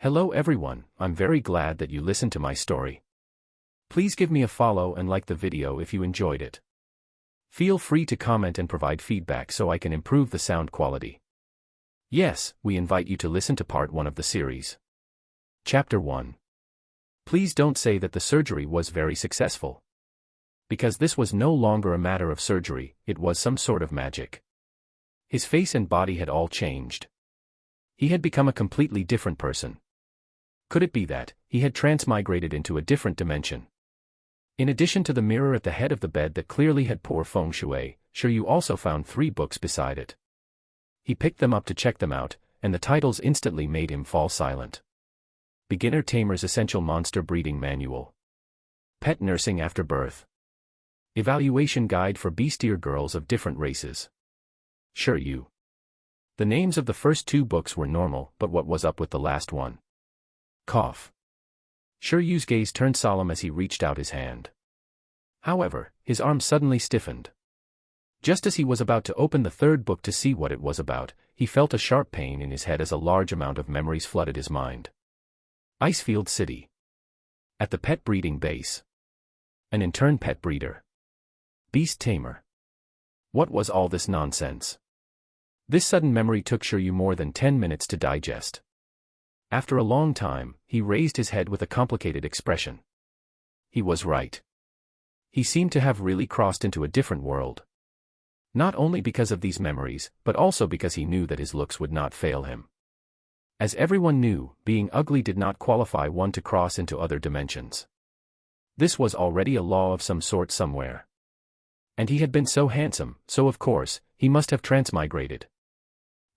Hello everyone, I'm very glad that you listened to my story. Please give me a follow and like the video if you enjoyed it. Feel free to comment and provide feedback so I can improve the sound quality. Yes, we invite you to listen to part 1 of the series. Chapter 1. Please don't say that the surgery was very successful. Because this was no longer a matter of surgery, it was some sort of magic. His face and body had all changed. He had become a completely different person. Could it be that he had transmigrated into a different dimension? In addition to the mirror at the head of the bed that clearly had poor feng shui, Shiryu also found 3 books beside it. He picked them up to check them out, and the titles instantly made him fall silent. Beginner Tamer's Essential Monster Breeding Manual. Pet Nursing After Birth. Evaluation Guide for Bestier Girls of Different Races. Shiryu. The names of the first 2 books were normal, but what was up with the last one? Cough. Shiryu's gaze turned solemn as he reached out his hand. However, his arm suddenly stiffened. Just as he was about to open the 3rd book to see what it was about, he felt a sharp pain in his head as a large amount of memories flooded his mind. Icefield City. At the pet breeding base. An intern pet breeder. Beast tamer. What was all this nonsense? This sudden memory took Shiryu more than 10 minutes to digest. After a long time, he raised his head with a complicated expression. He was right. He seemed to have really crossed into a different world. Not only because of these memories, but also because he knew that his looks would not fail him. As everyone knew, being ugly did not qualify one to cross into other dimensions. This was already a law of some sort somewhere. And he had been so handsome, so of course, he must have transmigrated.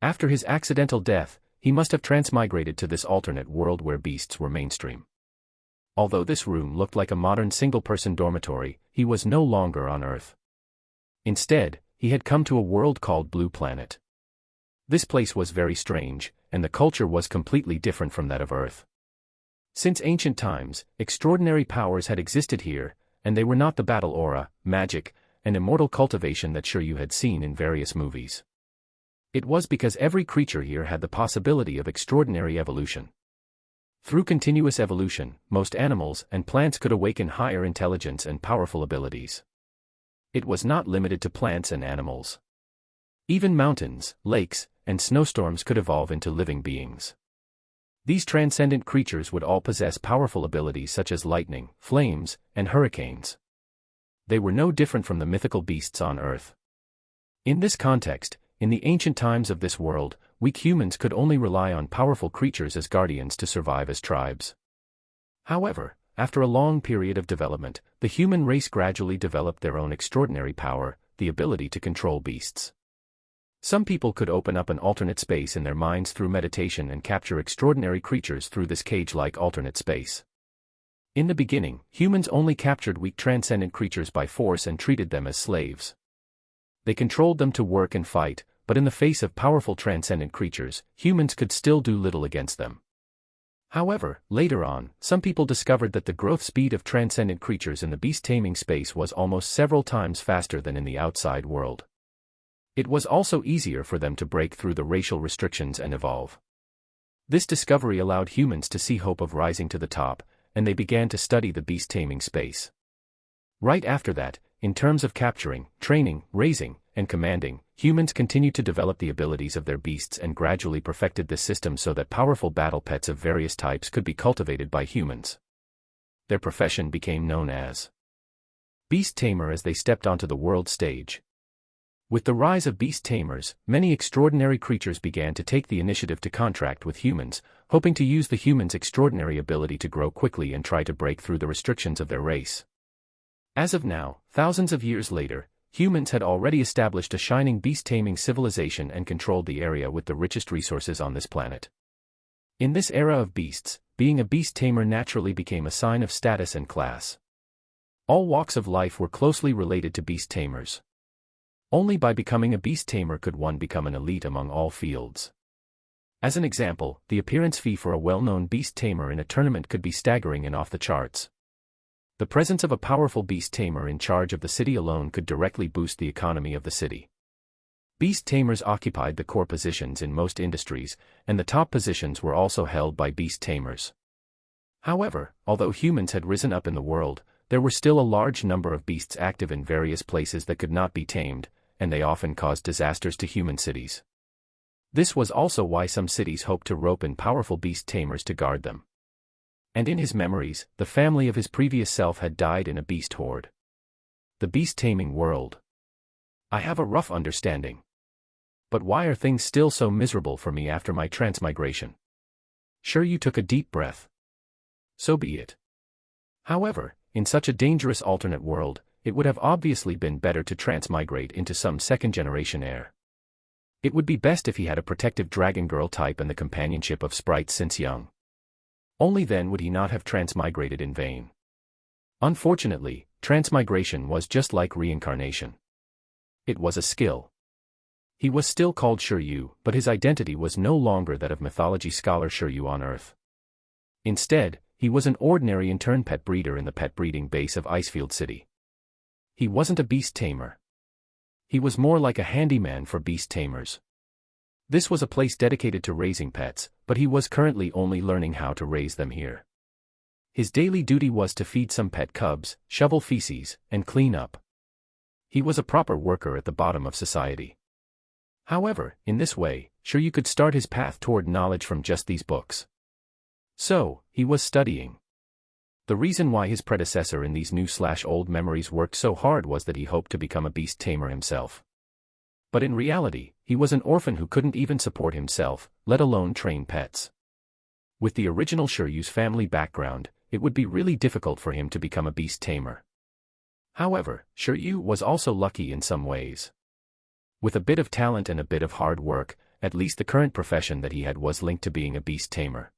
After his accidental death, he must have transmigrated to this alternate world where beasts were mainstream. Although this room looked like a modern single-person dormitory, he was no longer on Earth. Instead, he had come to a world called Blue Planet. This place was very strange, and the culture was completely different from that of Earth. Since ancient times, extraordinary powers had existed here, and they were not the battle aura, magic, and immortal cultivation that Shiryu had seen in various movies. It was because every creature here had the possibility of extraordinary evolution. Through continuous evolution, most animals and plants could awaken higher intelligence and powerful abilities. It was not limited to plants and animals. Even mountains, lakes, and snowstorms could evolve into living beings. These transcendent creatures would all possess powerful abilities such as lightning, flames, and hurricanes. They were no different from the mythical beasts on Earth. In this context, in the ancient times of this world, weak humans could only rely on powerful creatures as guardians to survive as tribes. However, after a long period of development, the human race gradually developed their own extraordinary power, the ability to control beasts. Some people could open up an alternate space in their minds through meditation and capture extraordinary creatures through this cage-like alternate space. In the beginning, humans only captured weak transcendent creatures by force and treated them as slaves. They controlled them to work and fight, but in the face of powerful transcendent creatures, humans could still do little against them. However, later on, some people discovered that the growth speed of transcendent creatures in the beast taming space was almost several times faster than in the outside world. It was also easier for them to break through the racial restrictions and evolve. This discovery allowed humans to see hope of rising to the top, and they began to study the beast taming space. Right after that, in terms of capturing, training, raising, and commanding, humans continued to develop the abilities of their beasts and gradually perfected this system so that powerful battle pets of various types could be cultivated by humans. Their profession became known as beast tamer as they stepped onto the world stage. With the rise of beast tamers, many extraordinary creatures began to take the initiative to contract with humans, hoping to use the humans' extraordinary ability to grow quickly and try to break through the restrictions of their race. As of now, thousands of years later, humans had already established a shining beast-taming civilization and controlled the area with the richest resources on this planet. In this era of beasts, being a beast-tamer naturally became a sign of status and class. All walks of life were closely related to beast-tamers. Only by becoming a beast-tamer could one become an elite among all fields. As an example, the appearance fee for a well-known beast-tamer in a tournament could be staggering and off the charts. The presence of a powerful beast tamer in charge of the city alone could directly boost the economy of the city. Beast tamers occupied the core positions in most industries, and the top positions were also held by beast tamers. However, although humans had risen up in the world, there were still a large number of beasts active in various places that could not be tamed, and they often caused disasters to human cities. This was also why some cities hoped to rope in powerful beast tamers to guard them. And in his memories, the family of his previous self had died in a beast horde. The beast taming world. I have a rough understanding. But why are things still so miserable for me after my transmigration? Shiryu took a deep breath. So be it. However, in such a dangerous alternate world, it would have obviously been better to transmigrate into some second-generation heir. It would be best if he had a protective dragon girl type and the companionship of sprites since young. Only then would he not have transmigrated in vain. Unfortunately, transmigration was just like reincarnation. It was a skill. He was still called Shiryu, but his identity was no longer that of mythology scholar Shiryu on Earth. Instead, he was an ordinary intern pet breeder in the pet breeding base of Icefield City. He wasn't a beast tamer. He was more like a handyman for beast tamers. This was a place dedicated to raising pets, but he was currently only learning how to raise them here. His daily duty was to feed some pet cubs, shovel feces, and clean up. He was a proper worker at the bottom of society. However, in this way, Shiryu could start his path toward knowledge from just these books. So, he was studying. The reason why his predecessor in these new/old memories worked so hard was that he hoped to become a beast tamer himself. But in reality, he was an orphan who couldn't even support himself, let alone train pets. With the original Shiryu's family background, it would be really difficult for him to become a beast tamer. However, Shiryu was also lucky in some ways. With a bit of talent and a bit of hard work, at least the current profession that he had was linked to being a beast tamer.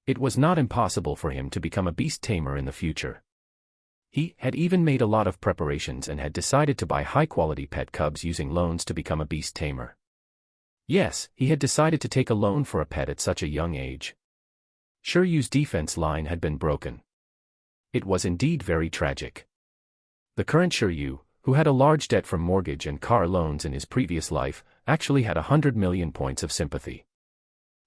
It was not impossible for him to become a beast tamer in the future. He had even made a lot of preparations and had decided to buy high-quality pet cubs using loans to become a beast tamer. Yes, he had decided to take a loan for a pet at such a young age. Shiryu's defense line had been broken. It was indeed very tragic. The current Shiryu, who had a large debt from mortgage and car loans in his previous life, actually had 100 million points of sympathy.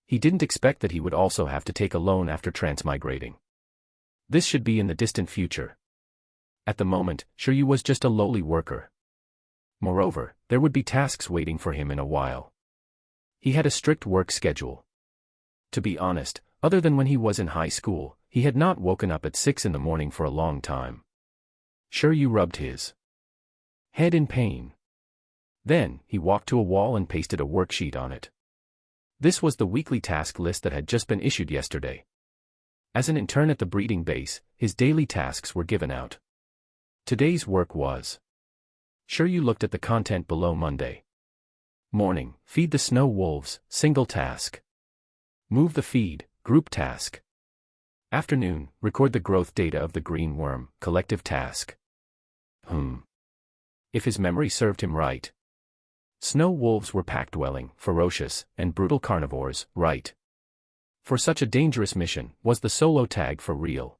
He didn't expect that he would also have to take a loan after transmigrating. This should be in the distant future. At the moment, Shiryu was just a lowly worker. Moreover, there would be tasks waiting for him in a while. He had a strict work schedule. To be honest, other than when he was in high school, he had not woken up at 6 in the morning for a long time. Shiryu rubbed his head in pain. Then, he walked to a wall and pasted a worksheet on it. This was the weekly task list that had just been issued yesterday. As an intern at the breeding base, his daily tasks were given out. Today's work was. Shiryu looked at the content below. Monday morning, feed the snow wolves, single task. Move the feed, group task. Afternoon, record the growth data of the green worm, collective task. If his memory served him right. Snow wolves were pack-dwelling, ferocious, and brutal carnivores, right? For such a dangerous mission, was the solo tag for real?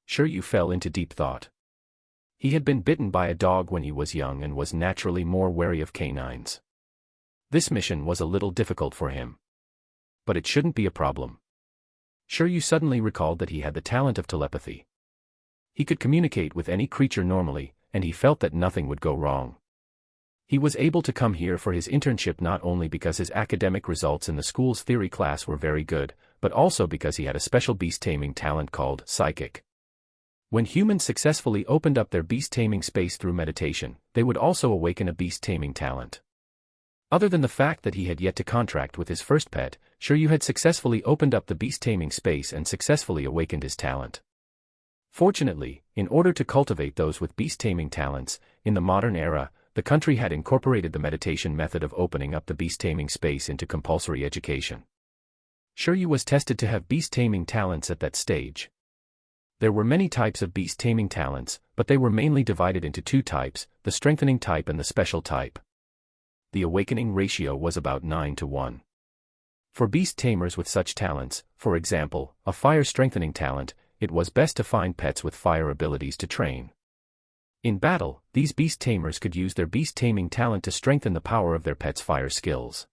Shiryu fell into deep thought. He had been bitten by a dog when he was young and was naturally more wary of canines. This mission was a little difficult for him. But it shouldn't be a problem. Shiryu suddenly recalled that he had the talent of telepathy. He could communicate with any creature normally, and he felt that nothing would go wrong. He was able to come here for his internship not only because his academic results in the school's theory class were very good, but also because he had a special beast-taming talent called psychic. When humans successfully opened up their beast-taming space through meditation, they would also awaken a beast-taming talent. Other than the fact that he had yet to contract with his first pet, Shiryu had successfully opened up the beast-taming space and successfully awakened his talent. Fortunately, in order to cultivate those with beast-taming talents, in the modern era, the country had incorporated the meditation method of opening up the beast-taming space into compulsory education. Shiryu was tested to have beast-taming talents at that stage. There were many types of beast-taming talents, but they were mainly divided into two types, the strengthening type and the special type. The awakening ratio was about 9:1. For beast tamers with such talents, for example, a fire strengthening talent, it was best to find pets with fire abilities to train. In battle, these beast tamers could use their beast taming talent to strengthen the power of their pet's fire skills.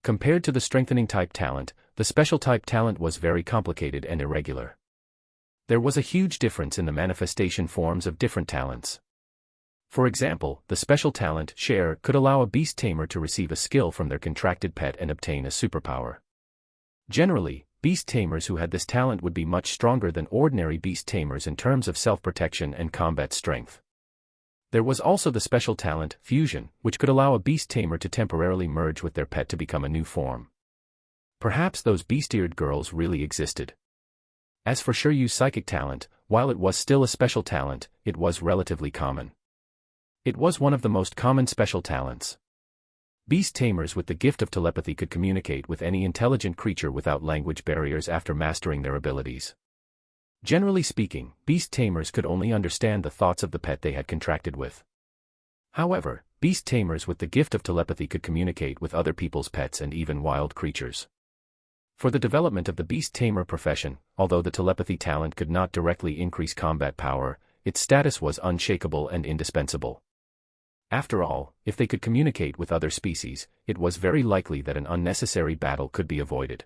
Compared to the strengthening type talent, the special type talent was very complicated and irregular. There was a huge difference in the manifestation forms of different talents. For example, the special talent, Share, could allow a beast tamer to receive a skill from their contracted pet and obtain a superpower. Generally, beast tamers who had this talent would be much stronger than ordinary beast tamers in terms of self-protection and combat strength. There was also the special talent, Fusion, which could allow a beast tamer to temporarily merge with their pet to become a new form. Perhaps those beast-eared girls really existed. As for Shiryu's psychic talent, while it was still a special talent, it was relatively common. It was one of the most common special talents. Beast tamers with the gift of telepathy could communicate with any intelligent creature without language barriers after mastering their abilities. Generally speaking, beast tamers could only understand the thoughts of the pet they had contracted with. However, beast tamers with the gift of telepathy could communicate with other people's pets and even wild creatures. For the development of the beast tamer profession, although the telepathy talent could not directly increase combat power, its status was unshakable and indispensable. After all, if they could communicate with other species, it was very likely that an unnecessary battle could be avoided.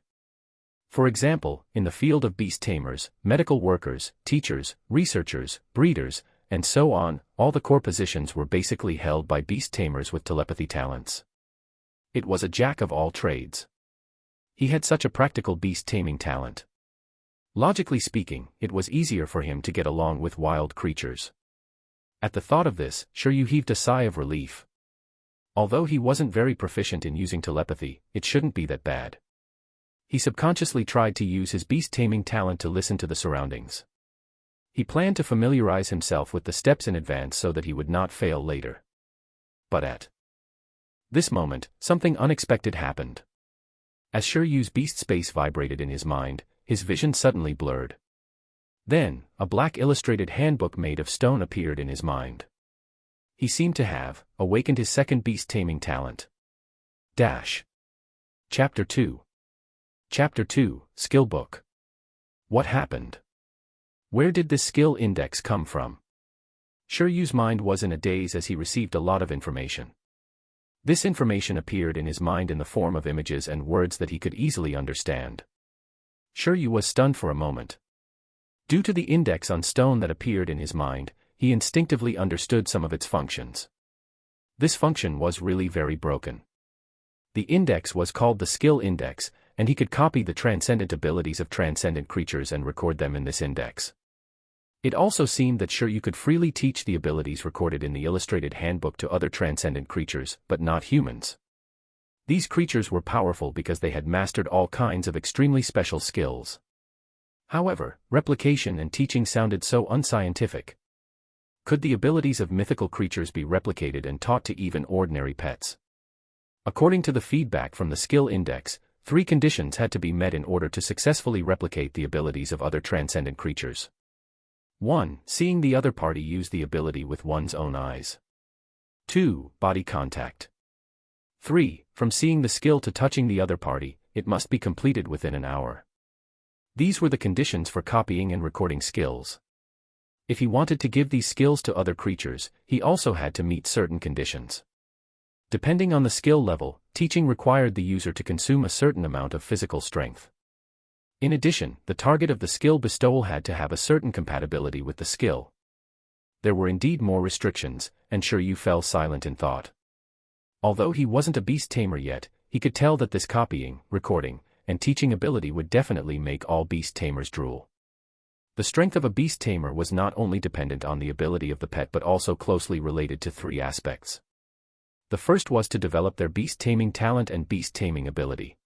For example, in the field of beast tamers, medical workers, teachers, researchers, breeders, and so on, all the core positions were basically held by beast tamers with telepathy talents. It was a jack of all trades. He had such a practical beast taming talent. Logically speaking, it was easier for him to get along with wild creatures. At the thought of this, Shiryu heaved a sigh of relief. Although he wasn't very proficient in using telepathy, it shouldn't be that bad. He subconsciously tried to use his beast taming talent to listen to the surroundings. He planned to familiarize himself with the steps in advance so that he would not fail later. But at this moment, something unexpected happened. As Shiryu's beast space vibrated in his mind, his vision suddenly blurred. Then, a black illustrated handbook made of stone appeared in his mind. He seemed to have awakened his second beast taming talent. Chapter 2. Chapter 2, Skill Book. What happened? Where did this skill index come from? Shiryu's mind was in a daze as he received a lot of information. This information appeared in his mind in the form of images and words that he could easily understand. Shiryu was stunned for a moment. Due to the index on stone that appeared in his mind, he instinctively understood some of its functions. This function was really very broken. The index was called the skill index, and he could copy the transcendent abilities of transcendent creatures and record them in this index. It also seemed that Shiryu could freely teach the abilities recorded in the illustrated handbook to other transcendent creatures, but not humans. These creatures were powerful because they had mastered all kinds of extremely special skills. However, replication and teaching sounded so unscientific. Could the abilities of mythical creatures be replicated and taught to even ordinary pets? According to the feedback from the skill index, 3 conditions had to be met in order to successfully replicate the abilities of other transcendent creatures. 1. Seeing the other party use the ability with one's own eyes. 2. Body contact. 3. From seeing the skill to touching the other party, it must be completed within an hour. These were the conditions for copying and recording skills. If he wanted to give these skills to other creatures, he also had to meet certain conditions. Depending on the skill level, teaching required the user to consume a certain amount of physical strength. In addition, the target of the skill bestowal had to have a certain compatibility with the skill. There were indeed more restrictions, and Shiryu fell silent in thought. Although he wasn't a beast tamer yet, he could tell that this copying, recording, and teaching ability would definitely make all beast tamers drool. The strength of a beast tamer was not only dependent on the ability of the pet but also closely related to 3 aspects. The first was to develop their beast taming talent and beast taming ability.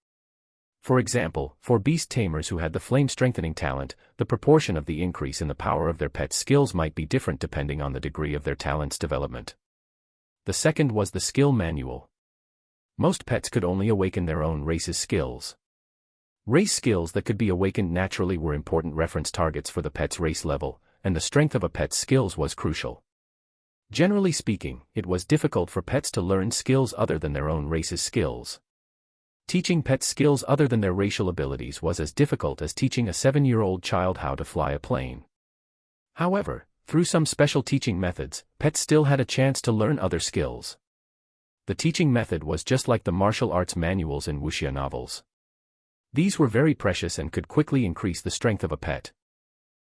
For example, for beast tamers who had the flame strengthening talent, the proportion of the increase in the power of their pet's skills might be different depending on the degree of their talent's development. The second was the skill manual. Most pets could only awaken their own race's skills. Race skills that could be awakened naturally were important reference targets for the pet's race level, and the strength of a pet's skills was crucial. Generally speaking, it was difficult for pets to learn skills other than their own race's skills. Teaching pets skills other than their racial abilities was as difficult as teaching a 7-year-old child how to fly a plane. However, Through some special teaching methods, pets still had a chance to learn other skills. The teaching method was just like the martial arts manuals in wuxia novels. These were very precious and could quickly increase the strength of a pet.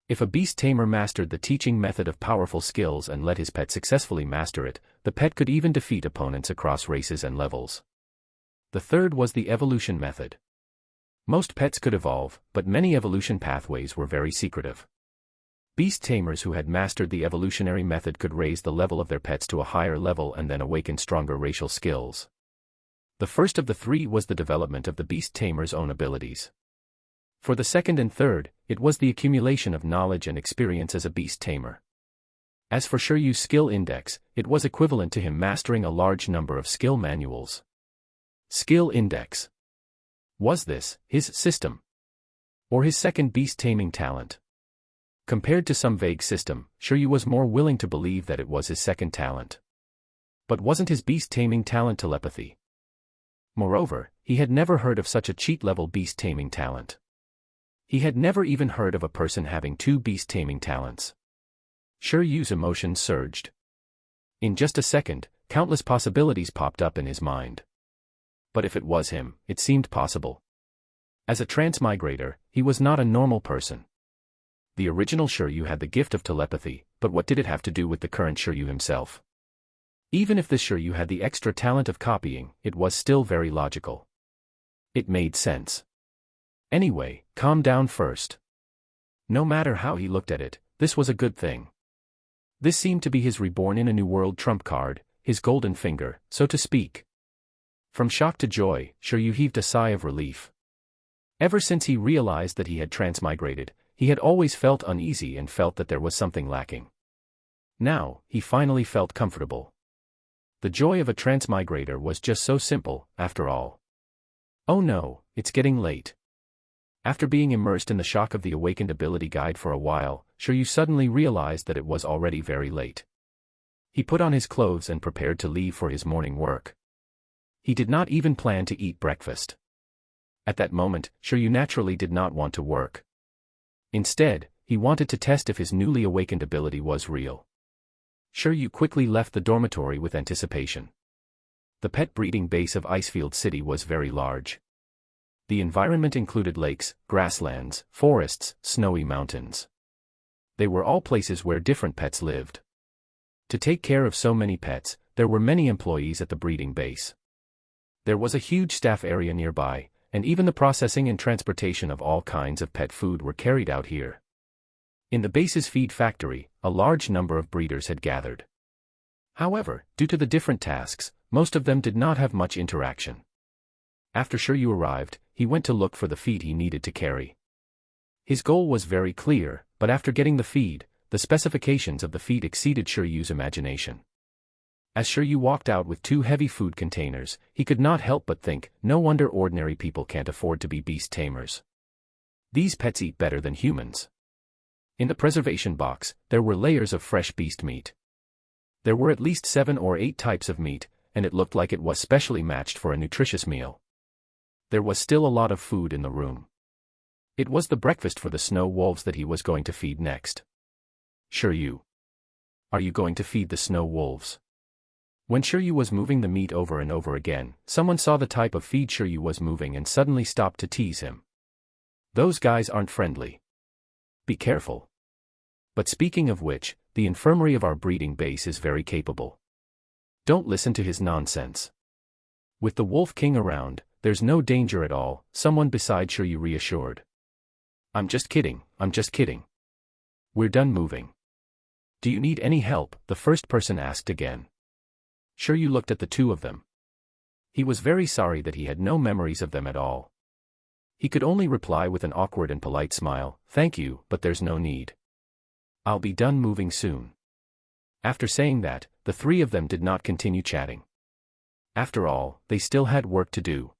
If a beast tamer mastered the teaching method of powerful skills and let his pet successfully master it, the pet could even defeat opponents across races and levels. The third was the evolution method. Most pets could evolve, but many evolution pathways were very secretive. Beast tamers who had mastered the evolutionary method could raise the level of their pets to a higher level and then awaken stronger racial skills. The first of the three was the development of the beast tamer's own abilities. For the second and third, it was the accumulation of knowledge and experience as a beast tamer. As for Shiryu's skill index, it was equivalent to him mastering a large number of skill manuals. Skill index. Was this his system? Or his second beast taming talent? Compared to some vague system, Shiryu was more willing to believe that it was his second talent. But wasn't his beast taming talent telepathy? Moreover, he had never heard of such a cheat-level beast taming talent. He had never even heard of a person having two beast taming talents. Shiryu's emotions surged. In just a second, countless possibilities popped up in his mind. But if it was him, it seemed possible. As a transmigrator, he was not a normal person. The original Shiryu had the gift of telepathy, but what did it have to do with the current Shiryu himself? Even if this Shiryu had the extra talent of copying, it was still very logical. It made sense. Anyway, calm down first. No matter how he looked at it, this was a good thing. This seemed to be his reborn in a new world trump card, his golden finger, so to speak. From shock to joy, Shiryu heaved a sigh of relief. Ever since he realized that he had transmigrated, he had always felt uneasy and felt that there was something lacking. Now, he finally felt comfortable. The joy of a transmigrator was just so simple, after all. Oh no, it's getting late. After being immersed in the shock of the awakened ability guide for a while, Shiryu suddenly realized that it was already very late. He put on his clothes and prepared to leave for his morning work. He did not even plan to eat breakfast. At that moment, Shiryu naturally did not want to work. Instead, he wanted to test if his newly awakened ability was real. Shiryu quickly left the dormitory with anticipation. The pet breeding base of Icefield City was very large. The environment included lakes, grasslands, forests, snowy mountains. They were all places where different pets lived. To take care of so many pets, there were many employees at the breeding base. There was a huge staff area nearby, and even the processing and transportation of all kinds of pet food were carried out here. In the base's feed factory, a large number of breeders had gathered. However, due to the different tasks, most of them did not have much interaction. After Shiryu arrived, he went to look for the feed he needed to carry. His goal was very clear, but after getting the feed, the specifications of the feed exceeded Shiryu's imagination. As Shiryu walked out with two heavy food containers, he could not help but think, no wonder ordinary people can't afford to be beast tamers. These pets eat better than humans. In the preservation box, there were layers of fresh beast meat. There were at least 7 or 8 types of meat, and it looked like it was specially matched for a nutritious meal. There was still a lot of food in the room. It was the breakfast for the snow wolves that he was going to feed next. Shiryu. Are you going to feed the snow wolves? When Shiryu was moving the meat over and over again, someone saw the type of feed Shiryu was moving and suddenly stopped to tease him. Those guys aren't friendly. Be careful. But speaking of which, the infirmary of our breeding base is very capable. Don't listen to his nonsense. With the Wolf King around, there's no danger at all, someone beside Shiryu reassured. I'm just kidding, I'm just kidding. We're done moving. Do you need any help? The first person asked again. Shiryu looked at the two of them. He was very sorry that he had no memories of them at all. He could only reply with an awkward and polite smile, thank you, but there's no need. I'll be done moving soon. After saying that, the three of them did not continue chatting. After all, they still had work to do.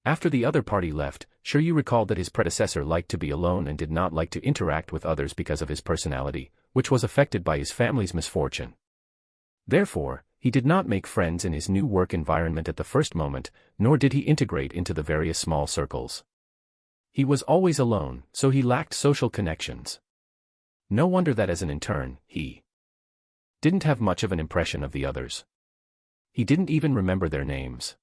After the other party left, Shiryu recalled that his predecessor liked to be alone and did not like to interact with others because of his personality, which was affected by his family's misfortune. Therefore, he did not make friends in his new work environment at the first moment, nor did he integrate into the various small circles. He was always alone, so he lacked social connections. No wonder that as an intern, he didn't have much of an impression of the others. He didn't even remember their names.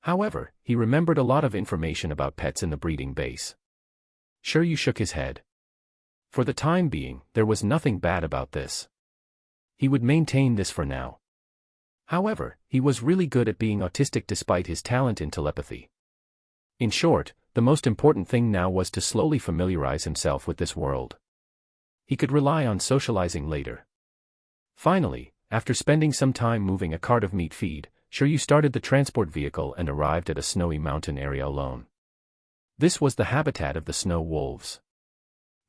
However, he remembered a lot of information about pets in the breeding base. Shiryu shook his head. For the time being, there was nothing bad about this. He would maintain this for now. However, he was really good at being autistic despite his talent in telepathy. In short, the most important thing now was to slowly familiarize himself with this world. He could rely on socializing later. Finally, after spending some time moving a cart of meat feed, Shiryu started the transport vehicle and arrived at a snowy mountain area alone. This was the habitat of the snow wolves.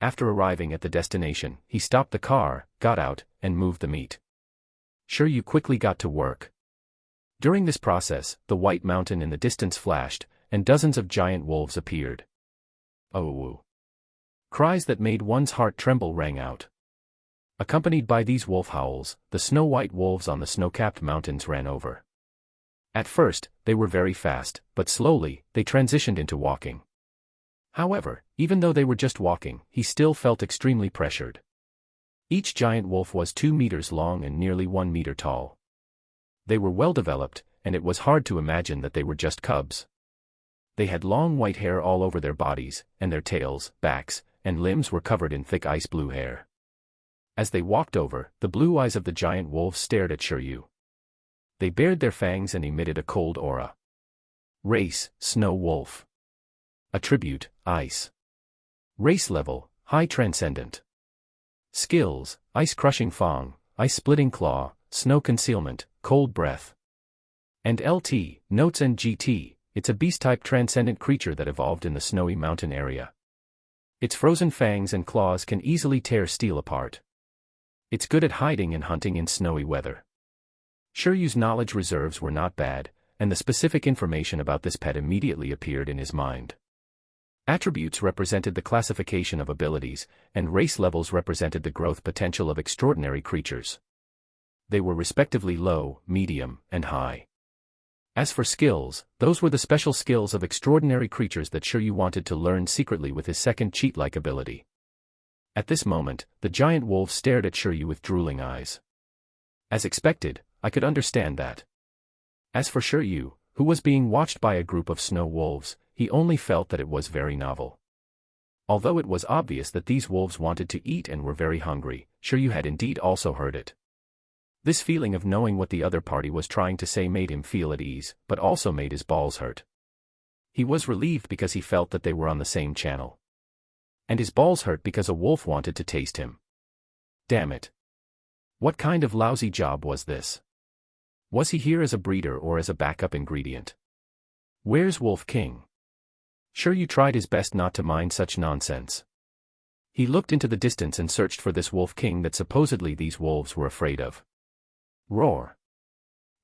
After arriving at the destination, he stopped the car, got out, and moved the meat. Shiryu quickly got to work. During this process, the white mountain in the distance flashed, and dozens of giant wolves appeared. Oh! Cries that made one's heart tremble rang out. Accompanied by these wolf howls, the snow-white wolves on the snow-capped mountains ran over. At first, they were very fast, but slowly, they transitioned into walking. However, even though they were just walking, he still felt extremely pressured. Each giant wolf was 2 meters long and nearly 1 meter tall. They were well developed, and it was hard to imagine that they were just cubs. They had long white hair all over their bodies, and their tails, backs, and limbs were covered in thick ice blue hair. As they walked over, the blue eyes of the giant wolves stared at Shiryu. They bared their fangs and emitted a cold aura. Race, Snow Wolf. Attribute, Ice. Race level, High Transcendent. Skills, Ice-Crushing Fang, Ice-Splitting Claw, Snow Concealment, Cold Breath. And LT, Notes and GT, it's a beast-type transcendent creature that evolved in the snowy mountain area. Its frozen fangs and claws can easily tear steel apart. It's good at hiding and hunting in snowy weather. Shiryu's knowledge reserves were not bad, and the specific information about this pet immediately appeared in his mind. Attributes represented the classification of abilities, and race levels represented the growth potential of extraordinary creatures. They were respectively low, medium, and high. As for skills, those were the special skills of extraordinary creatures that Shiryu wanted to learn secretly with his second cheat-like ability. At this moment, the giant wolves stared at Shiryu with drooling eyes. As expected, I could understand that. As for Shiryu, who was being watched by a group of snow wolves, he only felt that it was very novel. Although it was obvious that these wolves wanted to eat and were very hungry, Shiryu had indeed also heard it. This feeling of knowing what the other party was trying to say made him feel at ease, but also made his balls hurt. He was relieved because he felt that they were on the same channel. And his balls hurt because a wolf wanted to taste him. Damn it. What kind of lousy job was this? Was he here as a breeder or as a backup ingredient? Where's Wolf King? Shiryu tried his best not to mind such nonsense. He looked into the distance and searched for this Wolf King that supposedly these wolves were afraid of. Roar.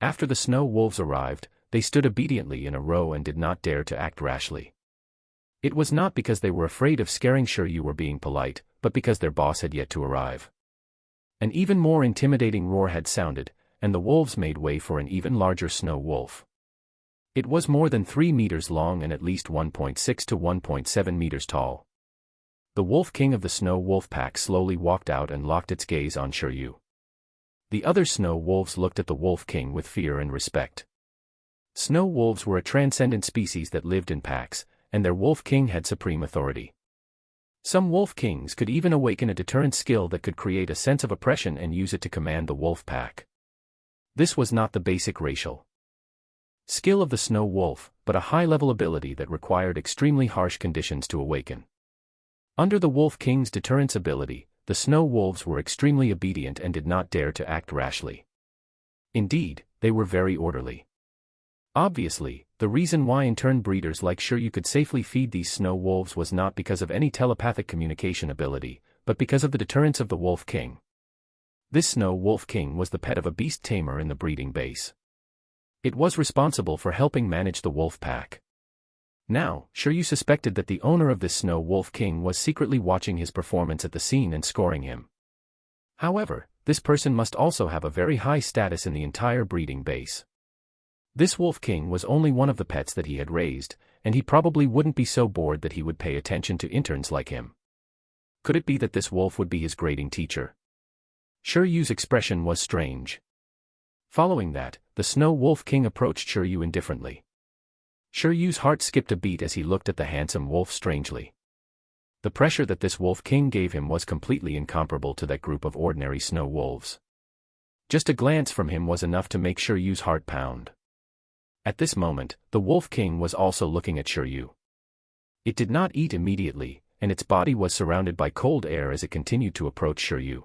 After the snow wolves arrived, they stood obediently in a row and did not dare to act rashly. It was not because they were afraid of scaring Shiryu or being polite, but because their boss had yet to arrive. An even more intimidating roar had sounded, and the wolves made way for an even larger snow wolf. It was more than 3 meters long and at least 1.6 to 1.7 meters tall. The Wolf King of the Snow Wolf Pack slowly walked out and locked its gaze on Shiryu. The other snow wolves looked at the Wolf King with fear and respect. Snow wolves were a transcendent species that lived in packs, and their Wolf King had supreme authority. Some Wolf Kings could even awaken a deterrent skill that could create a sense of oppression and use it to command the wolf pack. This was not the basic racial skill of the snow wolf, but a high-level ability that required extremely harsh conditions to awaken. Under the Wolf King's deterrence ability, the snow wolves were extremely obedient and did not dare to act rashly. Indeed, they were very orderly. Obviously, the reason why intern breeders like Shiryu could safely feed these snow wolves was not because of any telepathic communication ability, but because of the deterrence of the Wolf King. This Snow Wolf King was the pet of a beast tamer in the breeding base. It was responsible for helping manage the wolf pack. Now, Shiryu suspected that the owner of this Snow Wolf King was secretly watching his performance at the scene and scoring him. However, this person must also have a very high status in the entire breeding base. This Wolf King was only one of the pets that he had raised, and he probably wouldn't be so bored that he would pay attention to interns like him. Could it be that this wolf would be his grading teacher? Shiryu's expression was strange. Following that, the Snow Wolf King approached Shiryu indifferently. Shiryu's heart skipped a beat as he looked at the handsome wolf strangely. The pressure that this Wolf King gave him was completely incomparable to that group of ordinary snow wolves. Just a glance from him was enough to make Shiryu's heart pound. At this moment, the Wolf King was also looking at Shiryu. It did not eat immediately, and its body was surrounded by cold air as it continued to approach Shiryu.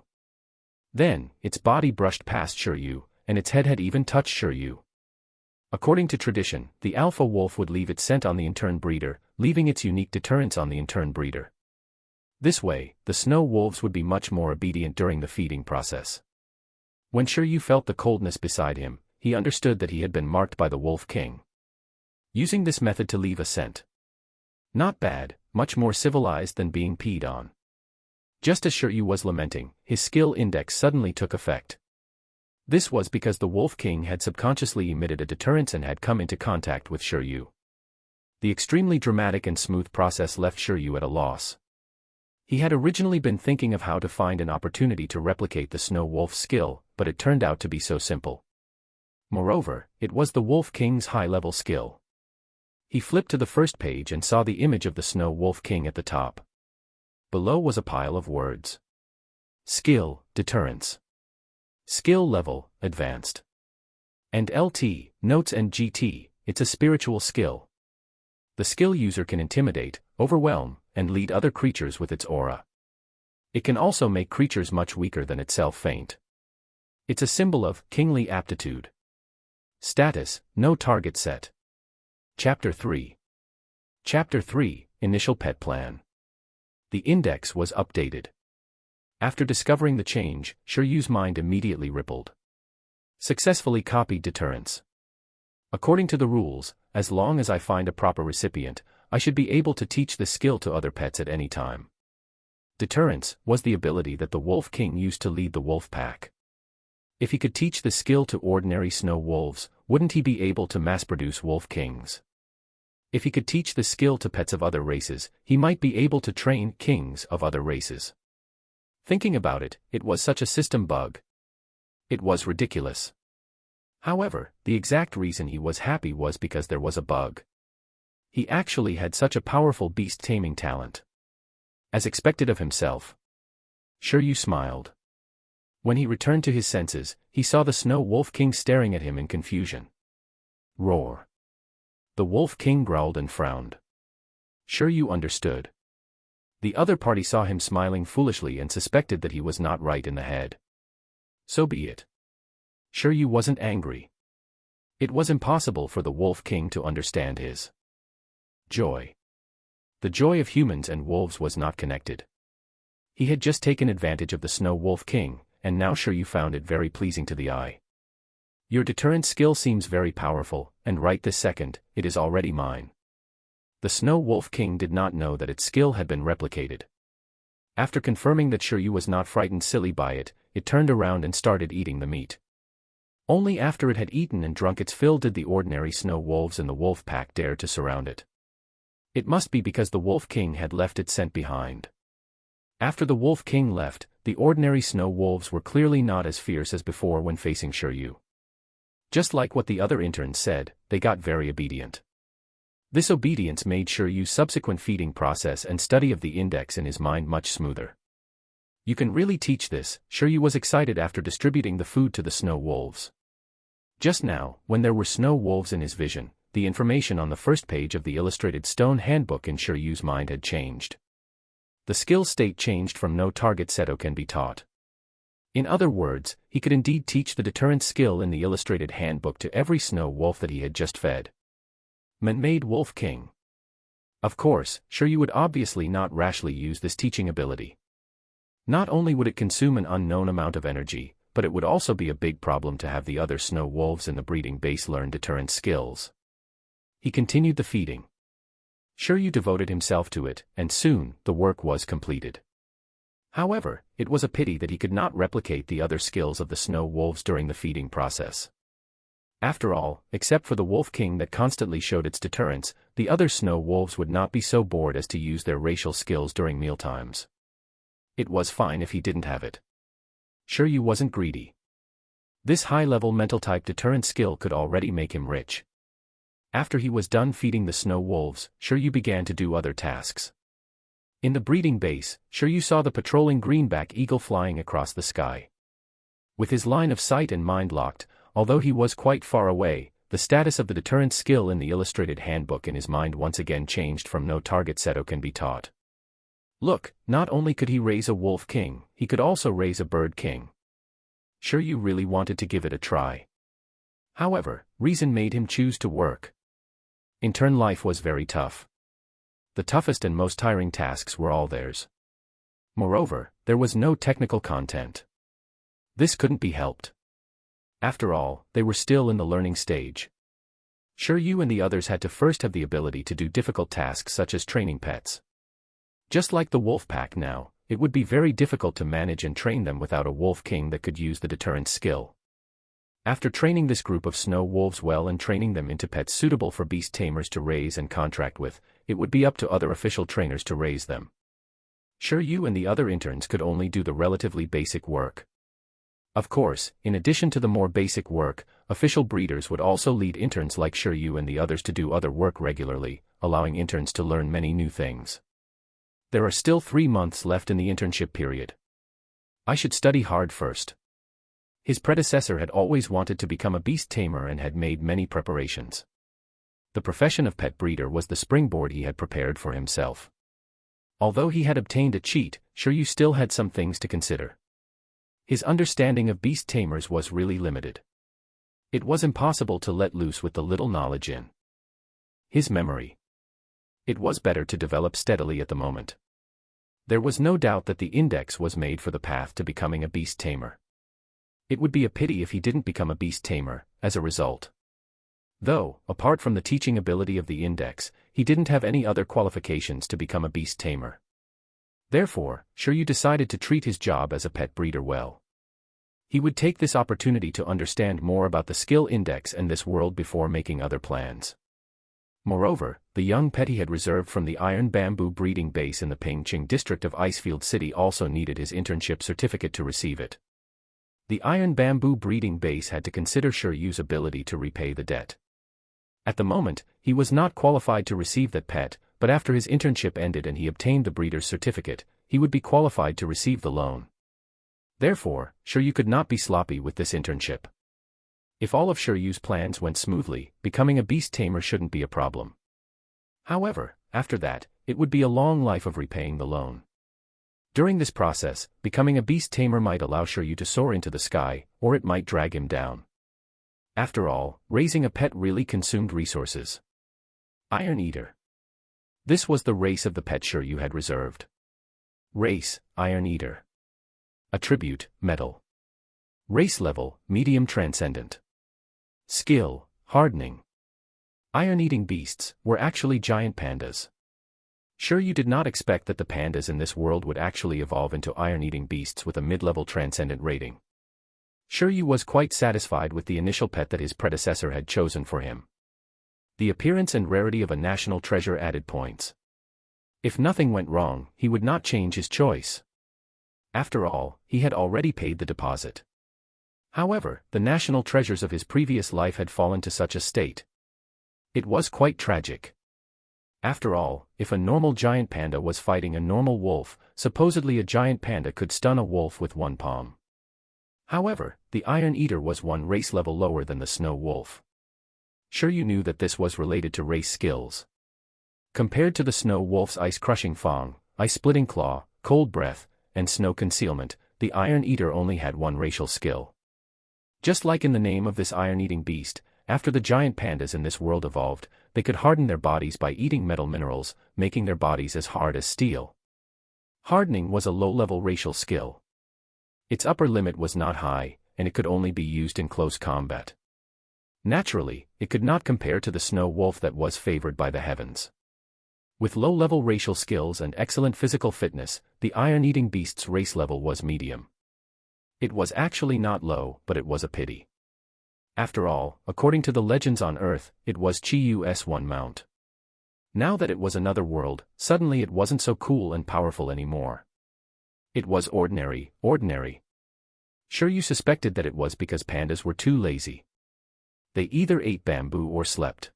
Then, its body brushed past Shiryu, and its head had even touched Shiryu. According to tradition, the alpha wolf would leave its scent on the intern breeder, leaving its unique deterrence on the intern breeder. This way, the snow wolves would be much more obedient during the feeding process. When Shiryu felt the coldness beside him, he understood that he had been marked by the Wolf King. Using this method to leave a scent. Not bad, much more civilized than being peed on. Just as Shiryu was lamenting, his skill index suddenly took effect. This was because the Wolf King had subconsciously emitted a deterrence and had come into contact with Shiryu. The extremely dramatic and smooth process left Shiryu at a loss. He had originally been thinking of how to find an opportunity to replicate the Snow Wolf's skill, but it turned out to be so simple. Moreover, it was the Wolf King's high-level skill. He flipped to the first page and saw the image of the Snow Wolf King at the top. Below was a pile of words. Skill, Deterrence. Skill level, Advanced. And LT, Notes and GT, it's a spiritual skill. The skill user can intimidate, overwhelm, and lead other creatures with its aura. It can also make creatures much weaker than itself faint. It's a symbol of kingly aptitude. Status, no target set. Chapter 3. Chapter 3, Initial Pet Plan. The index was updated. After discovering the change, Shiryu's mind immediately rippled. Successfully copied deterrence. According to the rules, as long as I find a proper recipient, I should be able to teach the skill to other pets at any time. Deterrence was the ability that the Wolf King used to lead the wolf pack. If he could teach the skill to ordinary snow wolves, wouldn't he be able to mass-produce Wolf Kings? If he could teach the skill to pets of other races, he might be able to train kings of other races. Thinking about it, it was such a system bug. It was ridiculous. However, the exact reason he was happy was because there was a bug. He actually had such a powerful beast-taming talent. As expected of himself. Shiryu smiled. When he returned to his senses, he saw the Snow Wolf King staring at him in confusion. Roar. The Wolf King growled and frowned. Shiryu understood. The other party saw him smiling foolishly and suspected that he was not right in the head. So be it. Shiryu wasn't angry. It was impossible for the Wolf King to understand his joy. The joy of humans and wolves was not connected. He had just taken advantage of the Snow Wolf King, and now Shiryu found it very pleasing to the eye. Your deterrent skill seems very powerful, and right this second, it is already mine. The Snow Wolf King did not know that its skill had been replicated. After confirming that Shiryu was not frightened silly by it, it turned around and started eating the meat. Only after it had eaten and drunk its fill did the ordinary snow wolves in the wolf pack dare to surround it. It must be because the Wolf King had left its scent behind. After the Wolf King left, the ordinary snow wolves were clearly not as fierce as before when facing Shiryu. Just like what the other interns said, they got very obedient. This obedience made Shiryu's subsequent feeding process and study of the index in his mind much smoother. You can really teach this, Shiryu was excited after distributing the food to the snow wolves. Just now, when there were snow wolves in his vision, the information on the first page of the illustrated stone handbook in Shiryu's mind had changed. The skill state changed from no target seto can be taught. In other words, he could indeed teach the deterrence skill in the illustrated handbook to every snow wolf that he had just fed. Man-made Wolf King. Of course, Shiryu would obviously not rashly use this teaching ability. Not only would it consume an unknown amount of energy, but it would also be a big problem to have the other snow wolves in the breeding base learn deterrence skills. He continued the feeding. Shiryu devoted himself to it, and soon, the work was completed. However, it was a pity that he could not replicate the other skills of the snow wolves during the feeding process. After all, except for the Wolf King that constantly showed its deterrence, the other snow wolves would not be so bored as to use their racial skills during mealtimes. It was fine if he didn't have it. Shiryu wasn't greedy. This high-level mental-type deterrent skill could already make him rich. After he was done feeding the snow wolves, Shiryu began to do other tasks. In the breeding base, Shiryu saw the patrolling greenback eagle flying across the sky. With his line of sight and mind locked, although he was quite far away, the status of the deterrent skill in the illustrated handbook in his mind once again changed from no target seto can be taught. Look, not only could he raise a wolf king, he could also raise a bird king. Shiryu really wanted to give it a try. However, reason made him choose to work. Intern life was very tough. The toughest and most tiring tasks were all theirs. Moreover, there was no technical content. This couldn't be helped. After all, they were still in the learning stage. Shiryu and the others had to first have the ability to do difficult tasks such as training pets. Just like the wolf pack now, it would be very difficult to manage and train them without a wolf king that could use the deterrent skill. After training this group of snow wolves well and training them into pets suitable for beast tamers to raise and contract with, it would be up to other official trainers to raise them. Shiryu and the other interns could only do the relatively basic work. Of course, in addition to the more basic work, official breeders would also lead interns like Shiryu and the others to do other work regularly, allowing interns to learn many new things. There are still 3 months left in the internship period. I should study hard first. His predecessor had always wanted to become a beast tamer and had made many preparations. The profession of pet breeder was the springboard he had prepared for himself. Although he had obtained a cheat, Shiryu still had some things to consider. His understanding of beast tamers was really limited. It was impossible to let loose with the little knowledge in his memory. It was better to develop steadily at the moment. There was no doubt that the index was made for the path to becoming a beast tamer. It would be a pity if he didn't become a beast tamer, as a result. Though, apart from the teaching ability of the index, he didn't have any other qualifications to become a beast tamer. Therefore, Shiryu decided to treat his job as a pet breeder well. He would take this opportunity to understand more about the skill index and this world before making other plans. Moreover, the young pet he had reserved from the iron bamboo breeding base in the Pingqing district of Icefield City also needed his internship certificate to receive it. The iron bamboo breeding base had to consider Shiryu's ability to repay the debt. At the moment, he was not qualified to receive that pet, but after his internship ended and he obtained the breeder's certificate, he would be qualified to receive the loan. Therefore, Shiryu could not be sloppy with this internship. If all of Shiryu's plans went smoothly, becoming a beast tamer shouldn't be a problem. However, after that, it would be a long life of repaying the loan. During this process, becoming a beast tamer might allow Shiryu to soar into the sky, or it might drag him down. After all, raising a pet really consumed resources. Iron Eater. This was the race of the pet Shiryu had reserved. Race, Iron Eater. Attribute, Metal. Race level, Medium Transcendent. Skill, Hardening. Iron-eating beasts were actually giant pandas. Shiryu did not expect that the pandas in this world would actually evolve into iron-eating beasts with a mid-level transcendent rating. Shiryu was quite satisfied with the initial pet that his predecessor had chosen for him. The appearance and rarity of a national treasure added points. If nothing went wrong, he would not change his choice. After all, he had already paid the deposit. However, the national treasures of his previous life had fallen to such a state. It was quite tragic. After all, if a normal giant panda was fighting a normal wolf, supposedly a giant panda could stun a wolf with one palm. However, the Iron Eater was one race level lower than the Snow Wolf. Shiryu knew that this was related to race skills. Compared to the Snow Wolf's ice-crushing fang, ice-splitting claw, cold breath, and snow concealment, the Iron Eater only had one racial skill. Just like in the name of this iron-eating beast, after the giant pandas in this world evolved, they could harden their bodies by eating metal minerals, making their bodies as hard as steel. Hardening was a low-level racial skill. Its upper limit was not high, and it could only be used in close combat. Naturally, it could not compare to the Snow Wolf that was favored by the heavens. With low-level racial skills and excellent physical fitness, the iron-eating beast's race level was medium. It was actually not low, but it was a pity. After all, according to the legends on Earth, it was Chiu's one mount. Now that it was another world, suddenly it wasn't so cool and powerful anymore. It was ordinary, ordinary. Sure, you suspected that it was because pandas were too lazy. They either ate bamboo or slept.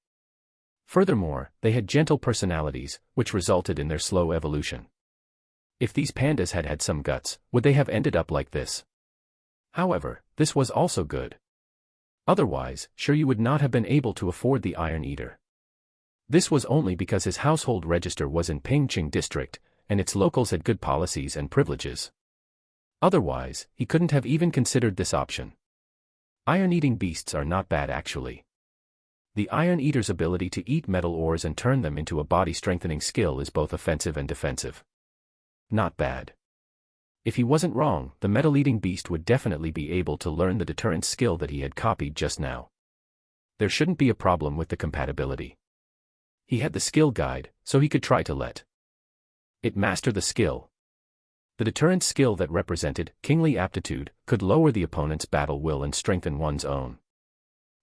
Furthermore, they had gentle personalities, which resulted in their slow evolution. If these pandas had had some guts, would they have ended up like this? However, this was also good. Otherwise, sure, you would not have been able to afford the Iron Eater. This was only because his household register was in Pingqing district, and its locals had good policies and privileges. Otherwise, he couldn't have even considered this option. Iron-eating beasts are not bad actually. The Iron Eater's ability to eat metal ores and turn them into a body-strengthening skill is both offensive and defensive. Not bad. If he wasn't wrong, the metal-eating beast would definitely be able to learn the deterrence skill that he had copied just now. There shouldn't be a problem with the compatibility. He had the skill guide, so he could try to let it master the skill. The deterrence skill that represented kingly aptitude could lower the opponent's battle will and strengthen one's own.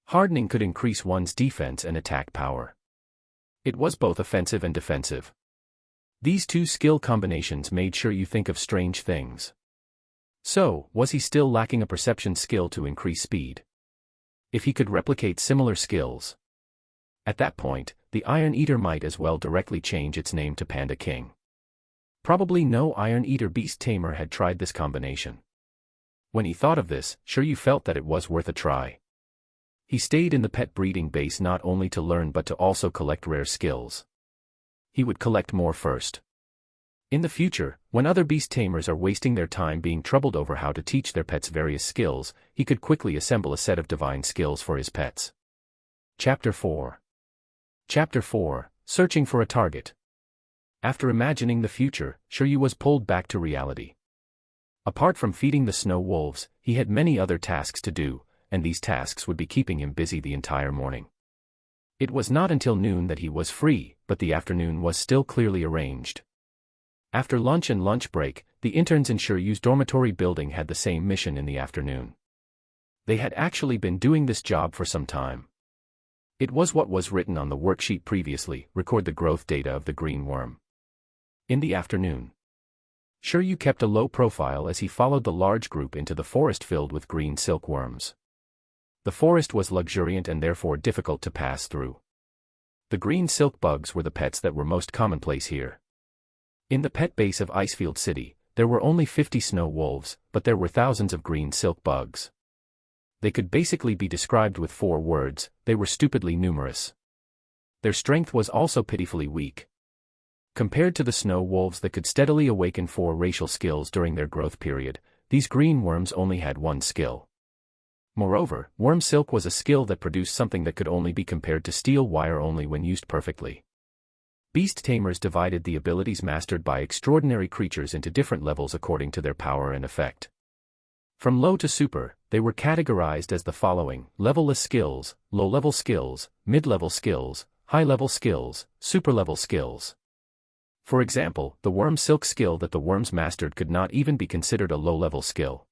Hardening could increase one's defense and attack power. It was both offensive and defensive. These two skill combinations made sure you think of strange things. So, was he still lacking a perception skill to increase speed? If he could replicate similar skills, at that point, the Iron Eater might as well directly change its name to Panda King. Probably no Iron Eater beast tamer had tried this combination. When he thought of this, sure, you felt that it was worth a try. He stayed in the pet breeding base not only to learn but to also collect rare skills. He would collect more first. In the future, when other beast tamers are wasting their time being troubled over how to teach their pets various skills, he could quickly assemble a set of divine skills for his pets. Chapter 4. Chapter 4, Searching for a Target. After imagining the future, Shiryu was pulled back to reality. Apart from feeding the snow wolves, he had many other tasks to do, and these tasks would be keeping him busy the entire morning. It was not until noon that he was free, but the afternoon was still clearly arranged. After lunch and lunch break, the interns in Shiryu's dormitory building had the same mission in the afternoon. They had actually been doing this job for some time. It was what was written on the worksheet previously: record the growth data of the green worm. In the afternoon, Shiryu kept a low profile as he followed the large group into the forest filled with green silkworms. The forest was luxuriant and therefore difficult to pass through. The green silk bugs were the pets that were most commonplace here. In the pet base of Icefield City, there were only 50 snow wolves, but there were thousands of green silk bugs. They could basically be described with 4 words: they were stupidly numerous. Their strength was also pitifully weak. Compared to the snow wolves that could steadily awaken 4 racial skills during their growth period, these green worms only had 1 skill. Moreover, worm silk was a skill that produced something that could only be compared to steel wire only when used perfectly. Beast tamers divided the abilities mastered by extraordinary creatures into different levels according to their power and effect. From low to super, they were categorized as the following: levelless skills, low-level skills, mid-level skills, high-level skills, super-level skills. For example, the worm silk skill that the worms mastered could not even be considered a low-level skill.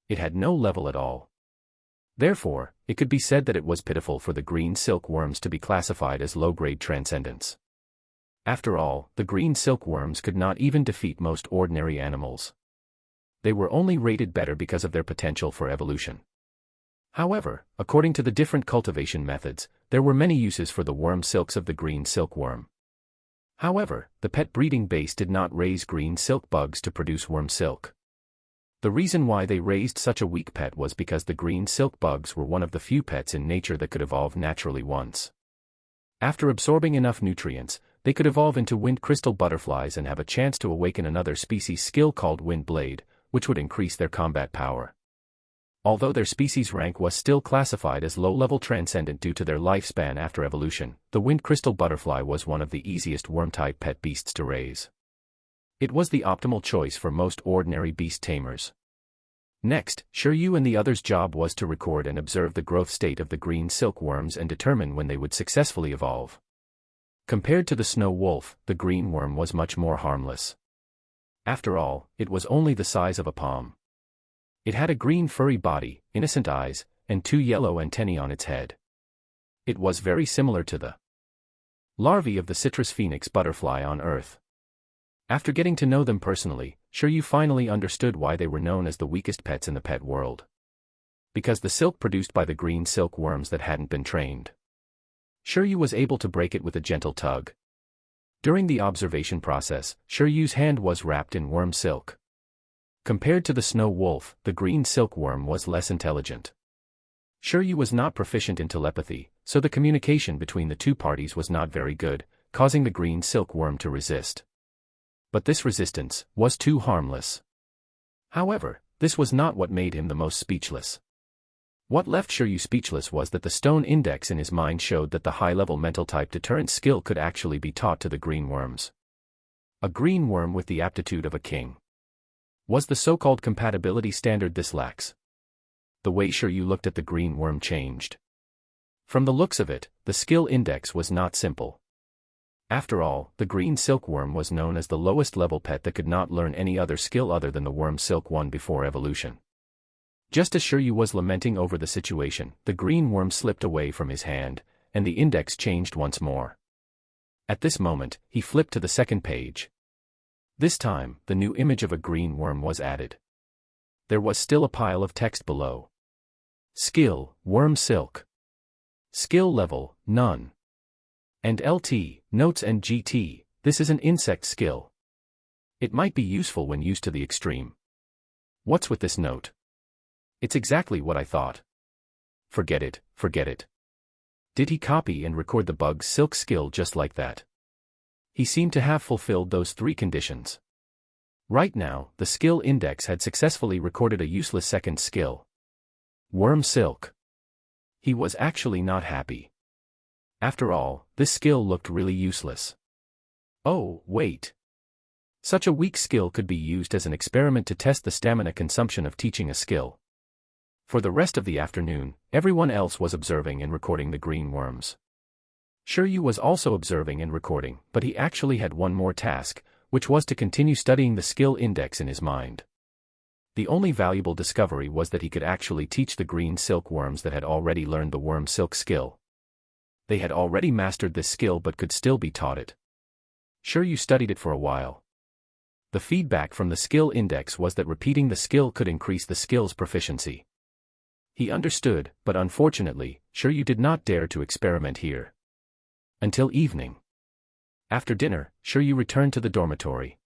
It had no level at all. Therefore, it could be said that it was pitiful for the green silk worms to be classified as low-grade transcendents. After all, the green silk worms could not even defeat most ordinary animals. They were only rated better because of their potential for evolution. However, according to the different cultivation methods, there were many uses for the worm silks of the green silkworm. However, the pet breeding base did not raise green silk bugs to produce worm silk. The reason why they raised such a weak pet was because the green silk bugs were one of the few pets in nature that could evolve naturally once. After absorbing enough nutrients, they could evolve into wind crystal butterflies and have a chance to awaken another species skill called wind blade, which would increase their combat power. Although their species rank was still classified as low-level transcendent due to their lifespan after evolution, the wind crystal butterfly was one of the easiest worm-type pet beasts to raise. It was the optimal choice for most ordinary beast tamers. Next, Shiryu and the others' job was to record and observe the growth state of the green silkworms and determine when they would successfully evolve. Compared to the snow wolf, the green worm was much more harmless. After all, it was only the size of a palm. It had a green furry body, innocent eyes, and 2 yellow antennae on its head. It was very similar to the larvae of the citrus phoenix butterfly on Earth. After getting to know them personally, Shiryu finally understood why they were known as the weakest pets in the pet world. Because the silk produced by the green silkworms that hadn't been trained. Shiryu was able to break it with a gentle tug. During the observation process, Shiryu's hand was wrapped in worm silk. Compared to the snow wolf, the green silkworm was less intelligent. Shiryu was not proficient in telepathy, so the communication between the two parties was not very good, causing the green silkworm to resist. But this resistance was too harmless. However, this was not what made him the most speechless. What left Shiryu speechless was that the stone index in his mind showed that the high-level mental type deterrent skill could actually be taught to the green worms. A green worm with the aptitude of a king. Was the so-called compatibility standard this lax? The way Shiryu looked at the green worm changed. From the looks of it, the skill index was not simple. After all, the green silkworm was known as the lowest level pet that could not learn any other skill other than the worm silk one before evolution. Just as Shiryu was lamenting over the situation, the green worm slipped away from his hand, and the index changed once more. At this moment, he flipped to the second page. This time, the new image of a green worm was added. There was still a pile of text below. Skill, worm silk. Skill level, none. And LT, notes and GT, this is an insect skill. It might be useful when used to the extreme. What's with this note? It's exactly what I thought. Forget it, forget it. Did he copy and record the bug's silk skill just like that? He seemed to have fulfilled those three conditions. Right now, the skill index had successfully recorded a useless second skill. Worm silk. He was actually not happy. After all, this skill looked really useless. Oh, wait. Such a weak skill could be used as an experiment to test the stamina consumption of teaching a skill. For the rest of the afternoon, everyone else was observing and recording the green worms. Shiryu was also observing and recording, but he actually had one more task, which was to continue studying the skill index in his mind. The only valuable discovery was that he could actually teach the green silkworms that had already learned the worm silk skill. They had already mastered this skill but could still be taught it. Shiryu studied it for a while. The feedback from the skill index was that repeating the skill could increase the skill's proficiency. He understood, but unfortunately, Shiryu did not dare to experiment here. Until evening. After dinner, Shiryu returned to the dormitory.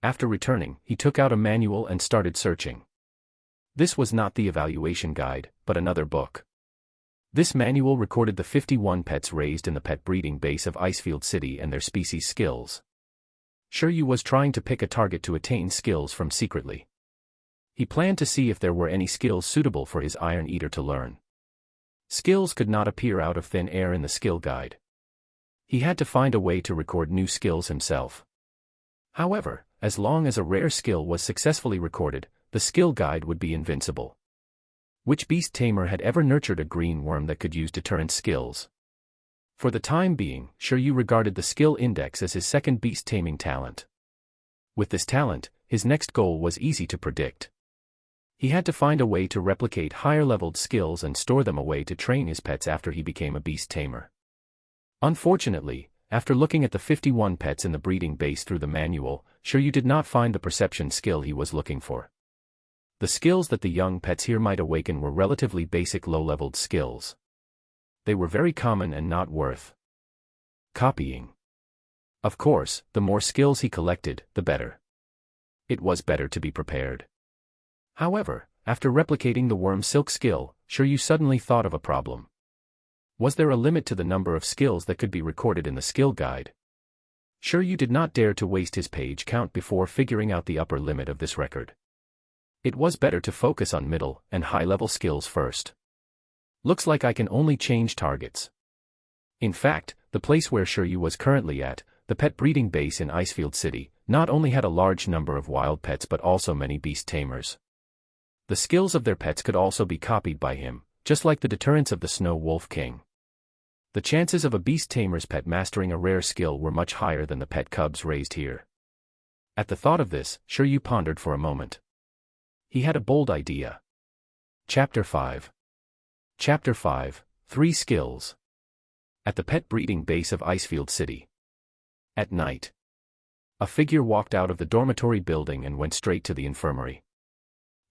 After returning, he took out a manual and started searching. This was not the evaluation guide, but another book. This manual recorded the 51 pets raised in the pet breeding base of Icefield City and their species skills. Shiryu was trying to pick a target to attain skills from secretly. He planned to see if there were any skills suitable for his Iron Eater to learn. Skills could not appear out of thin air in the skill guide. He had to find a way to record new skills himself. However, as long as a rare skill was successfully recorded, the skill guide would be invincible. Which beast tamer had ever nurtured a green worm that could use deterrent skills? For the time being, Shiryu regarded the skill index as his second beast taming talent. With this talent, his next goal was easy to predict. He had to find a way to replicate higher-leveled skills and store them away to train his pets after he became a beast tamer. Unfortunately, after looking at the 51 pets in the breeding base through the manual, Shiryu did not find the perception skill he was looking for. The skills that the young pets here might awaken were relatively basic low-leveled skills. They were very common and not worth copying. Of course, the more skills he collected, the better. It was better to be prepared. However, after replicating the worm silk skill, Shiryu suddenly thought of a problem. Was there a limit to the number of skills that could be recorded in the skill guide? Shiryu did not dare to waste his page count before figuring out the upper limit of this record. It was better to focus on middle and high-level skills first. Looks like I can only change targets. In fact, the place where Shiryu was currently at, the pet breeding base in Icefield City, not only had a large number of wild pets but also many beast tamers. The skills of their pets could also be copied by him, just like the deterrence of the Snow Wolf King. The chances of a beast tamer's pet mastering a rare skill were much higher than the pet cubs raised here. At the thought of this, Shiryu pondered for a moment. He had a bold idea. Chapter 5. Chapter 5, 3 Skills. At the pet breeding base of Icefield City. At night. A figure walked out of the dormitory building and went straight to the infirmary.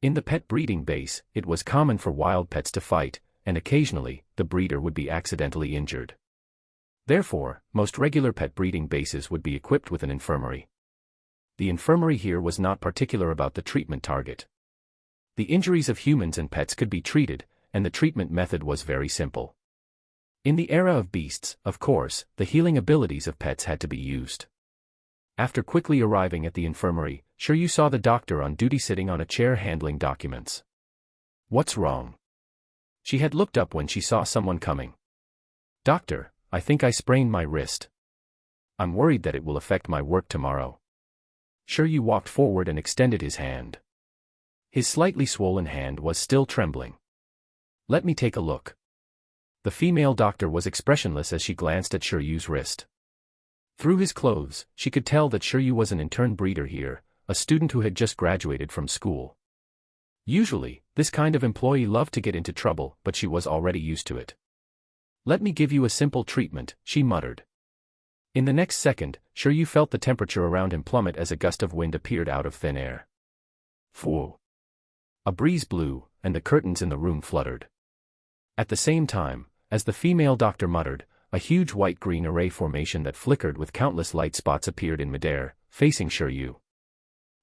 In the pet breeding base, it was common for wild pets to fight, and occasionally, the breeder would be accidentally injured. Therefore, most regular pet breeding bases would be equipped with an infirmary. The infirmary here was not particular about the treatment target. The injuries of humans and pets could be treated, and the treatment method was very simple. In the era of beasts, of course, the healing abilities of pets had to be used. After quickly arriving at the infirmary, Shiryu saw the doctor on duty sitting on a chair handling documents. What's wrong? She had looked up when she saw someone coming. Doctor, I think I sprained my wrist. I'm worried that it will affect my work tomorrow. Shiryu walked forward and extended his hand. His slightly swollen hand was still trembling. Let me take a look. The female doctor was expressionless as she glanced at Shiryu's wrist. Through his clothes, she could tell that Shiryu was an intern breeder here, a student who had just graduated from school. Usually, this kind of employee loved to get into trouble, but she was already used to it. Let me give you a simple treatment, she muttered. In the next second, Shiryu felt the temperature around him plummet as a gust of wind appeared out of thin air. Phoo! A breeze blew, and the curtains in the room fluttered. At the same time, as the female doctor muttered, a huge white-green array formation that flickered with countless light spots appeared in midair, facing Shiryu.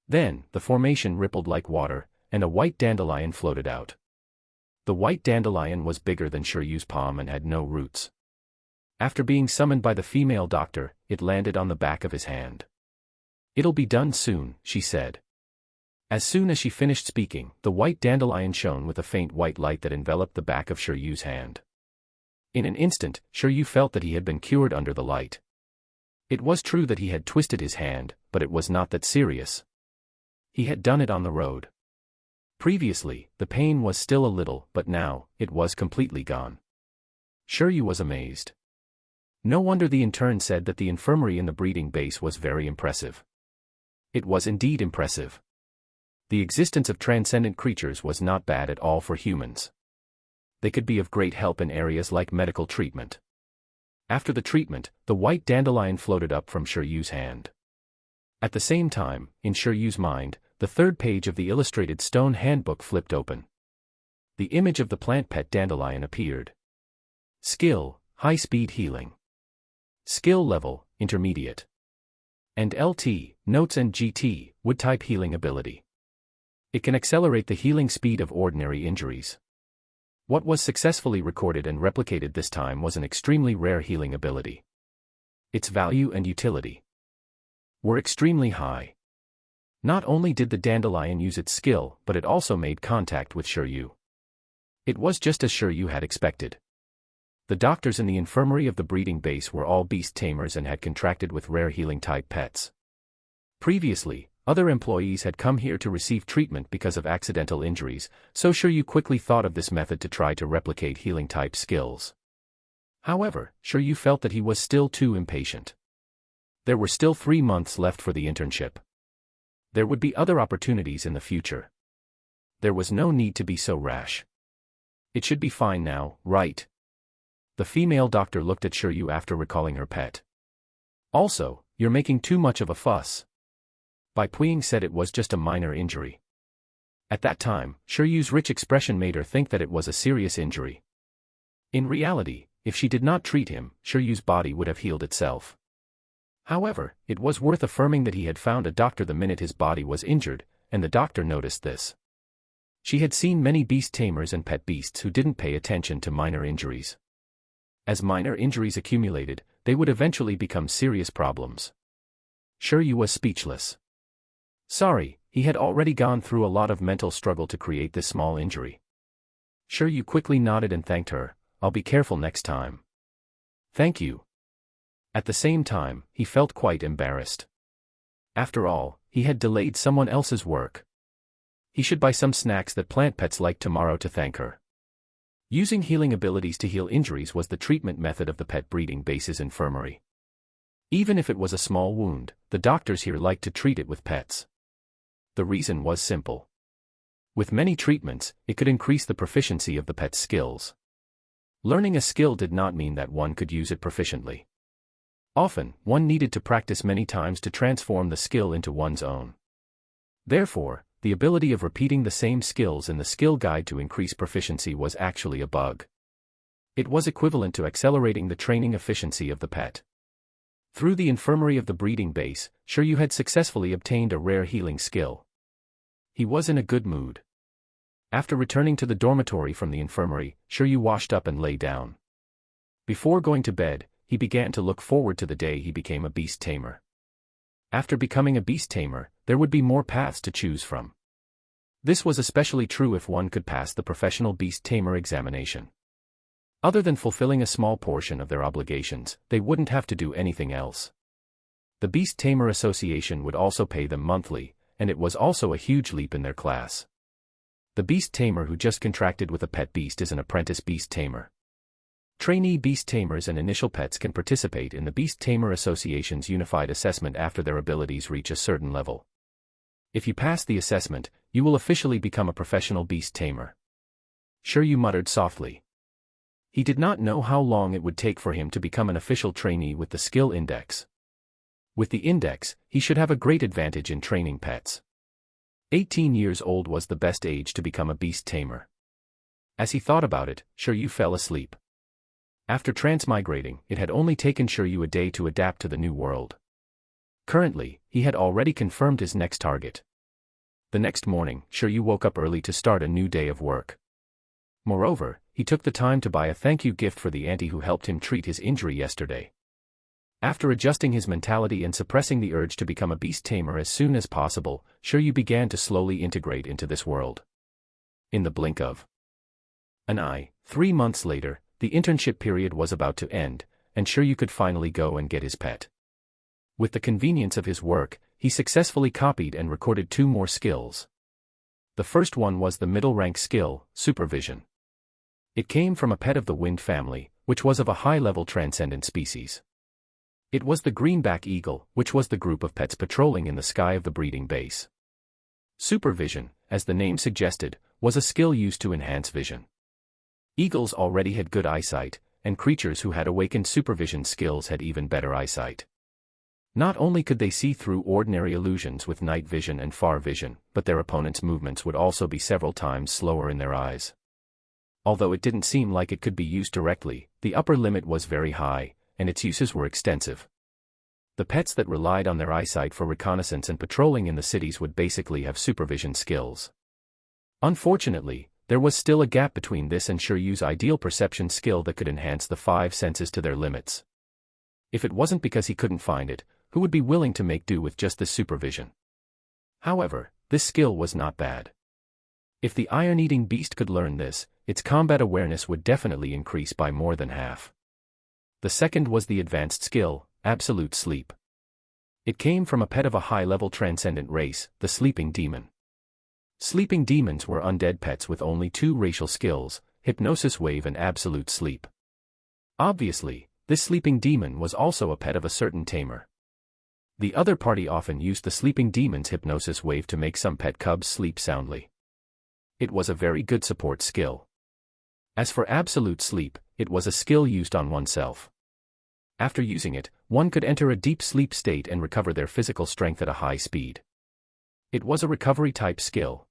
Then, the formation rippled like water, and a white dandelion floated out. The white dandelion was bigger than Shiryu's palm and had no roots. After being summoned by the female doctor, it landed on the back of his hand. It'll be done soon, she said. As soon as she finished speaking, the white dandelion shone with a faint white light that enveloped the back of Shiryu's hand. In an instant, Shiryu felt that he had been cured under the light. It was true that he had twisted his hand, but it was not that serious. He had done it on the road. Previously, the pain was still a little, but now, it was completely gone. Shiryu was amazed. No wonder the intern said that the infirmary in the breeding base was very impressive. It was indeed impressive. The existence of transcendent creatures was not bad at all for humans. They could be of great help in areas like medical treatment. After the treatment, the white dandelion floated up from Shiryu's hand. At the same time, in Shiryu's mind, the third page of the illustrated stone handbook flipped open. The image of the plant pet dandelion appeared. Skill, high-speed healing. Skill level, intermediate. And LT, notes and GT, wood-type healing ability. It can accelerate the healing speed of ordinary injuries. What was successfully recorded and replicated this time was an extremely rare healing ability. Its value and utility were extremely high. Not only did the dandelion use its skill, but it also made contact with Shiryu. It was just as Shiryu had expected. The doctors in the infirmary of the breeding base were all beast tamers and had contracted with rare healing-type pets. Previously, other employees had come here to receive treatment because of accidental injuries, so Shiryu quickly thought of this method to try to replicate healing-type skills. However, Shiryu felt that he was still too impatient. There were still 3 months left for the internship. There would be other opportunities in the future. There was no need to be so rash. It should be fine now, right? The female doctor looked at Shiryu after recalling her pet. Also, you're making too much of a fuss. Bai Puiying said it was just a minor injury. At that time, Shiryu's rich expression made her think that it was a serious injury. In reality, if she did not treat him, Shiryu's body would have healed itself. However, it was worth affirming that he had found a doctor the minute his body was injured, and the doctor noticed this. She had seen many beast tamers and pet beasts who didn't pay attention to minor injuries. As minor injuries accumulated, they would eventually become serious problems. Shiryu was speechless. Sorry, he had already gone through a lot of mental struggle to create this small injury. Shiryu quickly nodded and thanked her. I'll be careful next time. Thank you. At the same time, he felt quite embarrassed. After all, he had delayed someone else's work. He should buy some snacks that plant pets like tomorrow to thank her. Using healing abilities to heal injuries was the treatment method of the pet breeding base's infirmary. Even if it was a small wound, the doctors here liked to treat it with pets. The reason was simple. With many treatments, it could increase the proficiency of the pet's skills. Learning a skill did not mean that one could use it proficiently. Often, one needed to practice many times to transform the skill into one's own. Therefore, the ability of repeating the same skills in the skill guide to increase proficiency was actually a bug. It was equivalent to accelerating the training efficiency of the pet. Through the infirmary of the breeding base, Shiryu had successfully obtained a rare healing skill. He was in a good mood. After returning to the dormitory from the infirmary, Shiryu washed up and lay down. Before going to bed, he began to look forward to the day he became a beast tamer. After becoming a beast tamer, there would be more paths to choose from. This was especially true if one could pass the professional beast tamer examination. Other than fulfilling a small portion of their obligations, they wouldn't have to do anything else. The Beast Tamer Association would also pay them monthly, and it was also a huge leap in their class. The beast tamer who just contracted with a pet beast is an apprentice beast tamer. Trainee beast tamers and initial pets can participate in the Beast Tamer Association's unified assessment after their abilities reach a certain level. If you pass the assessment, you will officially become a professional beast tamer. Shiryu muttered softly. He did not know how long it would take for him to become an official trainee with the skill index. With the index, he should have a great advantage in training pets. 18 years old was the best age to become a beast tamer. As he thought about it, Shiryu fell asleep. After transmigrating, it had only taken Shiryu a day to adapt to the new world. Currently, he had already confirmed his next target. The next morning, Shiryu woke up early to start a new day of work. Moreover, he took the time to buy a thank-you gift for the auntie who helped him treat his injury yesterday. After adjusting his mentality and suppressing the urge to become a beast tamer as soon as possible, Shiryu began to slowly integrate into this world. In the blink of an eye, 3 months later, the internship period was about to end, and Shiryu could finally go and get his pet. With the convenience of his work, he successfully copied and recorded 2 more skills. The first one was the middle-rank skill, supervision. It came from a pet of the wind family, which was of a high-level transcendent species. It was the greenback eagle, which was the group of pets patrolling in the sky of the breeding base. Supervision, as the name suggested, was a skill used to enhance vision. Eagles already had good eyesight, and creatures who had awakened supervision skills had even better eyesight. Not only could they see through ordinary illusions with night vision and far vision, but their opponents' movements would also be several times slower in their eyes. Although it didn't seem like it could be used directly, the upper limit was very high, and its uses were extensive. The pets that relied on their eyesight for reconnaissance and patrolling in the cities would basically have supervision skills. Unfortunately, there was still a gap between this and Shiryu's ideal perception skill that could enhance the 5 senses to their limits. If it wasn't because he couldn't find it, who would be willing to make do with just this supervision? However, this skill was not bad. If the iron-eating beast could learn this, its combat awareness would definitely increase by more than half. The second was the advanced skill, absolute sleep. It came from a pet of a high-level transcendent race, the sleeping demon. Sleeping demons were undead pets with only 2 racial skills, hypnosis wave and absolute sleep. Obviously, this sleeping demon was also a pet of a certain tamer. The other party often used the sleeping demon's hypnosis wave to make some pet cubs sleep soundly. It was a very good support skill. As for absolute sleep, it was a skill used on oneself. After using it, one could enter a deep sleep state and recover their physical strength at a high speed. It was a recovery-type skill.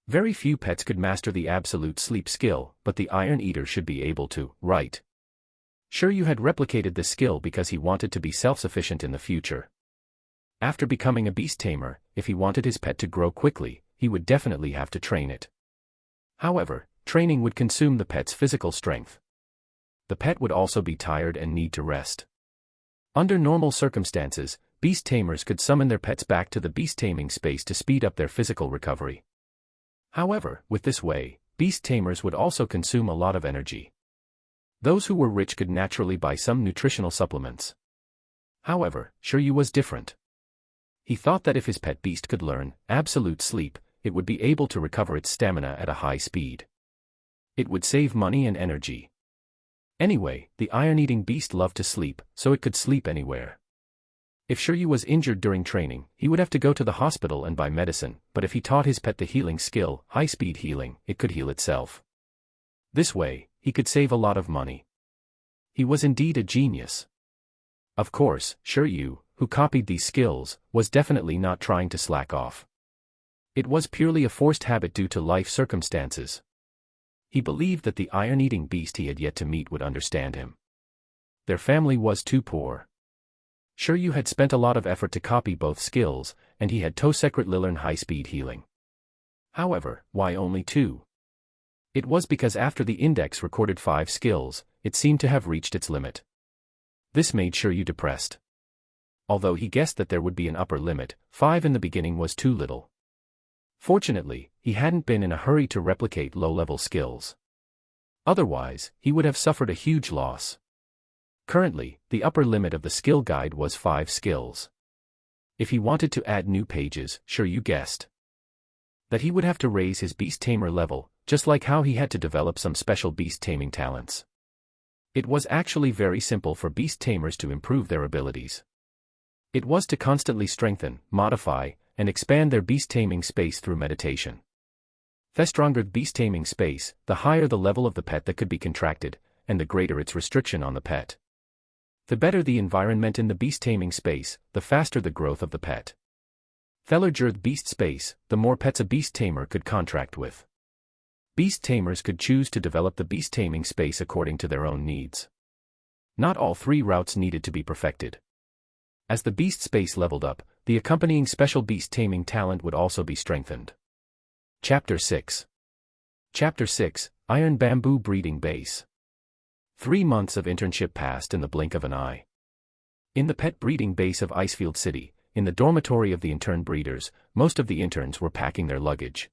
Very few pets could master the absolute sleep skill, but the Iron Eater should be able to, right? Shiryu had replicated this skill because he wanted to be self-sufficient in the future. After becoming a beast tamer, if he wanted his pet to grow quickly, he would definitely have to train it. However, training would consume the pet's physical strength. The pet would also be tired and need to rest. Under normal circumstances, beast tamers could summon their pets back to the beast taming space to speed up their physical recovery. However, with this way, beast tamers would also consume a lot of energy. Those who were rich could naturally buy some nutritional supplements. However, Shiryu was different. He thought that if his pet beast could learn absolute sleep, it would be able to recover its stamina at a high speed. It would save money and energy. Anyway, the iron-eating beast loved to sleep, so it could sleep anywhere. If Shiryu was injured during training, he would have to go to the hospital and buy medicine, but if he taught his pet the healing skill, high-speed healing, it could heal itself. This way, he could save a lot of money. He was indeed a genius. Of course, Shiryu, who copied these skills, was definitely not trying to slack off. It was purely a forced habit due to life circumstances. He believed that the iron-eating beast he had yet to meet would understand him. Their family was too poor. Shiryu had spent a lot of effort to copy both skills, and he had secret learn high-speed healing. However, why only 2? It was because after the index recorded 5 skills, it seemed to have reached its limit. This made Shiryu depressed. Although he guessed that there would be an upper limit, 5 in the beginning was too little. Fortunately, he hadn't been in a hurry to replicate low-level skills. Otherwise, he would have suffered a huge loss. Currently, the upper limit of the skill guide was 5 skills. If he wanted to add new pages, Shiryu guessed that he would have to raise his beast tamer level, just like how he had to develop some special beast taming talents. It was actually very simple for beast tamers to improve their abilities. It was to constantly strengthen, modify, and expand their beast taming space through meditation. The stronger the beast taming space, the higher the level of the pet that could be contracted, and the greater its restriction on the pet. The better the environment in the beast taming space, the faster the growth of the pet. The larger the beast space, the more pets a beast tamer could contract with. Beast tamers could choose to develop the beast taming space according to their own needs. Not all 3 routes needed to be perfected. As the beast space leveled up, the accompanying special beast taming talent would also be strengthened. Chapter 6. Chapter 6, Iron Bamboo Breeding Base. 3 months of internship passed in the blink of an eye. In the pet breeding base of Icefield City, in the dormitory of the intern breeders, most of the interns were packing their luggage.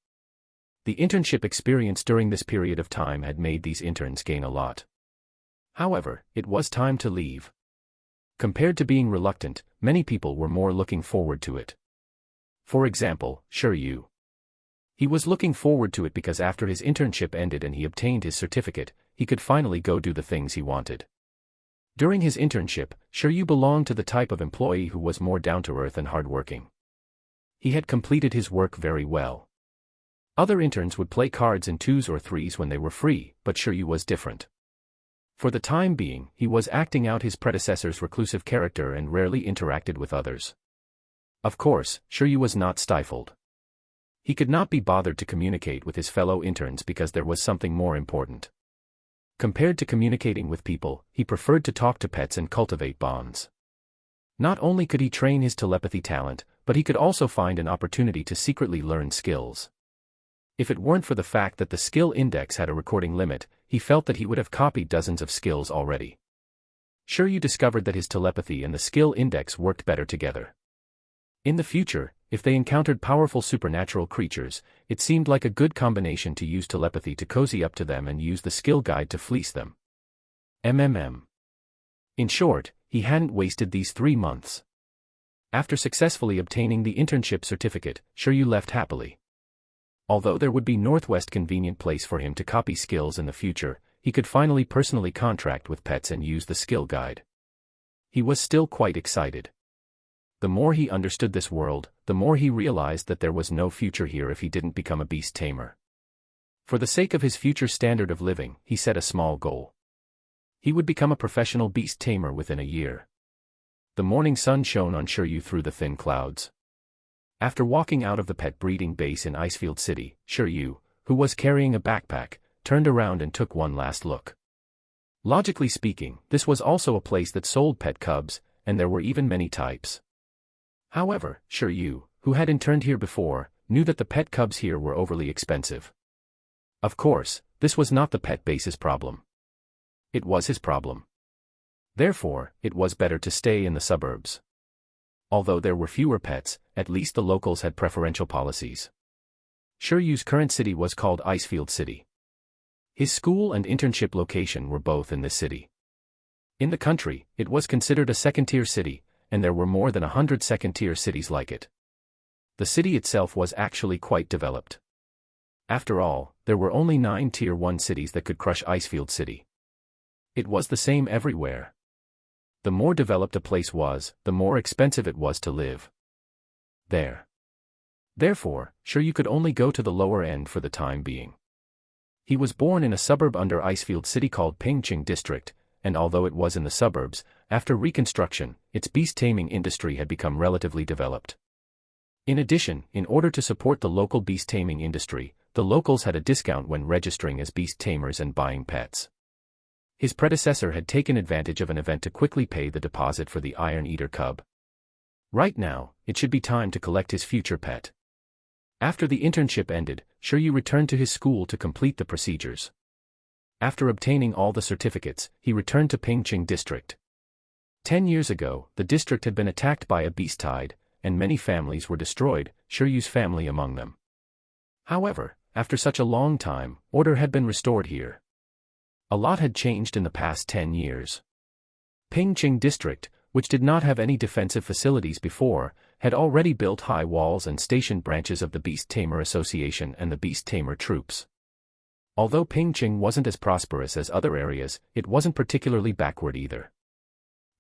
The internship experience during this period of time had made these interns gain a lot. However, it was time to leave. Compared to being reluctant, many people were more looking forward to it. For example, Shiryu. He was looking forward to it because after his internship ended and he obtained his certificate, he could finally go do the things he wanted. During his internship, Shiryu belonged to the type of employee who was more down-to-earth and hardworking. He had completed his work very well. Other interns would play cards in 2s or 3s when they were free, but Shiryu was different. For the time being, he was acting out his predecessor's reclusive character and rarely interacted with others. Of course, Shiryu was not stifled. He could not be bothered to communicate with his fellow interns because there was something more important. Compared to communicating with people, he preferred to talk to pets and cultivate bonds. Not only could he train his telepathy talent, but he could also find an opportunity to secretly learn skills. If it weren't for the fact that the skill index had a recording limit, he felt that he would have copied dozens of skills already. Shiryu discovered that his telepathy and the skill index worked better together. In the future, if they encountered powerful supernatural creatures, it seemed like a good combination to use telepathy to cozy up to them and use the skill guide to fleece them. In short, he hadn't wasted these 3 months. After successfully obtaining the internship certificate, Shiryu left happily. Although there would be Northwest convenient place for him to copy skills in the future, he could finally personally contract with pets and use the skill guide. He was still quite excited. The more he understood this world, the more he realized that there was no future here if he didn't become a beast tamer. For the sake of his future standard of living, he set a small goal. He would become a professional beast tamer within a year. The morning sun shone on Shiryu through the thin clouds. After walking out of the pet breeding base in Icefield City, Shiryu, who was carrying a backpack, turned around and took one last look. Logically speaking, this was also a place that sold pet cubs, and there were even many types. However, Shiryu, who had interned here before, knew that the pet cubs here were overly expensive. Of course, this was not the pet base's problem. It was his problem. Therefore, it was better to stay in the suburbs. Although there were fewer pets, at least the locals had preferential policies. Shiryu's current city was called Icefield City. His school and internship location were both in this city. In the country, it was considered a second-tier city, and there were more than 100 second-tier cities like it. The city itself was actually quite developed. After all, there were only 9 Tier 1 cities that could crush Icefield City. It was the same everywhere. The more developed a place was, the more expensive it was to live there. Therefore, Shiryu could only go to the lower end for the time being. He was born in a suburb under Icefield City called Pingching District, and although it was in the suburbs, after reconstruction, its beast taming industry had become relatively developed. In addition, in order to support the local beast taming industry, the locals had a discount when registering as beast tamers and buying pets. His predecessor had taken advantage of an event to quickly pay the deposit for the Iron Eater cub. Right now, it should be time to collect his future pet. After the internship ended, Shiryu returned to his school to complete the procedures. After obtaining all the certificates, he returned to Pingqing district. 10 years ago, the district had been attacked by a beast tide, and many families were destroyed, Shiryu's family among them. However, after such a long time, order had been restored here. A lot had changed in the past 10 years. Pingqing district, which did not have any defensive facilities before, had already built high walls and stationed branches of the Beast Tamer Association and the Beast Tamer troops. Although Pingqing wasn't as prosperous as other areas, it wasn't particularly backward either.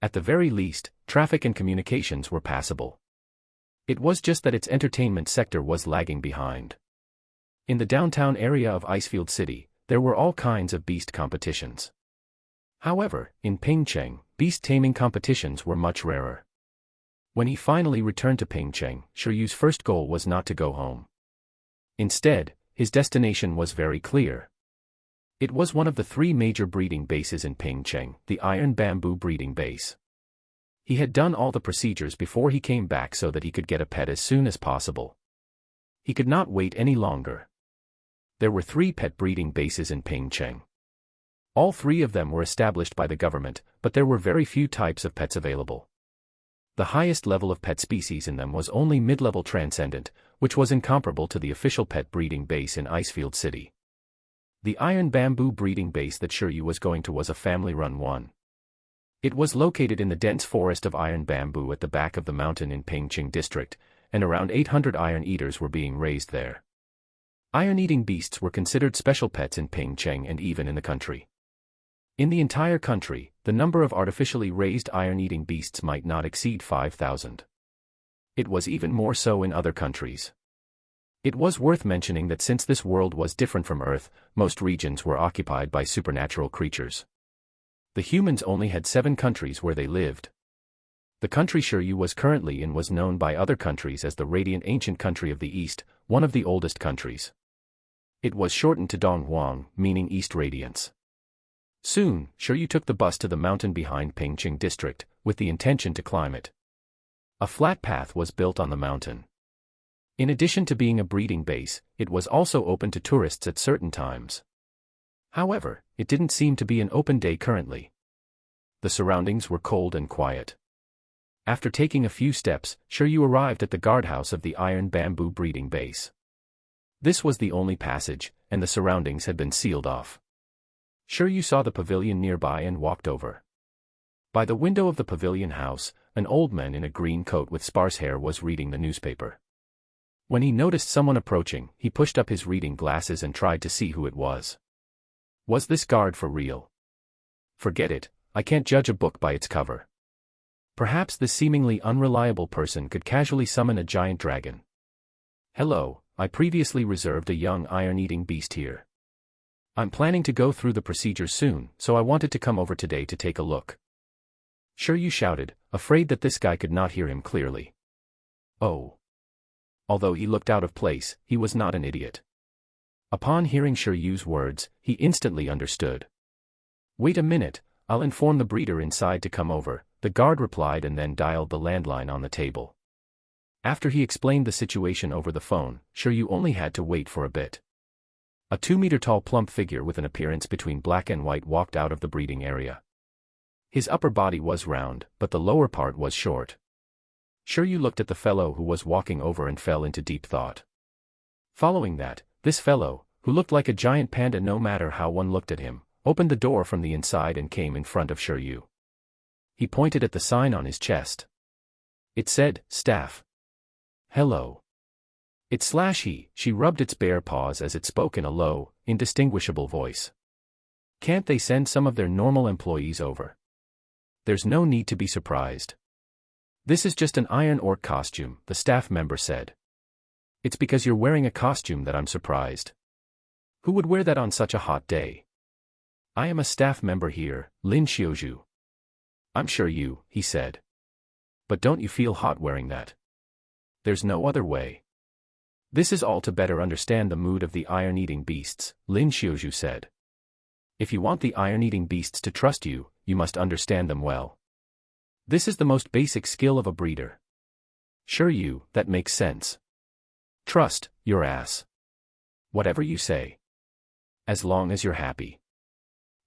At the very least, traffic and communications were passable. It was just that its entertainment sector was lagging behind. In the downtown area of Icefield City, there were all kinds of beast competitions. However, in Pingqing, beast taming competitions were much rarer. When he finally returned to Pingqing, Shiryu's first goal was not to go home. Instead, his destination was very clear. It was one of the 3 major breeding bases in Pingqing, the Iron Bamboo breeding base. He had done all the procedures before he came back so that he could get a pet as soon as possible. He could not wait any longer. There were 3 pet breeding bases in Pingqing. All 3 of them were established by the government, but there were very few types of pets available. The highest level of pet species in them was only mid-level transcendent, which was incomparable to the official pet breeding base in Icefield City. The Iron Bamboo breeding base that Shiryu was going to was a family-run one. It was located in the dense forest of iron bamboo at the back of the mountain in Pingqing district, and around 800 iron eaters were being raised there. Iron-eating beasts were considered special pets in Pingqing and even in the country. In the entire country, the number of artificially raised iron-eating beasts might not exceed 5,000. It was even more so in other countries. It was worth mentioning that since this world was different from Earth, most regions were occupied by supernatural creatures. The humans only had 7 countries where they lived. The country Shiryu was currently in was known by other countries as the Radiant Ancient Country of the East, one of the oldest countries. It was shortened to Donghuang, meaning East Radiance. Soon, Shiryu took the bus to the mountain behind Pingqing district, with the intention to climb it. A flat path was built on the mountain. In addition to being a breeding base, it was also open to tourists at certain times. However, it didn't seem to be an open day currently. The surroundings were cold and quiet. After taking a few steps, Shiryu arrived at the guardhouse of the Iron Bamboo breeding base. This was the only passage, and the surroundings had been sealed off. Shiryu saw the pavilion nearby and walked over. By the window of the pavilion house, an old man in a green coat with sparse hair was reading the newspaper. When he noticed someone approaching, he pushed up his reading glasses and tried to see who it was. Was this guard for real? Forget it, I can't judge a book by its cover. Perhaps this seemingly unreliable person could casually summon a giant dragon. Hello, I previously reserved a young iron-eating beast here. I'm planning to go through the procedure soon, so I wanted to come over today to take a look. Shiryu shouted, afraid that this guy could not hear him clearly. Oh. Although he looked out of place, he was not an idiot. Upon hearing Shiryu's words, he instantly understood. Wait a minute, I'll inform the breeder inside to come over, the guard replied and then dialed the landline on the table. After he explained the situation over the phone, Shiryu only had to wait for a bit. A 2-meter-tall plump figure with an appearance between black and white walked out of the breeding area. His upper body was round, but the lower part was short. Shiryu looked at the fellow who was walking over and fell into deep thought. Following that, this fellow, who looked like a giant panda no matter how one looked at him, opened the door from the inside and came in front of Shiryu. He pointed at the sign on his chest. It said, Staff. Hello. She rubbed its bare paws as it spoke in a low, indistinguishable voice. Can't they send some of their normal employees over? There's no need to be surprised. This is just an iron orc costume, the staff member said. It's because you're wearing a costume that I'm surprised. Who would wear that on such a hot day? I am a staff member here, Lin Xiaoju. I'm sure you, he said. But don't you feel hot wearing that? There's no other way. This is all to better understand the mood of the iron-eating beasts, Lin Xiaoju said. If you want the iron-eating beasts to trust you, you must understand them well. This is the most basic skill of a breeder. Sure you, that makes sense. Trust, your ass. Whatever you say. As long as you're happy.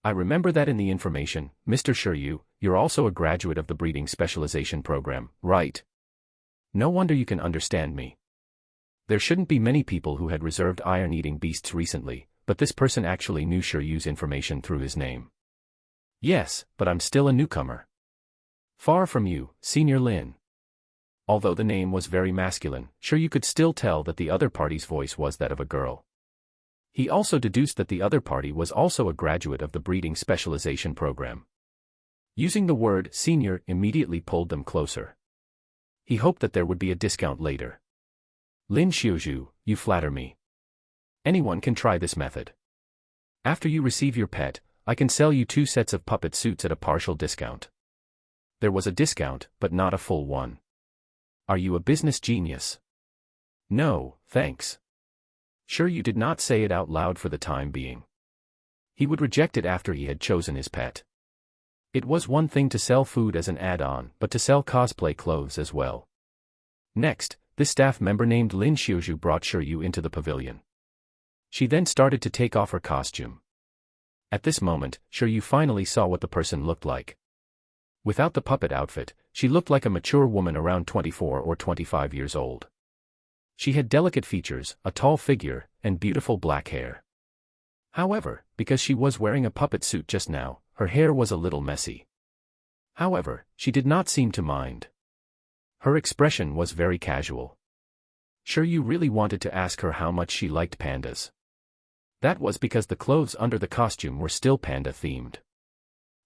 I remember that in the information, Mr. Shiryu, you're also a graduate of the breeding specialization program, right? No wonder you can understand me. There shouldn't be many people who had reserved iron-eating beasts recently, but this person actually knew Shiryu's information through his name. Yes, but I'm still a newcomer. Far from you, Senior Lin. Although the name was very masculine, Shiryu could still tell that the other party's voice was that of a girl. He also deduced that the other party was also a graduate of the breeding specialization program. Using the word senior immediately pulled them closer. He hoped that there would be a discount later. Lin Xiaoju, you flatter me. Anyone can try this method. After you receive your pet, I can sell you 2 sets of puppet suits at a partial discount. There was a discount, but not a full one. Are you a business genius? No, thanks. Sure, you did not say it out loud for the time being. He would reject it after he had chosen his pet. It was one thing to sell food as an add-on, but to sell cosplay clothes as well. Next, this staff member named Lin Xiaoju brought Shiryu into the pavilion. She then started to take off her costume. At this moment, Shiryu finally saw what the person looked like. Without the puppet outfit, she looked like a mature woman around 24 or 25 years old. She had delicate features, a tall figure, and beautiful black hair. However, because she was wearing a puppet suit just now, her hair was a little messy. However, she did not seem to mind. Her expression was very casual. Shiryu really wanted to ask her how much she liked pandas. That was because the clothes under the costume were still panda-themed.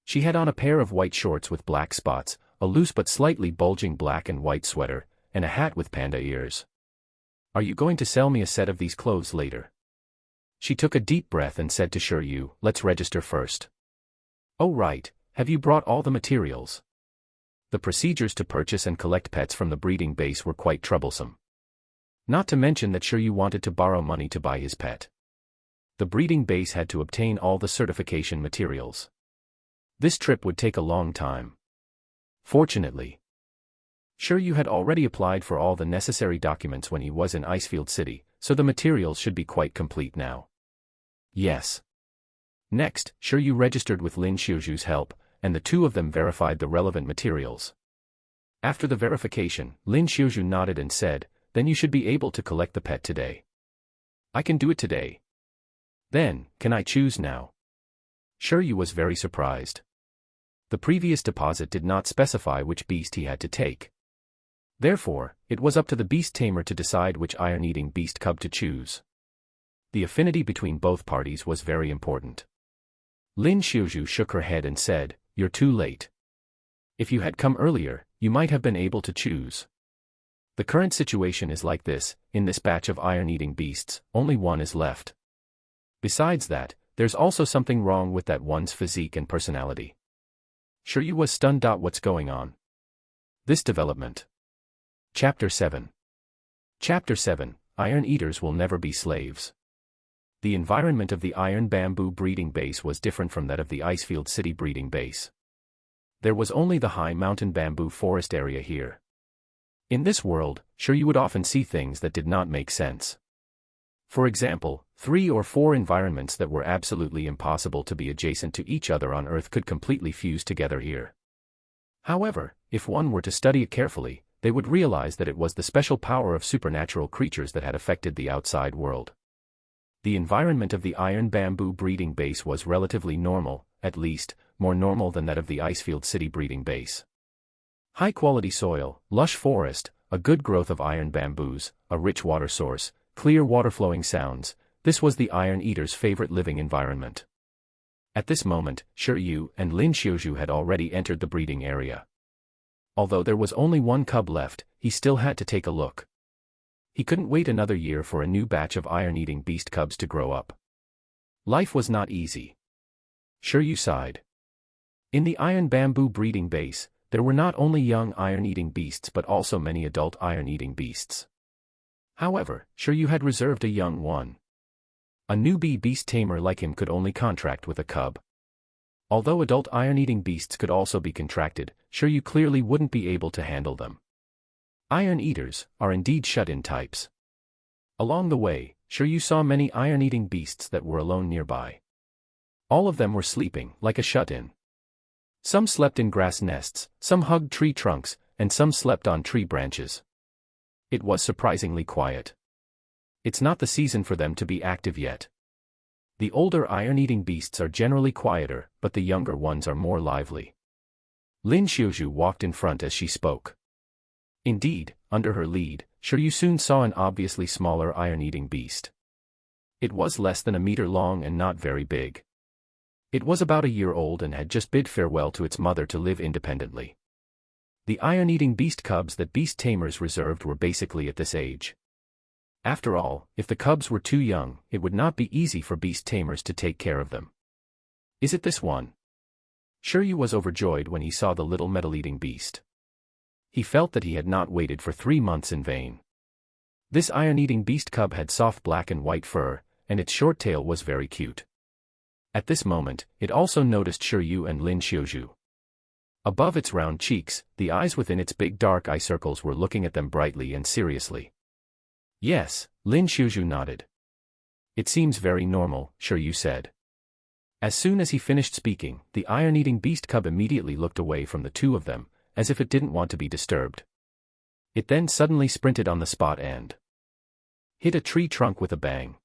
She had on a pair of white shorts with black spots, a loose but slightly bulging black and white sweater, and a hat with panda ears. Are you going to sell me a set of these clothes later? She took a deep breath and said to Shiryu, let's register first. Oh right, have you brought all the materials? The procedures to purchase and collect pets from the breeding base were quite troublesome. Not to mention that Shiryu wanted to borrow money to buy his pet. The breeding base had to obtain all the certification materials. This trip would take a long time. Fortunately, Shiryu had already applied for all the necessary documents when he was in Icefield City, so the materials should be quite complete now. Yes. Next, Shiryu registered with Lin Xiaoju's help, and the two of them verified the relevant materials. After the verification, Lin Xiaoju nodded and said, then you should be able to collect the pet today. I can do it today. Then, can I choose now? Shiryu was very surprised. The previous deposit did not specify which beast he had to take. Therefore, it was up to the beast tamer to decide which iron-eating beast cub to choose. The affinity between both parties was very important. Lin Xiaoju shook her head and said, you're too late. If you had come earlier, you might have been able to choose. The current situation is like this, in this batch of iron-eating beasts, only one is left. Besides that, there's also something wrong with that one's physique and personality. Shiryu was stunned. What's going on? This development. Chapter 7. Chapter 7, Iron Eaters Will Never Be Slaves. The environment of the Iron Bamboo breeding base was different from that of the Icefield City breeding base. There was only the high mountain bamboo forest area here. In this world, you would often see things that did not make sense. For example, 3 or 4 environments that were absolutely impossible to be adjacent to each other on Earth could completely fuse together here. However, if one were to study it carefully, they would realize that it was the special power of supernatural creatures that had affected the outside world. The environment of the Iron Bamboo breeding base was relatively normal, at least, more normal than that of the Icefield City breeding base. High-quality soil, lush forest, a good growth of iron bamboos, a rich water source, clear water-flowing sounds, this was the Iron Eater's favorite living environment. At this moment, Shiryu and Lin Xiaoju had already entered the breeding area. Although there was only one cub left, he still had to take a look. He couldn't wait another year for a new batch of iron-eating beast cubs to grow up. Life was not easy. Shiryu sighed. In the iron bamboo breeding base, there were not only young iron-eating beasts but also many adult iron-eating beasts. However, Shiryu had reserved a young one. A newbie beast tamer like him could only contract with a cub. Although adult iron-eating beasts could also be contracted, Shiryu clearly wouldn't be able to handle them. Iron eaters are indeed shut-in types. Along the way, Shiryu saw many iron-eating beasts that were alone nearby. All of them were sleeping, like a shut-in. Some slept in grass nests, some hugged tree trunks, and some slept on tree branches. It was surprisingly quiet. It's not the season for them to be active yet. The older iron-eating beasts are generally quieter, but the younger ones are more lively. Lin Xiuzhu walked in front as she spoke. Indeed, under her lead, Shiryu soon saw an obviously smaller iron-eating beast. It was less than a meter long and not very big. It was about a year old and had just bid farewell to its mother to live independently. The iron-eating beast cubs that beast tamers reserved were basically at this age. After all, if the cubs were too young, it would not be easy for beast tamers to take care of them. Is it this one? Shiryu was overjoyed when he saw the little metal-eating beast. He felt that he had not waited for 3 months in vain. This iron-eating beast cub had soft black and white fur, and its short tail was very cute. At this moment, it also noticed Shiryu and Lin Xiuzhu. Above its round cheeks, the eyes within its big dark eye circles were looking at them brightly and seriously. Yes, Lin Xiuzhu nodded. It seems very normal, Shiryu said. As soon as he finished speaking, the iron-eating beast cub immediately looked away from the two of them, as if it didn't want to be disturbed. It then suddenly sprinted on the spot and hit a tree trunk with a bang.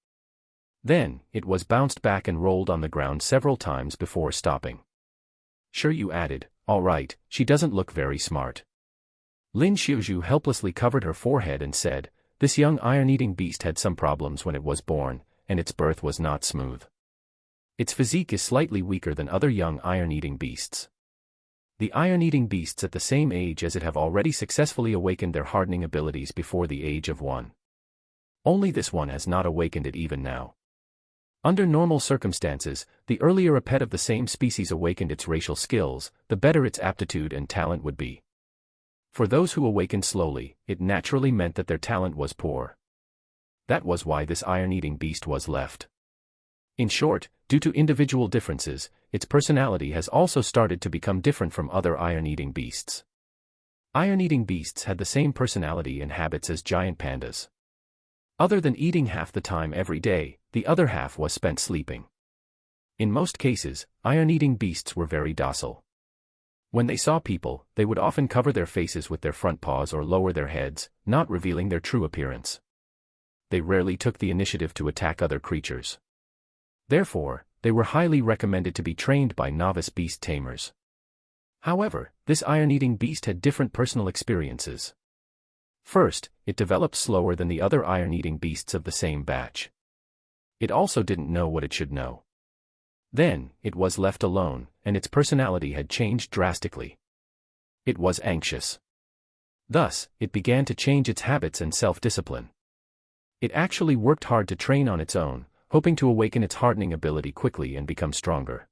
Then, it was bounced back and rolled on the ground several times before stopping. Shiryu added, "All right, she doesn't look very smart." Lin Xiuzhu helplessly covered her forehead and said, "This young iron-eating beast had some problems when it was born, and its birth was not smooth. Its physique is slightly weaker than other young iron-eating beasts. The iron-eating beasts at the same age as it have already successfully awakened their hardening abilities before the age of 1. Only this one has not awakened it even now. Under normal circumstances, the earlier a pet of the same species awakened its racial skills, the better its aptitude and talent would be. For those who awakened slowly, it naturally meant that their talent was poor. That was why this iron-eating beast was left. In short, due to individual differences, its personality has also started to become different from other iron-eating beasts. Iron-eating beasts had the same personality and habits as giant pandas. Other than eating half the time every day, the other half was spent sleeping. In most cases, iron-eating beasts were very docile. When they saw people, they would often cover their faces with their front paws or lower their heads, not revealing their true appearance. They rarely took the initiative to attack other creatures. Therefore, they were highly recommended to be trained by novice beast tamers. However, this iron-eating beast had different personal experiences. First, it developed slower than the other iron-eating beasts of the same batch. It also didn't know what it should know. Then, it was left alone, and its personality had changed drastically. It was anxious. Thus, it began to change its habits and self-discipline. It actually worked hard to train on its own, hoping to awaken its hardening ability quickly and become stronger.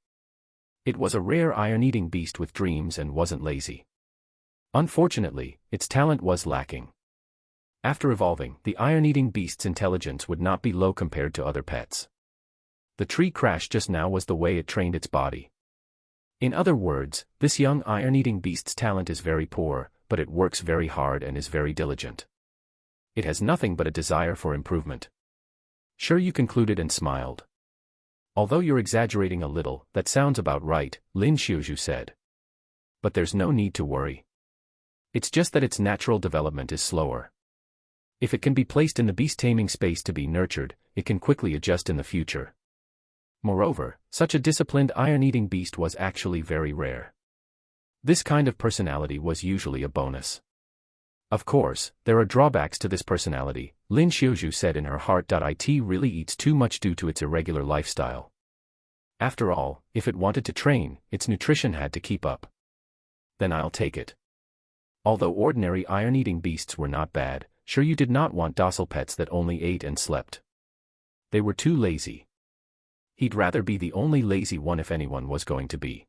It was a rare iron-eating beast with dreams and wasn't lazy. Unfortunately, its talent was lacking. After evolving, the iron-eating beast's intelligence would not be low compared to other pets. The tree crash just now was the way it trained its body. In other words, this young iron-eating beast's talent is very poor, but it works very hard and is very diligent. It has nothing but a desire for improvement. Shiryu concluded and smiled. Although you're exaggerating a little, that sounds about right, Lin Xiuzhu said. But there's no need to worry. It's just that its natural development is slower. If it can be placed in the beast-taming space to be nurtured, it can quickly adjust in the future. Moreover, such a disciplined iron-eating beast was actually very rare. This kind of personality was usually a bonus. Of course, there are drawbacks to this personality, Lin Xiuzhu said in her heart. It really eats too much due to its irregular lifestyle. After all, if it wanted to train, its nutrition had to keep up. Then I'll take it. Although ordinary iron-eating beasts were not bad, Shiryu did not want docile pets that only ate and slept. They were too lazy. He'd rather be the only lazy one if anyone was going to be.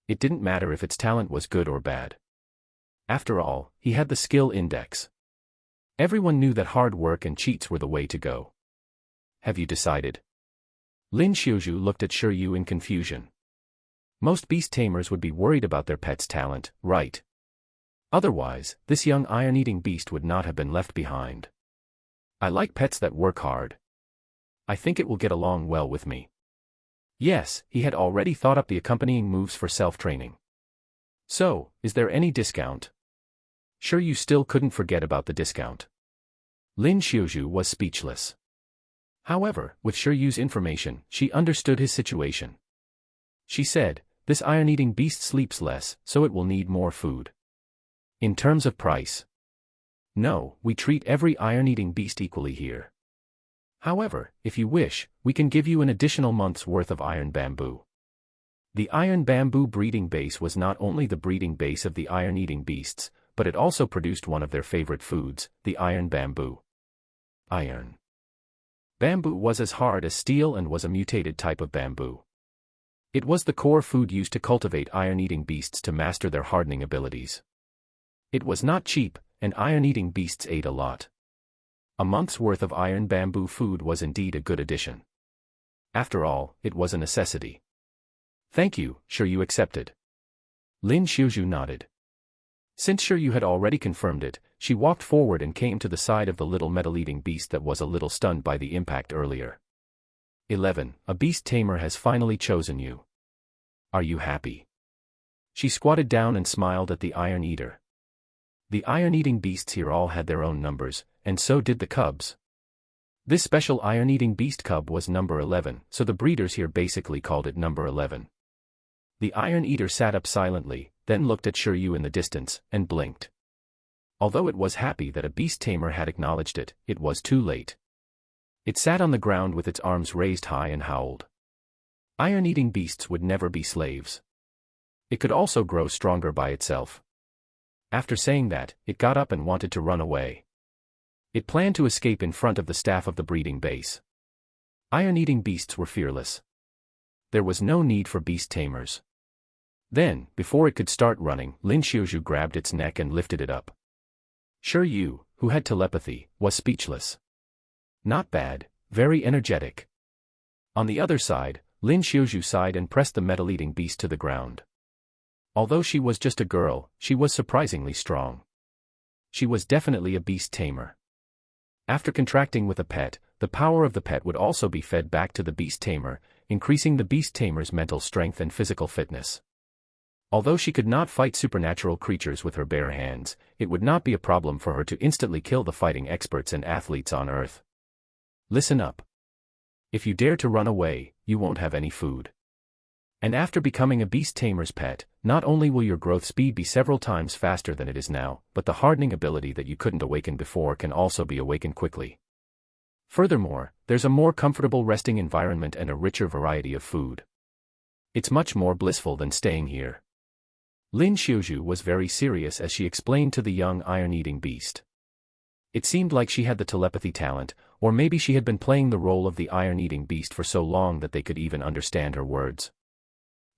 It didn't matter if its talent was good or bad. After all, he had the skill index. Everyone knew that hard work and cheats were the way to go. Have you decided? Lin Xiuzhu looked at Shiryu in confusion. Most beast tamers would be worried about their pet's talent, right? Otherwise, this young iron-eating beast would not have been left behind. I like pets that work hard. I think it will get along well with me. Yes, he had already thought up the accompanying moves for self-training. So, is there any discount? Shiryu still couldn't forget about the discount. Lin Xiuzhu was speechless. However, with Shiryu's information, she understood his situation. She said, this iron-eating beast sleeps less, so it will need more food. In terms of price. No, we treat every iron-eating beast equally here. However, if you wish, we can give you an additional month's worth of iron bamboo. The iron bamboo breeding base was not only the breeding base of the iron-eating beasts, but it also produced one of their favorite foods, the iron bamboo. Iron bamboo was as hard as steel and was a mutated type of bamboo. It was the core food used to cultivate iron-eating beasts to master their hardening abilities. It was not cheap, and iron-eating beasts ate a lot. A month's worth of iron bamboo food was indeed a good addition. After all, it was a necessity. Thank you, Shiryu accepted. Lin Xiuzhu nodded. Since Shiryu had already confirmed it, she walked forward and came to the side of the little metal-eating beast that was a little stunned by the impact earlier. 11. A beast tamer has finally chosen you. Are you happy? She squatted down and smiled at the iron eater. The iron-eating beasts here all had their own numbers, and so did the cubs. This special iron-eating beast cub was number 11, so the breeders here basically called it number 11. The iron eater sat up silently, then looked at Shiryu in the distance, and blinked. Although it was happy that a beast tamer had acknowledged it, it was too late. It sat on the ground with its arms raised high and howled. Iron-eating beasts would never be slaves. It could also grow stronger by itself. After saying that, it got up and wanted to run away. It planned to escape in front of the staff of the breeding base. Iron-eating beasts were fearless. There was no need for beast tamers. Then, before it could start running, Lin Xiuzhu grabbed its neck and lifted it up. Shiryu, who had telepathy, was speechless. Not bad, very energetic. On the other side, Lin Xiuzhu sighed and pressed the metal-eating beast to the ground. Although she was just a girl, she was surprisingly strong. She was definitely a beast tamer. After contracting with a pet, the power of the pet would also be fed back to the beast tamer, increasing the beast tamer's mental strength and physical fitness. Although she could not fight supernatural creatures with her bare hands, it would not be a problem for her to instantly kill the fighting experts and athletes on Earth. Listen up. If you dare to run away, you won't have any food. And after becoming a beast tamer's pet, not only will your growth speed be several times faster than it is now, but the hardening ability that you couldn't awaken before can also be awakened quickly. Furthermore, there's a more comfortable resting environment and a richer variety of food. It's much more blissful than staying here. Lin Xiuzhu was very serious as she explained to the young iron-eating beast. It seemed like she had the telepathy talent, or maybe she had been playing the role of the iron-eating beast for so long that they could even understand her words.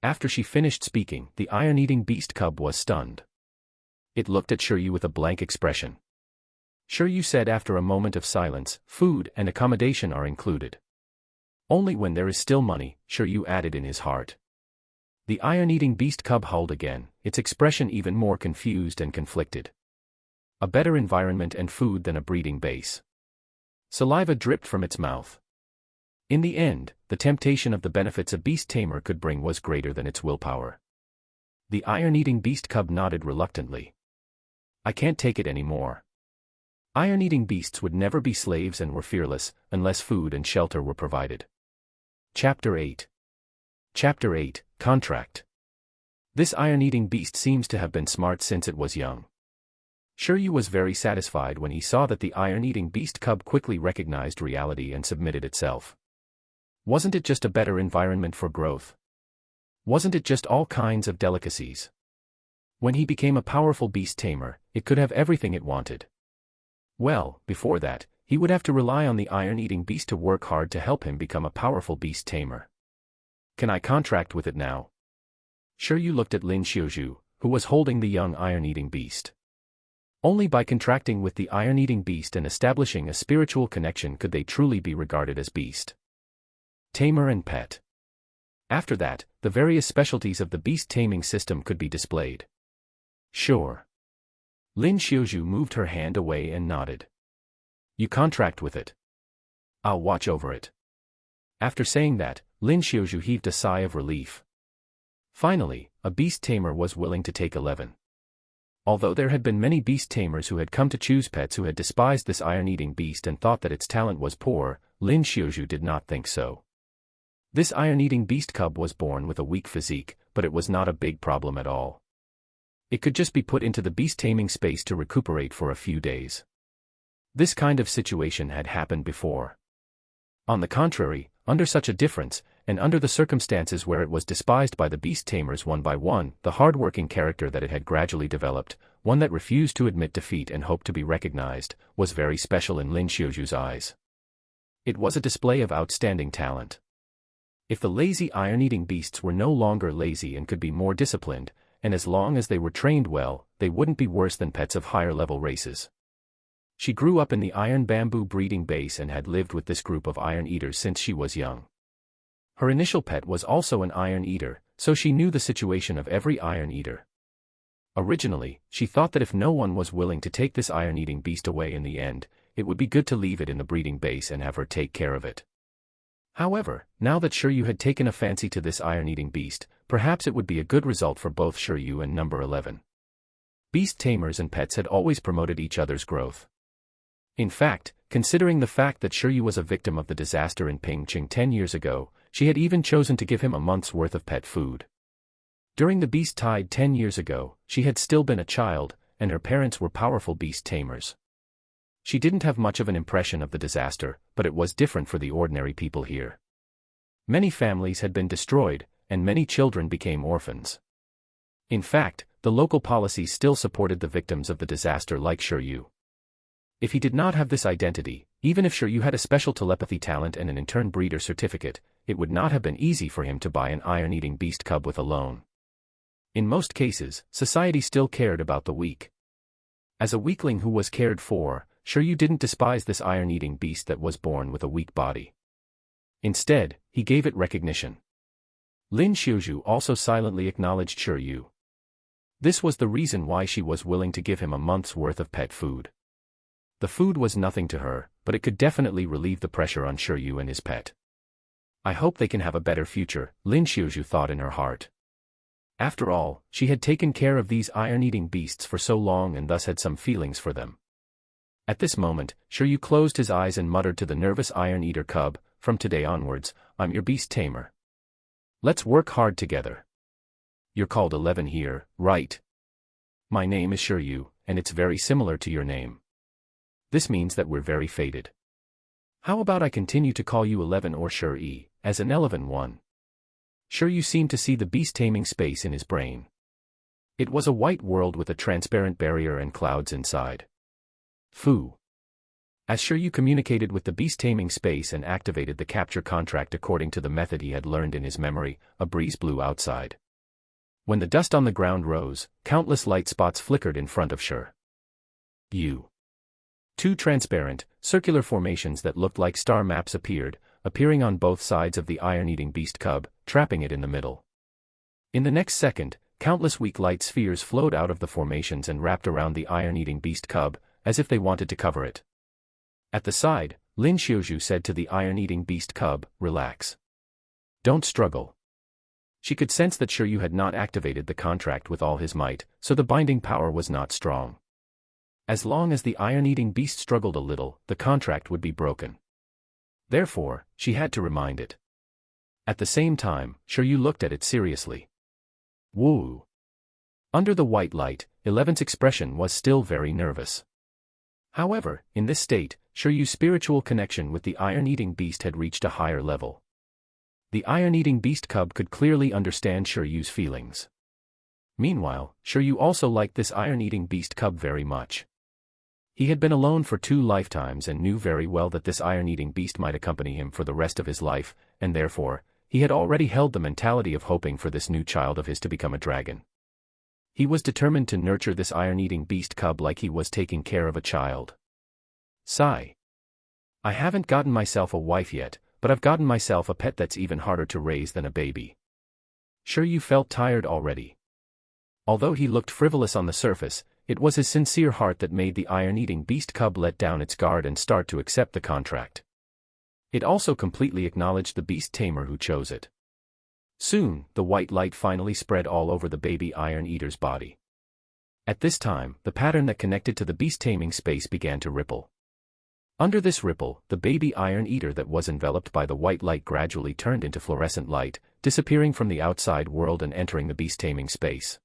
After she finished speaking, the iron-eating beast cub was stunned. It looked at Shiryu with a blank expression. Shiryu said after a moment of silence, "Food and accommodation are included." "Only when there is still money," Shiryu added in his heart. The iron-eating beast cub howled again, its expression even more confused and conflicted. A better environment and food than a breeding base. Saliva dripped from its mouth. In the end, the temptation of the benefits a beast tamer could bring was greater than its willpower. The iron-eating beast cub nodded reluctantly. "I can't take it anymore." Iron-eating beasts would never be slaves and were fearless, unless food and shelter were provided. Chapter 8. Chapter 8, Contract. This iron-eating beast seems to have been smart since it was young. Shiryu was very satisfied when he saw that the iron-eating beast cub quickly recognized reality and submitted itself. Wasn't it just a better environment for growth? Wasn't it just all kinds of delicacies? When he became a powerful beast tamer, it could have everything it wanted. Well, before that, he would have to rely on the iron-eating beast to work hard to help him become a powerful beast tamer. Can I contract with it now? Shiryu looked at Lin Xiuzhu, who was holding the young iron-eating beast. Only by contracting with the iron-eating beast and establishing a spiritual connection could they truly be regarded as beast tamer and pet. After that, the various specialties of the beast taming system could be displayed. Sure. Lin Xiuzhu moved her hand away and nodded. You contract with it. I'll watch over it. After saying that, Lin Xiuzhu heaved a sigh of relief. Finally, a beast tamer was willing to take 11. Although there had been many beast tamers who had come to choose pets who had despised this iron-eating beast and thought that its talent was poor, Lin Xiuzhu did not think so. This iron-eating beast cub was born with a weak physique, but it was not a big problem at all. It could just be put into the beast taming space to recuperate for a few days. This kind of situation had happened before. On the contrary, under such a difference, and under the circumstances where it was despised by the beast tamers one by one, the hard-working character that it had gradually developed, one that refused to admit defeat and hoped to be recognized, was very special in Lin Xiuzhu's eyes. It was a display of outstanding talent. If the lazy iron-eating beasts were no longer lazy and could be more disciplined, and as long as they were trained well, they wouldn't be worse than pets of higher-level races. She grew up in the iron bamboo breeding base and had lived with this group of iron eaters since she was young. Her initial pet was also an iron eater, so she knew the situation of every iron eater. Originally, she thought that if no one was willing to take this iron-eating beast away in the end, it would be good to leave it in the breeding base and have her take care of it. However, now that Shiryu had taken a fancy to this iron-eating beast, perhaps it would be a good result for both Shiryu and number 11. Beast tamers and pets had always promoted each other's growth. In fact, considering the fact that Shiryu was a victim of the disaster in Pingqing 10 years ago, she had even chosen to give him a month's worth of pet food. During the beast tide 10 years ago, she had still been a child, and her parents were powerful beast tamers. She didn't have much of an impression of the disaster, but it was different for the ordinary people here. Many families had been destroyed, and many children became orphans. In fact, the local policies still supported the victims of the disaster like Shiryu. If he did not have this identity, even if Shiryu had a special telepathy talent and an intern breeder certificate, it would not have been easy for him to buy an iron-eating beast cub with a loan. In most cases, society still cared about the weak. As a weakling who was cared for, Shiryu didn't despise this iron-eating beast that was born with a weak body. Instead, he gave it recognition. Lin Xiuzhu also silently acknowledged Shiryu. This was the reason why she was willing to give him a month's worth of pet food. The food was nothing to her, but it could definitely relieve the pressure on Shiryu and his pet. I hope they can have a better future, Lin Xiuzhu thought in her heart. After all, she had taken care of these iron-eating beasts for so long and thus had some feelings for them. At this moment, Shiryu closed his eyes and muttered to the nervous iron-eater cub, "From today onwards, I'm your beast tamer. Let's work hard together. You're called 11 here, right? My name is Shiryu, and it's very similar to your name. This means that we're very fated. How about I continue to call you 11 or Shiryu, as an 11-1? Shiryu seemed to see the beast-taming space in his brain. It was a white world with a transparent barrier and clouds inside. Fu. As Shiryu communicated with the beast-taming space and activated the capture contract according to the method he had learned in his memory, a breeze blew outside. When the dust on the ground rose, countless light spots flickered in front of Shiryu. Two transparent, circular formations that looked like star maps appearing on both sides of the iron-eating beast cub, trapping it in the middle. In the next second, countless weak light spheres flowed out of the formations and wrapped around the iron-eating beast cub, as if they wanted to cover it. At the side, Lin Xiuzhu said to the iron-eating beast cub, "Relax. Don't struggle." She could sense that Shiryu had not activated the contract with all his might, so the binding power was not strong. As long as the iron-eating beast struggled a little, the contract would be broken. Therefore, she had to remind it. At the same time, Shiryu looked at it seriously. Woo! Under the white light, 11's expression was still very nervous. However, in this state, Shiryu's spiritual connection with the iron-eating beast had reached a higher level. The iron-eating beast cub could clearly understand Shiryu's feelings. Meanwhile, Shiryu also liked this iron-eating beast cub very much. He had been alone for 2 lifetimes and knew very well that this iron-eating beast might accompany him for the rest of his life, and therefore, he had already held the mentality of hoping for this new child of his to become a dragon. He was determined to nurture this iron-eating beast cub like he was taking care of a child. Sigh. I haven't gotten myself a wife yet, but I've gotten myself a pet that's even harder to raise than a baby. Sure, you felt tired already. Although he looked frivolous on the surface, it was his sincere heart that made the iron-eating beast cub let down its guard and start to accept the contract. It also completely acknowledged the beast tamer who chose it. Soon, the white light finally spread all over the baby iron-eater's body. At this time, the pattern that connected to the beast taming space began to ripple. Under this ripple, the baby iron-eater that was enveloped by the white light gradually turned into fluorescent light, disappearing from the outside world and entering the beast taming space.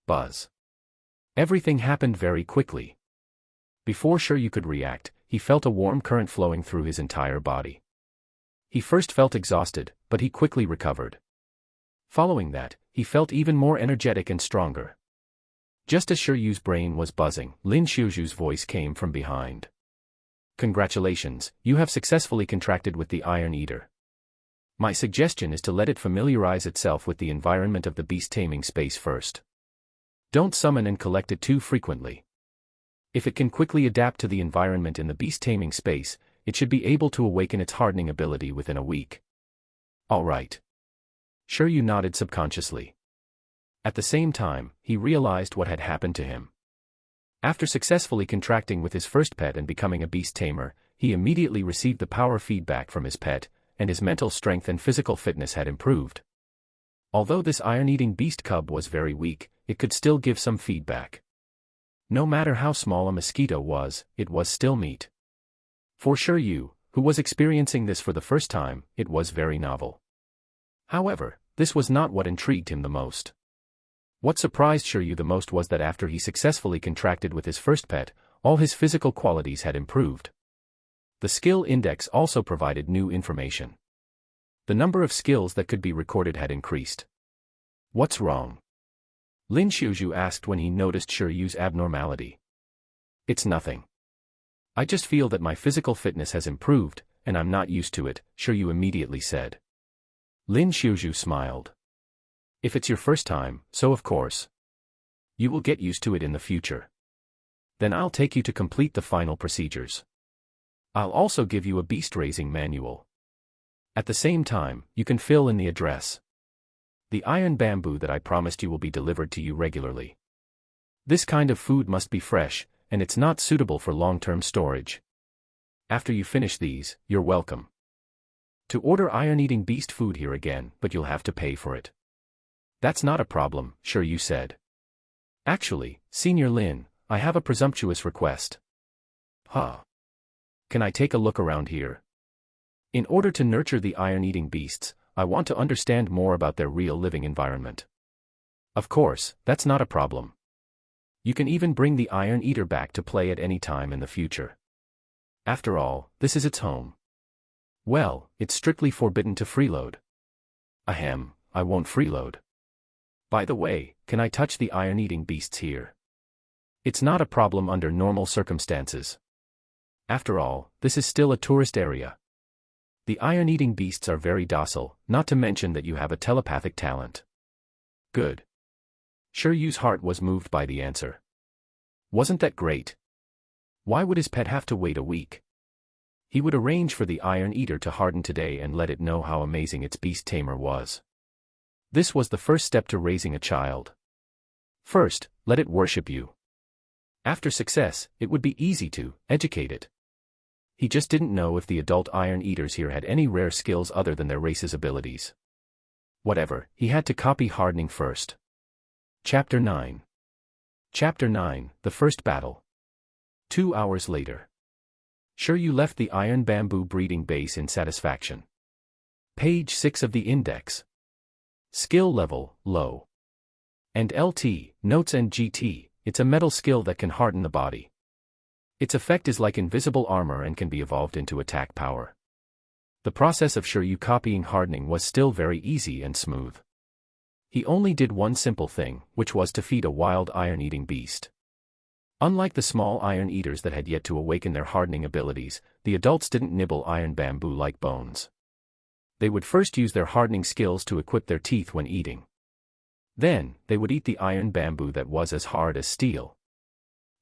Buzz. Everything happened very quickly. Before Shiryu could react, he felt a warm current flowing through his entire body. He first felt exhausted, but he quickly recovered. Following that, he felt even more energetic and stronger. Just as Shiryu's brain was buzzing, Lin Xiuju's voice came from behind. Congratulations, you have successfully contracted with the Iron Eater. My suggestion is to let it familiarize itself with the environment of the beast taming space first. Don't summon and collect it too frequently. If it can quickly adapt to the environment in the beast taming space, it should be able to awaken its hardening ability within a week. All right. Shiryu nodded subconsciously. At the same time, he realized what had happened to him. After successfully contracting with his first pet and becoming a beast tamer, he immediately received the power feedback from his pet, and his mental strength and physical fitness had improved. Although this iron-eating beast cub was very weak, it could still give some feedback. No matter how small a mosquito was, it was still meat. For Shiryu, who was experiencing this for the first time, it was very novel. However, this was not what intrigued him the most. What surprised Shiryu the most was that after he successfully contracted with his first pet, all his physical qualities had improved. The skill index also provided new information. The number of skills that could be recorded had increased. What's wrong? Lin Xiuju asked when he noticed Shiryu's abnormality. It's nothing. I just feel that my physical fitness has improved, and I'm not used to it, Shiryu immediately said. Lin Xiuju smiled. If it's your first time, so of course. You will get used to it in the future. Then I'll take you to complete the final procedures. I'll also give you a beast-raising manual. At the same time, you can fill in the address. The iron bamboo that I promised you will be delivered to you regularly. This kind of food must be fresh, and it's not suitable for long-term storage. After you finish these, you're welcome to order iron-eating beast food here again, but you'll have to pay for it. That's not a problem, Shiryu said. Actually, Senior Lin, I have a presumptuous request. Huh? Can I take a look around here? In order to nurture the iron-eating beasts, I want to understand more about their real living environment. Of course, that's not a problem. You can even bring the Iron Eater back to play at any time in the future. After all, this is its home. Well, it's strictly forbidden to freeload. Ahem, I won't freeload. By the way, can I touch the iron-eating beasts here? It's not a problem under normal circumstances. After all, this is still a tourist area. The iron-eating beasts are very docile, not to mention that you have a telepathic talent. Good. Shiryu's heart was moved by the answer. Wasn't that great? Why would his pet have to wait a week? He would arrange for the Iron Eater to harden today and let it know how amazing its beast tamer was. This was the first step to raising a child. First, let it worship you. After success, it would be easy to educate it. He just didn't know if the adult Iron Eaters here had any rare skills other than their race's abilities. Whatever, he had to copy hardening first. Chapter 9. Chapter 9, The First Battle. 2 hours later. Shiryu left the iron bamboo breeding base in satisfaction. Page 6 of the index. Skill level, low. And LT, notes and GT, it's a metal skill that can harden the body. Its effect is like invisible armor and can be evolved into attack power. The process of Shiryu copying hardening was still very easy and smooth. He only did one simple thing, which was to feed a wild iron-eating beast. Unlike the small iron eaters that had yet to awaken their hardening abilities, the adults didn't nibble iron bamboo like bones. They would first use their hardening skills to equip their teeth when eating. Then, they would eat the iron bamboo that was as hard as steel.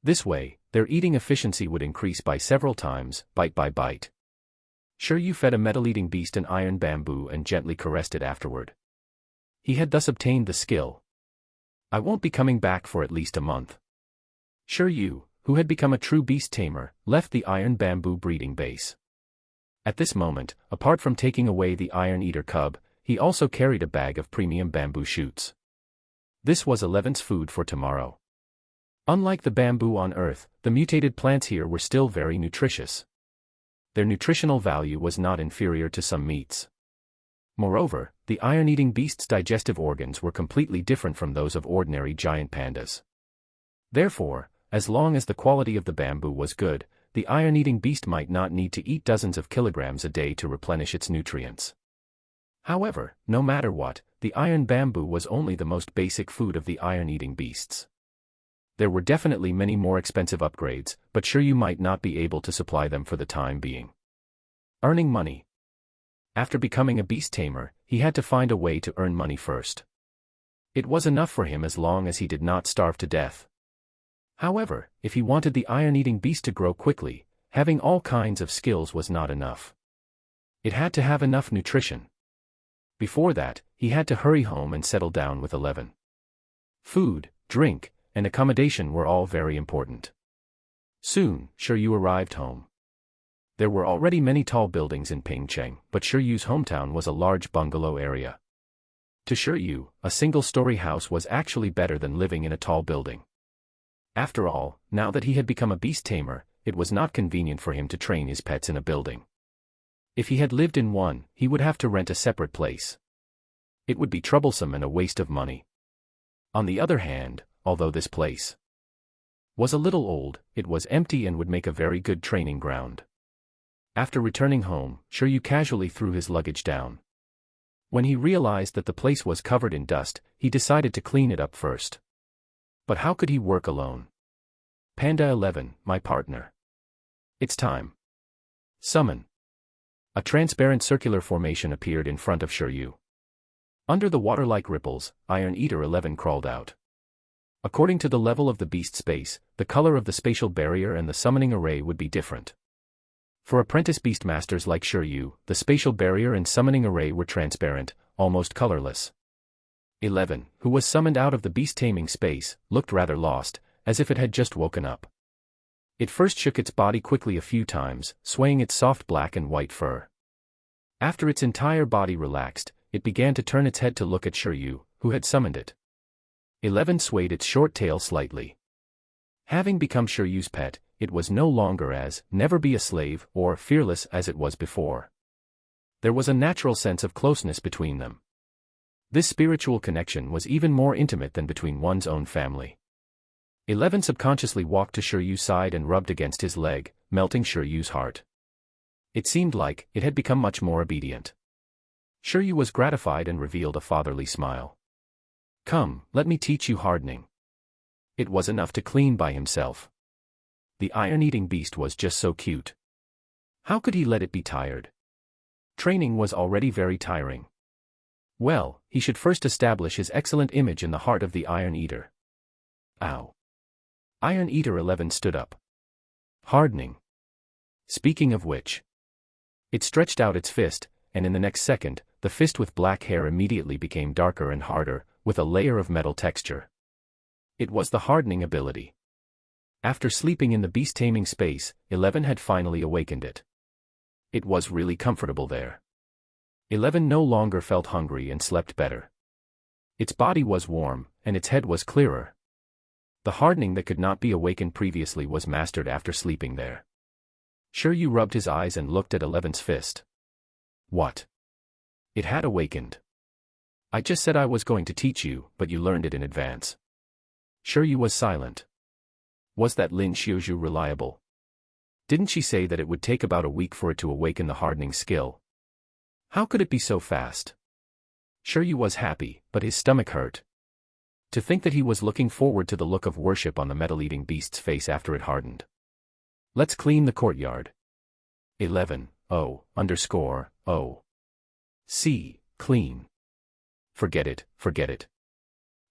This way, their eating efficiency would increase by several times, bite by bite. Shiryu fed a metal-eating beast an iron bamboo and gently caressed it afterward. He had thus obtained the skill. I won't be coming back for at least a month. Shiryu, who had become a true beast tamer, left the iron bamboo breeding base. At this moment, apart from taking away the iron eater cub, he also carried a bag of premium bamboo shoots. This was 11's food for tomorrow. Unlike the bamboo on Earth, the mutated plants here were still very nutritious. Their nutritional value was not inferior to some meats. Moreover, the iron-eating beast's digestive organs were completely different from those of ordinary giant pandas. Therefore, as long as the quality of the bamboo was good, the iron-eating beast might not need to eat dozens of kilograms a day to replenish its nutrients. However, no matter what, the iron bamboo was only the most basic food of the iron-eating beasts. There were definitely many more expensive upgrades, but Shiryu might not be able to supply them for the time being. Earning money. After becoming a beast tamer, he had to find a way to earn money first. It was enough for him as long as he did not starve to death. However, if he wanted the iron-eating beast to grow quickly, having all kinds of skills was not enough. It had to have enough nutrition. Before that, he had to hurry home and settle down with 11. Food, drink, and accommodation were all very important. Soon, Shiryu arrived home. There were already many tall buildings in Pingcheng, but Shiryu's hometown was a large bungalow area. To Shiryu, a single-story house was actually better than living in a tall building. After all, now that he had become a beast tamer, it was not convenient for him to train his pets in a building. If he had lived in one, he would have to rent a separate place. It would be troublesome and a waste of money. On the other hand, although this place was a little old, it was empty and would make a very good training ground. After returning home, Shiryu casually threw his luggage down. When he realized that the place was covered in dust, he decided to clean it up first. But how could he work alone? Panda 11, my partner. It's time. Summon. A transparent circular formation appeared in front of Shiryu. Under the water-like ripples, Iron Eater 11 crawled out. According to the level of the beast space, the color of the spatial barrier and the summoning array would be different. For apprentice beastmasters like Shiryu, the spatial barrier and summoning array were transparent, almost colorless. 11, who was summoned out of the beast-taming space, looked rather lost, as if it had just woken up. It first shook its body quickly a few times, swaying its soft black and white fur. After its entire body relaxed, it began to turn its head to look at Shiryu, who had summoned it. 11 swayed its short tail slightly. Having become Shiryu's pet, it was no longer as never be a slave or fearless as it was before. There was a natural sense of closeness between them. This spiritual connection was even more intimate than between one's own family. 11 subconsciously walked to Shiryu's side and rubbed against his leg, melting Shiryu's heart. It seemed like it had become much more obedient. Shiryu was gratified and revealed a fatherly smile. Come, let me teach you hardening. It was enough to clean by himself. The iron-eating beast was just so cute. How could he let it be tired? Training was already very tiring. Well, he should first establish his excellent image in the heart of the Iron Eater. Ow. Iron Eater 11 stood up. Hardening. Speaking of which. It stretched out its fist, and in the next second, the fist with black hair immediately became darker and harder, with a layer of metal texture. It was the hardening ability. After sleeping in the beast-taming space, 11 had finally awakened it. It was really comfortable there. 11 no longer felt hungry and slept better. Its body was warm, and its head was clearer. The hardening that could not be awakened previously was mastered after sleeping there. Shiryu rubbed his eyes and looked at 11's fist. What? It had awakened. I just said I was going to teach you, but you learned it in advance. Shiryu was silent. Was that Lin Xiuzhu reliable? Didn't she say that it would take about a week for it to awaken the hardening skill? How could it be so fast? Shiryu was happy, but his stomach hurt. To think that he was looking forward to the look of worship on the metal-eating beast's face after it hardened. Let's clean the courtyard. 11. O_O. C. Clean. Forget it, forget it.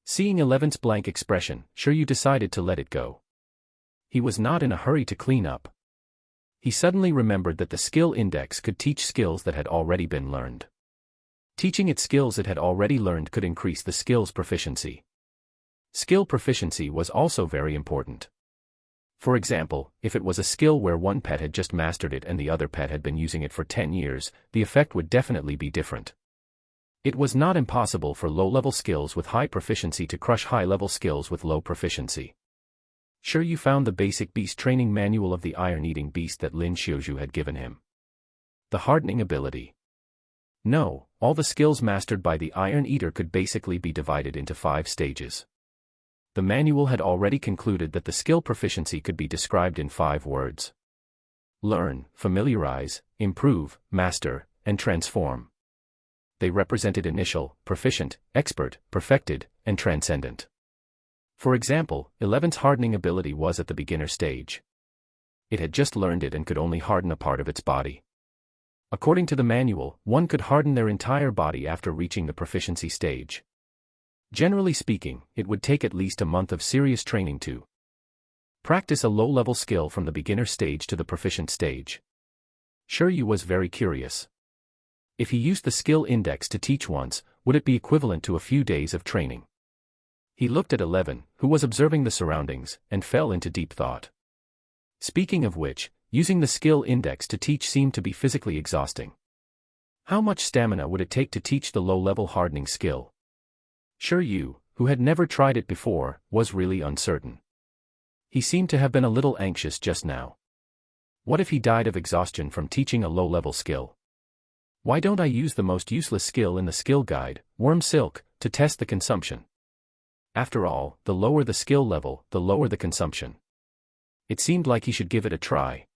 Seeing 11's blank expression, Shiryu decided to let it go. He was not in a hurry to clean up. He suddenly remembered that the skill index could teach skills that had already been learned. Teaching it skills it had already learned could increase the skill's proficiency. Skill proficiency was also very important. For example, if it was a skill where one pet had just mastered it and the other pet had been using it for 10 years, the effect would definitely be different. It was not impossible for low-level skills with high proficiency to crush high-level skills with low proficiency. Shiryu found the basic beast training manual of the iron-eating beast that Lin Xiaozhu had given him. The hardening ability. No, all the skills mastered by the Iron Eater could basically be divided into 5 stages. The manual had already concluded that the skill proficiency could be described in 5 words. Learn, familiarize, improve, master, and transform. They represented initial, proficient, expert, perfected, and transcendent. For example, 11's hardening ability was at the beginner stage. It had just learned it and could only harden a part of its body. According to the manual, one could harden their entire body after reaching the proficiency stage. Generally speaking, it would take at least a month of serious training to practice a low-level skill from the beginner stage to the proficient stage. Shiryu was very curious. If he used the skill index to teach once, would it be equivalent to a few days of training? He looked at 11, who was observing the surroundings, and fell into deep thought. Speaking of which, using the skill index to teach seemed to be physically exhausting. How much stamina would it take to teach the low-level hardening skill? Shiryu, who had never tried it before, was really uncertain. He seemed to have been a little anxious just now. What if he died of exhaustion from teaching a low-level skill? Why don't I use the most useless skill in the skill guide, worm silk, to test the consumption? After all, the lower the skill level, the lower the consumption. It seemed like he should give it a try.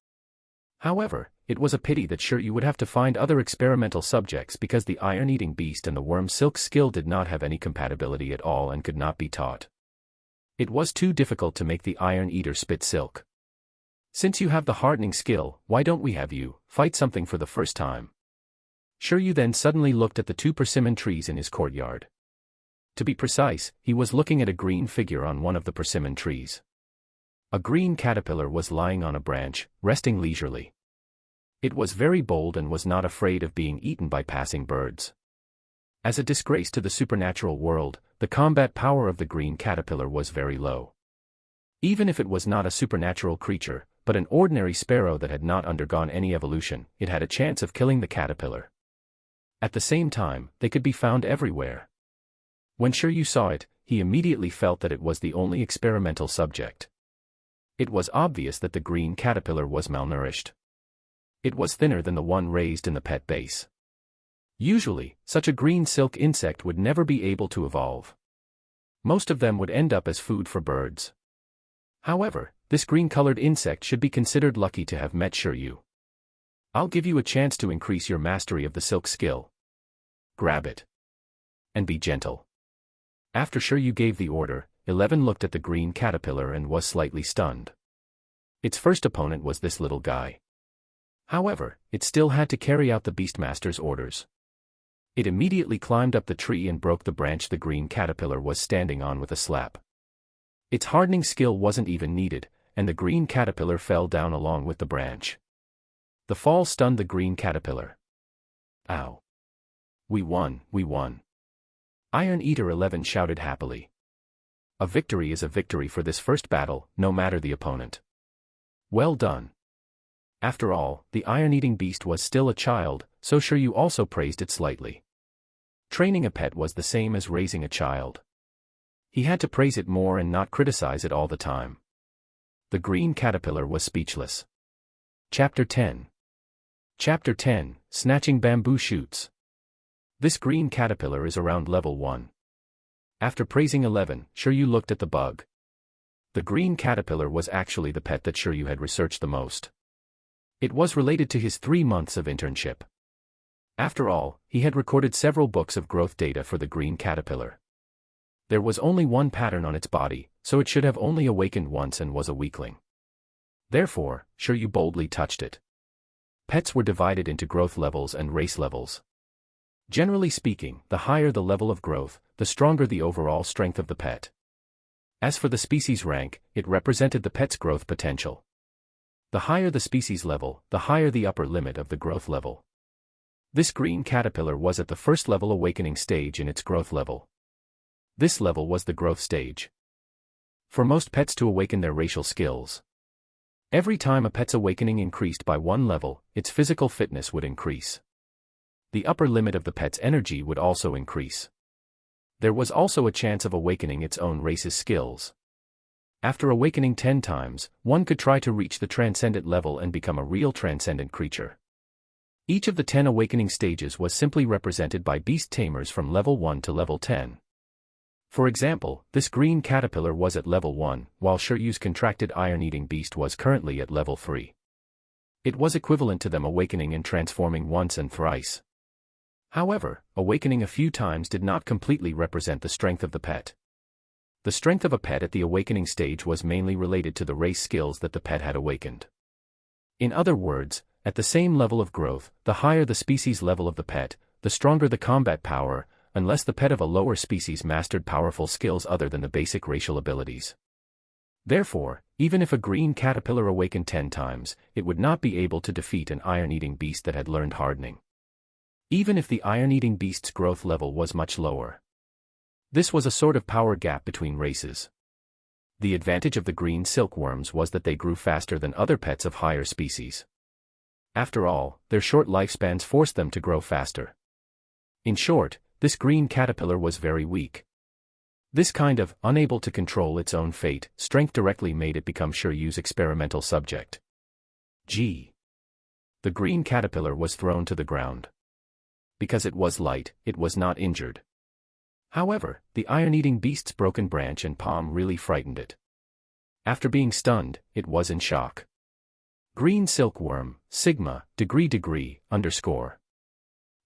However, it was a pity that Shiryu would have to find other experimental subjects because the iron-eating beast and the worm silk skill did not have any compatibility at all and could not be taught. It was too difficult to make the iron eater spit silk. Since you have the hardening skill, why don't we have you fight something for the first time? Shiryu then suddenly looked at the 2 persimmon trees in his courtyard. To be precise, he was looking at a green figure on one of the persimmon trees. A green caterpillar was lying on a branch, resting leisurely. It was very bold and was not afraid of being eaten by passing birds. As a disgrace to the supernatural world, the combat power of the green caterpillar was very low. Even if it was not a supernatural creature, but an ordinary sparrow that had not undergone any evolution, it had a chance of killing the caterpillar. At the same time, they could be found everywhere. When Shiryu saw it, he immediately felt that it was the only experimental subject. It was obvious that the green caterpillar was malnourished. It was thinner than the one raised in the pet base. Usually, such a green silk insect would never be able to evolve. Most of them would end up as food for birds. However, this green-colored insect should be considered lucky to have met Shiryu. I'll give you a chance to increase your mastery of the silk skill. Grab it. And be gentle. After Shiryu gave the order, 11 looked at the green caterpillar and was slightly stunned. Its first opponent was this little guy. However, it still had to carry out the Beastmaster's orders. It immediately climbed up the tree and broke the branch the green caterpillar was standing on with a slap. Its hardening skill wasn't even needed, and the green caterpillar fell down along with the branch. The fall stunned the green caterpillar. Ow! We won, we won. Iron Eater 11 shouted happily. A victory is a victory for this first battle, no matter the opponent. Well done. After all, the iron-eating beast was still a child, so Shiryu also praised it slightly. Training a pet was the same as raising a child. He had to praise it more and not criticize it all the time. The green caterpillar was speechless. Chapter 10. Chapter 10, Snatching Bamboo Shoots. This green caterpillar is around level 1. After praising 11, Shiryu looked at the bug. The green caterpillar was actually the pet that Shiryu had researched the most. It was related to his 3 months of internship. After all, he had recorded several books of growth data for the green caterpillar. There was only one pattern on its body, so it should have only awakened once and was a weakling. Therefore, Shiryu boldly touched it. Pets were divided into growth levels and race levels. Generally speaking, the higher the level of growth, the stronger the overall strength of the pet. As for the species rank, it represented the pet's growth potential. The higher the species level, the higher the upper limit of the growth level. This green caterpillar was at the first level awakening stage in its growth level. This level was the growth stage. For most pets to awaken their racial skills, every time a pet's awakening increased by one level, its physical fitness would increase. The upper limit of the pet's energy would also increase. There was also a chance of awakening its own race's skills. After awakening 10 times, one could try to reach the transcendent level and become a real transcendent creature. Each of the 10 awakening stages was simply represented by beast tamers from level 1 to level 10. For example, this green caterpillar was at level 1, while Shiryu's contracted iron-eating beast was currently at level 3. It was equivalent to them awakening and transforming once and thrice. However, awakening a few times did not completely represent the strength of the pet. The strength of a pet at the awakening stage was mainly related to the race skills that the pet had awakened. In other words, at the same level of growth, the higher the species level of the pet, the stronger the combat power, unless the pet of a lower species mastered powerful skills other than the basic racial abilities. Therefore, even if a green caterpillar awakened 10 times, it would not be able to defeat an iron-eating beast that had learned hardening. Even if the iron-eating beast's growth level was much lower. This was a sort of power gap between races. The advantage of the green silkworms was that they grew faster than other pets of higher species. After all, their short lifespans forced them to grow faster. In short, this green caterpillar was very weak. This kind of unable to control its own fate strength directly made it become Shiryu's experimental subject. The green caterpillar was thrown to the ground. Because it was light, it was not injured. However, the iron-eating beast's broken branch and palm really frightened it. After being stunned, it was in shock. Green silkworm, sigma, degree _.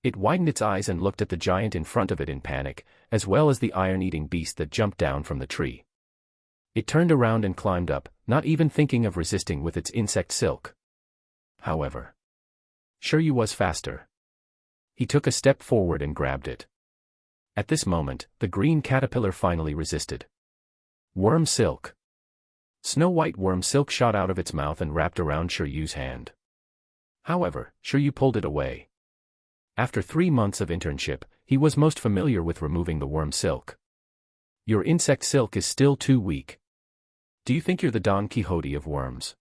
It widened its eyes and looked at the giant in front of it in panic, as well as the iron-eating beast that jumped down from the tree. It turned around and climbed up, not even thinking of resisting with its insect silk. However, Shiryu was faster. He took a step forward and grabbed it. At this moment, the green caterpillar finally resisted. Worm silk. Snow-white worm silk shot out of its mouth and wrapped around Shiryu's hand. However, Shiryu pulled it away. After 3 months of internship, he was most familiar with removing the worm silk. Your insect silk is still too weak. Do you think you're the Don Quixote of worms?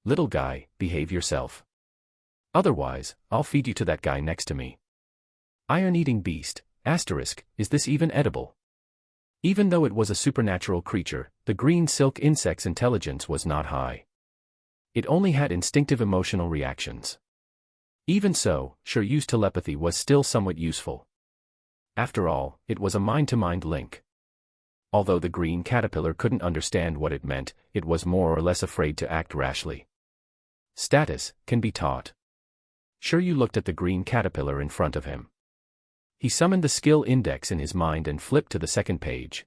Little guy, behave yourself. Otherwise, I'll feed you to that guy next to me. Iron-eating beast, asterisk, is this even edible? Even though it was a supernatural creature, the green silk insect's intelligence was not high. It only had instinctive emotional reactions. Even so, Shiryu's telepathy was still somewhat useful. After all, it was a mind-to-mind link. Although the green caterpillar couldn't understand what it meant, it was more or less afraid to act rashly. Status can be taught. Shiryu looked at the green caterpillar in front of him. He summoned the skill index in his mind and flipped to the second page.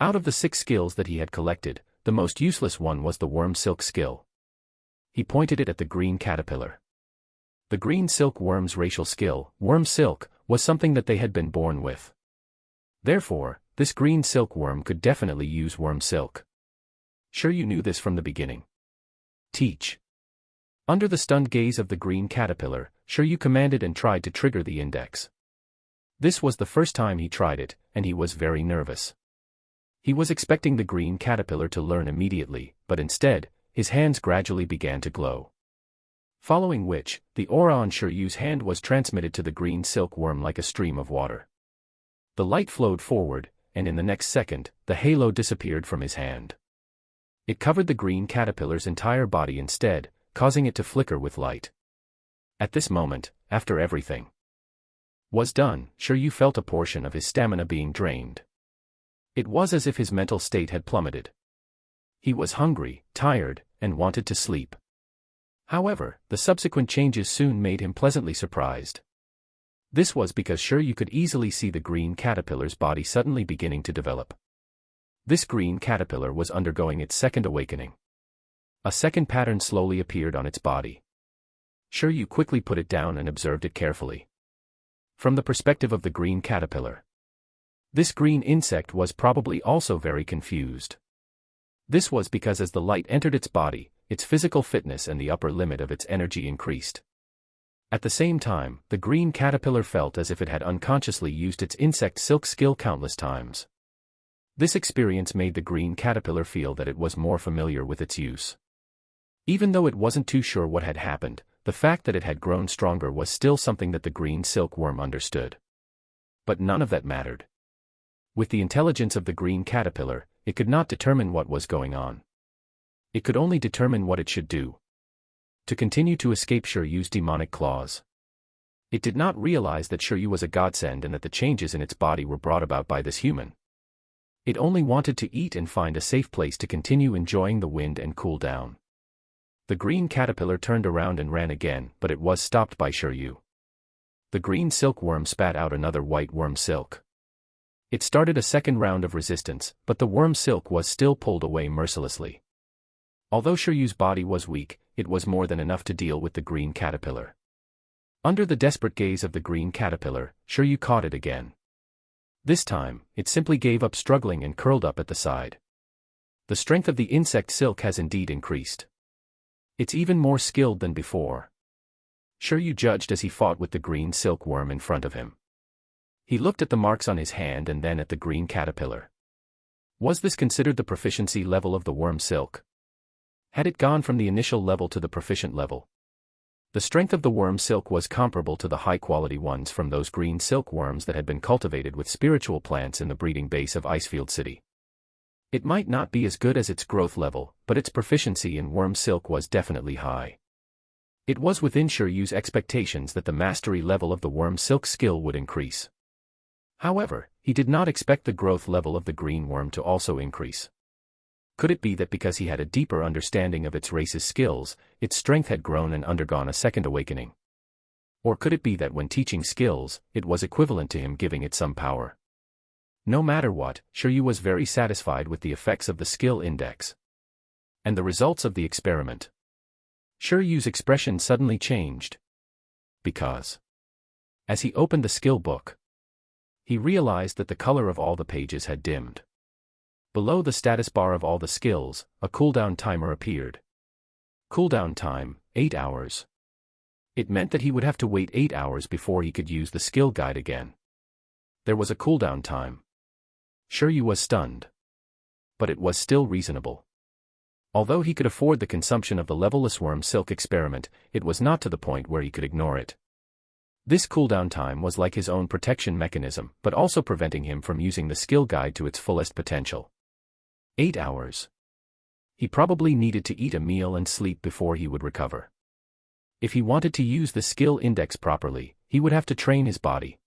Out of the 6 skills that he had collected, the most useless one was the worm silk skill. He pointed it at the green caterpillar. The green silkworm's racial skill, worm silk, was something that they had been born with. Therefore, this green silkworm could definitely use worm silk. Shiryu knew this from the beginning. Teach. Under the stunned gaze of the green caterpillar, Shiryu commanded and tried to trigger the index. This was the first time he tried it, and he was very nervous. He was expecting the green caterpillar to learn immediately, but instead, his hands gradually began to glow. Following which, the aura on Shiryu's hand was transmitted to the green silkworm like a stream of water. The light flowed forward, and in the next second, the halo disappeared from his hand. It covered the green caterpillar's entire body instead, causing it to flicker with light. At this moment, after everything was done, Shiryu felt a portion of his stamina being drained. It was as if his mental state had plummeted. He was hungry, tired, and wanted to sleep. However, the subsequent changes soon made him pleasantly surprised. This was because you could easily see the green caterpillar's body suddenly beginning to develop. This green caterpillar was undergoing its second awakening. A second pattern slowly appeared on its body. You quickly put it down and observed it carefully. From the perspective of the green caterpillar, this green insect was probably also very confused. This was because as the light entered its body, its physical fitness and the upper limit of its energy increased. At the same time, the green caterpillar felt as if it had unconsciously used its insect silk skill countless times. This experience made the green caterpillar feel that it was more familiar with its use. Even though it wasn't too sure what had happened, the fact that it had grown stronger was still something that the green silkworm understood. But none of that mattered. With the intelligence of the green caterpillar, it could not determine what was going on. It could only determine what it should do. To continue to escape Shiryu's demonic claws. It did not realize that Shiryu was a godsend and that the changes in its body were brought about by this human. It only wanted to eat and find a safe place to continue enjoying the wind and cool down. The green caterpillar turned around and ran again, but it was stopped by Shiryu. The green silkworm spat out another white worm silk. It started a second round of resistance, but the worm silk was still pulled away mercilessly. Although Shiryu's body was weak, it was more than enough to deal with the green caterpillar. Under the desperate gaze of the green caterpillar, Shiryu caught it again. This time, it simply gave up struggling and curled up at the side. The strength of the insect silk has indeed increased. It's even more skilled than before. Shiryu judged as he fought with the green silkworm in front of him. He looked at the marks on his hand and then at the green caterpillar. Was this considered the proficiency level of the worm silk? Had it gone from the initial level to the proficient level? The strength of the worm silk was comparable to the high-quality ones from those green silkworms that had been cultivated with spiritual plants in the breeding base of Icefield City. It might not be as good as its growth level, but its proficiency in worm silk was definitely high. It was within Shiryu's expectations that the mastery level of the worm silk skill would increase. However, he did not expect the growth level of the green worm to also increase. Could it be that because he had a deeper understanding of its race's skills, its strength had grown and undergone a second awakening? Or could it be that when teaching skills, it was equivalent to him giving it some power? No matter what, Shiryu was very satisfied with the effects of the skill index and the results of the experiment. Shiryu's expression suddenly changed. Because, as he opened the skill book, he realized that the color of all the pages had dimmed. Below the status bar of all the skills, a cooldown timer appeared. Cooldown time, 8 hours. It meant that he would have to wait 8 hours before he could use the skill guide again. There was a cooldown time. Shiryu was stunned. But it was still reasonable. Although he could afford the consumption of the levelless worm silk experiment, it was not to the point where he could ignore it. This cooldown time was like his own protection mechanism, but also preventing him from using the skill guide to its fullest potential. 8 hours. He probably needed to eat a meal and sleep before he would recover. If he wanted to use the skill index properly, he would have to train his body.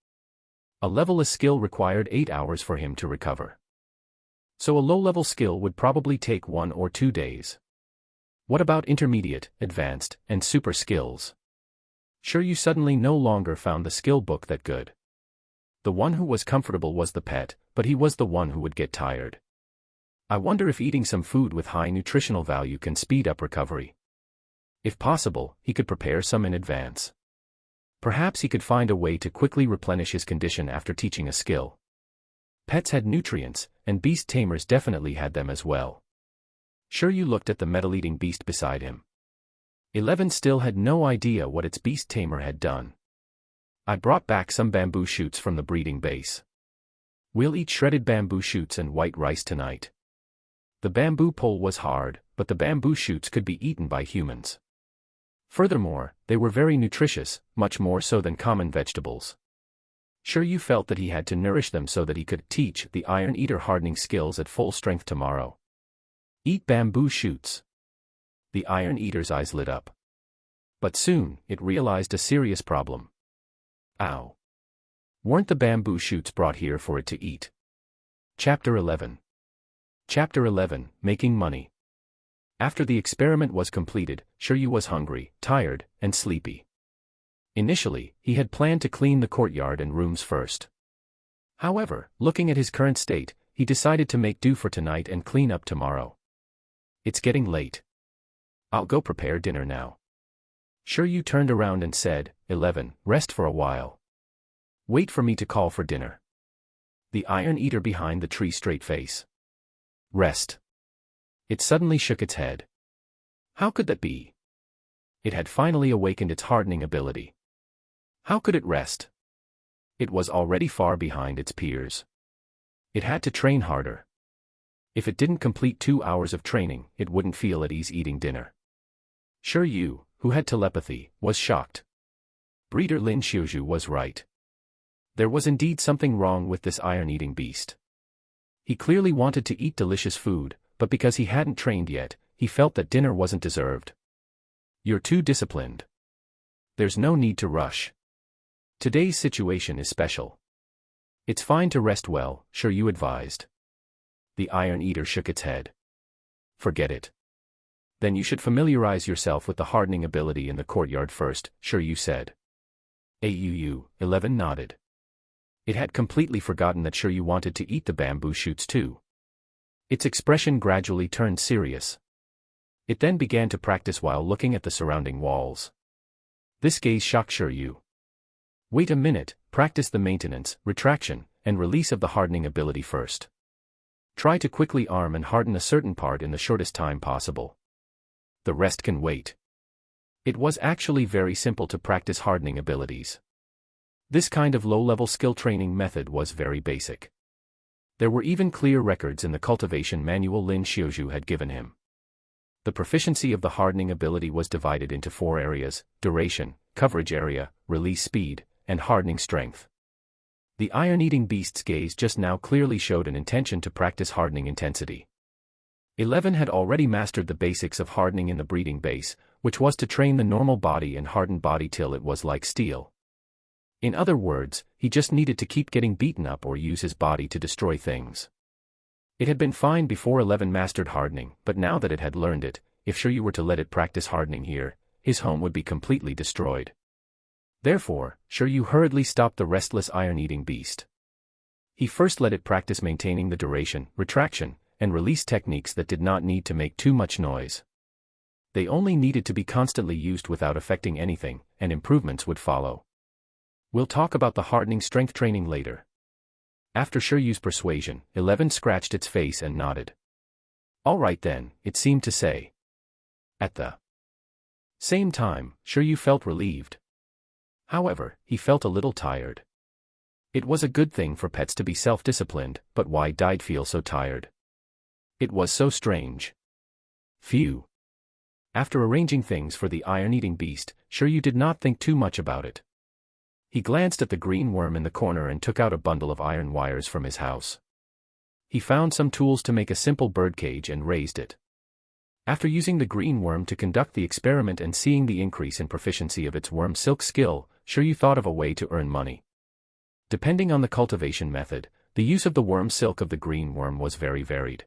A levelless skill required 8 hours for him to recover. So a low-level skill would probably take 1 or 2 days. What about intermediate, advanced, and super skills? Shiryu suddenly no longer found the skill book that good. The one who was comfortable was the pet, but he was the one who would get tired. I wonder if eating some food with high nutritional value can speed up recovery. If possible, he could prepare some in advance. Perhaps he could find a way to quickly replenish his condition after teaching a skill. Pets had nutrients, and beast tamers definitely had them as well. Shiryu looked at the metal-eating beast beside him. 11 still had no idea what its beast tamer had done. I brought back some bamboo shoots from the breeding base. We'll eat shredded bamboo shoots and white rice tonight. The bamboo pole was hard, but the bamboo shoots could be eaten by humans. Furthermore, they were very nutritious, much more so than common vegetables. Shiryu felt that he had to nourish them so that he could teach the Iron Eater hardening skills at full strength tomorrow. Eat bamboo shoots. The Iron Eater's eyes lit up. But soon, it realized a serious problem. Ow! Weren't the bamboo shoots brought here for it to eat? Chapter 11. Chapter 11, Making Money. After the experiment was completed, Shiryu was hungry, tired, and sleepy. Initially, he had planned to clean the courtyard and rooms first. However, looking at his current state, he decided to make do for tonight and clean up tomorrow. It's getting late. I'll go prepare dinner now. Shiryu turned around and said, 11, rest for a while. Wait for me to call for dinner. The Iron Eater behind the tree straight face. Rest. It suddenly shook its head. How could that be? It had finally awakened its hardening ability. How could it rest? It was already far behind its peers. It had to train harder. If it didn't complete 2 hours of training, it wouldn't feel at ease eating dinner. Shiryu, who had telepathy, was shocked. Breeder Lin Xiuzhu was right. There was indeed something wrong with this iron-eating beast. He clearly wanted to eat delicious food, but because he hadn't trained yet, he felt that dinner wasn't deserved. You're too disciplined. There's no need to rush. Today's situation is special. It's fine to rest well, Shiryu advised. The Iron Eater shook its head. Forget it. Then you should familiarize yourself with the hardening ability in the courtyard first, Shiryu said. Auu, 11 nodded. It had completely forgotten that Shiryu wanted to eat the bamboo shoots too. Its expression gradually turned serious. It then began to practice while looking at the surrounding walls. This gaze shocked Shiryu. Wait a minute, practice the maintenance, retraction, and release of the hardening ability first. Try to quickly arm and harden a certain part in the shortest time possible. The rest can wait. It was actually very simple to practice hardening abilities. This kind of low-level skill training method was very basic. There were even clear records in the cultivation manual Lin Xiuzhu had given him. The proficiency of the hardening ability was divided into 4 areas: duration, coverage area, release speed, and hardening strength. The iron-eating beast's gaze just now clearly showed an intention to practice hardening intensity. 11 had already mastered the basics of hardening in the breeding base, which was to train the normal body and harden body till it was like steel. In other words, he just needed to keep getting beaten up or use his body to destroy things. It had been fine before 11 mastered hardening, but now that it had learned it, if Shiryu were to let it practice hardening here, his home would be completely destroyed. Therefore, Shiryu hurriedly stopped the restless iron-eating beast. He first let it practice maintaining the duration, retraction, and release techniques that did not need to make too much noise. They only needed to be constantly used without affecting anything, and improvements would follow. We'll talk about the hardening strength training later. After Shiryu's persuasion, 11 scratched its face and nodded. All right then, it seemed to say. At the same time, Shiryu felt relieved. However, he felt a little tired. It was a good thing for pets to be self-disciplined, but why did it feel so tired? It was so strange. Phew. After arranging things for the iron-eating beast, Shiryu did not think too much about it. He glanced at the green worm in the corner and took out a bundle of iron wires from his house. He found some tools to make a simple birdcage and raised it. After using the green worm to conduct the experiment and seeing the increase in proficiency of its worm silk skill, Shiryu thought of a way to earn money. Depending on the cultivation method, the use of the worm silk of the green worm was very varied.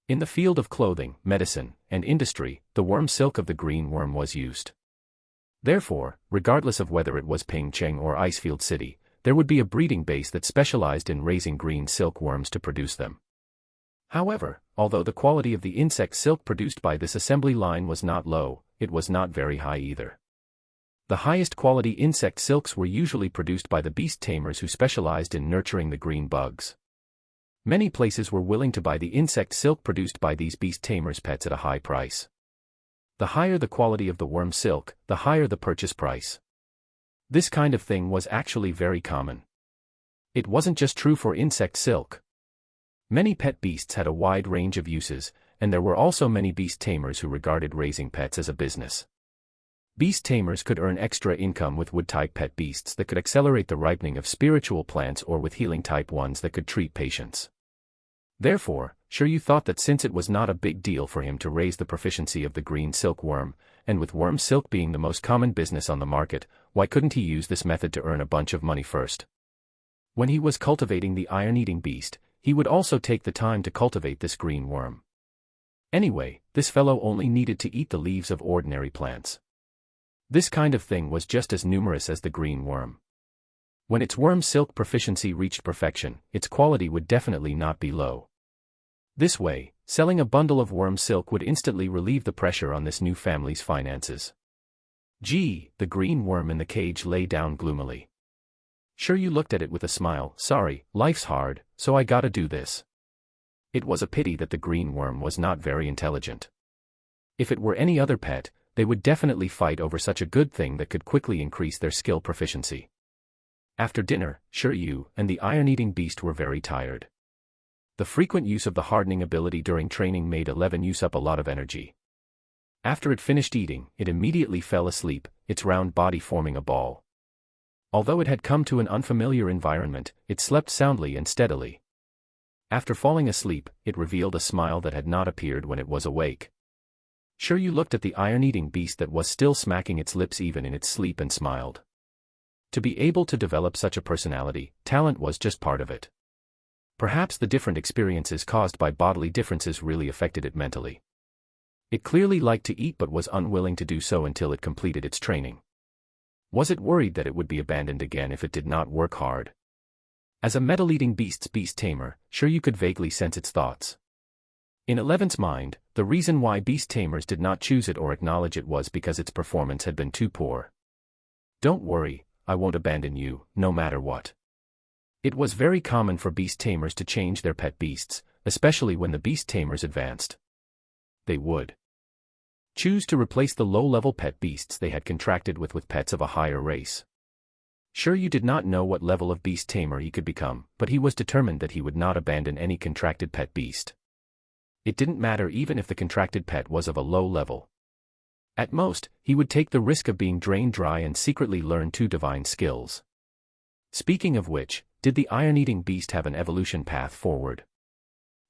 In the field of clothing, medicine, and industry, the worm silk of the green worm was used. Therefore, regardless of whether it was Pingcheng or Icefield City, there would be a breeding base that specialized in raising green silk worms to produce them. However, although the quality of the insect silk produced by this assembly line was not low, it was not very high either. The highest quality insect silks were usually produced by the beast tamers who specialized in nurturing the green bugs. Many places were willing to buy the insect silk produced by these beast tamers' pets at a high price. The higher the quality of the worm silk, the higher the purchase price. This kind of thing was actually very common. It wasn't just true for insect silk. Many pet beasts had a wide range of uses, and there were also many beast tamers who regarded raising pets as a business. Beast tamers could earn extra income with wood-type pet beasts that could accelerate the ripening of spiritual plants or with healing-type ones that could treat patients. Therefore, Shiryu thought that since it was not a big deal for him to raise the proficiency of the green silkworm, and with worm silk being the most common business on the market, why couldn't he use this method to earn a bunch of money first? When he was cultivating the iron-eating beast, he would also take the time to cultivate this green worm. Anyway, this fellow only needed to eat the leaves of ordinary plants. This kind of thing was just as numerous as the green worm. When its worm silk proficiency reached perfection, its quality would definitely not be low. This way, selling a bundle of worm silk would instantly relieve the pressure on this new family's finances. Gee, the green worm in the cage lay down gloomily. Sure, you looked at it with a smile. Sorry, life's hard, so I gotta do this. It was a pity that the green worm was not very intelligent. If it were any other pet, they would definitely fight over such a good thing that could quickly increase their skill proficiency. After dinner, Shiryu and the iron-eating beast were very tired. The frequent use of the hardening ability during training made 11 use up a lot of energy. After it finished eating, it immediately fell asleep, its round body forming a ball. Although it had come to an unfamiliar environment, it slept soundly and steadily. After falling asleep, it revealed a smile that had not appeared when it was awake. Shiryu looked at the iron-eating beast that was still smacking its lips even in its sleep and smiled. To be able to develop such a personality, talent was just part of it. Perhaps the different experiences caused by bodily differences really affected it mentally. It clearly liked to eat but was unwilling to do so until it completed its training. Was it worried that it would be abandoned again if it did not work hard? As a metal-eating beast's beast tamer, Shiryu could vaguely sense its thoughts. In Eleven's mind, the reason why beast tamers did not choose it or acknowledge it was because its performance had been too poor. Don't worry, I won't abandon you, no matter what. It was very common for beast tamers to change their pet beasts, especially when the beast tamers advanced. They would choose to replace the low-level pet beasts they had contracted with pets of a higher race. Shiryu did not know what level of beast tamer he could become, but he was determined that he would not abandon any contracted pet beast. It didn't matter even if the contracted pet was of a low level. At most, he would take the risk of being drained dry and secretly learn 2 divine skills. Speaking of which, did the iron-eating beast have an evolution path forward?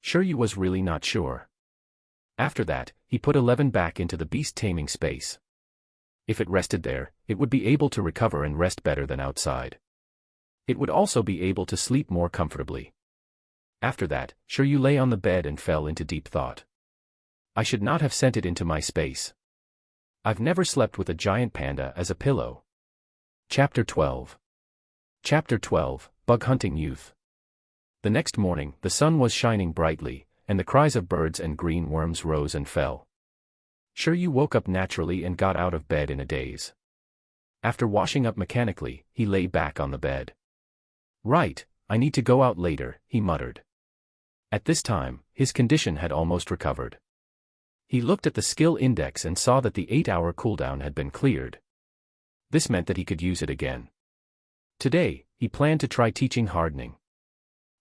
Shiryu was really not sure. After that, he put 11 back into the beast taming space. If it rested there, it would be able to recover and rest better than outside. It would also be able to sleep more comfortably. After that, Shiryu lay on the bed and fell into deep thought. I should not have sent it into my space. I've never slept with a giant panda as a pillow. Chapter 12. Chapter 12, Bug Hunting Youth. The next morning, the sun was shining brightly, and the cries of birds and green worms rose and fell. Shiryu woke up naturally and got out of bed in a daze. After washing up mechanically, he lay back on the bed. Right, I need to go out later, he muttered. At this time, his condition had almost recovered. He looked at the skill index and saw that the 8-hour cooldown had been cleared. This meant that he could use it again. Today, he planned to try teaching hardening.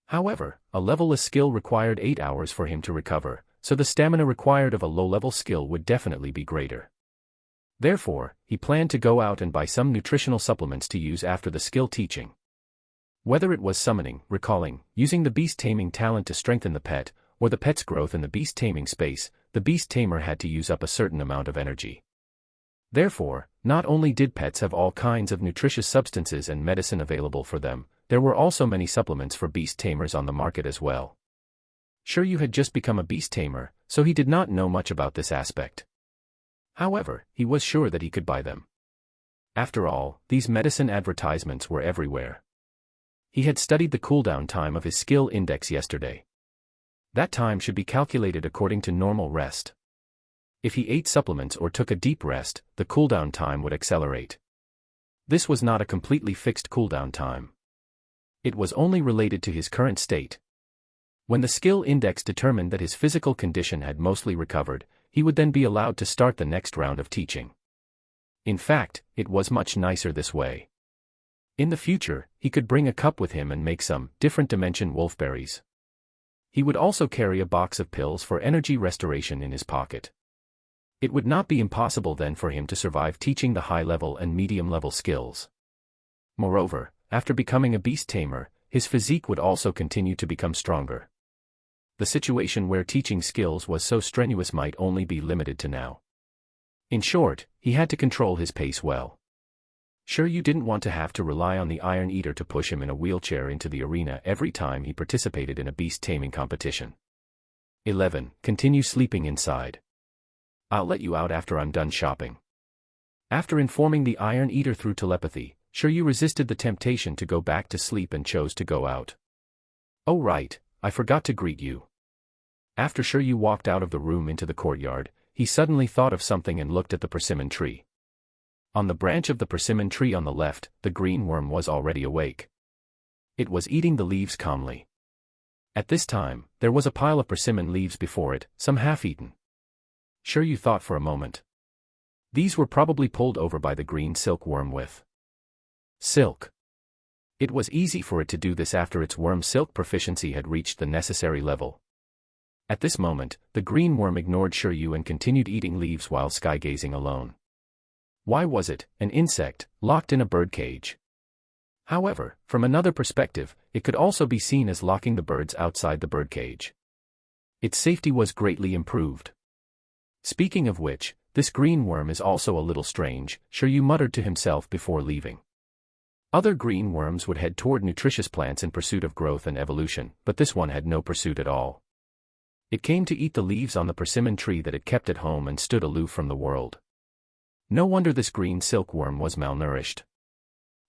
However, a levelless skill required 8 hours for him to recover, so the stamina required of a low-level skill would definitely be greater. Therefore, he planned to go out and buy some nutritional supplements to use after the skill teaching. Whether it was summoning, recalling, using the beast taming talent to strengthen the pet, or the pet's growth in the beast taming space, the beast tamer had to use up a certain amount of energy. Therefore, not only did pets have all kinds of nutritious substances and medicine available for them, there were also many supplements for beast tamers on the market as well. Shiryu had just become a beast tamer, so he did not know much about this aspect. However, he was sure that he could buy them. After all, these medicine advertisements were everywhere. He had studied the cooldown time of his skill index yesterday. That time should be calculated according to normal rest. If he ate supplements or took a deep rest, the cooldown time would accelerate. This was not a completely fixed cooldown time. It was only related to his current state. When the skill index determined that his physical condition had mostly recovered, he would then be allowed to start the next round of teaching. In fact, it was much nicer this way. In the future, he could bring a cup with him and make some different dimension wolfberries. He would also carry a box of pills for energy restoration in his pocket. It would not be impossible then for him to survive teaching the high-level and medium-level skills. Moreover, after becoming a beast tamer, his physique would also continue to become stronger. The situation where teaching skills was so strenuous might only be limited to now. In short, he had to control his pace well. Shiryu didn't want to have to rely on the Iron Eater to push him in a wheelchair into the arena every time he participated in a beast taming competition. 11. Continue sleeping inside. I'll let you out after I'm done shopping. After informing the Iron Eater through telepathy, Shiryu resisted the temptation to go back to sleep and chose to go out. "Oh right, I forgot to greet you." After Shiryu walked out of the room into the courtyard, he suddenly thought of something and looked at the persimmon tree. On the branch of the persimmon tree on the left, the green worm was already awake. It was eating the leaves calmly. At this time, there was a pile of persimmon leaves before it, some half-eaten. Shiryu thought for a moment. These were probably pulled over by the green silkworm with silk. It was easy for it to do this after its worm silk proficiency had reached the necessary level. At this moment, the green worm ignored Shiryu and continued eating leaves while sky-gazing alone. Why was it, an insect, locked in a birdcage? However, from another perspective, it could also be seen as locking the birds outside the birdcage. Its safety was greatly improved. Speaking of which, this green worm is also a little strange, Shiryu muttered to himself before leaving. Other green worms would head toward nutritious plants in pursuit of growth and evolution, but this one had no pursuit at all. It came to eat the leaves on the persimmon tree that it kept at home and stood aloof from the world. No wonder this green silkworm was malnourished.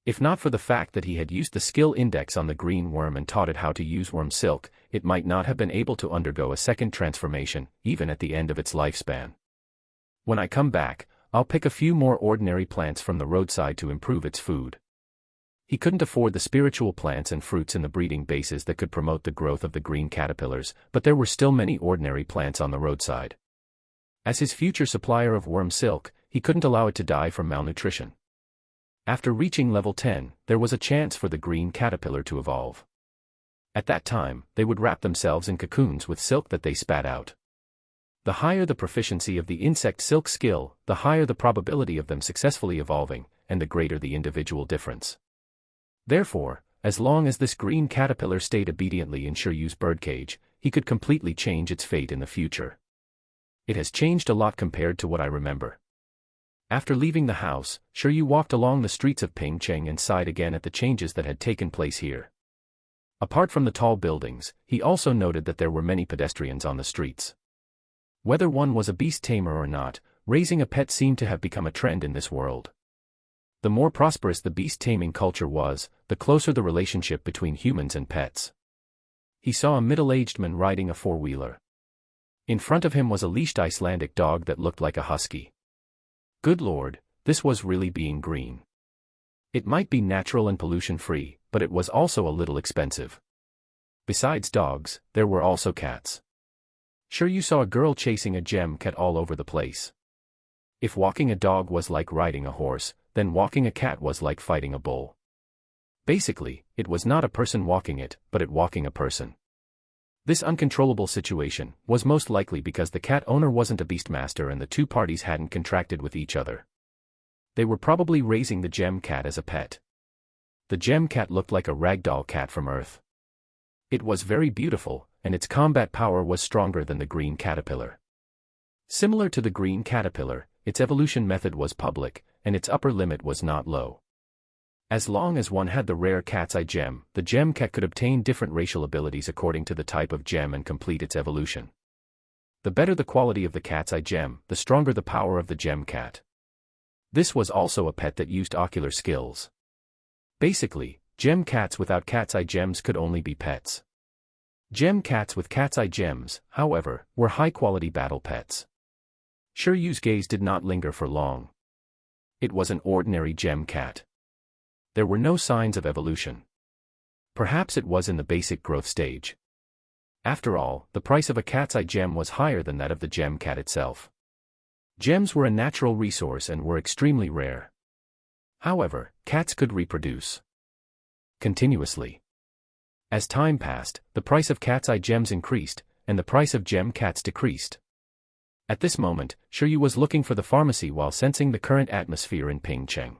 If not for the fact that he had used the skill index on the green worm and taught it how to use worm silk, it might not have been able to undergo a second transformation, even at the end of its lifespan. When I come back, I'll pick a few more ordinary plants from the roadside to improve its food. He couldn't afford the spiritual plants and fruits in the breeding bases that could promote the growth of the green caterpillars, but there were still many ordinary plants on the roadside. As his future supplier of worm silk, he couldn't allow it to die from malnutrition. After reaching level 10, there was a chance for the green caterpillar to evolve. At that time, they would wrap themselves in cocoons with silk that they spat out. The higher the proficiency of the insect silk skill, the higher the probability of them successfully evolving, and the greater the individual difference. Therefore, as long as this green caterpillar stayed obediently in Shiryu's birdcage, he could completely change its fate in the future. It has changed a lot compared to what I remember. After leaving the house, Shiryu walked along the streets of Pingcheng and sighed again at the changes that had taken place here. Apart from the tall buildings, he also noted that there were many pedestrians on the streets. Whether one was a beast tamer or not, raising a pet seemed to have become a trend in this world. The more prosperous the beast-taming culture was, the closer the relationship between humans and pets. He saw a middle-aged man riding a four-wheeler. In front of him was a leashed Icelandic dog that looked like a husky. Good lord, this was really being green. It might be natural and pollution-free, but it was also a little expensive. Besides dogs, there were also cats. Shiryu saw a girl chasing a gem cat all over the place. If walking a dog was like riding a horse, then walking a cat was like fighting a bull. Basically, it was not a person walking it, but it walking a person. This uncontrollable situation was most likely because the cat owner wasn't a beastmaster and the two parties hadn't contracted with each other. They were probably raising the gem cat as a pet. The gem cat looked like a ragdoll cat from Earth. It was very beautiful, and its combat power was stronger than the green caterpillar. Similar to the green caterpillar, its evolution method was public, and its upper limit was not low. As long as one had the rare cat's eye gem, the gem cat could obtain different racial abilities according to the type of gem and complete its evolution. The better the quality of the cat's eye gem, the stronger the power of the gem cat. This was also a pet that used ocular skills. Basically, gem cats without cat's eye gems could only be pets. Gem cats with cat's eye gems, however, were high-quality battle pets. Shiryu's gaze did not linger for long. It was an ordinary gem cat. There were no signs of evolution. Perhaps it was in the basic growth stage. After all, the price of a cat's eye gem was higher than that of the gem cat itself. Gems were a natural resource and were extremely rare. However, cats could reproduce continuously. As time passed, the price of cat's eye gems increased, and the price of gem cats decreased. At this moment, Shiryu was looking for the pharmacy while sensing the current atmosphere in Pingcheng.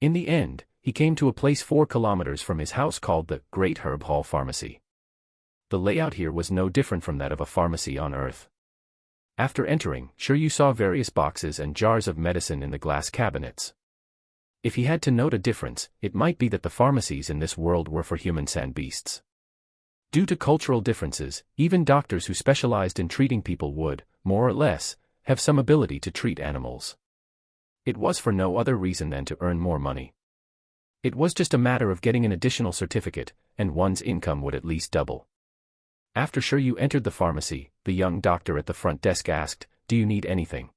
In the end, he came to a place 4 kilometers from his house called the Great Herb Hall Pharmacy. The layout here was no different from that of a pharmacy on Earth. After entering, Shiryu saw various boxes and jars of medicine in the glass cabinets. If he had to note a difference, it might be that the pharmacies in this world were for humans and beasts. Due to cultural differences, even doctors who specialized in treating people would, more or less, have some ability to treat animals. It was for no other reason than to earn more money. It was just a matter of getting an additional certificate, and one's income would at least double. After Shiryu entered the pharmacy, the young doctor at the front desk asked, "Do you need anything?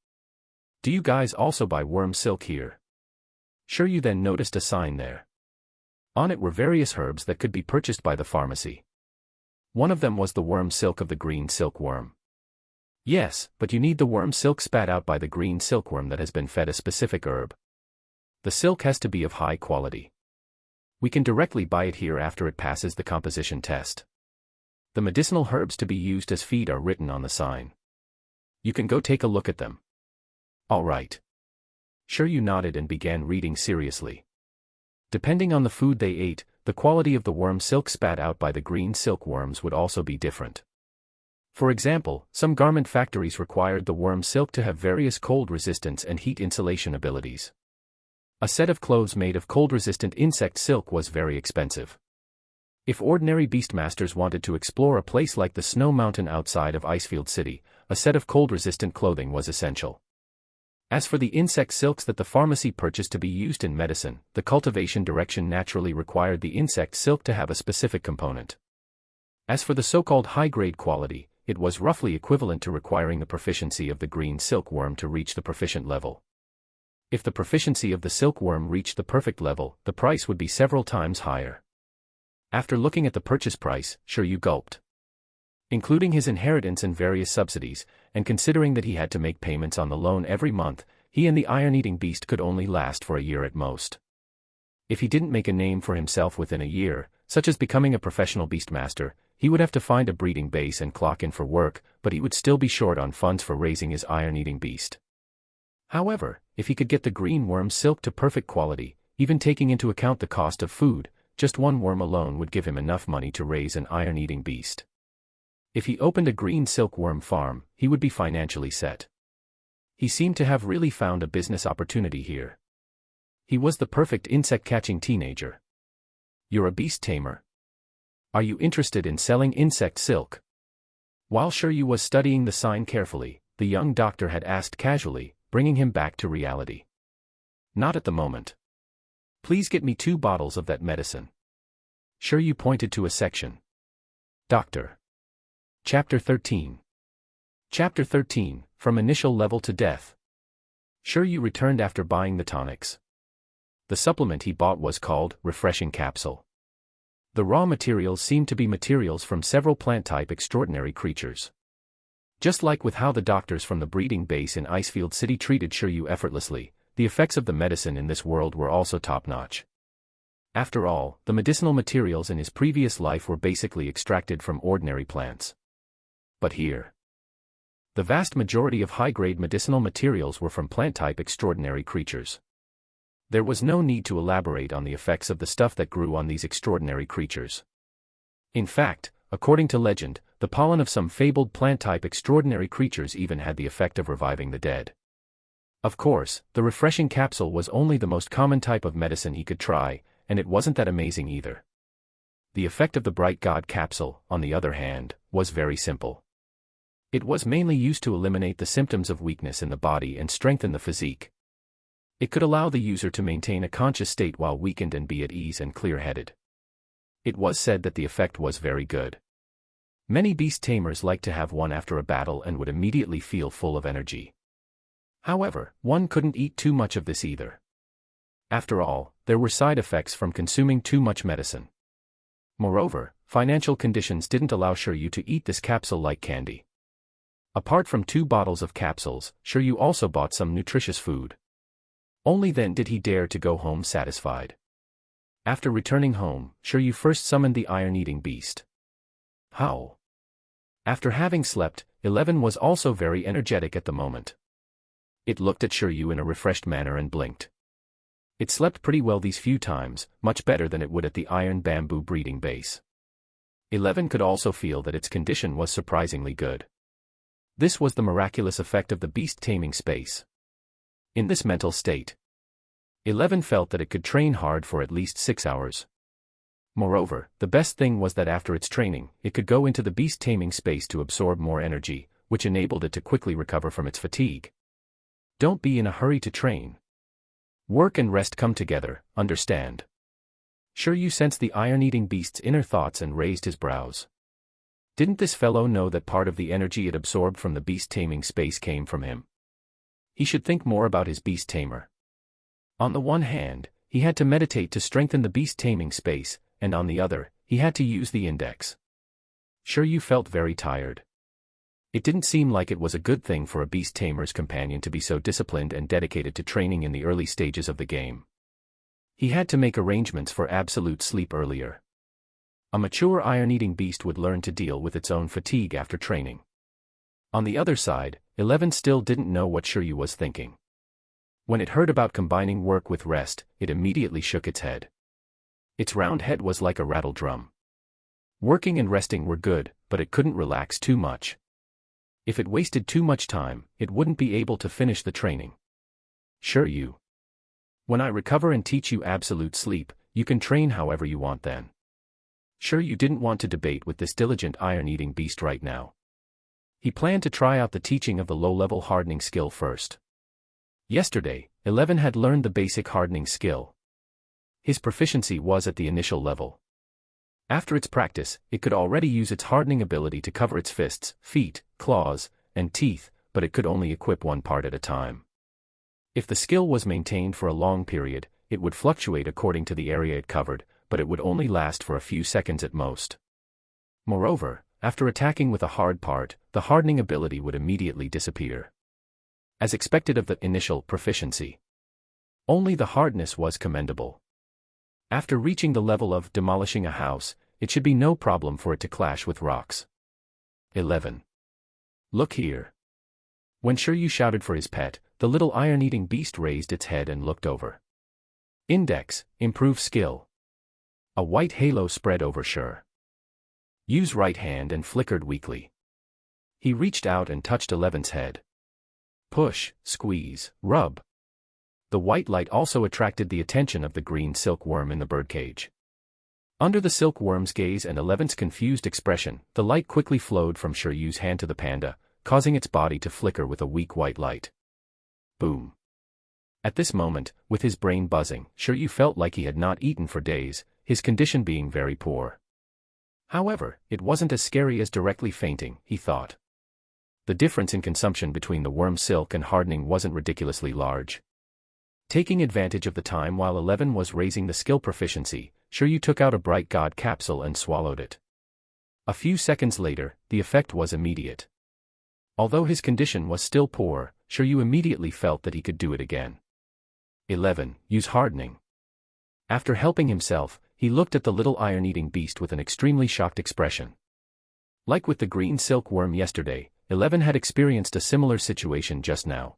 Do you guys also buy worm silk here?" Shiryu then noticed a sign there. On it were various herbs that could be purchased by the pharmacy. One of them was the worm silk of the green silkworm. Yes, but you need the worm silk spat out by the green silkworm that has been fed a specific herb. The silk has to be of high quality. We can directly buy it here after it passes the composition test. The medicinal herbs to be used as feed are written on the sign. You can go take a look at them. All right. Shiryu nodded and began reading seriously. Depending on the food they ate, the quality of the worm silk spat out by the green silkworms would also be different. For example, some garment factories required the worm silk to have various cold resistance and heat insulation abilities. A set of clothes made of cold-resistant insect silk was very expensive. If ordinary beastmasters wanted to explore a place like the Snow Mountain outside of Icefield City, a set of cold-resistant clothing was essential. As for the insect silks that the pharmacy purchased to be used in medicine, the cultivation direction naturally required the insect silk to have a specific component. As for the so-called high-grade quality, it was roughly equivalent to requiring the proficiency of the green silkworm to reach the proficient level. If the proficiency of the silkworm reached the perfect level, the price would be several times higher. After looking at the purchase price, Shiryu gulped. Including his inheritance and various subsidies, and considering that he had to make payments on the loan every month, he and the iron-eating beast could only last for a year at most. If he didn't make a name for himself within a year, such as becoming a professional beastmaster, he would have to find a breeding base and clock in for work, but he would still be short on funds for raising his iron-eating beast. However, if he could get the green worm silk to perfect quality, even taking into account the cost of food, just one worm alone would give him enough money to raise an iron-eating beast. If he opened a green silkworm farm, he would be financially set. He seemed to have really found a business opportunity here. He was the perfect insect-catching teenager. "You're a beast tamer. Are you interested in selling insect silk?" While Shiryu was studying the sign carefully, the young doctor had asked casually, bringing him back to reality. "Not at the moment. Please get me 2 bottles of that medicine." Shiryu pointed to a section. Doctor. Chapter 13. Chapter 13, From Initial Level to Death. Shiryu returned after buying the tonics. The supplement he bought was called Refreshing Capsule. The raw materials seemed to be materials from several plant-type extraordinary creatures. Just like with how the doctors from the breeding base in Icefield City treated Shiryu effortlessly, the effects of the medicine in this world were also top-notch. After all, the medicinal materials in his previous life were basically extracted from ordinary plants. But here, the vast majority of high-grade medicinal materials were from plant-type extraordinary creatures. There was no need to elaborate on the effects of the stuff that grew on these extraordinary creatures. In fact, according to legend, the pollen of some fabled plant-type extraordinary creatures even had the effect of reviving the dead. Of course, the refreshing capsule was only the most common type of medicine he could try, and it wasn't that amazing either. The effect of the Bright God capsule, on the other hand, was very simple. It was mainly used to eliminate the symptoms of weakness in the body and strengthen the physique. It could allow the user to maintain a conscious state while weakened and be at ease and clear-headed. It was said that the effect was very good. Many beast tamers liked to have one after a battle and would immediately feel full of energy. However, one couldn't eat too much of this either. After all, there were side effects from consuming too much medicine. Moreover, financial conditions didn't allow Shiryu to eat this capsule like candy. Apart from 2 bottles of capsules, Shiryu also bought some nutritious food. Only then did he dare to go home satisfied. After returning home, Shiryu first summoned the iron-eating beast. How? After having slept, 11 was also very energetic at the moment. It looked at Shiryu in a refreshed manner and blinked. It slept pretty well these few times, much better than it would at the iron bamboo breeding base. 11 could also feel that its condition was surprisingly good. This was the miraculous effect of the beast taming space. In this mental state, 11 felt that it could train hard for at least 6 hours. Moreover, the best thing was that after its training, it could go into the beast taming space to absorb more energy, which enabled it to quickly recover from its fatigue. Don't be in a hurry to train. Work and rest come together, understand? Shiryu sensed the iron-eating beast's inner thoughts and raised his brows. Didn't this fellow know that part of the energy it absorbed from the beast-taming space came from him? He should think more about his beast-tamer. On the one hand, he had to meditate to strengthen the beast-taming space, and on the other, he had to use the index. Shiryu felt very tired. It didn't seem like it was a good thing for a beast-tamer's companion to be so disciplined and dedicated to training in the early stages of the game. He had to make arrangements for absolute sleep earlier. A mature iron-eating beast would learn to deal with its own fatigue after training. On the other side, 11 still didn't know what Shiryu was thinking. When it heard about combining work with rest, it immediately shook its head. Its round head was like a rattle drum. Working and resting were good, but it couldn't relax too much. If it wasted too much time, it wouldn't be able to finish the training. Shiryu. When I recover and teach you absolute sleep, you can train however you want then. Shiryu didn't want to debate with this diligent iron-eating beast right now. He planned to try out the teaching of the low-level hardening skill first. Yesterday, 11 had learned the basic hardening skill. His proficiency was at the initial level. After its practice, it could already use its hardening ability to cover its fists, feet, claws, and teeth, but it could only equip one part at a time. If the skill was maintained for a long period, it would fluctuate according to the area it covered, but it would only last for a few seconds at most. Moreover, after attacking with a hard part, the hardening ability would immediately disappear. As expected of the initial proficiency. Only the hardness was commendable. After reaching the level of demolishing a house, it should be no problem for it to clash with rocks. 11. Look here. When Shiryu shouted for his pet, the little iron-eating beast raised its head and looked over. Index, improve skill. A white halo spread over Shir. Use right hand and flickered weakly. He reached out and touched 11's head. Push, squeeze, rub. The white light also attracted the attention of the green silkworm in the birdcage. Under the silkworm's gaze and 11's confused expression, the light quickly flowed from Shiryu's hand to the panda, causing its body to flicker with a weak white light. Boom. At this moment, with his brain buzzing, Shiryu felt like he had not eaten for days, his condition being very poor. However, it wasn't as scary as directly fainting, he thought. The difference in consumption between the worm silk and hardening wasn't ridiculously large. Taking advantage of the time while 11 was raising the skill proficiency, Shiryu took out a bright god capsule and swallowed it. A few seconds later, the effect was immediate. Although his condition was still poor, Shiryu immediately felt that he could do it again. 11. Use hardening. After helping himself, he looked at the little iron-eating beast with an extremely shocked expression. Like with the green silkworm yesterday, 11 had experienced a similar situation just now.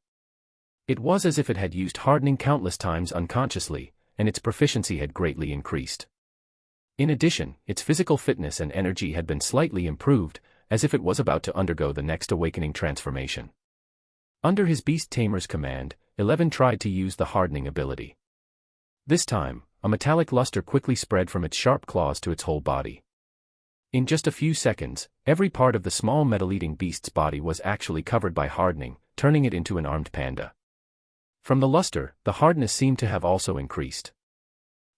It was as if it had used hardening countless times unconsciously, and its proficiency had greatly increased. In addition, its physical fitness and energy had been slightly improved, as if it was about to undergo the next awakening transformation. Under his beast tamer's command, 11 tried to use the hardening ability. This time, a metallic luster quickly spread from its sharp claws to its whole body. In just a few seconds, every part of the small metal-eating beast's body was actually covered by hardening, turning it into an armed panda. From the luster, the hardness seemed to have also increased.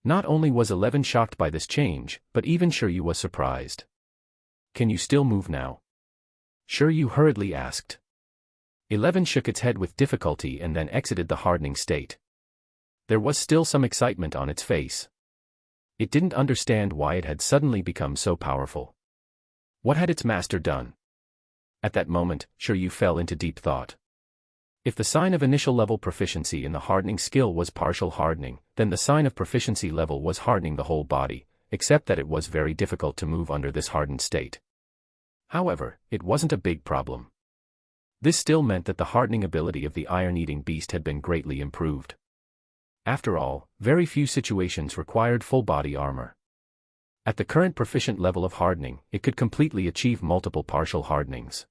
Not only was 11 shocked by this change, but even Shiryu was surprised. Can you still move now? Shiryu hurriedly asked. 11 shook its head with difficulty and then exited the hardening state. There was still some excitement on its face. It didn't understand why it had suddenly become so powerful. What had its master done? At that moment, Shiryu fell into deep thought. If the sign of initial level proficiency in the hardening skill was partial hardening, then the sign of proficiency level was hardening the whole body, except that it was very difficult to move under this hardened state. However, it wasn't a big problem. This still meant that the hardening ability of the iron-eating beast had been greatly improved. After all, very few situations required full body armor. At the current proficient level of hardening, it could completely achieve multiple partial hardenings.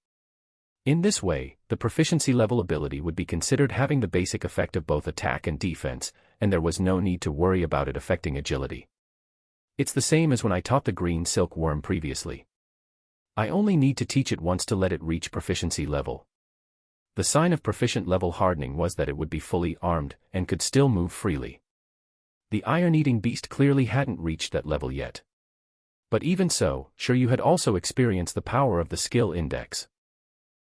In this way, the proficiency level ability would be considered having the basic effect of both attack and defense, and there was no need to worry about it affecting agility. It's the same as when I taught the green silkworm previously. I only need to teach it once to let it reach proficiency level. The sign of proficient level hardening was that it would be fully armed and could still move freely. The iron-eating beast clearly hadn't reached that level yet. But even so, Shiryu had also experienced the power of the skill index.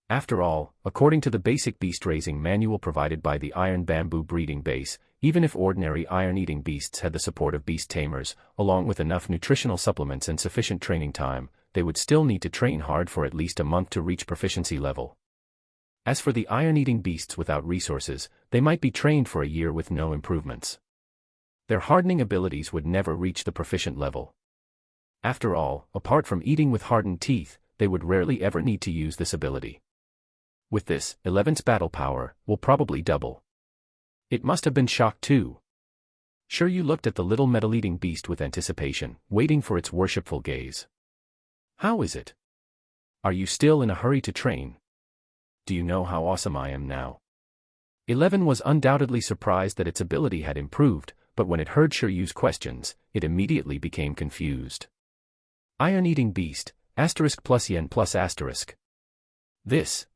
After all, according to the basic beast-raising manual provided by the Iron Bamboo breeding base, even if ordinary iron-eating beasts had the support of beast tamers, along with enough nutritional supplements and sufficient training time, they would still need to train hard for at least a month to reach proficiency level. As for the iron-eating beasts without resources, they might be trained for a year with no improvements. Their hardening abilities would never reach the proficient level. After all, apart from eating with hardened teeth, they would rarely ever need to use this ability. With this, 11's battle power will probably double. It must have been shocked too. Shiryu looked at the little metal-eating beast with anticipation, waiting for its worshipful gaze. How is it? Are you still in a hurry to train? Do you know how awesome I am now? 11 was undoubtedly surprised that its ability had improved, but when it heard Shiryu's questions, it immediately became confused. Iron-eating beast, *+yen +*. This.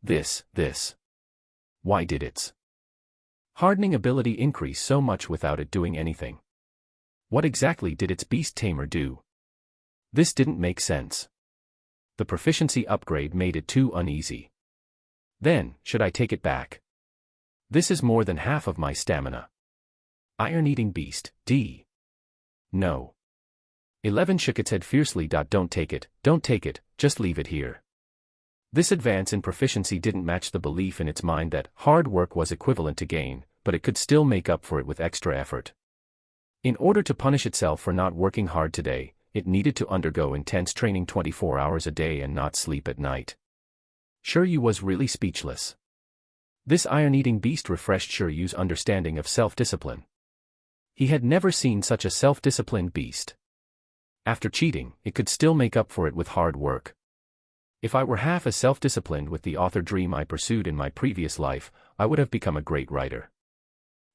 Why did its hardening ability increase so much without it doing anything? What exactly did its beast tamer do? This didn't make sense. The proficiency upgrade made it too uneasy. Then, should I take it back? This is more than half of my stamina. Iron-eating beast, D. No. 11 shook its head fiercely. Don't take it, just leave it here. This advance in proficiency didn't match the belief in its mind that hard work was equivalent to gain, but it could still make up for it with extra effort. In order to punish itself for not working hard today, it needed to undergo intense training 24 hours a day and not sleep at night. Shiryu was really speechless. This iron-eating beast refreshed Shiryu's understanding of self-discipline. He had never seen such a self-disciplined beast. After cheating, it could still make up for it with hard work. If I were half as self-disciplined with the author dream I pursued in my previous life, I would have become a great writer.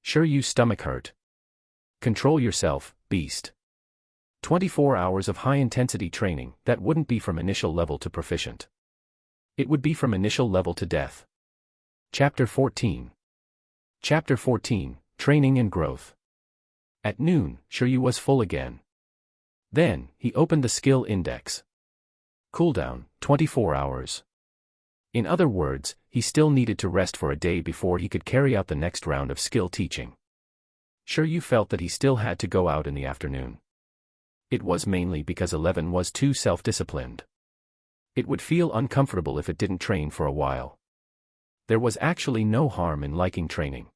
Shiryu's stomach hurt. Control yourself, beast. 24 hours of high-intensity training, that wouldn't be from initial level to proficient. It would be from initial level to death. Chapter 14. Chapter 14, Training and Growth. At noon, Shiryu was full again. Then, he opened the skill index. Cooldown, 24 hours. In other words, he still needed to rest for a day before he could carry out the next round of skill teaching. Shiryu felt that he still had to go out in the afternoon. It was mainly because 11 was too self-disciplined. It would feel uncomfortable if it didn't train for a while. There was actually no harm in liking training.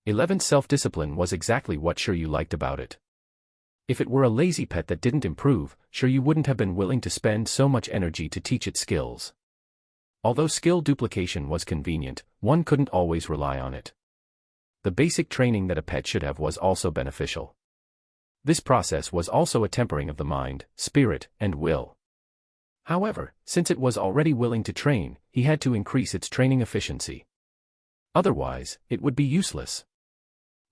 11's self-discipline was exactly what Shiryu liked about it. If it were a lazy pet that didn't improve, Shiryu wouldn't have been willing to spend so much energy to teach it skills. Although skill duplication was convenient, one couldn't always rely on it. The basic training that a pet should have was also beneficial. This process was also a tempering of the mind, spirit, and will. However, since it was already willing to train, he had to increase its training efficiency. Otherwise, it would be useless.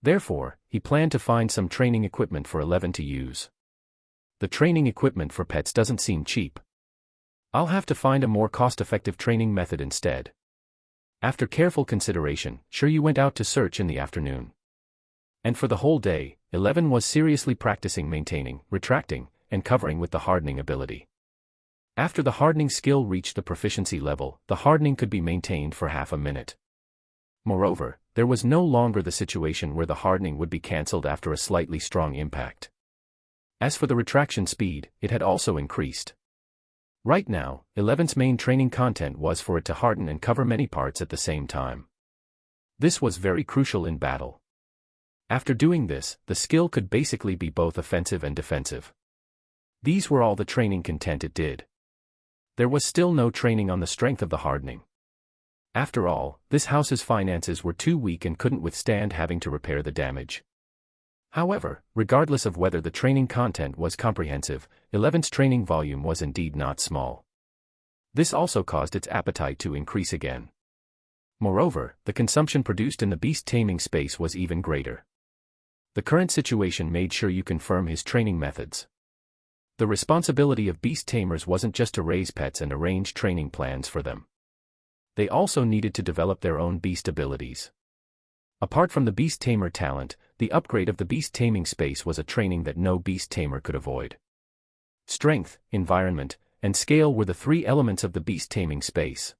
Therefore, he planned to find some training equipment for 11 to use. The training equipment for pets doesn't seem cheap. I'll have to find a more cost-effective training method instead. After careful consideration, Shiryu went out to search in the afternoon. And for the whole day, 11 was seriously practicing maintaining, retracting, and covering with the hardening ability. After the hardening skill reached the proficiency level, the hardening could be maintained for half a minute. Moreover, there was no longer the situation where the hardening would be cancelled after a slightly strong impact. As for the retraction speed, it had also increased. Right now, 11's main training content was for it to harden and cover many parts at the same time. This was very crucial in battle. After doing this, the skill could basically be both offensive and defensive. These were all the training content it did. There was still no training on the strength of the hardening. After all, this house's finances were too weak and couldn't withstand having to repair the damage. However, regardless of whether the training content was comprehensive, 11's training volume was indeed not small. This also caused its appetite to increase again. Moreover, the consumption produced in the beast taming space was even greater. The current situation made Shiryu confirm his training methods. The responsibility of beast tamers wasn't just to raise pets and arrange training plans for them. They also needed to develop their own beast abilities. Apart from the beast tamer talent, the upgrade of the beast taming space was a training that no beast tamer could avoid. Strength, environment, and scale were the three elements of the beast taming space.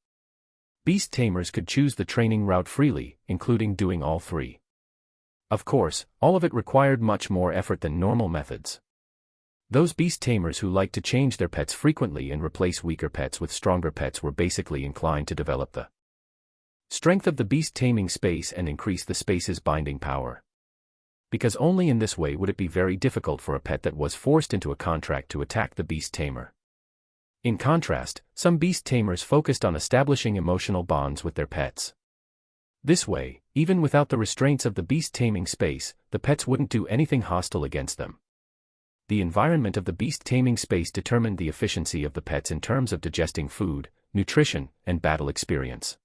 Beast tamers could choose the training route freely, including doing all three. Of course, all of it required much more effort than normal methods. Those beast tamers who liked to change their pets frequently and replace weaker pets with stronger pets were basically inclined to develop the strength of the beast taming space and increase the space's binding power. Because only in this way would it be very difficult for a pet that was forced into a contract to attack the beast tamer. In contrast, some beast tamers focused on establishing emotional bonds with their pets. This way, even without the restraints of the beast taming space, the pets wouldn't do anything hostile against them. The environment of the beast taming space determined the efficiency of the pets in terms of digesting food, nutrition, and battle experience.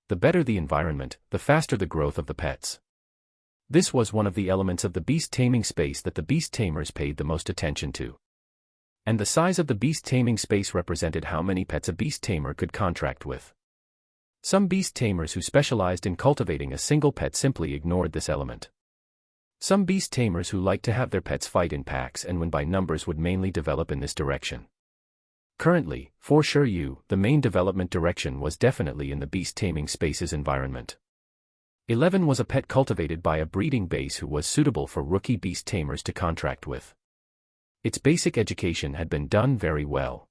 The better the environment, the faster the growth of the pets. This was one of the elements of the beast taming space that the beast tamers paid the most attention to. And the size of the beast taming space represented how many pets a beast tamer could contract with. Some beast tamers who specialized in cultivating a single pet simply ignored this element. Some beast tamers who liked to have their pets fight in packs and win by numbers would mainly develop in this direction. Currently, for Shiryu, the main development direction was definitely in the beast taming space's environment. 11 was a pet cultivated by a breeding base who was suitable for rookie beast tamers to contract with. Its basic education had been done very well.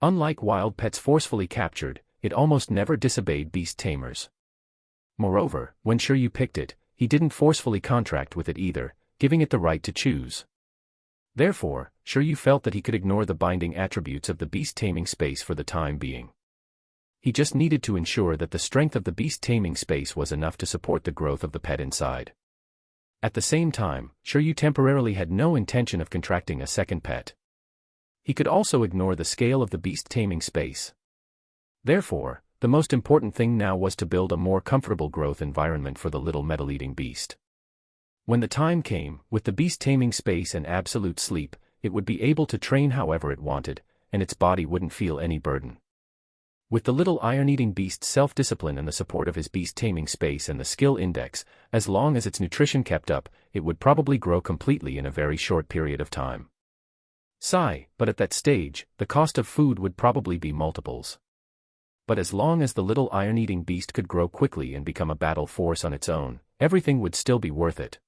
Unlike wild pets forcefully captured, it almost never disobeyed beast tamers. Moreover, when Shiryu picked it, he didn't forcefully contract with it either, giving it the right to choose. Therefore, Shiryu felt that he could ignore the binding attributes of the beast taming space for the time being. He just needed to ensure that the strength of the beast taming space was enough to support the growth of the pet inside. At the same time, Shiryu temporarily had no intention of contracting a second pet. He could also ignore the scale of the beast taming space. Therefore, the most important thing now was to build a more comfortable growth environment for the little metal-eating beast. When the time came, with the beast taming space and absolute sleep, it would be able to train however it wanted, and its body wouldn't feel any burden. With the little iron-eating beast's self-discipline and the support of his beast taming space and the skill index, as long as its nutrition kept up, it would probably grow completely in a very short period of time. But at that stage, the cost of food would probably be multiples. But as long as the little iron-eating beast could grow quickly and become a battle force on its own, everything would still be worth it.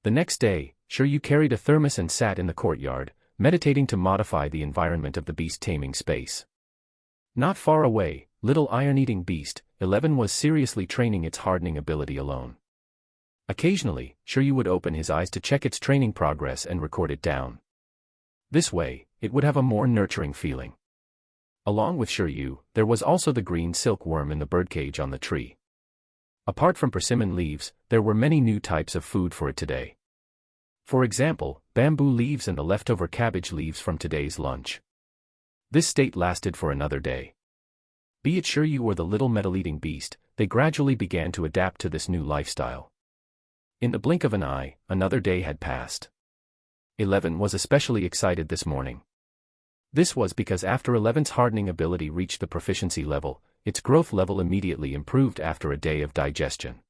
The next day, Shiryu carried a thermos and sat in the courtyard, meditating to modify the environment of the beast taming space. Not far away, little iron-eating beast, 11 was seriously training its hardening ability alone. Occasionally, Shiryu would open his eyes to check its training progress and record it down. This way, it would have a more nurturing feeling. Along with Shiryu, there was also the green silkworm in the birdcage on the tree. Apart from persimmon leaves, there were many new types of food for it today. For example, bamboo leaves and the leftover cabbage leaves from today's lunch. This state lasted for another day. Be it Shiryu or the little metal-eating beast, they gradually began to adapt to this new lifestyle. In the blink of an eye, another day had passed. 11 was especially excited this morning. This was because after 11's hardening ability reached the proficiency level, its growth level immediately improved after a day of digestion.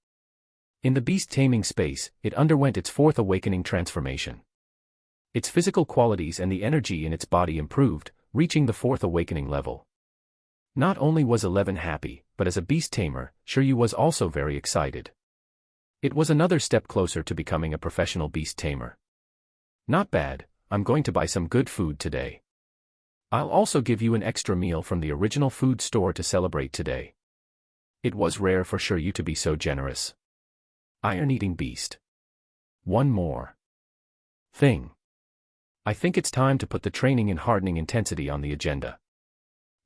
In the beast taming space, it underwent its fourth awakening transformation. Its physical qualities and the energy in its body improved, reaching the fourth awakening level. Not only was 11 happy, but as a beast tamer, Shiryu was also very excited. It was another step closer to becoming a professional beast tamer. Not bad, I'm going to buy some good food today. I'll also give you an extra meal from the original food store to celebrate today. It was rare for Shiryu to be so generous. Iron-eating beast. One more thing. I think it's time to put the training in hardening intensity on the agenda.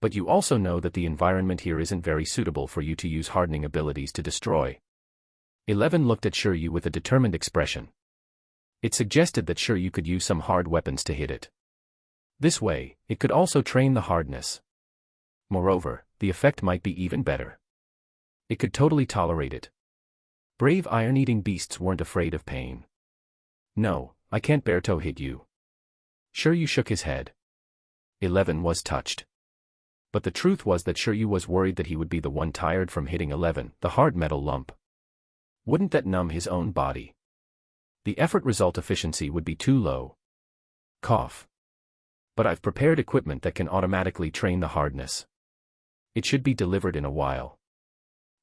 But you also know that the environment here isn't very suitable for you to use hardening abilities to destroy. 11 looked at Shiryu with a determined expression. It suggested that Shiryu could use some hard weapons to hit it. This way, it could also train the hardness. Moreover, the effect might be even better. It could totally tolerate it. Brave iron-eating beasts weren't afraid of pain. No, I can't bear to hit you. Shiryu shook his head. 11 was touched. But the truth was that Shiryu was worried that he would be the one tired from hitting 11, the hard metal lump. Wouldn't that numb his own body? The effort result efficiency would be too low. Cough. But I've prepared equipment that can automatically train the hardness. It should be delivered in a while.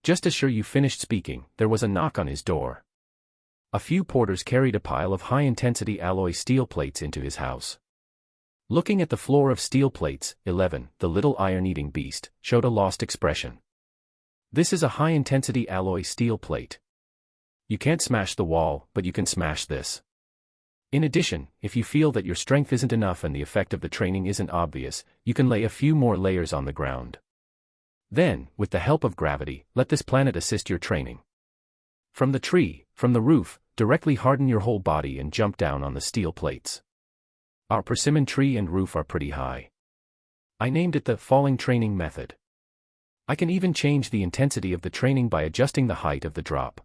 Just as Shiryu finished speaking, there was a knock on his door. A few porters carried a pile of high-intensity alloy steel plates into his house. Looking at the floor of steel plates, 11, the little iron-eating beast, showed a lost expression. This is a high-intensity alloy steel plate. You can't smash the wall, but you can smash this. In addition, if you feel that your strength isn't enough and the effect of the training isn't obvious, you can lay a few more layers on the ground. Then, with the help of gravity, let this planet assist your training. From the tree, from the roof, directly harden your whole body and jump down on the steel plates. Our persimmon tree and roof are pretty high. I named it the falling training method. I can even change the intensity of the training by adjusting the height of the drop.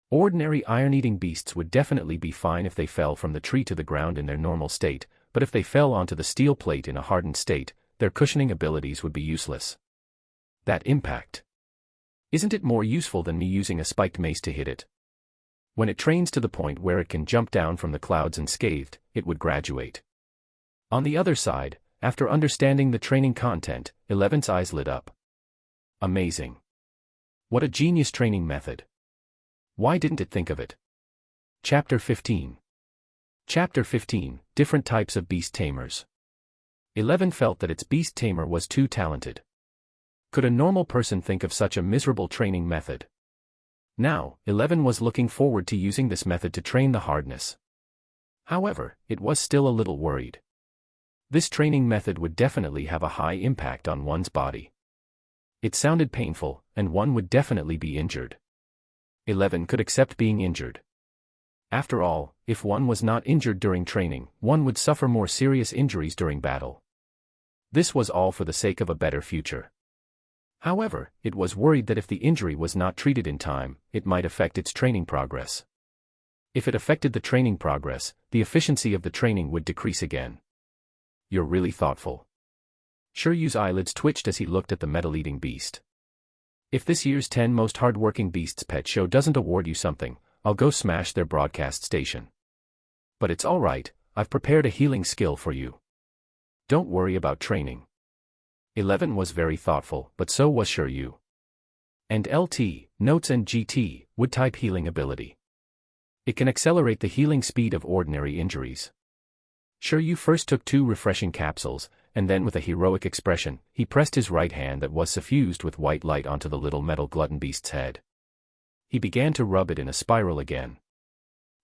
Ordinary iron-eating beasts would definitely be fine if they fell from the tree to the ground in their normal state, but if they fell onto the steel plate in a hardened state, their cushioning abilities would be useless. That impact. Isn't it more useful than me using a spiked mace to hit it? When it trains to the point where it can jump down from the clouds unscathed, it would graduate. On the other side, after understanding the training content, 11's eyes lit up. Amazing. What a genius training method. Why didn't it think of it? Chapter 15. Chapter 15, Different Types of Beast Tamers. 11 felt that its beast tamer was too talented. Could a normal person think of such a miserable training method? Now, 11 was looking forward to using this method to train the hardness. However, it was still a little worried. This training method would definitely have a high impact on one's body. It sounded painful, and one would definitely be injured. 11 could accept being injured. After all, if one was not injured during training, one would suffer more serious injuries during battle. This was all for the sake of a better future. However, it was worried that if the injury was not treated in time, it might affect its training progress. If it affected the training progress, the efficiency of the training would decrease again. You're really thoughtful. Shiryu's eyelids twitched as he looked at the metal-eating beast. If this year's 10 Most Hard-Working Beasts pet show doesn't award you something, I'll go smash their broadcast station. But it's all right, I've prepared a healing skill for you. Don't worry about training. 11 was very thoughtful, but so was Shiryu. And LT, Notes and GT, would type healing ability. It can accelerate the healing speed of ordinary injuries. Shiryu first took 2 refreshing capsules, and then with a heroic expression, he pressed his right hand that was suffused with white light onto the little metal glutton beast's head. He began to rub it in a spiral again.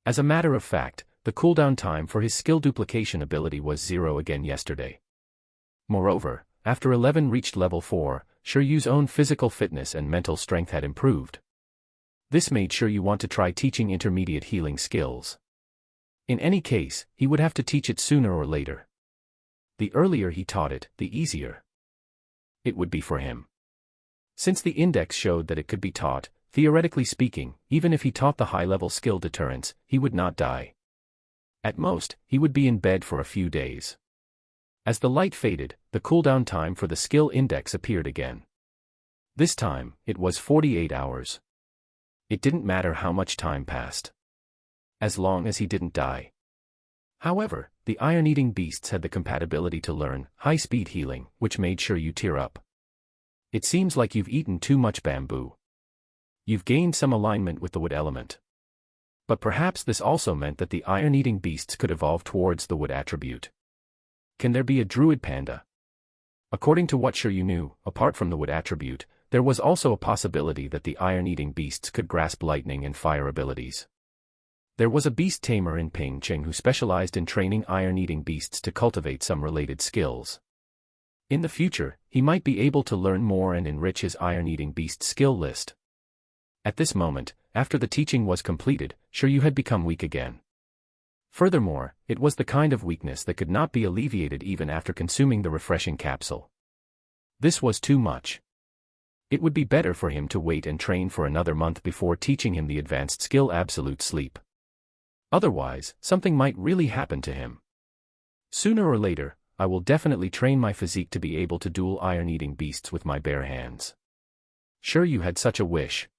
As a matter of fact, the cooldown time for his skill duplication ability was 0 again yesterday. Moreover, after 11 reached level 4, Shiryu's own physical fitness and mental strength had improved. This made Shiryu want to try teaching intermediate healing skills. In any case, he would have to teach it sooner or later. The earlier he taught it, the easier it would be for him. Since the index showed that it could be taught, theoretically speaking, even if he taught the high-level skill deterrence, he would not die. At most, he would be in bed for a few days. As the light faded, the cooldown time for the skill index appeared again. This time, it was 48 hours. It didn't matter how much time passed, as long as he didn't die. However, the iron-eating beasts had the compatibility to learn high-speed healing, which made Shiryu tear up. It seems like you've eaten too much bamboo. You've gained some alignment with the wood element. But perhaps this also meant that the iron-eating beasts could evolve towards the wood attribute. Can there be a druid panda? According to what Shiryu knew, apart from the wood attribute, there was also a possibility that the iron-eating beasts could grasp lightning and fire abilities. There was a beast tamer in Pingcheng who specialized in training iron-eating beasts to cultivate some related skills. In the future, he might be able to learn more and enrich his iron-eating beast skill list. At this moment, after the teaching was completed, Shiryu had become weak again. Furthermore, it was the kind of weakness that could not be alleviated even after consuming the refreshing capsule. This was too much. It would be better for him to wait and train for another month before teaching him the advanced skill Absolute Sleep. Otherwise, something might really happen to him. Sooner or later, I will definitely train my physique to be able to duel iron-eating beasts with my bare hands. Sure, you had such a wish.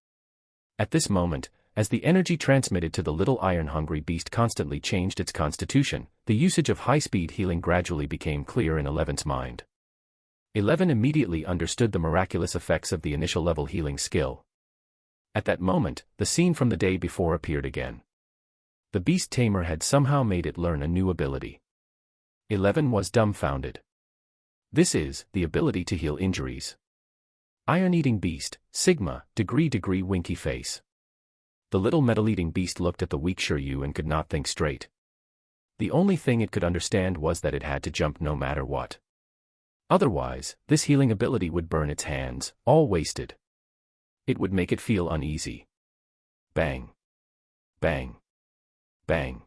At this moment, as the energy transmitted to the little iron-hungry beast constantly changed its constitution, the usage of high-speed healing gradually became clear in Eleven's mind. Eleven immediately understood the miraculous effects of the initial level healing skill. At that moment, the scene from the day before appeared again. The beast tamer had somehow made it learn a new ability. 11 was dumbfounded. This is the ability to heal injuries. Iron-eating beast, Sigma, degree winky face. The little metal-eating beast looked at the weak Shiryu and could not think straight. The only thing it could understand was that it had to jump no matter what. Otherwise, this healing ability would burn its hands, all wasted. It would make it feel uneasy. Bang. Bang. Bang.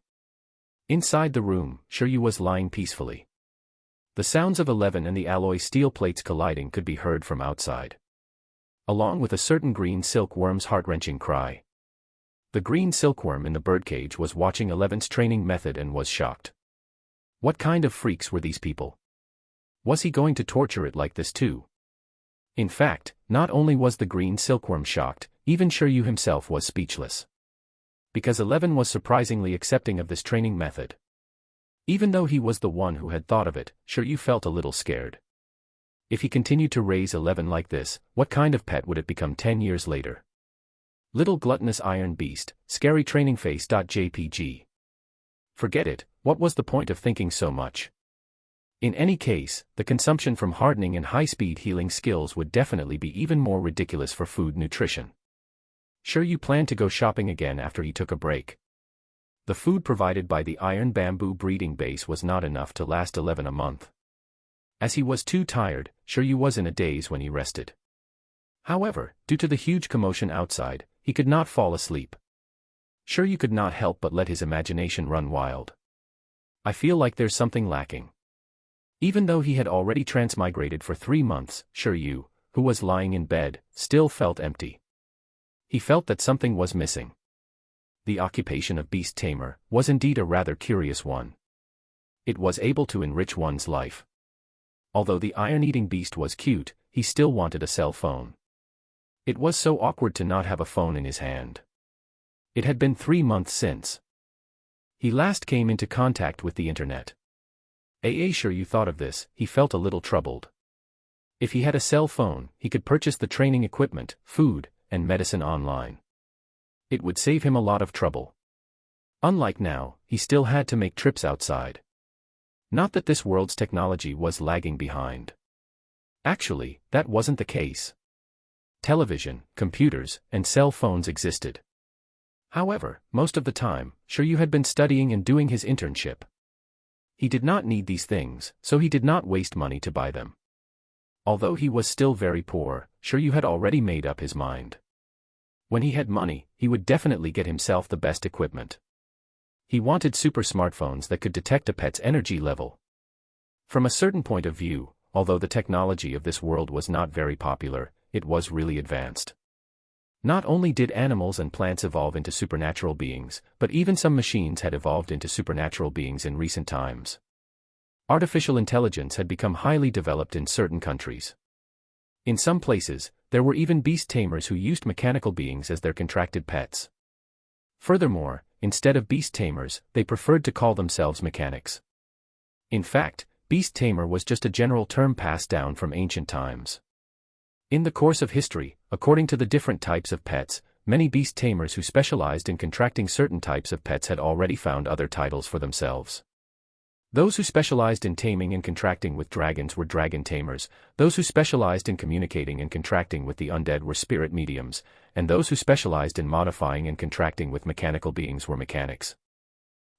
Inside the room, Shiryu was lying peacefully. The sounds of 11 and the alloy steel plates colliding could be heard from outside. Along with a certain green silkworm's heart-wrenching cry. The green silkworm in the birdcage was watching 11's training method and was shocked. What kind of freaks were these people? Was he going to torture it like this too? In fact, not only was the green silkworm shocked, even Shiryu himself was speechless. Because 11 was surprisingly accepting of this training method. Even though he was the one who had thought of it, Shiryu felt a little scared. If he continued to raise 11 like this, what kind of pet would it become 10 years later? Little gluttonous iron beast, scary training face.jpg. Forget it, what was the point of thinking so much? In any case, the consumption from hardening and high-speed healing skills would definitely be even more ridiculous for food nutrition. Shiryu planned to go shopping again after he took a break. The food provided by the iron bamboo breeding base was not enough to last 11 a month. As he was too tired, Shiryu was in a daze when he rested. However, due to the huge commotion outside, he could not fall asleep. Shiryu could not help but let his imagination run wild. I feel like there's something lacking. Even though he had already transmigrated for 3 months, Shiryu, who was lying in bed, still felt empty. He felt that something was missing. The occupation of beast tamer was indeed a rather curious one. It was able to enrich one's life. Although the iron-eating beast was cute, he still wanted a cell phone. It was so awkward to not have a phone in his hand. It had been 3 months since he last came into contact with the internet. Shiryu thought of this, he felt a little troubled. If he had a cell phone, he could purchase the training equipment, food, and medicine online. It would save him a lot of trouble. Unlike now, he still had to make trips outside. Not that this world's technology was lagging behind. Actually, that wasn't the case. Television, computers, and cell phones existed. However, most of the time, Shiryu had been studying and doing his internship. He did not need these things, so he did not waste money to buy them. Although he was still very poor, Shiryu had already made up his mind. When he had money, he would definitely get himself the best equipment. He wanted super smartphones that could detect a pet's energy level. From a certain point of view, although the technology of this world was not very popular, it was really advanced. Not only did animals and plants evolve into supernatural beings, but even some machines had evolved into supernatural beings in recent times. Artificial intelligence had become highly developed in certain countries. In some places, there were even beast tamers who used mechanical beings as their contracted pets. Furthermore, instead of beast tamers, they preferred to call themselves mechanics. In fact, beast tamer was just a general term passed down from ancient times. In the course of history, according to the different types of pets, many beast tamers who specialized in contracting certain types of pets had already found other titles for themselves. Those who specialized in taming and contracting with dragons were dragon tamers, those who specialized in communicating and contracting with the undead were spirit mediums, and those who specialized in modifying and contracting with mechanical beings were mechanics.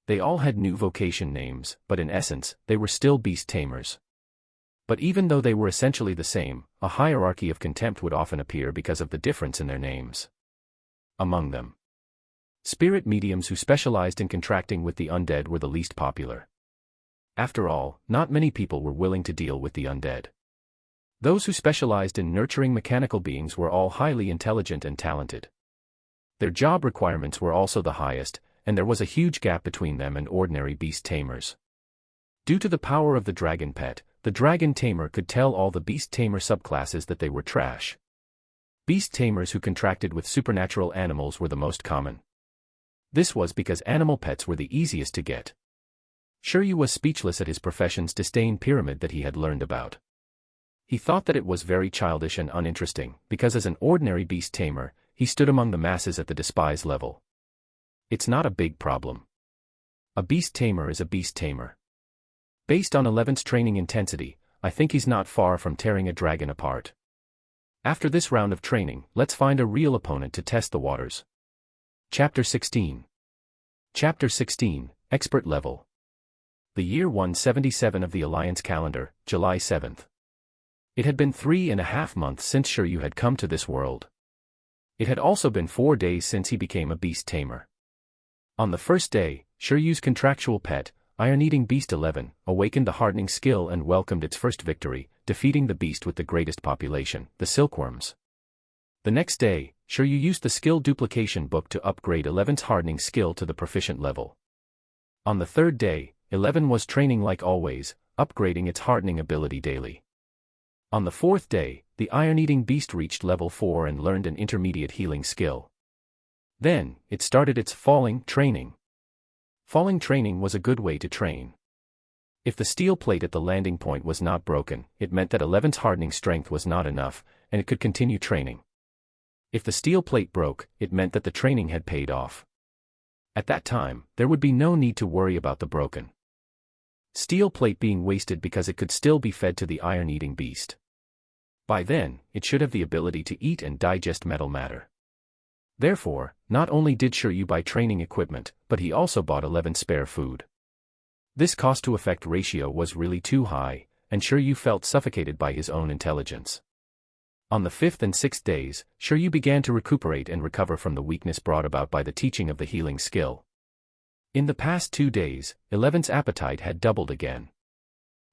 They all had new vocation names, but in essence, they were still beast tamers. But even though they were essentially the same, a hierarchy of contempt would often appear because of the difference in their names. Among them, spirit mediums who specialized in contracting with the undead were the least popular. After all, not many people were willing to deal with the undead. Those who specialized in nurturing mechanical beings were all highly intelligent and talented. Their job requirements were also the highest, and there was a huge gap between them and ordinary beast tamers. Due to the power of the dragon pet, the dragon tamer could tell all the beast tamer subclasses that they were trash. Beast tamers who contracted with supernatural animals were the most common. This was because animal pets were the easiest to get. Shiryu was speechless at his profession's disdain pyramid that he had learned about. He thought that it was very childish and uninteresting, because as an ordinary beast tamer, he stood among the masses at the despise level. It's not a big problem. A beast tamer is a beast tamer. Based on 11's training intensity, I think he's not far from tearing a dragon apart. After this round of training, let's find a real opponent to test the waters. Chapter 16. Chapter 16, Expert Level. The year 177 of the Alliance calendar, July 7th. It had been 3.5 months since Shiryu had come to this world. It had also been 4 days since he became a beast tamer. On the first day, Shiryu's contractual pet, Iron-Eating Beast 11, awakened the hardening skill and welcomed its first victory, defeating the beast with the greatest population, the silkworms. The next day, Shiryu used the skill duplication book to upgrade 11's hardening skill to the proficient level. On the third day, 11 was training like always, upgrading its hardening ability daily. On the fourth day, the Iron-Eating Beast reached level 4 and learned an intermediate healing skill. Then, it started its falling training. Falling training was a good way to train. If the steel plate at the landing point was not broken, it meant that 11's hardening strength was not enough, and it could continue training. If the steel plate broke, it meant that the training had paid off. At that time, there would be no need to worry about the broken steel plate being wasted because it could still be fed to the iron-eating beast. By then, it should have the ability to eat and digest metal matter. Therefore, not only did Shiryu buy training equipment, but he also bought 11 spare food. This cost-to-effect ratio was really too high, and Shiryu felt suffocated by his own intelligence. On the 5th and 6th days, Shiryu began to recuperate and recover from the weakness brought about by the teaching of the healing skill. In the past 2 days, 11's appetite had doubled again.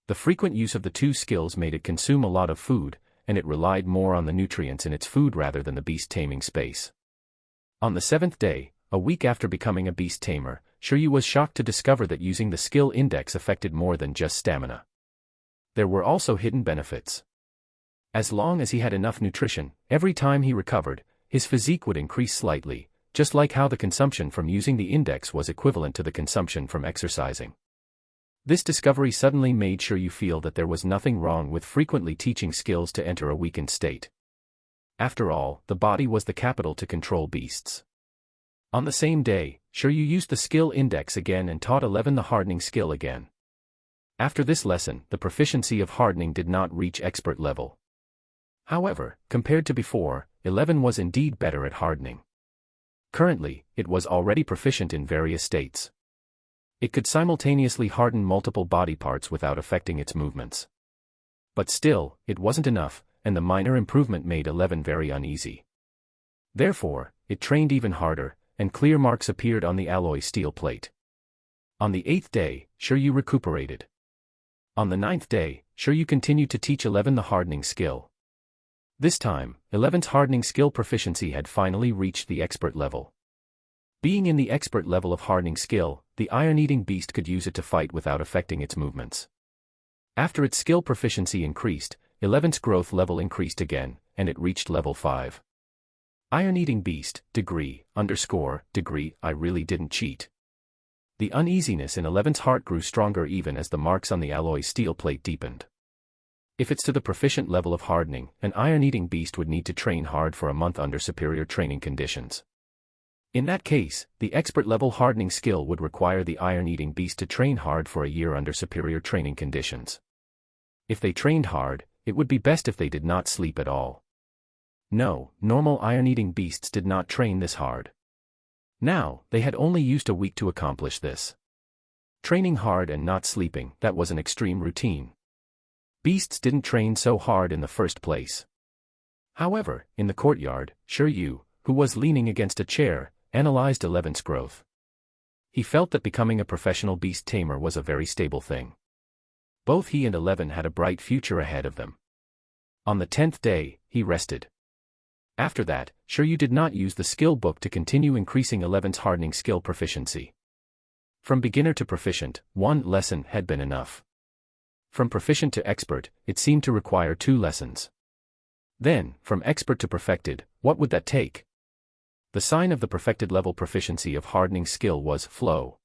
The frequent use of the two skills made it consume a lot of food, and it relied more on the nutrients in its food rather than the beast taming space. On the 7th day, a week after becoming a beast tamer, Shiryu was shocked to discover that using the skill index affected more than just stamina. There were also hidden benefits. As long as he had enough nutrition, every time he recovered, his physique would increase slightly, just like how the consumption from using the index was equivalent to the consumption from exercising. This discovery suddenly made Shiryu feel that there was nothing wrong with frequently teaching skills to enter a weakened state. After all, the body was the capital to control beasts. On the same day, Shiryu used the skill index again and taught 11 the hardening skill again. After this lesson, the proficiency of hardening did not reach expert level. However, compared to before, 11 was indeed better at hardening. Currently, it was already proficient in various states. It could simultaneously harden multiple body parts without affecting its movements. But still, it wasn't enough, and the minor improvement made 11 very uneasy. Therefore, it trained even harder, and clear marks appeared on the alloy steel plate. On the 8th day, Shiryu recuperated. On the 9th day, Shiryu continued to teach 11 the hardening skill. This time, 11's hardening skill proficiency had finally reached the expert level. Being in the expert level of hardening skill, the iron-eating beast could use it to fight without affecting its movements. After its skill proficiency increased, 11's growth level increased again, and it reached level 5. Iron-eating beast, degree, I really didn't cheat. The uneasiness in 11's heart grew stronger even as the marks on the alloy steel plate deepened. If it's to the proficient level of hardening, an iron-eating beast would need to train hard for a month under superior training conditions. In that case, the expert-level hardening skill would require the iron-eating beast to train hard for a year under superior training conditions. If they trained hard, it would be best if they did not sleep at all. No, normal iron-eating beasts did not train this hard. Now, they had only used a week to accomplish this. Training hard and not sleeping, that was an extreme routine. Beasts didn't train so hard in the first place. However, in the courtyard, Shiryu, who was leaning against a chair, analyzed 11's growth. He felt that becoming a professional beast tamer was a very stable thing. Both he and 11 had a bright future ahead of them. On the 10th day, he rested. After that, Shiryu did not use the skill book to continue increasing 11's hardening skill proficiency. From beginner to proficient, one lesson had been enough. From proficient to expert, it seemed to require 2 lessons. Then, from expert to perfected, what would that take? The sign of the perfected level proficiency of hardening skill was flow.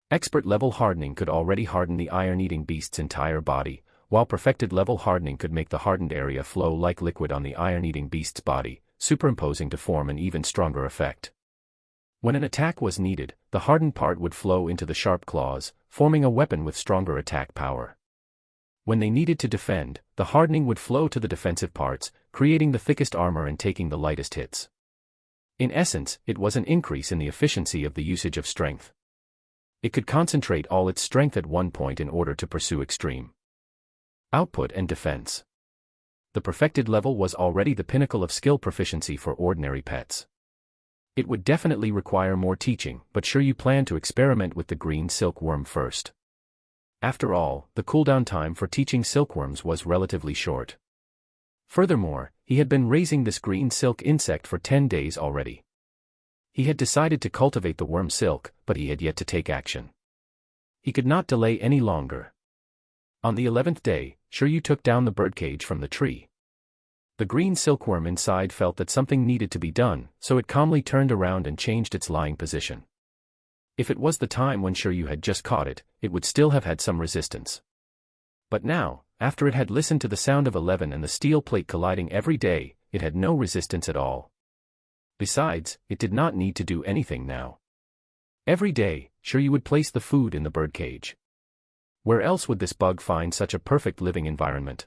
Expert level hardening could already harden the iron-eating beast's entire body, while perfected level hardening could make the hardened area flow like liquid on the iron-eating beast's body, superimposing to form an even stronger effect. When an attack was needed, the hardened part would flow into the sharp claws, forming a weapon with stronger attack power. When they needed to defend, the hardening would flow to the defensive parts, creating the thickest armor and taking the lightest hits. In essence, it was an increase in the efficiency of the usage of strength. It could concentrate all its strength at one point in order to pursue extreme output and defense. The perfected level was already the pinnacle of skill proficiency for ordinary pets. It would definitely require more teaching, but sure you plan to experiment with the green silkworm first. After all, the cooldown time for teaching silkworms was relatively short. Furthermore, he had been raising this green silk insect for 10 days already. He had decided to cultivate the worm silk, but he had yet to take action. He could not delay any longer. On the 11th day, Shiryu took down the birdcage from the tree. The green silkworm inside felt that something needed to be done, so it calmly turned around and changed its lying position. If it was the time when Shiryu had just caught it, it would still have had some resistance. But now, after it had listened to the sound of 11 and the steel plate colliding every day, it had no resistance at all. Besides, it did not need to do anything now. Every day, Shiryu would place the food in the birdcage. Where else would this bug find such a perfect living environment?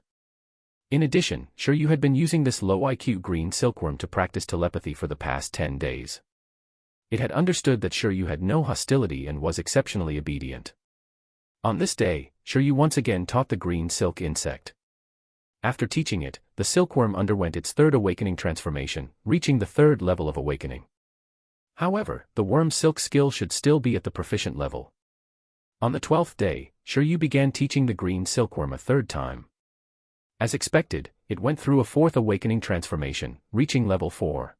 In addition, Shiryu had been using this low IQ green silkworm to practice telepathy for the past 10 days. It had understood that Shiryu had no hostility and was exceptionally obedient. On this day, Shiryu once again taught the green silk insect. After teaching it, the silkworm underwent its 3rd awakening transformation, reaching the 3rd level of awakening. However, the worm silk skill should still be at the proficient level. On the 12th day, Shiryu began teaching the green silkworm a 3rd time. As expected, it went through a 4th awakening transformation, reaching level 4.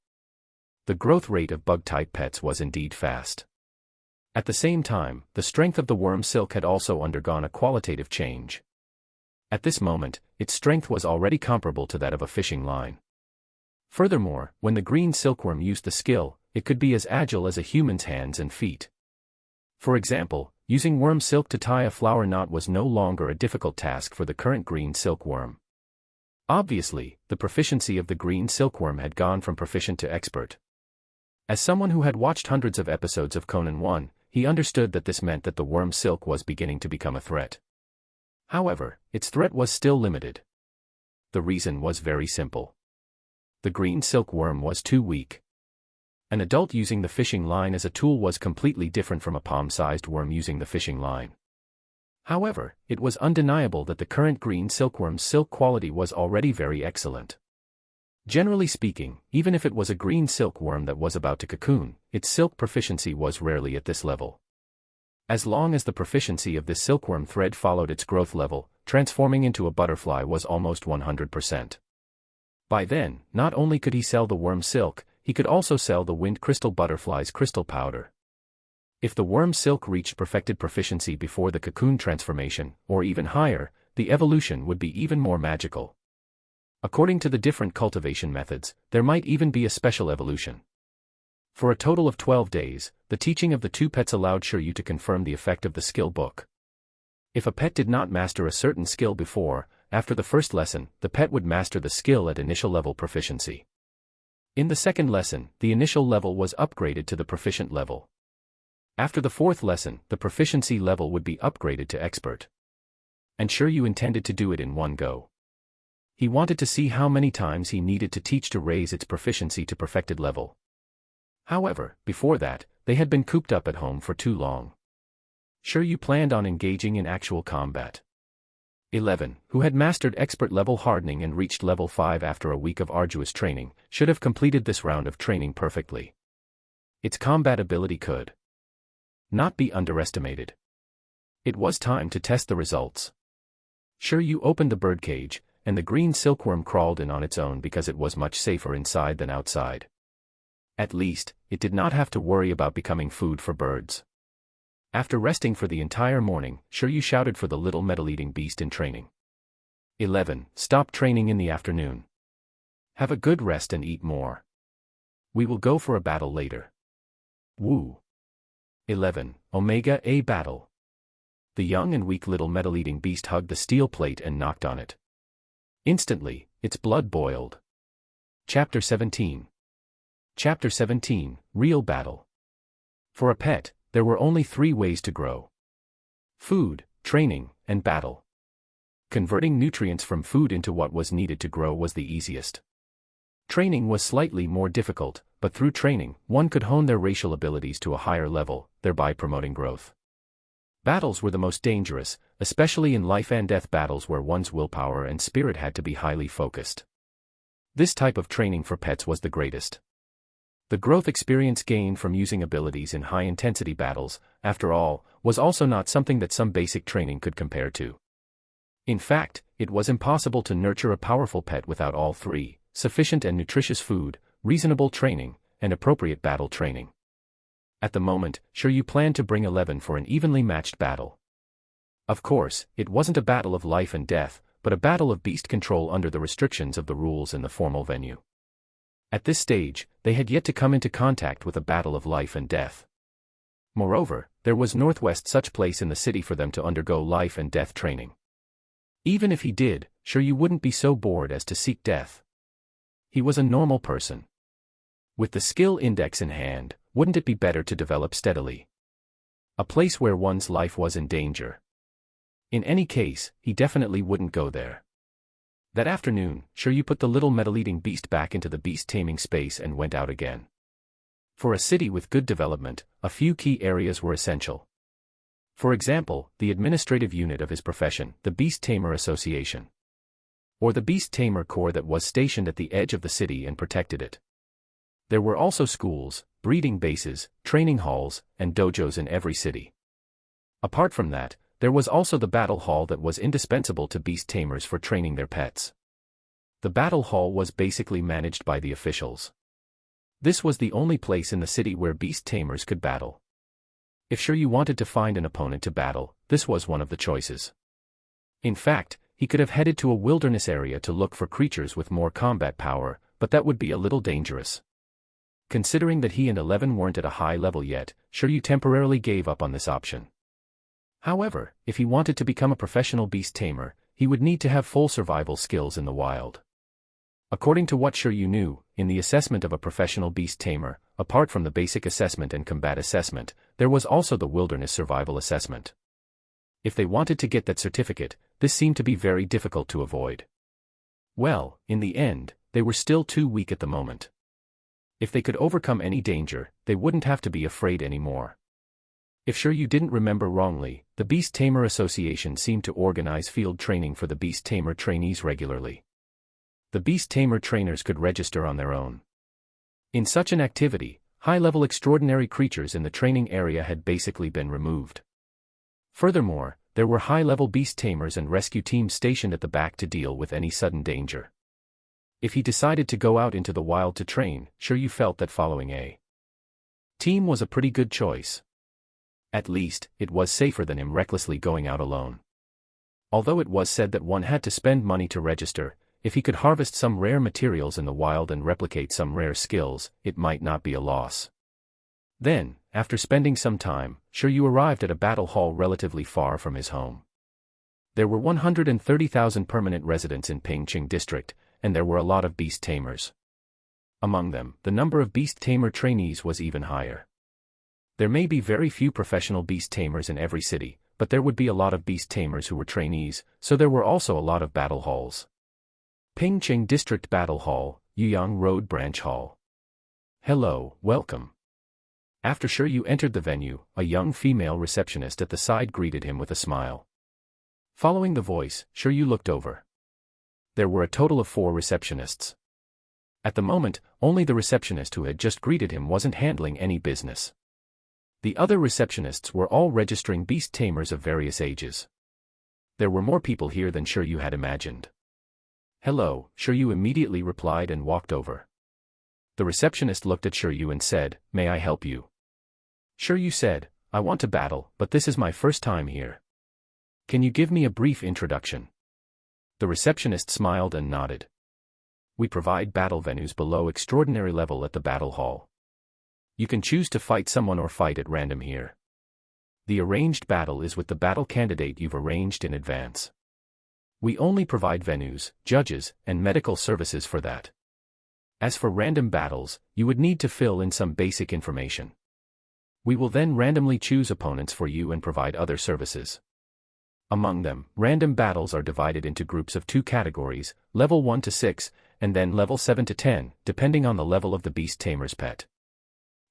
The growth rate of bug-type pets was indeed fast. At the same time, the strength of the worm silk had also undergone a qualitative change. At this moment, its strength was already comparable to that of a fishing line. Furthermore, when the green silkworm used the skill, it could be as agile as a human's hands and feet. For example, using worm silk to tie a flower knot was no longer a difficult task for the current green silkworm. Obviously, the proficiency of the green silkworm had gone from proficient to expert. As someone who had watched hundreds of episodes of Conan 1, he understood that this meant that the worm silk was beginning to become a threat. However, its threat was still limited. The reason was very simple. The green silkworm was too weak. An adult using the fishing line as a tool was completely different from a palm-sized worm using the fishing line. However, it was undeniable that the current green silkworm's silk quality was already very excellent. Generally speaking, even if it was a green silkworm that was about to cocoon, its silk proficiency was rarely at this level. As long as the proficiency of this silkworm thread followed its growth level, transforming into a butterfly was almost 100%. By then, not only could he sell the worm silk, he could also sell the wind crystal butterfly's crystal powder. If the worm silk reached perfected proficiency before the cocoon transformation, or even higher, the evolution would be even more magical. According to the different cultivation methods, there might even be a special evolution. For a total of 12 days, the teaching of the 2 pets allowed Shiryu to confirm the effect of the skill book. If a pet did not master a certain skill before, after the first lesson, the pet would master the skill at initial level proficiency. In the second lesson, the initial level was upgraded to the proficient level. After the 4th lesson, the proficiency level would be upgraded to expert. And Shiryu intended to do it in one go. He wanted to see how many times he needed to teach to raise its proficiency to perfected level. However, before that, they had been cooped up at home for too long. Shiryu planned on engaging in actual combat. 11, who had mastered expert level hardening and reached level 5 after a week of arduous training, should have completed this round of training perfectly. Its combat ability could not be underestimated. It was time to test the results. Shiryu opened the birdcage, and the green silkworm crawled in on its own because it was much safer inside than outside. At least, it did not have to worry about becoming food for birds. After resting for the entire morning, Shiryu shouted for the little metal-eating beast in training. 11. Stop training in the afternoon. Have a good rest and eat more. We will go for a battle later. Woo. 11. Omega A battle. The young and weak little metal-eating beast hugged the steel plate and knocked on it. Instantly, its blood boiled. Chapter 17. Chapter 17, Real Battle. For a pet, there were only 3 ways to grow: food, training, and battle. Converting nutrients from food into what was needed to grow was the easiest. Training was slightly more difficult, but through training, one could hone their racial abilities to a higher level, thereby promoting growth. Battles were the most dangerous, especially in life and death battles where one's willpower and spirit had to be highly focused. This type of training for pets was the greatest. The growth experience gained from using abilities in high-intensity battles, after all, was also not something that some basic training could compare to. In fact, it was impossible to nurture a powerful pet without all 3, sufficient and nutritious food, reasonable training, and appropriate battle training. At the moment, Shiryu planned to bring 11 for an evenly matched battle. Of course, it wasn't a battle of life and death, but a battle of beast control under the restrictions of the rules in the formal venue. At this stage, they had yet to come into contact with a battle of life and death. Moreover, there was northwest such place in the city for them to undergo life and death training. Even if he did, Shiryu wouldn't be so bored as to seek death. He was a normal person. With the skill index in hand, wouldn't it be better to develop steadily? A place where one's life was in danger. In any case, he definitely wouldn't go there. That afternoon, Shiryu put the little metal-eating beast back into the beast-taming space and went out again. For a city with good development, a few key areas were essential. For example, the administrative unit of his profession, the Beast Tamer Association. Or the Beast Tamer Corps that was stationed at the edge of the city and protected it. There were also schools, breeding bases, training halls, and dojos in every city. Apart from that, there was also the battle hall that was indispensable to beast tamers for training their pets. The battle hall was basically managed by the officials. This was the only place in the city where beast tamers could battle. If Shiryu wanted to find an opponent to battle, this was one of the choices. In fact, he could have headed to a wilderness area to look for creatures with more combat power, but that would be a little dangerous. Considering that he and 11 weren't at a high level yet, Shiryu temporarily gave up on this option. However, if he wanted to become a professional beast tamer, he would need to have full survival skills in the wild. According to what Shiryu knew, in the assessment of a professional beast tamer, apart from the basic assessment and combat assessment, there was also the wilderness survival assessment. If they wanted to get that certificate, this seemed to be very difficult to avoid. Well, in the end, they were still too weak at the moment. If they could overcome any danger, they wouldn't have to be afraid anymore. If Shiryu didn't remember wrongly, the Beast Tamer Association seemed to organize field training for the Beast Tamer trainees regularly. The Beast Tamer trainers could register on their own. In such an activity, high-level extraordinary creatures in the training area had basically been removed. Furthermore, there were high-level beast tamers and rescue teams stationed at the back to deal with any sudden danger. If he decided to go out into the wild to train, Shiryu felt that following a team was a pretty good choice. At least, it was safer than him recklessly going out alone. Although it was said that one had to spend money to register, if he could harvest some rare materials in the wild and replicate some rare skills, it might not be a loss. Then, after spending some time, Shiryu arrived at a battle hall relatively far from his home. There were 130,000 permanent residents in Pingqing district, and there were a lot of beast tamers. Among them, the number of beast tamer trainees was even higher. There may be very few professional beast tamers in every city, but there would be a lot of beast tamers who were trainees, so there were also a lot of battle halls. Pingqing District Battle Hall, Yuyang Road Branch Hall. Hello, welcome. After Shiryu entered the venue, a young female receptionist at the side greeted him with a smile. Following the voice, Shiryu looked over. There were a total of 4 receptionists. At the moment, only the receptionist who had just greeted him wasn't handling any business. The other receptionists were all registering beast tamers of various ages. There were more people here than Shiryu had imagined. Hello, Shiryu immediately replied and walked over. The receptionist looked at Shiryu and said, "May I help you?" Shiryu said, I want to battle, but this is my first time here. Can you give me a brief introduction? The receptionist smiled and nodded. We provide battle venues below extraordinary level at the battle hall. You can choose to fight someone or fight at random here. The arranged battle is with the battle candidate you've arranged in advance. We only provide venues, judges, and medical services for that. As for random battles, you would need to fill in some basic information. We will then randomly choose opponents for you and provide other services. Among them, random battles are divided into groups of 2 categories, level 1 to 6, and then level 7 to 10, depending on the level of the beast tamer's pet.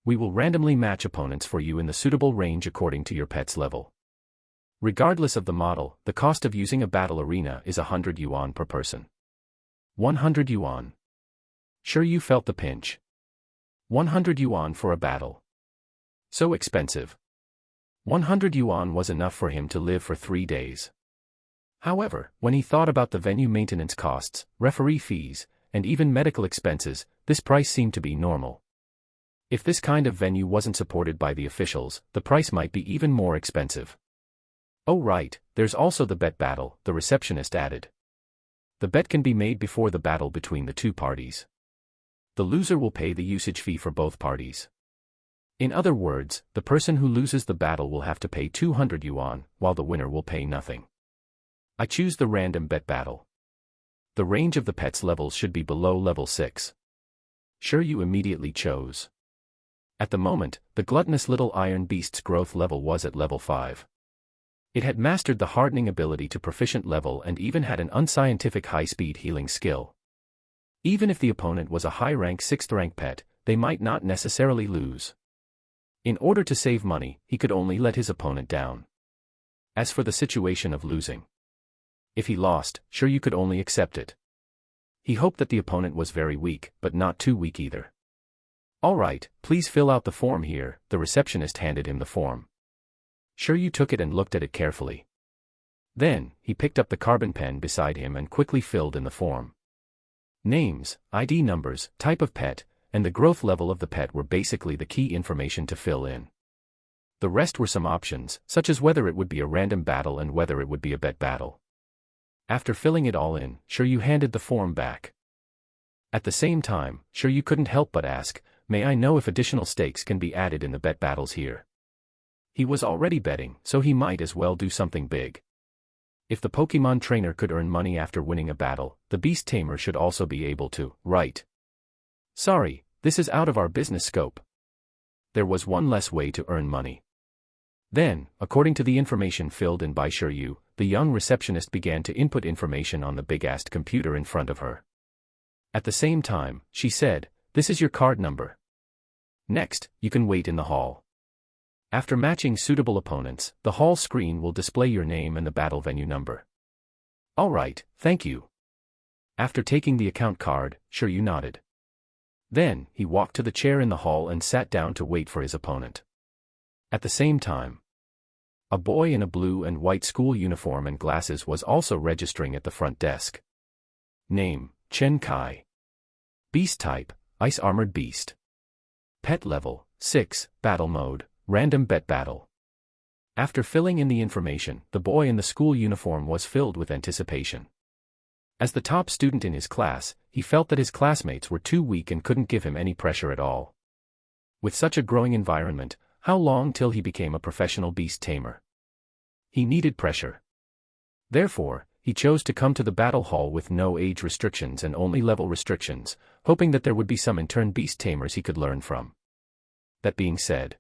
We will randomly match opponents for you in the suitable range according to your pet's level. Regardless of the model, the cost of using a battle arena is 100 yuan per person. 100 yuan. Sure you felt the pinch. 100 yuan for a battle. So expensive. 100 yuan was enough for him to live for 3 days. However, when he thought about the venue maintenance costs, referee fees, and even medical expenses, this price seemed to be normal. If this kind of venue wasn't supported by the officials, the price might be even more expensive. Oh right, there's also the bet battle, the receptionist added. The bet can be made before the battle between the 2 parties. The loser will pay the usage fee for both parties. In other words, the person who loses the battle will have to pay 200 yuan, while the winner will pay nothing. I choose the random bet battle. The range of the pet's levels should be below level 6. Sure you immediately chose. At the moment, the gluttonous little iron beast's growth level was at level 5. It had mastered the hardening ability to proficient level and even had an unscientific high-speed healing skill. Even if the opponent was a high-rank 6th-rank pet, they might not necessarily lose. In order to save money, he could only let his opponent down. As for the situation of losing, if he lost, sure you could only accept it. He hoped that the opponent was very weak, but not too weak either. All right, please fill out the form here, the receptionist handed him the form. Sure you took it and looked at it carefully. Then, he picked up the carbon pen beside him and quickly filled in the form. Names, ID numbers, type of pet, and the growth level of the pet were basically the key information to fill in. The rest were some options, such as whether it would be a random battle and whether it would be a bet battle. After filling it all in, sure you handed the form back. At the same time, sure you couldn't help but ask, may I know if additional stakes can be added in the bet battles here? He was already betting, so he might as well do something big. If the Pokemon trainer could earn money after winning a battle, the beast tamer should also be able to, right? Sorry, this is out of our business scope. There was one less way to earn money. Then, according to the information filled in by Shiryu, the young receptionist began to input information on the big-assed computer in front of her. At the same time, she said, "This is your card number. Next, you can wait in the hall. After matching suitable opponents, the hall screen will display your name and the battle venue number." All right, thank you. After taking the account card, Shiryu nodded. Then, he walked to the chair in the hall and sat down to wait for his opponent. At the same time, a boy in a blue and white school uniform and glasses was also registering at the front desk. Name, Chen Kai. Beast type, Ice Armored Beast. Pet level, 6, battle mode, random bet battle. After filling in the information, the boy in the school uniform was filled with anticipation. As the top student in his class, he felt that his classmates were too weak and couldn't give him any pressure at all. With such a growing environment, how long till he became a professional beast tamer? He needed pressure. Therefore, he chose to come to the battle hall with no age restrictions and only level restrictions, hoping that there would be some in-turn beast tamers he could learn from. That being said,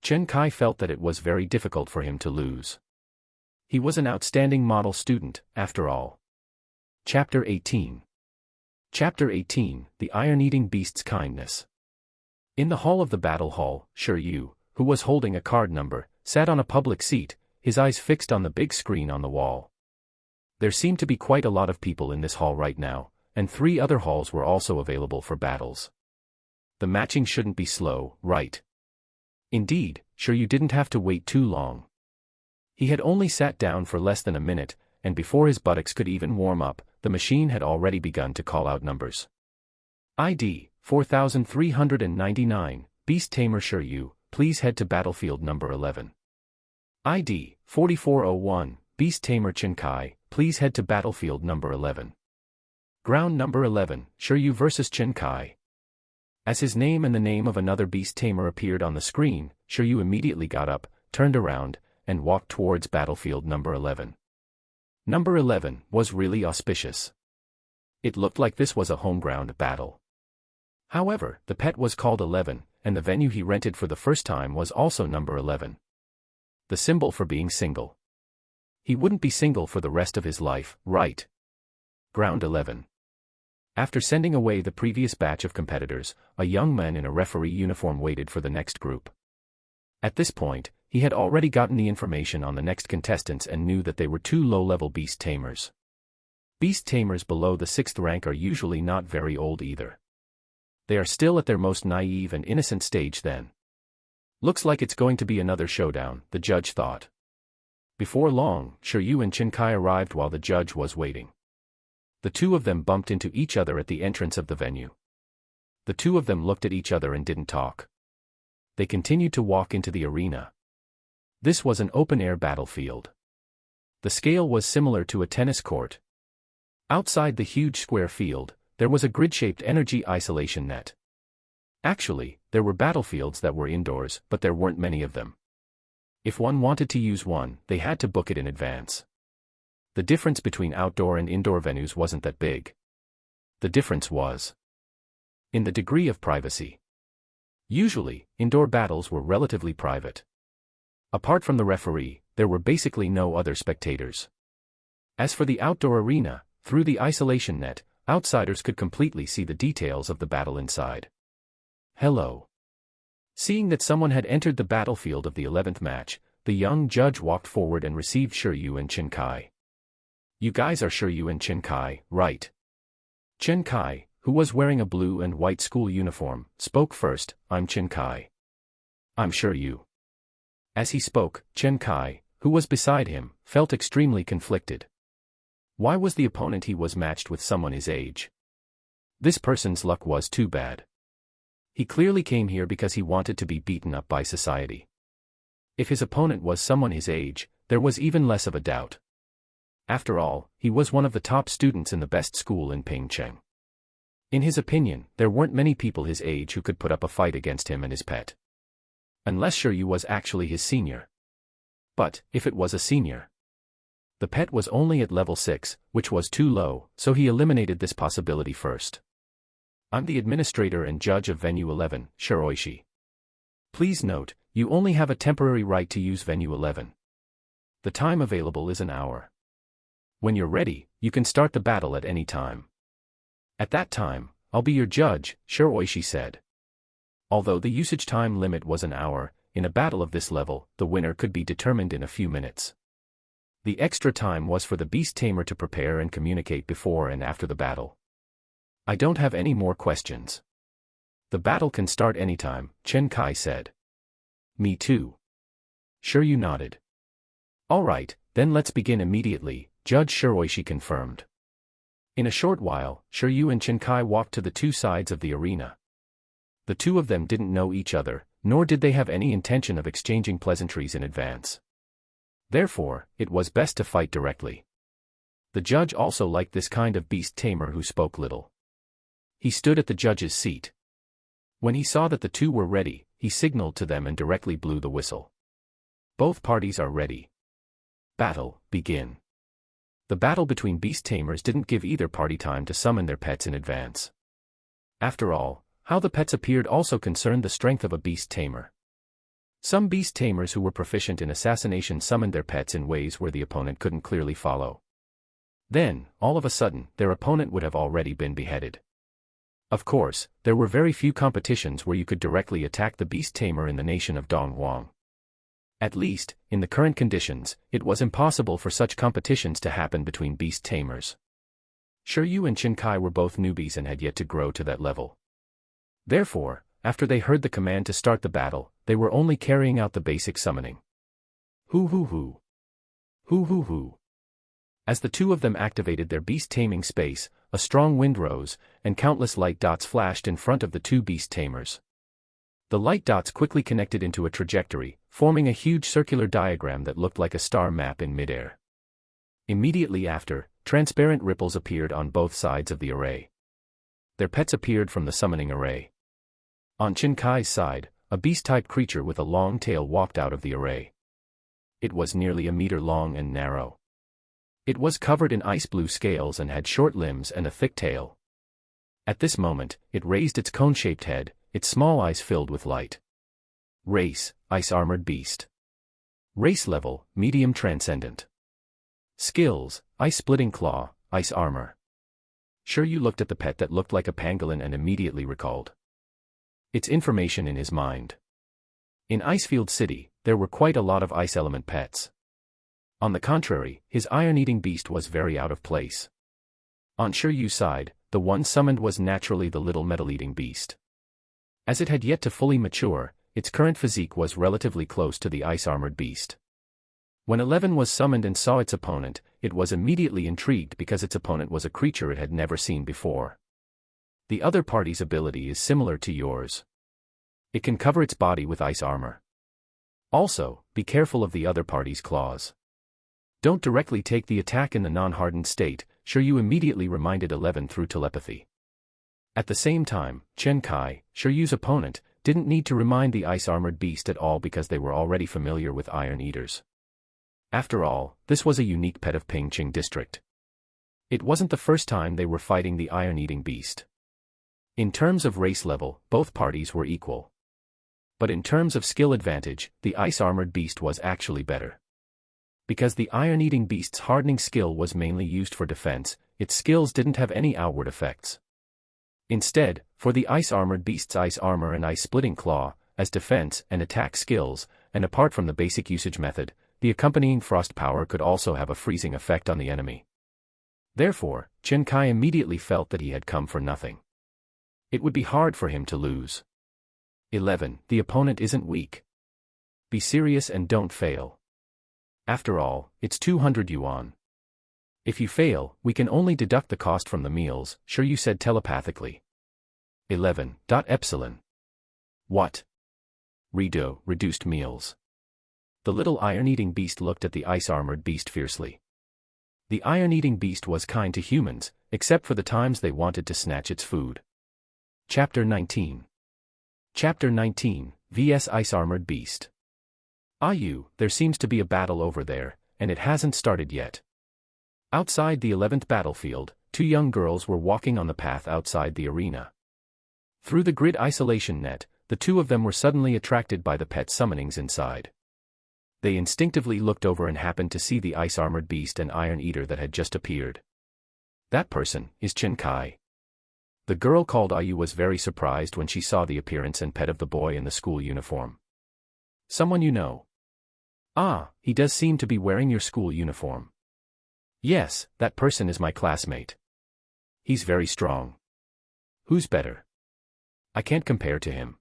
Chen Kai felt that it was very difficult for him to lose. He was an outstanding model student, after all. Chapter 18. Chapter 18, The Iron-Eating Beast's Kindness. In the hall of the battle hall, Shiryu, who was holding a card number, sat on a public seat, his eyes fixed on the big screen on the wall. There seemed to be quite a lot of people in this hall right now, and 3 other halls were also available for battles. The matching shouldn't be slow, right? Indeed, Shiryu didn't have to wait too long. He had only sat down for less than a minute, and before his buttocks could even warm up, the machine had already begun to call out numbers. ID, 4399, Beast Tamer Shiryu, please head to battlefield number 11. ID 4401, Beast Tamer Chinkai, please head to battlefield number 11. Ground number 11, Shiryu vs Chinkai. As his name and the name of another Beast Tamer appeared on the screen, Shiryu immediately got up, turned around, and walked towards battlefield number 11. Number 11 was really auspicious. It looked like this was a home ground battle. However, the pet was called 11, and the venue he rented for the first time was also number 11. The symbol for being single. He wouldn't be single for the rest of his life, right? Ground 11. After sending away the previous batch of competitors, a young man in a referee uniform waited for the next group. At this point, he had already gotten the information on the next contestants and knew that they were two low-level beast tamers. Beast tamers below the 6th rank are usually not very old either. They are still at their most naive and innocent stage then. Looks like it's going to be another showdown, the judge thought. Before long, Shiryu and Chinkai arrived while the judge was waiting. The two of them bumped into each other at the entrance of the venue. The two of them looked at each other and didn't talk. They continued to walk into the arena. This was an open-air battlefield. The scale was similar to a tennis court. Outside the huge square field, there was a grid-shaped energy isolation net. Actually, there were battlefields that were indoors, but there weren't many of them. If one wanted to use one, they had to book it in advance. The difference between outdoor and indoor venues wasn't that big. The difference was in the degree of privacy. Usually, indoor battles were relatively private. Apart from the referee, there were basically no other spectators. As for the outdoor arena, through the isolation net, outsiders could completely see the details of the battle inside. Hello. Seeing that someone had entered the battlefield of the 11th match, the young judge walked forward and received Shiryu and Chinkai. You guys are Shiryu and Chinkai, right? Chinkai, who was wearing a blue and white school uniform, spoke first. I'm Chinkai. I'm Shiryu. As he spoke, Chinkai, who was beside him, felt extremely conflicted. Why was the opponent he was matched with someone his age? This person's luck was too bad. He clearly came here because he wanted to be beaten up by society. If his opponent was someone his age, there was even less of a doubt. After all, he was one of the top students in the best school in Pingcheng. In his opinion, there weren't many people his age who could put up a fight against him and his pet. Unless Shiryu was actually his senior. But, if it was a senior, the pet was only at level 6, which was too low, so he eliminated this possibility first. I'm the administrator and judge of Venue 11, Shiroishi. Please note, you only have a temporary right to use Venue 11. The time available is an hour. When you're ready, you can start the battle at any time. At that time, I'll be your judge, Shiroishi said. Although the usage time limit was an hour, in a battle of this level, the winner could be determined in a few minutes. The extra time was for the beast tamer to prepare and communicate before and after the battle. I don't have any more questions. The battle can start anytime, Chinkai said. Me too. Shiryu nodded. Alright, then let's begin immediately, Judge Shiroishi confirmed. In a short while, Shiryu and Chinkai walked to the two sides of the arena. The two of them didn't know each other, nor did they have any intention of exchanging pleasantries in advance. Therefore, it was best to fight directly. The judge also liked this kind of beast tamer who spoke little. He stood at the judge's seat. When he saw that the two were ready, he signaled to them and directly blew the whistle. Both parties are ready. Battle, begin. The battle between beast tamers didn't give either party time to summon their pets in advance. After all, how the pets appeared also concerned the strength of a beast tamer. Some beast tamers who were proficient in assassination summoned their pets in ways where the opponent couldn't clearly follow. Then, all of a sudden, their opponent would have already been beheaded. Of course, there were very few competitions where you could directly attack the beast tamer in the nation of Donghuang. At least, in the current conditions, it was impossible for such competitions to happen between beast tamers. Shiryu and Chinkai were both newbies and had yet to grow to that level. Therefore, after they heard the command to start the battle, they were only carrying out the basic summoning. Hoo hoo hoo. Hoo hoo hoo. As the two of them activated their beast taming space, a strong wind rose, and countless light dots flashed in front of the two beast tamers. The light dots quickly connected into a trajectory, forming a huge circular diagram that looked like a star map in midair. Immediately after, transparent ripples appeared on both sides of the array. Their pets appeared from the summoning array. On Chen Kai's side, a beast-type creature with a long tail walked out of the array. It was nearly a meter long and narrow. It was covered in ice blue scales and had short limbs and a thick tail. At this moment, it raised its cone-shaped head, its small eyes filled with light. Race, Ice-Armored Beast. Race level, Medium Transcendent. Skills, Ice-Splitting Claw, Ice Armor. Sure, you looked at the pet that looked like a pangolin and immediately recalled its information in his mind. In Icefield City, there were quite a lot of ice element pets. On the contrary, his iron-eating beast was very out of place. On Shiryu's side, the one summoned was naturally the little metal-eating beast. As it had yet to fully mature, its current physique was relatively close to the ice-armored beast. When 11 was summoned and saw its opponent, it was immediately intrigued because its opponent was a creature it had never seen before. The other party's ability is similar to yours. It can cover its body with ice armor. Also, be careful of the other party's claws. Don't directly take the attack in the non-hardened state, Shiryu immediately reminded 11 through telepathy. At the same time, Chen Kai, Shiryu's opponent, didn't need to remind the ice-armored beast at all because they were already familiar with iron eaters. After all, this was a unique pet of Pingqing District. It wasn't the first time they were fighting the iron-eating beast. In terms of race level, both parties were equal. But in terms of skill advantage, the ice-armored beast was actually better. Because the iron-eating beast's hardening skill was mainly used for defense, its skills didn't have any outward effects. Instead, for the ice-armored beast's ice armor and ice-splitting claw, as defense and attack skills, and apart from the basic usage method, the accompanying frost power could also have a freezing effect on the enemy. Therefore, Chen Kai immediately felt that he had come for nothing. It would be hard for him to lose. 11. The opponent isn't weak. Be serious and don't fail. After all, it's 200 yuan. If you fail, we can only deduct the cost from the meals, Shiryu said telepathically. 11. Epsilon. What? Reduced meals. The little iron-eating beast looked at the ice-armored beast fiercely. The iron-eating beast was kind to humans, except for the times they wanted to snatch its food. Chapter 19. Chapter 19, vs Ice-Armored Beast. There seems to be a battle over there, and it hasn't started yet. Outside the 11th battlefield, two young girls were walking on the path outside the arena. Through the grid isolation net, the two of them were suddenly attracted by the pet summonings inside. They instinctively looked over and happened to see the ice-armored beast and iron eater that had just appeared. That person is Chen Kai. The girl called Ayu was very surprised when she saw the appearance and pet of the boy in the school uniform. Someone you know? He does seem to be wearing your school uniform. Yes, that person is my classmate. He's very strong. Who's better? I can't compare to him.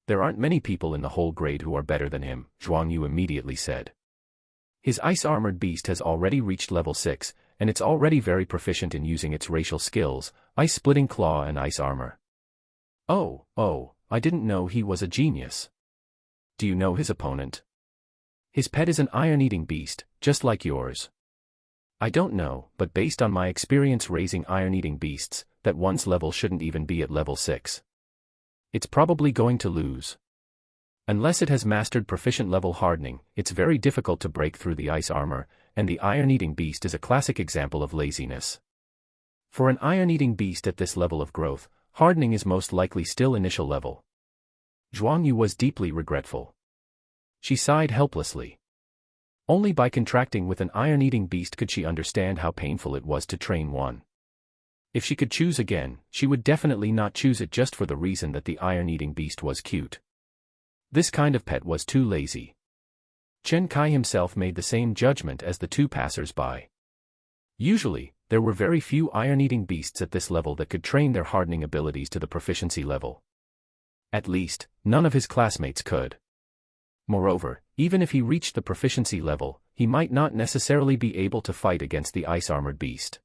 There aren't many people in the whole grade who are better than him, Zhuang Yu immediately said. His ice-armored beast has already reached level 6, and it's already very proficient in using its racial skills, ice-splitting claw and ice armor. Oh, I didn't know he was a genius. Do you know his opponent? His pet is an iron-eating beast, just like yours. I don't know, but based on my experience raising iron-eating beasts, that one's level shouldn't even be at level 6. It's probably going to lose. Unless it has mastered proficient level hardening, it's very difficult to break through the ice armor, and the iron-eating beast is a classic example of laziness. For an iron-eating beast at this level of growth, hardening is most likely still initial level. Zhuang Yu was deeply regretful. She sighed helplessly. Only by contracting with an iron-eating beast could she understand how painful it was to train one. If she could choose again, she would definitely not choose it just for the reason that the iron-eating beast was cute. This kind of pet was too lazy. Chen Kai himself made the same judgment as the two passers-by. Usually, there were very few iron-eating beasts at this level that could train their hardening abilities to the proficiency level. At least, none of his classmates could. Moreover, even if he reached the proficiency level, he might not necessarily be able to fight against the ice-armored beast.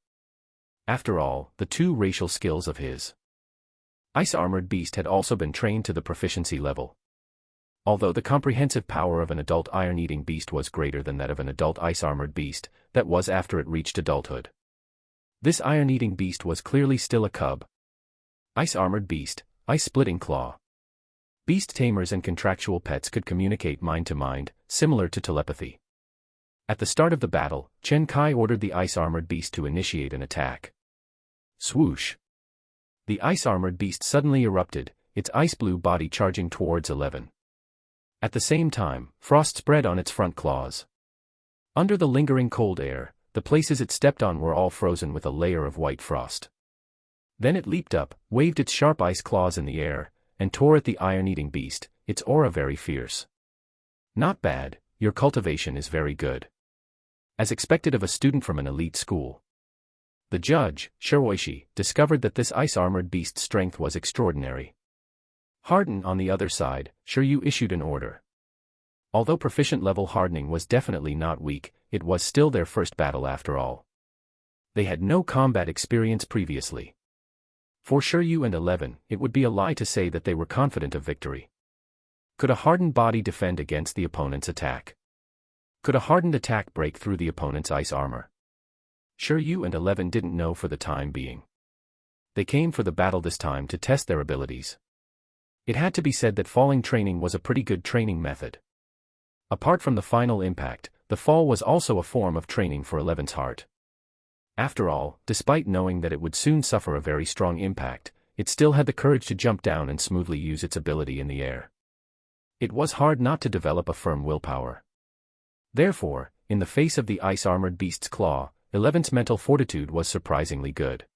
After all, the two racial skills of his Ice-armored beast had also been trained to the proficiency level. Although the comprehensive power of an adult iron-eating beast was greater than that of an adult ice-armored beast, that was after it reached adulthood. This iron-eating beast was clearly still a cub. Ice-armored beast, ice-splitting claw. Beast tamers and contractual pets could communicate mind-to-mind, similar to telepathy. At the start of the battle, Chen Kai ordered the ice-armored beast to initiate an attack. Swoosh! The ice-armored beast suddenly erupted, its ice-blue body charging towards 11. At the same time, frost spread on its front claws. Under the lingering cold air, the places it stepped on were all frozen with a layer of white frost. Then it leaped up, waved its sharp ice claws in the air, and tore at the iron-eating beast, its aura very fierce. Not bad, your cultivation is very good. As expected of a student from an elite school. The judge, Shiroishi, discovered that this ice-armored beast's strength was extraordinary. Harden on the other side, Shiryu issued an order. Although proficient-level hardening was definitely not weak, it was still their first battle after all. They had no combat experience previously. For Shiryu and 11, it would be a lie to say that they were confident of victory. Could a hardened body defend against the opponent's attack? Could a hardened attack break through the opponent's ice armor? Shiryu and 11 didn't know for the time being. They came for the battle this time to test their abilities. It had to be said that falling training was a pretty good training method. Apart from the final impact, the fall was also a form of training for 11's heart. After all, despite knowing that it would soon suffer a very strong impact, it still had the courage to jump down and smoothly use its ability in the air. It was hard not to develop a firm willpower. Therefore, in the face of the ice-armored beast's claw, 11's mental fortitude was surprisingly good.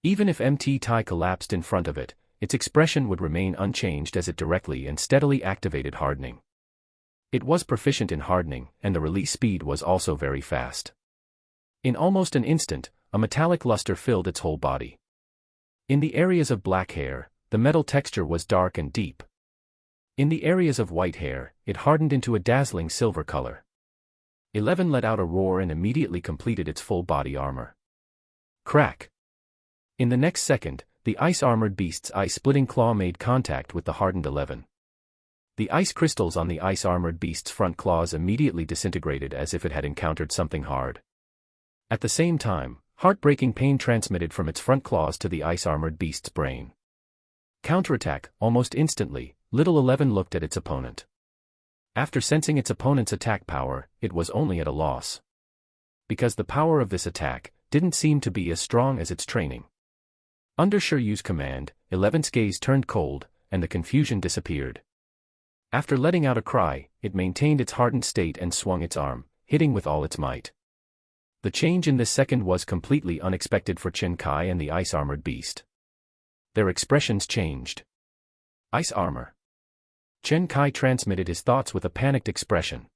Even if MT Tai collapsed in front of it, its expression would remain unchanged as it directly and steadily activated hardening. It was proficient in hardening, and the release speed was also very fast. In almost an instant, a metallic luster filled its whole body. In the areas of black hair, the metal texture was dark and deep. In the areas of white hair, it hardened into a dazzling silver color. 11 let out a roar and immediately completed its full body armor. Crack! In the next second, the ice-armored beast's ice-splitting claw made contact with the hardened 11. The ice crystals on the ice-armored beast's front claws immediately disintegrated as if it had encountered something hard. At the same time, heartbreaking pain transmitted from its front claws to the ice-armored beast's brain. Counterattack, almost instantly, little 11 looked at its opponent. After sensing its opponent's attack power, it was only at a loss. Because the power of this attack didn't seem to be as strong as its training. Under Shiryu's command, 11's gaze turned cold, and the confusion disappeared. After letting out a cry, it maintained its hardened state and swung its arm, hitting with all its might. The change in this second was completely unexpected for Chen Kai and the ice-armored beast. Their expressions changed. Ice armor. Chen Kai transmitted his thoughts with a panicked expression.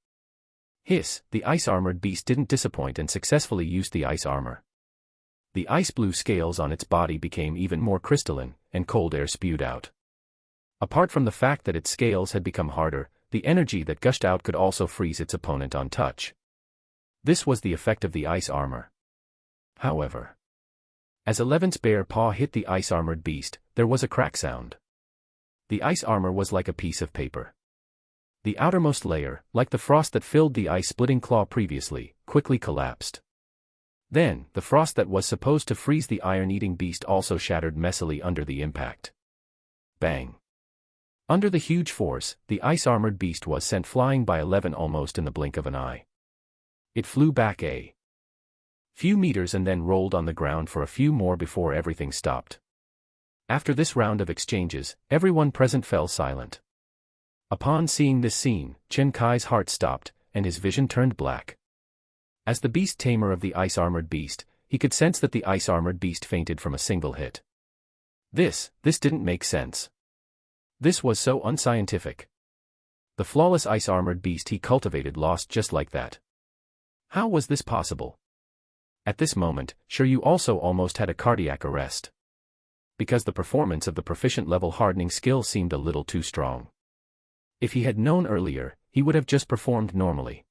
Hiss, the ice-armored beast didn't disappoint and successfully used the ice armor. The ice-blue scales on its body became even more crystalline, and cold air spewed out. Apart from the fact that its scales had become harder, the energy that gushed out could also freeze its opponent on touch. This was the effect of the ice armor. However, as 11's bare paw hit the ice-armored beast, there was a crack sound. The ice armor was like a piece of paper. The outermost layer, like the frost that filled the ice-splitting claw previously, quickly collapsed. Then, the frost that was supposed to freeze the iron-eating beast also shattered messily under the impact. Bang! Under the huge force, the ice-armored beast was sent flying by 11 almost in the blink of an eye. It flew back a few meters and then rolled on the ground for a few more before everything stopped. After this round of exchanges, everyone present fell silent. Upon seeing this scene, Chen Kai's heart stopped, and his vision turned black. As the beast tamer of the ice-armored beast, he could sense that the ice-armored beast fainted from a single hit. This didn't make sense. This was so unscientific. The flawless ice-armored beast he cultivated lost just like that. How was this possible? At this moment, Shiryu also almost had a cardiac arrest. Because the performance of the proficient-level hardening skill seemed a little too strong. If he had known earlier, he would have just performed normally.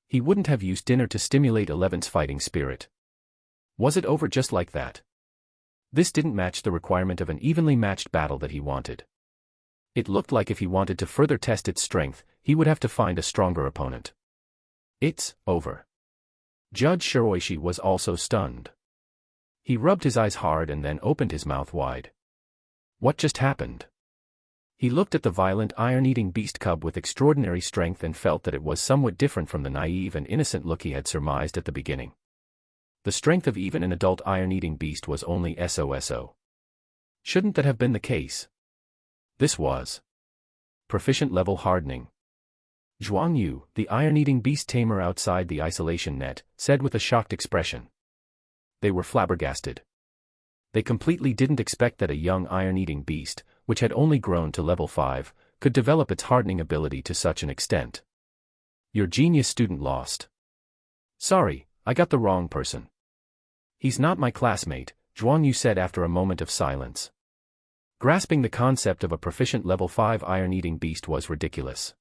He wouldn't have used dinner to stimulate 11's fighting spirit. Was it over just like that? This didn't match the requirement of an evenly matched battle that he wanted. It looked like if he wanted to further test its strength, he would have to find a stronger opponent. It's over. Judge Shiroishi was also stunned. He rubbed his eyes hard and then opened his mouth wide. What just happened? He looked at the violent iron-eating beast cub with extraordinary strength and felt that it was somewhat different from the naive and innocent look he had surmised at the beginning. The strength of even an adult iron-eating beast was only SOSO. Shouldn't that have been the case? This was proficient level hardening. Zhuang Yu, the iron-eating beast tamer outside the isolation net, said with a shocked expression. They were flabbergasted. They completely didn't expect that a young iron-eating beast, which had only grown to level 5, could develop its hardening ability to such an extent. Your genius student lost. Sorry, I got the wrong person. He's not my classmate, Zhuang Yu said after a moment of silence. Grasping the concept of a proficient level 5 iron-eating beast was ridiculous.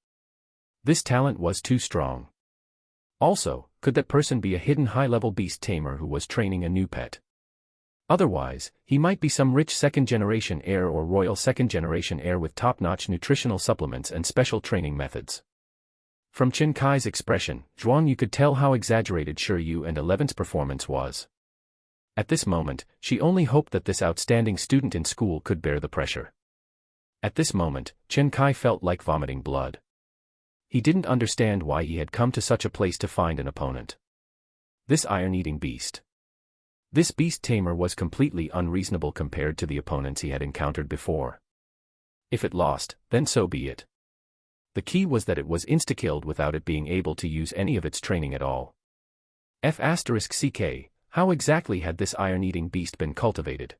This talent was too strong. Also, could that person be a hidden high-level beast tamer who was training a new pet? Otherwise, he might be some rich second-generation heir or royal second-generation heir with top-notch nutritional supplements and special training methods. From Chen Kai's expression, Zhuang Yu could tell how exaggerated Shi Yu and 11's performance was. At this moment, she only hoped that this outstanding student in school could bear the pressure. At this moment, Chen Kai felt like vomiting blood. He didn't understand why he had come to such a place to find an opponent. This iron-eating beast. This beast tamer was completely unreasonable compared to the opponents he had encountered before. If it lost, then so be it. The key was that it was insta-killed without it being able to use any of its training at all. F***ck, how exactly had this iron-eating beast been cultivated?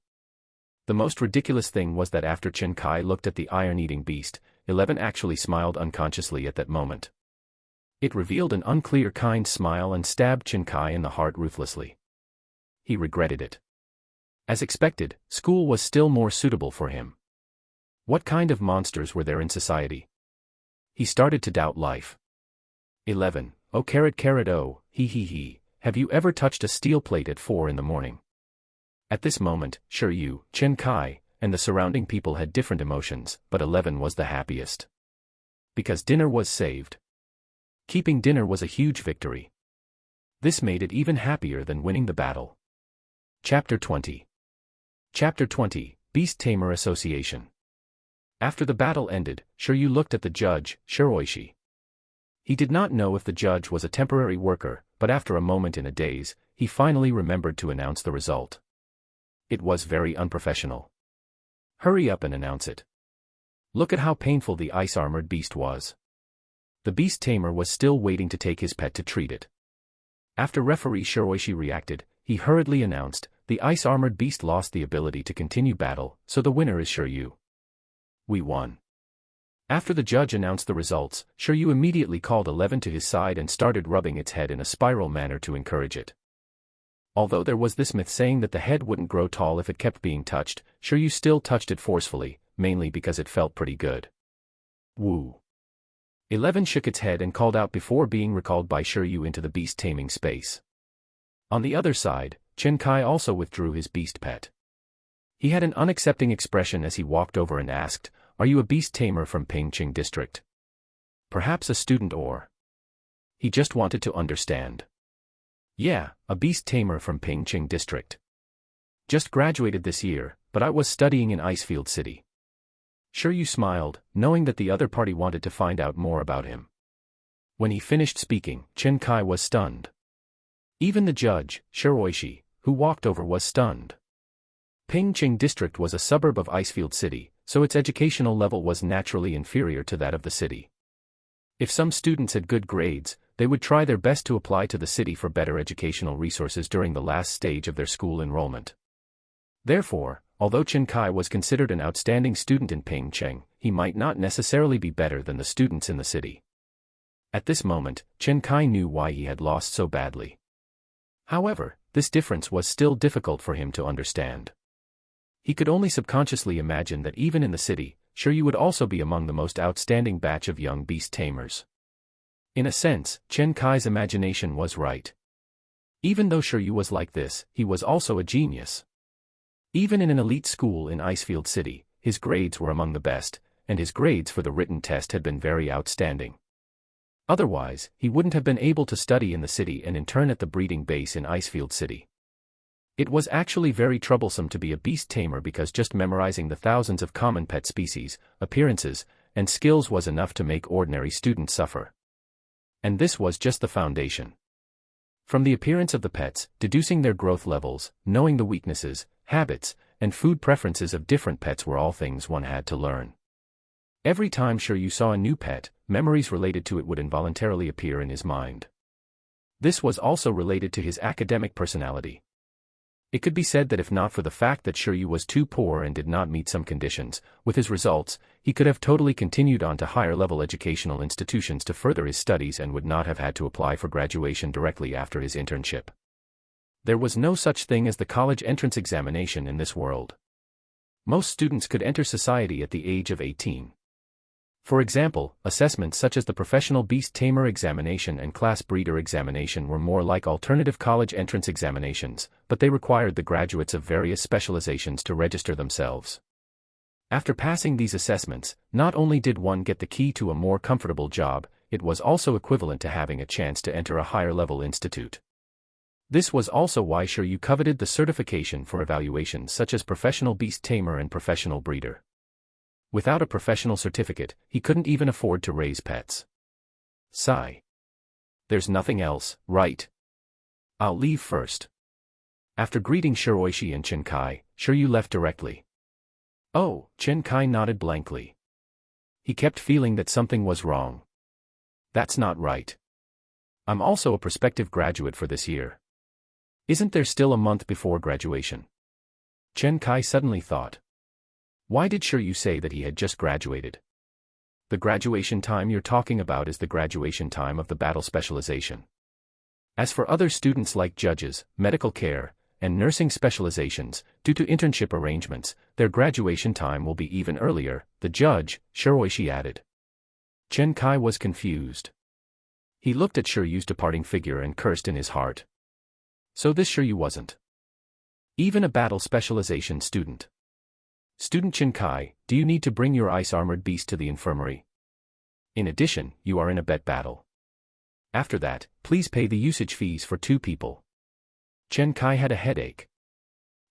The most ridiculous thing was that after Chen Kai looked at the iron-eating beast, 11 actually smiled unconsciously at that moment. It revealed an unclear kind smile and stabbed Chen Kai in the heart ruthlessly. He regretted it. As expected, school was still more suitable for him. What kind of monsters were there in society? He started to doubt life. 11. Oh oh, he, have you ever touched a steel plate at 4 in the morning? At this moment, Shi Yu, Chen Kai, and the surrounding people had different emotions, but 11 was the happiest. Because dinner was saved. Keeping dinner was a huge victory. This made it even happier than winning the battle. Chapter 20. Chapter 20, Beast Tamer Association. After the battle ended, Shi Yu looked at the judge, Shiroishi. He did not know if the judge was a temporary worker, but after a moment in a daze, he finally remembered to announce the result. It was very unprofessional. Hurry up and announce it. Look at how painful the ice-armored beast was. The beast tamer was still waiting to take his pet to treat it. After referee Shiroishi reacted, he hurriedly announced, the ice-armored beast lost the ability to continue battle, so the winner is Shi Yu. We won. After the judge announced the results, Shi Yu immediately called 11 to his side and started rubbing its head in a spiral manner to encourage it. Although there was this myth saying that the head wouldn't grow tall if it kept being touched, Shi Yu still touched it forcefully, mainly because it felt pretty good. Woo. 11 shook its head and called out before being recalled by Shi Yu into the beast taming space. On the other side, Chen Kai also withdrew his beast pet. He had an unaccepting expression as he walked over and asked, "Are you a beast tamer from Pingqing district? Perhaps a student or?" He just wanted to understand. Yeah, a beast tamer from Pingqing district. Just graduated this year, but I was studying in Icefield City. Shi Yu smiled, knowing that the other party wanted to find out more about him. When he finished speaking, Chen Kai was stunned. Even the judge, Shiroishi, who walked over was stunned. Pingqing district was a suburb of Icefield City, so its educational level was naturally inferior to that of the city. If some students had good grades, they would try their best to apply to the city for better educational resources during the last stage of their school enrollment. Therefore, although Chen Kai was considered an outstanding student in Pingqing, he might not necessarily be better than the students in the city. At this moment, Chen Kai knew why he had lost so badly. However, this difference was still difficult for him to understand. He could only subconsciously imagine that even in the city, Shi Yu would also be among the most outstanding batch of young beast tamers. In a sense, Chen Kai's imagination was right. Even though Shi Yu was like this, he was also a genius. Even in an elite school in Icefield City, his grades were among the best, and his grades for the written test had been very outstanding. Otherwise, he wouldn't have been able to study in the city and intern at the breeding base in Icefield City. It was actually very troublesome to be a beast tamer because just memorizing the thousands of common pet species, appearances, and skills was enough to make ordinary students suffer. And this was just the foundation. From the appearance of the pets, deducing their growth levels, knowing the weaknesses, habits, and food preferences of different pets were all things one had to learn. Every time Shiryu saw a new pet, memories related to it would involuntarily appear in his mind. This was also related to his academic personality. It could be said that if not for the fact that Shiryu was too poor and did not meet some conditions, with his results, he could have totally continued on to higher-level educational institutions to further his studies and would not have had to apply for graduation directly after his internship. There was no such thing as the college entrance examination in this world. Most students could enter society at the age of 18. For example, assessments such as the Professional Beast Tamer examination and Class Breeder examination were more like alternative college entrance examinations, but they required the graduates of various specializations to register themselves. After passing these assessments, not only did one get the key to a more comfortable job, it was also equivalent to having a chance to enter a higher-level institute. This was also why Shiryu coveted the certification for evaluations such as Professional Beast Tamer and Professional Breeder. Without a professional certificate, he couldn't even afford to raise pets. Sigh. There's nothing else, right? I'll leave first. After greeting Shiroishi and Chinkai, Shiryu left directly. Oh, Chinkai nodded blankly. He kept feeling that something was wrong. That's not right. I'm also a prospective graduate for this year. Isn't there still a month before graduation? Chinkai suddenly thought. Why did Shiryu say that he had just graduated? The graduation time you're talking about is the graduation time of the battle specialization. As for other students like judges, medical care, and nursing specializations, due to internship arrangements, their graduation time will be even earlier, the judge, Shiroishi added. Chinkai was confused. He looked at Shiryu's departing figure and cursed in his heart. So this Shiryu wasn't even a battle specialization student. Student Chinkai, do you need to bring your ice-armored beast to the infirmary? In addition, you are in a bet battle. After that, please pay the usage fees for 2 people. Chinkai had a headache.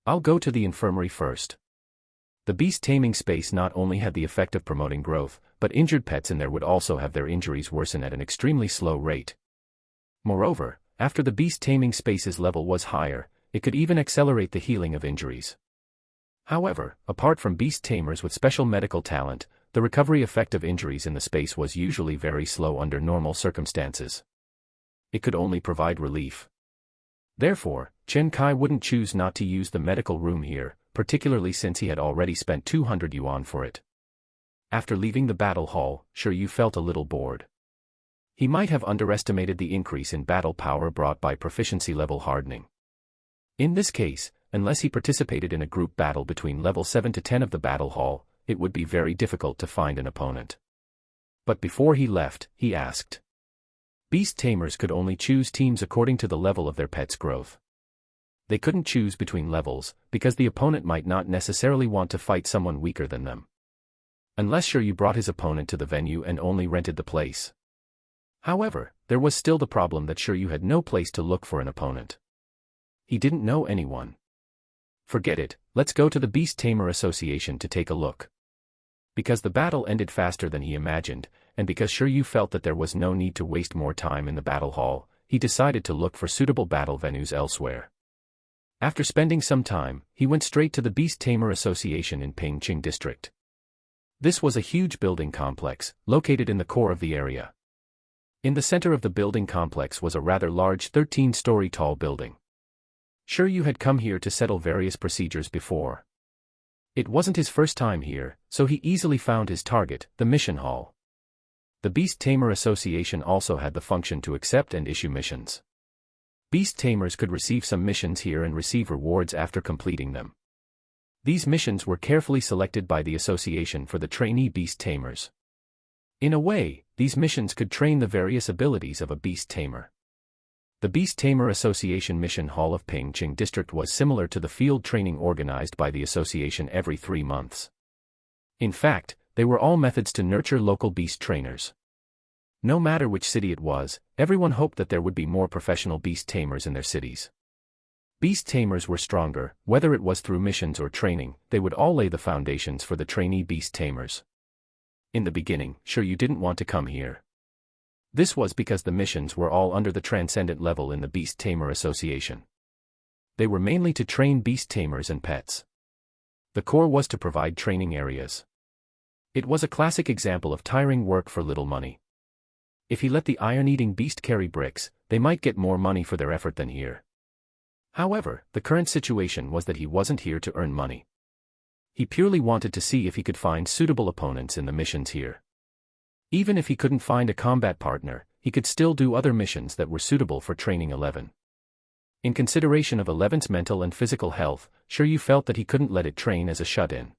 I'll go to the infirmary first. The beast taming space not only had the effect of promoting growth, but injured pets in there would also have their injuries worsen at an extremely slow rate. Moreover, after the beast taming space's level was higher, it could even accelerate the healing of injuries. However, apart from beast tamers with special medical talent, the recovery effect of injuries in the space was usually very slow under normal circumstances. It could only provide relief. Therefore, Chinkai wouldn't choose not to use the medical room here, particularly since he had already spent 200 yuan for it. After leaving the battle hall, Shiryu felt a little bored. He might have underestimated the increase in battle power brought by proficiency level hardening. In this case, unless he participated in a group battle between level 7 to 10 of the battle hall, it would be very difficult to find an opponent. But before he left, he asked. Beast tamers could only choose teams according to the level of their pet's growth. They couldn't choose between levels, because the opponent might not necessarily want to fight someone weaker than them. Unless Shiryu brought his opponent to the venue and only rented the place. However, there was still the problem that Shiryu had no place to look for an opponent. He didn't know anyone. Forget it, let's go to the Beast Tamer Association to take a look. Because the battle ended faster than he imagined, and because Shiryu felt that there was no need to waste more time in the battle hall, he decided to look for suitable battle venues elsewhere. After spending some time, he went straight to the Beast Tamer Association in Pingqing District. This was a huge building complex, located in the core of the area. In the center of the building complex was a rather large 13-story tall building. Shiryu had come here to settle various procedures before. It wasn't his first time here, so he easily found his target, the mission hall. The Beast Tamer Association also had the function to accept and issue missions. Beast tamers could receive some missions here and receive rewards after completing them. These missions were carefully selected by the association for the trainee beast tamers. In a way, these missions could train the various abilities of a beast tamer. The Beast Tamer Association Mission Hall of Pingqing District was similar to the field training organized by the association every 3 months. In fact, they were all methods to nurture local beast trainers. No matter which city it was, everyone hoped that there would be more professional beast tamers in their cities. Beast tamers were stronger, whether it was through missions or training, they would all lay the foundations for the trainee beast tamers. In the beginning, sure you didn't want to come here. This was because the missions were all under the transcendent level in the Beast Tamer Association. They were mainly to train beast tamers and pets. The core was to provide training areas. It was a classic example of tiring work for little money. If he let the iron-eating beast carry bricks, they might get more money for their effort than here. However, the current situation was that he wasn't here to earn money. He purely wanted to see if he could find suitable opponents in the missions here. Even if he couldn't find a combat partner, he could still do other missions that were suitable for training 11. In consideration of 11's mental and physical health, Shiryu felt that he couldn't let it train as a shut-in.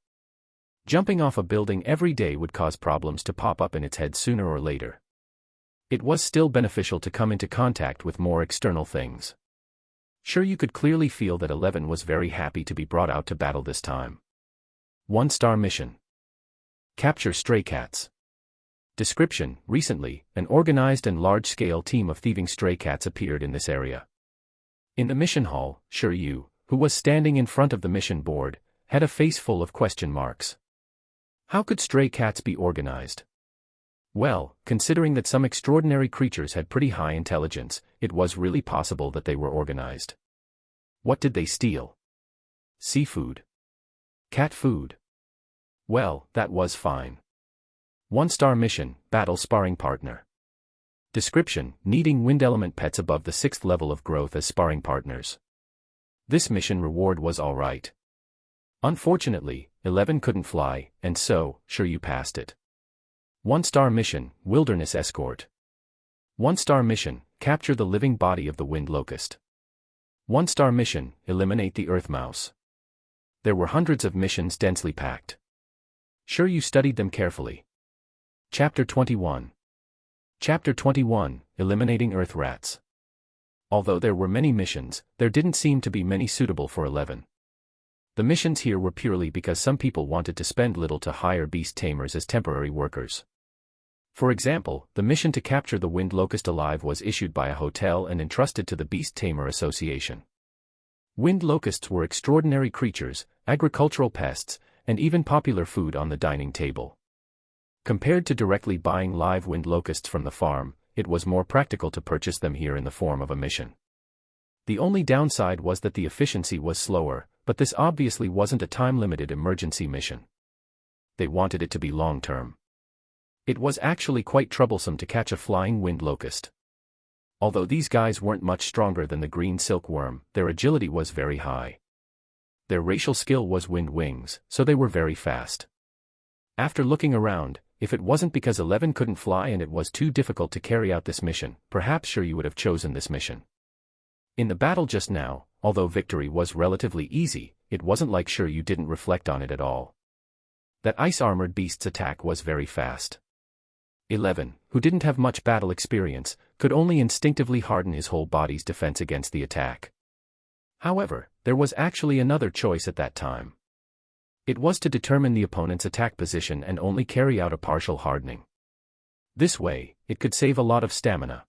Jumping off a building every day would cause problems to pop up in its head sooner or later. It was still beneficial to come into contact with more external things. Shiryu could clearly feel that 11 was very happy to be brought out to battle this time. 1-star mission. Capture stray cats. Description: recently, an organized and large-scale team of thieving stray cats appeared in this area. In the mission hall, Shiryu, who was standing in front of the mission board, had a face full of question marks. How could stray cats be organized? Well, considering that some extraordinary creatures had pretty high intelligence, it was really possible that they were organized. What did they steal? Seafood. Cat food. Well, that was fine. 1-star mission, battle sparring partner. Description: needing wind element pets above the 6th level of growth as sparring partners. This mission reward was alright. Unfortunately, 11 couldn't fly, and so, Shiryu passed it. 1-star mission, wilderness escort. 1-star mission, capture the living body of the wind locust. 1-star mission, eliminate the earth mouse. There were hundreds of missions densely packed. Shiryu studied them carefully. Chapter 21. Chapter 21, Eliminating Earth Rats. Although there were many missions, there didn't seem to be many suitable for 11. The missions here were purely because some people wanted to spend little to hire beast tamers as temporary workers. For example, the mission to capture the wind locust alive was issued by a hotel and entrusted to the Beast Tamer Association. Wind locusts were extraordinary creatures, agricultural pests, and even popular food on the dining table. Compared to directly buying live wind locusts from the farm, it was more practical to purchase them here in the form of a mission. The only downside was that the efficiency was slower, but this obviously wasn't a time-limited emergency mission. They wanted it to be long-term. It was actually quite troublesome to catch a flying wind locust. Although these guys weren't much stronger than the green silkworm, their agility was very high. Their racial skill was wind wings, so they were very fast. After looking around, if it wasn't because 11 couldn't fly and it was too difficult to carry out this mission, perhaps Shiryu would have chosen this mission. In the battle just now, although victory was relatively easy, it wasn't like Shiryu didn't reflect on it at all. That ice-armored beast's attack was very fast. 11, who didn't have much battle experience, could only instinctively harden his whole body's defense against the attack. However, there was actually another choice at that time. It was to determine the opponent's attack position and only carry out a partial hardening. This way, it could save a lot of stamina.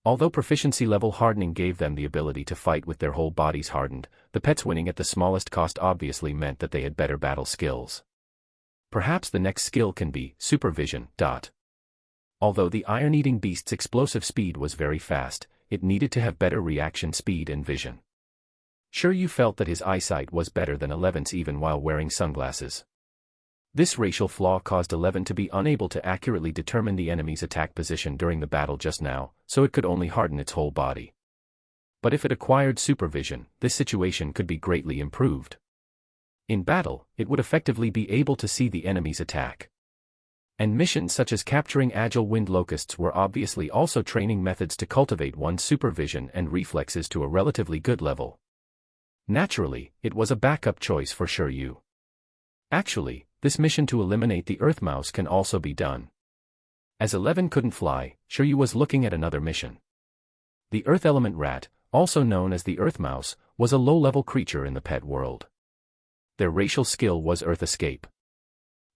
Although proficiency level hardening gave them the ability to fight with their whole bodies hardened, the pets winning at the smallest cost obviously meant that they had better battle skills. Perhaps the next skill can be supervision. Although the iron-eating beast's explosive speed was very fast, it needed to have better reaction speed and vision. Shiryu felt that his eyesight was better than 11's even while wearing sunglasses. This racial flaw caused 11 to be unable to accurately determine the enemy's attack position during the battle just now, so it could only harden its whole body. But if it acquired supervision, this situation could be greatly improved. In battle, it would effectively be able to see the enemy's attack. And missions such as capturing agile wind locusts were obviously also training methods to cultivate one's supervision and reflexes to a relatively good level. Naturally, it was a backup choice for Shiryu. Actually, this mission to eliminate the earth mouse can also be done. As 11 couldn't fly, Shiryu was looking at another mission. The earth element rat, also known as the earth mouse, was a low-level creature in the pet world. Their racial skill was earth escape.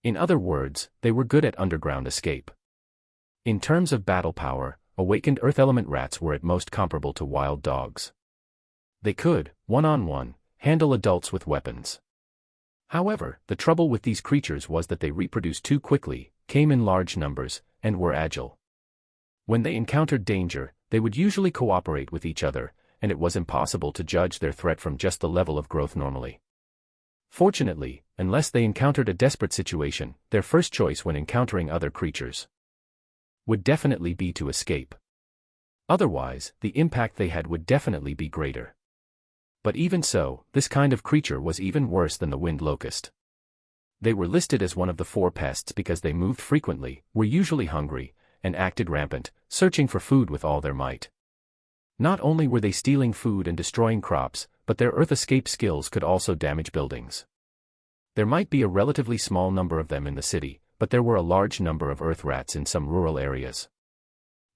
In other words, they were good at underground escape. In terms of battle power, awakened earth element rats were at most comparable to wild dogs. They could, one-on-one, handle adults with weapons. However, the trouble with these creatures was that they reproduced too quickly, came in large numbers, and were agile. When they encountered danger, they would usually cooperate with each other, and it was impossible to judge their threat from just the level of growth normally. Fortunately, unless they encountered a desperate situation, their first choice when encountering other creatures would definitely be to escape. Otherwise, the impact they had would definitely be greater. But even so, this kind of creature was even worse than the wind locust. They were listed as one of the 4 pests because they moved frequently, were usually hungry, and acted rampant, searching for food with all their might. Not only were they stealing food and destroying crops, but their earth escape skills could also damage buildings. There might be a relatively small number of them in the city, but there were a large number of earth rats in some rural areas.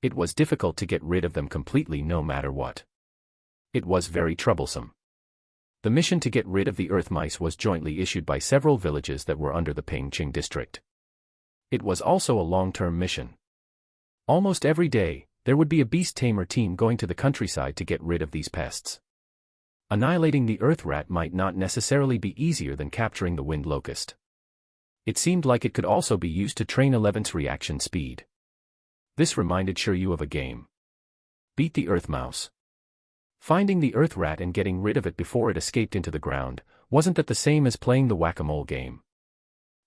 It was difficult to get rid of them completely no matter what. It was very troublesome. The mission to get rid of the earth mice was jointly issued by several villages that were under the Pingqing district. It was also a long-term mission. Almost every day, there would be a beast tamer team going to the countryside to get rid of these pests. Annihilating the earth rat might not necessarily be easier than capturing the wind locust. It seemed like it could also be used to train Eleven's reaction speed. This reminded Shiryu of a game. Beat the earth mouse. Finding the earth rat and getting rid of it before it escaped into the ground, wasn't that the same as playing the whack-a-mole game?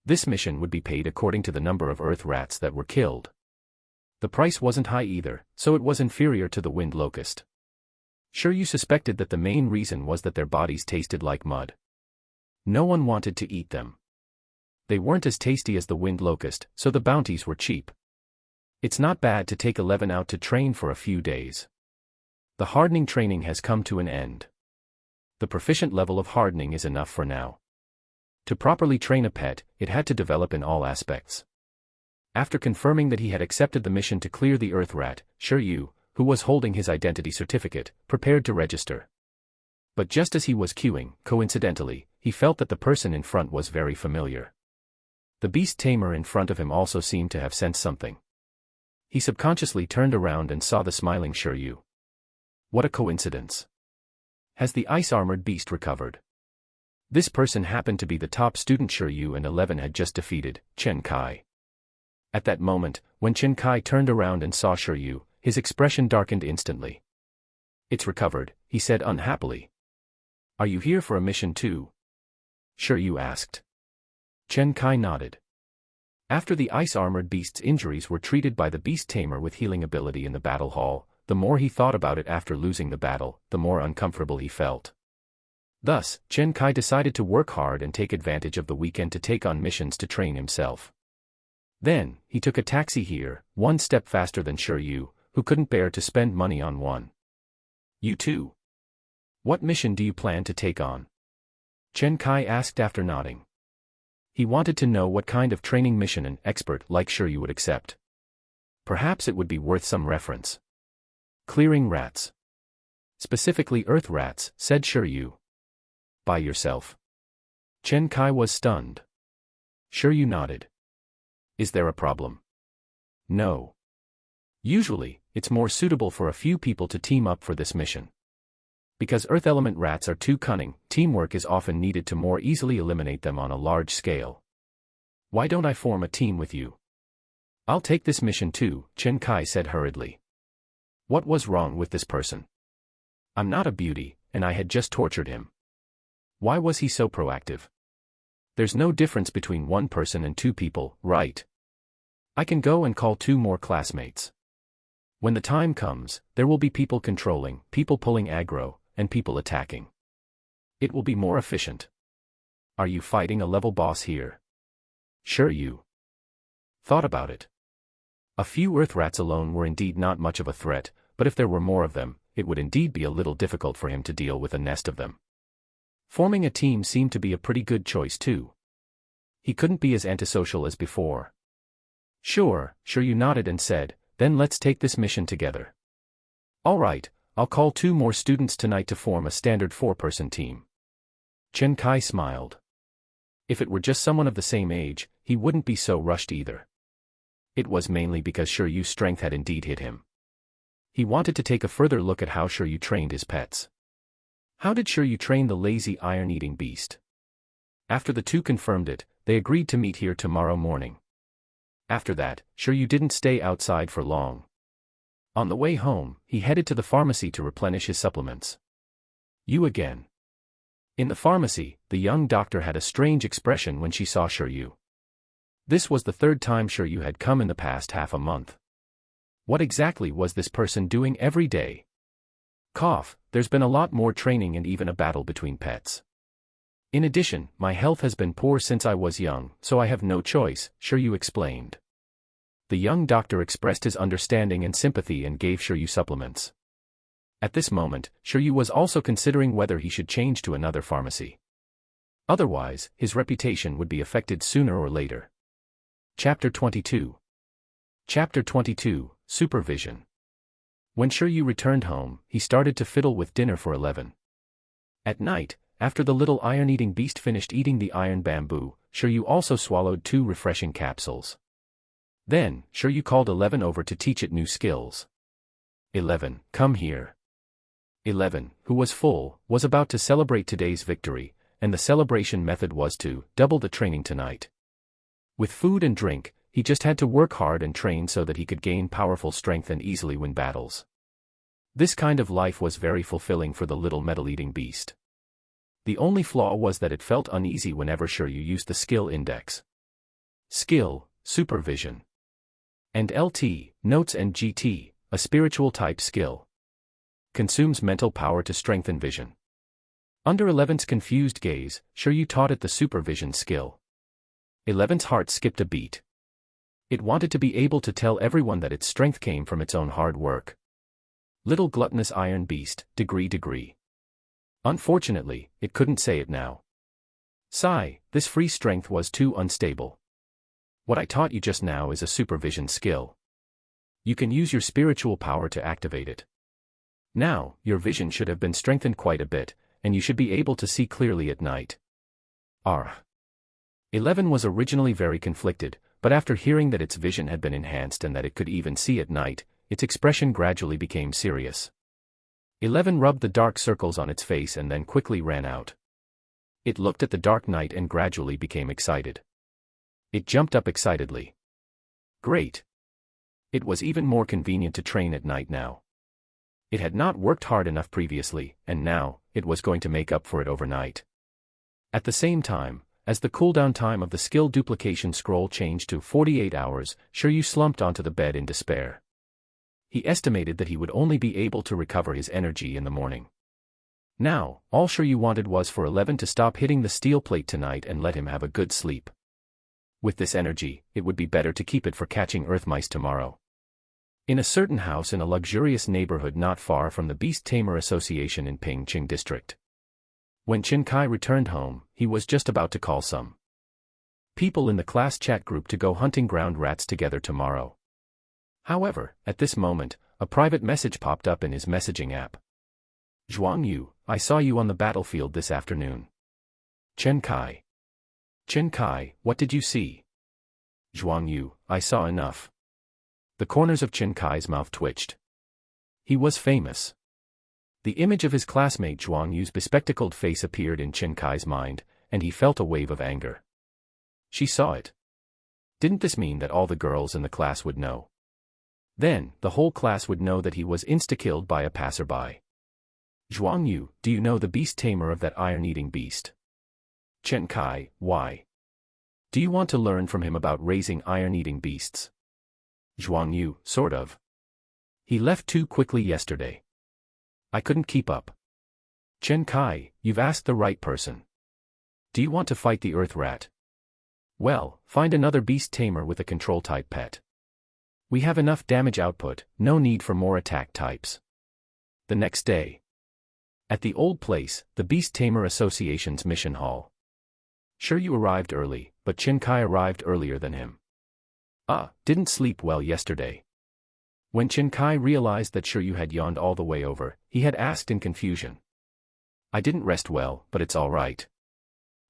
This mission would be paid according to the number of earth rats that were killed. The price wasn't high either, so it was inferior to the wind locust. Shiryu suspected that the main reason was that their bodies tasted like mud. No one wanted to eat them. They weren't as tasty as the wind locust, so the bounties were cheap. It's not bad to take 11 out to train for a few days. The hardening training has come to an end. The proficient level of hardening is enough for now. To properly train a pet, it had to develop in all aspects. After confirming that he had accepted the mission to clear the earth rat, Shiryu, who was holding his identity certificate, prepared to register. But just as he was queuing, coincidentally, he felt that the person in front was very familiar. The beast tamer in front of him also seemed to have sensed something. He subconsciously turned around and saw the smiling Shiryu. What a coincidence. Has the ice-armored beast recovered? This person happened to be the top student Shiryu and 11 had just defeated, Chen Kai. At that moment, when Chen Kai turned around and saw Shiryu, his expression darkened instantly. It's recovered, he said unhappily. Are you here for a mission too? Shiryu asked. Chen Kai nodded. After the ice-armored beast's injuries were treated by the beast tamer with healing ability in the battle hall, the more he thought about it after losing the battle, the more uncomfortable he felt. Thus, Chen Kai decided to work hard and take advantage of the weekend to take on missions to train himself. Then, he took a taxi here, one step faster than Shiryu, who couldn't bear to spend money on one. You too? What mission do you plan to take on? Chen Kai asked after nodding. He wanted to know what kind of training mission an expert like Shiryu would accept. Perhaps it would be worth some reference. Clearing rats. Specifically earth rats, said Shiryu. By yourself? Chen Kai was stunned. Shiryu nodded. Is there a problem? No. Usually, it's more suitable for a few people to team up for this mission. Because earth element rats are too cunning, teamwork is often needed to more easily eliminate them on a large scale. Why don't I form a team with you? I'll take this mission too, Chen Kai said hurriedly. What was wrong with this person? I'm not a beauty, and I had just tortured him. Why was he so proactive? There's no difference between one person and 2 people, right? I can go and call 2 more classmates. When the time comes, there will be people controlling, people pulling aggro, and people attacking. It will be more efficient. Are you fighting a level boss here? Shiryu thought about it. A few earth rats alone were indeed not much of a threat, but if there were more of them, it would indeed be a little difficult for him to deal with a nest of them. Forming a team seemed to be a pretty good choice too. He couldn't be as antisocial as before. Sure, Shiryu nodded and said, then let's take this mission together. All right, I'll call 2 more students tonight to form a standard 4-person team. Chen Kai smiled. If it were just someone of the same age, he wouldn't be so rushed either. It was mainly because Shiryu's strength had indeed hit him. He wanted to take a further look at how Shiryu trained his pets. How did Shiryu train the lazy iron-eating beast? After the two confirmed it, they agreed to meet here tomorrow morning. After that, Shiryu didn't stay outside for long. On the way home, he headed to the pharmacy to replenish his supplements. You again. In the pharmacy, the young doctor had a strange expression when she saw Shiryu. This was the 3rd time Shiryu had come in the past half a month. What exactly was this person doing every day? Cough, there's been a lot more training and even a battle between pets. In addition, my health has been poor since I was young, so I have no choice, Shiryu explained. The young doctor expressed his understanding and sympathy and gave Shiryu supplements. At this moment, Shiryu was also considering whether he should change to another pharmacy. Otherwise, his reputation would be affected sooner or later. Chapter 22. Chapter 22, Supervision. When Shiryu returned home, he started to fiddle with dinner for 11. At night, after the little iron-eating beast finished eating the iron bamboo, Shiryu also swallowed 2 refreshing capsules. Then, Shiryu called 11 over to teach it new skills. 11, come here. 11, who was full, was about to celebrate today's victory, and the celebration method was to double the training tonight. With food and drink, he just had to work hard and train so that he could gain powerful strength and easily win battles. This kind of life was very fulfilling for the little metal-eating beast. The only flaw was that it felt uneasy whenever Shiryu used the skill index. Skill, supervision. And LT, notes and GT, a spiritual type skill. Consumes mental power to strengthen vision. Under 11's confused gaze, Shiryu taught it the supervision skill. 11's heart skipped a beat. It wanted to be able to tell everyone that its strength came from its own hard work. Little gluttonous iron beast, degree. Unfortunately, it couldn't say it now. Sigh, this free strength was too unstable. What I taught you just now is a supervision skill. You can use your spiritual power to activate it. Now, your vision should have been strengthened quite a bit, and you should be able to see clearly at night. 11 was originally very conflicted, but after hearing that its vision had been enhanced and that it could even see at night, its expression gradually became serious. 11 rubbed the dark circles on its face and then quickly ran out. It looked at the dark night and gradually became excited. It jumped up excitedly. Great! It was even more convenient to train at night now. It had not worked hard enough previously, and now, it was going to make up for it overnight. At the same time, as the cooldown time of the skill duplication scroll changed to 48 hours, Shiryu slumped onto the bed in despair. He estimated that he would only be able to recover his energy in the morning. Now, all Shiryu wanted was for 11 to stop hitting the steel plate tonight and let him have a good sleep. With this energy, it would be better to keep it for catching earth mice tomorrow. In a certain house in a luxurious neighborhood not far from the Beast Tamer Association in Pingqing District. When Chen Kai returned home, he was just about to call some people in the class chat group to go hunting ground rats together tomorrow. However, at this moment, a private message popped up in his messaging app. Zhuang Yu, I saw you on the battlefield this afternoon. Chen Kai. Chen Kai, what did you see? Zhuang Yu, I saw enough. The corners of Chen Kai's mouth twitched. He was famous. The image of his classmate Zhuang Yu's bespectacled face appeared in Chen Kai's mind, and he felt a wave of anger. She saw it. Didn't this mean that all the girls in the class would know? Then, the whole class would know that he was insta-killed by a passerby. Zhuang Yu, do you know the beast tamer of that iron-eating beast? Chen Kai, why? Do you want to learn from him about raising iron-eating beasts? Zhuang Yu, sort of. He left too quickly yesterday. I couldn't keep up. Chen Kai, you've asked the right person. Do you want to fight the Earth Rat? Well, find another beast tamer with a control-type pet. We have enough damage output, no need for more attack types. The next day. At the old place, the Beast Tamer Association's mission hall. Shiryu arrived early, but Chen Kai arrived earlier than him. Didn't sleep well yesterday. When Chen Kai realized that Shiryu had yawned all the way over, he had asked in confusion. I didn't rest well, but it's all right.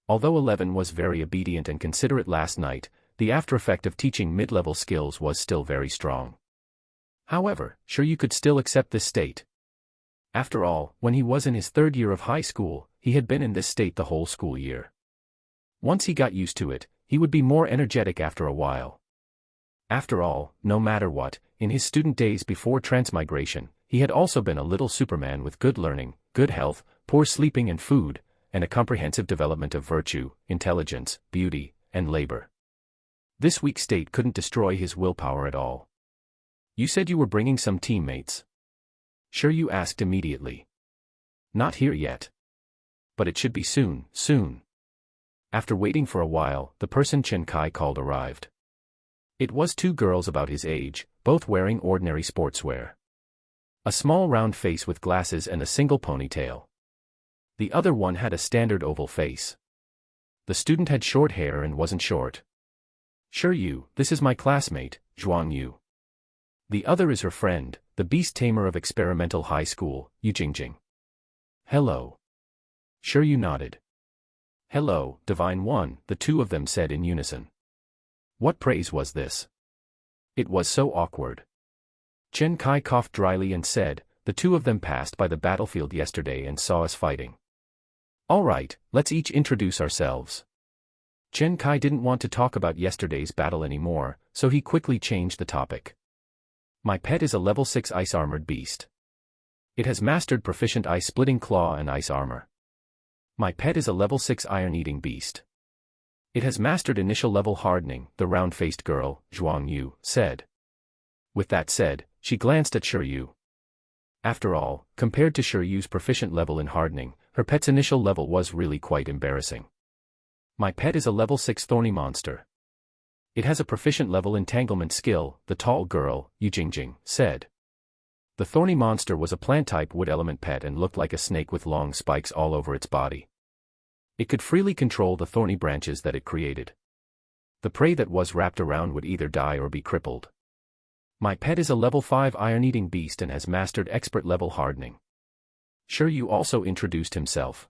Although 11 was very obedient and considerate last night, the after effect of teaching mid-level skills was still very strong. However, Shiryu could still accept this state. After all, when he was in his third year of high school, he had been in this state the whole school year. Once he got used to it, he would be more energetic after a while. After all, no matter what, in his student days before transmigration, he had also been a little Superman with good learning, good health, poor sleeping and food, and a comprehensive development of virtue, intelligence, beauty, and labor. This weak state couldn't destroy his willpower at all. You said you were bringing some teammates. Shiryu asked immediately. Not here yet. But it should be soon, soon. After waiting for a while, the person Chen Kai called arrived. It was two girls about his age, both wearing ordinary sportswear. A small round face with glasses and a single ponytail. The other one had a standard oval face. The student had short hair and wasn't short. Shiryu, this is my classmate, Zhuang Yu. The other is her friend, the beast tamer of experimental high school, Yu Jingjing. Hello. Shiryu nodded. Hello, Divine One, the two of them said in unison. What praise was this? It was so awkward. Chen Kai coughed dryly and said, the two of them passed by the battlefield yesterday and saw us fighting. All right, let's each introduce ourselves. Chen Kai didn't want to talk about yesterday's battle anymore, so he quickly changed the topic. My pet is a level 6 ice-armored beast. It has mastered proficient ice-splitting claw and ice armor. My pet is a level 6 iron-eating beast. It has mastered initial level hardening, the round-faced girl, Zhuang Yu, said. With that said, she glanced at Shiryu. After all, compared to Shiryu's proficient level in hardening, her pet's initial level was really quite embarrassing. My pet is a level 6 thorny monster. It has a proficient level entanglement skill, the tall girl, Yu Jingjing, said. The thorny monster was a plant-type wood-element pet and looked like a snake with long spikes all over its body. It could freely control the thorny branches that it created. The prey that was wrapped around would either die or be crippled. My pet is a level 5 iron-eating beast and has mastered expert-level hardening. Shiryu also introduced himself.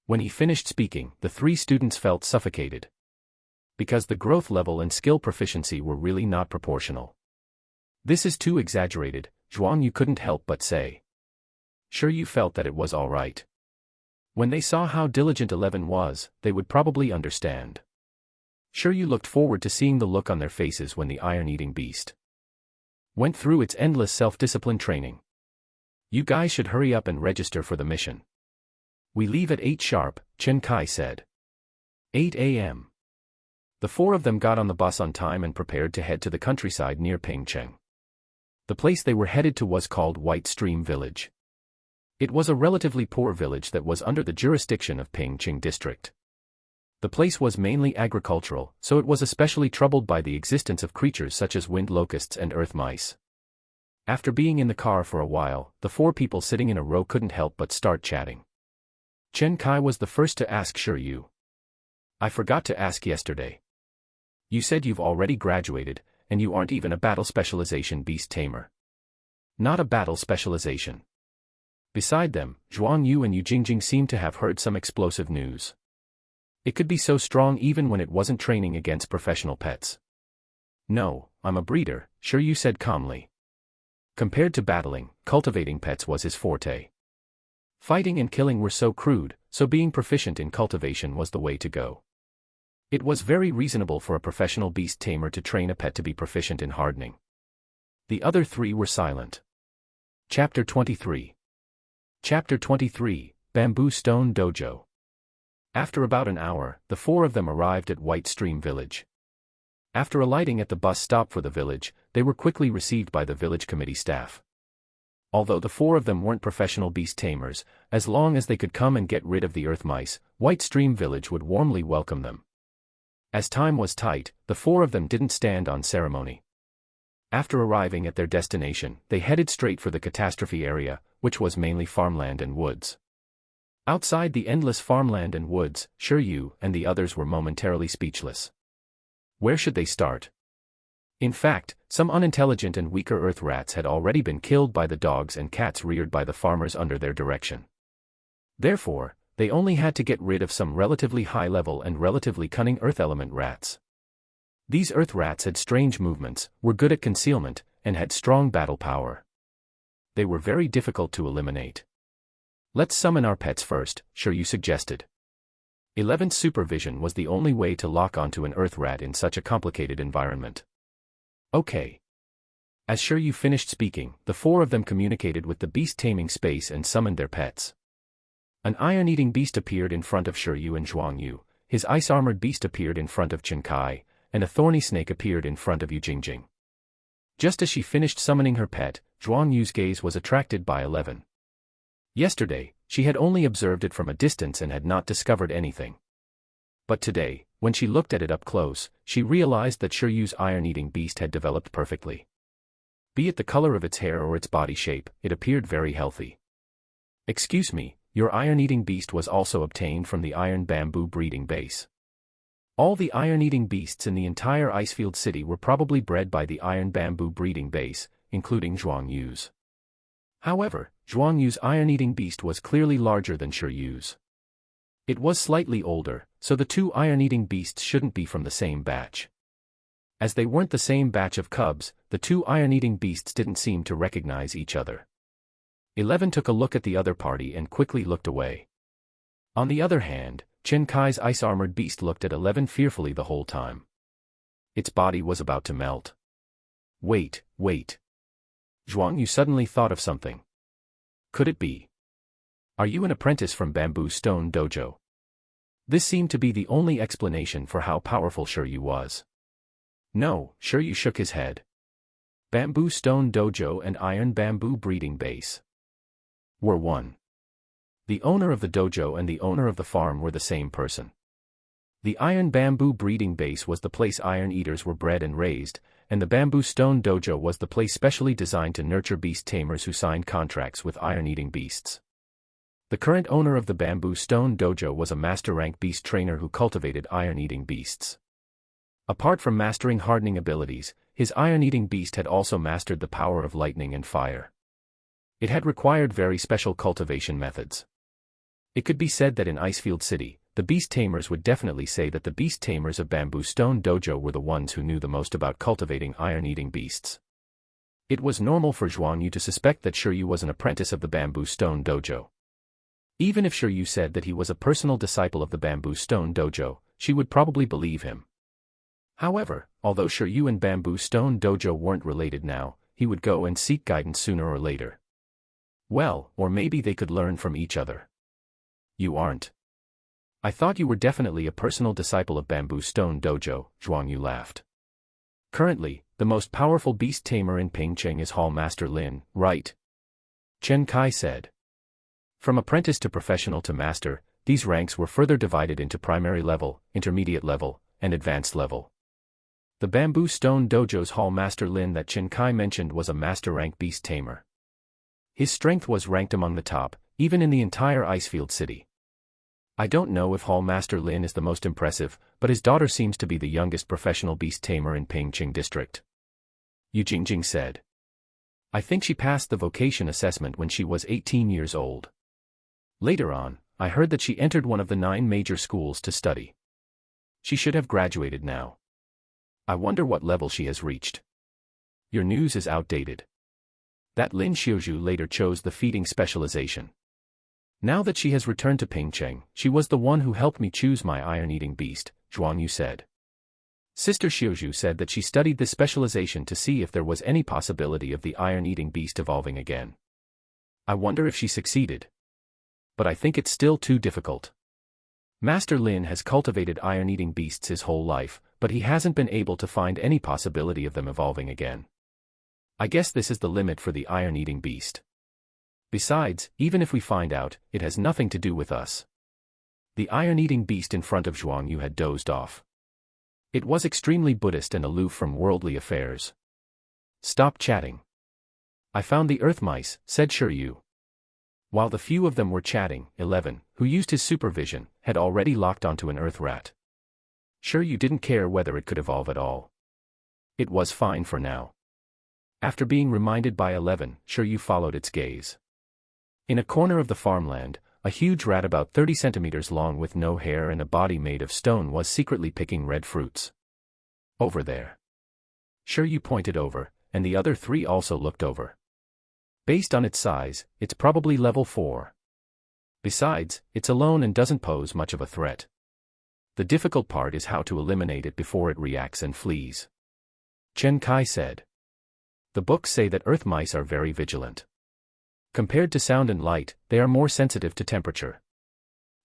When he finished speaking, the three students felt suffocated. Because the growth level and skill proficiency were really not proportional. This is too exaggerated, Zhuang Yu couldn't help but say. Shiryu felt that it was all right. When they saw how diligent 11 was, they would probably understand. Shiryu looked forward to seeing the look on their faces when the iron-eating beast went through its endless self-discipline training. You guys should hurry up and register for the mission. We leave at 8 sharp, Chen Kai said. 8 a.m. The four of them got on the bus on time and prepared to head to the countryside near Pingcheng. The place they were headed to was called White Stream Village. It was a relatively poor village that was under the jurisdiction of Pingcheng District. The place was mainly agricultural, so it was especially troubled by the existence of creatures such as wind locusts and earth mice. After being in the car for a while, the four people sitting in a row couldn't help but start chatting. Chen Kai was the first to ask Shiryu. I forgot to ask yesterday. You said you've already graduated, and you aren't even a battle specialization beast tamer. Not a battle specialization. Beside them, Zhuang Yu and Yu Jingjing seemed to have heard some explosive news. It could be so strong even when it wasn't training against professional pets. No, I'm a breeder, Shiryu said calmly. Compared to battling, cultivating pets was his forte. Fighting and killing were so crude, so being proficient in cultivation was the way to go. It was very reasonable for a professional beast tamer to train a pet to be proficient in hardening. The other three were silent. Chapter 23. Chapter 23, Bamboo Stone Dojo. After about an hour, the four of them arrived at White Stream Village. After alighting at the bus stop for the village, they were quickly received by the village committee staff. Although the four of them weren't professional beast tamers, as long as they could come and get rid of the earth mice, White Stream Village would warmly welcome them. As time was tight, the four of them didn't stand on ceremony. After arriving at their destination, they headed straight for the catastrophe area, which was mainly farmland and woods. Outside the endless farmland and woods, Shiryu and the others were momentarily speechless. Where should they start? In fact, some unintelligent and weaker earth rats had already been killed by the dogs and cats reared by the farmers under their direction. Therefore, they only had to get rid of some relatively high-level and relatively cunning earth element rats. These earth rats had strange movements, were good at concealment, and had strong battle power. They were very difficult to eliminate. Let's summon our pets first, Shiryu suggested. 11's supervision was the only way to lock onto an earth rat in such a complicated environment. Okay. As Shiryu finished speaking, the four of them communicated with the beast-taming space and summoned their pets. An iron-eating beast appeared in front of Shiryu and Zhuangyu, his ice-armored beast appeared in front of Chen Kai, and a thorny snake appeared in front of Yu Jingjing. Just as she finished summoning her pet, Zhuangyu's gaze was attracted by 11. Yesterday, she had only observed it from a distance and had not discovered anything. But today, when she looked at it up close, she realized that Shiryu's iron-eating beast had developed perfectly. Be it the color of its hair or its body shape, it appeared very healthy. Excuse me, your iron-eating beast was also obtained from the iron bamboo breeding base. All the iron-eating beasts in the entire Icefield City were probably bred by the iron bamboo breeding base, including Zhuangyu's. However, Zhuangyu's iron-eating beast was clearly larger than Shiryu's. It was slightly older, so the two iron-eating beasts shouldn't be from the same batch. As they weren't the same batch of cubs, the two iron-eating beasts didn't seem to recognize each other. 11 took a look at the other party and quickly looked away. On the other hand, Chen Kai's ice-armored beast looked at 11 fearfully the whole time. Its body was about to melt. Wait. Zhuangyu suddenly thought of something. Could it be? Are you an apprentice from Bamboo Stone Dojo? This seemed to be the only explanation for how powerful Shiryu was. No, Shiryu shook his head. Bamboo Stone Dojo and Iron Bamboo Breeding Base were one. The owner of the dojo and the owner of the farm were the same person. The Iron Bamboo Breeding Base was the place iron eaters were bred and raised, and the Bamboo Stone Dojo was the place specially designed to nurture beast tamers who signed contracts with iron-eating beasts. The current owner of the Bamboo Stone Dojo was a master-rank beast trainer who cultivated iron-eating beasts. Apart from mastering hardening abilities, his iron-eating beast had also mastered the power of lightning and fire. It had required very special cultivation methods. It could be said that in Icefield City, the beast tamers would definitely say that the beast tamers of Bamboo Stone Dojo were the ones who knew the most about cultivating iron-eating beasts. It was normal for Zhuangyu to suspect that Shiryu was an apprentice of the Bamboo Stone Dojo. Even if Shiryu said that he was a personal disciple of the Bamboo Stone Dojo, she would probably believe him. However, although Shiryu and Bamboo Stone Dojo weren't related now, he would go and seek guidance sooner or later. Well, or maybe they could learn from each other. You aren't. I thought you were definitely a personal disciple of Bamboo Stone Dojo, Zhuangyu laughed. Currently, the most powerful beast tamer in Pingcheng is Hall Master Lin, right? Chen Kai said. From apprentice to professional to master, these ranks were further divided into primary level, intermediate level, and advanced level. The Bamboo Stone Dojo's Hall Master Lin that Chen Kai mentioned was a master rank beast tamer. His strength was ranked among the top, even in the entire Icefield City. I don't know if Hall Master Lin is the most impressive, but his daughter seems to be the youngest professional beast tamer in Pingcheng District. Yu Jingjing said. I think she passed the vocation assessment when she was 18 years old. Later on, I heard that she entered one of the 9 major schools to study. She should have graduated now. I wonder what level she has reached. Your news is outdated. That Lin Xiuzhu later chose the feeding specialization. Now that she has returned to Pingcheng, she was the one who helped me choose my iron-eating beast, Zhuangyu said. Sister Xiuzhu said that she studied this specialization to see if there was any possibility of the iron-eating beast evolving again. I wonder if she succeeded. But I think it's still too difficult. Master Lin has cultivated iron-eating beasts his whole life, but he hasn't been able to find any possibility of them evolving again. I guess this is the limit for the iron-eating beast. Besides, even if we find out, it has nothing to do with us. The iron-eating beast in front of Zhuangyu had dozed off. It was extremely Buddhist and aloof from worldly affairs. Stop chatting. I found the earth mice, said Shiryu. While the few of them were chatting, 11, who used his supervision, had already locked onto an earth rat. Shiryu didn't care whether it could evolve at all. It was fine for now. After being reminded by 11, Shiryu followed its gaze. In a corner of the farmland, a huge rat about 30 centimeters long with no hair and a body made of stone was secretly picking red fruits. Over there. Shiryu pointed over, and the other three also looked over. Based on its size, it's probably level 4. Besides, it's alone and doesn't pose much of a threat. The difficult part is how to eliminate it before it reacts and flees. Chen Kai said. The books say that earth mice are very vigilant. Compared to sound and light, they are more sensitive to temperature.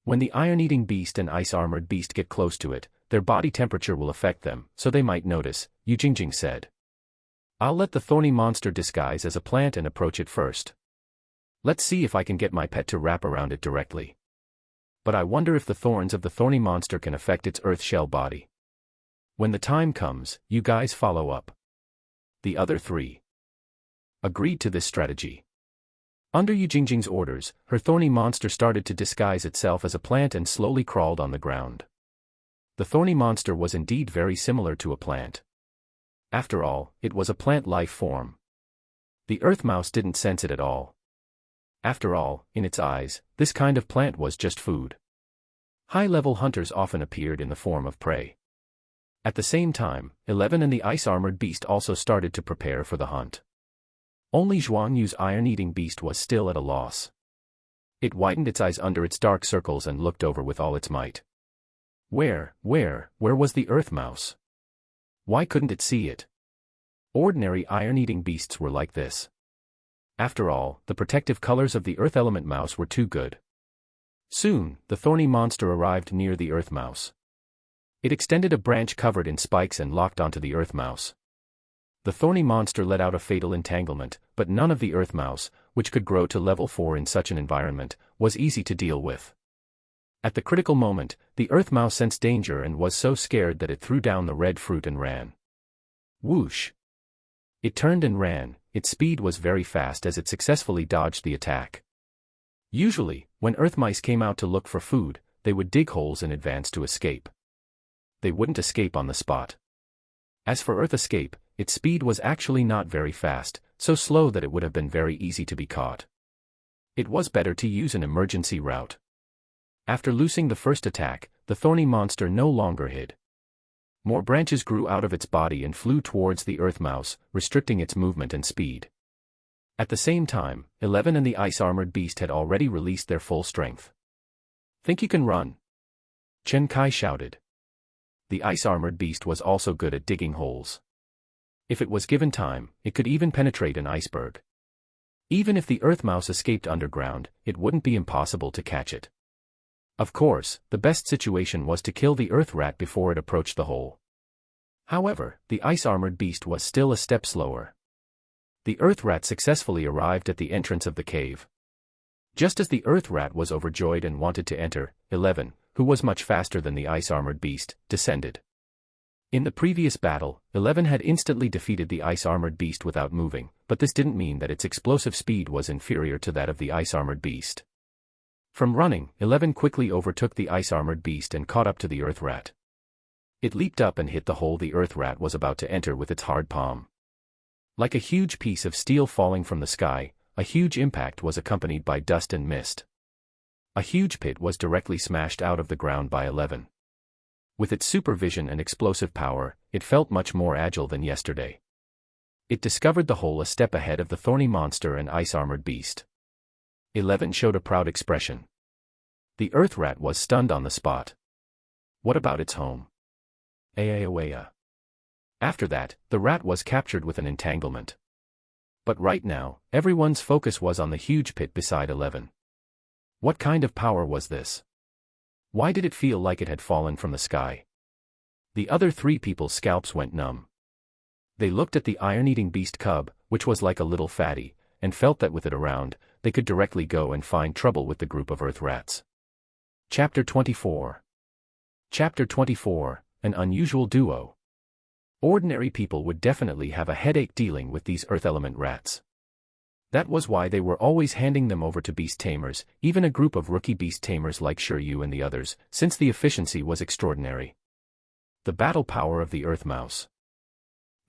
When the iron-eating beast and ice-armored beast get close to it, their body temperature will affect them, so they might notice, Yu Jingjing said. I'll let the thorny monster disguise as a plant and approach it first. Let's see if I can get my pet to wrap around it directly. But I wonder if the thorns of the thorny monster can affect its earth shell body. When the time comes, you guys follow up. The other three agreed to this strategy. Under Yu Jingjing's orders, her thorny monster started to disguise itself as a plant and slowly crawled on the ground. The thorny monster was indeed very similar to a plant. After all, it was a plant life form. The earth mouse didn't sense it at all. After all, in its eyes, this kind of plant was just food. High-level hunters often appeared in the form of prey. At the same time, 11 and the ice-armored beast also started to prepare for the hunt. Only Zhuang Yu's iron-eating beast was still at a loss. It widened its eyes under its dark circles and looked over with all its might. Where was the earth mouse? Why couldn't it see it? Ordinary iron-eating beasts were like this. After all, the protective colors of the earth element mouse were too good. Soon, the thorny monster arrived near the earth mouse. It extended a branch covered in spikes and locked onto the earth mouse. The thorny monster let out a fatal entanglement, but none of the earth mouse, which could grow to level 4 in such an environment, was easy to deal with. At the critical moment, the earth mouse sensed danger and was so scared that it threw down the red fruit and ran. Whoosh! It turned and ran. Its speed was very fast as it successfully dodged the attack. Usually, when earth mice came out to look for food, they would dig holes in advance to escape. They wouldn't escape on the spot. As for earth escape, its speed was actually not very fast, so slow that it would have been very easy to be caught. It was better to use an emergency route. After losing the first attack, the thorny monster no longer hid. More branches grew out of its body and flew towards the earth mouse, restricting its movement and speed. At the same time, 11 and the ice-armored beast had already released their full strength. Think you can run? Chen Kai shouted. The ice-armored beast was also good at digging holes. If it was given time, it could even penetrate an iceberg. Even if the earth mouse escaped underground, it wouldn't be impossible to catch it. Of course, the best situation was to kill the earth rat before it approached the hole. However, the ice-armored beast was still a step slower. The earth rat successfully arrived at the entrance of the cave. Just as the earth rat was overjoyed and wanted to enter, 11, who was much faster than the ice-armored beast, descended. In the previous battle, 11 had instantly defeated the ice-armored beast without moving, but this didn't mean that its explosive speed was inferior to that of the ice-armored beast. From running, 11 quickly overtook the ice-armored beast and caught up to the earth rat. It leaped up and hit the hole the earth rat was about to enter with its hard palm. Like a huge piece of steel falling from the sky, a huge impact was accompanied by dust and mist. A huge pit was directly smashed out of the ground by 11. With its supervision and explosive power, it felt much more agile than yesterday. It discovered the hole a step ahead of the thorny monster and ice-armored beast. 11 showed a proud expression. The earth rat was stunned on the spot. What about its home? Aeawea. After that, the rat was captured with an entanglement. But right now, everyone's focus was on the huge pit beside 11. What kind of power was this? Why did it feel like it had fallen from the sky? The other three people's scalps went numb. They looked at the iron-eating beast cub, which was like a little fatty, and felt that with it around, they could directly go and find trouble with the group of earth rats. Chapter 24. Chapter 24, An Unusual Duo. Ordinary people would definitely have a headache dealing with these earth element rats. That was why they were always handing them over to beast tamers, even a group of rookie beast tamers like Shiryu and the others, since the efficiency was extraordinary. The battle power of the earth mouse.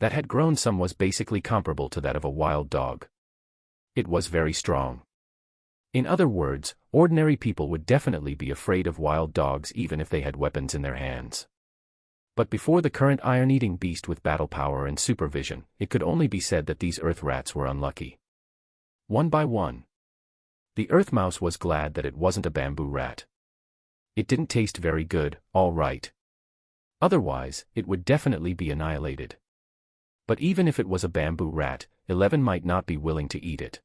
that had grown some was basically comparable to that of a wild dog. It was very strong. In other words, ordinary people would definitely be afraid of wild dogs even if they had weapons in their hands. But before the current iron-eating beast with battle power and supervision, it could only be said that these earth rats were unlucky. One by one, the earth mouse was glad that it wasn't a bamboo rat. It didn't taste very good, all right. Otherwise, it would definitely be annihilated. But even if it was a bamboo rat, 11 might not be willing to eat it.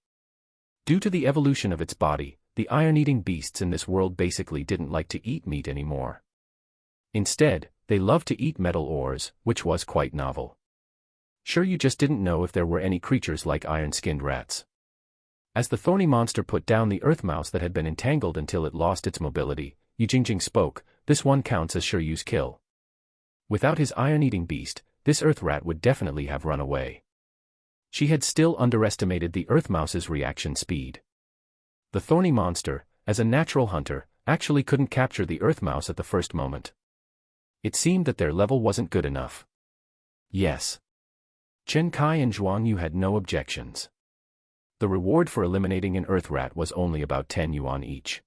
Due to the evolution of its body, the iron-eating beasts in this world basically didn't like to eat meat anymore. Instead, they loved to eat metal ores, which was quite novel. Sure, you just didn't know if there were any creatures like iron-skinned rats. As the thorny monster put down the earth mouse that had been entangled until it lost its mobility, Yijingjing spoke, "This one counts as Shiryu's kill. Without his iron-eating beast, this earth rat would definitely have run away." She had still underestimated the earth mouse's reaction speed. The thorny monster, as a natural hunter, actually couldn't capture the earth mouse at the first moment. It seemed that their level wasn't good enough. Yes. Chen Kai and Zhuang Yu had no objections. The reward for eliminating an earth rat was only about 10 yuan each.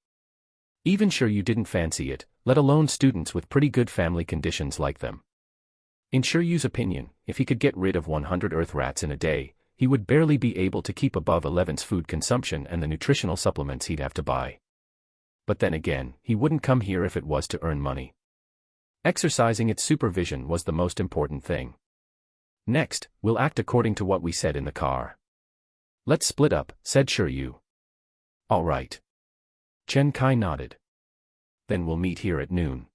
Even Shiryu didn't fancy it, let alone students with pretty good family conditions like them. In Shiryu's opinion, if he could get rid of 100 earth rats in a day, he would barely be able to keep above 11's food consumption and the nutritional supplements he'd have to buy. But then again, he wouldn't come here if it was to earn money. Exercising its supervision was the most important thing. Next, we'll act according to what we said in the car. Let's split up, said Shiryu. All right. Chen Kai nodded. Then we'll meet here at noon.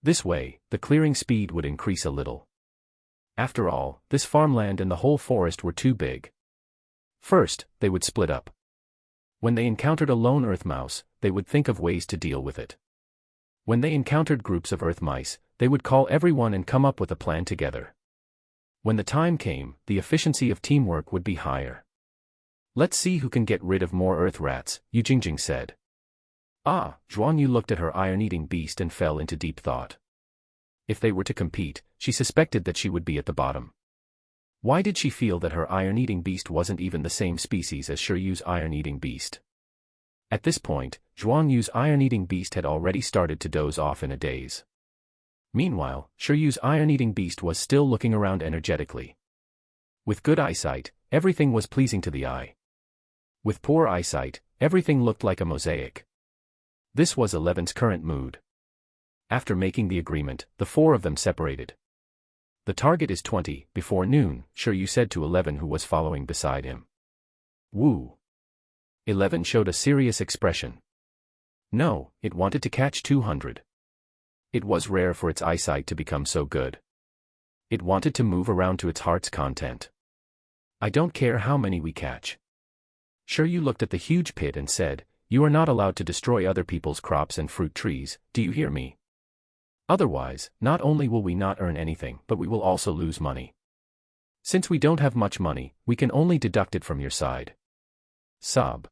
This way, the clearing speed would increase a little. After all, this farmland and the whole forest were too big. First, they would split up. When they encountered a lone earth mouse, they would think of ways to deal with it. When they encountered groups of earth mice, they would call everyone and come up with a plan together. When the time came, the efficiency of teamwork would be higher. Let's see who can get rid of more earth rats, Yijingjing said. Zhuang Yu looked at her iron-eating beast and fell into deep thought. If they were to compete, she suspected that she would be at the bottom. Why did she feel that her iron-eating beast wasn't even the same species as Shiryu's iron-eating beast? At this point, Zhuang Yu's iron-eating beast had already started to doze off in a daze. Meanwhile, Shiryu's iron-eating beast was still looking around energetically. With good eyesight, everything was pleasing to the eye. With poor eyesight, everything looked like a mosaic. This was 11's current mood. After making the agreement, the four of them separated. The target is 20, before noon, Shiryu said to 11 who was following beside him. Woo! 11 showed a serious expression. No, it wanted to catch 200. It was rare for its eyesight to become so good. It wanted to move around to its heart's content. I don't care how many we catch. Shiryu looked at the huge pit and said, "You are not allowed to destroy other people's crops and fruit trees, do you hear me? Otherwise, not only will we not earn anything, but we will also lose money. Since we don't have much money, we can only deduct it from your side." Sob.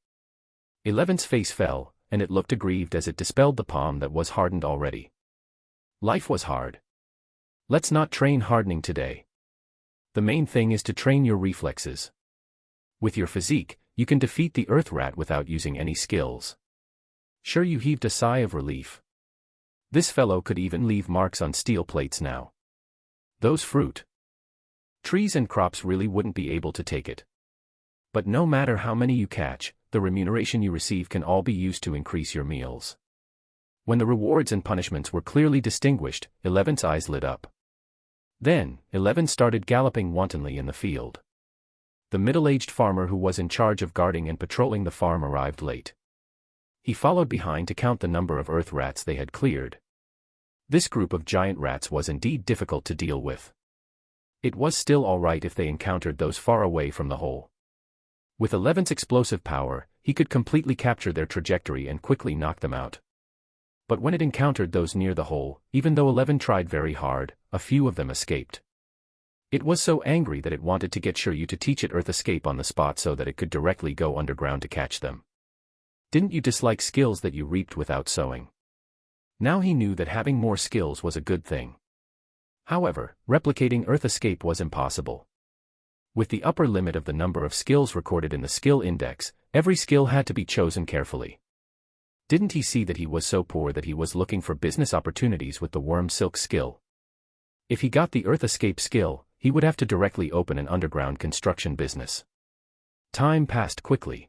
11's face fell, and it looked aggrieved as it dispelled the palm that was hardened already. Life was hard. Let's not train hardening today. The main thing is to train your reflexes. With your physique, you can defeat the earth rat without using any skills. Shiryu heaved a sigh of relief. This fellow could even leave marks on steel plates now. Those fruit trees and crops really wouldn't be able to take it. But no matter how many you catch, the remuneration you receive can all be used to increase your meals. When the rewards and punishments were clearly distinguished, 11's eyes lit up. Then, 11 started galloping wantonly in the field. The middle-aged farmer who was in charge of guarding and patrolling the farm arrived late. He followed behind to count the number of earth rats they had cleared. This group of giant rats was indeed difficult to deal with. It was still all right if they encountered those far away from the hole. With 11's explosive power, he could completely capture their trajectory and quickly knock them out. But when it encountered those near the hole, even though 11 tried very hard, a few of them escaped. It was so angry that it wanted to get Shiryu to teach it earth escape on the spot so that it could directly go underground to catch them. Didn't you dislike skills that you reaped without sowing? Now he knew that having more skills was a good thing. However, replicating Earth escape was impossible. With the upper limit of the number of skills recorded in the skill index, every skill had to be chosen carefully. Didn't he see that he was so poor that he was looking for business opportunities with the worm silk skill? If he got the Earth escape skill, he would have to directly open an underground construction business. Time passed quickly.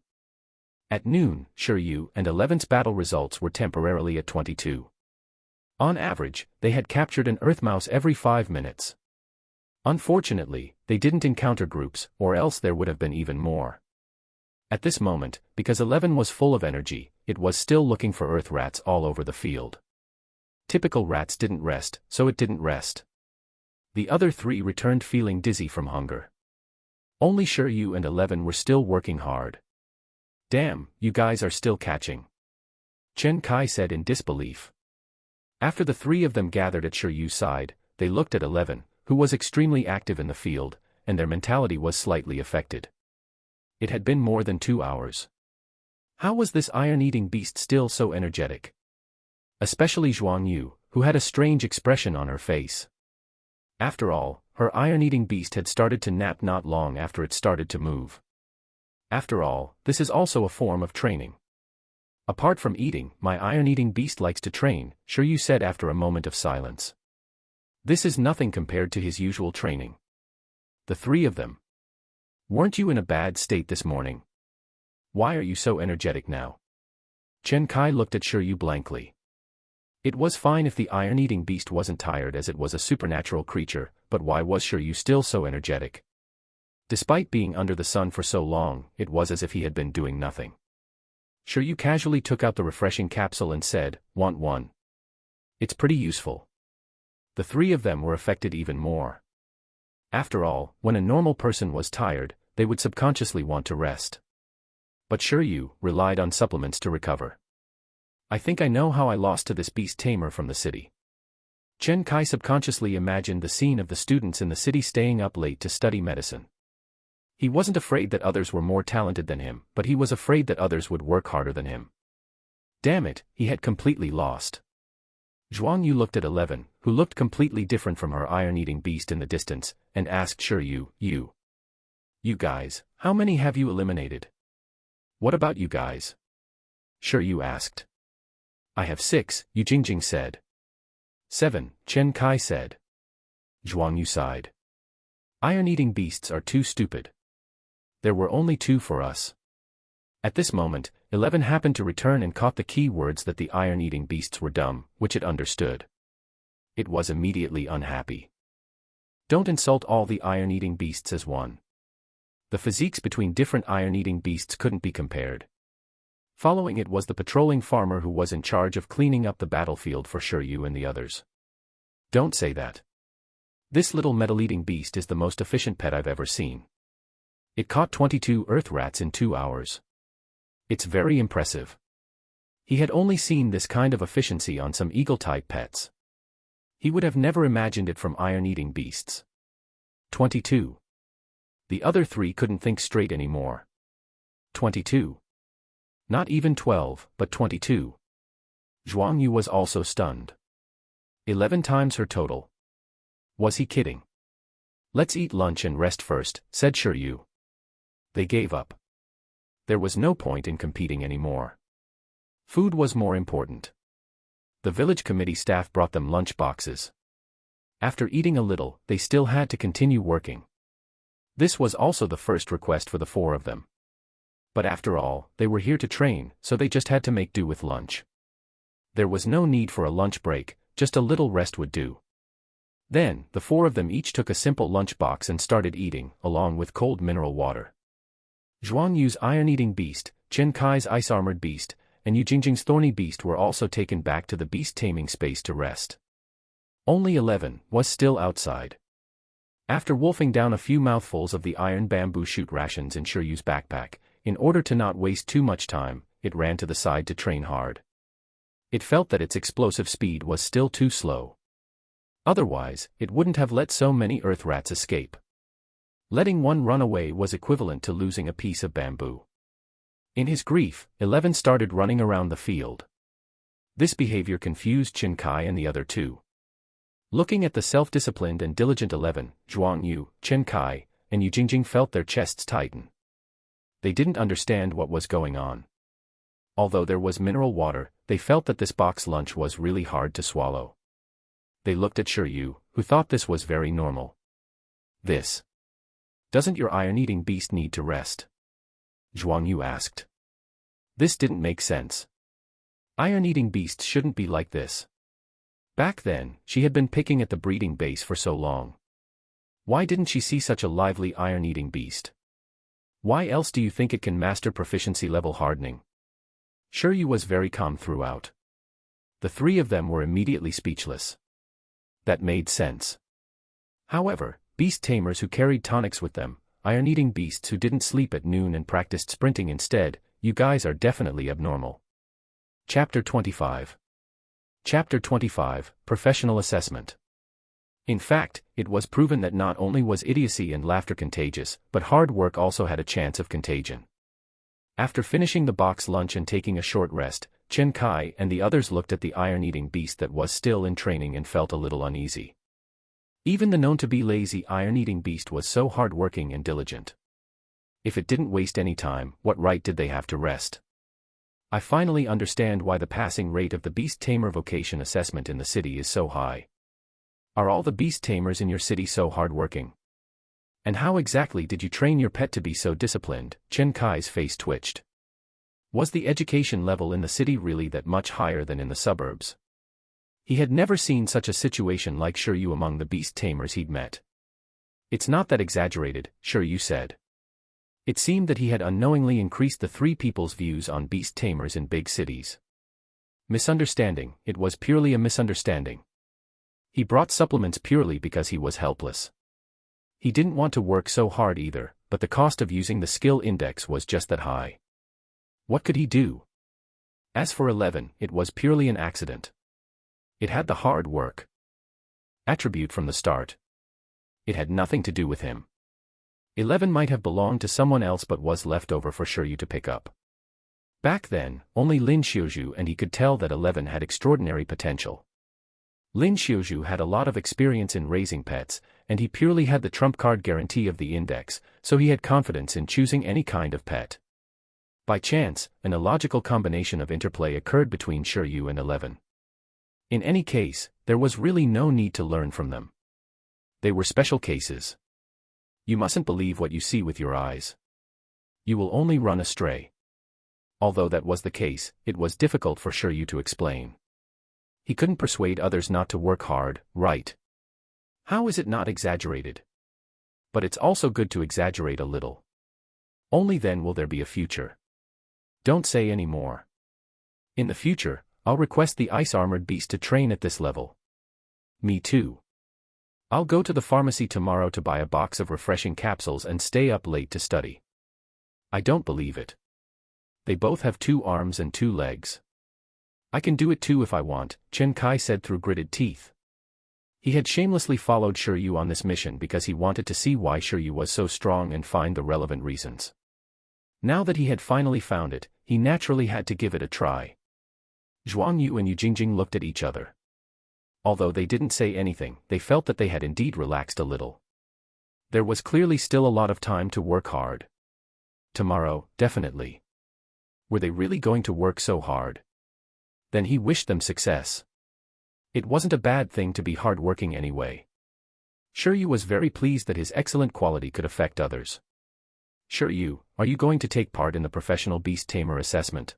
At noon, Shiryu and 11's battle results were temporarily at 22. On average, they had captured an Earth mouse every 5 minutes. Unfortunately, they didn't encounter groups, or else there would have been even more. At this moment, because 11 was full of energy, it was still looking for Earth rats all over the field. Typical rats didn't rest, so it didn't rest. The other 3 returned feeling dizzy from hunger. Only Shiryu and 11 were still working hard. "Damn, you guys are still catching," Chen Kai said in disbelief. After the 3 of them gathered at Shiryu's side, they looked at 11, who was extremely active in the field, and their mentality was slightly affected. It had been more than 2 hours. How was this iron-eating beast still so energetic? Especially Zhuang Yu, who had a strange expression on her face. After all, her iron-eating beast had started to nap not long after it started to move. After all, this is also a form of training. "Apart from eating, my iron-eating beast likes to train," Shiryu said after a moment of silence. "This is nothing compared to his usual training." The 3 of them. "Weren't you in a bad state this morning? Why are you so energetic now?" Chen Kai looked at Shiryu blankly. It was fine if the iron-eating beast wasn't tired as it was a supernatural creature, but why was Shiryu still so energetic? Despite being under the sun for so long, it was as if he had been doing nothing. Shiryu casually took out the refreshing capsule and said, "Want one? It's pretty useful." The 3 of them were affected even more. After all, when a normal person was tired, they would subconsciously want to rest. But Shiryu relied on supplements to recover. "I think I know how I lost to this beast tamer from the city." Chen Kai subconsciously imagined the scene of the students in the city staying up late to study medicine. He wasn't afraid that others were more talented than him, but he was afraid that others would work harder than him. Damn it, he had completely lost. Zhuang Yu looked at 11, who looked completely different from her iron-eating beast in the distance, and asked Shiryu, You guys, how many have you eliminated?" "What about you guys?" Shiryu asked. "I have 6, Yu Jingjing said. 7, Chen Kai said. Zhuang Yu sighed. "Iron-eating beasts are too stupid. There were only 2 for us." At this moment, 11 happened to return and caught the key words that the iron-eating beasts were dumb, which it understood. It was immediately unhappy. Don't insult all the iron-eating beasts as one. The physiques between different iron-eating beasts couldn't be compared. Following it was the patrolling farmer who was in charge of cleaning up the battlefield for Shiryu and the others. "Don't say that. This little metal-eating beast is the most efficient pet I've ever seen. It caught 22 earth rats in 2 hours. It's very impressive." He had only seen this kind of efficiency on some eagle-type pets. He would have never imagined it from iron-eating beasts. 22. The other 3 couldn't think straight anymore. 22. Not even 12, but 22. Zhuang Yu was also stunned. 11 times her total. Was he kidding? "Let's eat lunch and rest first," said Shiryu. They gave up. There was no point in competing anymore. Food was more important. The village committee staff brought them lunch boxes. After eating a little, they still had to continue working. This was also the first request for the 4 of them. But after all, they were here to train, so they just had to make do with lunch. There was no need for a lunch break, just a little rest would do. Then, the 4 of them each took a simple lunch box and started eating, along with cold mineral water. Zhuang Yu's iron-eating beast, Chen Kai's ice-armored beast, and Yu Jingjing's thorny beast were also taken back to the beast-taming space to rest. Only 11 was still outside. After wolfing down a few mouthfuls of the iron bamboo shoot rations in Shiryu's backpack, in order to not waste too much time, it ran to the side to train hard. It felt that its explosive speed was still too slow. Otherwise, it wouldn't have let so many earth rats escape. Letting one run away was equivalent to losing a piece of bamboo. In his grief, 11 started running around the field. This behavior confused Chen Kai and the other 2. Looking at the self-disciplined and diligent 11, Zhuang Yu, Chen Kai, and Yu Jingjing felt their chests tighten. They didn't understand what was going on. Although there was mineral water, they felt that this box lunch was really hard to swallow. They looked at Yu, who thought this was very normal. This. Doesn't your iron-eating beast need to rest? Zhuang Yu asked. This didn't make sense. Iron-eating beasts shouldn't be like this. Back then, she had been picking at the breeding base for so long. Why didn't she see such a lively iron-eating beast? Why else do you think it can master proficiency level hardening? Yu was very calm throughout. The three of them were immediately speechless. That made sense. However, beast tamers who carried tonics with them, iron-eating beasts who didn't sleep at noon and practiced sprinting instead, you guys are definitely abnormal. Chapter 25. Chapter 25, Professional Assessment. In fact, it was proven that not only was idiocy and laughter contagious, but hard work also had a chance of contagion. After finishing the box lunch and taking a short rest, Chen Kai and the others looked at the iron-eating beast that was still in training and felt a little uneasy. Even the known-to-be lazy iron-eating beast was so hard-working and diligent. If it didn't waste any time, what right did they have to rest? I finally understand why the passing rate of the Beast Tamer Vocation Assessment in the city is so high. Are all the beast tamers in your city so hard-working? And how exactly did you train your pet to be so disciplined? Chen Kai's face twitched. Was the education level in the city really that much higher than in the suburbs? He had never seen such a situation like Yu among the beast tamers he'd met. It's not that exaggerated, Yu said. It seemed that he had unknowingly increased the three people's views on beast tamers in big cities. Misunderstanding, it was purely a misunderstanding. He brought supplements purely because he was helpless. He didn't want to work so hard either, but the cost of using the skill index was just that high. What could he do? As for 11, it was purely an accident. It had the hard work attribute from the start. It had nothing to do with him. 11 might have belonged to someone else but was left over for Yu to pick up. Back then, only Lin Xiuzhu and he could tell that 11 had extraordinary potential. Lin Xiuzhu had a lot of experience in raising pets, and he purely had the trump card guarantee of the index, so he had confidence in choosing any kind of pet. By chance, an illogical combination of interplay occurred between Yu and 11. In any case, there was really no need to learn from them. They were special cases. You mustn't believe what you see with your eyes. You will only run astray. Although that was the case, it was difficult for Yu to explain. He couldn't persuade others not to work hard, right? How is it not exaggerated? But it's also good to exaggerate a little. Only then will there be a future. Don't say any more. In the future, I'll request the ice-armored beast to train at this level. Me too. I'll go to the pharmacy tomorrow to buy a box of refreshing capsules and stay up late to study. I don't believe it. They both have 2 arms and 2 legs. I can do it too if I want, Chen Kai said through gritted teeth. He had shamelessly followed Yu on this mission because he wanted to see why Yu was so strong and find the relevant reasons. Now that he had finally found it, he naturally had to give it a try. Zhuang Yu and Yu Jingjing looked at each other. Although they didn't say anything, they felt that they had indeed relaxed a little. There was clearly still a lot of time to work hard. Tomorrow, definitely. Were they really going to work so hard? Then he wished them success. It wasn't a bad thing to be hard-working anyway. Yu was very pleased that his excellent quality could affect others. Yu, are you going to take part in the Professional Beast Tamer assessment?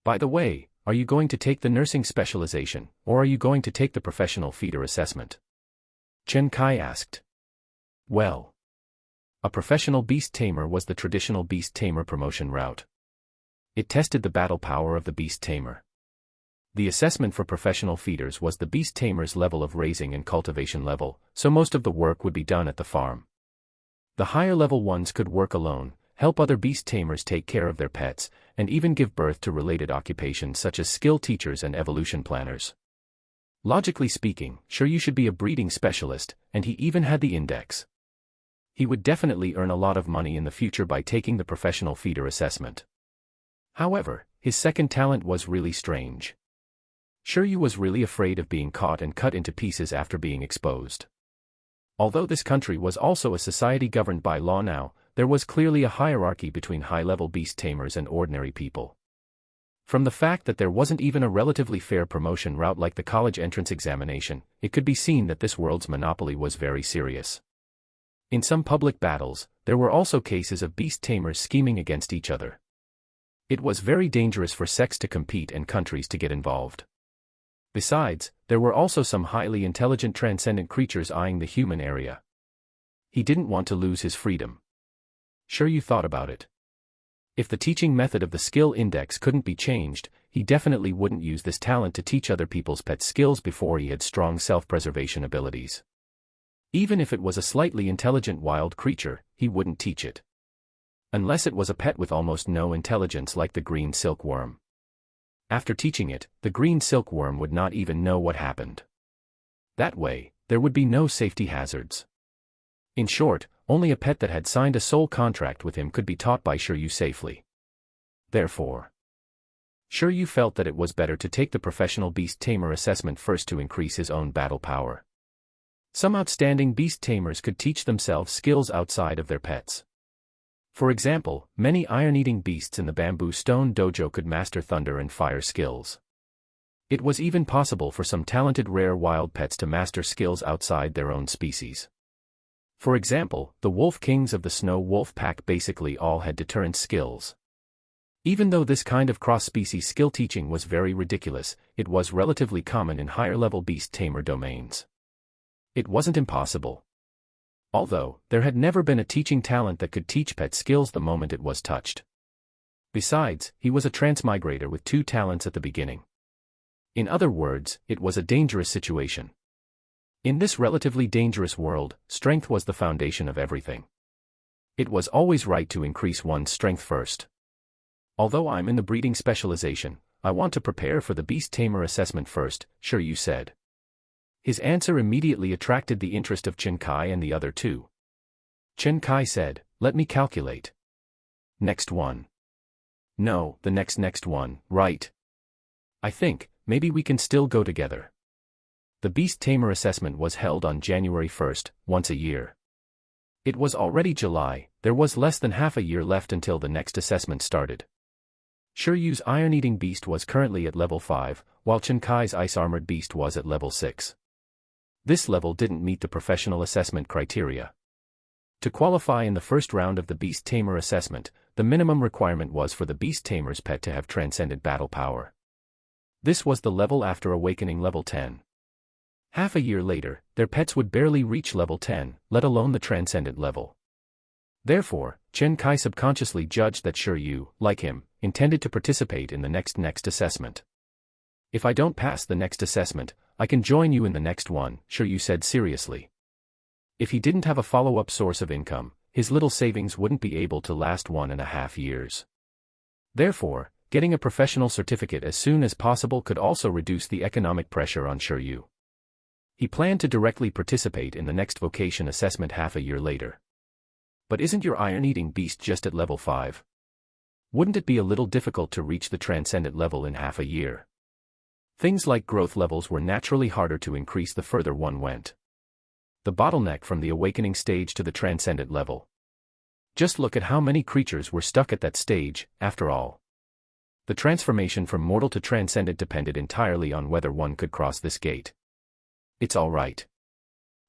By the way, are you going to take the nursing specialization, or are you going to take the professional feeder assessment? Chen Kai asked. Well, a professional beast tamer was the traditional beast tamer promotion route. It tested the battle power of the beast tamer. The assessment for professional feeders was the beast tamer's level of raising and cultivation level, so most of the work would be done at the farm. The higher level ones could work alone, help other beast tamers take care of their pets, and even give birth to related occupations such as skill teachers and evolution planners. Logically speaking, you should be a breeding specialist, and he even had the index. He would definitely earn a lot of money in the future by taking the professional feeder assessment. However, his second talent was really strange. Shiryu was really afraid of being caught and cut into pieces after being exposed. Although this country was also a society governed by law now, there was clearly a hierarchy between high-level beast tamers and ordinary people. From the fact that there wasn't even a relatively fair promotion route like the college entrance examination, it could be seen that this world's monopoly was very serious. In some public battles, there were also cases of beast tamers scheming against each other. It was very dangerous for sects to compete and countries to get involved. Besides, there were also some highly intelligent transcendent creatures eyeing the human area. He didn't want to lose his freedom. Shiryu thought about it. If the teaching method of the skill index couldn't be changed, he definitely wouldn't use this talent to teach other people's pet skills before he had strong self-preservation abilities. Even if it was a slightly intelligent wild creature, he wouldn't teach it. Unless it was a pet with almost no intelligence like the green silkworm. After teaching it, the green silkworm would not even know what happened. That way, there would be no safety hazards. In short, only a pet that had signed a soul contract with him could be taught by Shiryu safely. Therefore, Shiryu felt that it was better to take the professional beast tamer assessment first to increase his own battle power. Some outstanding beast tamers could teach themselves skills outside of their pets. For example, many iron-eating beasts in the bamboo stone dojo could master thunder and fire skills. It was even possible for some talented rare wild pets to master skills outside their own species. For example, the wolf kings of the snow wolf pack basically all had deterrence skills. Even though this kind of cross-species skill teaching was very ridiculous, it was relatively common in higher-level beast tamer domains. It wasn't impossible. Although, there had never been a teaching talent that could teach pet skills the moment it was touched. Besides, he was a transmigrator with 2 talents at the beginning. In other words, it was a dangerous situation. In this relatively dangerous world, strength was the foundation of everything. It was always right to increase one's strength first. Although I'm in the breeding specialization, I want to prepare for the beast tamer assessment first, Shiryu said. His answer immediately attracted the interest of Chinkai and the other 2. Chinkai said, "Let me calculate." Next one. No, the next one, right. I think, maybe we can still go together. The beast tamer assessment was held on January 1st, once a year. It was already July, there was less than half a year left until the next assessment started. Shiryu's iron-eating beast was currently at level 5, while Chinkai's ice-armored beast was at level 6. This level didn't meet the professional assessment criteria. To qualify in the first round of the beast tamer assessment, the minimum requirement was for the beast tamer's pet to have transcendent battle power. This was the level after awakening level 10. Half a year later, their pets would barely reach level 10, let alone the transcendent level. Therefore, Chinkai subconsciously judged that Shiryu, like him, intended to participate in the next assessment. If I don't pass the next assessment, I can join you in the next one, Shiryu said seriously. If he didn't have a follow-up source of income, his little savings wouldn't be able to last 1.5 years. Therefore, getting a professional certificate as soon as possible could also reduce the economic pressure on Shiryu. He planned to directly participate in the next vocation assessment half a year later. But isn't your iron-eating beast just at level 5? Wouldn't it be a little difficult to reach the transcendent level in half a year? Things like growth levels were naturally harder to increase the further one went. The bottleneck from the awakening stage to the transcendent level. Just look at how many creatures were stuck at that stage, after all. The transformation from mortal to transcendent depended entirely on whether one could cross this gate. It's all right.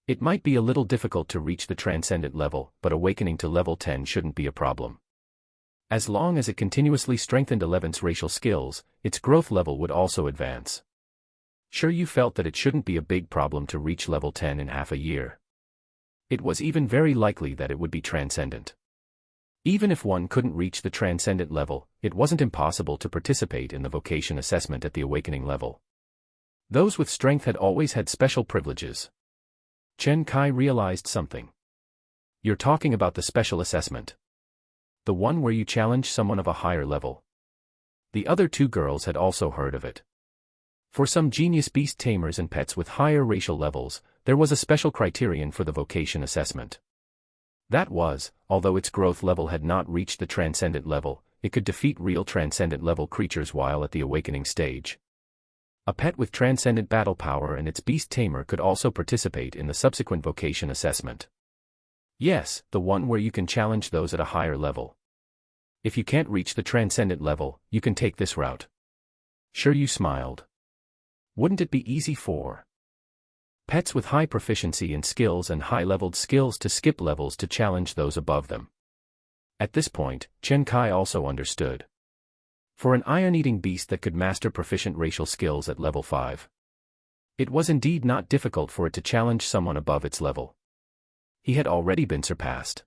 It might be a little difficult to reach the transcendent level, but awakening to level 10 shouldn't be a problem. As long as it continuously strengthened 11's racial skills, its growth level would also advance. Shiryu felt that it shouldn't be a big problem to reach level 10 in half a year. It was even very likely that it would be transcendent. Even if one couldn't reach the transcendent level, it wasn't impossible to participate in the vocation assessment at the awakening level. Those with strength had always had special privileges. Chen Kai realized something. You're talking about the special assessment. The one where you challenge someone of a higher level. The other 2 girls had also heard of it. For some genius beast tamers and pets with higher racial levels, there was a special criterion for the vocation assessment. That was, although its growth level had not reached the transcendent level, it could defeat real transcendent level creatures while at the awakening stage. A pet with transcendent battle power and its beast tamer could also participate in the subsequent vocation assessment. Yes, the one where you can challenge those at a higher level. If you can't reach the transcendent level, you can take this route. Shiryu smiled. Wouldn't it be easy for pets with high proficiency in skills and high-leveled skills to skip levels to challenge those above them? At this point, Chen Kai also understood. For an iron-eating beast that could master proficient racial skills at level 5, it was indeed not difficult for it to challenge someone above its level. He had already been surpassed.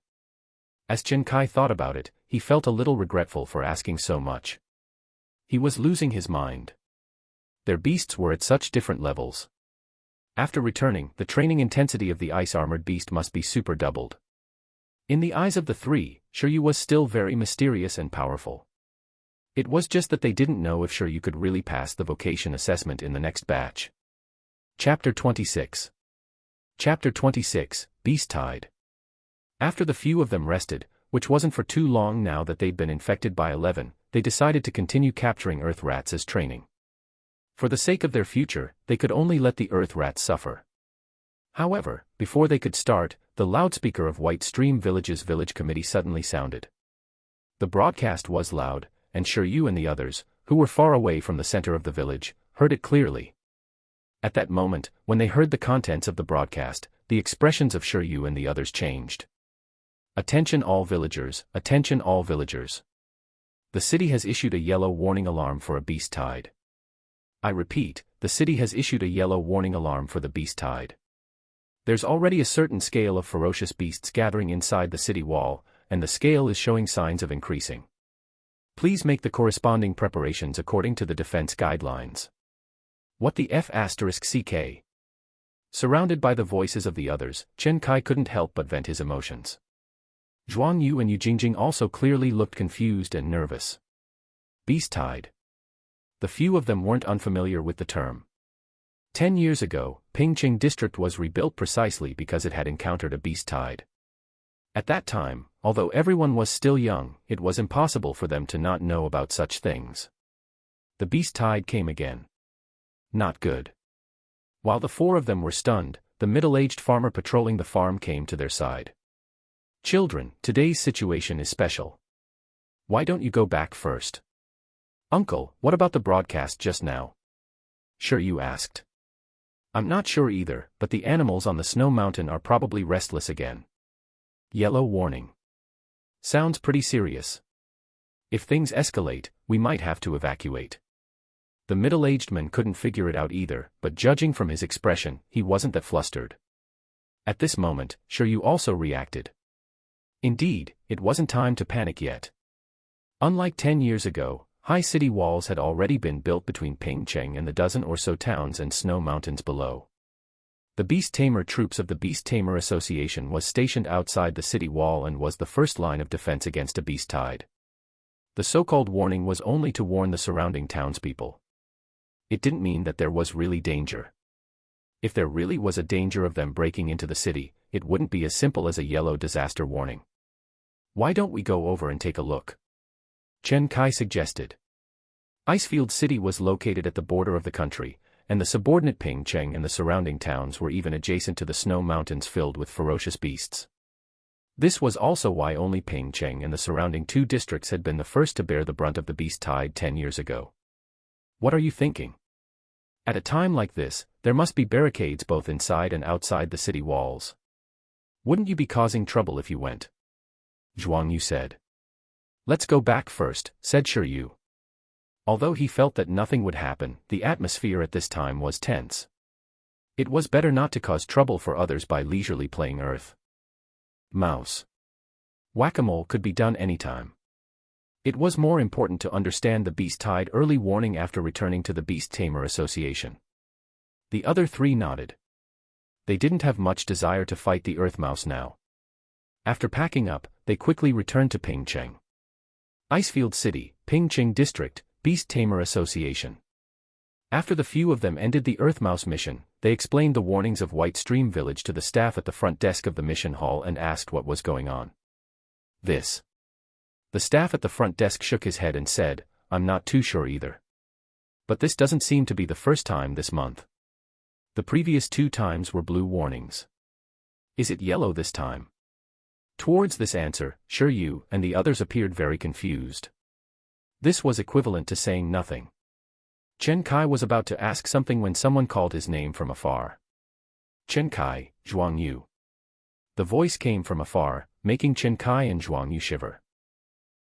As Chen Kai thought about it, he felt a little regretful for asking so much. He was losing his mind. Their beasts were at such different levels. After returning, the training intensity of the ice-armored beast must be super doubled. In the eyes of the three, Shiryu was still very mysterious and powerful. It was just that they didn't know if Shiryu could really pass the vocation assessment in the next batch. Chapter 26. Chapter 26, Beast Tide. After the few of them rested, which wasn't for too long now that they'd been infected by 11, they decided to continue capturing Earth Rats as training. For the sake of their future, they could only let the Earth Rats suffer. However, before they could start, the loudspeaker of White Stream Village's village committee suddenly sounded. The broadcast was loud, and Shiryu and the others, who were far away from the center of the village, heard it clearly. At that moment, when they heard the contents of the broadcast, the expressions of Shiryu and the others changed. Attention all villagers, attention all villagers. The city has issued a yellow warning alarm for a beast tide. I repeat, the city has issued a yellow warning alarm for the beast tide. There's already a certain scale of ferocious beasts gathering inside the city wall, and the scale is showing signs of increasing. Please make the corresponding preparations according to the defense guidelines. What the F***CK? Surrounded by the voices of the others, Chen Kai couldn't help but vent his emotions. Zhuang Yu and Yu Jingjing also clearly looked confused and nervous. Beast tide. The few of them weren't unfamiliar with the term. 10 years ago, Pingqing district was rebuilt precisely because it had encountered a beast tide. At that time, although everyone was still young, it was impossible for them to not know about such things. The beast tide came again. Not good. While the four of them were stunned, the middle-aged farmer patrolling the farm came to their side. Children, today's situation is special. Why don't you go back first? Uncle, what about the broadcast just now? Shiryu asked. I'm not sure either, but the animals on the snow mountain are probably restless again. Yellow warning. Sounds pretty serious. If things escalate, we might have to evacuate. The middle-aged man couldn't figure it out either, but judging from his expression, he wasn't that flustered. At this moment, Shiryu also reacted. Indeed, it wasn't time to panic yet. Unlike 10 years ago, high city walls had already been built between Pingcheng and the dozen or so towns and snow mountains below. The Beast Tamer troops of the Beast Tamer Association was stationed outside the city wall and was the first line of defense against a beast tide. The so-called warning was only to warn the surrounding townspeople. It didn't mean that there was really danger. If there really was a danger of them breaking into the city, it wouldn't be as simple as a yellow disaster warning. Why don't we go over and take a look? Chen Kai suggested. Icefield City was located at the border of the country, and the subordinate Pingcheng and the surrounding towns were even adjacent to the snow mountains filled with ferocious beasts. This was also why only Pingcheng and the surrounding 2 districts had been the first to bear the brunt of the beast tide 10 years ago. What are you thinking? At a time like this, there must be barricades both inside and outside the city walls. Wouldn't you be causing trouble if you went? Zhuang Yu said. Let's go back first, said Shiryu. Although he felt that nothing would happen, the atmosphere at this time was tense. It was better not to cause trouble for others by leisurely playing Earth Mouse. Whack-a-mole could be done anytime. It was more important to understand the Beast Tide early warning after returning to the Beast Tamer Association. The other 3 nodded. They didn't have much desire to fight the Earth Mouse now. After packing up, they quickly returned to Pingcheng. Icefield City, Pingcheng District, Beast Tamer Association. After the few of them ended the Earth Mouse mission, they explained the warnings of White Stream Village to the staff at the front desk of the mission hall and asked what was going on. The staff at the front desk shook his head and said, I'm not too sure either. But this doesn't seem to be the first time this month. The previous 2 times were blue warnings. Is it yellow this time? Towards this answer, Shiryu and the others appeared very confused. This was equivalent to saying nothing. Chen Kai was about to ask something when someone called his name from afar. Chen Kai, Zhuang Yu. The voice came from afar, making Chen Kai and Zhuang Yu shiver.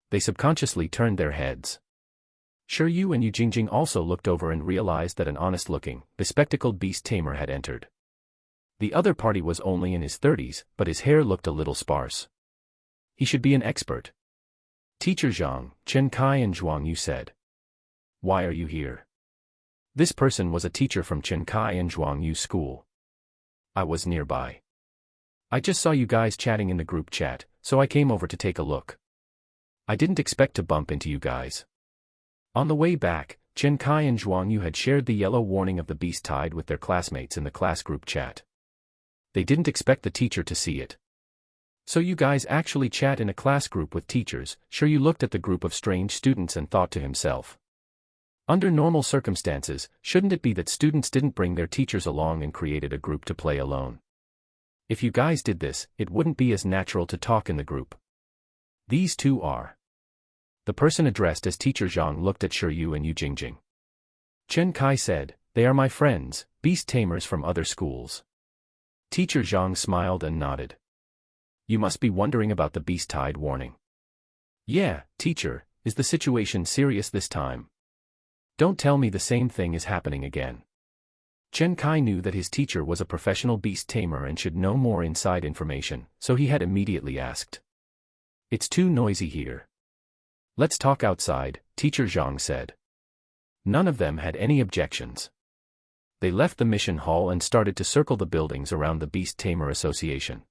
They subconsciously turned their heads. Shiryu and Yu Jingjing also looked over and realized that an honest-looking, bespectacled beast tamer had entered. The other party was only in his 30s, but his hair looked a little sparse. He should be an expert. Teacher Zhang, Chen Kai and Zhuang Yu said. Why are you here? This person was a teacher from Chen Kai and Zhuang Yu's school. I was nearby. I just saw you guys chatting in the group chat, so I came over to take a look. I didn't expect to bump into you guys. On the way back, Chen Kai and Zhuang Yu had shared the yellow warning of the beast tide with their classmates in the class group chat. They didn't expect the teacher to see it. So you guys actually chat in a class group with teachers? Shiryu looked at the group of strange students and thought to himself. Under normal circumstances, shouldn't it be that students didn't bring their teachers along and created a group to play alone? If you guys did this, it wouldn't be as natural to talk in the group. These two are. The person addressed as Teacher Zhang looked at Shiryu and Yu Jingjing. Chen Kai said, they are my friends, beast tamers from other schools. Teacher Zhang smiled and nodded. You must be wondering about the beast tide warning. Yeah, teacher, is the situation serious this time? Don't tell me the same thing is happening again. Chen Kai knew that his teacher was a professional beast tamer and should know more inside information, so he had immediately asked. It's too noisy here. Let's talk outside, Teacher Zhang said. None of them had any objections. They left the mission hall and started to circle the buildings around the Beast Tamer Association.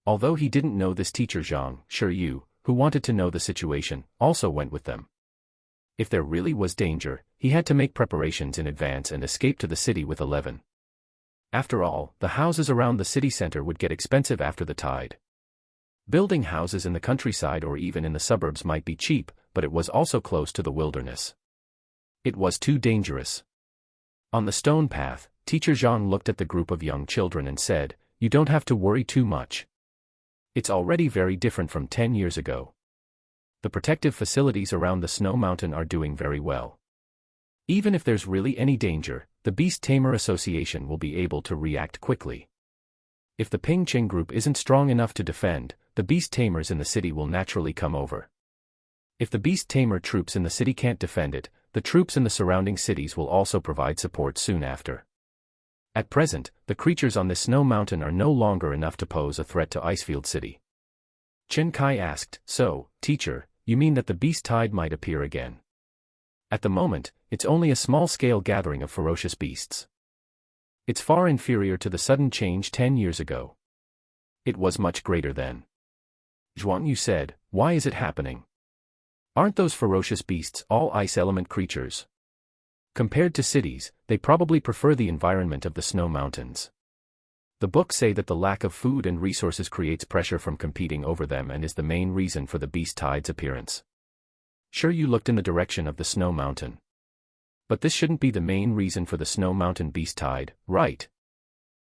Although he didn't know this Teacher Zhang, Shiryu, who wanted to know the situation, also went with them. If there really was danger, he had to make preparations in advance and escape to the city with 11. After all, the houses around the city center would get expensive after the tide. Building houses in the countryside or even in the suburbs might be cheap, but it was also close to the wilderness. It was too dangerous. On the stone path, Teacher Zhang looked at the group of young children and said, you don't have to worry too much. It's already very different from 10 years ago. The protective facilities around the snow mountain are doing very well. Even if there's really any danger, the Beast Tamer Association will be able to react quickly. If the Pingqing group isn't strong enough to defend, the beast tamers in the city will naturally come over. If the beast tamer troops in the city can't defend it, the troops in the surrounding cities will also provide support soon after. At present, the creatures on this snow mountain are no longer enough to pose a threat to Icefield City. Chen Kai asked, so, teacher, you mean that the beast tide might appear again? At the moment, it's only a small-scale gathering of ferocious beasts. It's far inferior to the sudden change 10 years ago. It was much greater then. Zhuang Yu said, why is it happening? Aren't those ferocious beasts all ice element creatures? Compared to cities, they probably prefer the environment of the snow mountains. The books say that the lack of food and resources creates pressure from competing over them and is the main reason for the beast tide's appearance. Shiryu looked in the direction of the snow mountain. But this shouldn't be the main reason for the snow mountain beast tide, right?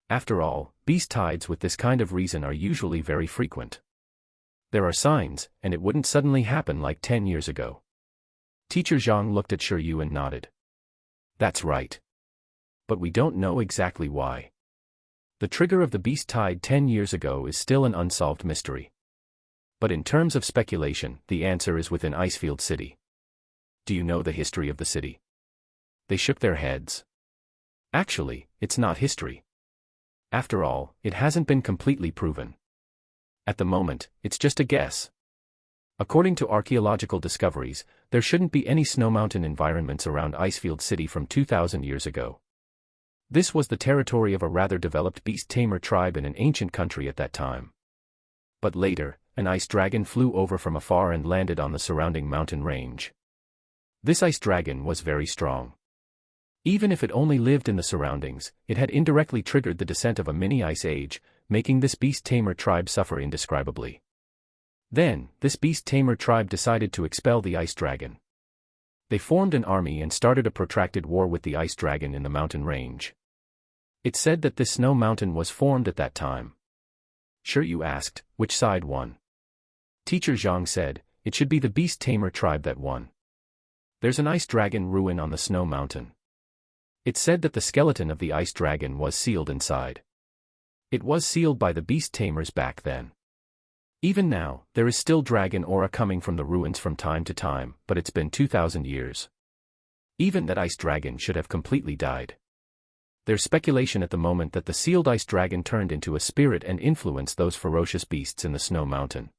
After all, beast tides with this kind of reason are usually very frequent. There are signs, and it wouldn't suddenly happen like 10 years ago. Teacher Zhang looked at Shiryu and nodded. That's right. But we don't know exactly why. The trigger of the beast tide 10 years ago is still an unsolved mystery. But in terms of speculation, the answer is within Icefield City. Do you know the history of the city? They shook their heads. Actually, it's not history. After all, it hasn't been completely proven. At the moment, it's just a guess. According to archaeological discoveries, there shouldn't be any snow mountain environments around Icefield City from 2,000 years ago. This was the territory of a rather developed beast tamer tribe in an ancient country at that time. But later, an ice dragon flew over from afar and landed on the surrounding mountain range. This ice dragon was very strong. Even if it only lived in the surroundings, it had indirectly triggered the descent of a mini ice age, making this beast tamer tribe suffer indescribably. Then, this beast tamer tribe decided to expel the ice dragon. They formed an army and started a protracted war with the ice dragon in the mountain range. It said that this snow mountain was formed at that time. Shiryu asked, which side won? Teacher Zhang said, it should be the beast tamer tribe that won. There's an ice dragon ruin on the snow mountain. It said that the skeleton of the ice dragon was sealed inside. It was sealed by the beast tamers back then. Even now, there is still dragon aura coming from the ruins from time to time, but it's been 2,000 years. Even that ice dragon should have completely died. There's speculation at the moment that the sealed ice dragon turned into a spirit and influenced those ferocious beasts in the snow mountain.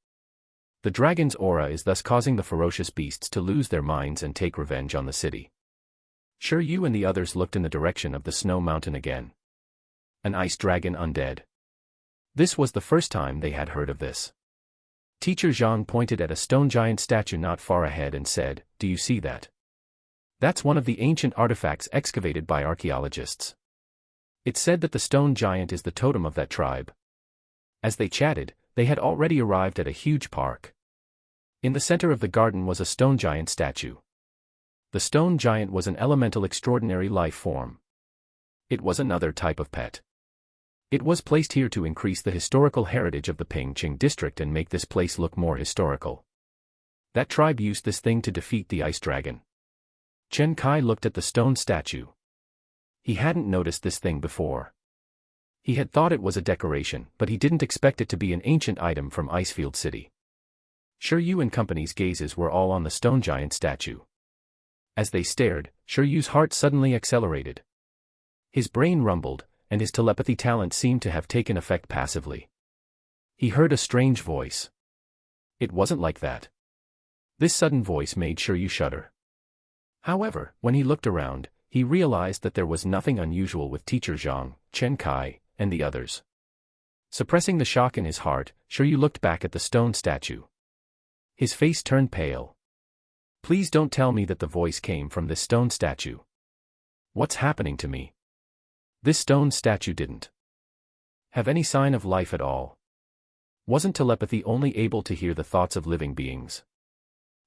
The dragon's aura is thus causing the ferocious beasts to lose their minds and take revenge on the city. Shiryu and the others looked in the direction of the snow mountain again. An ice dragon undead. This was the first time they had heard of this. Teacher Zhang pointed at a stone giant statue not far ahead and said, do you see that? That's one of the ancient artifacts excavated by archaeologists. It said that the stone giant is the totem of that tribe. As they chatted, they had already arrived at a huge park. In the center of the garden was a stone giant statue. The stone giant was an elemental extraordinary life form. It was another type of pet. It was placed here to increase the historical heritage of the Pingqing district and make this place look more historical. That tribe used this thing to defeat the ice dragon. Chen Kai looked at the stone statue. He hadn't noticed this thing before. He had thought it was a decoration, but he didn't expect it to be an ancient item from Icefield City. Shiryu and company's gazes were all on the stone giant statue. As they stared, Shiryu's heart suddenly accelerated. His brain rumbled, and his telepathy talent seemed to have taken effect passively. He heard a strange voice. It wasn't like that. This sudden voice made Shiryu shudder. However, when he looked around, he realized that there was nothing unusual with Teacher Zhang, Chen Kai, and the others. Suppressing the shock in his heart, Shiryu looked back at the stone statue. His face turned pale. Please don't tell me that the voice came from this stone statue. What's happening to me? This stone statue didn't have any sign of life at all. Wasn't telepathy only able to hear the thoughts of living beings?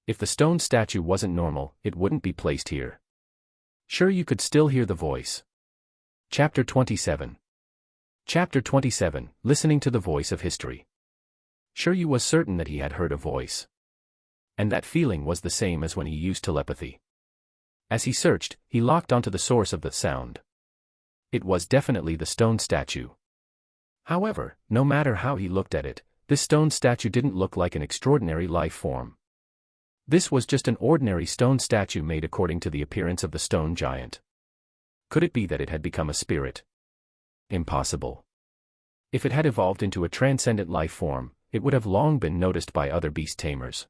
If the stone statue wasn't normal, it wouldn't be placed here. Sure, you could still hear the voice. Chapter 27. Chapter 27, Listening to the Voice of History. Shiryu was certain that he had heard a voice. And that feeling was the same as when he used telepathy. As he searched, he locked onto the source of the sound. It was definitely the stone statue. However, no matter how he looked at it, this stone statue didn't look like an extraordinary life form. This was just an ordinary stone statue made according to the appearance of the stone giant. Could it be that it had become a spirit? Impossible. If it had evolved into a transcendent life form, it would have long been noticed by other beast tamers.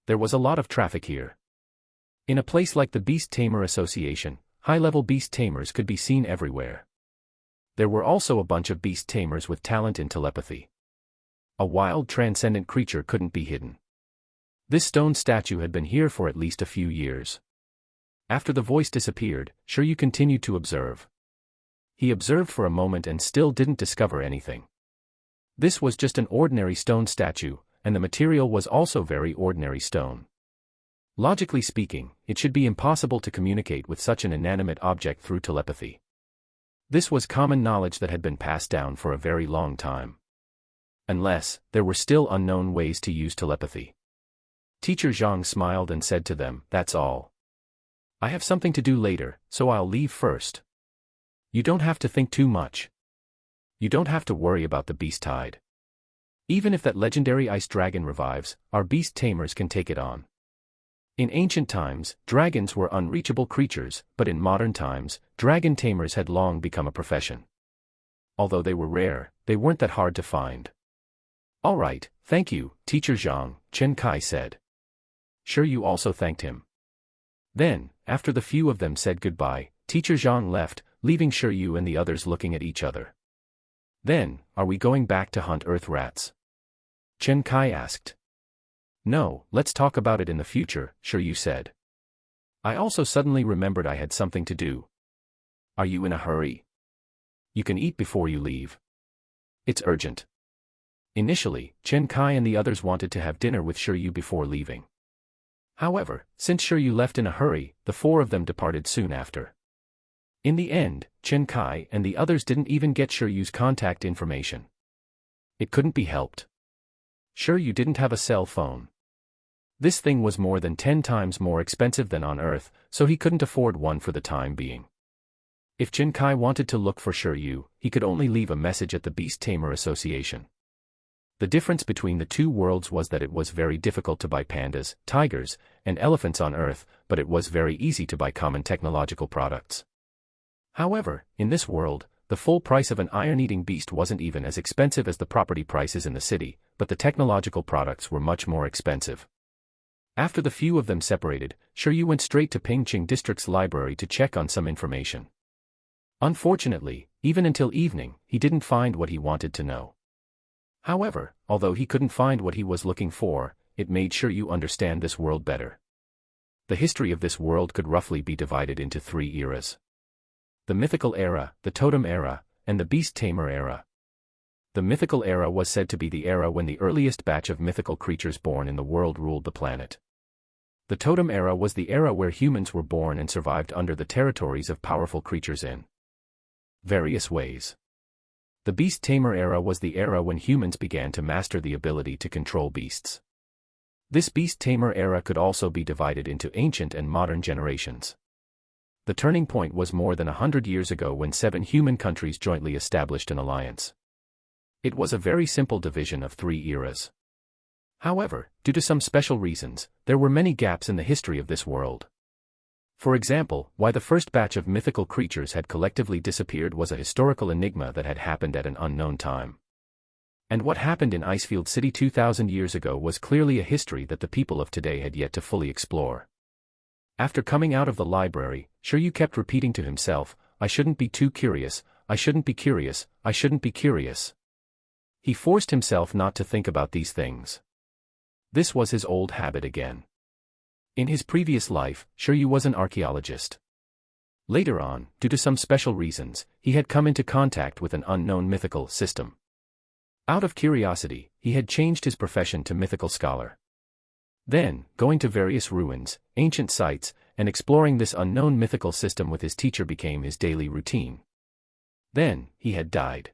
There was a lot of traffic here. In a place like the Beast Tamer Association, high-level beast tamers could be seen everywhere. There were also a bunch of beast tamers with talent in telepathy. A wild transcendent creature couldn't be hidden. This stone statue had been here for at least a few years. After the voice disappeared, Shiryu continued to observe. He observed for a moment and still didn't discover anything. This was just an ordinary stone statue, and the material was also very ordinary stone. Logically speaking, it should be impossible to communicate with such an inanimate object through telepathy. This was common knowledge that had been passed down for a very long time. Unless, there were still unknown ways to use telepathy. Teacher Zhang smiled and said to them, "That's all. I have something to do later, so I'll leave first. You don't have to think too much. You don't have to worry about the beast tide. Even if that legendary ice dragon revives, our beast tamers can take it on." In ancient times, dragons were unreachable creatures, but in modern times, dragon tamers had long become a profession. Although they were rare, they weren't that hard to find. "All right, thank you, Teacher Zhang," Chen Kai said. Shiryu also thanked him. Then, after the few of them said goodbye, Teacher Zhang left, leaving Shiryu and the others looking at each other. "Then, are we going back to hunt earth rats?" Chen Kai asked. "No, let's talk about it in the future," Shiryu said. "I also suddenly remembered I had something to do." "Are you in a hurry?" "You can eat before you leave. It's urgent." Initially, Chen Kai and the others wanted to have dinner with Shiryu before leaving. However, since Shiryu left in a hurry, the four of them departed soon after. In the end, Chen Kai and the others didn't even get Shiryu's contact information. It couldn't be helped. Shiryu didn't have a cell phone. This thing was more than 10 times more expensive than on Earth, so he couldn't afford one for the time being. If Chen Kai wanted to look for Shiryu, he could only leave a message at the Beast Tamer Association. The difference between the two worlds was that it was very difficult to buy pandas, tigers, and elephants on Earth, but it was very easy to buy common technological products. However, in this world, the full price of an iron-eating beast wasn't even as expensive as the property prices in the city, but the technological products were much more expensive. After the few of them separated, Shiryu went straight to Pingqing District's library to check on some information. Unfortunately, even until evening, he didn't find what he wanted to know. However, although he couldn't find what he was looking for, it made Shiryu understand this world better. The history of this world could roughly be divided into 3 eras. The Mythical Era, the Totem Era, and the Beast Tamer Era. The Mythical Era was said to be the era when the earliest batch of mythical creatures born in the world ruled the planet. The Totem Era was the era where humans were born and survived under the territories of powerful creatures in various ways. The Beast Tamer Era was the era when humans began to master the ability to control beasts. This Beast Tamer Era could also be divided into ancient and modern generations. The turning point was more than 100 years ago when 7 human countries jointly established an alliance. It was a very simple division of 3 eras. However, due to some special reasons, there were many gaps in the history of this world. For example, why the first batch of mythical creatures had collectively disappeared was a historical enigma that had happened at an unknown time. And what happened in Icefield City 2,000 years ago was clearly a history that the people of today had yet to fully explore. After coming out of the library, Shiryu kept repeating to himself, "I shouldn't be too curious, I shouldn't be curious, I shouldn't be curious." He forced himself not to think about these things. This was his old habit again. In his previous life, Shiryu was an archaeologist. Later on, due to some special reasons, he had come into contact with an unknown mythical system. Out of curiosity, he had changed his profession to mythical scholar. Then, going to various ruins, ancient sites, and exploring this unknown mythical system with his teacher became his daily routine. Then, he had died.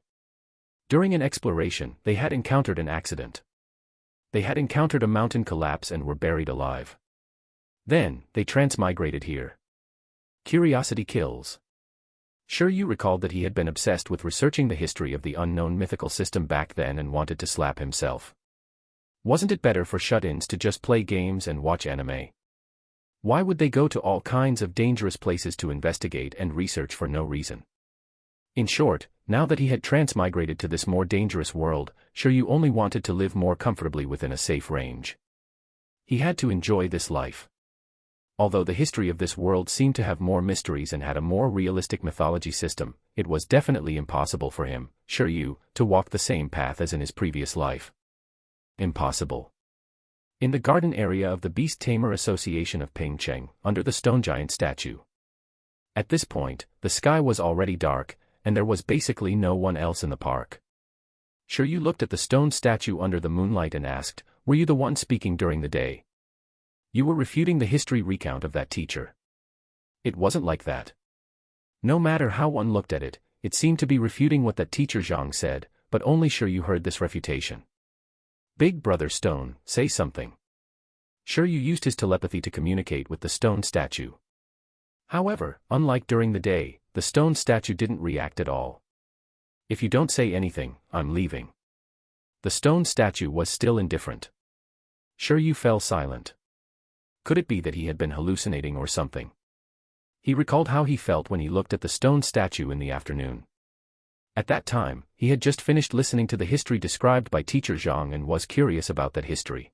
During an exploration, they had encountered an accident. They had encountered a mountain collapse and were buried alive. Then, they transmigrated here. Curiosity kills. Shiryu recalled that he had been obsessed with researching the history of the unknown mythical system back then and wanted to slap himself. Wasn't it better for shut-ins to just play games and watch anime? Why would they go to all kinds of dangerous places to investigate and research for no reason? In short, now that he had transmigrated to this more dangerous world, Shiryu only wanted to live more comfortably within a safe range. He had to enjoy this life. Although the history of this world seemed to have more mysteries and had a more realistic mythology system, it was definitely impossible for him, Shiryu, to walk the same path as in his previous life. Impossible. In the garden area of the Beast Tamer Association of Pingqing, under the stone giant statue. At this point, the sky was already dark, and there was basically no one else in the park. Shiryu looked at the stone statue under the moonlight and asked, "Were you the one speaking during the day? You were refuting the history recount of that teacher." It wasn't like that. No matter how one looked at it, it seemed to be refuting what that teacher Zhang said, but only Shiryu heard this refutation. "Big Brother Stone, say something." Shiryu used his telepathy to communicate with the stone statue. However, unlike during the day, the stone statue didn't react at all. "If you don't say anything, I'm leaving." The stone statue was still indifferent. Shiryu fell silent. Could it be that he had been hallucinating or something? He recalled how he felt when he looked at the stone statue in the afternoon. At that time, he had just finished listening to the history described by Teacher Zhang and was curious about that history.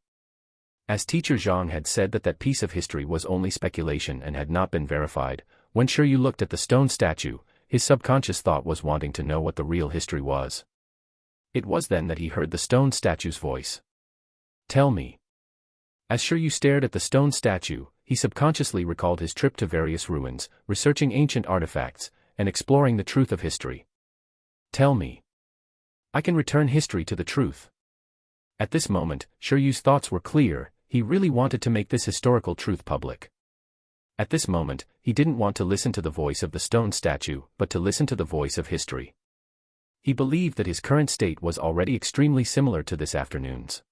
As Teacher Zhang had said that piece of history was only speculation and had not been verified, when Shiryu looked at the stone statue, his subconscious thought was wanting to know what the real history was. It was then that he heard the stone statue's voice. "Tell me." As Shiryu stared at the stone statue, he subconsciously recalled his trip to various ruins, researching ancient artifacts, and exploring the truth of history. "Tell me. I can return history to the truth." At this moment, Shiryu's thoughts were clear, he really wanted to make this historical truth public. At this moment, he didn't want to listen to the voice of the stone statue, but to listen to the voice of history. He believed that his current state was already extremely similar to this afternoon's.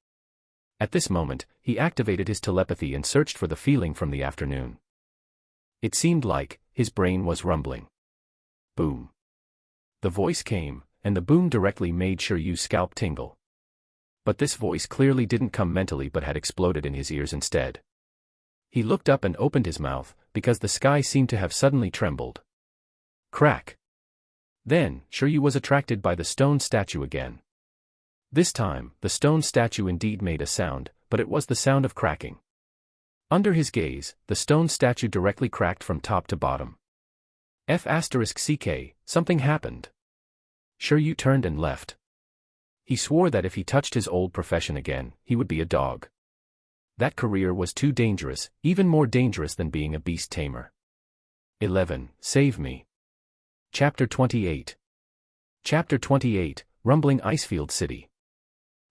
At this moment, he activated his telepathy and searched for the feeling from the afternoon. It seemed like his brain was rumbling. Boom. The voice came, and the boom directly made Shiryu's scalp tingle. But this voice clearly didn't come mentally but had exploded in his ears instead. He looked up and opened his mouth, because the sky seemed to have suddenly trembled. Crack. Then, Shiryu was attracted by the stone statue again. This time, the stone statue indeed made a sound, but it was the sound of cracking. Under his gaze, the stone statue directly cracked from top to bottom. F***ck, something happened. Shiryu turned and left. He swore that if he touched his old profession again, he would be a dog. That career was too dangerous, even more dangerous than being a beast tamer. 11. Save me. Chapter 28. Chapter 28, Rumbling Icefield City.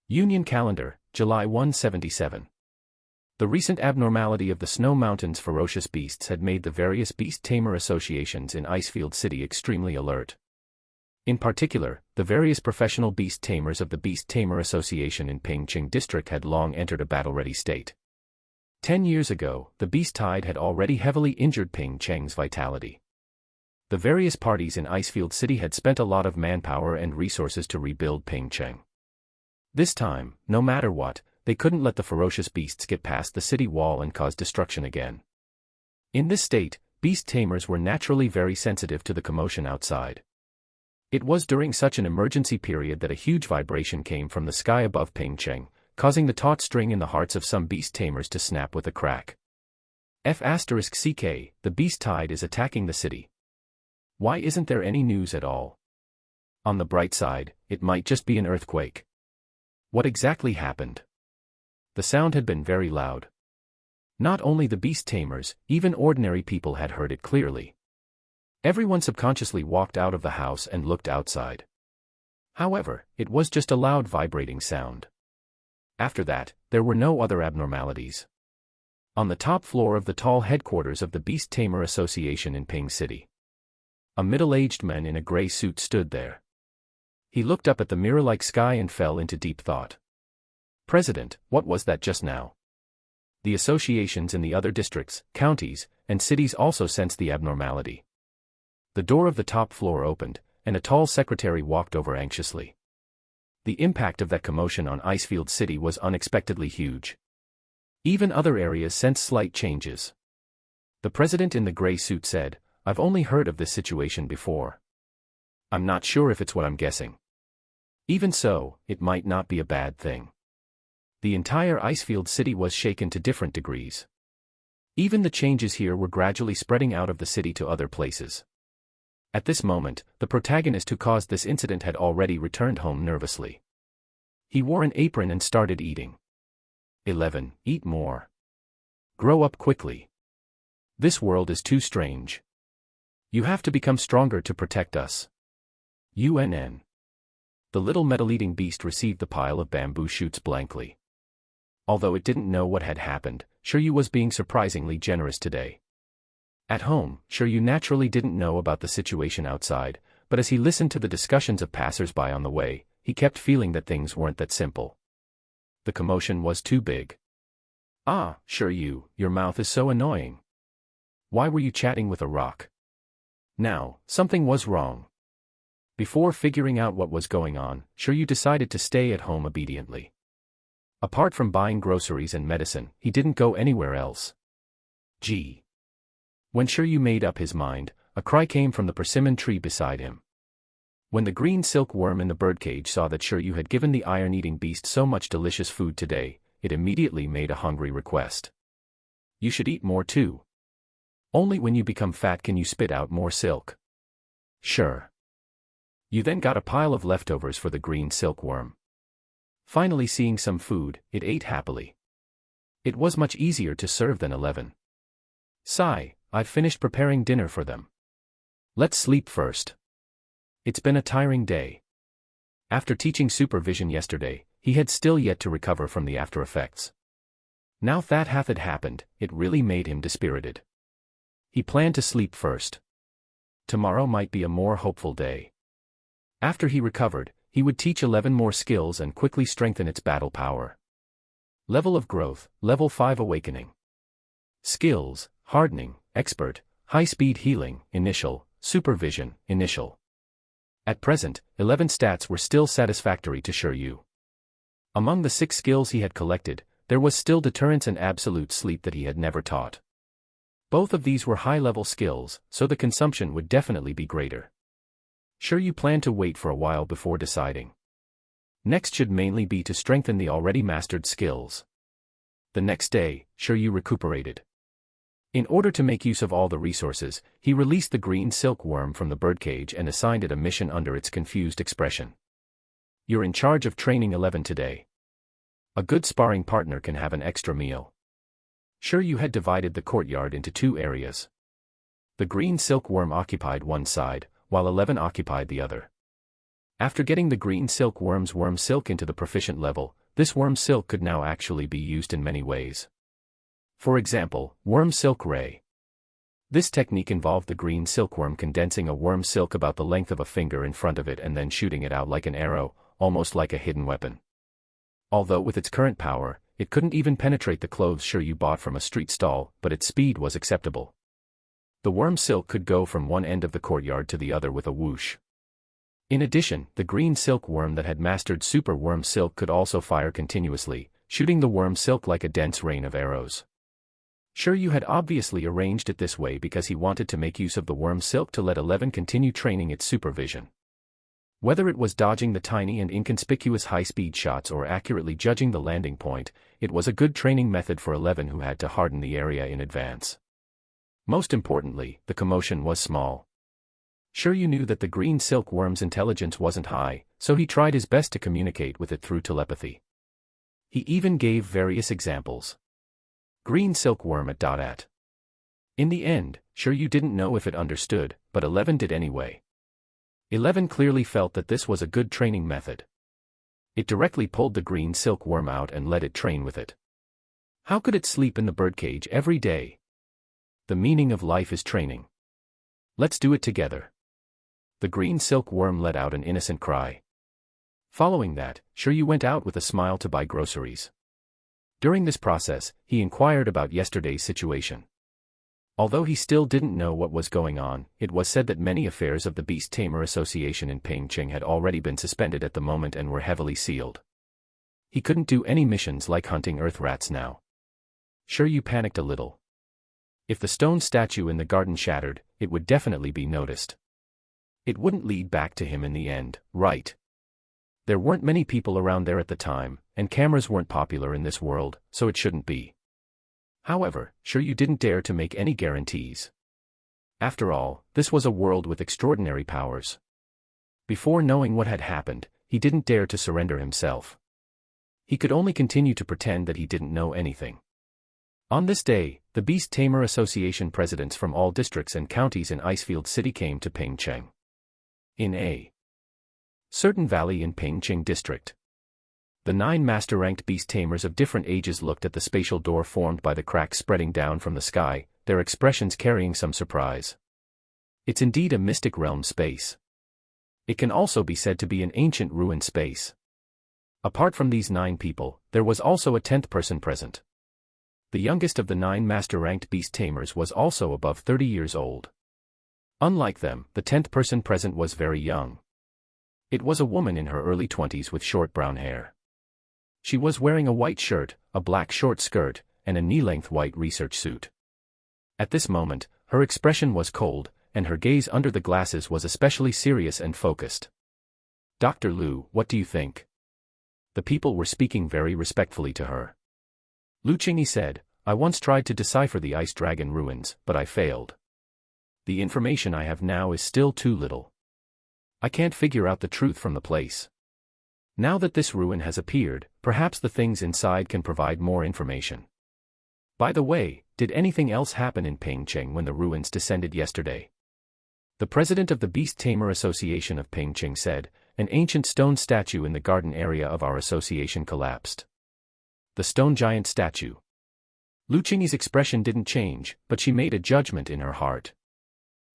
Union Calendar, July 177. The recent abnormality of the Snow Mountain's ferocious beasts had made the various beast tamer associations in Icefield City extremely alert. In particular, the various professional beast tamers of the Beast Tamer Association in Pingcheng District had long entered a battle-ready state. 10 years ago, the beast tide had already heavily injured Pingcheng's vitality. The various parties in Icefield City had spent a lot of manpower and resources to rebuild Pingcheng. This time, no matter what, they couldn't let the ferocious beasts get past the city wall and cause destruction again. In this state, beast tamers were naturally very sensitive to the commotion outside. It was during such an emergency period that a huge vibration came from the sky above Pingcheng, causing the taut string in the hearts of some beast tamers to snap with a crack. F***ck, the beast tide is attacking the city. Why isn't there any news at all? On the bright side, it might just be an earthquake. What exactly happened? The sound had been very loud. Not only the beast tamers, even ordinary people had heard it clearly. Everyone subconsciously walked out of the house and looked outside. However, it was just a loud vibrating sound. After that, there were no other abnormalities. On the top floor of the tall headquarters of the Beast Tamer Association in Ping City, a middle-aged man in a gray suit stood there. He looked up at the mirror-like sky and fell into deep thought. President, what was that just now? The associations in the other districts, counties, and cities also sensed the abnormality. The door of the top floor opened, and a tall secretary walked over anxiously. The impact of that commotion on Icefield City was unexpectedly huge. Even other areas sensed slight changes. The president in the gray suit said, "I've only heard of this situation before. I'm not sure if it's what I'm guessing. Even so, it might not be a bad thing." The entire Icefield City was shaken to different degrees. Even the changes here were gradually spreading out of the city to other places. At this moment, the protagonist who caused this incident had already returned home nervously. He wore an apron and started eating. 11. Eat more. Grow up quickly. This world is too strange. You have to become stronger to protect us. UNN. The little metal-eating beast received the pile of bamboo shoots blankly. Although it didn't know what had happened, Shiryu was being surprisingly generous today. At home, Shiryu naturally didn't know about the situation outside, but as he listened to the discussions of passers-by on the way, he kept feeling that things weren't that simple. The commotion was too big. Ah, Shiryu, your mouth is so annoying. Why were you chatting with a rock? Now, something was wrong. Before figuring out what was going on, Shiryu decided to stay at home obediently. Apart from buying groceries and medicine, he didn't go anywhere else. Gee. When Shiryu made up his mind, a cry came from the persimmon tree beside him. When the green silkworm in the birdcage saw that Shiryu had given the iron-eating beast so much delicious food today, it immediately made a hungry request. You should eat more too. Only when you become fat can you spit out more silk. Sure. You then got a pile of leftovers for the green silkworm. Finally seeing some food, it ate happily. It was much easier to serve than 11. Sigh, I've finished preparing dinner for them. Let's sleep first. It's been a tiring day. After teaching supervision yesterday, he had still yet to recover from the after effects. Now that had happened, it really made him dispirited. He planned to sleep first. Tomorrow might be a more hopeful day. After he recovered, he would teach 11 more skills and quickly strengthen its battle power. Level of growth, level 5 awakening. Skills, hardening, expert, high-speed healing, initial, supervision, initial. At present, 11 stats were still satisfactory to Shiryu. Among the 6 skills he had collected, there was still deterrence and absolute sleep that he had never taught. Both of these were high-level skills, so the consumption would definitely be greater. Shiryu planned to wait for a while before deciding. Next should mainly be to strengthen the already mastered skills. The next day, Shiryu recuperated. In order to make use of all the resources, he released the green silkworm from the birdcage and assigned it a mission under its confused expression. You're in charge of training 11 today. A good sparring partner can have an extra meal. Shiryu had divided the courtyard into 2 areas. The green silkworm occupied one side, while 11 occupied the other. After getting the green silkworm's worm silk into the proficient level, this worm silk could now actually be used in many ways. For example, worm silk ray. This technique involved the green silkworm condensing a worm silk about the length of a finger in front of it and then shooting it out like an arrow, almost like a hidden weapon. Although with its current power, it couldn't even penetrate the clothes Shiryu bought from a street stall, but its speed was acceptable. The worm silk could go from one end of the courtyard to the other with a whoosh. In addition, the green silkworm that had mastered super worm silk could also fire continuously, shooting the worm silk like a dense rain of arrows. Shiryu had obviously arranged it this way because he wanted to make use of the worm silk to let 11 continue training its supervision. Whether it was dodging the tiny and inconspicuous high-speed shots or accurately judging the landing point, it was a good training method for 11 who had to harden the area in advance. Most importantly, the commotion was small. Shiryu knew that the green silkworm's intelligence wasn't high, so he tried his best to communicate with it through telepathy. He even gave various examples. Green silkworm at. In the end, Shiryu didn't know if it understood, but 11 did anyway. 11 clearly felt that this was a good training method. It directly pulled the green silkworm out and let it train with it. How could it sleep in the birdcage every day? The meaning of life is training. Let's do it together. The green silkworm let out an innocent cry. Following that, Shiryu went out with a smile to buy groceries. During this process, he inquired about yesterday's situation. Although he still didn't know what was going on, it was said that many affairs of the Beast Tamer Association in Pengcheng had already been suspended at the moment and were heavily sealed. He couldn't do any missions like hunting earth rats now. Shiryu panicked a little. If the stone statue in the garden shattered, it would definitely be noticed. It wouldn't lead back to him in the end, right? There weren't many people around there at the time, and cameras weren't popular in this world, so it shouldn't be. However, Shiryu didn't dare to make any guarantees. After all, this was a world with extraordinary powers. Before knowing what had happened, he didn't dare to surrender himself. He could only continue to pretend that he didn't know anything. On this day, the Beast Tamer Association presidents from all districts and counties in Icefield City came to Pengcheng. In a certain valley in Pengcheng district, the 9 master-ranked beast tamers of different ages looked at the spatial door formed by the cracks spreading down from the sky, their expressions carrying some surprise. It's indeed a mystic realm space. It can also be said to be an ancient ruined space. Apart from these 9 people, there was also a 10th person present. The youngest of the 9 master-ranked beast tamers was also above 30 years old. Unlike them, the 10th person present was very young. It was a woman in her early 20s with short brown hair. She was wearing a white shirt, a black short skirt, and a knee-length white research suit. At this moment, her expression was cold, and her gaze under the glasses was especially serious and focused. "Dr. Liu, what do you think?" The people were speaking very respectfully to her. Lu Qingyi said, "I once tried to decipher the ice dragon ruins, but I failed. The information I have now is still too little. I can't figure out the truth from the place. Now that this ruin has appeared, perhaps the things inside can provide more information. By the way, did anything else happen in Pengcheng when the ruins descended yesterday?" The president of the Beast Tamer Association of Pengcheng said, "An ancient stone statue in the garden area of our association collapsed." The stone giant statue. Lu Qingyi's expression didn't change, but she made a judgment in her heart.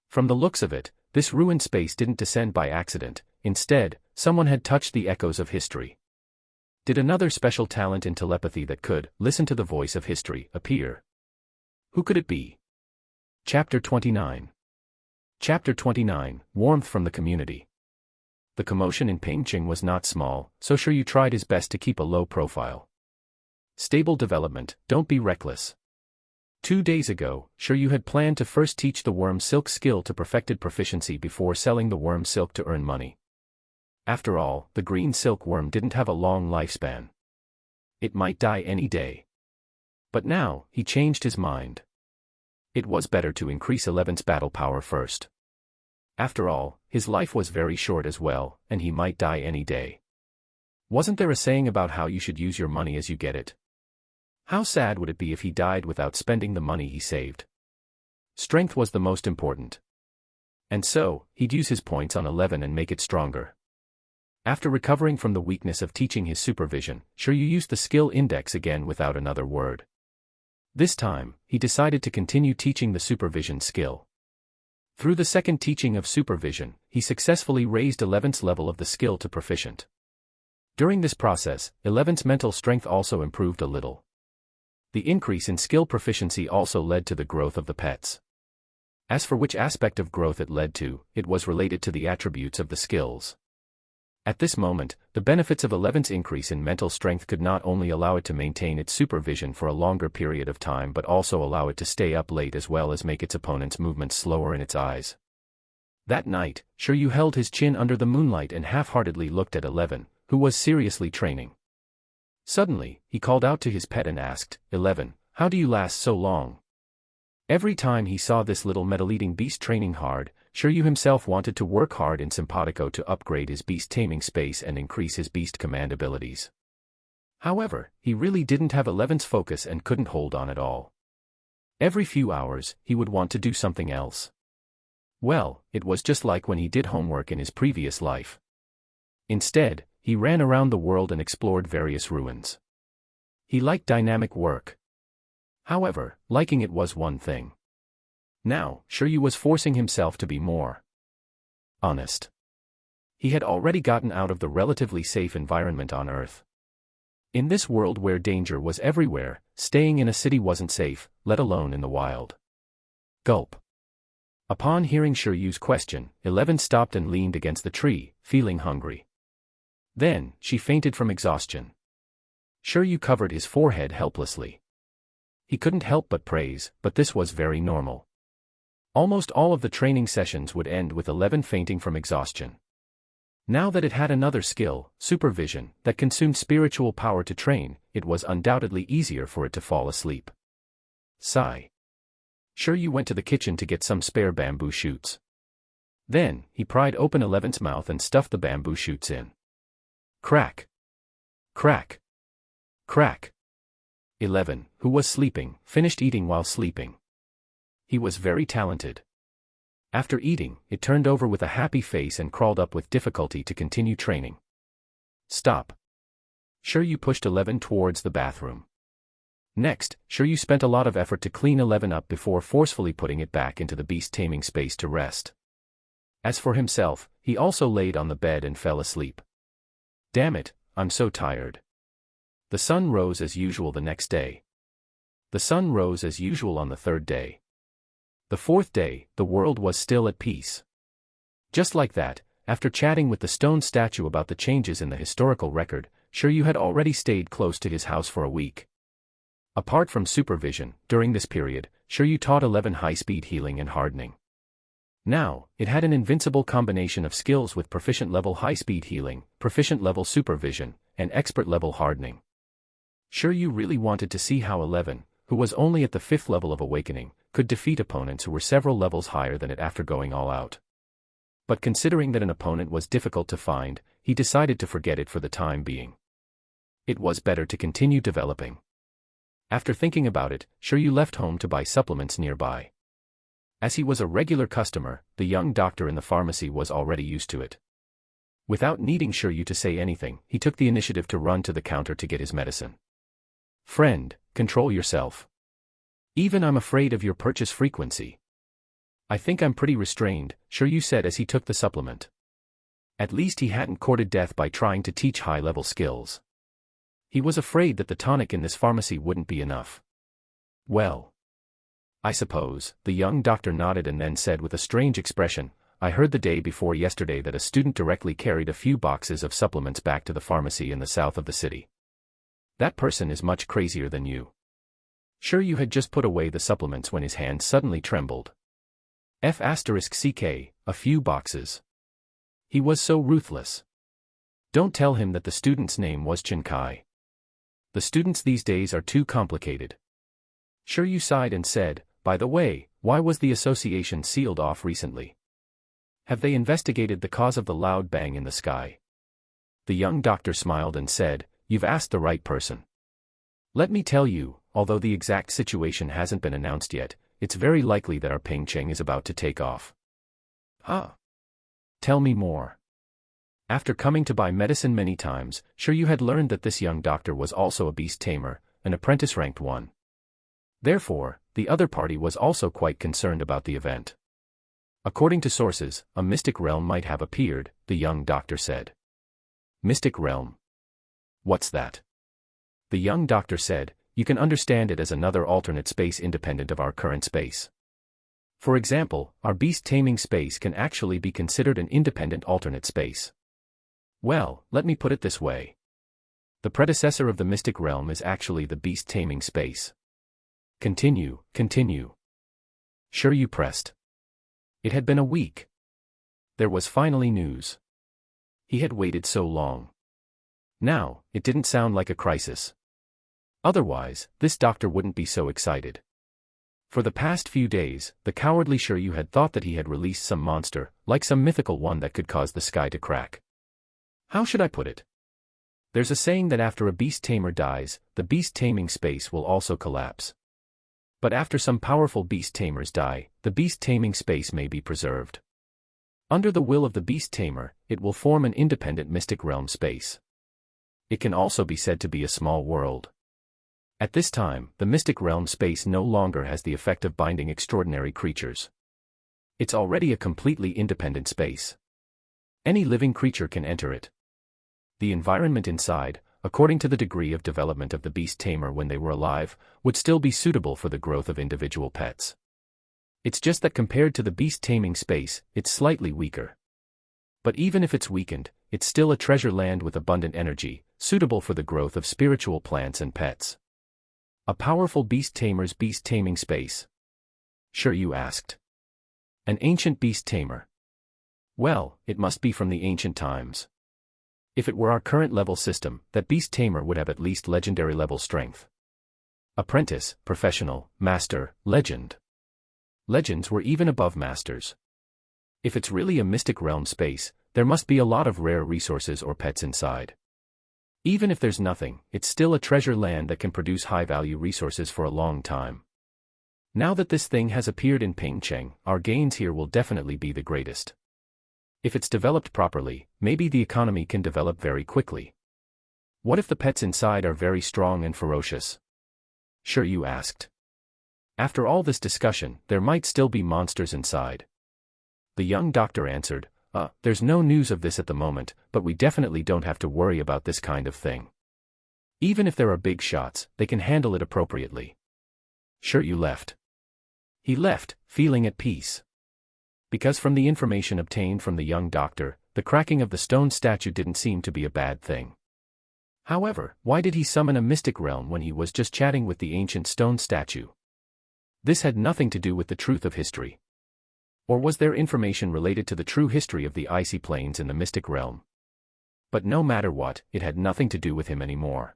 From the looks of it, this ruined space didn't descend by accident. Instead, someone had touched the echoes of history. Did another special talent in telepathy that could listen to the voice of history appear? Who could it be? Chapter 29. Chapter 29, Warmth from the Community. The commotion in Pengqing was not small, so Shiryu tried his best to keep a low profile. Stable development, don't be reckless. 2 days ago, Shiryu had planned to first teach the worm silk skill to perfected proficiency before selling the worm silk to earn money. After all, the green silk worm didn't have a long lifespan. It might die any day. But now, he changed his mind. It was better to increase Eleven's battle power first. After all, his life was very short as well, and he might die any day. Wasn't there a saying about how you should use your money as you get it? How sad would it be if he died without spending the money he saved? Strength was the most important. And so, he'd use his points on 11 and make it stronger. After recovering from the weakness of teaching his supervision, Shiryu used the skill index again without another word. This time, he decided to continue teaching the supervision skill. Through the second teaching of supervision, he successfully raised 11's level of the skill to proficient. During this process, 11's mental strength also improved a little. The increase in skill proficiency also led to the growth of the pets. As for which aspect of growth it led to, it was related to the attributes of the skills. At this moment, the benefits of 11's increase in mental strength could not only allow it to maintain its supervision for a longer period of time but also allow it to stay up late as well as make its opponent's movements slower in its eyes. That night, Shiryu held his chin under the moonlight and half-heartedly looked at 11, who was seriously training. Suddenly, he called out to his pet and asked, 11, how do you last so long? Every time he saw this little metal-eating beast training hard, Shiryu himself wanted to work hard in Simpatico to upgrade his beast taming space and increase his beast command abilities. However, he really didn't have 11's focus and couldn't hold on at all. Every few hours, he would want to do something else. Well, it was just like when he did homework in his previous life. Instead, he ran around the world and explored various ruins. He liked dynamic work. However, liking it was one thing. Now, Shiryu was forcing himself to be more honest. He had already gotten out of the relatively safe environment on Earth. In this world where danger was everywhere, staying in a city wasn't safe, let alone in the wild. Gulp. Upon hearing Shiryu's question, 11 stopped and leaned against the tree, feeling hungry. Then, she fainted from exhaustion. Shiryu covered his forehead helplessly. He couldn't help but praise, but this was very normal. Almost all of the training sessions would end with 11 fainting from exhaustion. Now that it had another skill, supervision, that consumed spiritual power to train, it was undoubtedly easier for it to fall asleep. Sigh. Shiryu went to the kitchen to get some spare bamboo shoots. Then, he pried open 11's mouth and stuffed the bamboo shoots in. Crack. Crack. Crack. 11, who was sleeping, finished eating while sleeping. He was very talented. After eating, it turned over with a happy face and crawled up with difficulty to continue training. Stop. Shiryu pushed 11 towards the bathroom. Next, Shiryu spent a lot of effort to clean 11 up before forcefully putting it back into the beast taming space to rest. As for himself, he also laid on the bed and fell asleep. Damn it, I'm so tired. The sun rose as usual the next day. The sun rose as usual on the third day. The fourth day, the world was still at peace. Just like that, after chatting with the stone statue about the changes in the historical record, Shiryu had already stayed close to his house for a week. Apart from supervision, during this period, Shiryu taught 11 high-speed healing and hardening. Now, it had an invincible combination of skills with proficient-level high-speed healing, proficient-level supervision, and expert-level hardening. Shiryu really wanted to see how 11, who was only at the 5th level of awakening, could defeat opponents who were several levels higher than it after going all out. But considering that an opponent was difficult to find, he decided to forget it for the time being. It was better to continue developing. After thinking about it, Shiryu left home to buy supplements nearby. As he was a regular customer, the young doctor in the pharmacy was already used to it. Without needing Shiryu to say anything, he took the initiative to run to the counter to get his medicine. Friend, control yourself. Even I'm afraid of your purchase frequency. I think I'm pretty restrained, Shiryu said as he took the supplement. At least he hadn't courted death by trying to teach high-level skills. He was afraid that the tonic in this pharmacy wouldn't be enough. Well, I suppose, the young doctor nodded and then said with a strange expression, I heard the day before yesterday that a student directly carried a few boxes of supplements back to the pharmacy in the south of the city. That person is much crazier than you. Shiryu had just put away the supplements when his hand suddenly trembled. F***ck, a few boxes. He was so ruthless. Don't tell him that the student's name was Chinkai. The students these days are too complicated. Shiryu sighed and said, by the way, why was the association sealed off recently? Have they investigated the cause of the loud bang in the sky? The young doctor smiled and said, you've asked the right person. Let me tell you, although the exact situation hasn't been announced yet, it's very likely that our ping-cheng is about to take off. Huh? Tell me more. After coming to buy medicine many times, Shiryu had learned that this young doctor was also a beast tamer, an apprentice ranked 1. Therefore, the other party was also quite concerned about the event. According to sources, a mystic realm might have appeared, the young doctor said. Mystic realm? What's that? The young doctor said, you can understand it as another alternate space independent of our current space. For example, our beast-taming space can actually be considered an independent alternate space. Well, let me put it this way. The predecessor of the mystic realm is actually the beast-taming space. Continue. Shiryu pressed. It had been a week. There was finally news. He had waited so long. Now, it didn't sound like a crisis. Otherwise, this doctor wouldn't be so excited. For the past few days, the cowardly Shiryu had thought that he had released some monster, like some mythical one that could cause the sky to crack. How should I put it? There's a saying that after a beast tamer dies, the beast taming space will also collapse. But after some powerful beast tamers die, the beast taming space may be preserved. Under the will of the beast tamer, it will form an independent mystic realm space. It can also be said to be a small world. At this time, the mystic realm space no longer has the effect of binding extraordinary creatures. It's already a completely independent space. Any living creature can enter it. The environment inside, according to the degree of development of the beast tamer when they were alive, would still be suitable for the growth of individual pets. It's just that compared to the beast taming space, it's slightly weaker. But even if it's weakened, it's still a treasure land with abundant energy, suitable for the growth of spiritual plants and pets. A powerful beast tamer's beast taming space? Shiryu asked. An ancient beast tamer. Well, it must be from the ancient times. If it were our current level system, that beast tamer would have at least legendary level strength. Apprentice, professional, master, legend. Legends were even above masters. If it's really a mystic realm space, there must be a lot of rare resources or pets inside. Even if there's nothing, it's still a treasure land that can produce high-value resources for a long time. Now that this thing has appeared in Pingcheng, our gains here will definitely be the greatest. If it's developed properly, maybe the economy can develop very quickly. What if the pets inside are very strong and ferocious? Shiryu asked. After all this discussion, there might still be monsters inside. The young doctor answered, there's no news of this at the moment, but we definitely don't have to worry about this kind of thing. Even if there are big shots, they can handle it appropriately. Shiryu left. He left, feeling at peace. Because from the information obtained from the young doctor, the cracking of the stone statue didn't seem to be a bad thing. However, why did he summon a mystic realm when he was just chatting with the ancient stone statue? This had nothing to do with the truth of history. Or was there information related to the true history of the icy plains in the mystic realm? But no matter what, it had nothing to do with him anymore.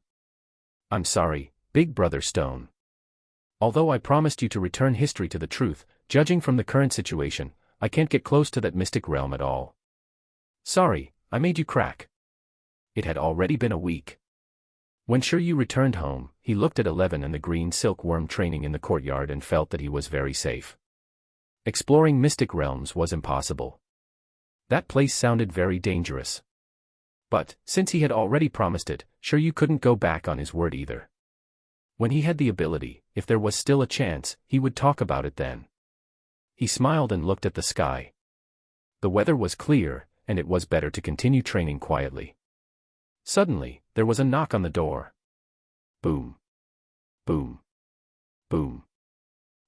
I'm sorry, Big Brother Stone. Although I promised you to return history to the truth, judging from the current situation, I can't get close to that mystic realm at all. Sorry, I made you crack. It had already been a week. When Shiryu returned home, he looked at 11 and the green silkworm training in the courtyard and felt that he was very safe. Exploring mystic realms was impossible. That place sounded very dangerous. But, since he had already promised it, Shiryu couldn't go back on his word either. When he had the ability, if there was still a chance, he would talk about it then. He smiled and looked at the sky. The weather was clear, and it was better to continue training quietly. Suddenly, there was a knock on the door. Boom. Boom. Boom.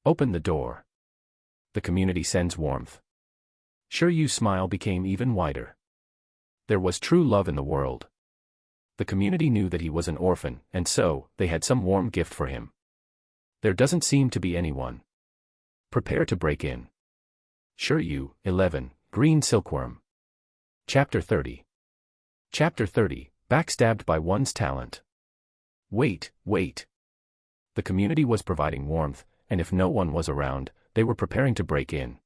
Open the door. The community sends warmth. Shiryu's smile became even wider. There was true love in the world. The community knew that he was an orphan, and so, they had some warm gift for him. There doesn't seem to be anyone. Prepare to break in. Shiryu, 11, Green Silkworm. Chapter 30. Chapter 30, Backstabbed by One's Talent. Wait. The community was providing warmth, and if no one was around, they were preparing to break in.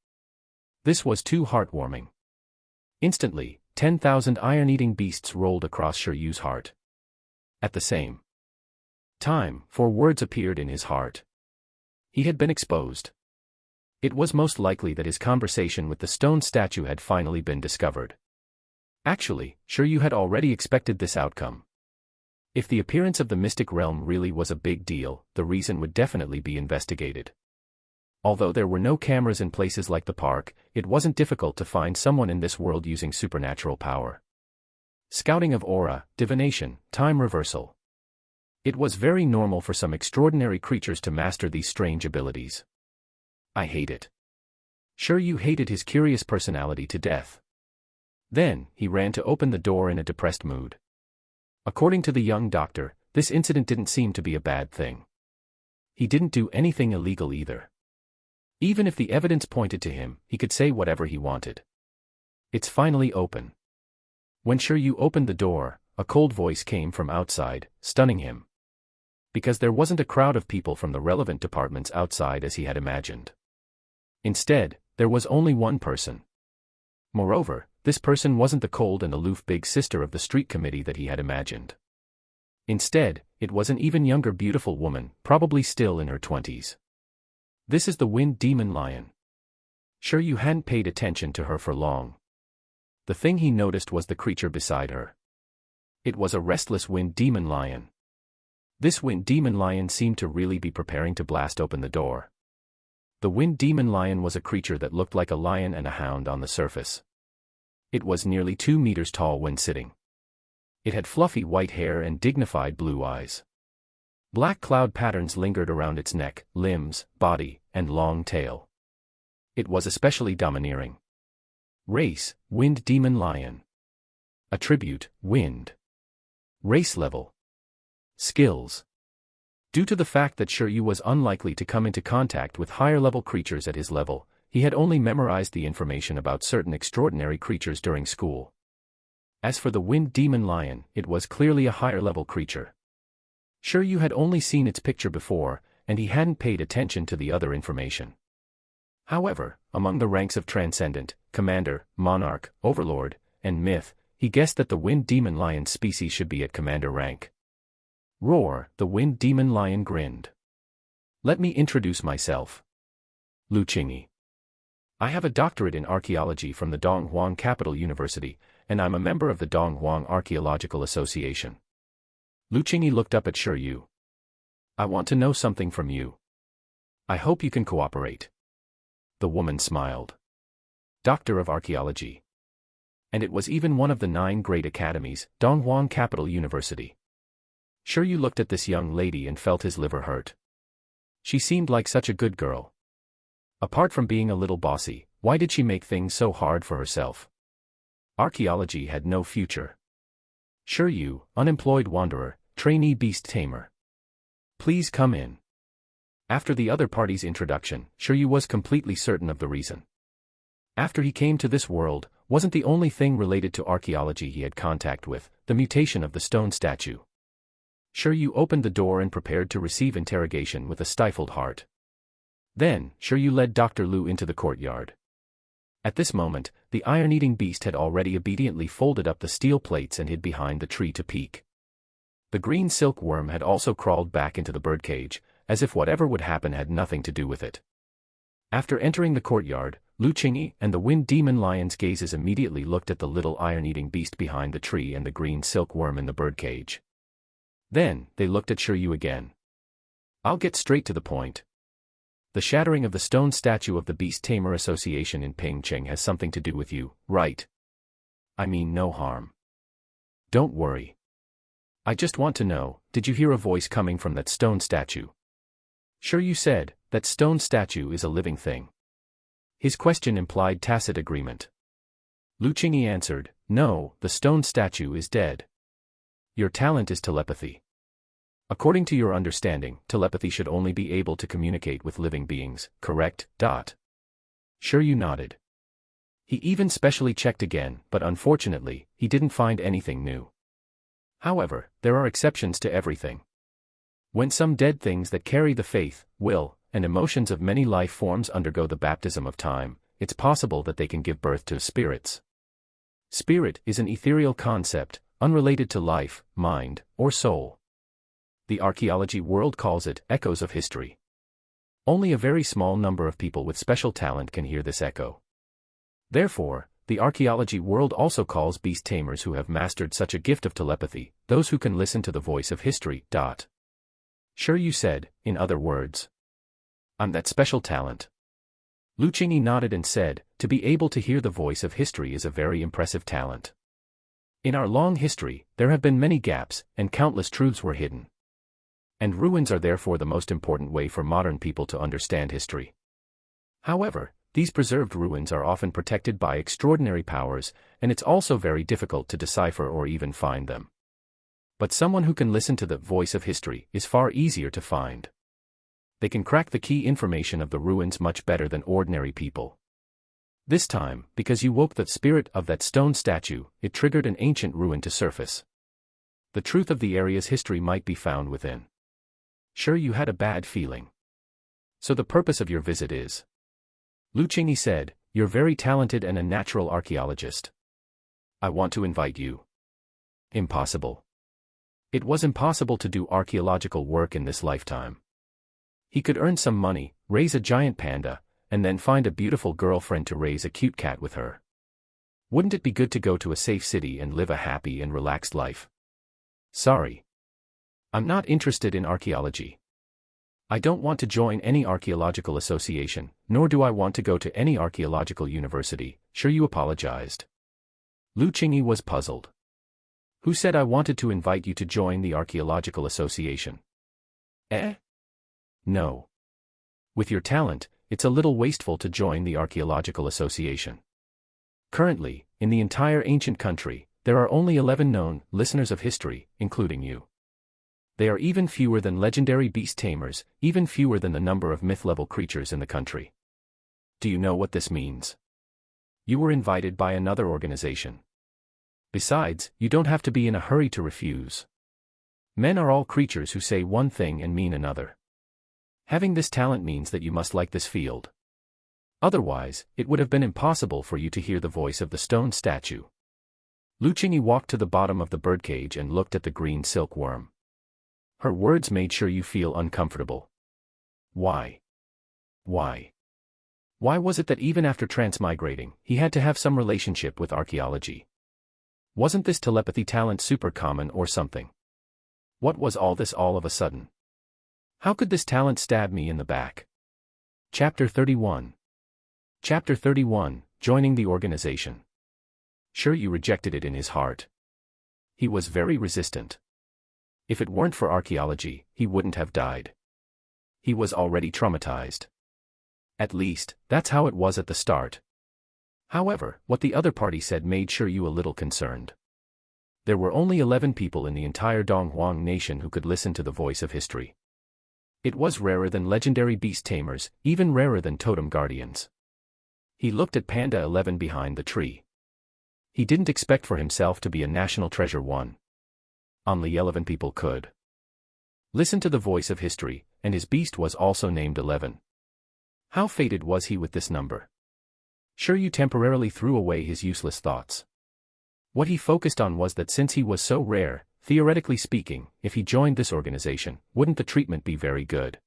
This was too heartwarming. Instantly, 10,000 iron-eating beasts rolled across Shiryu's heart. At the same time, 4 words appeared in his heart. He had been exposed. It was most likely that his conversation with the stone statue had finally been discovered. Actually, Shiryu had already expected this outcome. If the appearance of the mystic realm really was a big deal, the reason would definitely be investigated. Although there were no cameras in places like the park, it wasn't difficult to find someone in this world using supernatural power. Scouting of aura, divination, time reversal. It was very normal for some extraordinary creatures to master these strange abilities. I hate it. Shiryu hated his curious personality to death. Then, he ran to open the door in a depressed mood. According to the young doctor, this incident didn't seem to be a bad thing. He didn't do anything illegal either. Even if the evidence pointed to him, he could say whatever he wanted. It's finally open. When Shiryu opened the door, a cold voice came from outside, stunning him. Because there wasn't a crowd of people from the relevant departments outside as he had imagined. Instead, there was only one person. Moreover, this person wasn't the cold and aloof big sister of the street committee that he had imagined. Instead, it was an even younger beautiful woman, probably still in her 20s. This is the Wind Demon Lion. Shiryu hadn't paid attention to her for long. The thing he noticed was the creature beside her. It was a restless Wind Demon Lion. This Wind Demon Lion seemed to really be preparing to blast open the door. The Wind Demon Lion was a creature that looked like a lion and a hound on the surface. It was nearly 2 meters tall when sitting. It had fluffy white hair and dignified blue eyes. Black cloud patterns lingered around its neck, limbs, body, and long tail. It was especially domineering. Race, Wind Demon Lion. Attribute, Wind. Race level. Skills. Due to the fact that Shiryu was unlikely to come into contact with higher-level creatures at his level, he had only memorized the information about certain extraordinary creatures during school. As for the Wind Demon Lion, it was clearly a higher-level creature. Shiryu had only seen its picture before, and he hadn't paid attention to the other information. However, among the ranks of Transcendent, Commander, Monarch, Overlord, and Myth, he guessed that the Wind Demon Lion species should be at Commander rank. Roar, the Wind Demon Lion grinned. Let me introduce myself. Lu Qingyi. I have a doctorate in archaeology from the Donghuang Capital University, and I'm a member of the Donghuang Archaeological Association. Lu Qingyi looked up at Shiryu. I want to know something from you. I hope you can cooperate. The woman smiled. Doctor of Archaeology. And it was even one of the 9 great academies, Donghuang Capital University. Shiryu looked at this young lady and felt his liver hurt. She seemed like such a good girl. Apart from being a little bossy, why did she make things so hard for herself? Archaeology had no future. Shiryu, unemployed wanderer, trainee beast tamer. Please come in. After the other party's introduction, Shiryu was completely certain of the reason. After he came to this world, wasn't the only thing related to archaeology he had contact with, the mutation of the stone statue. Shiryu opened the door and prepared to receive interrogation with a stifled heart. Then, Shiryu led Dr. Lu into the courtyard. At this moment, the iron-eating beast had already obediently folded up the steel plates and hid behind the tree to peek. The green silk worm had also crawled back into the birdcage, as if whatever would happen had nothing to do with it. After entering the courtyard, Lu Qingyi and the Wind Demon Lion's gazes immediately looked at the little iron-eating beast behind the tree and the green silk worm in the birdcage. Then, they looked at Shiryu again. I'll get straight to the point. The shattering of the stone statue of the Beast Tamer Association in Pingcheng has something to do with you, right? I mean no harm. Don't worry. I just want to know, did you hear a voice coming from that stone statue? Sure, you said, that stone statue is a living thing. His question implied tacit agreement. Lu Qingyi answered, no, the stone statue is dead. Your talent is telepathy. According to your understanding, telepathy should only be able to communicate with living beings, correct? Sure, you nodded. He even specially checked again, but unfortunately, he didn't find anything new. However, there are exceptions to everything. When some dead things that carry the faith, will, and emotions of many life forms undergo the baptism of time, it's possible that they can give birth to spirits. Spirit is an ethereal concept, unrelated to life, mind, or soul. The archaeology world calls it echoes of history. Only a very small number of people with special talent can hear this echo. Therefore, the archaeology world also calls beast tamers who have mastered such a gift of telepathy, those who can listen to the voice of history. Sure, you said, in other words. I'm that special talent. Lu Qingyi nodded and said, to be able to hear the voice of history is a very impressive talent. In our long history, there have been many gaps, and countless truths were hidden. And ruins are therefore the most important way for modern people to understand history. However, these preserved ruins are often protected by extraordinary powers, and it's also very difficult to decipher or even find them. But someone who can listen to the voice of history is far easier to find. They can crack the key information of the ruins much better than ordinary people. This time, because you woke the spirit of that stone statue, it triggered an ancient ruin to surface. The truth of the area's history might be found within. Sure, you had a bad feeling. So the purpose of your visit is? Lu Qingyi said, you're very talented and a natural archaeologist. I want to invite you. Impossible. It was impossible to do archaeological work in this lifetime. He could earn some money, raise a giant panda, and then find a beautiful girlfriend to raise a cute cat with her. Wouldn't it be good to go to a safe city and live a happy and relaxed life? Sorry. I'm not interested in archaeology. I don't want to join any archaeological association, nor do I want to go to any archaeological university. Sure, you apologized. Lu Qingyi was puzzled. Who said I wanted to invite you to join the archaeological association? No. With your talent, it's a little wasteful to join the archaeological association. Currently, in the entire ancient country, there are only 11 known listeners of history, including you. They are even fewer than legendary beast tamers, even fewer than the number of myth-level creatures in the country. Do you know what this means? You were invited by another organization. Besides, you don't have to be in a hurry to refuse. Men are all creatures who say one thing and mean another. Having this talent means that you must like this field. Otherwise, it would have been impossible for you to hear the voice of the stone statue. Lu Qingyi walked to the bottom of the birdcage and looked at the green silkworm. Her words made sure you feel uncomfortable. Why? Why was it that even after transmigrating, he had to have some relationship with archaeology? Wasn't this telepathy talent super common or something? What was all this all of a sudden? How could this talent stab me in the back? Chapter 31. Chapter 31, Joining the Organization. Sure, you rejected it in his heart. He was very resistant. If it weren't for archaeology, he wouldn't have died. He was already traumatized. At least, that's how it was at the start. However, what the other party said made sure you a little concerned. There were only 11 people in the entire Donghuang nation who could listen to the voice of history. It was rarer than legendary beast tamers, even rarer than totem guardians. He looked at Panda 11 behind the tree. He didn't expect for himself to be a national treasure one. Only 11 people could listen to the voice of history, and his beast was also named 11. How fated was he with this number? Sure, you temporarily threw away his useless thoughts. What he focused on was that since he was so rare, theoretically speaking, if he joined this organization, wouldn't the treatment be very good?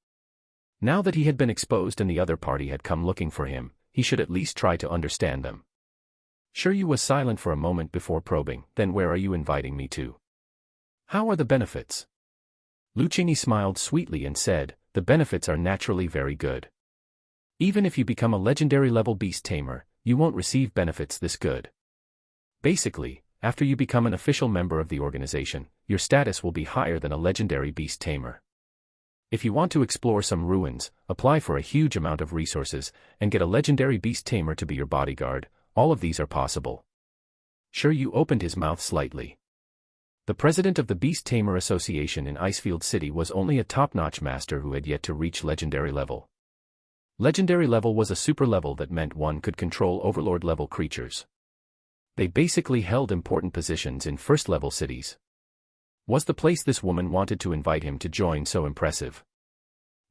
Now that he had been exposed and the other party had come looking for him, he should at least try to understand them. Sure, you was silent for a moment before probing, then where are you inviting me to? How are the benefits? Lu Qingyi smiled sweetly and said, the benefits are naturally very good. Even if you become a legendary level beast tamer, you won't receive benefits this good. Basically, after you become an official member of the organization, your status will be higher than a legendary beast tamer. If you want to explore some ruins, apply for a huge amount of resources, and get a legendary beast tamer to be your bodyguard, all of these are possible. Shiryu opened his mouth slightly. The president of the Beast Tamer Association in Icefield City was only a top-notch master who had yet to reach legendary level. Legendary level was a super level that meant one could control overlord-level creatures. They basically held important positions in first-level cities. Was the place this woman wanted to invite him to join so impressive?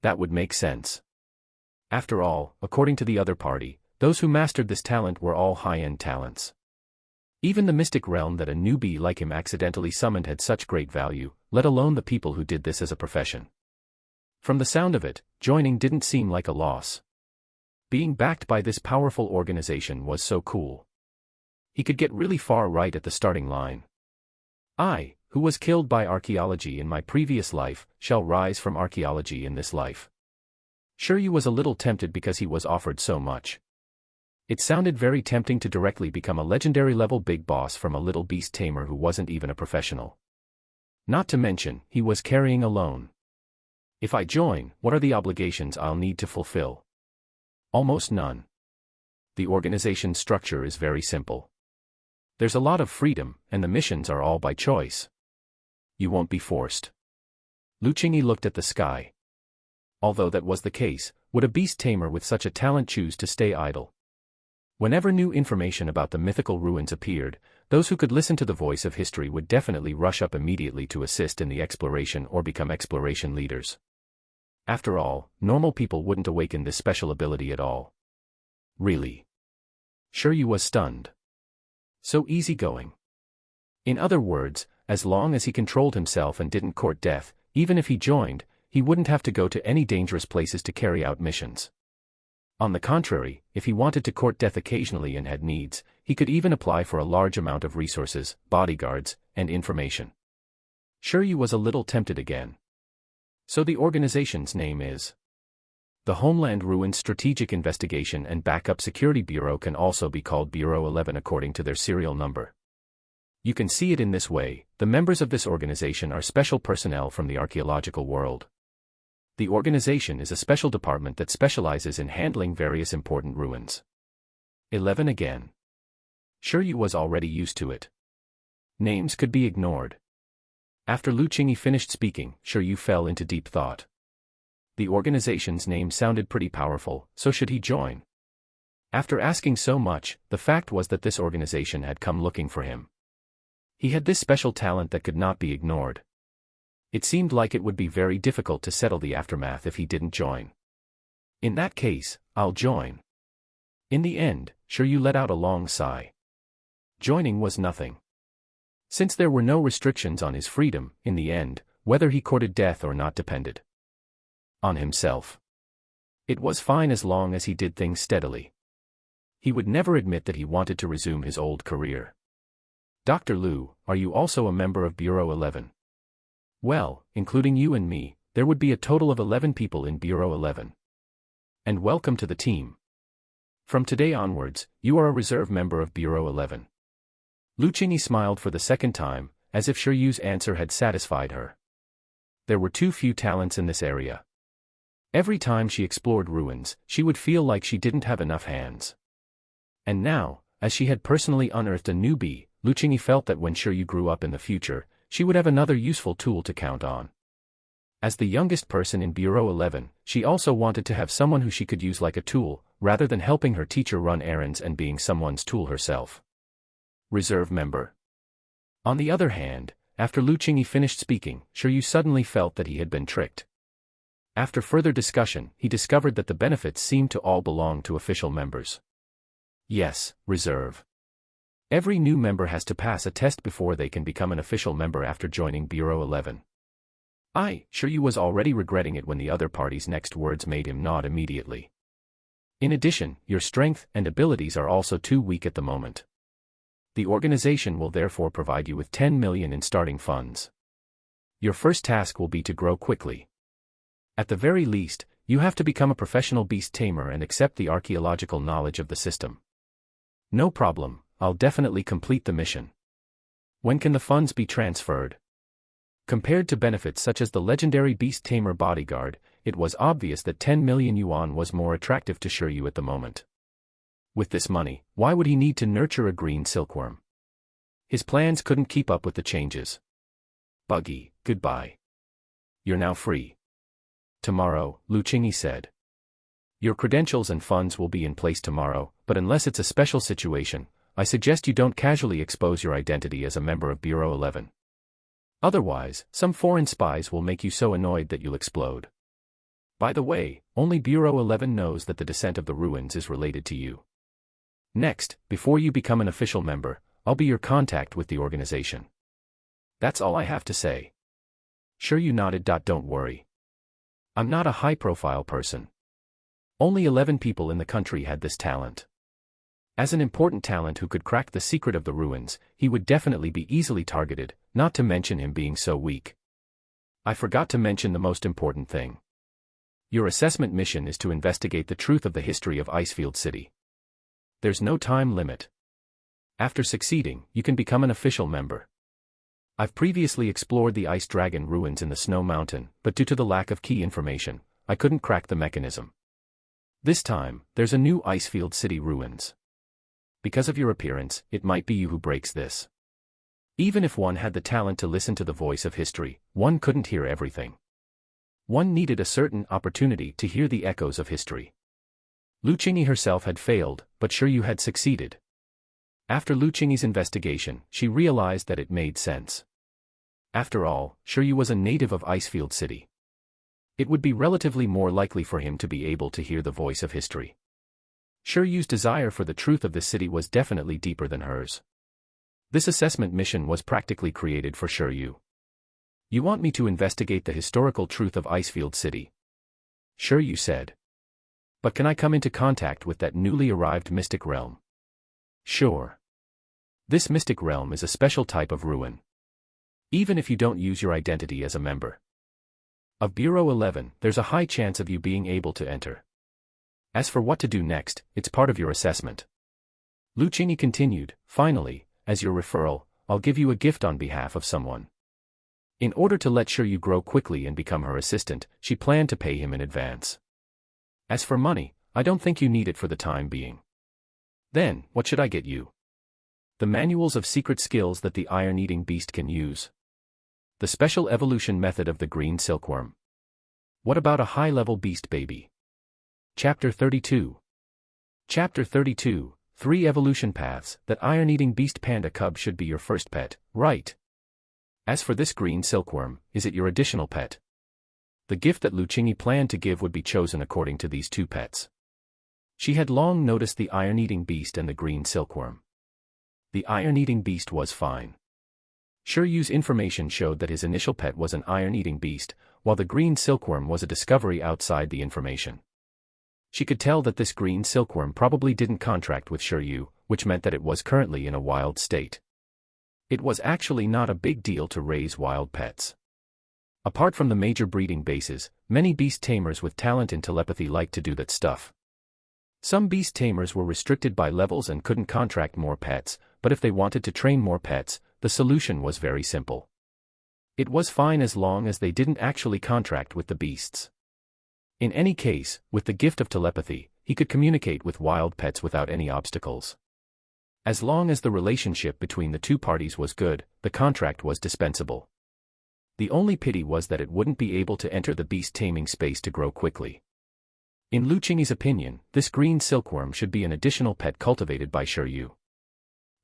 That would make sense. After all, according to the other party, those who mastered this talent were all high-end talents. Even the mystic realm that a newbie like him accidentally summoned had such great value, let alone the people who did this as a profession. From the sound of it, joining didn't seem like a loss. Being backed by this powerful organization was so cool. He could get really far right at the starting line. I, who was killed by archaeology in my previous life, shall rise from archaeology in this life. Shiryu was a little tempted because he was offered so much. It sounded very tempting to directly become a legendary level big boss from a little beast tamer who wasn't even a professional. Not to mention, he was carrying a loan. If I join, what are the obligations I'll need to fulfill? Almost none. The organization's structure is very simple. There's a lot of freedom, and the missions are all by choice. You won't be forced. Lu Qingyi looked at the sky. Although that was the case, would a beast tamer with such a talent choose to stay idle? Whenever new information about the mythical ruins appeared, those who could listen to the voice of history would definitely rush up immediately to assist in the exploration or become exploration leaders. After all, normal people wouldn't awaken this special ability at all. Really? Shiryu was stunned. So easygoing. In other words, as long as he controlled himself and didn't court death, even if he joined, he wouldn't have to go to any dangerous places to carry out missions. On the contrary, if he wanted to court death occasionally and had needs, he could even apply for a large amount of resources, bodyguards, and information. Shiryu was a little tempted again. So the organization's name is the Homeland Ruins Strategic Investigation and Backup Security Bureau, can also be called Bureau 11 according to their serial number. You can see it in this way: the members of this organization are special personnel from the archaeological world. The organization is a special department that specializes in handling various important ruins. 11 again. Shiryu was already used to it. Names could be ignored. After Lu Qingyi finished speaking, Shiryu fell into deep thought. The organization's name sounded pretty powerful, so should he join? After asking so much, the fact was that this organization had come looking for him. He had this special talent that could not be ignored. It seemed like it would be very difficult to settle the aftermath if he didn't join. In that case, I'll join. In the end, Shiryu let out a long sigh. Joining was nothing. Since there were no restrictions on his freedom, in the end, whether he courted death or not depended on himself. It was fine as long as he did things steadily. He would never admit that he wanted to resume his old career. Dr. Lu, are you also a member of Bureau 11? Well, including you and me, there would be a total of 11 people in Bureau 11. And welcome to the team. From today onwards, you are a reserve member of Bureau 11. Lu Qingyi smiled for the second time, as if Shiryu's answer had satisfied her. There were too few talents in this area. Every time she explored ruins, she would feel like she didn't have enough hands. And now, as she had personally unearthed a newbie, Lu Qingyi felt that when Shiryu grew up in the future, she would have another useful tool to count on. As the youngest person in Bureau 11, she also wanted to have someone who she could use like a tool, rather than helping her teacher run errands and being someone's tool herself. Reserve member. On the other hand, after Lu Qingyi finished speaking, Shiryu suddenly felt that he had been tricked. After further discussion, he discovered that the benefits seemed to all belong to official members. Yes, reserve. Every new member has to pass a test before they can become an official member after joining Bureau 11. Shiryu was already regretting it when the other party's next words made him nod immediately. In addition, your strength and abilities are also too weak at the moment. The organization will therefore provide you with 10 million in starting funds. Your first task will be to grow quickly. At the very least, you have to become a professional beast tamer and accept the archaeological knowledge of the system. No problem, I'll definitely complete the mission. When can the funds be transferred? Compared to benefits such as the legendary beast tamer bodyguard, it was obvious that 10 million yuan was more attractive to Shiryu at the moment. With this money, why would he need to nurture a green silkworm? His plans couldn't keep up with the changes. Buggy, goodbye. You're now free. Tomorrow, Lu Qingyi said. Your credentials and funds will be in place tomorrow, but unless it's a special situation, I suggest you don't casually expose your identity as a member of Bureau 11. Otherwise, some foreign spies will make you so annoyed that you'll explode. By the way, only Bureau 11 knows that the descent of the ruins is related to you. Next, before you become an official member, I'll be your contact with the organization. That's all I have to say. Shiryu nodded. Don't worry. I'm not a high-profile person. Only 11 people in the country had this talent. As an important talent who could crack the secret of the ruins, he would definitely be easily targeted, not to mention him being so weak. I forgot to mention the most important thing. Your assessment mission is to investigate the truth of the history of Icefield City. There's no time limit. After succeeding, you can become an official member. I've previously explored the Ice Dragon ruins in the Snow Mountain, but due to the lack of key information, I couldn't crack the mechanism. This time, there's a new Icefield City ruins. Because of your appearance, it might be you who breaks this. Even if one had the talent to listen to the voice of history, one couldn't hear everything. One needed a certain opportunity to hear the echoes of history. Lu Qingyi herself had failed, but Shiryu had succeeded. After Lu Qingyi's investigation, she realized that it made sense. After all, Shiryu was a native of Icefield City. It would be relatively more likely for him to be able to hear the voice of history. Shiryu's desire for the truth of this city was definitely deeper than hers. This assessment mission was practically created for Shiryu. You want me to investigate the historical truth of Icefield City? Shiryu said. But can I come into contact with that newly arrived mystic realm? Sure. This mystic realm is a special type of ruin. Even if you don't use your identity as a member of Bureau 11, there's a high chance of you being able to enter. As for what to do next, it's part of your assessment. Lu Qingyi continued, finally, as your referral, I'll give you a gift on behalf of someone. In order to let Shiryu grow quickly and become her assistant, she planned to pay him in advance. As for money, I don't think you need it for the time being. Then, what should I get you? The manuals of secret skills that the iron-eating beast can use. The special evolution method of the green silkworm. What about a high-level beast baby? Chapter 32. Chapter 32, 3 evolution paths. That iron-eating beast panda cub should be your first pet, right? As for this green silkworm, is it your additional pet? The gift that Lu Qingyi planned to give would be chosen according to these 2 pets. She had long noticed the iron-eating beast and the green silkworm. The iron-eating beast was fine. Shiryu's information showed that his initial pet was an iron-eating beast, while the green silkworm was a discovery outside the information. She could tell that this green silkworm probably didn't contract with Shiryu, which meant that it was currently in a wild state. It was actually not a big deal to raise wild pets. Apart from the major breeding bases, many beast tamers with talent in telepathy like to do that stuff. Some beast tamers were restricted by levels and couldn't contract more pets, but if they wanted to train more pets, the solution was very simple. It was fine as long as they didn't actually contract with the beasts. In any case, with the gift of telepathy, he could communicate with wild pets without any obstacles. As long as the relationship between the 2 parties was good, the contract was dispensable. The only pity was that it wouldn't be able to enter the beast taming space to grow quickly. In Lu Qingyi's opinion, this green silkworm should be an additional pet cultivated by Shiryu.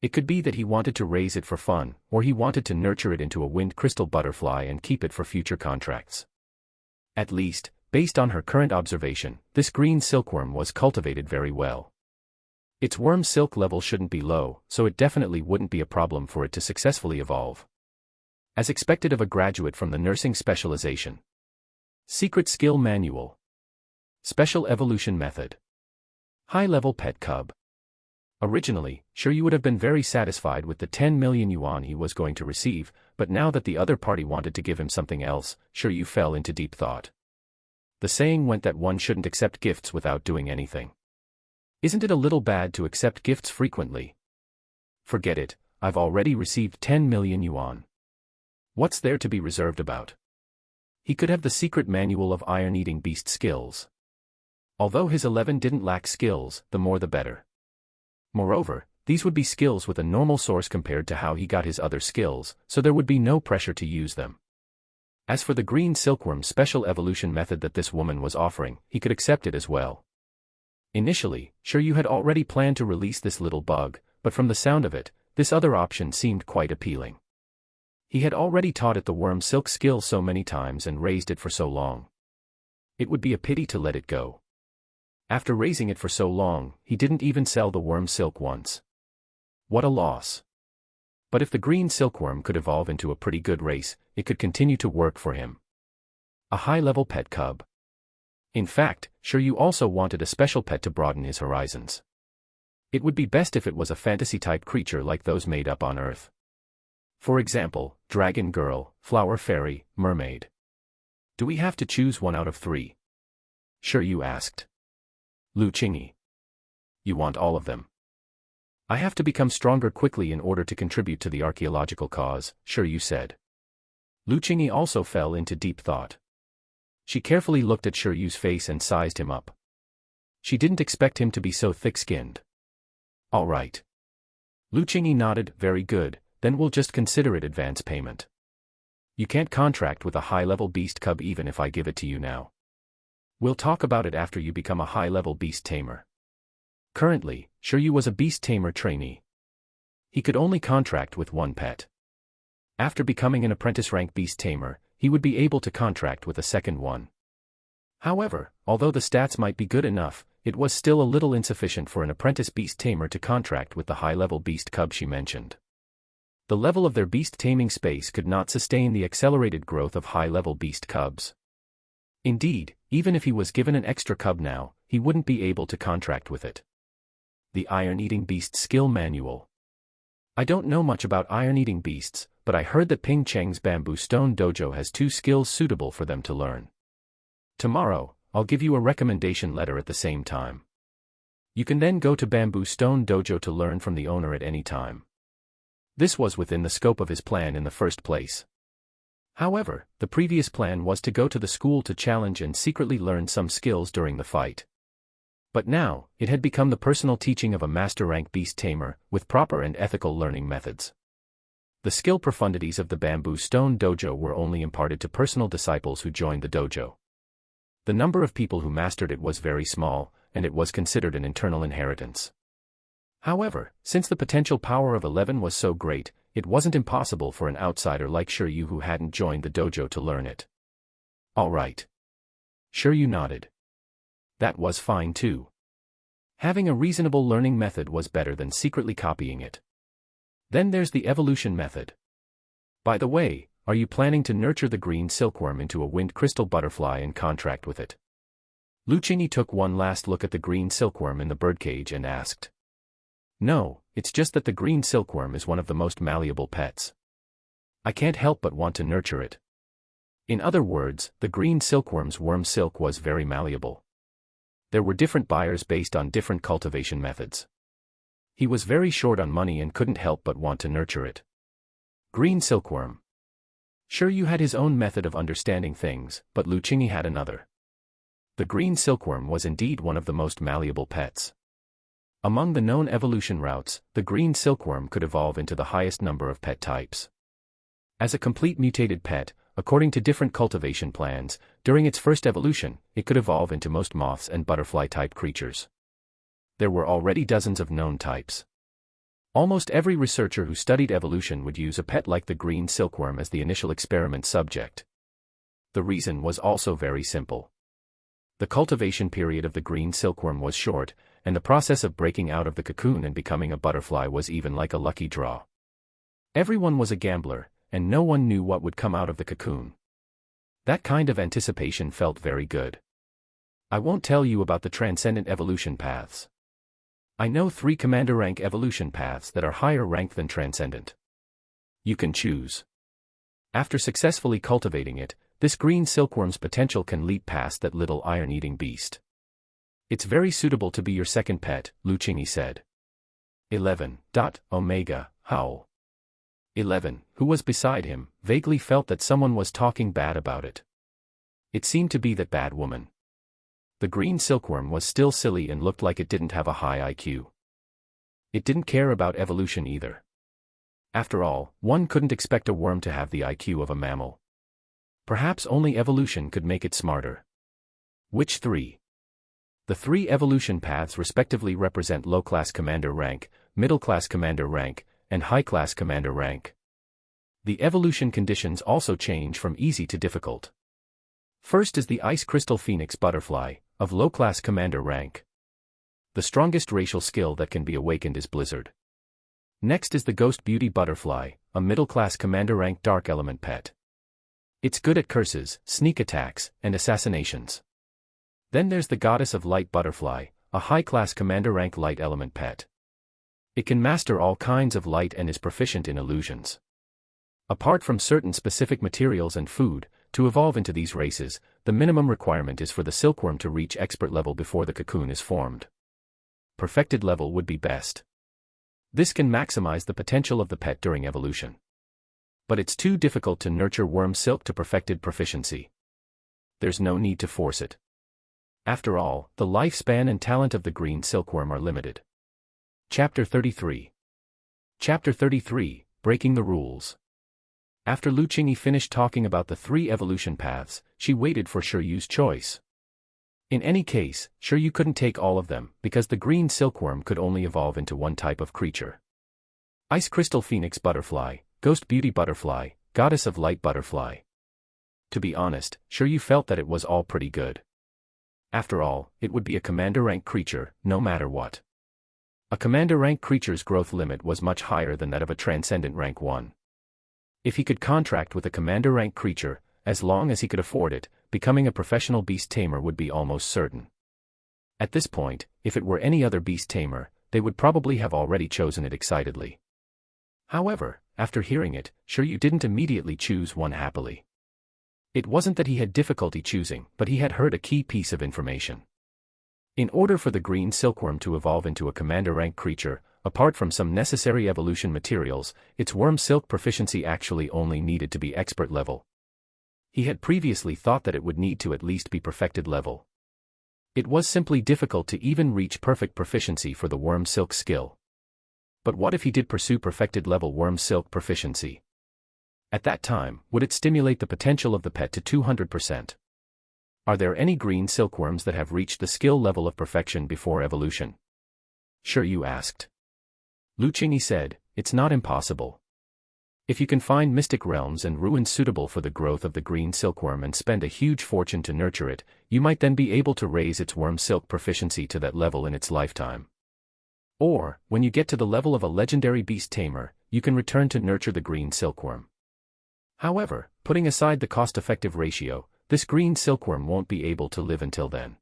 It could be that he wanted to raise it for fun, or he wanted to nurture it into a wind crystal butterfly and keep it for future contracts. At least, based on her current observation, this green silkworm was cultivated very well. Its worm silk level shouldn't be low, so it definitely wouldn't be a problem for it to successfully evolve. As expected of a graduate from the nursing specialization. Secret Skill Manual. Special Evolution Method. High-level pet cub. Originally, Shiryu would have been very satisfied with the 10 million yuan he was going to receive, but now that the other party wanted to give him something else, Shiryu fell into deep thought. The saying went that one shouldn't accept gifts without doing anything. Isn't it a little bad to accept gifts frequently? Forget it, I've already received 10 million yuan. What's there to be reserved about? He could have the secret manual of iron-eating beast skills. Although his 11 didn't lack skills, the more the better. Moreover, these would be skills with a normal source compared to how he got his other skills, so there would be no pressure to use them. As for the green silkworm special evolution method that this woman was offering, he could accept it as well. Initially, Shiryu had already planned to release this little bug, but from the sound of it, this other option seemed quite appealing. He had already taught it the worm silk skill so many times and raised it for so long. It would be a pity to let it go. After raising it for so long, he didn't even sell the worm silk once. What a loss. But if the green silkworm could evolve into a pretty good race, it could continue to work for him. A high-level pet cub. In fact, Shiryu also wanted a special pet to broaden his horizons. It would be best if it was a fantasy-type creature like those made up on Earth. For example, dragon girl, flower fairy, mermaid. Do we have to choose one out of 3? Shiryu asked. Lu Qingyi. You want all of them? I have to become stronger quickly in order to contribute to the archaeological cause, Shiryu said. Lu Qingyi also fell into deep thought. She carefully looked at Shiryu's face and sized him up. She didn't expect him to be so thick-skinned. All right. Lu Qingyi nodded, very good, then we'll just consider it advance payment. You can't contract with a high-level beast cub even if I give it to you now. We'll talk about it after you become a high-level beast tamer. Currently, Shiryu was a beast tamer trainee. He could only contract with one pet. After becoming an apprentice-rank beast tamer, he would be able to contract with a second one. However, although the stats might be good enough, it was still a little insufficient for an apprentice beast tamer to contract with the high-level beast cub she mentioned. The level of their beast taming space could not sustain the accelerated growth of high-level beast cubs. Indeed, even if he was given an extra cub now, he wouldn't be able to contract with it. The Iron-Eating Beast Skill Manual. I don't know much about iron-eating beasts, but I heard that Ping Cheng's Bamboo Stone Dojo has 2 skills suitable for them to learn. Tomorrow, I'll give you a recommendation letter at the same time. You can then go to Bamboo Stone Dojo to learn from the owner at any time. This was within the scope of his plan in the first place. However, the previous plan was to go to the school to challenge and secretly learn some skills during the fight. But now, it had become the personal teaching of a master-rank beast tamer, with proper and ethical learning methods. The skill profundities of the Bamboo Stone Dojo were only imparted to personal disciples who joined the dojo. The number of people who mastered it was very small, and it was considered an internal inheritance. However, since the potential power of 11 was so great, it wasn't impossible for an outsider like Shiryu who hadn't joined the dojo to learn it. All right. Shiryu nodded. That was fine too. Having a reasonable learning method was better than secretly copying it. Then there's the evolution method. By the way, are you planning to nurture the green silkworm into a wind crystal butterfly and contract with it? Lu Qingyi took one last look at the green silkworm in the birdcage and asked. No, it's just that the green silkworm is one of the most malleable pets. I can't help but want to nurture it. In other words, the green silkworm's worm silk was very malleable. There were different buyers based on different cultivation methods. He was very short on money and couldn't help but want to nurture it. Green silkworm. Shiryu had his own method of understanding things, but Lu Qingyi had another. The green silkworm was indeed one of the most malleable pets. Among the known evolution routes, the green silkworm could evolve into the highest number of pet types. As a complete mutated pet, according to different cultivation plans, during its first evolution, it could evolve into most moths and butterfly-type creatures. There were already dozens of known types. Almost every researcher who studied evolution would use a pet like the green silkworm as the initial experiment subject. The reason was also very simple. The cultivation period of the green silkworm was short, and the process of breaking out of the cocoon and becoming a butterfly was even like a lucky draw. Everyone was a gambler, and no one knew what would come out of the cocoon. That kind of anticipation felt very good. I won't tell you about the transcendent evolution paths. I know 3 commander rank evolution paths that are higher rank than transcendent. You can choose. After successfully cultivating it, this green silkworm's potential can leap past that little iron-eating beast. It's very suitable to be your second pet, Lu Qingyi said. 11. Omega, howl. 11, who was beside him, vaguely felt that someone was talking bad about it. It seemed to be that bad woman. The green silkworm was still silly and looked like it didn't have a high IQ. It didn't care about evolution either. After all, one couldn't expect a worm to have the IQ of a mammal. Perhaps only evolution could make it smarter. Which three? The three evolution paths respectively represent low-class commander rank, middle-class commander rank, and high-class commander rank. The evolution conditions also change from easy to difficult. First is the ice crystal phoenix butterfly, of low-class commander rank. The strongest racial skill that can be awakened is blizzard. Next is the ghost beauty butterfly, a middle-class commander rank dark element pet. It's good at curses, sneak attacks, and assassinations. Then there's the goddess of light butterfly, a high-class commander rank light element pet. It can master all kinds of light and is proficient in illusions. Apart from certain specific materials and food, to evolve into these races, the minimum requirement is for the silkworm to reach expert level before the cocoon is formed. Perfected level would be best. This can maximize the potential of the pet during evolution. But it's too difficult to nurture worm silk to perfected proficiency. There's no need to force it. After all, the lifespan and talent of the green silkworm are limited. Chapter 33. Chapter 33, Breaking the Rules. After Lu Qingyi finished talking about the three evolution paths, she waited for Shiyu's choice. In any case, Shiyu couldn't take all of them, because the green silkworm could only evolve into one type of creature. Ice crystal phoenix butterfly, ghost beauty butterfly, goddess of light butterfly. To be honest, Shiyu felt that it was all pretty good. After all, it would be a commander rank creature, no matter what. A commander rank creature's growth limit was much higher than that of a transcendent rank 1. If he could contract with a commander rank creature, as long as he could afford it, becoming a professional beast tamer would be almost certain. At this point, if it were any other beast tamer, they would probably have already chosen it excitedly. However, after hearing it, Shiryu didn't immediately choose one happily. It wasn't that he had difficulty choosing, but he had heard a key piece of information. In order for the green silkworm to evolve into a commander rank creature, apart from some necessary evolution materials, its worm silk proficiency actually only needed to be expert level. He had previously thought that it would need to at least be perfected level. It was simply difficult to even reach perfect proficiency for the worm silk skill. But what if he did pursue perfected level worm silk proficiency? At that time, would it stimulate the potential of the pet to 200%? Are there any green silkworms that have reached the skill level of perfection before evolution? Shiryu asked. Lu Qingyi said, it's not impossible. If you can find mystic realms and ruins suitable for the growth of the green silkworm and spend a huge fortune to nurture it, you might then be able to raise its worm silk proficiency to that level in its lifetime. Or, when you get to the level of a legendary beast tamer, you can return to nurture the green silkworm. However, putting aside the cost-effective ratio, this green silkworm won't be able to live until then.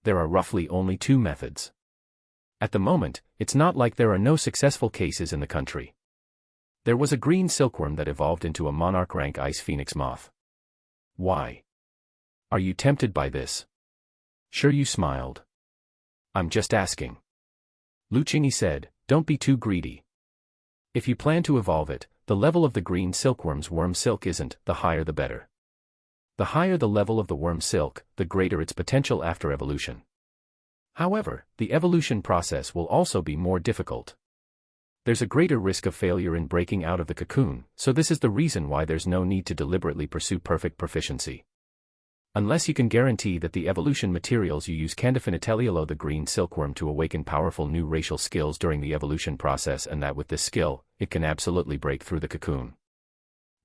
There are roughly only two methods. At the moment, it's not like there are no successful cases in the country. There was a green silkworm that evolved into a monarch rank ice phoenix moth. Why? Are you tempted by this? Shiryu smiled. I'm just asking. Lu Qingyi said, don't be too greedy. If you plan to evolve it, the level of the green silkworm's worm silk isn't, the higher the better. The higher the level of the worm silk, the greater its potential after evolution. However, the evolution process will also be more difficult. There's a greater risk of failure in breaking out of the cocoon, so this is the reason why there's no need to deliberately pursue perfect proficiency. Unless you can guarantee that the evolution materials you use can definitely allow the green silkworm to awaken powerful new racial skills during the evolution process, and that with this skill, it can absolutely break through the cocoon.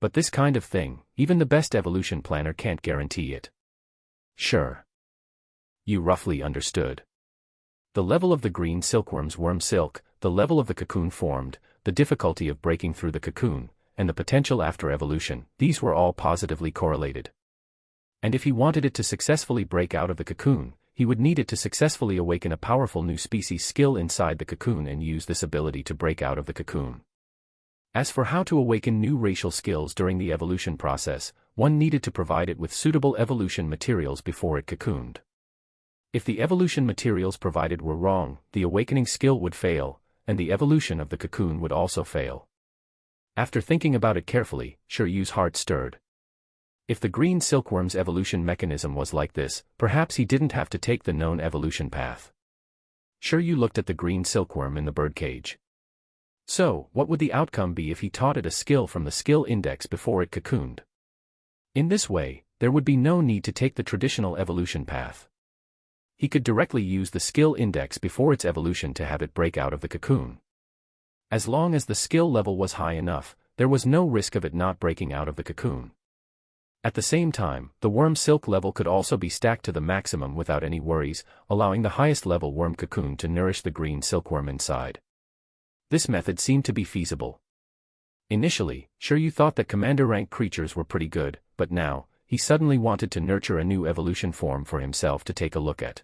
But this kind of thing, even the best evolution planner can't guarantee it. Sure. You roughly understood. The level of the green silkworm's worm silk, the level of the cocoon formed, the difficulty of breaking through the cocoon, and the potential after evolution, these were all positively correlated. And if he wanted it to successfully break out of the cocoon, he would need it to successfully awaken a powerful new species skill inside the cocoon and use this ability to break out of the cocoon. As for how to awaken new racial skills during the evolution process, one needed to provide it with suitable evolution materials before it cocooned. If the evolution materials provided were wrong, the awakening skill would fail, and the evolution of the cocoon would also fail. After thinking about it carefully, Shiryu's heart stirred. If the green silkworm's evolution mechanism was like this, perhaps he didn't have to take the known evolution path. Shiryu looked at the green silkworm in the birdcage. So, what would the outcome be if he taught it a skill from the skill index before it cocooned? In this way, there would be no need to take the traditional evolution path. He could directly use the skill index before its evolution to have it break out of the cocoon. As long as the skill level was high enough, there was no risk of it not breaking out of the cocoon. At the same time, the worm silk level could also be stacked to the maximum without any worries, allowing the highest level worm cocoon to nourish the green silkworm inside. This method seemed to be feasible. Initially, Shiryu thought that commander rank creatures were pretty good, but now, he suddenly wanted to nurture a new evolution form for himself to take a look at.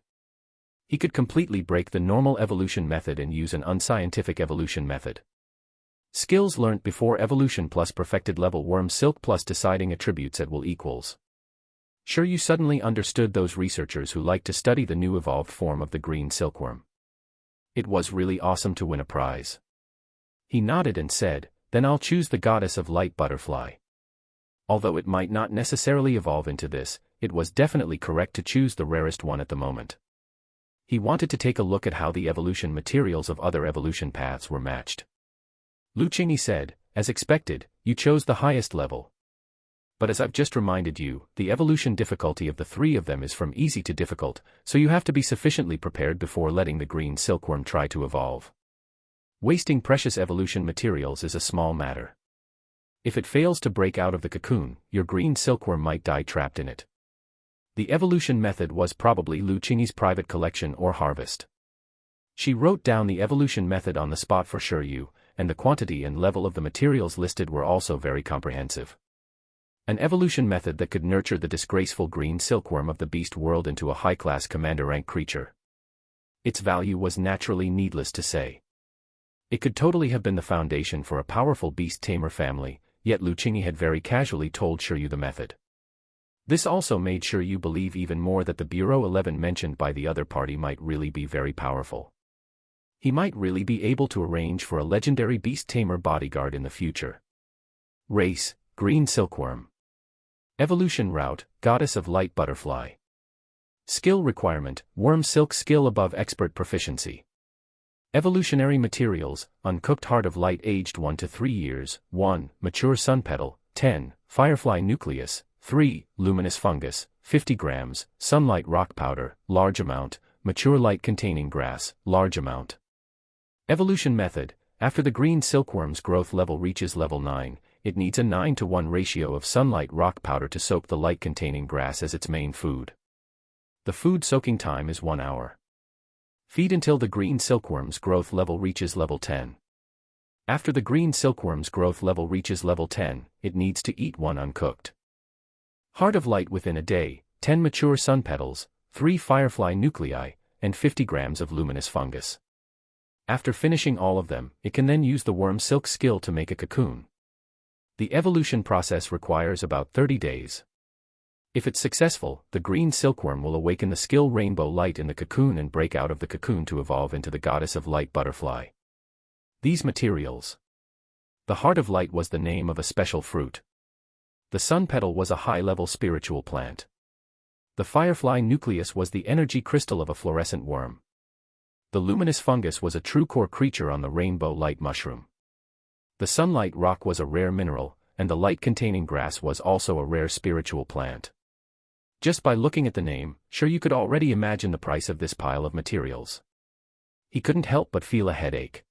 He could completely break the normal evolution method and use an unscientific evolution method. Skills learnt before evolution plus perfected level worm silk plus deciding attributes at will equals. Shiryu suddenly understood those researchers who liked to study the new evolved form of the green silkworm. It was really awesome to win a prize. He nodded and said, "Then I'll choose the goddess of light butterfly." Although it might not necessarily evolve into this, it was definitely correct to choose the rarest one at the moment. He wanted to take a look at how the evolution materials of other evolution paths were matched. Lu Qingyi said, "As expected, you chose the highest level. But as I've just reminded you, the evolution difficulty of the three of them is from easy to difficult, so you have to be sufficiently prepared before letting the green silkworm try to evolve. Wasting precious evolution materials is a small matter. If it fails to break out of the cocoon, your green silkworm might die trapped in it." The evolution method was probably Lu Qingyi's private collection or harvest. She wrote down the evolution method on the spot for Shiryu, and the quantity and level of the materials listed were also very comprehensive. An evolution method that could nurture the disgraceful green silkworm of the beast world into a high-class commander rank creature. Its value was naturally needless to say. It could totally have been the foundation for a powerful beast tamer family, yet Lu Qingyi had very casually told Shiryu the method. This also made Shiryu believe even more that the Bureau 11 mentioned by the other party might really be very powerful. He might really be able to arrange for a legendary beast tamer bodyguard in the future. Race, green silkworm. Evolution route, goddess of light butterfly. Skill requirement, worm silk skill above expert proficiency. Evolutionary materials, uncooked heart of light aged 1 to 3 years, 1, mature sun petal, 10, firefly nucleus, 3, luminous fungus, 50 grams, sunlight rock powder, large amount, mature light containing grass, large amount. Evolution method, after the green silkworm's growth level reaches level 9, it needs a 9:1 ratio of sunlight rock powder to soak the light containing grass as its main food. The food soaking time is 1 hour. Feed until the green silkworm's growth level reaches level 10. After the green silkworm's growth level reaches level 10, it needs to eat 1 uncooked heart of light within a day, 10 mature sun petals, 3 firefly nuclei, and 50 grams of luminous fungus. After finishing all of them, it can then use the worm silk skill to make a cocoon. The evolution process requires about 30 days. If it's successful, the green silkworm will awaken the skill rainbow light in the cocoon and break out of the cocoon to evolve into the goddess of light butterfly. These materials. The heart of light was the name of a special fruit. The sun petal was a high-level spiritual plant. The firefly nucleus was the energy crystal of a fluorescent worm. The luminous fungus was a true core creature on the rainbow light mushroom. The sunlight rock was a rare mineral, and the light-containing grass was also a rare spiritual plant. Just by looking at the name, Shiryu could already imagine the price of this pile of materials. He couldn't help but feel a headache.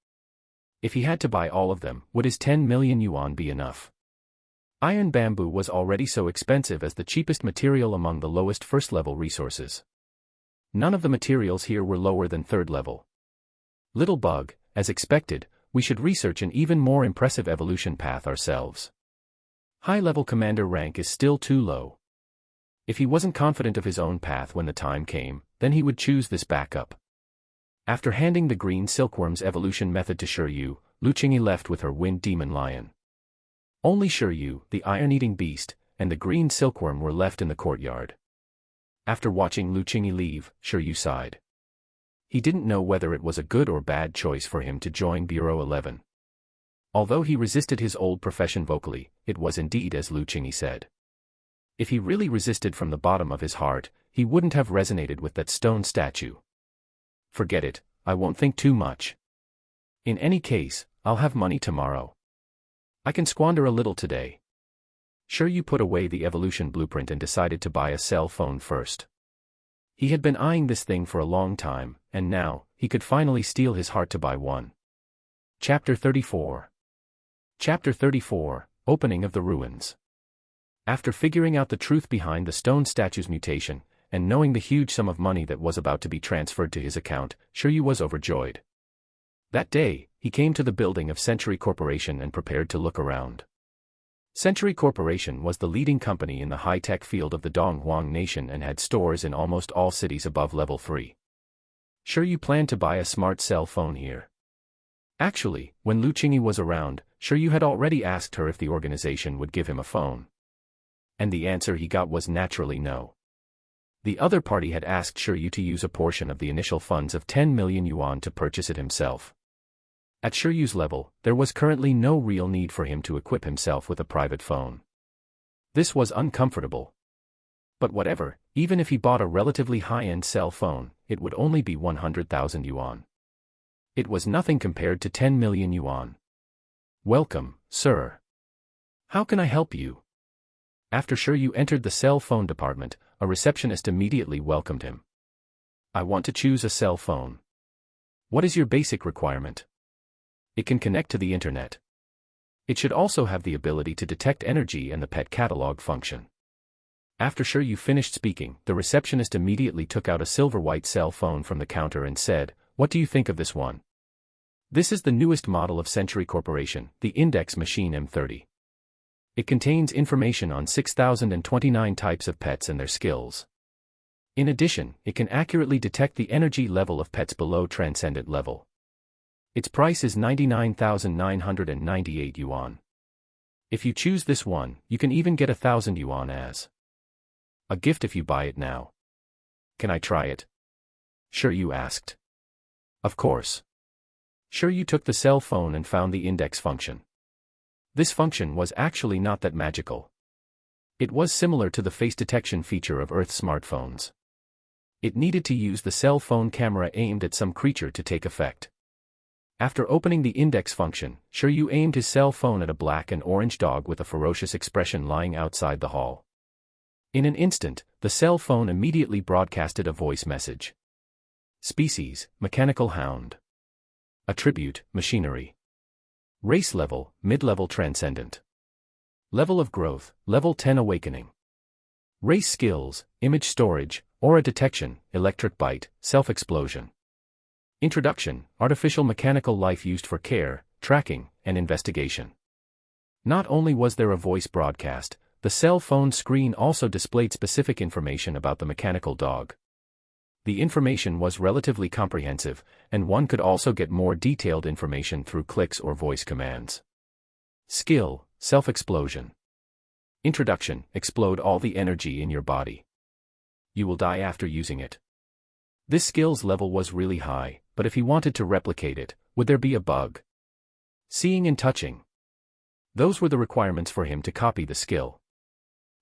If he had to buy all of them, would his 10 million yuan be enough? Iron bamboo was already so expensive as the cheapest material among the lowest first-level resources. None of the materials here were lower than third level. Little bug, as expected, we should research an even more impressive evolution path ourselves. High-level commander rank is still too low. If he wasn't confident of his own path when the time came, then he would choose this backup. After handing the green silkworm's evolution method to Shiryu, Lu Qingyi left with her wind demon lion. Only Shiryu, the iron-eating beast, and the green silkworm were left in the courtyard. After watching Lu Qingyi leave, Shiryu sighed. He didn't know whether it was a good or bad choice for him to join Bureau 11. Although he resisted his old profession vocally, it was indeed as Lu Qingyi said. If he really resisted from the bottom of his heart, he wouldn't have resonated with that stone statue. Forget it, I won't think too much. In any case, I'll have money tomorrow. I can squander a little today. Shiryu put away the evolution blueprint and decided to buy a cell phone first. He had been eyeing this thing for a long time, and now, he could finally steel his heart to buy one. Chapter 34. Chapter 34, Opening of the Ruins. After figuring out the truth behind the stone statue's mutation, and knowing the huge sum of money that was about to be transferred to his account, Shiryu was overjoyed. That day, he came to the building of Century Corporation and prepared to look around. Century Corporation was the leading company in the high-tech field of the Donghuang Nation and had stores in almost all cities above level 3. Shiryu planned to buy a smart cell phone here. Actually, when Lu Qingyi was around, Shiryu had already asked her if the organization would give him a phone. And the answer he got was naturally no. The other party had asked Shiryu to use a portion of the initial funds of 10 million yuan to purchase it himself. At Shiryu's level, there was currently no real need for him to equip himself with a private phone. This was uncomfortable. But whatever, even if he bought a relatively high-end cell phone, it would only be 100,000 yuan. It was nothing compared to 10 million yuan. Welcome, sir. How can I help you? After Shiryu entered the cell phone department, a receptionist immediately welcomed him. I want to choose a cell phone. What is your basic requirement? It can connect to the internet. It should also have the ability to detect energy and the pet catalog function. After Shiryu finished speaking, the receptionist immediately took out a silver-white cell phone from the counter and said, "What do you think of this one? This is the newest model of Century Corporation, the Index Machine M30. It contains information on 6,029 types of pets and their skills. In addition, it can accurately detect the energy level of pets below transcendent level. Its price is 99,998 yuan. If you choose this one, you can even get 1,000 yuan as a gift if you buy it now. Can I try it?" Shiryu asked. Of course. Shiryu took the cell phone and found the index function. This function was actually not that magical. It was similar to the face detection feature of Earth smartphones. It needed to use the cell phone camera aimed at some creature to take effect. After opening the index function, Shiryu aimed his cell phone at a black and orange dog with a ferocious expression lying outside the hall. In an instant, the cell phone immediately broadcasted a voice message. Species, mechanical hound. Attribute, machinery. Race level, mid-level transcendent. Level of growth, level 10 awakening. Race skills, image storage, aura detection, electric bite, self-explosion. Introduction, artificial mechanical life used for care, tracking, and investigation. Not only was there a voice broadcast, the cell phone screen also displayed specific information about the mechanical dog. The information was relatively comprehensive, and one could also get more detailed information through clicks or voice commands. Skill, self-explosion. Introduction, explode all the energy in your body. You will die after using it. This skills level was really high, but if he wanted to replicate it, would there be a bug? Seeing and touching. Those were the requirements for him to copy the skill.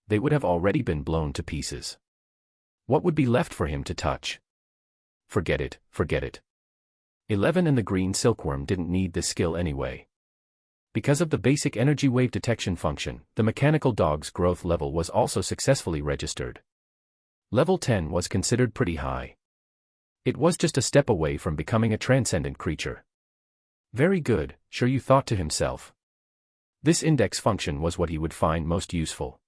They would have already been blown to pieces. What would be left for him to touch? Forget it, forget it. 11 and the green silkworm didn't need this skill anyway. Because of the basic energy wave detection function, the mechanical dog's growth level was also successfully registered. Level 10 was considered pretty high. It was just a step away from becoming a transcendent creature. Very good, Shiryu thought to himself. This index function was what he would find most useful.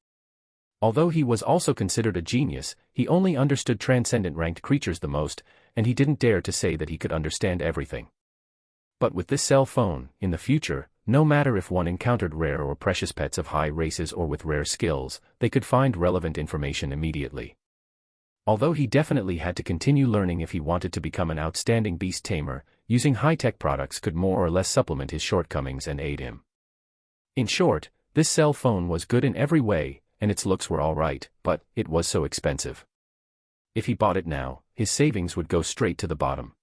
Although he was also considered a genius, he only understood transcendent ranked creatures the most, and he didn't dare to say that he could understand everything. But with this cell phone, in the future, no matter if one encountered rare or precious pets of high races or with rare skills, they could find relevant information immediately. Although he definitely had to continue learning if he wanted to become an outstanding beast tamer, using high-tech products could more or less supplement his shortcomings and aid him. In short, this cell phone was good in every way, and its looks were all right, but it was so expensive. If he bought it now, his savings would go straight to the bottom.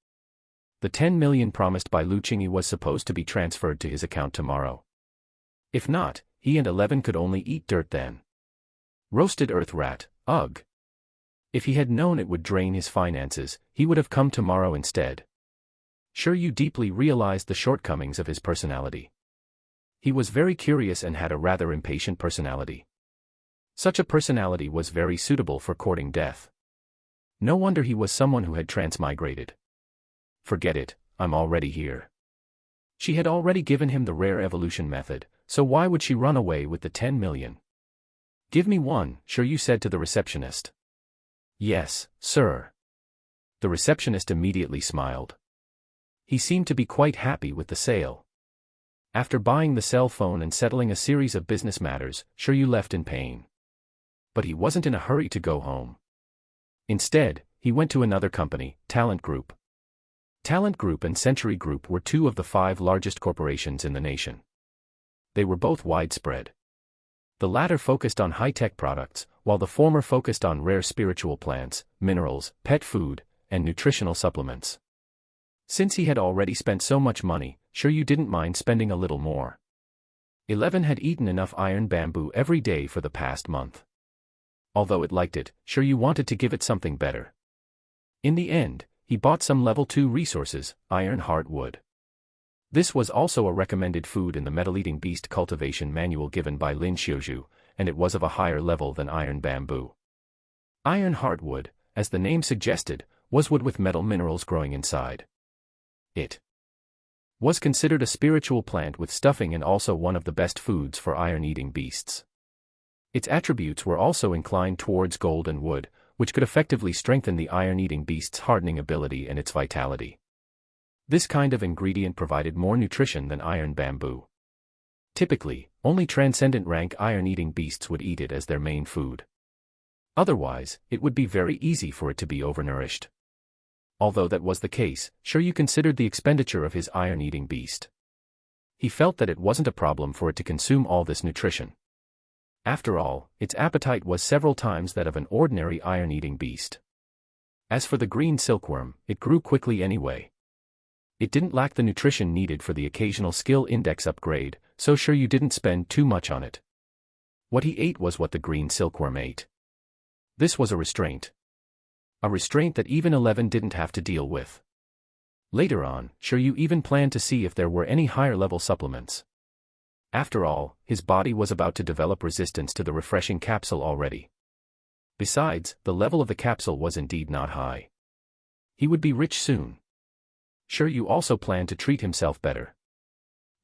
The 10 million promised by Lu Qingyi was supposed to be transferred to his account tomorrow. If not, he and 11 could only eat dirt then. Roasted earth rat, ugh. If he had known it would drain his finances, he would have come tomorrow instead. Sure, you deeply realized the shortcomings of his personality. He was very curious and had a rather impatient personality. Such a personality was very suitable for courting death. No wonder he was someone who had transmigrated. Forget it, I'm already here. She had already given him the rare evolution method, so why would she run away with the 10 million? Give me one, Sure, you said to the receptionist. Yes, sir. The receptionist immediately smiled. He seemed to be quite happy with the sale. After buying the cell phone and settling a series of business matters, Sure, you left in pain. But he wasn't in a hurry to go home. Instead, he went to another company, Talent Group. Talent Group and Century Group were two of the 5 largest corporations in the nation. They were both widespread. The latter focused on high-tech products, while the former focused on rare spiritual plants, minerals, pet food, and nutritional supplements. Since he had already spent so much money, Sure, you didn't mind spending a little more. 11 had eaten enough iron bamboo every day for the past month. Although it liked it, Sure, you wanted to give it something better. In the end, he bought some level 2 resources, iron heartwood. This was also a recommended food in the metal-eating beast cultivation manual given by Lin Xiuzhu, and it was of a higher level than iron bamboo. Iron heartwood, as the name suggested, was wood with metal minerals growing inside. It was considered a spiritual plant with stuffing and also one of the best foods for iron-eating beasts. Its attributes were also inclined towards gold and wood, which could effectively strengthen the iron-eating beast's hardening ability and its vitality. This kind of ingredient provided more nutrition than iron bamboo. Typically, only transcendent rank iron-eating beasts would eat it as their main food. Otherwise, it would be very easy for it to be overnourished. Although that was the case, Sure, you considered the expenditure of his iron-eating beast. He felt that it wasn't a problem for it to consume all this nutrition. After all, its appetite was several times that of an ordinary iron-eating beast. As for the green silkworm, it grew quickly anyway. It didn't lack the nutrition needed for the occasional skill index upgrade, so Sure, you didn't spend too much on it. What he ate was what the green silkworm ate. This was a restraint. A restraint that even 11 didn't have to deal with. Later on, Sure, you even planned to see if there were any higher-level supplements. After all, his body was about to develop resistance to the refreshing capsule already. Besides, the level of the capsule was indeed not high. He would be rich soon. Sure, you also planned to treat himself better.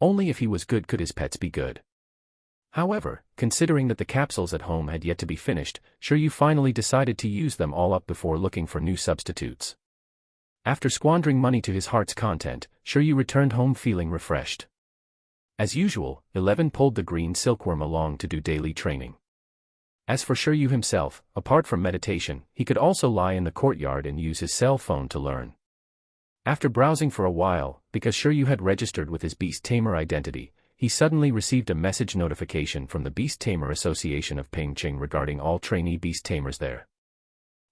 Only if he was good could his pets be good. However, considering that the capsules at home had yet to be finished, Sure, you finally decided to use them all up before looking for new substitutes. After squandering money to his heart's content, Sure, you returned home feeling refreshed. As usual, 11 pulled the green silkworm along to do daily training. As for Sure, you himself, apart from meditation, he could also lie in the courtyard and use his cell phone to learn. After browsing for a while, because Sure, you had registered with his beast tamer identity, he suddenly received a message notification from the Beast Tamer Association of Pingqing regarding all trainee beast tamers there.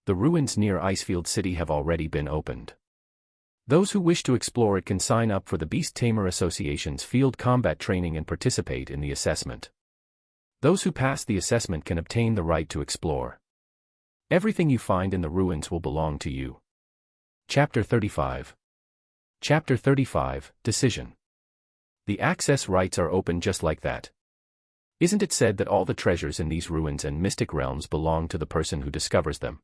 The ruins near Icefield City have already been opened. Those who wish to explore it can sign up for the Beast Tamer Association's field combat training and participate in the assessment. Those who pass the assessment can obtain the right to explore. Everything you find in the ruins will belong to you. Chapter 35. Chapter 35, Decision. The access rights are open just like that. Isn't it said that all the treasures in these ruins and mystic realms belong to the person who discovers them?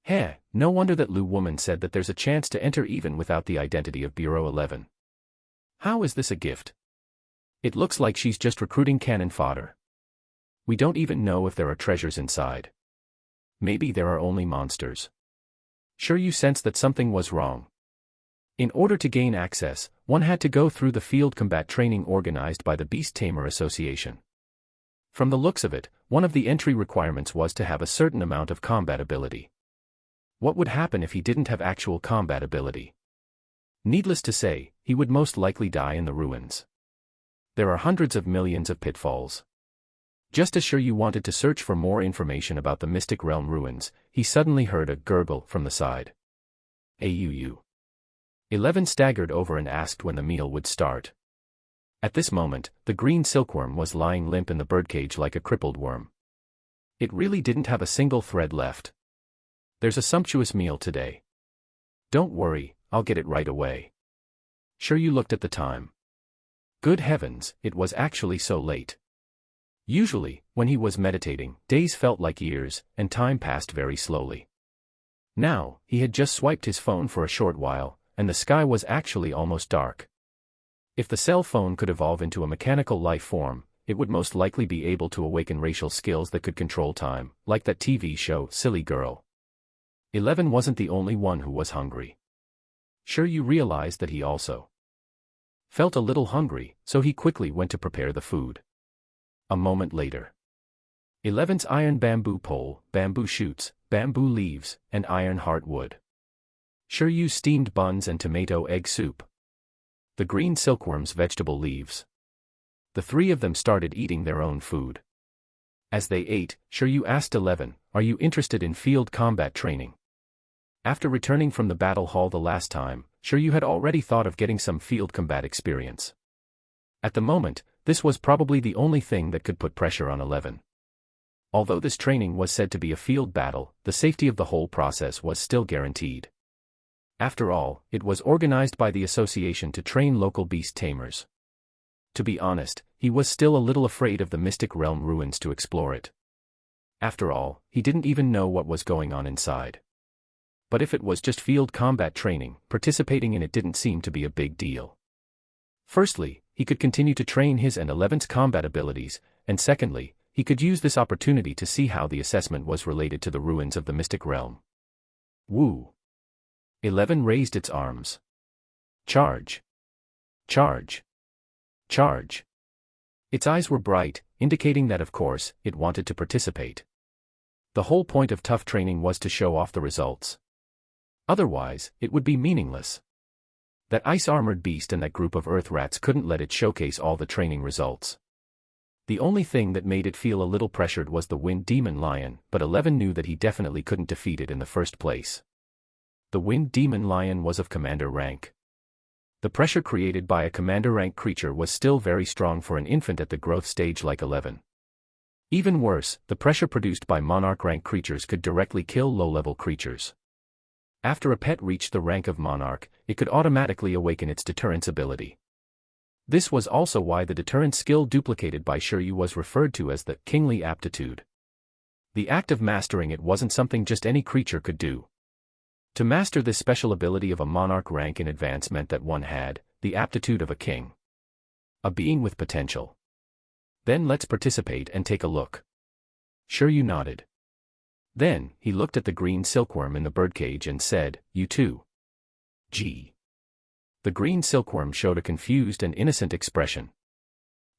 Heh, no wonder that Lu woman said that there's a chance to enter even without the identity of Bureau 11. How is this a gift? It looks like she's just recruiting cannon fodder. We don't even know if there are treasures inside. Maybe there are only monsters. Sure, you sense that something was wrong. In order to gain access, one had to go through the field combat training organized by the Beast Tamer Association. From the looks of it, one of the entry requirements was to have a certain amount of combat ability. What would happen if he didn't have actual combat ability? Needless to say, he would most likely die in the ruins. There are hundreds of millions of pitfalls. Just as Shiryu wanted to search for more information about the Mystic Realm ruins, he suddenly heard a gurgle from the side. Auuu. 11 staggered over and asked when the meal would start. At this moment, the green silkworm was lying limp in the birdcage like a crippled worm. It really didn't have a single thread left. There's a sumptuous meal today. Don't worry, I'll get it right away. Shiryu looked at the time. Good heavens, it was actually so late. Usually, when he was meditating, days felt like years, and time passed very slowly. Now, he had just swiped his phone for a short while, and the sky was actually almost dark. If the cell phone could evolve into a mechanical life form, it would most likely be able to awaken racial skills that could control time, like that TV show, Silly Girl. 11 wasn't the only one who was hungry. Shiryu realized that he also felt a little hungry, so he quickly went to prepare the food. A moment later, 11's iron bamboo pole, bamboo shoots, bamboo leaves, and iron heartwood. Shiryu's steamed buns and tomato egg soup. The green silkworm's vegetable leaves. The three of them started eating their own food. As they ate, Shiryu asked 11, "Are you interested in field combat training?" After returning from the battle hall the last time, Shiryu had already thought of getting some field combat experience. At the moment, this was probably the only thing that could put pressure on 11. Although this training was said to be a field battle, the safety of the whole process was still guaranteed. After all, it was organized by the association to train local beast tamers. To be honest, he was still a little afraid of the Mystic Realm ruins to explore it. After all, he didn't even know what was going on inside. But if it was just field combat training, participating in it didn't seem to be a big deal. Firstly, he could continue to train his and 11's combat abilities, and secondly, he could use this opportunity to see how the assessment was related to the ruins of the Mystic Realm. Woo! 11 raised its arms. Charge! Charge! Charge! Its eyes were bright, indicating that of course, it wanted to participate. The whole point of tough training was to show off the results. Otherwise, it would be meaningless. That ice-armored beast and that group of earth rats couldn't let it showcase all the training results. The only thing that made it feel a little pressured was the Wind Demon Lion, but 11 knew that he definitely couldn't defeat it in the first place. The Wind Demon Lion was of commander rank. The pressure created by a commander rank creature was still very strong for an infant at the growth stage like 11. Even worse, the pressure produced by monarch rank creatures could directly kill low-level creatures. After a pet reached the rank of monarch, it could automatically awaken its deterrence ability. This was also why the deterrence skill duplicated by Shiryu was referred to as the kingly aptitude. The act of mastering it wasn't something just any creature could do. To master this special ability of a monarch rank in advance meant that one had the aptitude of a king. A being with potential. Then let's participate and take a look. Shiryu nodded. Then, he looked at the green silkworm in the birdcage and said, "You too." Gee. The green silkworm showed a confused and innocent expression.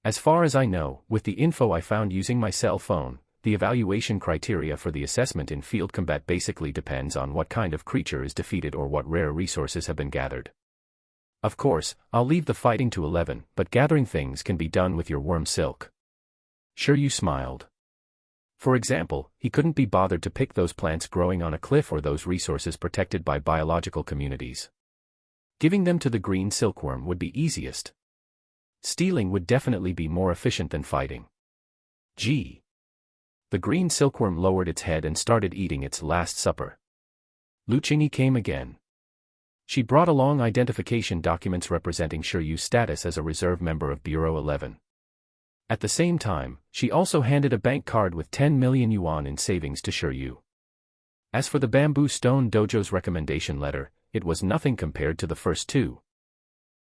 As far as I know, with the info I found using my cell phone, the evaluation criteria for the assessment in field combat basically depends on what kind of creature is defeated or what rare resources have been gathered. Of course, I'll leave the fighting to 11, but gathering things can be done with your worm silk. Shiryu smiled. For example, he couldn't be bothered to pick those plants growing on a cliff or those resources protected by biological communities. Giving them to the green silkworm would be easiest. Stealing would definitely be more efficient than fighting. Gee. The green silkworm lowered its head and started eating its last supper. Luchingi came again. She brought along identification documents representing Shiryu's status as a reserve member of Bureau 11. At the same time, she also handed a bank card with 10 million yuan in savings to Shiryu. As for the Bamboo Stone Dojo's recommendation letter, it was nothing compared to the first two.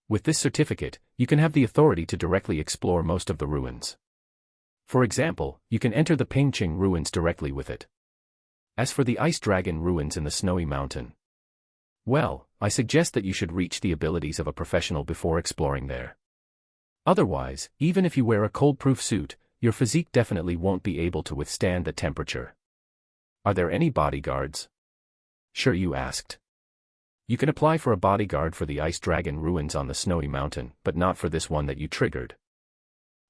With this certificate, you can have the authority to directly explore most of the ruins. For example, you can enter the Pingqing ruins directly with it. As for the Ice Dragon ruins in the Snowy Mountain, well, I suggest that you should reach the abilities of a professional before exploring there. Otherwise, even if you wear a cold-proof suit, your physique definitely won't be able to withstand the temperature. Are there any bodyguards? Shiryu asked. You can apply for a bodyguard for the Ice Dragon ruins on the Snowy Mountain, but not for this one that you triggered.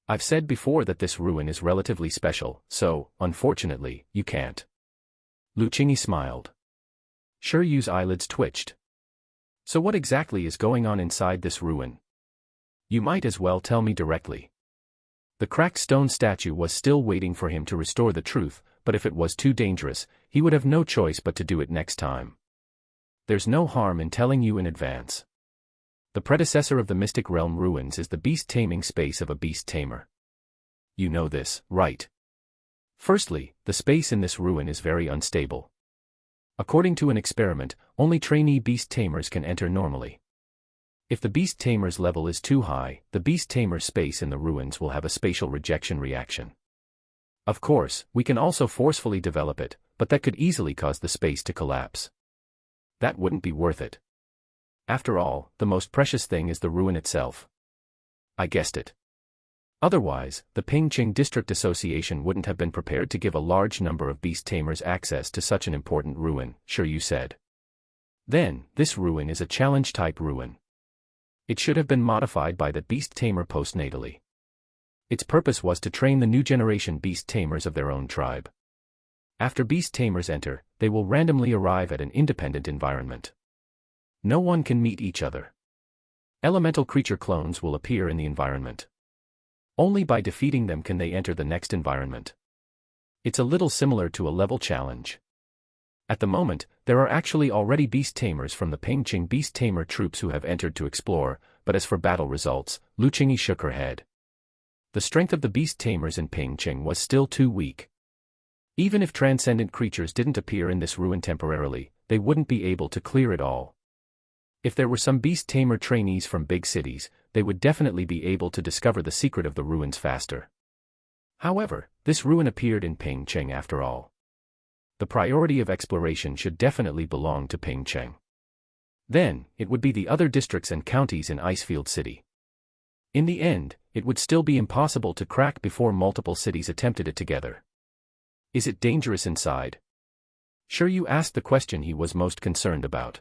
I've said before that this ruin is relatively special, so, unfortunately, you can't. Lu Qingyi smiled. Shiryu's eyelids twitched. So what exactly is going on inside this ruin? You might as well tell me directly. The cracked stone statue was still waiting for him to restore the truth, but if it was too dangerous, he would have no choice but to do it next time. There's no harm in telling you in advance. The predecessor of the Mystic Realm ruins is the beast-taming space of a beast-tamer. You know this, right? Firstly, the space in this ruin is very unstable. According to an experiment, only trainee beast-tamers can enter normally. If the beast-tamer's level is too high, the beast-tamer space in the ruins will have a spatial rejection reaction. Of course, we can also forcefully develop it, but that could easily cause the space to collapse. That wouldn't be worth it. After all, the most precious thing is the ruin itself. I guessed it. Otherwise, the Pingqing District Association wouldn't have been prepared to give a large number of beast-tamers access to such an important ruin, Shiryu said. Then, this ruin is a challenge-type ruin. It should have been modified by the beast-tamer postnatally. Its purpose was to train the new generation beast-tamers of their own tribe. After beast-tamers enter, they will randomly arrive at an independent environment. No one can meet each other. Elemental creature clones will appear in the environment. Only by defeating them can they enter the next environment. It's a little similar to a level challenge. At the moment, there are actually already beast-tamers from the Pingqing beast-tamer troops who have entered to explore, but as for battle results, Lu Qingyi shook her head. The strength of the beast-tamers in Pingqing was still too weak. Even if transcendent creatures didn't appear in this ruin temporarily, they wouldn't be able to clear it all. If there were some beast-tamer trainees from big cities, they would definitely be able to discover the secret of the ruins faster. However, this ruin appeared in Pingqing after all. The priority of exploration should definitely belong to Pingqing. Then, it would be the other districts and counties in Icefield City. In the end, it would still be impossible to crack before multiple cities attempted it together. Is it dangerous inside? Shiryu asked the question he was most concerned about.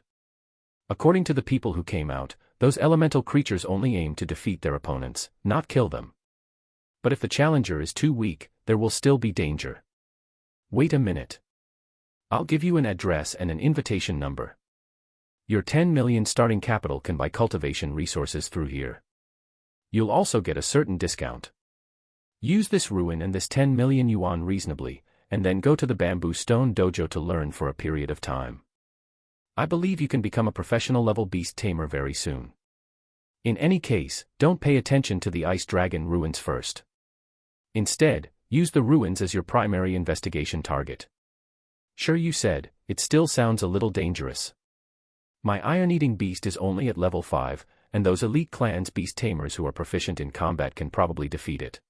According to the people who came out, those elemental creatures only aim to defeat their opponents, not kill them. But if the challenger is too weak, there will still be danger. Wait a minute. I'll give you an address and an invitation number. Your 10 million starting capital can buy cultivation resources through here. You'll also get a certain discount. Use this ruin and this 10 million yuan reasonably, and then go to the Bamboo Stone Dojo to learn for a period of time. I believe you can become a professional level beast tamer very soon. In any case, don't pay attention to the Ice Dragon ruins first. Instead, use the ruins as your primary investigation target. Shiryu said, it still sounds a little dangerous. My iron-eating beast is only at level 5, and those elite clan's beast tamers who are proficient in combat can probably defeat it.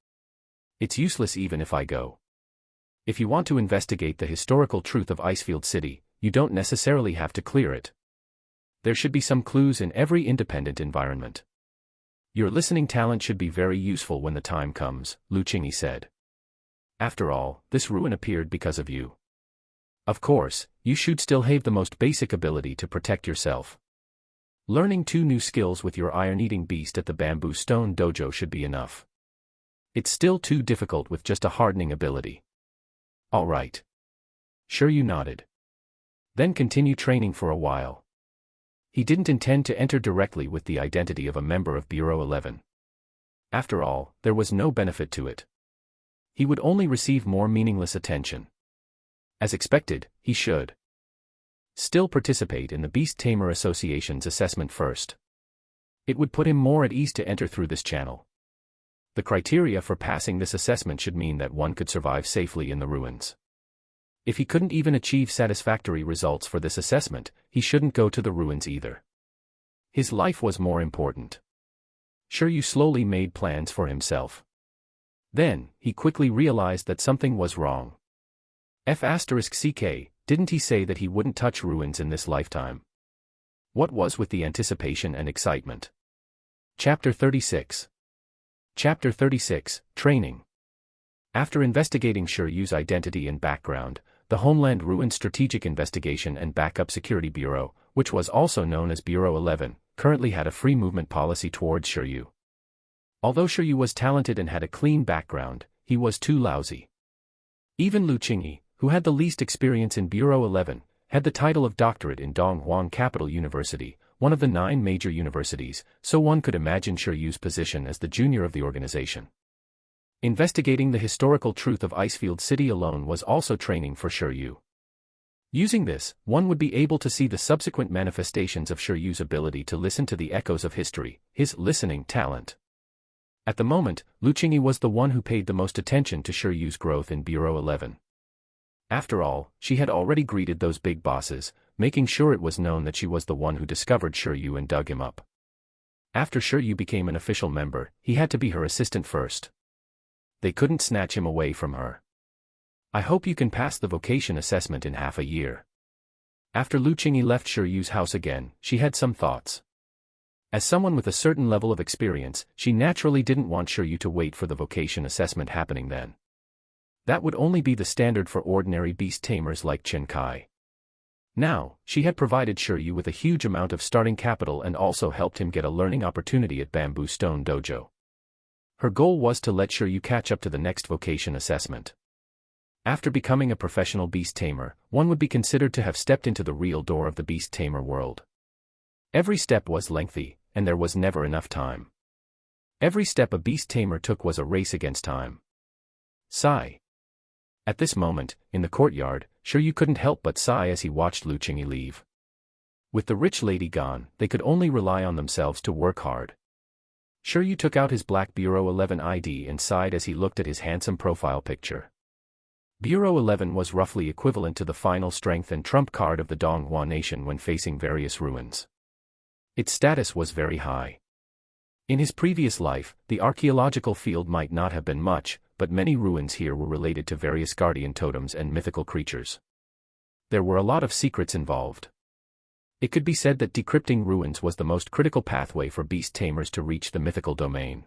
It's useless even if I go. If you want to investigate the historical truth of Icefield City, you don't necessarily have to clear it. There should be some clues in every independent environment. Your listening talent should be very useful when the time comes, Lu Qingyi said. After all, this ruin appeared because of you. Of course, you should still have the most basic ability to protect yourself. Learning 2 new skills with your iron-eating beast at the Bamboo Stone Dojo should be enough. It's still too difficult with just a hardening ability. All right. Shiryu nodded. Then continue training for a while. He didn't intend to enter directly with the identity of a member of Bureau 11. After all, there was no benefit to it. He would only receive more meaningless attention. As expected, he should still participate in the Beast Tamer Association's assessment first. It would put him more at ease to enter through this channel. The criteria for passing this assessment should mean that one could survive safely in the ruins. If he couldn't even achieve satisfactory results for this assessment, he shouldn't go to the ruins either. His life was more important. Shiryu slowly made plans for himself. Then, he quickly realized that something was wrong. F***ck, didn't he say that he wouldn't touch ruins in this lifetime? What was with the anticipation and excitement? Chapter 36. Chapter 36, Training. After investigating Shiryu's identity and background, the Homeland Ruin Strategic Investigation and Backup Security Bureau, which was also known as Bureau 11, currently had a free movement policy towards Shiryu. Although Shiryu was talented and had a clean background, he was too lousy. Even Lu Qingyi, who had the least experience in Bureau 11, had the title of doctorate in Donghuan Capital University, one of the 9 major universities, so one could imagine Shiryu's position as the junior of the organization. Investigating the historical truth of Icefield City alone was also training for Shiryu. Using this, one would be able to see the subsequent manifestations of Shiryu's ability to listen to the echoes of history, his listening talent. At the moment, Lu Qingyi was the one who paid the most attention to Shiryu's growth in Bureau 11. After all, she had already greeted those big bosses, making sure it was known that she was the one who discovered Shiryu and dug him up. After Shiryu became an official member, he had to be her assistant first. They couldn't snatch him away from her. I hope you can pass the vocation assessment in half a year. After Lu Qingyi left Shiryu's house again, she had some thoughts. As someone with a certain level of experience, she naturally didn't want Shiryu to wait for the vocation assessment happening then. That would only be the standard for ordinary beast tamers like Chen Kai. Now, she had provided Shiryu with a huge amount of starting capital and also helped him get a learning opportunity at Bamboo Stone Dojo. Her goal was to let Shiryu catch up to the next vocation assessment. After becoming a professional beast tamer, one would be considered to have stepped into the real door of the beast tamer world. Every step was lengthy, and there was never enough time. Every step a beast tamer took was a race against time. Sigh. At this moment, in the courtyard, Shiryu couldn't help but sigh as he watched Lu Qingyi leave. With the rich lady gone, they could only rely on themselves to work hard. Shiryu took out his black Bureau 11 ID and sighed as he looked at his handsome profile picture. Bureau 11 was roughly equivalent to the final strength and trump card of the Donghua nation when facing various ruins. Its status was very high. In his previous life, the archaeological field might not have been much, but many ruins here were related to various guardian totems and mythical creatures. There were a lot of secrets involved. It could be said that decrypting ruins was the most critical pathway for beast tamers to reach the mythical domain.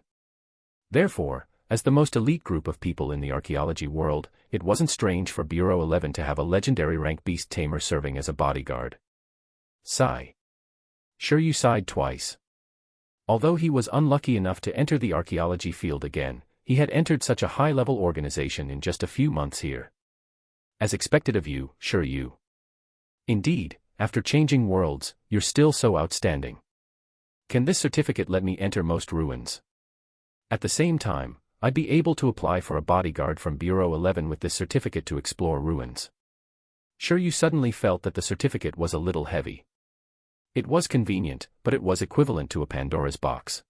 Therefore, as the most elite group of people in the archaeology world, it wasn't strange for Bureau 11 to have a legendary rank beast tamer serving as a bodyguard. Sigh. Shiryu sighed twice. Although he was unlucky enough to enter the archaeology field again, he had entered such a high-level organization in just a few months here. As expected of you, Shiryu. Indeed, after changing worlds, you're still so outstanding. Can this certificate let me enter most ruins? At the same time, I'd be able to apply for a bodyguard from Bureau 11 with this certificate to explore ruins. Shiryu suddenly felt that the certificate was a little heavy. It was convenient, but it was equivalent to a Pandora's box.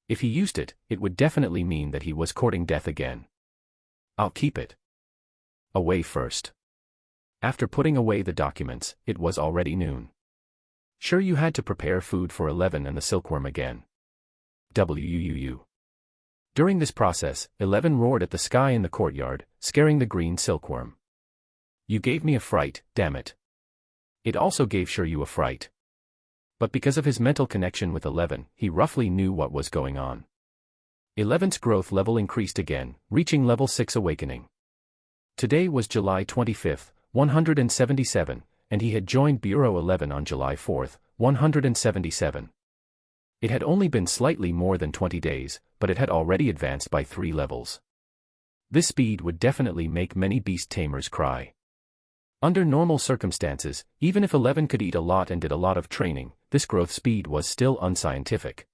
If he used it, it would definitely mean that he was courting death again. I'll keep it. Away first. After putting away the documents, it was already noon. Shiryu had to prepare food for 11 and the silkworm again. Wuuu. During this process, 11 roared at the sky in the courtyard, scaring the green silkworm. You gave me a fright, damn it. It also gave Shiryu a fright. But because of his mental connection with 11, he roughly knew what was going on. 11's growth level increased again, reaching level 6 awakening. Today was July 25, 177, and he had joined Bureau 11 on July 4, 177. It had only been slightly more than 20 days, but it had already advanced by 3 levels. This speed would definitely make many beast tamers cry. Under normal circumstances, even if 11 could eat a lot and did a lot of training, this growth speed was still unscientific.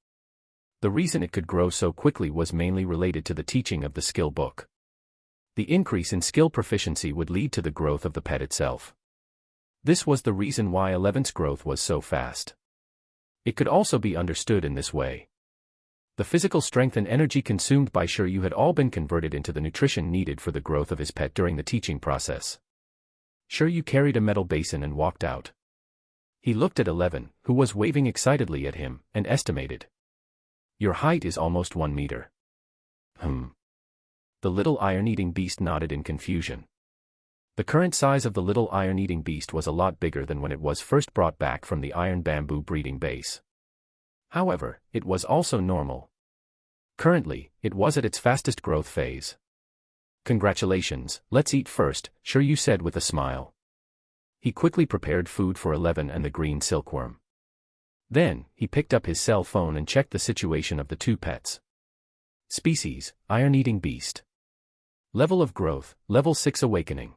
The reason it could grow so quickly was mainly related to the teaching of the skill book. The increase in skill proficiency would lead to the growth of the pet itself. This was the reason why 11's growth was so fast. It could also be understood in this way. The physical strength and energy consumed by Shiryu had all been converted into the nutrition needed for the growth of his pet during the teaching process. Shiryu carried a metal basin and walked out. He looked at 11, who was waving excitedly at him, and estimated. Your height is almost 1 meter. The little iron-eating beast nodded in confusion. The current size of the little iron-eating beast was a lot bigger than when it was first brought back from the iron bamboo breeding base. However, it was also normal. Currently, it was at its fastest growth phase. Congratulations, let's eat first, Shiryu said with a smile. He quickly prepared food for 11 and the green silkworm. Then, he picked up his cell phone and checked the situation of the two pets. Species, iron-eating beast. Level of growth, level 6 awakening.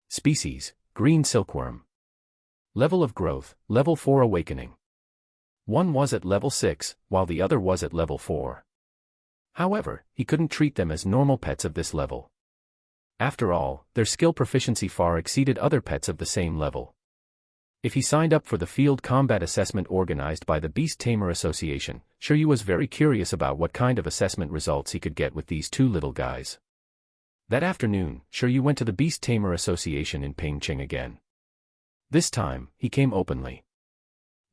Species, green silkworm. Level of growth, level 4 awakening. One was at level 6, while the other was at level 4. However, he couldn't treat them as normal pets of this level. After all, their skill proficiency far exceeded other pets of the same level. If he signed up for the field combat assessment organized by the Beast Tamer Association, Shiryu was very curious about what kind of assessment results he could get with these two little guys. That afternoon, Shiryu went to the Beast Tamer Association in Pingcheng again. This time, he came openly.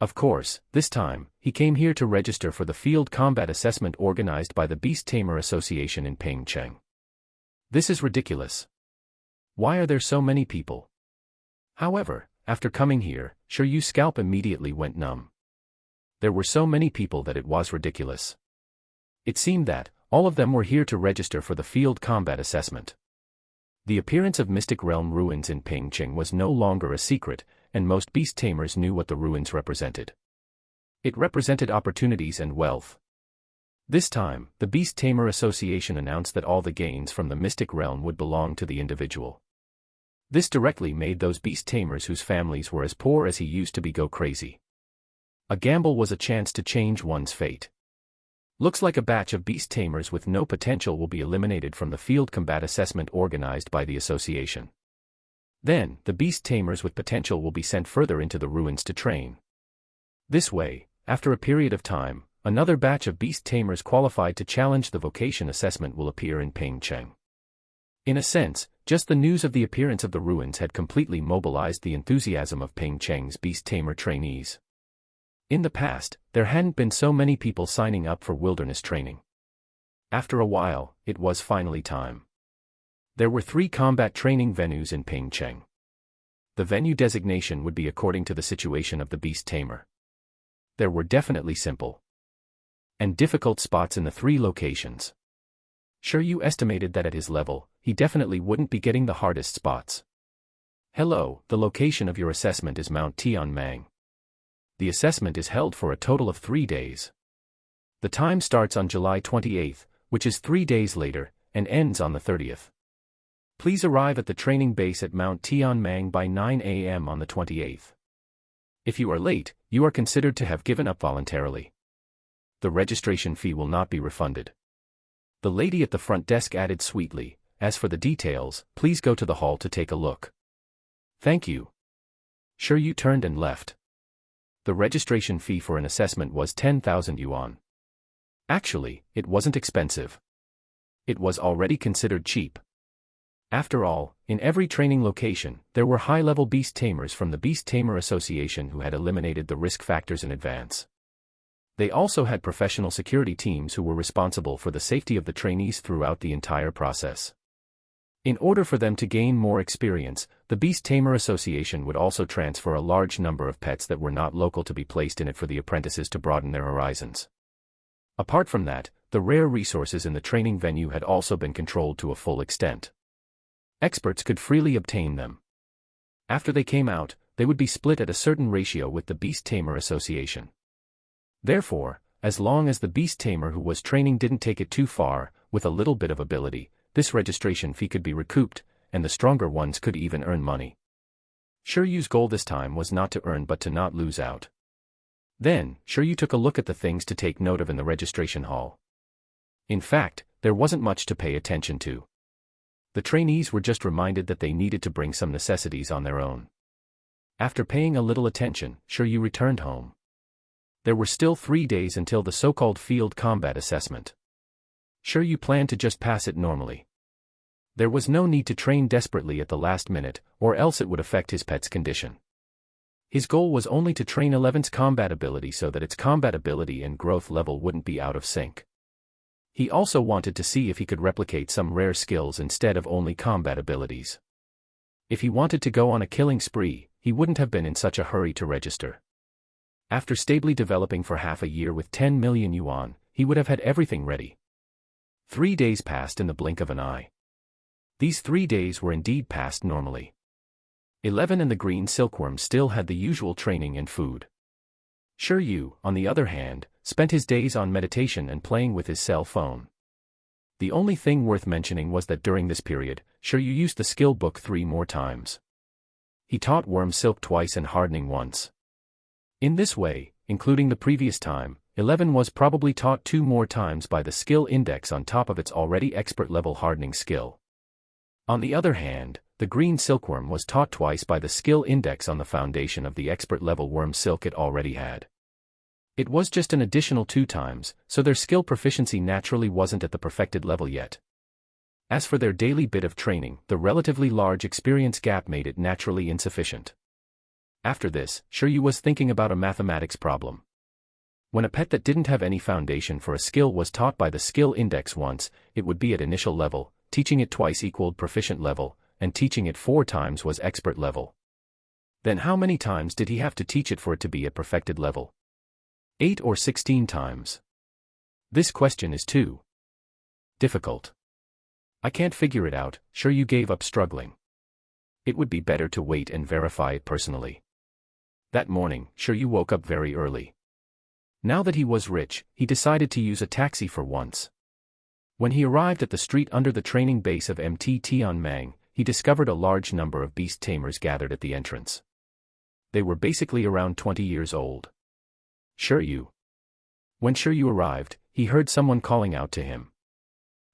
Of course, this time, he came here to register for the field combat assessment organized by the Beast Tamer Association in Pingcheng. This is ridiculous. Why are there so many people? However, after coming here, Shiryu's scalp immediately went numb. There were so many people that it was ridiculous. It seemed that all of them were here to register for the field combat assessment. The appearance of Mystic Realm ruins in Pingcheng was no longer a secret, and most beast tamers knew what the ruins represented. It represented opportunities and wealth. This time, the Beast Tamer Association announced that all the gains from the Mystic Realm would belong to the individual. This directly made those beast tamers whose families were as poor as he used to be go crazy. A gamble was a chance to change one's fate. Looks like a batch of beast tamers with no potential will be eliminated from the field combat assessment organized by the association. Then, the beast tamers with potential will be sent further into the ruins to train. This way, after a period of time, another batch of beast tamers qualified to challenge the vocation assessment will appear in Pingcheng. In a sense, just the news of the appearance of the ruins had completely mobilized the enthusiasm of Pingcheng's beast tamer trainees. In the past, there hadn't been so many people signing up for wilderness training. After a while, it was finally time. There were 3 combat training venues in Pingcheng. The venue designation would be according to the situation of the beast tamer. There were definitely simple and difficult spots in the 3 locations. Shiryu estimated that at his level, he definitely wouldn't be getting the hardest spots. Hello, the location of your assessment is Mount Tianmang. The assessment is held for a total of 3 days. The time starts on July 28th, which is 3 days later, and ends on the 30th. Please arrive at the training base at Mount Tianmang by 9 a.m. on the 28th. If you are late, you are considered to have given up voluntarily. The registration fee will not be refunded. The lady at the front desk added sweetly, as for the details, please go to the hall to take a look. Thank you. Shiryu turned and left. The registration fee for an assessment was 10,000 yuan. Actually, it wasn't expensive. It was already considered cheap. After all, in every training location, there were high-level beast tamers from the Beast Tamer Association who had eliminated the risk factors in advance. They also had professional security teams who were responsible for the safety of the trainees throughout the entire process. In order for them to gain more experience, the Beast Tamer Association would also transfer a large number of pets that were not local to be placed in it for the apprentices to broaden their horizons. Apart from that, the rare resources in the training venue had also been controlled to a full extent. Experts could freely obtain them. After they came out, they would be split at a certain ratio with the Beast Tamer Association. Therefore, as long as the beast tamer who was training didn't take it too far, with a little bit of ability, this registration fee could be recouped, and the stronger ones could even earn money. Shiryu's goal this time was not to earn but to not lose out. Then, Shiryu took a look at the things to take note of in the registration hall. In fact, there wasn't much to pay attention to. The trainees were just reminded that they needed to bring some necessities on their own. After paying a little attention, Shiryu returned home. There were still 3 days until the so-called field combat assessment. Shiryu planned to just pass it normally. There was no need to train desperately at the last minute, or else it would affect his pet's condition. His goal was only to train 11's combat ability so that its combat ability and growth level wouldn't be out of sync. He also wanted to see if he could replicate some rare skills instead of only combat abilities. If he wanted to go on a killing spree, he wouldn't have been in such a hurry to register. After stably developing for half a year with 10 million yuan, he would have had everything ready. 3 days passed in the blink of an eye. These 3 days were indeed passed normally. 11 and the green silkworm still had the usual training and food. Shiryu, on the other hand, spent his days on meditation and playing with his cell phone. The only thing worth mentioning was that during this period, Shiryu used the skill book 3 more times. He taught worm silk twice and hardening once. In this way, including the previous time, 11 was probably taught 2 more times by the skill index on top of its already expert level hardening skill. On the other hand, the green silkworm was taught twice by the skill index on the foundation of the expert level worm silk it already had. It was just an additional 2 times, so their skill proficiency naturally wasn't at the perfected level yet. As for their daily bit of training, the relatively large experience gap made it naturally insufficient. After this, Shiryu was thinking about a mathematics problem. When a pet that didn't have any foundation for a skill was taught by the skill index once, it would be at initial level, teaching it twice equaled proficient level, and teaching it 4 times was expert level. Then how many times did he have to teach it for it to be at perfected level? 8 or 16 times? This question is too difficult. I can't figure it out. Shiryu gave up struggling. It would be better to wait and verify it personally. That morning, Shiryu woke up very early. Now that he was rich, he decided to use a taxi for once. When he arrived at the street under the training base of Mt Tianmeng, he discovered a large number of beast tamers gathered at the entrance. They were basically around 20 years old. Shiryu. When Shiryu arrived, he heard someone calling out to him.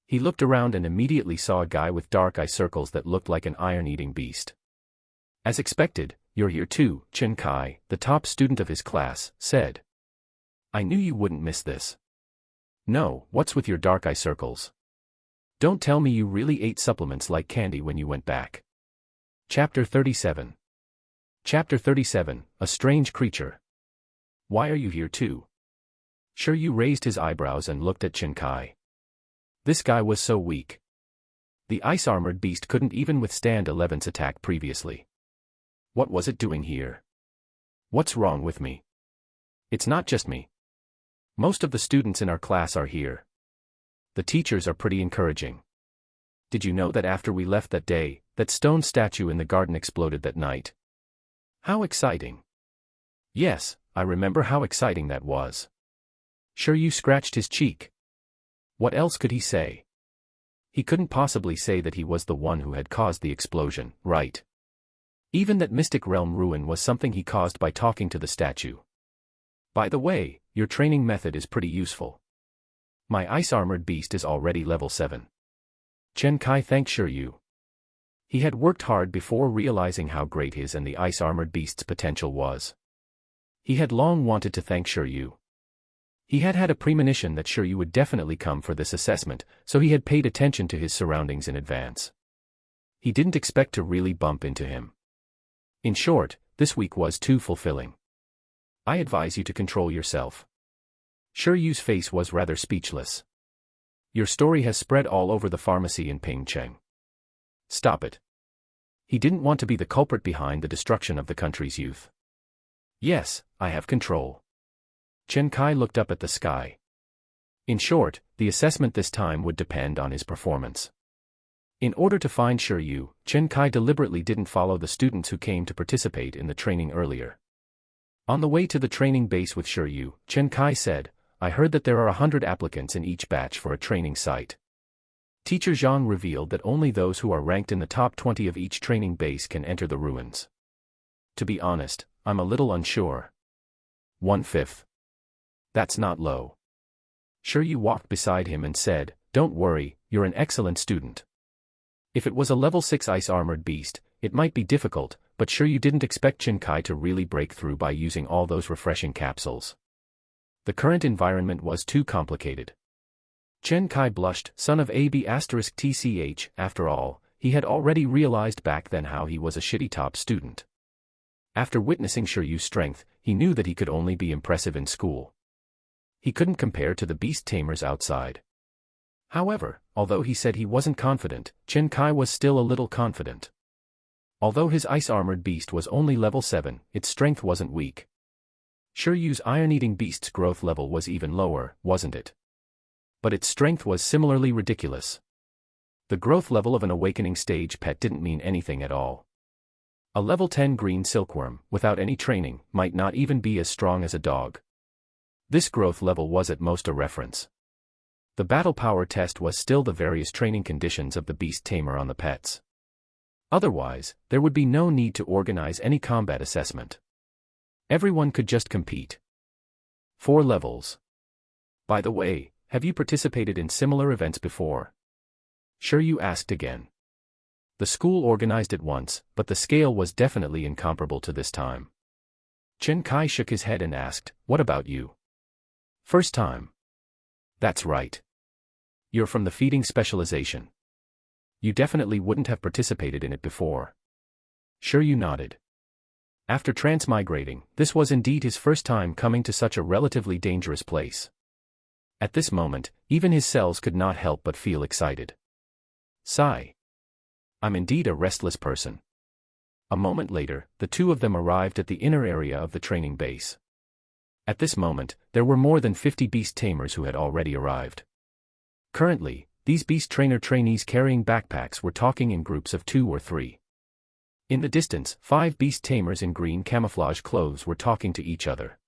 He looked around and immediately saw a guy with dark eye circles that looked like an iron-eating beast. As expected, "You're here too," Chen Kai, the top student of his class, said. "I knew you wouldn't miss this." "No, what's with your dark eye circles? Don't tell me you really ate supplements like candy when you went back." Chapter 37. Chapter 37, A Strange Creature. "Why are you here too?" Shiryu raised his eyebrows and looked at Chen Kai. This guy was so weak. The ice-armored beast couldn't even withstand 11's attack previously. What was it doing here? What's wrong with me? It's not just me. Most of the students in our class are here. The teachers are pretty encouraging. Did you know that after we left that day, that stone statue in the garden exploded that night? How exciting. Yes, I remember how exciting that was. Shiryu scratched his cheek. What else could he say? He couldn't possibly say that he was the one who had caused the explosion, right? Even that Mystic Realm ruin was something he caused by talking to the statue. By the way, your training method is pretty useful. My ice-armored beast is already level 7. Chen Kai thanked Shiryu. He had worked hard before realizing how great his and the ice-armored beast's potential was. He had long wanted to thank Shiryu. He had had a premonition that Shiryu would definitely come for this assessment, so he had paid attention to his surroundings in advance. He didn't expect to really bump into him. In short, this week was too fulfilling. I advise you to control yourself. Shiryu's face was rather speechless. Your story has spread all over the pharmacy in Pingcheng. Stop it. He didn't want to be the culprit behind the destruction of the country's youth. Yes, I have control. Chen Kai looked up at the sky. In short, the assessment this time would depend on his performance. In order to find Shiryu, Chen Kai deliberately didn't follow the students who came to participate in the training earlier. On the way to the training base with Shiryu, Chen Kai said, I heard that there are 100 applicants in each batch for a training site. Teacher Zhang revealed that only those who are ranked in the top 20 of each training base can enter the ruins. To be honest, I'm a little unsure. 1/5. That's not low. Shiryu walked beside him and said, Don't worry, you're an excellent student. If it was a level 6 ice-armored beast, it might be difficult, but Shiryu didn't expect Chen Kai to really break through by using all those refreshing capsules. The current environment was too complicated. Chen Kai blushed, son of AB*TCH, after all, he had already realized back then how he was a shitty top student. After witnessing Shiryu's strength, he knew that he could only be impressive in school. He couldn't compare to the beast tamers outside. However, although he said he wasn't confident, Chen Kai was still a little confident. Although his ice-armored beast was only level 7, its strength wasn't weak. Shiryu's iron-eating beast's growth level was even lower, wasn't it? But its strength was similarly ridiculous. The growth level of an awakening stage pet didn't mean anything at all. A level 10 green silkworm, without any training, might not even be as strong as a dog. This growth level was at most a reference. The battle power test was still the various training conditions of the beast tamer on the pets. Otherwise, there would be no need to organize any combat assessment. Everyone could just compete. 4 levels. By the way, have you participated in similar events before? Shiryu asked again. The school organized it once, but the scale was definitely incomparable to this time. Chen Kai shook his head and asked, "What about you?" "First time." "That's right. You're from the feeding specialization. You definitely wouldn't have participated in it before." Shiryu nodded. After transmigrating, this was indeed his first time coming to such a relatively dangerous place. At this moment, even his cells could not help but feel excited. Sigh. I'm indeed a restless person. A moment later, the two of them arrived at the inner area of the training base. At this moment, there were more than 50 beast tamers who had already arrived. Currently, these beast trainer trainees carrying backpacks were talking in groups of 2 or 3. In the distance, 5 beast tamers in green camouflage clothes were talking to each other.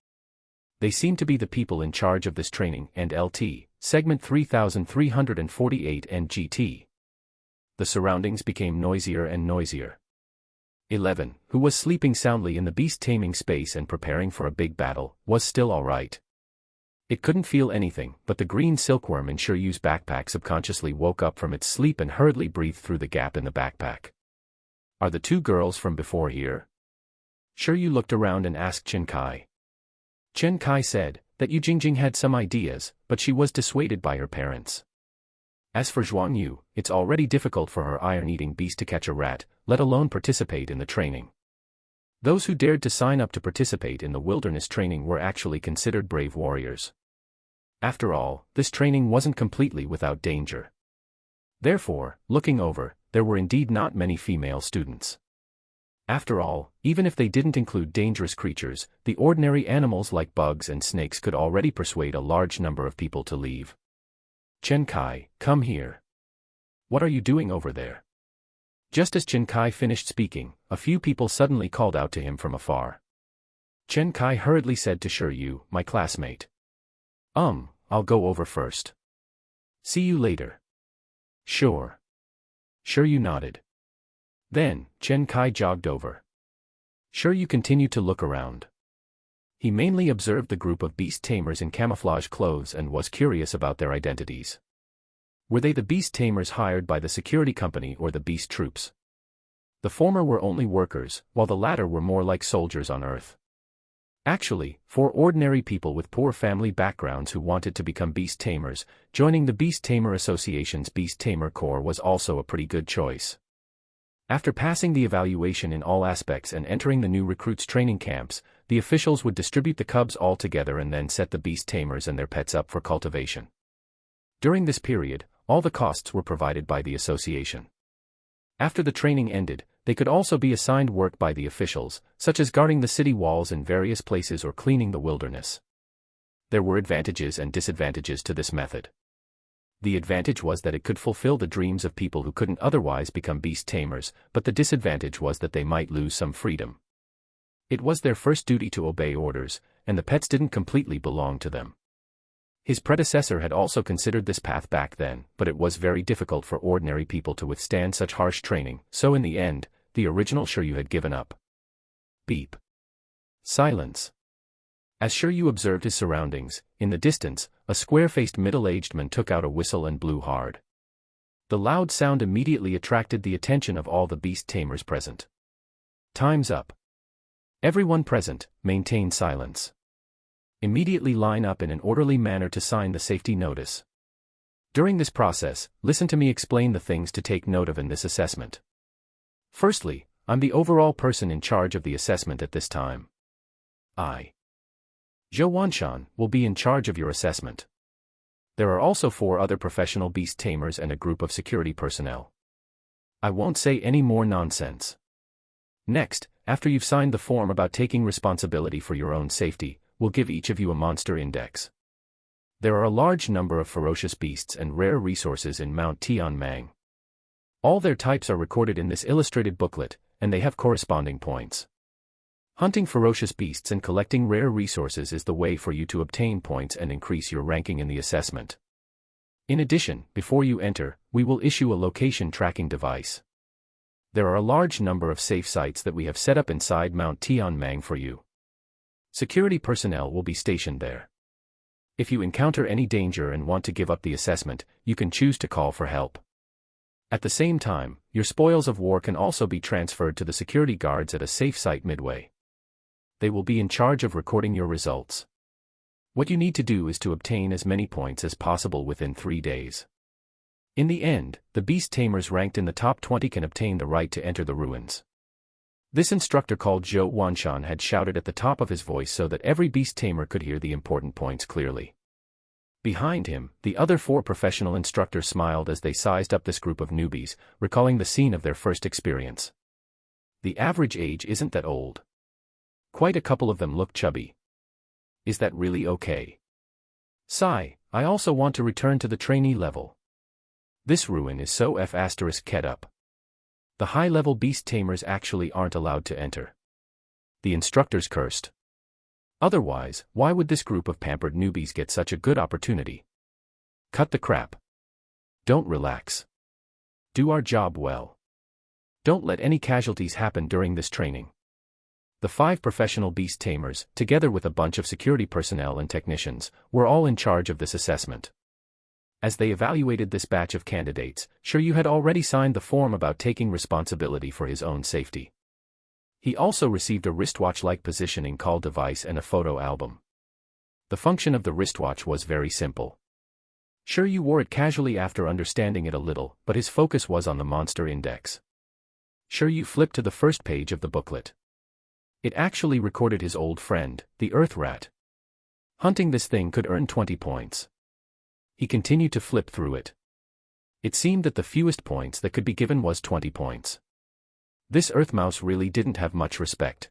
They seemed to be the people in charge of this training and LT, segment 3348 and GT. The surroundings became noisier and noisier. 11, who was sleeping soundly in the beast taming space and preparing for a big battle, was still alright. It couldn't feel anything, but the green silkworm in Shiryu's backpack subconsciously woke up from its sleep and hurriedly breathed through the gap in the backpack. Are the 2 girls from before here? Shiryu looked around and asked Chen Kai. Chen Kai said that Yu Jingjing had some ideas, but she was dissuaded by her parents. As for Zhuang Yu, it's already difficult for her iron-eating beast to catch a rat, let alone participate in the training. Those who dared to sign up to participate in the wilderness training were actually considered brave warriors. After all, this training wasn't completely without danger. Therefore, looking over, there were indeed not many female students. After all, even if they didn't include dangerous creatures, the ordinary animals like bugs and snakes could already persuade a large number of people to leave. Chen Kai, come here. What are you doing over there? Just as Chen Kai finished speaking, a few people suddenly called out to him from afar. Chen Kai hurriedly said to Shiryu, my classmate. I'll go over first. See you later. Sure. Shiryu nodded. Then, Chen Kai jogged over. Shiryu continued to look around. He mainly observed the group of beast tamers in camouflage clothes and was curious about their identities. Were they the beast tamers hired by the security company or the beast troops? The former were only workers, while the latter were more like soldiers on Earth. Actually, for ordinary people with poor family backgrounds who wanted to become beast tamers, joining the Beast Tamer Association's Beast Tamer Corps was also a pretty good choice. After passing the evaluation in all aspects and entering the new recruits' training camps, the officials would distribute the cubs all together and then set the beast tamers and their pets up for cultivation. During this period, all the costs were provided by the association. After the training ended, they could also be assigned work by the officials, such as guarding the city walls in various places or cleaning the wilderness. There were advantages and disadvantages to this method. The advantage was that it could fulfill the dreams of people who couldn't otherwise become beast tamers, but the disadvantage was that they might lose some freedom. It was their first duty to obey orders, and the pets didn't completely belong to them. His predecessor had also considered this path back then, but it was very difficult for ordinary people to withstand such harsh training, so in the end, the original Shiryu had given up. Beep. Silence. As Shiryu observed his surroundings, in the distance, a square-faced middle-aged man took out a whistle and blew hard. The loud sound immediately attracted the attention of all the beast tamers present. Time's up. Everyone present, maintain silence. Immediately line up in an orderly manner to sign the safety notice. During this process, listen to me explain the things to take note of in this assessment. Firstly, I'm the overall person in charge of the assessment at this time. I, Zhou Wanshan, will be in charge of your assessment. There are also 4 other professional beast tamers and a group of security personnel. I won't say any more nonsense. Next, after you've signed the form about taking responsibility for your own safety, we'll give each of you a monster index. There are a large number of ferocious beasts and rare resources in Mount Tianmang. All their types are recorded in this illustrated booklet, and they have corresponding points. Hunting ferocious beasts and collecting rare resources is the way for you to obtain points and increase your ranking in the assessment. In addition, before you enter, we will issue a location tracking device. There are a large number of safe sites that we have set up inside Mount Tianmeng for you. Security personnel will be stationed there. If you encounter any danger and want to give up the assessment, you can choose to call for help. At the same time, your spoils of war can also be transferred to the security guards at a safe site midway. They will be in charge of recording your results. What you need to do is to obtain as many points as possible within 3 days. In the end, the beast tamers ranked in the top 20 can obtain the right to enter the ruins. This instructor called Zhou Wanshan had shouted at the top of his voice so that every beast tamer could hear the important points clearly. Behind him, the other 4 professional instructors smiled as they sized up this group of newbies, recalling the scene of their first experience. The average age isn't that old. Quite a couple of them look chubby. Is that really okay? Sigh, I also want to return to the trainee level. This ruin is so f***ed up. The high-level beast tamers actually aren't allowed to enter. The instructors cursed. Otherwise, why would this group of pampered newbies get such a good opportunity? Cut the crap. Don't relax. Do our job well. Don't let any casualties happen during this training. The 5 professional beast tamers, together with a bunch of security personnel and technicians, were all in charge of this assessment. As they evaluated this batch of candidates, Shiryu had already signed the form about taking responsibility for his own safety. He also received a wristwatch-like positioning call device and a photo album. The function of the wristwatch was very simple. Shiryu wore it casually after understanding it a little, but his focus was on the monster index. Shiryu flipped to the first page of the booklet. It actually recorded his old friend, the Earth Rat. Hunting this thing could earn 20 points. He continued to flip through it. It seemed that the fewest points that could be given was 20 points. This Earth Mouse really didn't have much respect.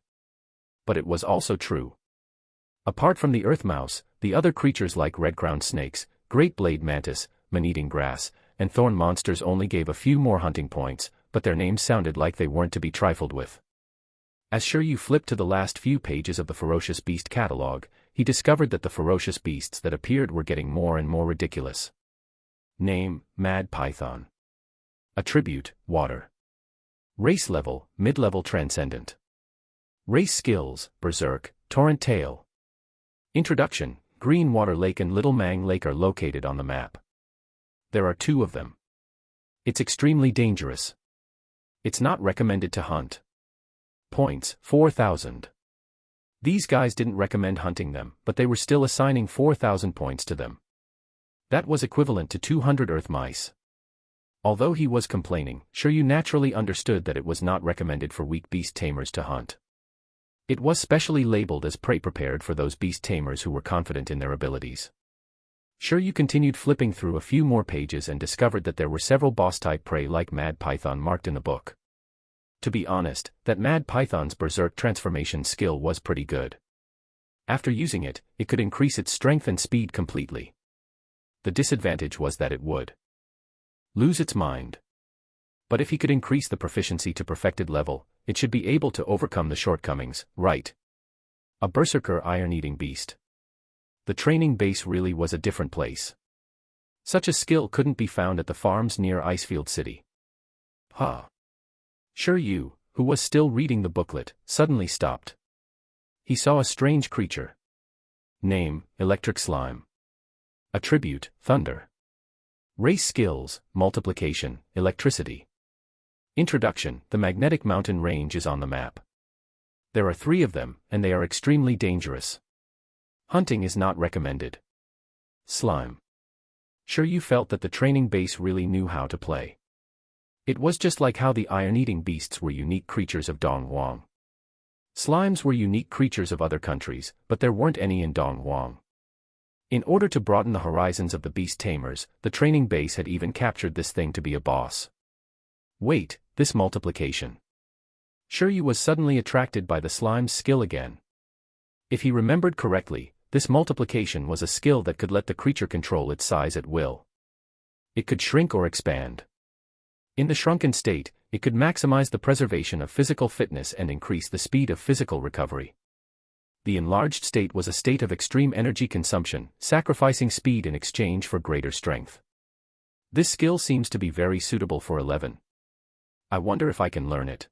But it was also true. Apart from the Earth Mouse, the other creatures like red-crowned snakes, great blade mantis, man-eating grass, and thorn monsters only gave a few more hunting points, but their names sounded like they weren't to be trifled with. As Shiryu flipped to the last few pages of the Ferocious Beast catalog, he discovered that the ferocious beasts that appeared were getting more and more ridiculous. Name, Mad Python. Attribute, Water. Race level, Mid-level Transcendent. Race skills, Berserk, Torrent Tail. Introduction, Green Water Lake and Little Mang Lake are located on the map. There are 2 of them. It's extremely dangerous. It's not recommended to hunt. Points, 4,000. These guys didn't recommend hunting them, but they were still assigning 4,000 points to them. That was equivalent to 200 earth mice. Although he was complaining, Shiryu naturally understood that it was not recommended for weak beast tamers to hunt. It was specially labeled as prey prepared for those beast tamers who were confident in their abilities. Shiryu continued flipping through a few more pages and discovered that there were several boss-type prey like Mad Python marked in the book. To be honest, that Mad Python's Berserk transformation skill was pretty good. After using it, it could increase its strength and speed completely. The disadvantage was that it would lose its mind. But if he could increase the proficiency to perfected level, it should be able to overcome the shortcomings, right? A berserker iron-eating beast. The training base really was a different place. Such a skill couldn't be found at the farms near Icefield City. Shiryu, who was still reading the booklet, suddenly stopped. He saw a strange creature. Name, Electric Slime. Attribute, Thunder. Race skills, Multiplication, Electricity. Introduction, the Magnetic Mountain Range is on the map. There are 3 of them, and they are extremely dangerous. Hunting is not recommended. Slime. Shiryu felt that the training base really knew how to play. It was just like how the iron-eating beasts were unique creatures of Donghuang. Slimes were unique creatures of other countries, but there weren't any in Donghuang. In order to broaden the horizons of the beast tamers, the training base had even captured this thing to be a boss. Wait, this multiplication. Shiryu was suddenly attracted by the slime's skill again. If he remembered correctly, this multiplication was a skill that could let the creature control its size at will. It could shrink or expand. In the shrunken state, It could maximize the preservation of physical fitness and increase the speed of physical recovery. The enlarged state was a state of extreme energy consumption, sacrificing speed in exchange for greater strength. This skill seems to be very suitable for 11. I wonder if I can learn it.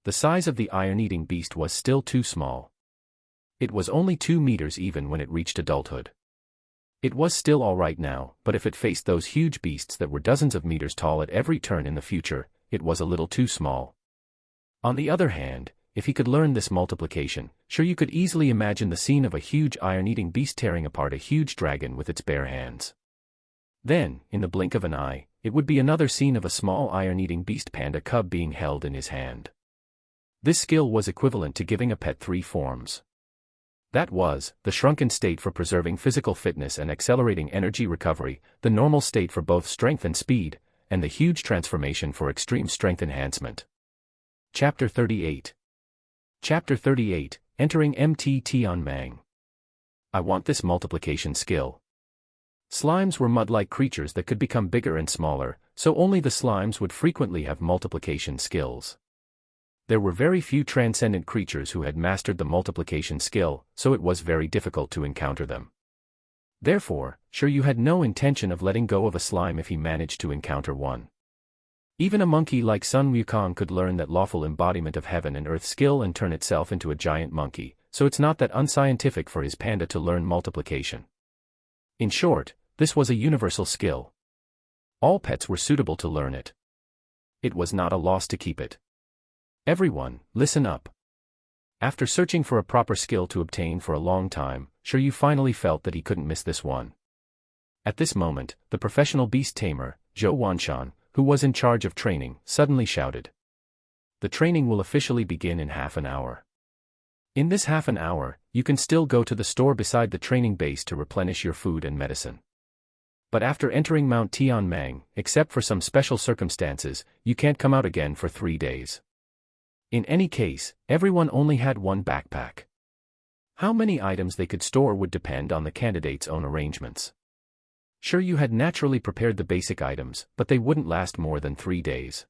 The size of the iron-eating beast was still too small. It was only 2 meters even when it reached adulthood. It was still alright now, but if it faced those huge beasts that were dozens of meters tall at every turn in the future, it was a little too small. On the other hand, if he could learn this multiplication, sure you could easily imagine the scene of a huge iron-eating beast tearing apart a huge dragon with its bare hands. Then, in the blink of an eye, it would be another scene of a small iron-eating beast panda cub being held in his hand. This skill was equivalent to giving a pet 3 forms. That was, the shrunken state for preserving physical fitness and accelerating energy recovery, the normal state for both strength and speed, and the huge transformation for extreme strength enhancement. Chapter 38. Chapter 38, Entering Mt Tianmeng. I want this multiplication skill. Slimes were mud-like creatures that could become bigger and smaller, so only the slimes would frequently have multiplication skills. There were very few transcendent creatures who had mastered the multiplication skill, so it was very difficult to encounter them. Therefore, sure you had no intention of letting go of a slime if he managed to encounter one. Even a monkey like Sun Wukong could learn that lawful embodiment of heaven and earth skill and turn itself into a giant monkey, so it's not that unscientific for his panda to learn multiplication. In short, this was a universal skill. All pets were suitable to learn it. It was not a loss to keep it. Everyone, listen up. After searching for a proper skill to obtain for a long time, sure you finally felt that he couldn't miss this one. At this moment, the professional beast tamer, Zhou Wanshan, who was in charge of training, suddenly shouted. The training will officially begin in half an hour. In this half an hour, you can still go to the store beside the training base to replenish your food and medicine. But after entering Mount Tianmeng, except for some special circumstances, you can't come out again for 3 days. In any case, everyone only had one backpack. How many items they could store would depend on the candidate's own arrangements. Sure you had naturally prepared the basic items, but they wouldn't last more than 3 days.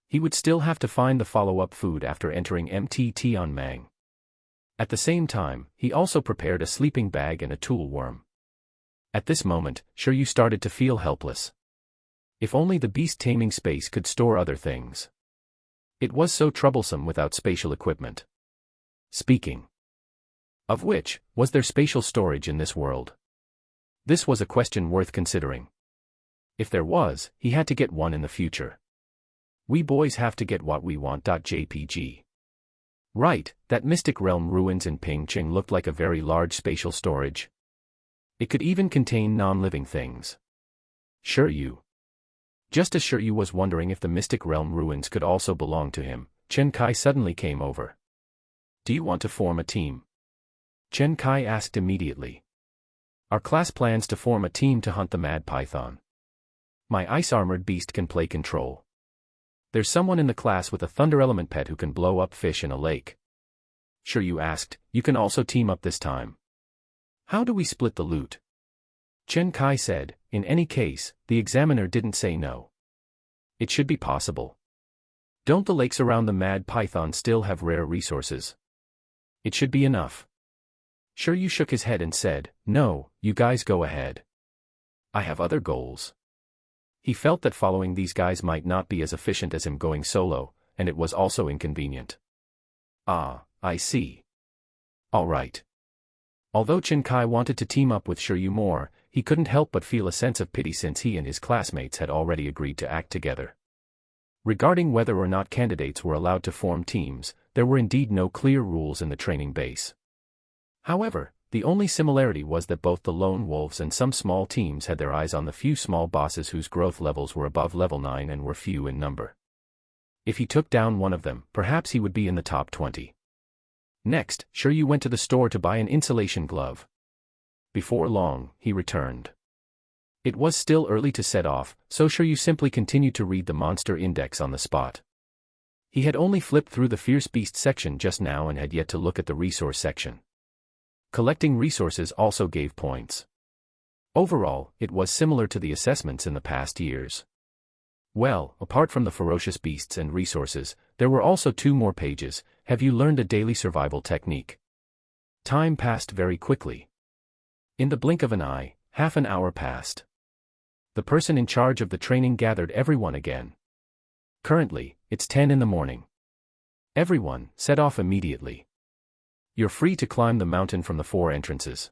He would still have to find the follow-up food after entering Mt Tianmeng. At the same time, he also prepared a sleeping bag and a tool worm. At this moment, sure you started to feel helpless. If only the beast taming space could store other things. It was so troublesome without spatial equipment. Speaking of which, was there spatial storage in this world? This was a question worth considering. If there was, he had to get one in the future. We boys have to get what we want. JPG. Right, that Mystic Realm ruins in Pingcheng looked like a very large spatial storage. It could even contain non-living things. Sure you. Just as Sure you was wondering if the Mystic Realm ruins could also belong to him, Chen Kai suddenly came over. Do you want to form a team? Chen Kai asked immediately. Our class plans to form a team to hunt the Mad Python. My ice-armored beast can play control. There's someone in the class with a thunder element pet who can blow up fish in a lake. Sure you asked, you can also team up this time. How do we split the loot? Chen Kai said, in any case, the examiner didn't say no. It should be possible. Don't the lakes around the Mad Python still have rare resources? It should be enough. Sure you shook his head and said, no, you guys go ahead. I have other goals. He felt that following these guys might not be as efficient as him going solo, and it was also inconvenient. Ah, I see. All right. Although Chen Kai wanted to team up with Sure you more, he couldn't help but feel a sense of pity since he and his classmates had already agreed to act together. Regarding whether or not candidates were allowed to form teams, there were indeed no clear rules in the training base. However, the only similarity was that both the lone wolves and some small teams had their eyes on the few small bosses whose growth levels were above level 9 and were few in number. If he took down one of them, perhaps he would be in the top 20. Next, Sure you went to the store to buy an insulation glove. Before long, he returned. It was still early to set off, so Sure you simply continued to read the monster index on the spot. He had only flipped through the fierce beast section just now and had yet to look at the resource section. Collecting resources also gave points. Overall, it was similar to the assessments in the past years. Well, apart from the ferocious beasts and resources, there were also 2 more pages. Have you learned a daily survival technique? Time passed very quickly. In the blink of an eye, half an hour passed. The person in charge of the training gathered everyone again. Currently, it's 10 in the morning. Everyone, set off immediately. You're free to climb the mountain from the 4 entrances.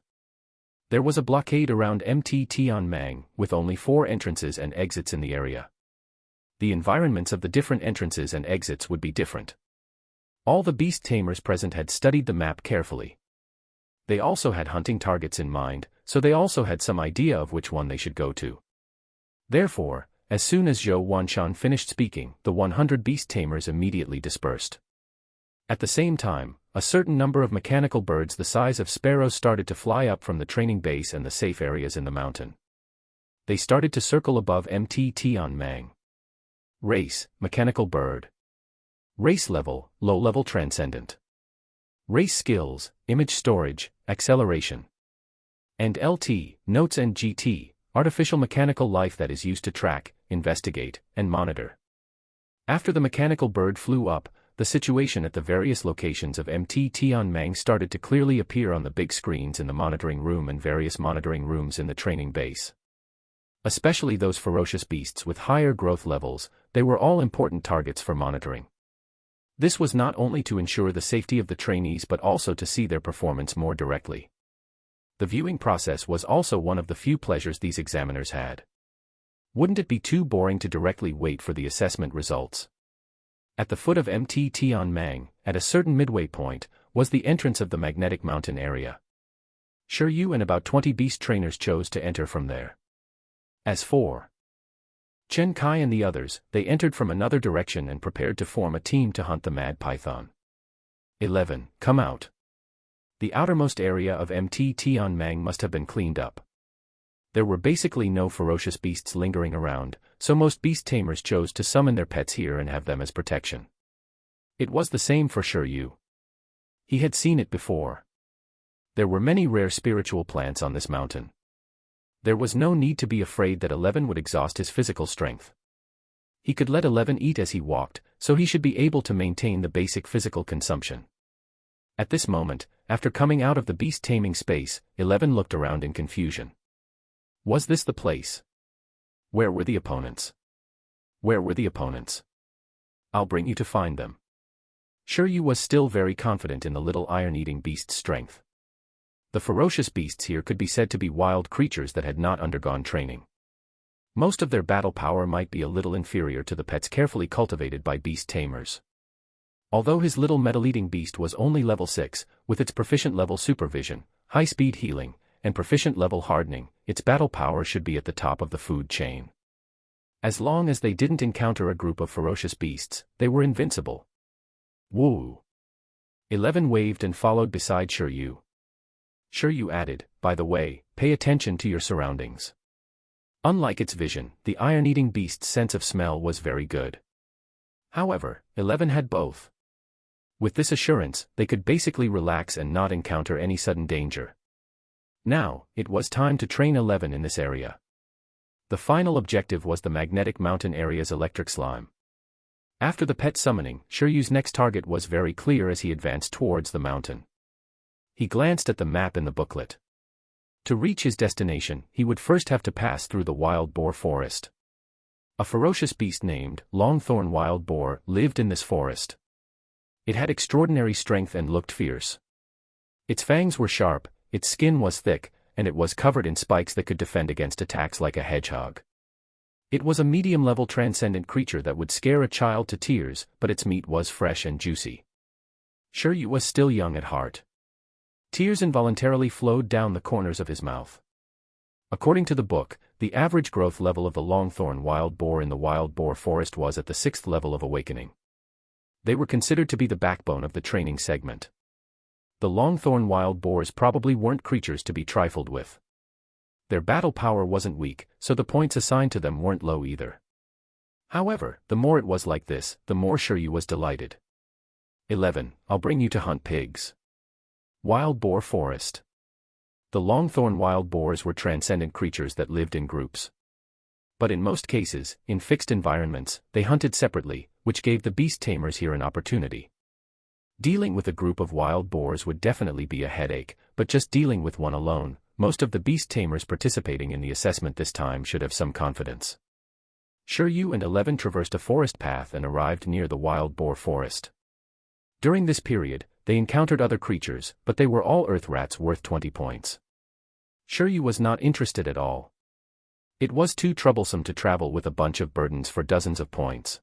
There was a blockade around Mt Tian Mang, with only 4 entrances and exits in the area. The environments of the different entrances and exits would be different. All the beast tamers present had studied the map carefully. They also had hunting targets in mind, so they also had some idea of which one they should go to. Therefore, as soon as Zhou Wanshan finished speaking, the 100 beast tamers immediately dispersed. At the same time, a certain number of mechanical birds the size of sparrows started to fly up from the training base and the safe areas in the mountain. They started to circle above Mt Tian Mang. Race, mechanical bird. Race level, low-level transcendent. Race skills, image storage, acceleration. And LT, notes and GT, artificial mechanical life that is used to track, investigate, and monitor. After the mechanical bird flew up, the situation at the various locations of Mt Tian Mang started to clearly appear on the big screens in the monitoring room and various monitoring rooms in the training base. Especially those ferocious beasts with higher growth levels, they were all important targets for monitoring. This was not only to ensure the safety of the trainees but also to see their performance more directly. The viewing process was also one of the few pleasures these examiners had. Wouldn't it be too boring to directly wait for the assessment results? At the foot of Mt Tian Mang, at a certain midway point, was the entrance of the magnetic mountain area. Shiryu and about 20 beast trainers chose to enter from there. As for Chen Kai and the others, they entered from another direction and prepared to form a team to hunt the mad python. 11. Come out. The outermost area of Mt Tian Mang must have been cleaned up. There were basically no ferocious beasts lingering around, so most beast tamers chose to summon their pets here and have them as protection. It was the same for Shiryu. He had seen it before. There were many rare spiritual plants on this mountain. There was no need to be afraid that 11 would exhaust his physical strength. He could let 11 eat as he walked, so he should be able to maintain the basic physical consumption. At this moment, after coming out of the beast taming space, 11 looked around in confusion. Was this the place? Where were the opponents? Where were the opponents? I'll bring you to find them. Shiryu was still very confident in the little iron-eating beast's strength. The ferocious beasts here could be said to be wild creatures that had not undergone training. Most of their battle power might be a little inferior to the pets carefully cultivated by beast tamers. Although his little metal-eating beast was only level 6, with its proficient level supervision, high-speed healing, and proficient level hardening, its battle power should be at the top of the food chain. As long as they didn't encounter a group of ferocious beasts, they were invincible. Woo! 11 waved and followed beside Shiryu. Shiryu added, by the way, pay attention to your surroundings. Unlike its vision, the iron-eating beast's sense of smell was very good. However, 11 had both. With this assurance, they could basically relax and not encounter any sudden danger. Now, it was time to train 11 in this area. The final objective was the magnetic mountain area's electric slime. After the pet summoning, Shiryu's next target was very clear as he advanced towards the mountain. He glanced at the map in the booklet. To reach his destination, he would first have to pass through the wild boar forest. A ferocious beast named Longthorn Wild Boar lived in this forest. It had extraordinary strength and looked fierce. Its fangs were sharp, its skin was thick, and it was covered in spikes that could defend against attacks like a hedgehog. It was a medium-level transcendent creature that would scare a child to tears, but its meat was fresh and juicy. Shiryu was still young at heart. Tears involuntarily flowed down the corners of his mouth. According to the book, the average growth level of the Longthorn Wild Boar in the wild boar forest was at the 6th level of awakening. They were considered to be the backbone of the training segment. The Longthorn Wild Boars probably weren't creatures to be trifled with. Their battle power wasn't weak, so the points assigned to them weren't low either. However, the more it was like this, the more Shiryu was delighted. 11. I'll bring you to hunt pigs. Wild Boar Forest. The Longthorn Wild Boars were transcendent creatures that lived in groups. But in most cases, in fixed environments, they hunted separately, which gave the beast tamers here an opportunity. Dealing with a group of wild boars would definitely be a headache, but just dealing with one alone, most of the beast tamers participating in the assessment this time should have some confidence. Shiryu and 11 traversed a forest path and arrived near the wild boar forest. During this period, they encountered other creatures, but they were all earth rats worth 20 points. Shiryu was not interested at all. It was too troublesome to travel with a bunch of burdens for dozens of points.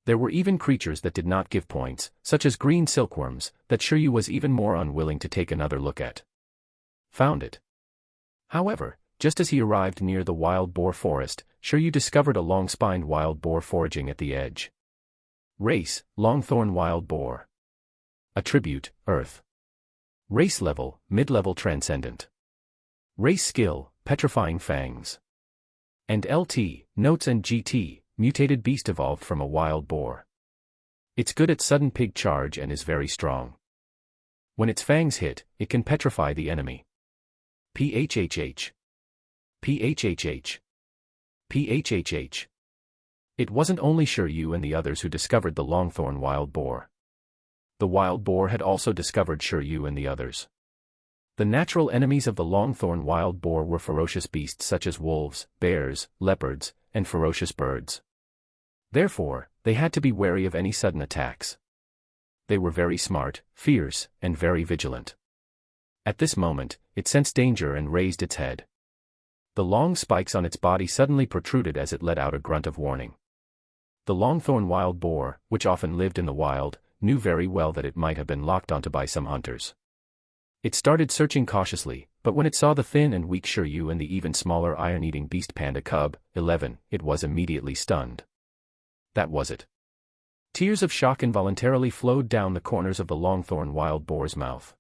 There were even creatures that did not give points, such as green silkworms, that Shiryu was even more unwilling to take another look at. Found it. However, just as he arrived near the wild boar forest, Shiryu discovered a long-spined wild boar foraging at the edge. Race, Longthorn Wild Boar. Attribute, Earth. Race level, Mid-level Transcendent. Race skill, Petrifying Fangs. And LT, Notes and GT, Mutated beast evolved from a wild boar. It's good at sudden pig charge and is very strong. When its fangs hit, it can petrify the enemy. PHHH. PHHH. PHHH. It wasn't only Shiryu and the others who discovered the Longthorn wild boar. The wild boar had also discovered Shiryu and the others. The natural enemies of the Longthorn wild boar were ferocious beasts such as wolves, bears, leopards, and ferocious birds. Therefore, they had to be wary of any sudden attacks. They were very smart, fierce, and very vigilant. At this moment, it sensed danger and raised its head. The long spikes on its body suddenly protruded as it let out a grunt of warning. The Longthorn wild boar, which often lived in the wild, knew very well that it might have been locked onto by some hunters. It started searching cautiously, but when it saw the thin and weak Shiryu and the even smaller iron-eating beast panda cub, 11, it was immediately stunned. That was it. Tears of shock involuntarily flowed down the corners of the Longthorn wild boar's mouth.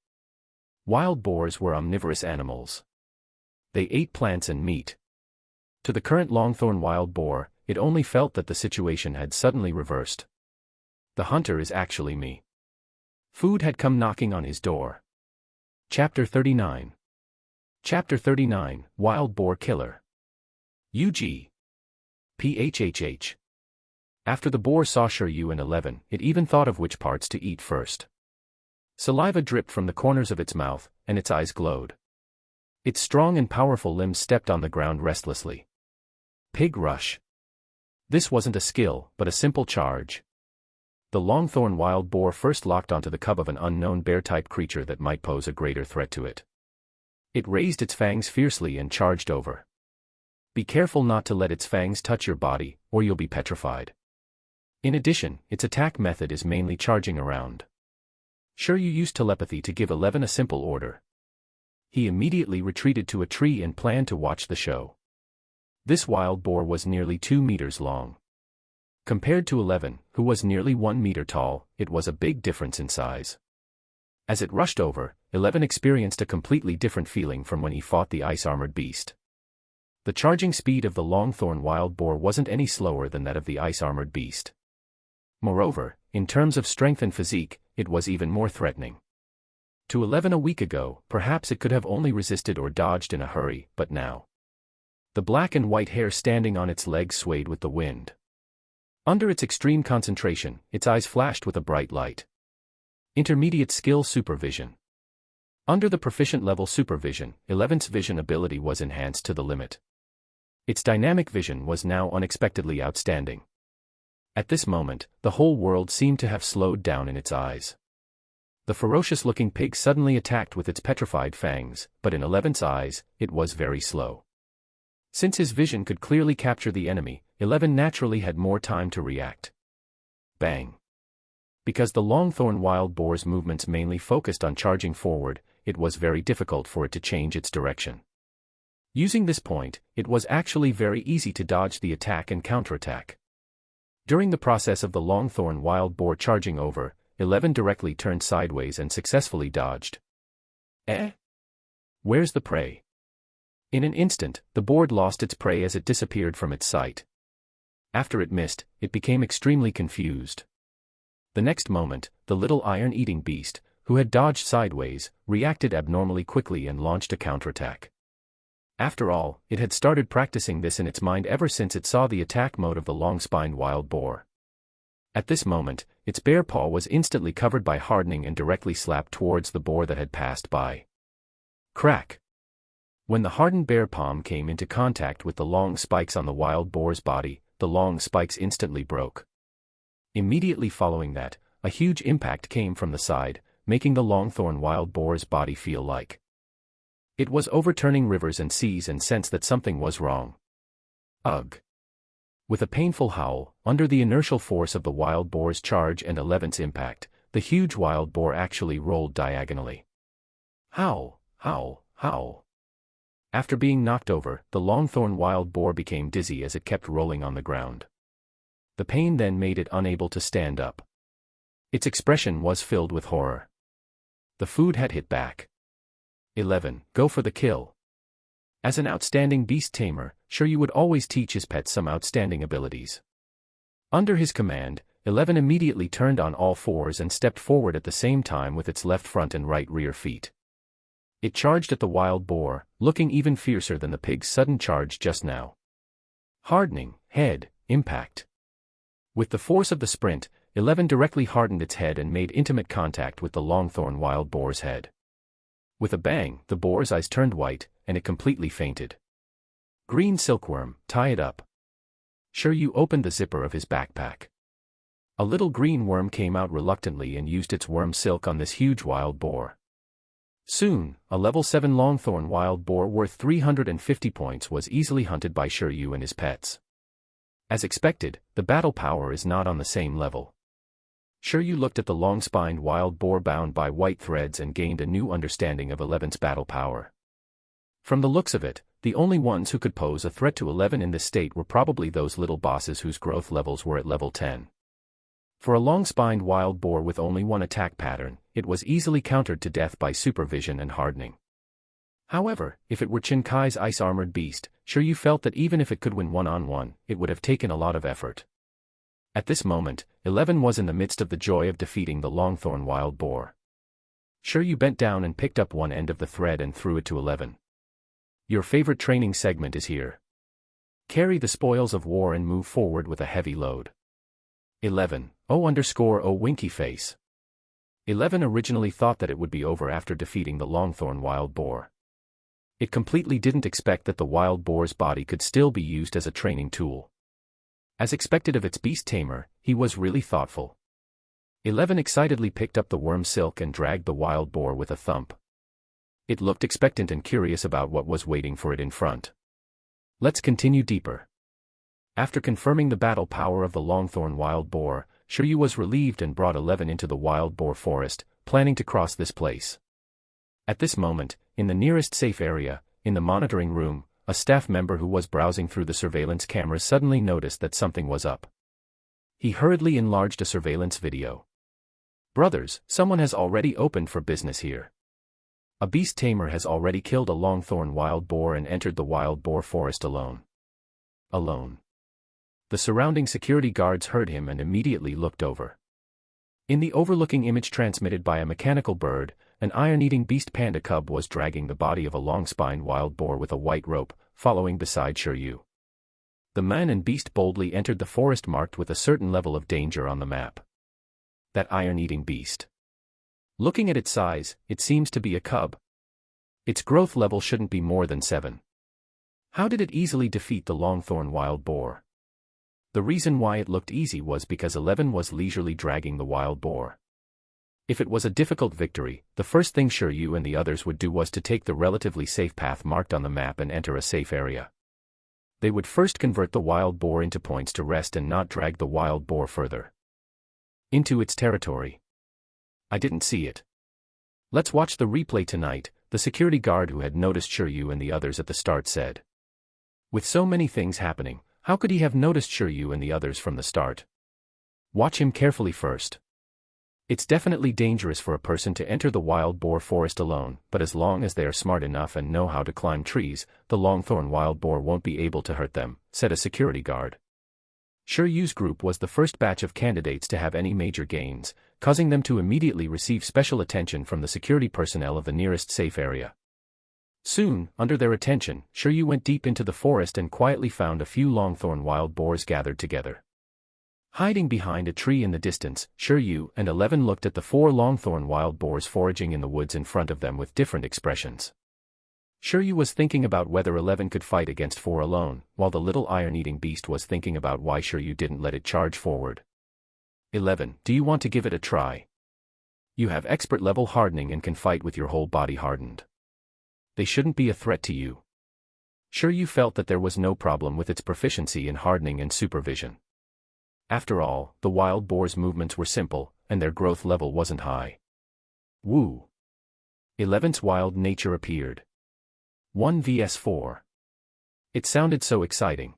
Wild boars were omnivorous animals. They ate plants and meat. To the current Longthorn wild boar, it only felt that the situation had suddenly reversed. The hunter is actually me. Food had come knocking on his door. Chapter 39. Chapter 39, Wild Boar Killer. UG. PHHH. After the boar saw Shiryu and 11, it even thought of which parts to eat first. Saliva dripped from the corners of its mouth, and its eyes glowed. Its strong and powerful limbs stepped on the ground restlessly. Pig rush. This wasn't a skill, but a simple charge. The Longthorn wild boar first locked onto the cub of an unknown bear-type creature that might pose a greater threat to it. It raised its fangs fiercely and charged over. Be careful not to let its fangs touch your body, or you'll be petrified. In addition, its attack method is mainly charging around. Shiryu used telepathy to give 11 a simple order. He immediately retreated to a tree and planned to watch the show. This wild boar was nearly 2 meters long. Compared to 11, who was nearly 1 meter tall, it was a big difference in size. As it rushed over, 11 experienced a completely different feeling from when he fought the ice-armored beast. The charging speed of the Longthorn wild boar wasn't any slower than that of the ice-armored beast. Moreover, in terms of strength and physique, it was even more threatening. To 11 a week ago, perhaps it could have only resisted or dodged in a hurry, but now. The black and white hair standing on its legs swayed with the wind. Under its extreme concentration, its eyes flashed with a bright light. Intermediate skill supervision. Under the proficient level supervision, 11's vision ability was enhanced to the limit. Its dynamic vision was now unexpectedly outstanding. At this moment, the whole world seemed to have slowed down in its eyes. The ferocious-looking pig suddenly attacked with its petrified fangs, but in 11's eyes, it was very slow. Since his vision could clearly capture the enemy, 11 naturally had more time to react. Bang. Because the Longthorn wild boar's movements mainly focused on charging forward, it was very difficult for it to change its direction. Using this point, it was actually very easy to dodge the attack and counterattack. During the process of the Longthorn wild boar charging over, 11 directly turned sideways and successfully dodged. Where's the prey? In an instant, the boar lost its prey as it disappeared from its sight. After it missed, it became extremely confused. The next moment, the little iron-eating beast, who had dodged sideways, reacted abnormally quickly and launched a counterattack. After all, it had started practicing this in its mind ever since it saw the attack mode of the long-spined wild boar. At this moment, its bare paw was instantly covered by hardening and directly slapped towards the boar that had passed by. Crack! When the hardened bare palm came into contact with the long spikes on the wild boar's body, the long spikes instantly broke. Immediately following that, a huge impact came from the side, making the long-thorn wild boar's body feel like it was overturning rivers and seas and sensed that something was wrong. Ugh! With a painful howl, under the inertial force of the wild boar's charge and 11's impact, the huge wild boar actually rolled diagonally. Howl, howl, howl. After being knocked over, the long-thorn wild boar became dizzy as it kept rolling on the ground. The pain then made it unable to stand up. Its expression was filled with horror. The food had hit back. 11. Go for the kill. As an outstanding beast tamer, Shiryu would always teach his pets some outstanding abilities. Under his command, 11 immediately turned on all fours and stepped forward at the same time with its left front and right rear feet. It charged at the wild boar, looking even fiercer than the pig's sudden charge just now. Hardening, head, impact. With the force of the sprint, 11 directly hardened its head and made intimate contact with the long-thorn wild boar's head. With a bang, the boar's eyes turned white, and it completely fainted. Green silkworm, tie it up. Shiryu opened the zipper of his backpack. A little green worm came out reluctantly and used its worm silk on this huge wild boar. Soon, a level 7 long-thorn wild boar worth 350 points was easily hunted by Shiryu and his pets. As expected, the battle power is not on the same level. Shiryu looked at the long-spined wild boar bound by white threads and gained a new understanding of 11's battle power. From the looks of it, the only ones who could pose a threat to 11 in this state were probably those little bosses whose growth levels were at level 10. For a long-spined wild boar with only one attack pattern, it was easily countered to death by supervision and hardening. However, if it were Chinkai's ice-armored beast, Shiryu felt that even if it could win one-on-one, it would have taken a lot of effort. At this moment, 11 was in the midst of the joy of defeating the long-thorn wild boar. Shiryu bent down and picked up one end of the thread and threw it to 11. Your favorite training segment is here. Carry the spoils of war and move forward with a heavy load. 11. O_O winky face. 11 originally thought that it would be over after defeating the long-thorn wild boar. It completely didn't expect that the wild boar's body could still be used as a training tool. As expected of its beast tamer, he was really thoughtful. 11 excitedly picked up the worm silk and dragged the wild boar with a thump. It looked expectant and curious about what was waiting for it in front. Let's continue deeper. After confirming the battle power of the long-thorn wild boar, Shiryu was relieved and brought 11 into the wild boar forest, planning to cross this place. At this moment, in the nearest safe area, in the monitoring room, a staff member who was browsing through the surveillance cameras suddenly noticed that something was up. He hurriedly enlarged a surveillance video. Brothers, someone has already opened for business here. A beast tamer has already killed a long-thorn wild boar and entered the wild boar forest alone. Alone. The surrounding security guards heard him and immediately looked over. In the overlooking image transmitted by a mechanical bird, an iron-eating beast panda cub was dragging the body of a long-spined wild boar with a white rope, following beside Shiryu. The man and beast boldly entered the forest marked with a certain level of danger on the map. That iron-eating beast. Looking at its size, it seems to be a cub. Its growth level shouldn't be more than 7. How did it easily defeat the long-thorn wild boar? The reason why it looked easy was because 11 was leisurely dragging the wild boar. If it was a difficult victory, the first thing Shiryu and the others would do was to take the relatively safe path marked on the map and enter a safe area. They would first convert the wild boar into points to rest and not drag the wild boar further into its territory. I didn't see it. Let's watch the replay tonight, the security guard who had noticed Shiryu and the others at the start said. With so many things happening, how could he have noticed Shiryu and the others from the start? Watch him carefully first. It's definitely dangerous for a person to enter the wild boar forest alone, but as long as they are smart enough and know how to climb trees, the long-thorn wild boar won't be able to hurt them, said a security guard. Shiryu's group was the first batch of candidates to have any major gains, causing them to immediately receive special attention from the security personnel of the nearest safe area. Soon, under their attention, Shiryu went deep into the forest and quietly found a few longthorn wild boars gathered together. Hiding behind a tree in the distance, Shiryu and 11 looked at the 4 longthorn wild boars foraging in the woods in front of them with different expressions. Shiryu was thinking about whether 11 could fight against 4 alone, while the little iron-eating beast was thinking about why Shiryu didn't let it charge forward. 11. Do you want to give it a try? You have expert level hardening and can fight with your whole body hardened. They shouldn't be a threat to you. Shiryu felt that there was no problem with its proficiency in hardening and supervision. After all, the wild boar's movements were simple, and their growth level wasn't high. Woo! 11's wild nature appeared. 1 vs 4. It sounded so exciting.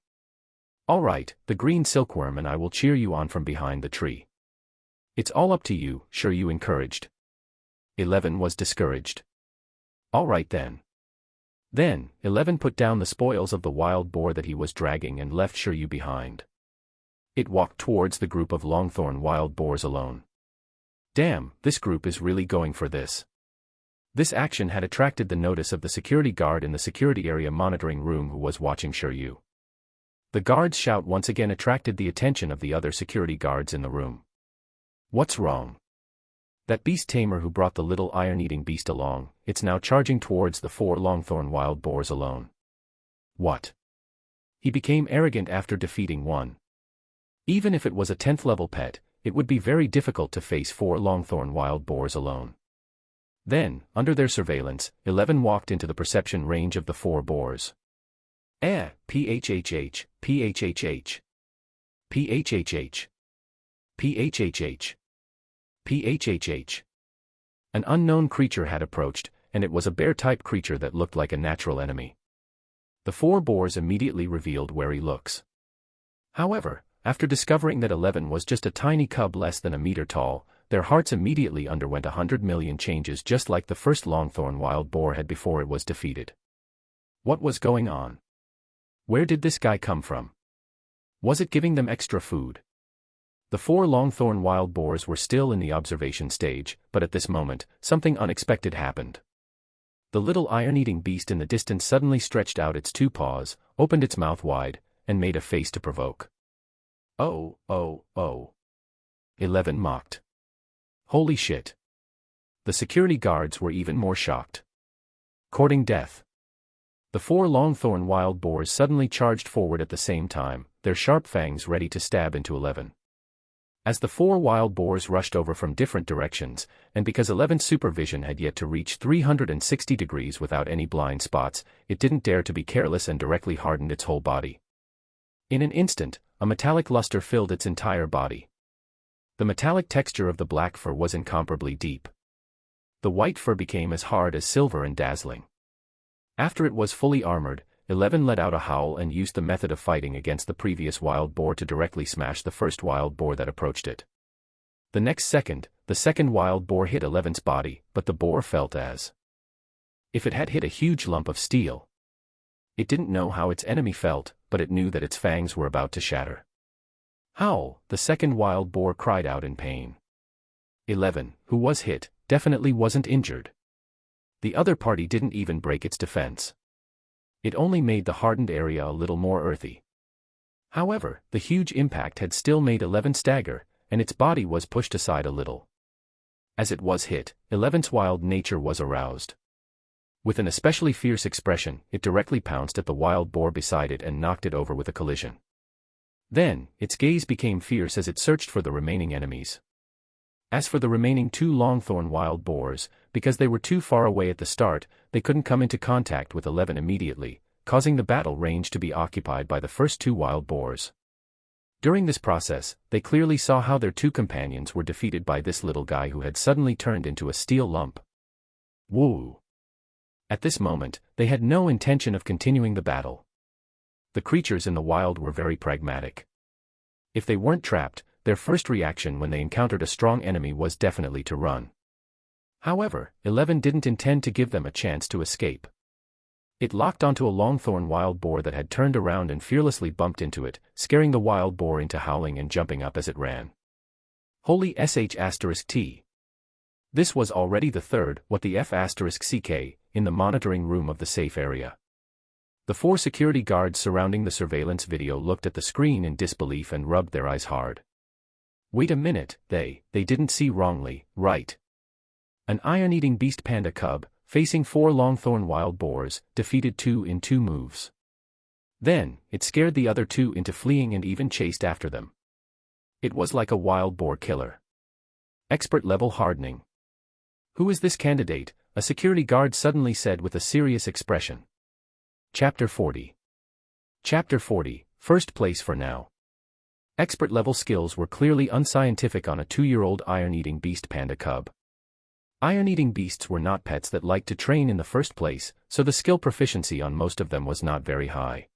All right, the green silkworm and I will cheer you on from behind the tree. It's all up to you, Shiryu encouraged. 11 was discouraged. All right then. Then, 11 put down the spoils of the wild boar that he was dragging and left Shiryu behind. It walked towards the group of longthorn wild boars alone. Damn, this group is really going for this. This action had attracted the notice of the security guard in the security area monitoring room who was watching Shiryu. The guard's shout once again attracted the attention of the other security guards in the room. What's wrong? That beast tamer who brought the little iron-eating beast along, it's now charging towards the 4 longthorn wild boars alone. What? He became arrogant after defeating 1. Even if it was a 10th level pet, it would be very difficult to face 4 longthorn wild boars alone. Then, under their surveillance, 11 walked into the perception range of the 4 boars. PHHH, PHHH. PHHH. PHHH. PHHH. An unknown creature had approached, and it was a bear-type creature that looked like a natural enemy. The 4 boars immediately revealed wary looks. However, after discovering that 11 was just a tiny cub less than a meter tall, their hearts immediately underwent 100 million changes just like the first longthorn wild boar had before it was defeated. What was going on? Where did this guy come from? Was it giving them extra food? The 4 longthorn wild boars were still in the observation stage, but at this moment, something unexpected happened. The little iron-eating beast in the distance suddenly stretched out its 2 paws, opened its mouth wide, and made a face to provoke. Oh, oh, oh. 11 mocked. Holy shit. The security guards were even more shocked. Courting death. The 4 longthorn wild boars suddenly charged forward at the same time, their sharp fangs ready to stab into 11. As the 4 wild boars rushed over from different directions, and because 11's supervision had yet to reach 360 degrees without any blind spots, it didn't dare to be careless and directly hardened its whole body. In an instant, a metallic luster filled its entire body. The metallic texture of the black fur was incomparably deep. The white fur became as hard as silver and dazzling. After it was fully armored, 11 let out a howl and used the method of fighting against the previous wild boar to directly smash the first wild boar that approached it. The next second, the second wild boar hit 11's body, but the boar felt as if it had hit a huge lump of steel. It didn't know how its enemy felt, but it knew that its fangs were about to shatter. Howl, the second wild boar cried out in pain. 11, who was hit, definitely wasn't injured. The other party didn't even break its defense. It only made the hardened area a little more earthy. However, the huge impact had still made 11 stagger, and its body was pushed aside a little. As it was hit, 11's wild nature was aroused. With an especially fierce expression, it directly pounced at the wild boar beside it and knocked it over with a collision. Then, its gaze became fierce as it searched for the remaining enemies. As for the remaining 2 longthorn wild boars, because they were too far away at the start, they couldn't come into contact with 11 immediately, causing the battle range to be occupied by the first 2 wild boars. During this process, they clearly saw how their 2 companions were defeated by this little guy who had suddenly turned into a steel lump. Woo! At this moment, they had no intention of continuing the battle. The creatures in the wild were very pragmatic. If they weren't trapped, their first reaction when they encountered a strong enemy was definitely to run. However, 11 didn't intend to give them a chance to escape. It locked onto a longthorn wild boar that had turned around and fearlessly bumped into it, scaring the wild boar into howling and jumping up as it ran. Holy sh*t. This was already the third, what the f*ck, in the monitoring room of the safe area. The 4 security guards surrounding the surveillance video looked at the screen in disbelief and rubbed their eyes hard. Wait a minute, they didn't see wrongly, right? An iron-eating beast panda cub, facing 4 long-thorn wild boars, defeated 2 in 2 moves. Then, it scared the other 2 into fleeing and even chased after them. It was like a wild boar killer. Expert level hardening. Who is this candidate? A security guard suddenly said with a serious expression. Chapter 40. Chapter 40, First place for now. Expert level skills were clearly unscientific on a 2-year-old iron-eating beast panda cub. Iron-eating beasts were not pets that liked to train in the first place, so the skill proficiency on most of them was not very high.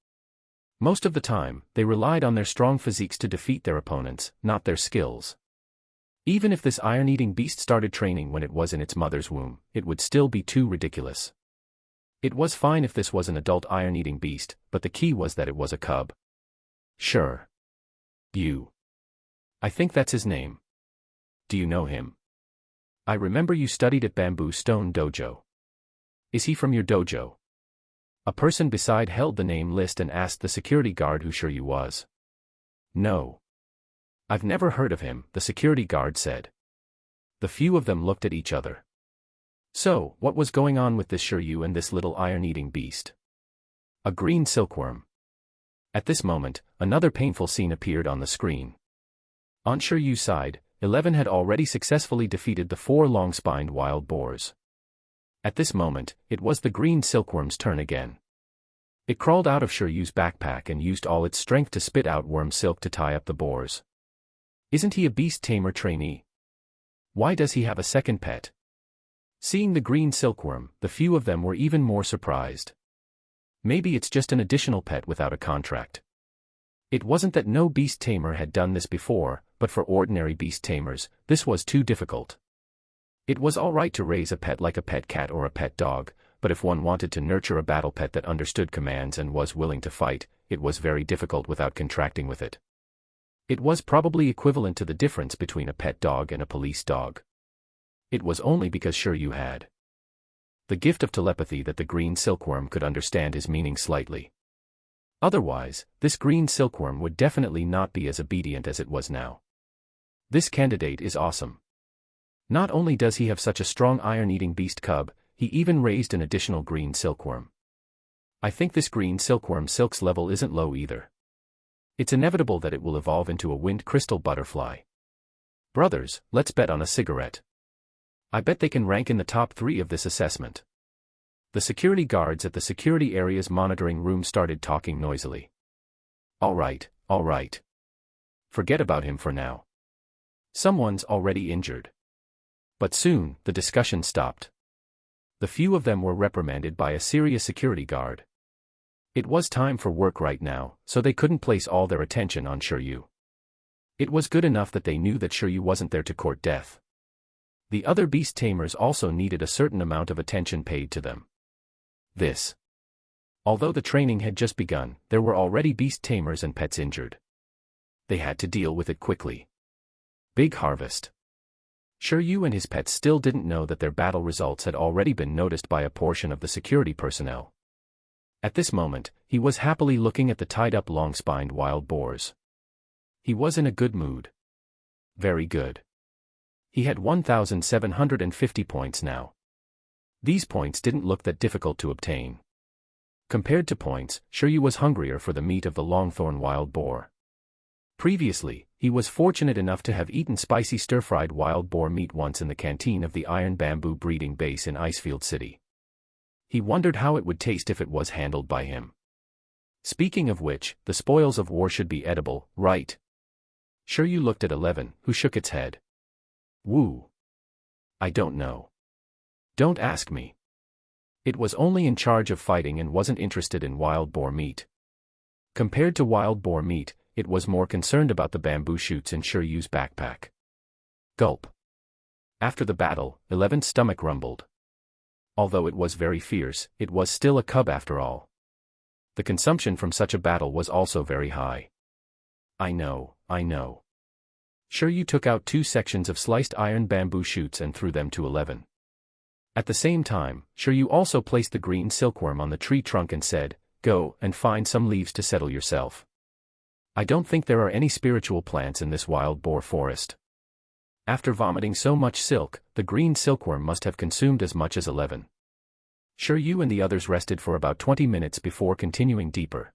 Most of the time, they relied on their strong physiques to defeat their opponents, not their skills. Even if this iron-eating beast started training when it was in its mother's womb, it would still be too ridiculous. It was fine if this was an adult iron-eating beast, but the key was that it was a cub. Sure. I think that's his name. Do you know him? I remember you studied at Bamboo Stone Dojo. Is he from your dojo? A person beside held the name list and asked the security guard who Shiryu was. No. I've never heard of him, the security guard said. The few of them looked at each other. So, what was going on with this Shiryu and this little iron-eating beast? A green silkworm. At this moment, another painful scene appeared on the screen. On Shiryu's side, 11 had already successfully defeated the 4 long-spined wild boars. At this moment, it was the green silkworm's turn again. It crawled out of Shiryu's backpack and used all its strength to spit out worm silk to tie up the boars. Isn't he a beast tamer trainee? Why does he have a second pet? Seeing the green silkworm, the few of them were even more surprised. Maybe it's just an additional pet without a contract. It wasn't that no beast tamer had done this before, but for ordinary beast tamers, this was too difficult. It was alright to raise a pet like a pet cat or a pet dog, but if one wanted to nurture a battle pet that understood commands and was willing to fight, it was very difficult without contracting with it. It was probably equivalent to the difference between a pet dog and a police dog. It was only because Shiryu had the gift of telepathy that the green silkworm could understand his meaning slightly. Otherwise, this green silkworm would definitely not be as obedient as it was now. This candidate is awesome. Not only does he have such a strong iron-eating beast cub, he even raised an additional green silkworm. I think this green silkworm silk's level isn't low either. It's inevitable that it will evolve into a wind crystal butterfly. Brothers, let's bet on a cigarette. I bet they can rank in the top 3 of this assessment. The security guards at the security area's monitoring room started talking noisily. All right. Forget about him for now. Someone's already injured. But soon, the discussion stopped. The few of them were reprimanded by a serious security guard. It was time for work right now, so they couldn't place all their attention on Shiryu. It was good enough that they knew that Shiryu wasn't there to court death. The other beast tamers also needed a certain amount of attention paid to them. Although the training had just begun, there were already beast tamers and pets injured. They had to deal with it quickly. Big harvest. Shiryu and his pets still didn't know that their battle results had already been noticed by a portion of the security personnel. At this moment, he was happily looking at the tied-up long-spined wild boars. He was in a good mood. Very good. He had 1,750 points now. These points didn't look that difficult to obtain. Compared to points, Shiryu was hungrier for the meat of the long-thorn wild boar. Previously, he was fortunate enough to have eaten spicy stir-fried wild boar meat once in the canteen of the Iron Bamboo breeding base in Icefield City. He wondered how it would taste if it was handled by him. Speaking of which, the spoils of war should be edible, right? Shiryu looked at 11, who shook its head. Woo. I don't know. Don't ask me. It was only in charge of fighting and wasn't interested in wild boar meat. Compared to wild boar meat, it was more concerned about the bamboo shoots in Shiryu's backpack. Gulp. After the battle, 11's stomach rumbled. Although it was very fierce, it was still a cub after all. The consumption from such a battle was also very high. I know. Shiryu took out 2 sections of sliced iron bamboo shoots and threw them to 11. At the same time, Shiryu also placed the green silkworm on the tree trunk and said, "Go and find some leaves to settle yourself. I don't think there are any spiritual plants in this wild boar forest." After vomiting so much silk, the green silkworm must have consumed as much as 11. Shiryu and the others rested for about 20 minutes before continuing deeper.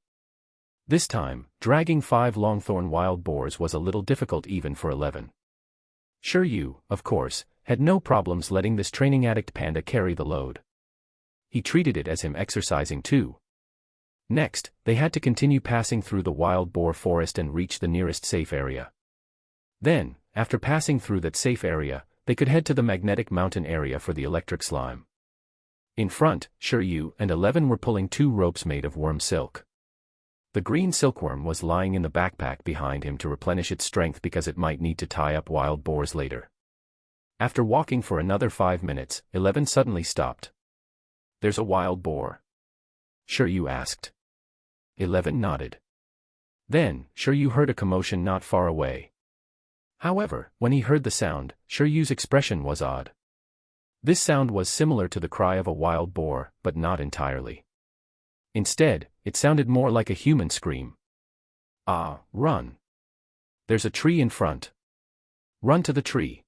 This time, dragging 5 longthorn wild boars was a little difficult even for 11. Shiryu, of course, had no problems letting this training addict panda carry the load. He treated it as him exercising too. Next, they had to continue passing through the wild boar forest and reach the nearest safe area. Then, after passing through that safe area, they could head to the magnetic mountain area for the electric slime. In front, Shiryu and 11 were pulling 2 ropes made of worm silk. The green silkworm was lying in the backpack behind him to replenish its strength because it might need to tie up wild boars later. After walking for another 5 minutes, 11 suddenly stopped. "There's a wild boar?" Shiryu asked. 11 nodded. Then, Shiryu heard a commotion not far away. However, when he heard the sound, Shiryu's expression was odd. This sound was similar to the cry of a wild boar, but not entirely. Instead, it sounded more like a human scream. "Ah, run! There's a tree in front. Run to the tree."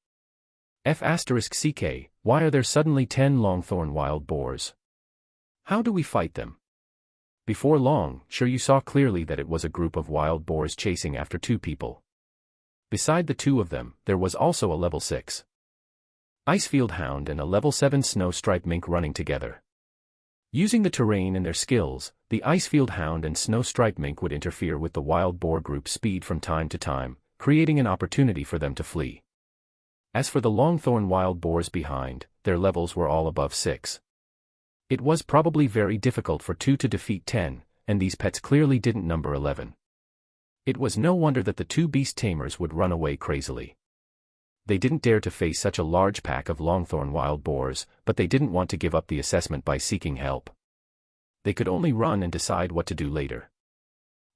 F***ck, why are there suddenly 10 longthorn wild boars? How do we fight them? Before long, Shiryu saw clearly that it was a group of wild boars chasing after 2 people. Beside the 2 of them, there was also a level 6 Icefield Hound and a level 7 Snow Stripe Mink running together. Using the terrain and their skills, the Icefield Hound and Snow Stripe Mink would interfere with the wild boar group's speed from time to time, creating an opportunity for them to flee. As for the longthorn wild boars behind, their levels were all above 6. It was probably very difficult for 2 to defeat 10, and these pets clearly didn't number 11. It was no wonder that the 2 beast tamers would run away crazily. They didn't dare to face such a large pack of longthorn wild boars, but they didn't want to give up the assessment by seeking help. They could only run and decide what to do later.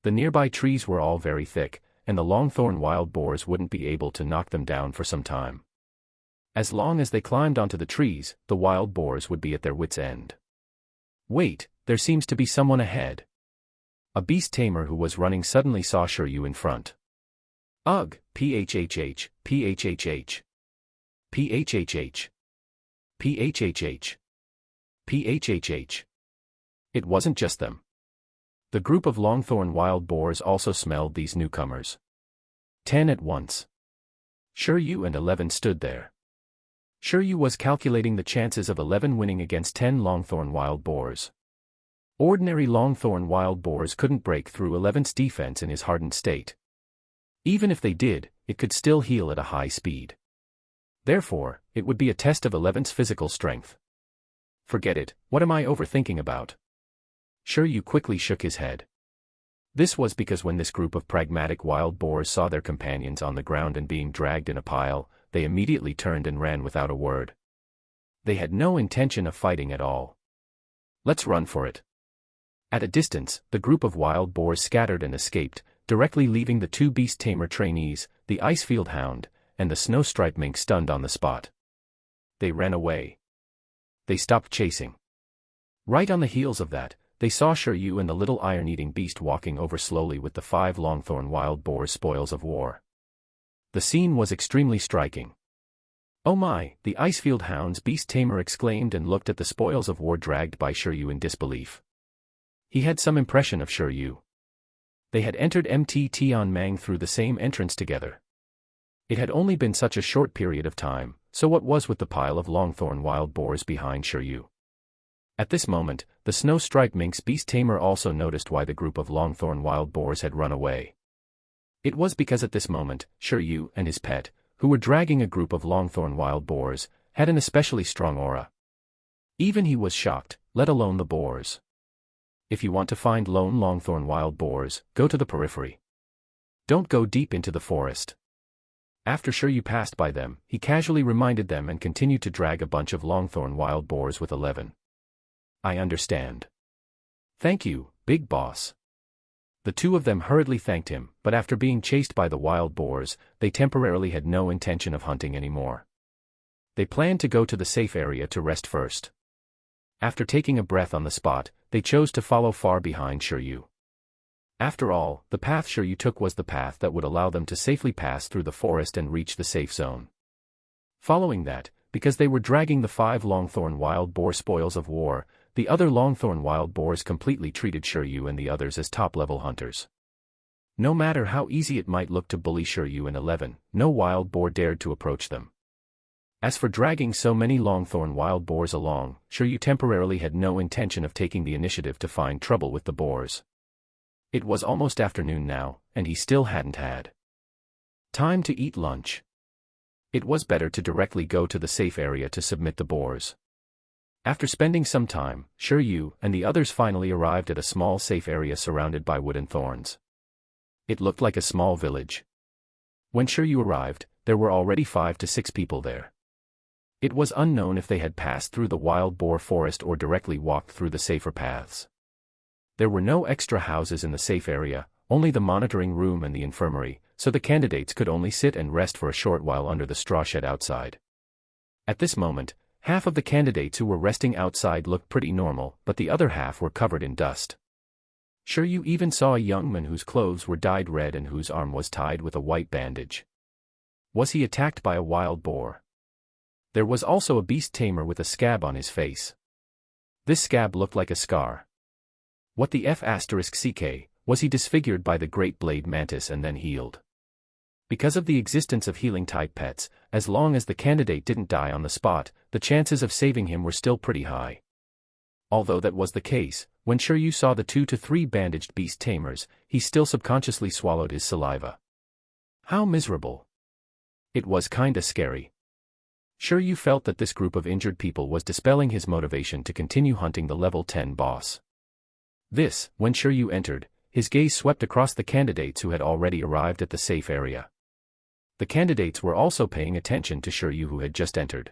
The nearby trees were all very thick, and the longthorn wild boars wouldn't be able to knock them down for some time. As long as they climbed onto the trees, the wild boars would be at their wits' end. Wait, there seems to be someone ahead. A beast tamer who was running suddenly saw Shiryu in front. Ugh, phhh, phhh. Phhh. Phhh. Phhh. It wasn't just them. The group of longthorn wild boars also smelled these newcomers. 10 at once. Shiryu and 11 stood there. Shiryu was calculating the chances of 11 winning against 10 longthorn wild boars. Ordinary longthorn wild boars couldn't break through 11's defense in his hardened state. Even if they did, it could still heal at a high speed. Therefore, it would be a test of 11's physical strength. Forget it, what am I overthinking about? Shiryu quickly shook his head. This was because when this group of pragmatic wild boars saw their companions on the ground and being dragged in a pile, they immediately turned and ran without a word. They had no intention of fighting at all. Let's run for it. At a distance, the group of wild boars scattered and escaped, directly leaving the 2 beast tamer trainees, the Icefield Hound, and the Snow Stripe Mink stunned on the spot. They ran away. They stopped chasing. Right on the heels of that, they saw Shiryu and the little iron-eating beast walking over slowly with the 5 longthorn wild boars' spoils of war. The scene was extremely striking. "Oh my," the Icefield Hound's beast tamer exclaimed and looked at the spoils of war dragged by Shiryu in disbelief. He had some impression of Shiryu. They had entered Mt Tianmang through the same entrance together. It had only been such a short period of time, so what was with the pile of longthorn wild boars behind Shiryu? At this moment, the Snow Stripe Mink's beast tamer also noticed why the group of longthorn wild boars had run away. It was because at this moment, Shiryu and his pet, who were dragging a group of longthorn wild boars, had an especially strong aura. Even he was shocked, let alone the boars. If you want to find lone longthorn wild boars, go to the periphery. Don't go deep into the forest. After Shiryu passed by them, he casually reminded them and continued to drag a bunch of longthorn wild boars with 11. I understand. Thank you, big boss. The 2 of them hurriedly thanked him, but after being chased by the wild boars, they temporarily had no intention of hunting anymore. They planned to go to the safe area to rest first. After taking a breath on the spot, they chose to follow far behind Shiryu. After all, the path Shiryu took was the path that would allow them to safely pass through the forest and reach the safe zone. Following that, because they were dragging the 5 Longthorn wild boar spoils of war, the other Longthorn wild boars completely treated Shiryu and the others as top-level hunters. No matter how easy it might look to bully Shiryu and 11, no wild boar dared to approach them. As for dragging so many Longthorn wild boars along, Shiryu temporarily had no intention of taking the initiative to find trouble with the boars. It was almost afternoon now, and he still hadn't had time to eat lunch. It was better to directly go to the safe area to submit the boars. After spending some time, Shiryu and the others finally arrived at a small safe area surrounded by wood and thorns. It looked like a small village. When Shiryu arrived, there were already 5 to 6 people there. It was unknown if they had passed through the wild boar forest or directly walked through the safer paths. There were no extra houses in the safe area, only the monitoring room and the infirmary, so the candidates could only sit and rest for a short while under the straw shed outside. At this moment, half of the candidates who were resting outside looked pretty normal, but the other half were covered in dust. Shiryu even saw a young man whose clothes were dyed red and whose arm was tied with a white bandage. Was he attacked by a wild boar? There was also a beast tamer with a scab on his face. This scab looked like a scar. What the F***ck, was he disfigured by the great blade mantis and then healed? Because of the existence of healing-type pets, as long as the candidate didn't die on the spot, the chances of saving him were still pretty high. Although that was the case, when Shiryu saw the 2 to 3 bandaged beast tamers, he still subconsciously swallowed his saliva. How miserable. It was kinda scary. Shiryu felt that this group of injured people was dispelling his motivation to continue hunting the level 10 boss. When Shiryu entered, his gaze swept across the candidates who had already arrived at the safe area. The candidates were also paying attention to Shiryu who had just entered.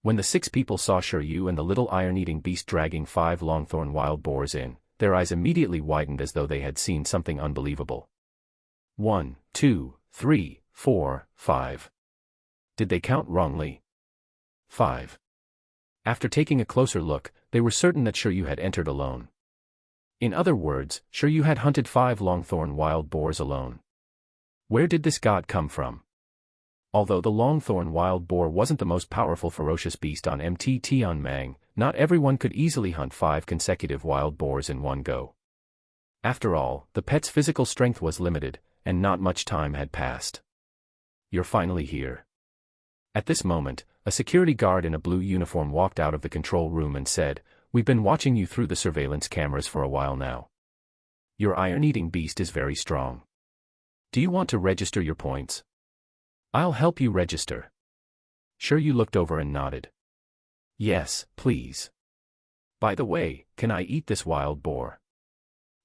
When the 6 people saw Shiryu and the little iron-eating beast dragging 5 Longthorn wild boars in, their eyes immediately widened as though they had seen something unbelievable. 1, 2, 3, 4, 5. Did they count wrongly? 5. After taking a closer look, they were certain that Shiryu had entered alone. In other words, Shiryu had hunted 5 Longthorn wild boars alone. Where did this god come from? Although the Longthorn wild boar wasn't the most powerful ferocious beast on Mt. Tianmang, not everyone could easily hunt 5 consecutive wild boars in one go. After all, the pet's physical strength was limited, and not much time had passed. You're finally here. At this moment, a security guard in a blue uniform walked out of the control room and said, "We've been watching you through the surveillance cameras for a while now. Your iron-eating beast is very strong. Do you want to register your points? I'll help you register." Shiryu looked over and nodded. "Yes, please. By the way, can I eat this wild boar?"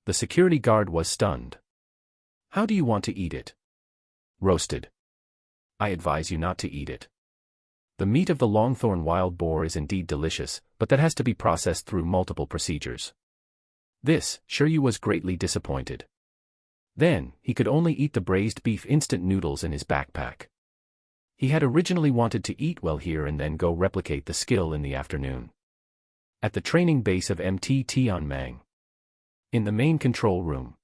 The security guard was stunned. "How do you want to eat it?" "Roasted." "I advise you not to eat it. The meat of the Longthorn wild boar is indeed delicious, but that has to be processed through multiple procedures." Shiryu was greatly disappointed. Then, he could only eat the braised beef instant noodles in his backpack. He had originally wanted to eat well here and then go replicate the skill in the afternoon. At the training base of Mt. Tianmang. In the main control room.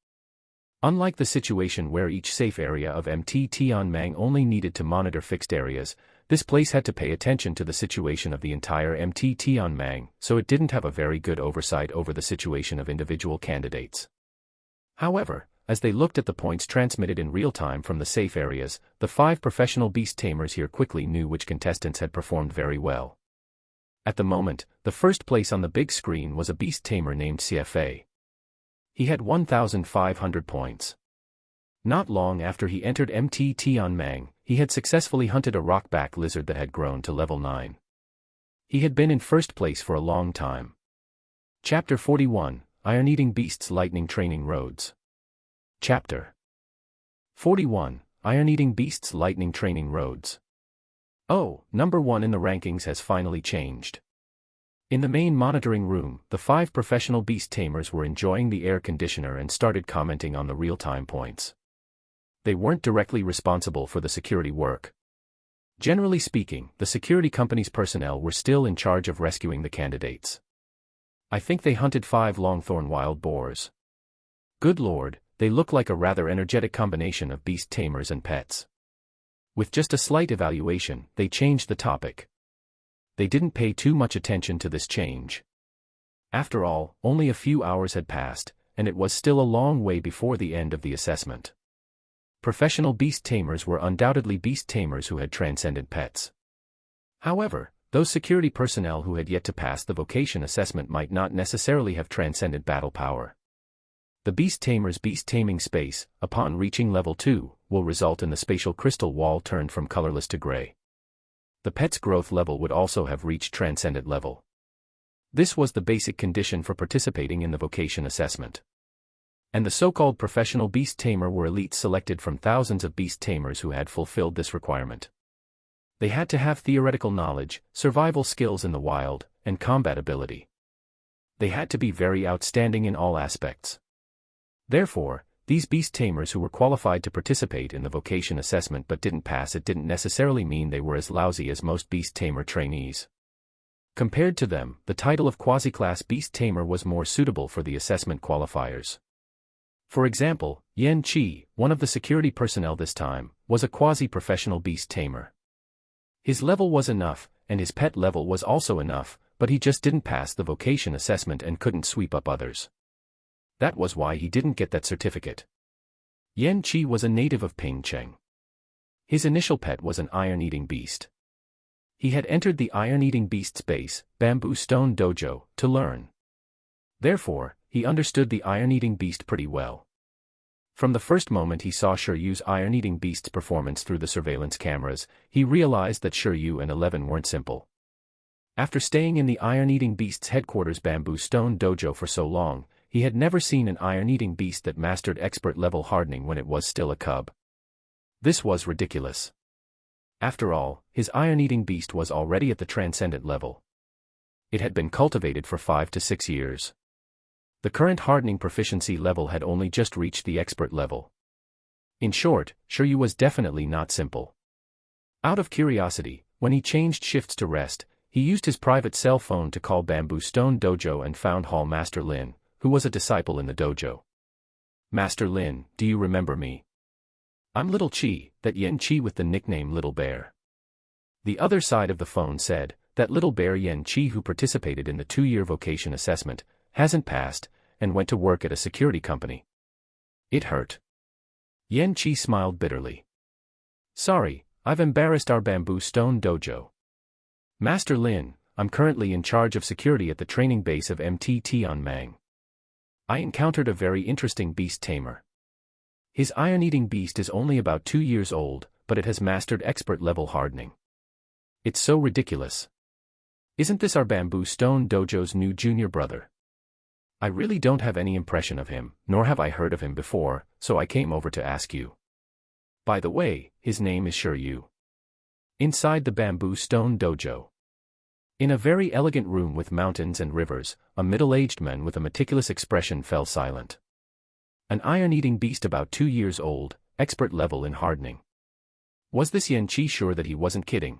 Unlike the situation where each safe area of Mt. Tianmang only needed to monitor fixed areas, this place had to pay attention to the situation of the entire Mt. Tianmang, so it didn't have a very good oversight over the situation of individual candidates. However, as they looked at the points transmitted in real time from the safe areas, the 5 professional beast tamers here quickly knew which contestants had performed very well. At the moment, the first place on the big screen was a beast tamer named CFA. He had 1,500 points. Not long after he entered Mt. Tianmang, he had successfully hunted a rockback lizard that had grown to level 9. He had been in first place for a long time. Chapter 41, Iron-Eating Beasts Lightning Training Roads. Chapter 41, Iron-Eating Beasts Lightning Training Roads. Number 1 in the rankings has finally changed. In the main monitoring room, the 5 professional beast tamers were enjoying the air conditioner and started commenting on the real-time points. They weren't directly responsible for the security work. Generally speaking, the security company's personnel were still in charge of rescuing the candidates. I think they hunted 5 longthorn wild boars. Good lord, they look like a rather energetic combination of beast tamers and pets. With just a slight evaluation, they changed the topic. They didn't pay too much attention to this change. After all, only a few hours had passed, and it was still a long way before the end of the assessment. Professional beast tamers were undoubtedly beast tamers who had transcended pets. However, those security personnel who had yet to pass the vocation assessment might not necessarily have transcended battle power. The beast tamer's beast taming space, upon reaching level 2, will result in the spatial crystal wall turned from colorless to gray. The pet's growth level would also have reached transcendent level. This was the basic condition for participating in the vocation assessment. And the so-called professional beast tamer were elites selected from thousands of beast tamers who had fulfilled this requirement. They had to have theoretical knowledge, survival skills in the wild, and combat ability. They had to be very outstanding in all aspects. Therefore, these beast tamers who were qualified to participate in the vocation assessment but didn't pass it didn't necessarily mean they were as lousy as most beast tamer trainees. Compared to them, the title of quasi-class beast tamer was more suitable for the assessment qualifiers. For example, Yan Qi, one of the security personnel this time, was a quasi-professional beast tamer. His level was enough, and his pet level was also enough, but he just didn't pass the vocation assessment and couldn't sweep up others. That was why he didn't get that certificate. Yan Qi was a native of Pingcheng. His initial pet was an iron-eating beast. He had entered the iron-eating beast's base, Bamboo Stone Dojo, to learn. Therefore, he understood the iron-eating beast pretty well. From the first moment he saw Shiryu's iron-eating beast's performance through the surveillance cameras, he realized that Shiryu and 11 weren't simple. After staying in the iron-eating beast's headquarters Bamboo Stone Dojo for so long, he had never seen an iron-eating beast that mastered expert-level hardening when it was still a cub. This was ridiculous. After all, his iron-eating beast was already at the transcendent level. It had been cultivated for 5 to 6 years. The current hardening proficiency level had only just reached the expert level. In short, Shiryu was definitely not simple. Out of curiosity, when he changed shifts to rest, he used his private cell phone to call Bamboo Stone Dojo and found Hall Master Lin, who was a disciple in the dojo. "Master Lin, do you remember me? I'm Little Qi, that Yan Qi with the nickname Little Bear." The other side of the phone said, "That little bear Yan Qi who participated in the 2-year vocation assessment, hasn't passed, and went to work at a security company." It hurt. Yan Qi smiled bitterly. "Sorry, I've embarrassed our Bamboo Stone Dojo. Master Lin, I'm currently in charge of security at the training base of MT Tianmang. I encountered a very interesting beast tamer. His iron-eating beast is only about 2 years old, but it has mastered expert-level hardening. It's so ridiculous. Isn't this our Bamboo Stone Dojo's new junior brother? I really don't have any impression of him, nor have I heard of him before, so I came over to ask you. By the way, his name is Shiryu." Inside the Bamboo Stone Dojo. In a very elegant room with mountains and rivers, a middle-aged man with a meticulous expression fell silent. An iron-eating beast about 2 years old, expert level in hardening. Was this Yan Qi sure that he wasn't kidding?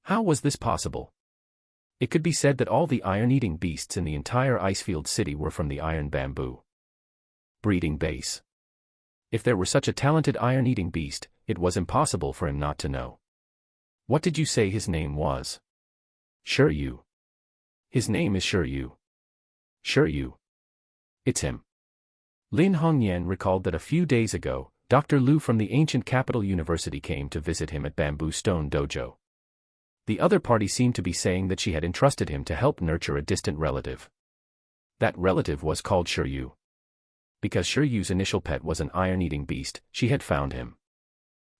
How was this possible? It could be said that all the iron-eating beasts in the entire Icefield city were from the iron bamboo breeding base. If there were such a talented iron-eating beast, it was impossible for him not to know. What did you say his name was? Shiryu. His name is Shiryu. Shiryu. It's him. Lin Hongyan recalled that a few days ago, Dr. Liu from the ancient capital university came to visit him at Bamboo Stone Dojo. The other party seemed to be saying that she had entrusted him to help nurture a distant relative. That relative was called Shiryu. Because Shiryu's initial pet was an iron-eating beast, she had found him.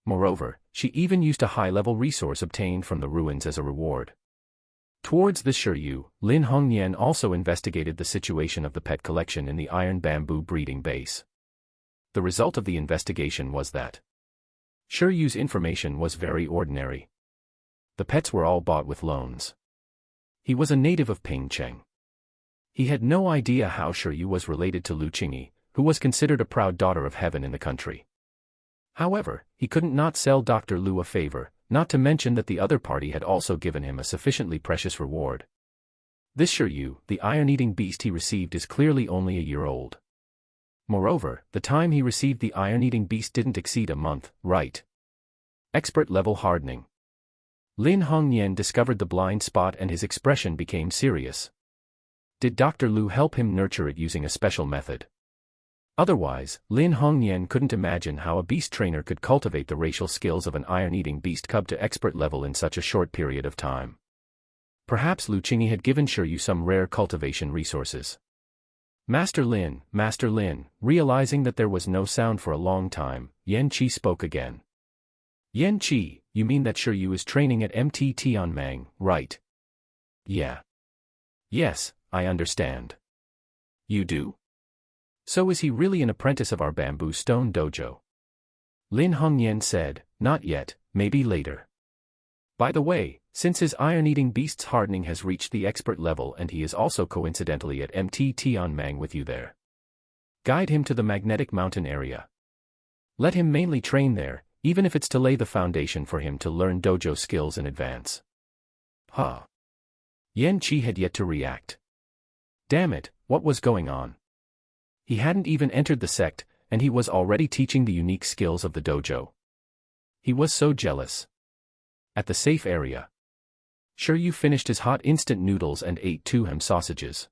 Moreover, she even used a high-level resource obtained from the ruins as a reward. Towards this Shiryu, Lin Hongyan also investigated the situation of the pet collection in the iron bamboo breeding base. The result of the investigation was that Shiryu's information was very ordinary. The pets were all bought with loans. He was a native of Pingcheng. He had no idea how Shiryu was related to Lu Qingyi, who was considered a proud daughter of heaven in the country. However, he couldn't not sell Dr. Liu a favor, not to mention that the other party had also given him a sufficiently precious reward. This Shiryu, the iron-eating beast he received, is clearly only a year old. Moreover, the time he received the iron-eating beast didn't exceed a month, right? Expert level hardening. Lin Hongnian discovered the blind spot and his expression became serious. Did Dr. Lu help him nurture it using a special method? Otherwise, Lin Hongnian couldn't imagine how a beast trainer could cultivate the racial skills of an iron-eating beast cub to expert level in such a short period of time. Perhaps Lu Qingyi had given Shiryu some rare cultivation resources. Master Lin, realizing that there was no sound for a long time, Yan Qi spoke again. Yan Qi, you mean that Shiryu is training at MT Tianmeng, right? Yeah. Yes, I understand. You do? So is he really an apprentice of our bamboo stone dojo? Lin Hongnian said, not yet, maybe later. By the way, since his iron-eating beast's hardening has reached the expert level and he is also coincidentally at MT Tianmeng with you there. Guide him to the magnetic mountain area. Let him mainly train there, even if it's to lay the foundation for him to learn dojo skills in advance. Huh. Yan Qi had yet to react. Damn it, what was going on? He hadn't even entered the sect, and he was already teaching the unique skills of the dojo. He was so jealous. At the safe area, Shiryu finished his hot instant noodles and ate 2 ham sausages.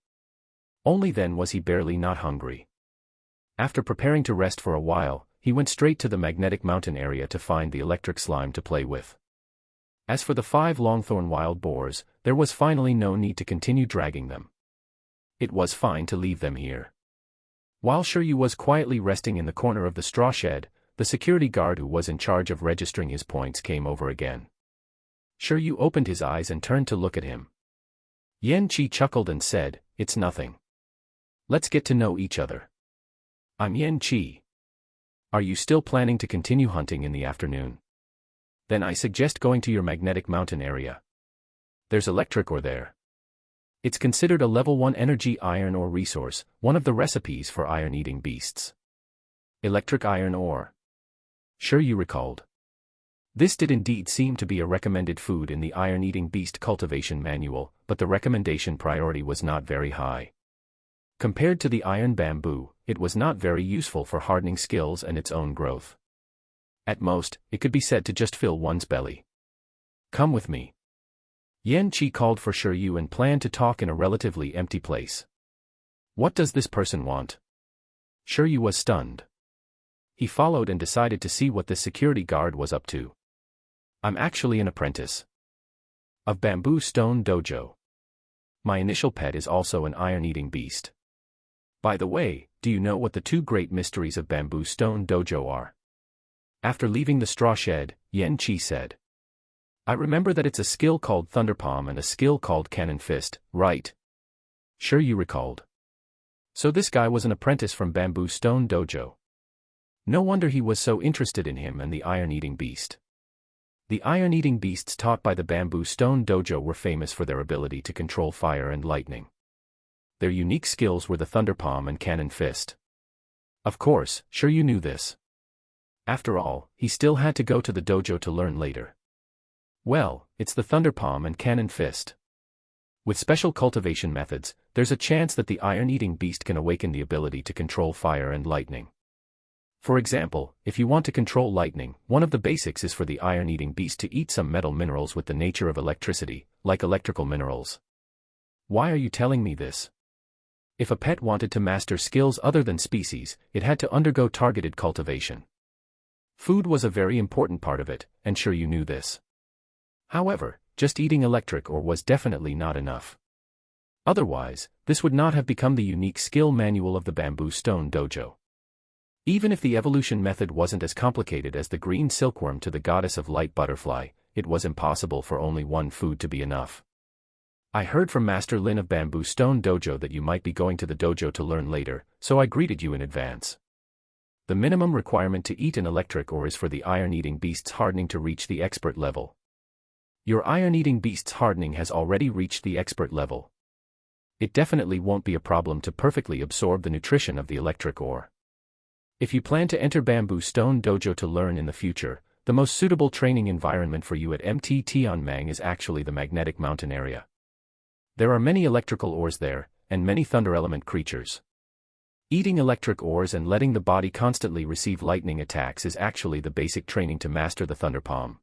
Only then was he barely not hungry. After preparing to rest for a while, he went straight to the magnetic mountain area to find the electric slime to play with. As for the 5 longthorn wild boars, there was finally no need to continue dragging them. It was fine to leave them here. While Shiryu was quietly resting in the corner of the straw shed, the security guard who was in charge of registering his points came over again. Shiryu opened his eyes and turned to look at him. Yan Qi chuckled and said, "It's nothing. Let's get to know each other. I'm Yan Qi. Are you still planning to continue hunting in the afternoon? Then I suggest going to your magnetic mountain area. There's electric ore there. It's considered a level 1 energy iron ore resource, one of the recipes for iron-eating beasts." Electric iron ore. Shiryu recalled. This did indeed seem to be a recommended food in the iron-eating beast cultivation manual, but the recommendation priority was not very high. Compared to the iron bamboo, it was not very useful for hardening skills and its own growth. At most, it could be said to just fill one's belly. Come with me. Yan Qi called for Shiryu and planned to talk in a relatively empty place. What does this person want? Shiryu was stunned. He followed and decided to see what this security guard was up to. I'm actually an apprentice of Bamboo Stone Dojo. My initial pet is also an iron-eating beast. By the way, do you know what the 2 great mysteries of Bamboo Stone Dojo are? After leaving the straw shed, Yan Qi said. I remember that it's a skill called Thunder Palm and a skill called Cannon Fist, right? Shiryu recalled. So this guy was an apprentice from Bamboo Stone Dojo. No wonder he was so interested in him and the iron-eating beast. The iron-eating beasts taught by the Bamboo Stone Dojo were famous for their ability to control fire and lightning. Their unique skills were the Thunder Palm and Cannon Fist. Of course, Shiryu knew this. After all, he still had to go to the dojo to learn later. Well, it's the Thunder Palm and Cannon Fist. With special cultivation methods, there's a chance that the iron-eating beast can awaken the ability to control fire and lightning. For example, if you want to control lightning, one of the basics is for the iron-eating beast to eat some metal minerals with the nature of electricity, like electrical minerals. Why are you telling me this? If a pet wanted to master skills other than species, it had to undergo targeted cultivation. Food was a very important part of it, and Shiryu knew this. However, just eating electric ore was definitely not enough. Otherwise, this would not have become the unique skill manual of the Bamboo Stone Dojo. Even if the evolution method wasn't as complicated as the green silkworm to the goddess of light butterfly, it was impossible for only one food to be enough. I heard from Master Lin of Bamboo Stone Dojo that you might be going to the dojo to learn later, so I greeted you in advance. The minimum requirement to eat an electric ore is for the iron-eating beast's hardening to reach the expert level. Your iron-eating beast's hardening has already reached the expert level. It definitely won't be a problem to perfectly absorb the nutrition of the electric ore. If you plan to enter Bamboo Stone Dojo to learn in the future, The most suitable training environment for you at MT Tianming is actually the magnetic mountain area. There are many electrical ores there, and many thunder element creatures. Eating electric ores and letting the body constantly receive lightning attacks is actually the basic training to master the thunder palm.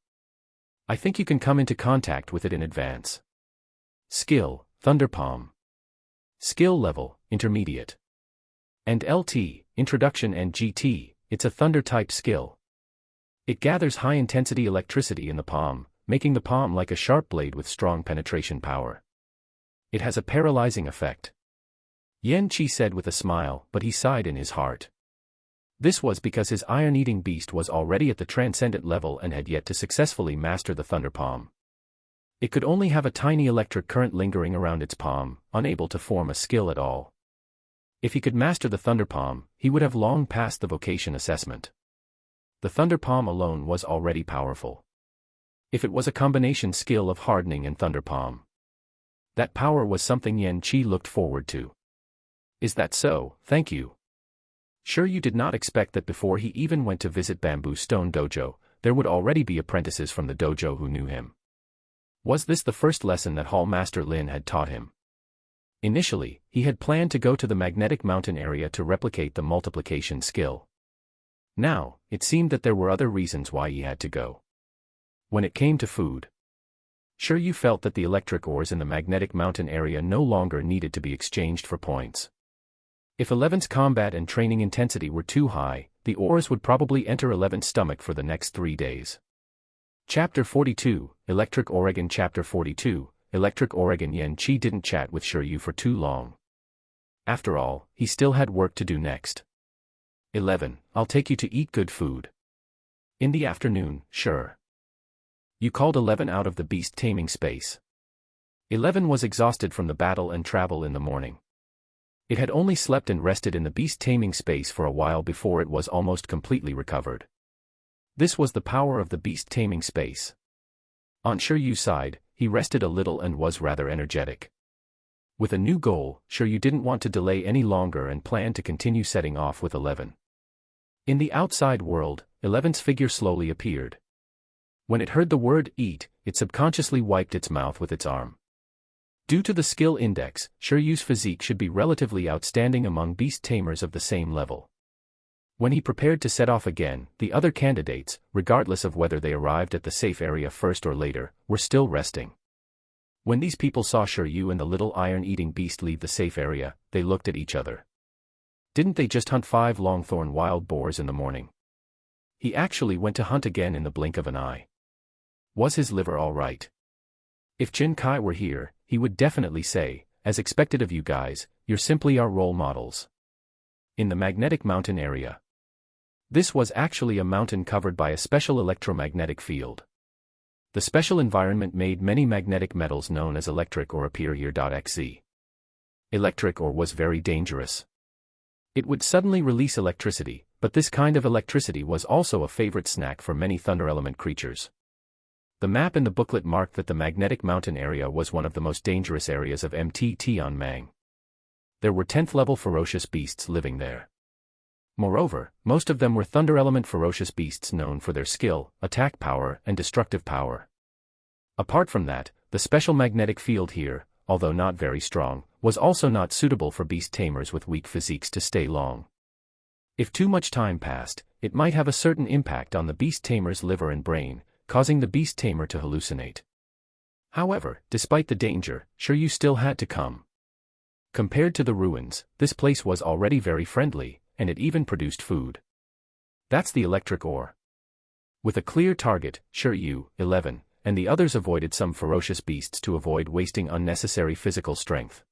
I think you can come into contact with it in advance. Skill, thunder palm. Skill level, intermediate. And LT, introduction, and GT, it's a thunder-type skill. It gathers high-intensity electricity in the palm, making the palm like a sharp blade with strong penetration power. It has a paralyzing effect. Yan Qi said with a smile, but he sighed in his heart. This was because his iron-eating beast was already at the transcendent level and had yet to successfully master the thunder palm. It could only have a tiny electric current lingering around its palm, unable to form a skill at all. If he could master the thunder palm, he would have long passed the vocation assessment. The thunder palm alone was already powerful. If it was a combination skill of hardening and thunder palm, that power was something Yan Qi looked forward to. Is that so? Thank you. Sure, you did not expect that before he even went to visit Bamboo Stone Dojo, there would already be apprentices from the dojo who knew him. Was this the first lesson that Hall Master Lin had taught him? Initially, he had planned to go to the magnetic mountain area to replicate the multiplication skill. Now, it seemed that there were other reasons why he had to go. When it came to food, sure, you felt that the electric ores in the magnetic mountain area no longer needed to be exchanged for points. If 11's combat and training intensity were too high, the ores would probably enter 11's stomach for the next 3 days. Chapter 42, Electric Oregon. Chapter 42, Electric Oregon. Yan Qi didn't chat with Shiryu for too long. After all, he still had work to do next. 11, I'll take you to eat good food. In the afternoon, sure. You called 11 out of the beast taming space. 11 was exhausted from the battle and travel in the morning. It had only slept and rested in the beast taming space for a while before it was almost completely recovered. This was the power of the beast taming space. On Shiryu's side, he rested a little and was rather energetic. With a new goal, Shiryu didn't want to delay any longer and planned to continue setting off with 11. In the outside world, 11's figure slowly appeared. When it heard the word eat, it subconsciously wiped its mouth with its arm. Due to the skill index, Shiryu's physique should be relatively outstanding among beast tamers of the same level. When he prepared to set off again, the other candidates, regardless of whether they arrived at the safe area first or later, were still resting. When these people saw Shiryu and the little iron-eating beast leave the safe area, they looked at each other. Didn't they just hunt 5 longthorn wild boars in the morning? He actually went to hunt again in the blink of an eye. Was his liver all right? If Jin Kai were here, he would definitely say, as expected of you guys, you're simply our role models. In the magnetic mountain area. This was actually a mountain covered by a special electromagnetic field. The special environment made many magnetic metals known as electric ore appear here. Xz. Electric ore was very dangerous. It would suddenly release electricity, but this kind of electricity was also a favorite snack for many thunder element creatures. The map in the booklet marked that the magnetic mountain area was one of the most dangerous areas of MT Tianming. There were 10th level ferocious beasts living there. Moreover, most of them were thunder element ferocious beasts known for their skill, attack power, and destructive power. Apart from that, the special magnetic field here, although not very strong, was also not suitable for beast tamers with weak physiques to stay long. If too much time passed, it might have a certain impact on the beast tamer's liver and brain, causing the beast tamer to hallucinate. However, despite the danger, Shiryu still had to come. Compared to the ruins, this place was already very friendly, and it even produced food. That's the electric ore. With a clear target, Shiryu, 11, and the others avoided some ferocious beasts to avoid wasting unnecessary physical strength.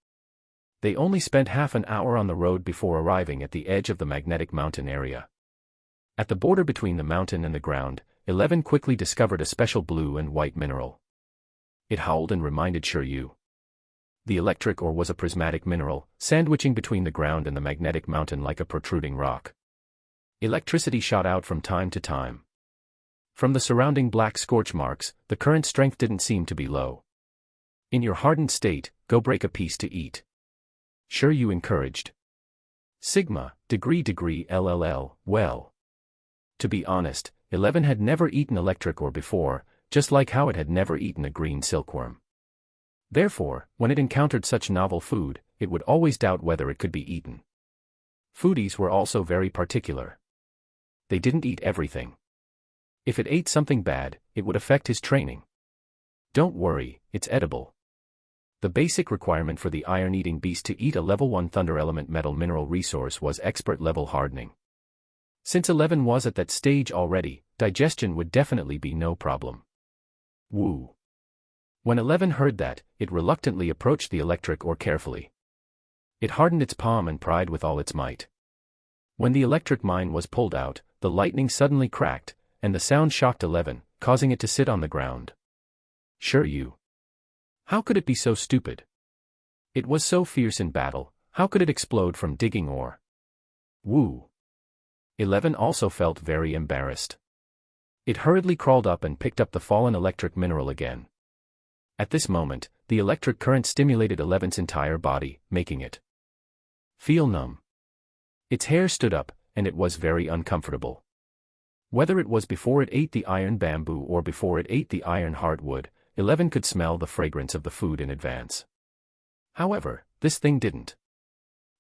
They only spent half an hour on the road before arriving at the edge of the magnetic mountain area. At the border between the mountain and the ground, 11 quickly discovered a special blue and white mineral. It howled and reminded Shiryu. The electric ore was a prismatic mineral, sandwiching between the ground and the magnetic mountain like a protruding rock. Electricity shot out from time to time. From the surrounding black scorch marks, the current strength didn't seem to be low. In your hardened state, go break a piece to eat. Shiryu encouraged. Sigma, degree LLL, well. To be honest, 11 had never eaten electric ore before, just like how it had never eaten a green silkworm. Therefore, when it encountered such novel food, it would always doubt whether it could be eaten. Foodies were also very particular. They didn't eat everything. If it ate something bad, it would affect his training. Don't worry, it's edible. The basic requirement for the iron-eating beast to eat a level 1 thunder element metal mineral resource was expert level hardening. Since 11 was at that stage already, digestion would definitely be no problem. Woo! When 11 heard that, it reluctantly approached the electric ore carefully. It hardened its palm and pried with all its might. When the electric mine was pulled out, the lightning suddenly cracked, and the sound shocked 11, causing it to sit on the ground. Sure you. How could it be so stupid? It was so fierce in battle, how could it explode from digging ore? Woo! 11 also felt very embarrassed. It hurriedly crawled up and picked up the fallen electric mineral again. At this moment, the electric current stimulated 11's entire body, making it feel numb. Its hair stood up, and it was very uncomfortable. Whether it was before it ate the iron bamboo or before it ate the iron hardwood, 11 could smell the fragrance of the food in advance. However, this thing didn't.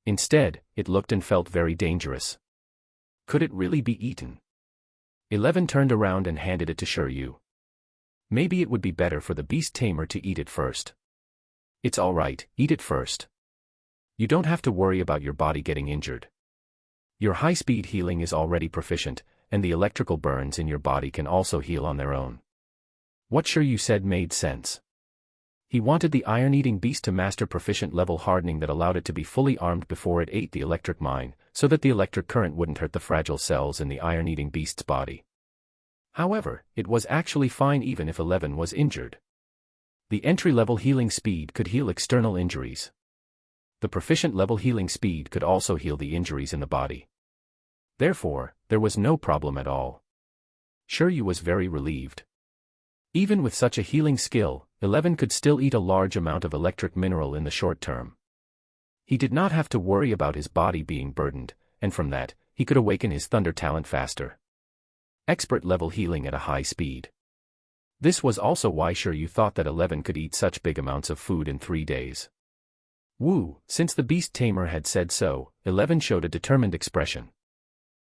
Instead, it looked and felt very dangerous. Could it really be eaten? 11 turned around and handed it to Shiryu. Maybe it would be better for the beast tamer to eat it first. It's all right, eat it first. You don't have to worry about your body getting injured. Your high-speed healing is already proficient, and the electrical burns in your body can also heal on their own. What Shiryu said made sense. He wanted the iron-eating beast to master proficient level hardening that allowed it to be fully armed before it ate the electric mine, so that the electric current wouldn't hurt the fragile cells in the iron-eating beast's body. However, it was actually fine even if 11 was injured. The entry-level healing speed could heal external injuries. The proficient level healing speed could also heal the injuries in the body. Therefore, there was no problem at all. Shiryu was very relieved. Even with such a healing skill, 11 could still eat a large amount of electric mineral in the short term. He did not have to worry about his body being burdened, and from that, he could awaken his thunder talent faster. Expert level healing at a high speed. This was also why Shiryu thought that 11 could eat such big amounts of food in 3 days. Woo, since the beast tamer had said so, 11 showed a determined expression.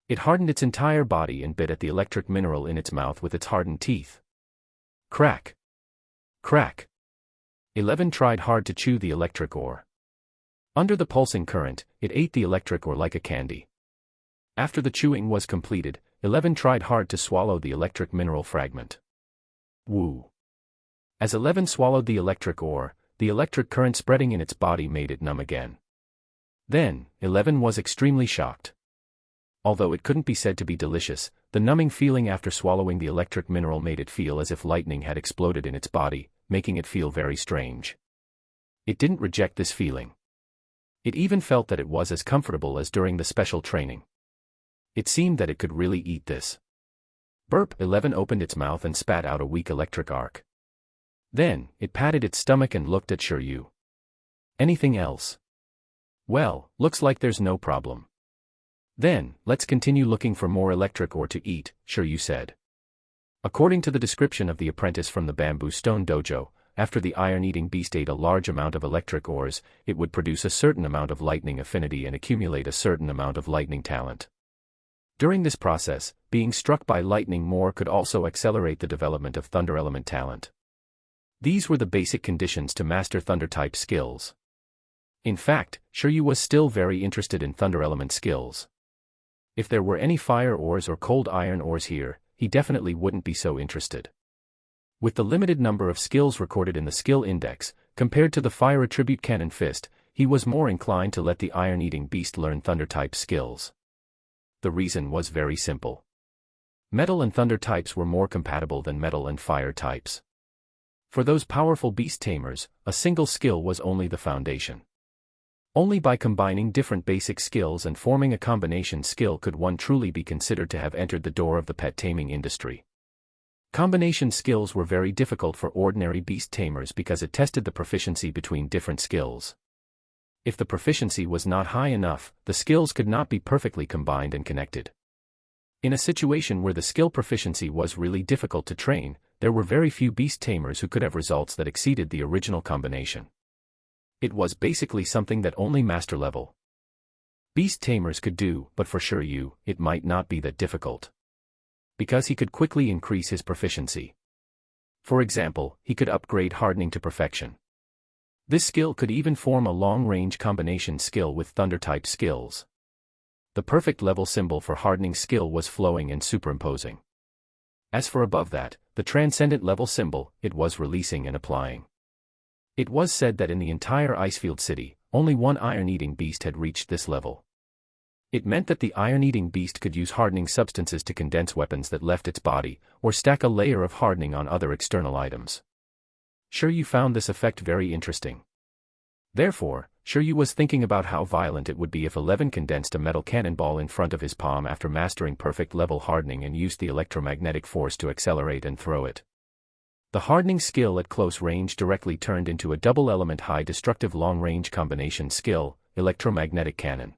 It hardened its entire body and bit at the electric mineral in its mouth with its hardened teeth. Crack! Crack! 11 tried hard to chew the electric ore. Under the pulsing current, it ate the electric ore like a candy. After the chewing was completed, 11 tried hard to swallow the electric mineral fragment. Woo! As 11 swallowed the electric ore, the electric current spreading in its body made it numb again. Then, 11 was extremely shocked. Although it couldn't be said to be delicious, the numbing feeling after swallowing the electric mineral made it feel as if lightning had exploded in its body, making it feel very strange. It didn't reject this feeling. It even felt that it was as comfortable as during the special training. It seemed that it could really eat this. Burp! 11 opened its mouth and spat out a weak electric arc. Then, it patted its stomach and looked at Shiryu. Anything else? Well, looks like there's no problem. Then, let's continue looking for more electric ore to eat, Shiryu said. According to the description of the apprentice from the Bamboo Stone Dojo, after the iron-eating beast ate a large amount of electric ores, it would produce a certain amount of lightning affinity and accumulate a certain amount of lightning talent. During this process, being struck by lightning more could also accelerate the development of thunder element talent. These were the basic conditions to master thunder-type skills. In fact, Shiryu was still very interested in thunder element skills. If there were any fire ores or cold iron ores here, he definitely wouldn't be so interested. With the limited number of skills recorded in the skill index, compared to the fire attribute cannon fist, he was more inclined to let the iron-eating beast learn thunder-type skills. The reason was very simple. Metal and thunder types were more compatible than metal and fire types. For those powerful beast tamers, a single skill was only the foundation. Only by combining different basic skills and forming a combination skill could one truly be considered to have entered the door of the pet taming industry. Combination skills were very difficult for ordinary beast tamers because it tested the proficiency between different skills. If the proficiency was not high enough, the skills could not be perfectly combined and connected. In a situation where the skill proficiency was really difficult to train, there were very few beast tamers who could have results that exceeded the original combination. It was basically something that only master level beast tamers could do, but for Shiryu, it might not be that difficult. Because he could quickly increase his proficiency. For example, he could upgrade hardening to perfection. This skill could even form a long-range combination skill with thunder-type skills. The perfect level symbol for hardening skill was flowing and superimposing. As for above that, the transcendent level symbol, it was releasing and applying. It was said that in the entire Icefield City, only one iron-eating beast had reached this level. It meant that the iron-eating beast could use hardening substances to condense weapons that left its body, or stack a layer of hardening on other external items. Shiryu found this effect very interesting. Therefore, Shiryu was thinking about how violent it would be if 11 condensed a metal cannonball in front of his palm after mastering perfect level hardening and used the electromagnetic force to accelerate and throw it. The hardening skill at close range directly turned into a double-element high destructive long-range combination skill, electromagnetic cannon.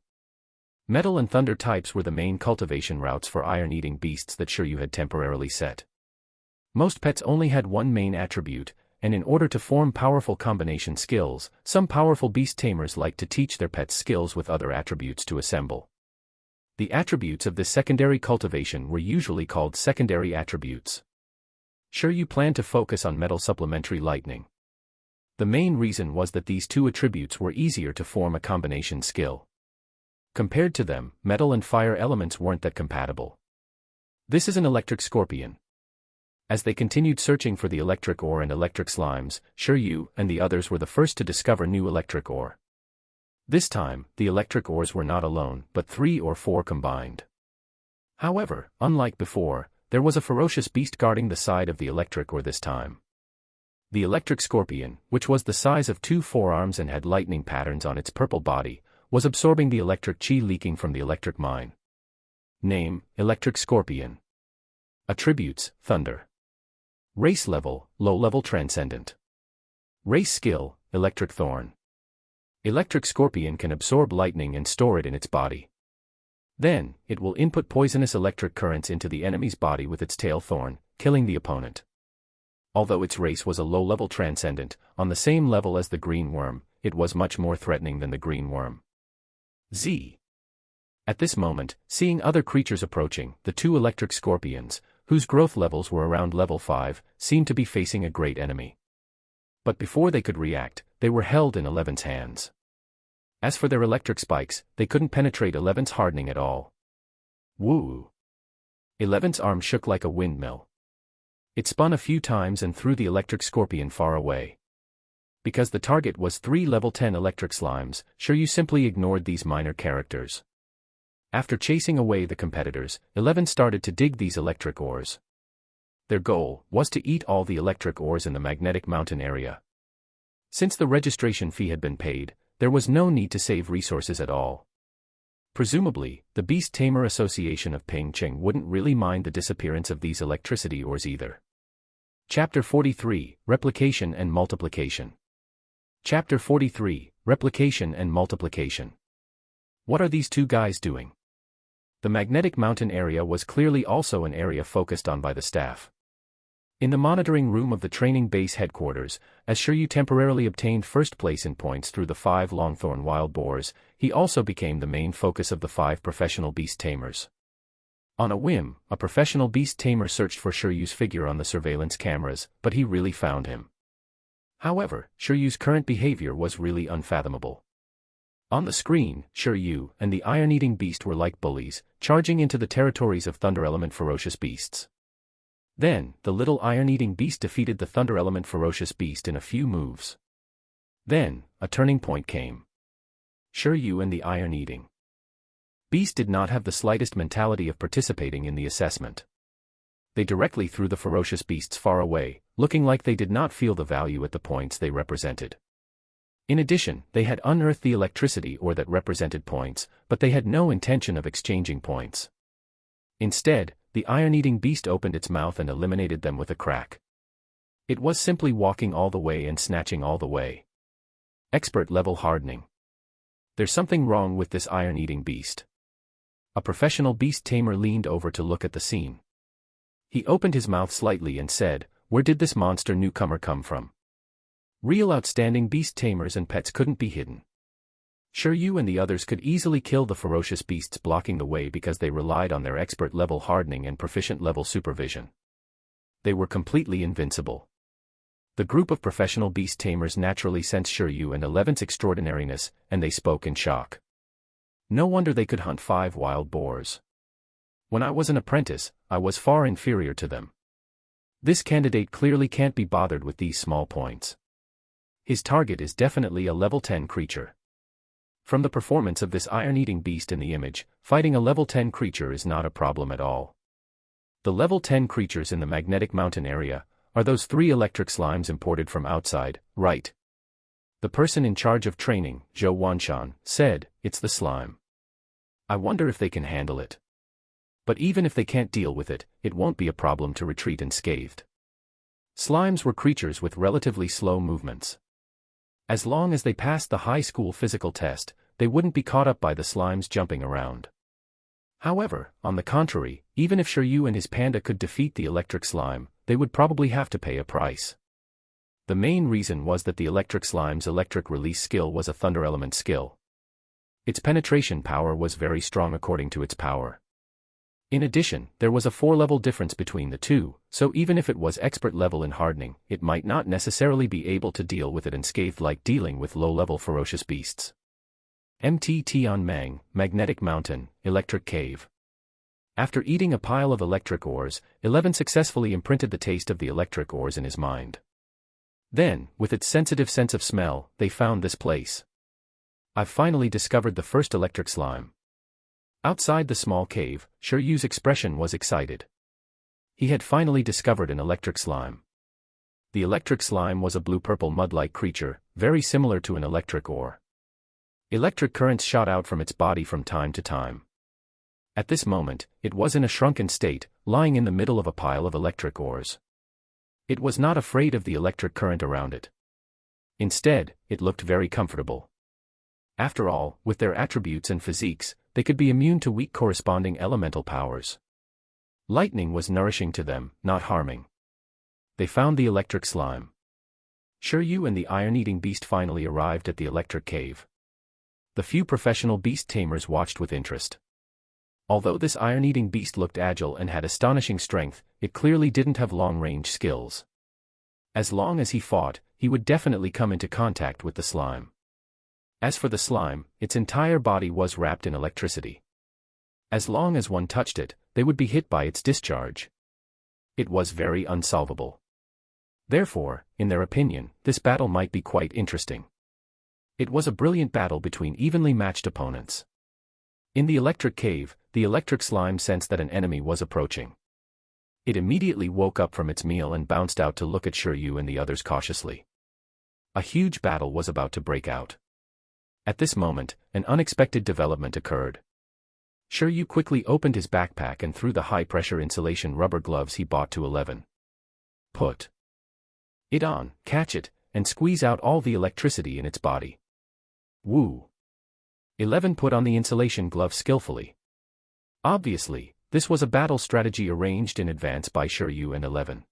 Metal and thunder types were the main cultivation routes for iron-eating beasts that Shiryu had temporarily set. Most pets only had one main attribute, and in order to form powerful combination skills, some powerful beast tamers liked to teach their pets skills with other attributes to assemble. The attributes of this secondary cultivation were usually called secondary attributes. Shiryu planned to focus on metal supplementary lightning. The main reason was that these two attributes were easier to form a combination skill. Compared to them, metal and fire elements weren't that compatible. This is an electric scorpion. As they continued searching for the electric ore and electric slimes, Shiryu and the others were the first to discover new electric ore. This time, the electric ores were not alone, but 3 or 4 combined. However, unlike before, there was a ferocious beast guarding the side of the electric ore this time. The electric scorpion, which was the size of 2 forearms and had lightning patterns on its purple body, was absorbing the electric chi leaking from the electric mine. Name, Electric Scorpion. Attributes, Thunder. Race level, low-level transcendent. Race skill, Electric Thorn. Electric Scorpion can absorb lightning and store it in its body. Then, it will input poisonous electric currents into the enemy's body with its tail thorn, killing the opponent. Although its race was a low-level transcendent, on the same level as the green worm, it was much more threatening than the green worm. Z. At this moment, seeing other creatures approaching, the 2 electric scorpions, whose growth levels were around level 5, seemed to be facing a great enemy. But before they could react, they were held in 11's hands. As for their electric spikes, they couldn't penetrate 11's hardening at all. Woo! 11's arm shook like a windmill. It spun a few times and threw the electric scorpion far away. Because the target was 3 level 10 electric slimes, Shiryu simply ignored these minor characters. After chasing away the competitors, 11 started to dig these electric ores. Their goal was to eat all the electric ores in the magnetic mountain area. Since the registration fee had been paid, there was no need to save resources at all. Presumably, the Beast Tamer Association of Pingcheng wouldn't really mind the disappearance of these electricity ores either. Chapter 43, Replication and Multiplication. Chapter 43, Replication and Multiplication. What are these 2 guys doing? The magnetic mountain area was clearly also an area focused on by the staff. In the monitoring room of the training base headquarters, as Shiryu temporarily obtained first place in points through the 5 Longthorn wild boars, he also became the main focus of the 5 professional beast tamers. On a whim, a professional beast tamer searched for Shiryu's figure on the surveillance cameras, but he really found him. However, Shiryu's current behavior was really unfathomable. On the screen, Shiryu and the iron-eating beast were like bullies, charging into the territories of Thunder Element ferocious beasts. Then, the little iron-eating beast defeated the Thunder Element ferocious beast in a few moves. Then, a turning point came. Shiryu and the iron-eating beast did not have the slightest mentality of participating in the assessment. They directly threw the ferocious beasts far away, looking like they did not feel the value at the points they represented. In addition, they had unearthed the electricity ore that represented points, but they had no intention of exchanging points. Instead, the iron-eating beast opened its mouth and eliminated them with a crack. It was simply walking all the way and snatching all the way. Expert level hardening. There's something wrong with this iron-eating beast. a professional beast tamer leaned over to look at the scene. He opened his mouth slightly and said, "Where did this monster newcomer come from?" Real outstanding beast tamers and pets couldn't be hidden. Shiryu and the others could easily kill the ferocious beasts blocking the way because they relied on their expert-level hardening and proficient-level supervision. They were completely invincible. The group of professional beast tamers naturally sensed Shiryu and 11's extraordinariness, and they spoke in shock. No wonder they could hunt 5 wild boars. When I was an apprentice, I was far inferior to them. This candidate clearly can't be bothered with these small points. His target is definitely a level 10 creature. From the performance of this iron-eating beast in the image, fighting a level 10 creature is not a problem at all. The level 10 creatures in the magnetic mountain area are those 3 electric slimes imported from outside, right? The person in charge of training, Zhou Wanshan, said, "It's the slime. I wonder if they can handle it. But even if they can't deal with it, it won't be a problem to retreat unscathed." Slimes were creatures with relatively slow movements. As long as they passed the high school physical test, they wouldn't be caught up by the slimes jumping around. However, on the contrary, even if Shiryu and his panda could defeat the electric slime, they would probably have to pay a price. The main reason was that the electric slime's electric release skill was a thunder element skill. Its penetration power was very strong according to its power. In addition, there was a 4-level difference between the two, so even if it was expert level in hardening, it might not necessarily be able to deal with it unscathed like dealing with low-level ferocious beasts. Mt Tianmeng, Magnetic Mountain, Electric Cave. After eating a pile of electric ores, 11 successfully imprinted the taste of the electric ores in his mind. Then, with its sensitive sense of smell, they found this place. "I've finally discovered the first electric slime." Outside the small cave, Shiryu's expression was excited. He had finally discovered an electric slime. The electric slime was a blue-purple mud-like creature, very similar to an electric ore. Electric currents shot out from its body from time to time. At this moment, it was in a shrunken state, lying in the middle of a pile of electric ores. It was not afraid of the electric current around it. Instead, it looked very comfortable. After all, with their attributes and physiques, they could be immune to weak corresponding elemental powers. Lightning was nourishing to them, not harming. They found the electric slime. Shiryu and the iron-eating beast finally arrived at the electric cave. The few professional beast tamers watched with interest. Although this iron-eating beast looked agile and had astonishing strength, it clearly didn't have long-range skills. As long as he fought, he would definitely come into contact with the slime. As for the slime, its entire body was wrapped in electricity. As long as one touched it, they would be hit by its discharge. It was very unsolvable. Therefore, in their opinion, this battle might be quite interesting. It was a brilliant battle between evenly matched opponents. In the electric cave, the electric slime sensed that an enemy was approaching. It immediately woke up from its meal and bounced out to look at Shiryu and the others cautiously. A huge battle was about to break out. At this moment, an unexpected development occurred. Shiryu quickly opened his backpack and threw the high-pressure insulation rubber gloves he bought to 11. "Put it on, catch it, and squeeze out all the electricity in its body." Woo! 11 put on the insulation glove skillfully. Obviously, this was a battle strategy arranged in advance by Shiryu and 11.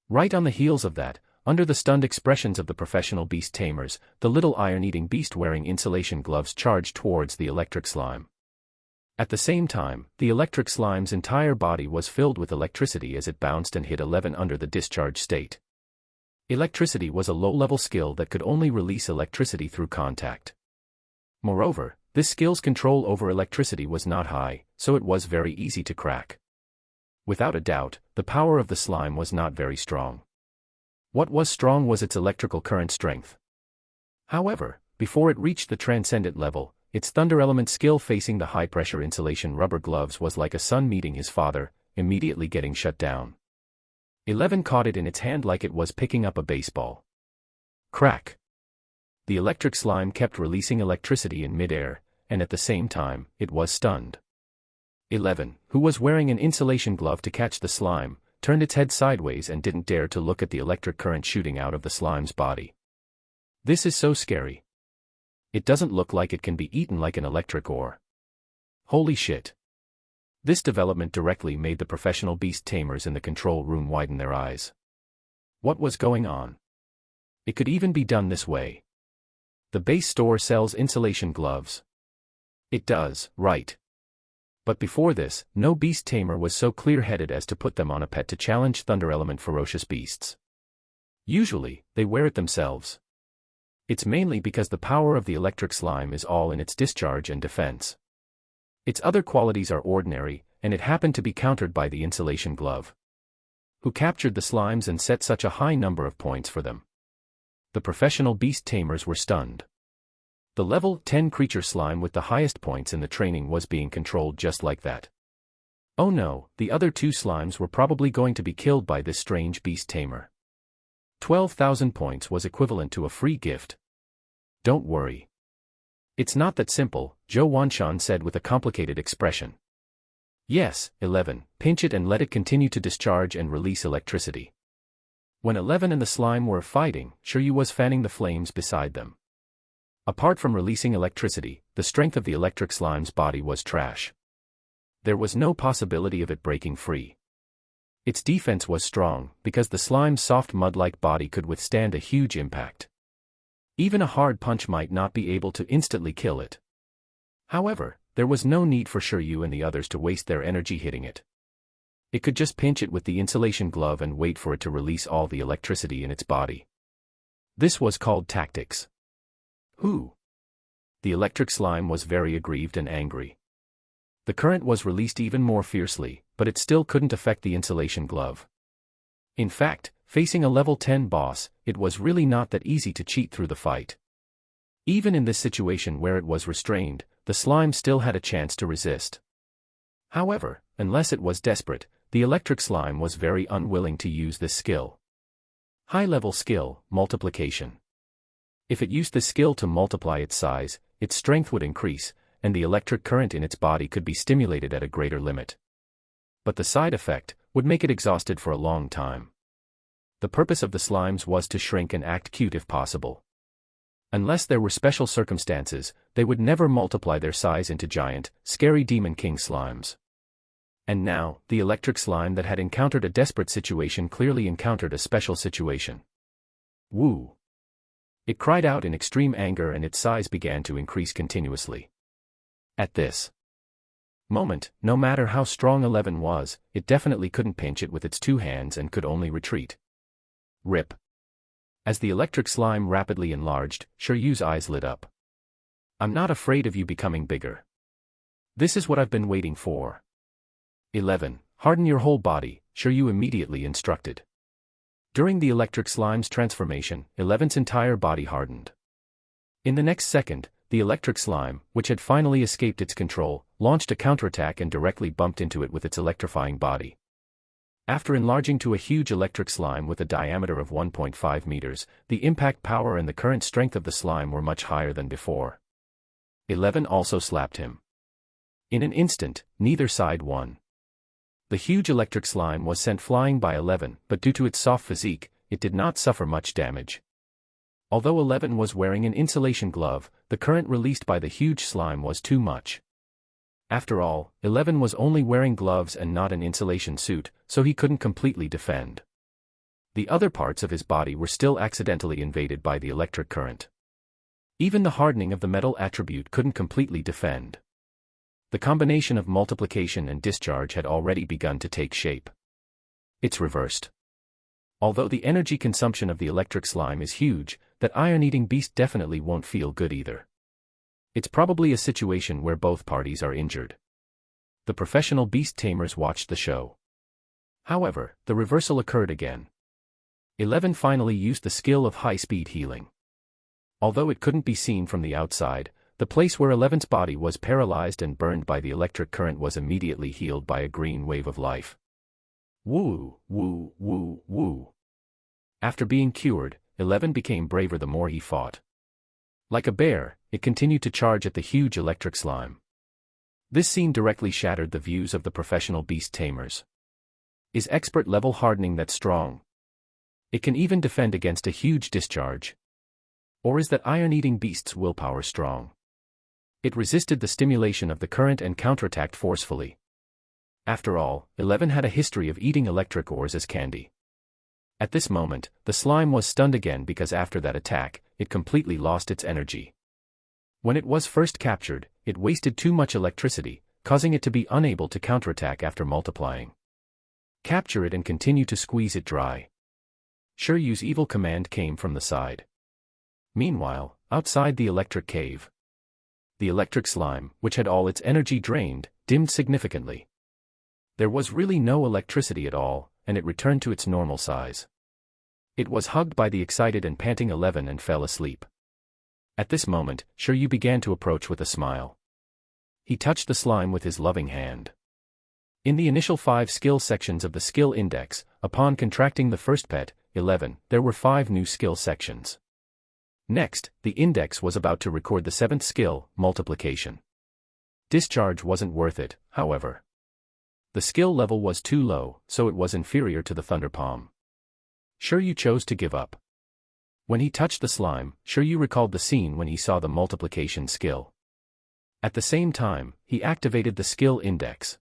Right on the heels of that, under the stunned expressions of the professional beast tamers, the little iron-eating beast wearing insulation gloves charged towards the electric slime. At the same time, the electric slime's entire body was filled with electricity as it bounced and hit 11 under the discharge state. Electricity was a low-level skill that could only release electricity through contact. Moreover, this skill's control over electricity was not high, so it was very easy to crack. Without a doubt, the power of the slime was not very strong. What was strong was its electrical current strength. However, before it reached the transcendent level, its thunder element skill facing the high-pressure insulation rubber gloves was like a son meeting his father, immediately getting shut down. 11 caught it in its hand like it was picking up a baseball. Crack! The electric slime kept releasing electricity in midair, and at the same time, it was stunned. 11, who was wearing an insulation glove to catch the slime, turned its head sideways and didn't dare to look at the electric current shooting out of the slime's body. This is so scary. It doesn't look like it can be eaten like an electric ore. Holy shit. This development directly made the professional beast tamers in the control room widen their eyes. What was going on? It could even be done this way. The base store sells insulation gloves. It does, right? But before this, no beast tamer was so clear-headed as to put them on a pet to challenge Thunder Element ferocious beasts. Usually, they wear it themselves. It's mainly because the power of the electric slime is all in its discharge and defense. Its other qualities are ordinary, and it happened to be countered by the insulation glove. Who captured the slimes and set such a high number of points for them? The professional beast tamers were stunned. The level 10 creature slime with the highest points in the training was being controlled just like that. Oh no, the other two slimes were probably going to be killed by this strange beast tamer. 12,000 points was equivalent to a free gift. Don't worry. It's not that simple, Zhou Wanshan said with a complicated expression. Yes, 11, pinch it and let it continue to discharge and release electricity. When 11 and the slime were fighting, Shiryu was fanning the flames beside them. Apart from releasing electricity, the strength of the electric slime's body was trash. There was no possibility of it breaking free. Its defense was strong, because the slime's soft mud-like body could withstand a huge impact. Even a hard punch might not be able to instantly kill it. However, there was no need for Shiryu and the others to waste their energy hitting it. It could just pinch it with the insulation glove and wait for it to release all the electricity in its body. This was called tactics. Who? The electric slime was very aggrieved and angry. The current was released even more fiercely, but it still couldn't affect the insulation glove. In fact, facing a level 10 boss, it was really not that easy to cheat through the fight. Even in this situation where it was restrained, the slime still had a chance to resist. However, unless it was desperate, the electric slime was very unwilling to use this skill. High-level skill, multiplication. If it used this skill to multiply its size, its strength would increase, and the electric current in its body could be stimulated at a greater limit. But the side effect would make it exhausted for a long time. The purpose of the slimes was to shrink and act cute if possible. Unless there were special circumstances, they would never multiply their size into giant, scary Demon King slimes. And now, the electric slime that had encountered a desperate situation clearly encountered a special situation. Woo! It cried out in extreme anger and its size began to increase continuously. At this moment, no matter how strong 11 was, it definitely couldn't pinch it with its two hands and could only retreat. Rip. As the electric slime rapidly enlarged, Shiryu's eyes lit up. I'm not afraid of you becoming bigger. This is what I've been waiting for. 11. Harden your whole body, Shiryu immediately instructed. During the electric slime's transformation, 11's entire body hardened. In the next second, the electric slime, which had finally escaped its control, launched a counterattack and directly bumped into it with its electrifying body. After enlarging to a huge electric slime with a diameter of 1.5 meters, the impact power and the current strength of the slime were much higher than before. 11 also slapped him. In an instant, neither side won. The huge electric slime was sent flying by 11, but due to its soft physique, it did not suffer much damage. Although 11 was wearing an insulation glove, the current released by the huge slime was too much. After all, 11 was only wearing gloves and not an insulation suit, so he couldn't completely defend. The other parts of his body were still accidentally invaded by the electric current. Even the hardening of the metal attribute couldn't completely defend. The combination of multiplication and discharge had already begun to take shape. It's reversed. Although the energy consumption of the electric slime is huge, that iron-eating beast definitely won't feel good either. It's probably a situation where both parties are injured. The professional beast tamers watched the show. However, the reversal occurred again. 11 finally used the skill of high-speed healing. Although it couldn't be seen from the outside, the place where 11's body was paralyzed and burned by the electric current was immediately healed by a green wave of life. Woo, woo, woo, woo. After being cured, 11 became braver the more he fought. Like a bear, it continued to charge at the huge electric slime. This scene directly shattered the views of the professional beast tamers. Is expert level hardening that strong? It can even defend against a huge discharge. Or is that iron-eating beast's willpower strong? It resisted the stimulation of the current and counterattacked forcefully. After all, 11 had a history of eating electric ores as candy. At this moment, the slime was stunned again because after that attack, it completely lost its energy. When it was first captured, it wasted too much electricity, causing it to be unable to counterattack after multiplying. Capture it and continue to squeeze it dry. Shiryu's evil command came from the side. Meanwhile, outside the electric cave, the electric slime, which had all its energy drained, dimmed significantly. There was really no electricity at all, and it returned to its normal size. It was hugged by the excited and panting 11 and fell asleep. At this moment, Shiryu began to approach with a smile. He touched the slime with his loving hand. In the initial 5 skill sections of the skill index, upon contracting the first pet, 11, there were 5 new skill sections. Next, the index was about to record the 7th skill, multiplication. Discharge wasn't worth it, however. The skill level was too low, so it was inferior to the Thunder Palm. Shiryu chose to give up. When he touched the slime, Shiryu recalled the scene when he saw the multiplication skill. At the same time, he activated the skill index.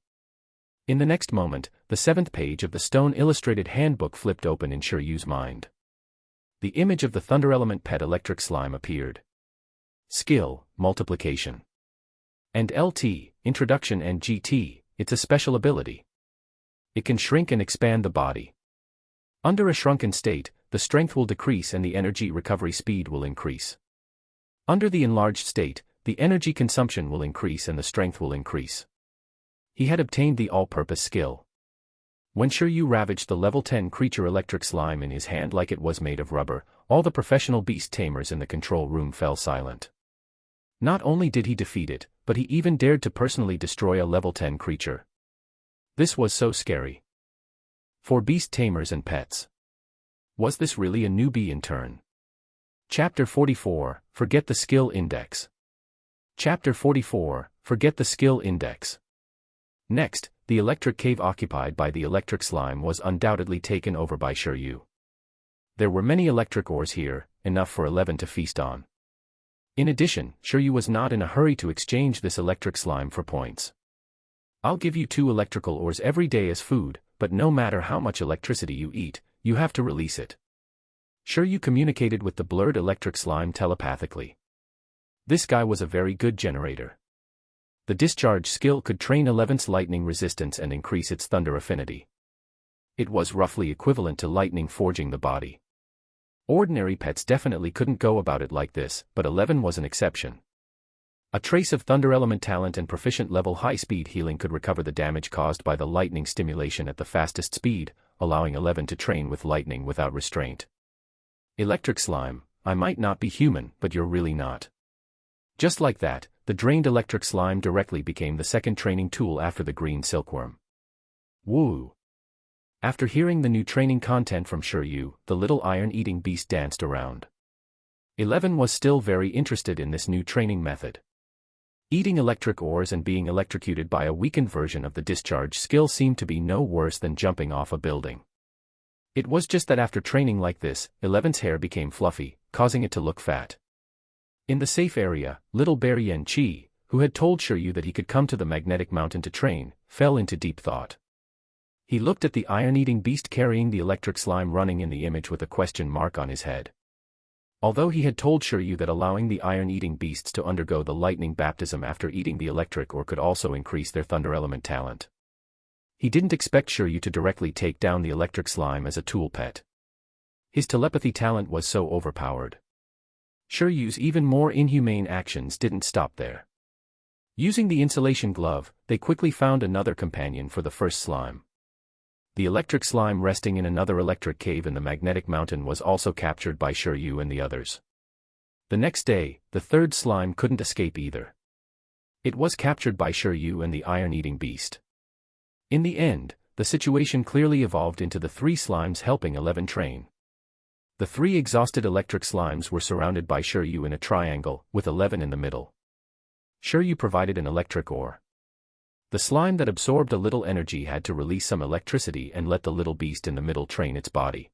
In the next moment, the 7th page of the stone-illustrated handbook flipped open in Shiryu's mind. The image of the Thunder Element pet electric slime appeared. Skill, multiplication. And LT, introduction, and GT, it's a special ability. It can shrink and expand the body. Under a shrunken state, the strength will decrease and the energy recovery speed will increase. Under the enlarged state, the energy consumption will increase and the strength will increase. He had obtained the all-purpose skill. When Shiryu ravaged the level 10 creature electric slime in his hand like it was made of rubber, all the professional beast tamers in the control room fell silent. Not only did he defeat it, but he even dared to personally destroy a level 10 creature. This was so scary. For beast tamers and pets. Was this really a newbie in turn? Chapter 44, Forget the Skill Index. Chapter 44, Forget the Skill Index. Next, the electric cave occupied by the electric slime was undoubtedly taken over by Shiryu. There were many electric ores here, enough for 11 to feast on. In addition, Shiryu was not in a hurry to exchange this electric slime for points. I'll give you 2 electrical ores every day as food, but no matter how much electricity you eat, you have to release it. Shiryu communicated with the blurred electric slime telepathically. This guy was a very good generator. The discharge skill could train 11's lightning resistance and increase its thunder affinity. It was roughly equivalent to lightning forging the body. Ordinary pets definitely couldn't go about it like this, but 11 was an exception. A trace of thunder element talent and proficient level high-speed healing could recover the damage caused by the lightning stimulation at the fastest speed, allowing 11 to train with lightning without restraint. Electric slime, I might not be human, but you're really not. Just like that, the drained electric slime directly became the second training tool after the green silkworm. Woo! After hearing the new training content from Shiryu, the little iron-eating beast danced around. 11 was still very interested in this new training method. Eating electric ores and being electrocuted by a weakened version of the discharge skill seemed to be no worse than jumping off a building. It was just that after training like this, 11's hair became fluffy, causing it to look fat. In the safe area, little bear Yen Chi, who had told Shiryu that he could come to the magnetic mountain to train, fell into deep thought. He looked at the iron-eating beast carrying the electric slime running in the image with a question mark on his head. Although he had told Shiryu that allowing the iron-eating beasts to undergo the lightning baptism after eating the electric ore could also increase their thunder element talent, he didn't expect Shiryu to directly take down the electric slime as a tool pet. His telepathy talent was so overpowered. Shiryu's even more inhumane actions didn't stop there. Using the insulation glove, they quickly found another companion for the first slime. The electric slime resting in another electric cave in the magnetic mountain was also captured by Shiryu and the others. The next day, the third slime couldn't escape either. It was captured by Shiryu and the iron-eating beast. In the end, the situation clearly evolved into the 3 slimes helping 11 train. The 3 exhausted electric slimes were surrounded by Shiryu in a triangle, with 11 in the middle. Shiryu provided an electric ore. The slime that absorbed a little energy had to release some electricity and let the little beast in the middle train its body.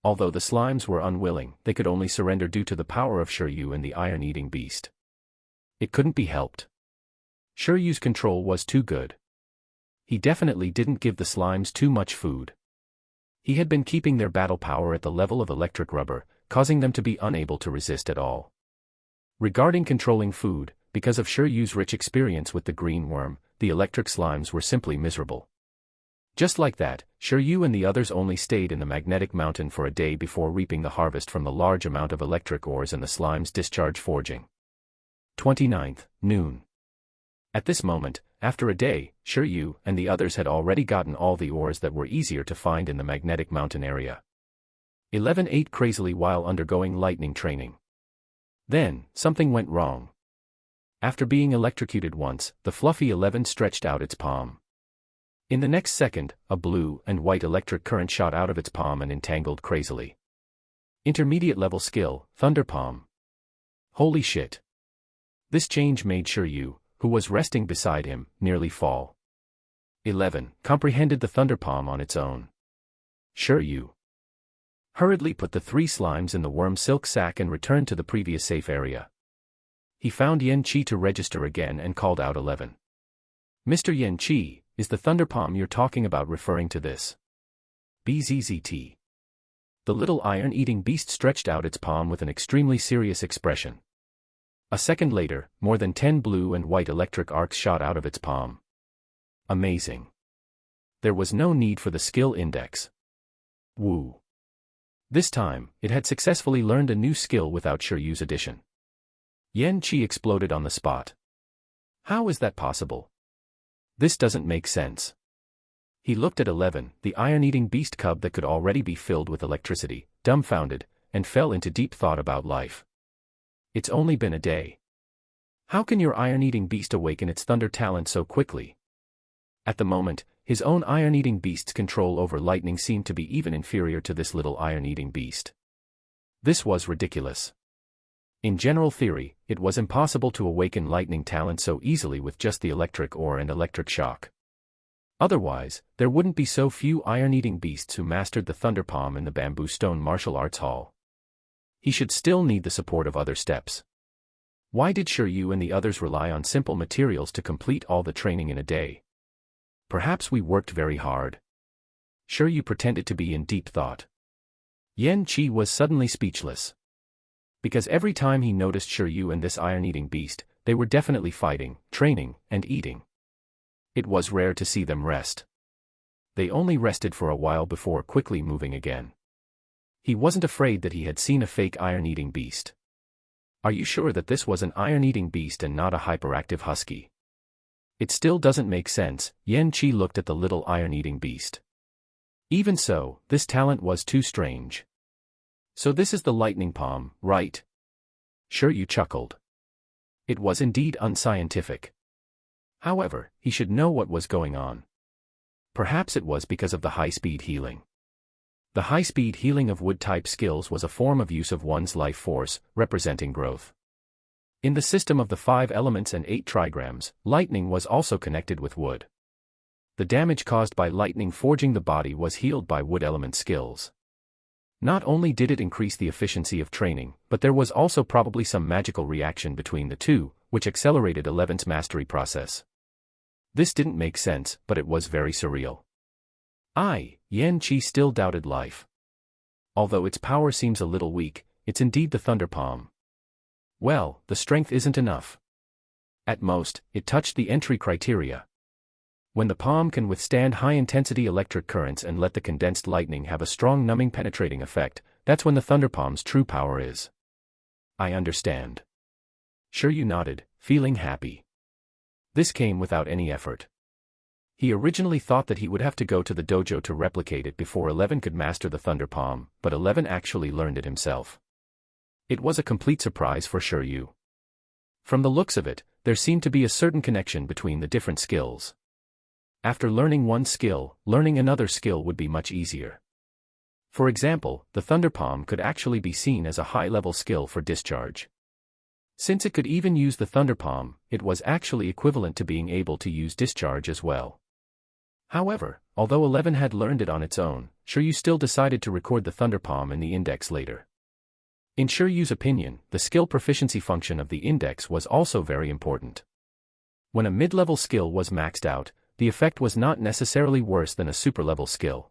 Although the slimes were unwilling, they could only surrender due to the power of Shiryu and the iron-eating beast. It couldn't be helped. Shiryu's control was too good. He definitely didn't give the slimes too much food. He had been keeping their battle power at the level of electric rubber, causing them to be unable to resist at all. Regarding controlling food, because of Shiryu's rich experience with the green worm, the electric slimes were simply miserable. Just like that, Shiryu and the others only stayed in the magnetic mountain for a day before reaping the harvest from the large amount of electric ores and the slime's discharge forging. 29th, noon. At this moment, after a day, Shiryu and the others had already gotten all the ores that were easier to find in the magnetic mountain area. 11 ate crazily while undergoing lightning training. Then, something went wrong. After being electrocuted once, the fluffy 11 stretched out its palm. In the next second, a blue and white electric current shot out of its palm and entangled crazily. Intermediate level skill, Thunder Palm. Holy shit. This change made Shiryu, who was resting beside him, nearly fall. 11 comprehended the Thunder Palm on its own. Shiryu hurriedly put the 3 slimes in the worm silk sack and returned to the previous safe area. He found Yen Qi to register again and called out 11. Mr. Yen Qi, is the Thunder Palm you're talking about referring to this? BZZT. The little iron-eating beast stretched out its palm with an extremely serious expression. A second later, more than 10 blue and white electric arcs shot out of its palm. Amazing. There was no need for the skill index. Woo. This time, it had successfully learned a new skill without Shiryu's addition. Yen Qi exploded on the spot. How is that possible? This doesn't make sense. He looked at 11, the iron-eating beast cub that could already be filled with electricity, dumbfounded, and fell into deep thought about life. It's only been a day. How can your iron-eating beast awaken its thunder talent so quickly? At the moment, his own iron-eating beast's control over lightning seemed to be even inferior to this little iron-eating beast. This was ridiculous. In general theory, it was impossible to awaken lightning talent so easily with just the electric ore and electric shock. Otherwise, there wouldn't be so few iron-eating beasts who mastered the Thunder Palm in the Bamboo Stone Martial Arts Hall. He should still need the support of other steps. Why did Shiryu and the others rely on simple materials to complete all the training in a day? Perhaps we worked very hard. Shiryu pretended to be in deep thought. Yen Qi was suddenly speechless. Because every time he noticed Shiryu and this iron-eating beast, they were definitely fighting, training, and eating. It was rare to see them rest. They only rested for a while before quickly moving again. He wasn't afraid that he had seen a fake iron-eating beast. Are you sure that this was an iron-eating beast and not a hyperactive husky? It still doesn't make sense. Yen Qi looked at the little iron-eating beast. Even so, this talent was too strange. So this is the lightning palm, right? Shiryu chuckled. It was indeed unscientific. However, he should know what was going on. Perhaps it was because of the high-speed healing. The high-speed healing of wood-type skills was a form of use of one's life force, representing growth. In the system of the 5 elements and 8 trigrams, lightning was also connected with wood. The damage caused by lightning forging the body was healed by wood element skills. Not only did it increase the efficiency of training, but there was also probably some magical reaction between the two, which accelerated 11's mastery process. This didn't make sense, but it was very surreal. Yen Qi still doubted life. Although its power seems a little weak, it's indeed the Thunder Palm. Well, the strength isn't enough. At most, it touched the entry criteria. When the palm can withstand high-intensity electric currents and let the condensed lightning have a strong numbing penetrating effect, that's when the Thunder Palm's true power is. I understand. Shiryu nodded, feeling happy. This came without any effort. He originally thought that he would have to go to the dojo to replicate it before 11 could master the Thunder Palm, but 11 actually learned it himself. It was a complete surprise for Shiryu. From the looks of it, there seemed to be a certain connection between the different skills. After learning one skill, learning another skill would be much easier. For example, the Thunder Palm could actually be seen as a high-level skill for discharge. Since it could even use the Thunder Palm, it was actually equivalent to being able to use discharge as well. However, although 11 had learned it on its own, Shiryu still decided to record the Thunder Palm in the index later. In Shiryu's opinion, the skill proficiency function of the index was also very important. When a mid-level skill was maxed out, the effect was not necessarily worse than a super-level skill.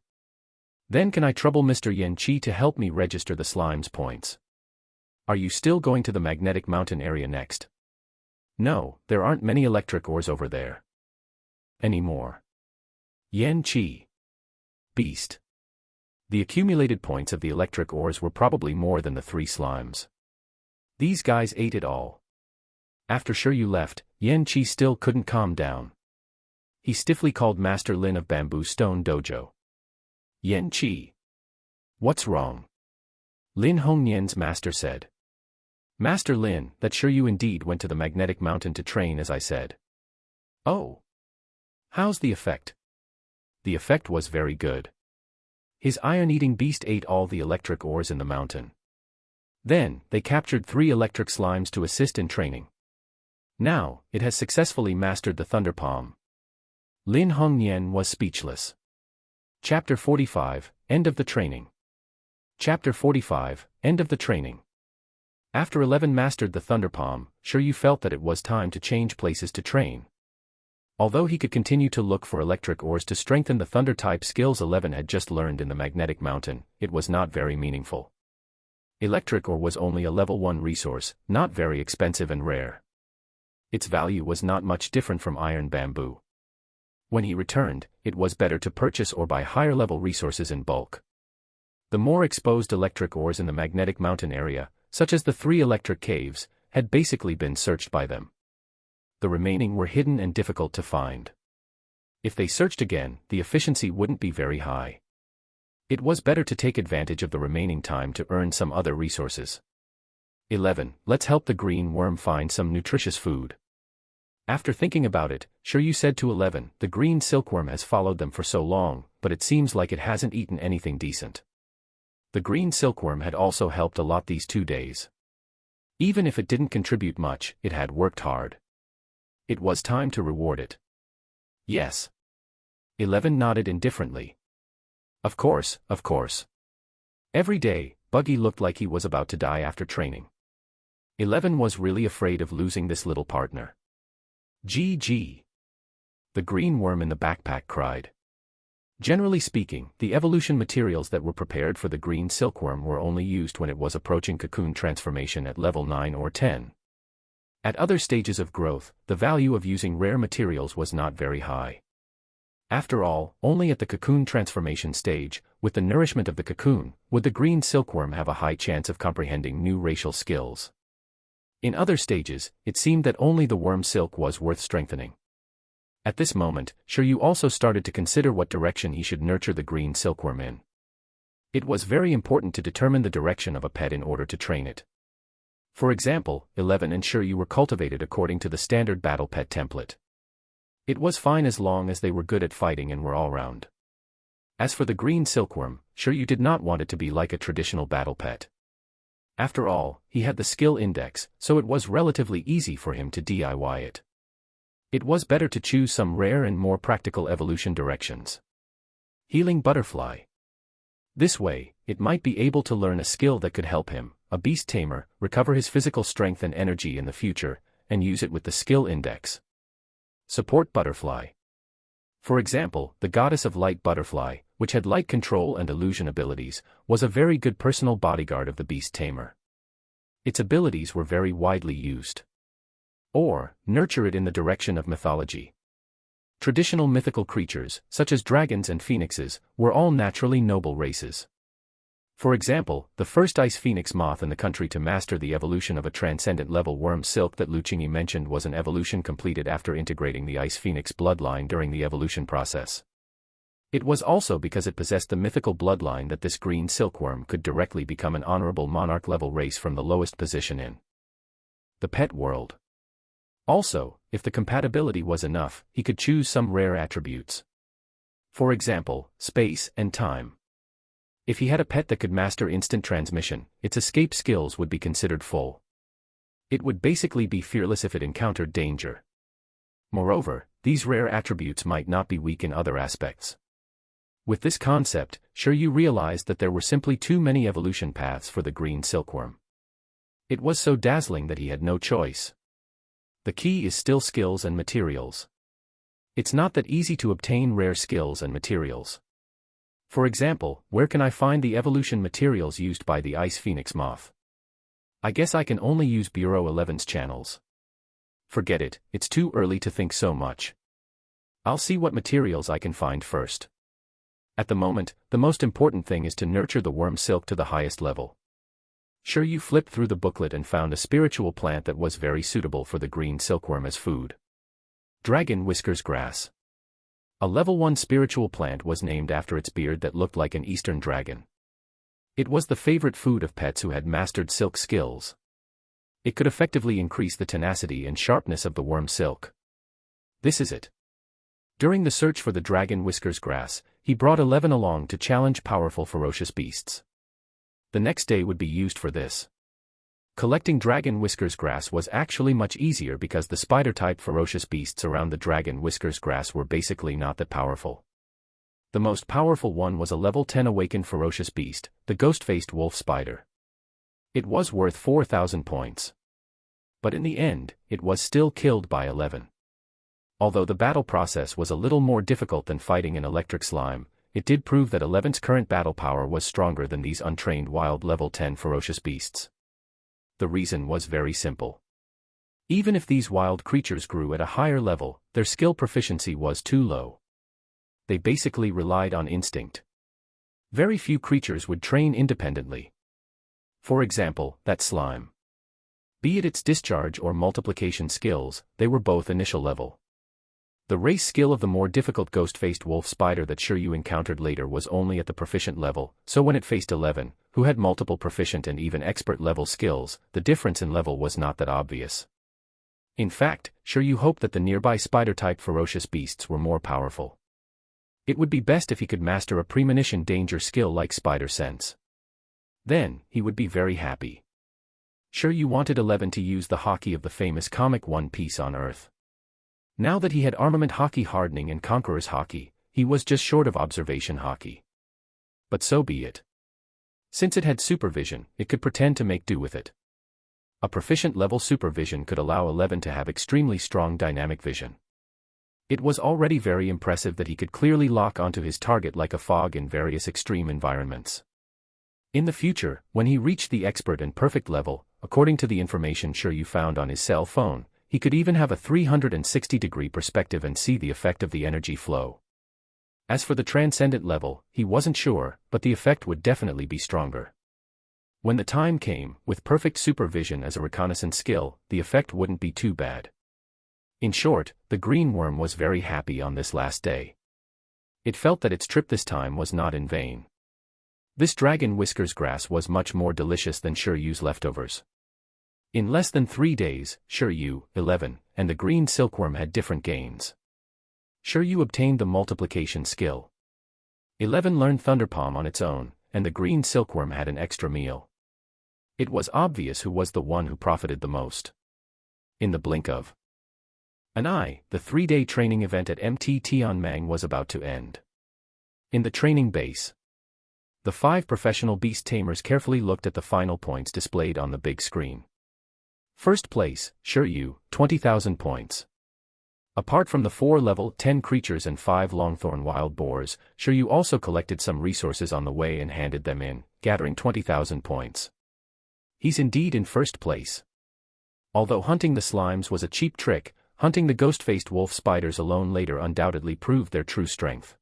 Then can I trouble Mr. Yen Chi to help me register the slime's points? Are you still going to the magnetic mountain area next? No, there aren't many electric ores over there anymore. Yen Chi. Beast. The accumulated points of the electric ores were probably more than the 3 slimes. These guys ate it all. After Shiryu left, Yen Chi still couldn't calm down. He stiffly called Master Lin of Bamboo Stone Dojo. Yen Chi. What's wrong? Lin Hongnian's master said. Master Lin, that Shiryu indeed went to the magnetic mountain to train as I said. Oh. How's the effect? The effect was very good. His iron-eating beast ate all the electric ores in the mountain. Then, they captured 3 electric slimes to assist in training. Now, it has successfully mastered the Thunder Palm. Lin Hongnian was speechless. Chapter 45, End of the Training. Chapter 45, End of the Training. After 11 mastered the Thunder Palm, Shiryu felt that it was time to change places to train. Although he could continue to look for electric ores to strengthen the Thunder-type skills 11 had just learned in the Magnetic Mountain, it was not very meaningful. Electric ore was only a level 1 resource, not very expensive and rare. Its value was not much different from iron bamboo. When he returned, it was better to purchase or buy higher-level resources in bulk. The more exposed electric ores in the Magnetic Mountain area, such as the 3 electric caves, had basically been searched by them. The remaining were hidden and difficult to find. If they searched again, the efficiency wouldn't be very high. It was better to take advantage of the remaining time to earn some other resources. 11. Let's help the green worm find some nutritious food. After thinking about it, Shiryu said to 11, the green silkworm has followed them for so long, but it seems like it hasn't eaten anything decent. The green silkworm had also helped a lot these 2 days. Even if it didn't contribute much, it had worked hard. It was time to reward it. Yes. 11 nodded indifferently. Of course, of course. Every day, Buggy looked like he was about to die after training. 11 was really afraid of losing this little partner. GG. The green worm in the backpack cried. Generally speaking, the evolution materials that were prepared for the green silkworm were only used when it was approaching cocoon transformation at level 9 or 10. At other stages of growth, the value of using rare materials was not very high. After all, only at the cocoon transformation stage, with the nourishment of the cocoon, would the green silkworm have a high chance of comprehending new racial skills. In other stages, it seemed that only the worm silk was worth strengthening. At this moment, Shiryu also started to consider what direction he should nurture the green silkworm in. It was very important to determine the direction of a pet in order to train it. For example, 11 and Shiryu were cultivated according to the standard battle pet template. It was fine as long as they were good at fighting and were all-round. As for the green silkworm, Shiryu did not want it to be like a traditional battle pet. After all, he had the skill index, so it was relatively easy for him to DIY it. It was better to choose some rare and more practical evolution directions. Healing butterfly. This way, it might be able to learn a skill that could help him, a beast tamer, recover his physical strength and energy in the future, and use it with the skill index. Support butterfly. For example, the goddess of light butterfly, which had light control and illusion abilities, was a very good personal bodyguard of the beast tamer. Its abilities were very widely used. Or, nurture it in the direction of mythology. Traditional mythical creatures, such as dragons and phoenixes, were all naturally noble races. For example, the first ice phoenix moth in the country to master the evolution of a transcendent level worm silk that Lu Qingyi mentioned was an evolution completed after integrating the ice phoenix bloodline during the evolution process. It was also because it possessed the mythical bloodline that this green silkworm could directly become an honorable monarch level race from the lowest position in the pet world. Also, if the compatibility was enough, he could choose some rare attributes. For example, space and time. If he had a pet that could master instant transmission, its escape skills would be considered full. It would basically be fearless if it encountered danger. Moreover, these rare attributes might not be weak in other aspects. With this concept, Shiryu realized that there were simply too many evolution paths for the green silkworm. It was so dazzling that he had no choice. The key is still skills and materials. It's not that easy to obtain rare skills and materials. For example, where can I find the evolution materials used by the Ice Phoenix Moth? I guess I can only use Bureau 11's channels. Forget it, it's too early to think so much. I'll see what materials I can find first. At the moment, the most important thing is to nurture the worm silk to the highest level. Sure, you flipped through the booklet and found a spiritual plant that was very suitable for the green silkworm as food. Dragon Whiskers Grass. A level 1 spiritual plant was named after its beard that looked like an eastern dragon. It was the favorite food of pets who had mastered silk skills. It could effectively increase the tenacity and sharpness of the worm silk. This is it. During the search for the Dragon Whiskers Grass, he brought 11 along to challenge powerful ferocious beasts. The next day would be used for this. Collecting Dragon Whiskers Grass was actually much easier because the spider-type ferocious beasts around the Dragon Whiskers Grass were basically not that powerful. The most powerful one was a level 10 awakened ferocious beast, the ghost-faced wolf spider. It was worth 4,000 points. But in the end, it was still killed by 11. Although the battle process was a little more difficult than fighting an electric slime, it did prove that 11's current battle power was stronger than these untrained wild level 10 ferocious beasts. The reason was very simple. Even if these wild creatures grew at a higher level, their skill proficiency was too low. They basically relied on instinct. Very few creatures would train independently. For example, that slime. Be it its discharge or multiplication skills, they were both initial level. The race skill of the more difficult ghost-faced wolf spider that Shiryu encountered later was only at the proficient level, so when it faced 11, who had multiple proficient and even expert level skills, the difference in level was not that obvious. In fact, Shiryu hoped that the nearby spider-type ferocious beasts were more powerful. It would be best if he could master a premonition danger skill like spider sense. Then, he would be very happy. Shiryu wanted 11 to use the haki of the famous comic One Piece on Earth. Now that he had armament haki hardening and conqueror's haki, he was just short of observation haki. But so be it. Since it had supervision, it could pretend to make do with it. A proficient level supervision could allow 11 to have extremely strong dynamic vision. It was already very impressive that he could clearly lock onto his target like a fog in various extreme environments. In the future, when he reached the expert and perfect level, according to the information Shiryu found on his cell phone, he could even have a 360-degree perspective and see the effect of the energy flow. As for the transcendent level, he wasn't sure, but the effect would definitely be stronger. When the time came, with perfect supervision as a reconnaissance skill, the effect wouldn't be too bad. In short, the green worm was very happy on this last day. It felt that its trip this time was not in vain. This Dragon Whiskers Grass was much more delicious than Shiryu's leftovers. In less than 3 days, Shiryu, 11, and the green silkworm had different gains. Shiryu obtained the multiplication skill. 11 learned Thunderpalm on its own, and the green silkworm had an extra meal. It was obvious who was the one who profited the most. In the blink of an eye, the 3-day training event at MT Tianming was about to end. In the training base, the 5 professional beast tamers carefully looked at the final points displayed on the big screen. First place, Shiryu, 20,000 points. Apart from the 4 level 10 creatures and 5 longthorn wild boars, Shiryu also collected some resources on the way and handed them in, gathering 20,000 points. He's indeed in first place. Although hunting the slimes was a cheap trick, hunting the ghost-faced wolf spiders alone later undoubtedly proved their true strength.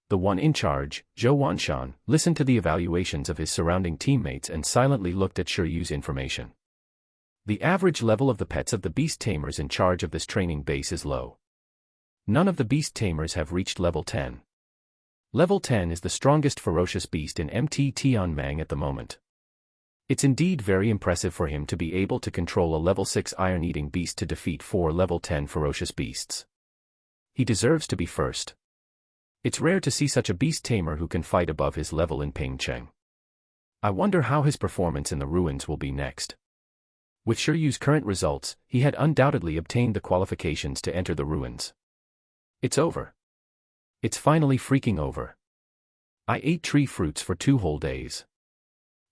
The one in charge, Zhou Wanshan, listened to the evaluations of his surrounding teammates and silently looked at Shiryu's information. The average level of the pets of the beast tamers in charge of this training base is low. None of the beast tamers have reached level 10. Level 10 is the strongest ferocious beast in MT Tianming at the moment. It's indeed very impressive for him to be able to control a level 6 iron-eating beast to defeat 4 level 10 ferocious beasts. He deserves to be first. It's rare to see such a beast tamer who can fight above his level in Pingcheng. I wonder how his performance in the ruins will be next. With Shiryu's current results, he had undoubtedly obtained the qualifications to enter the ruins. It's over. It's finally freaking over. I ate tree fruits for 2 whole days.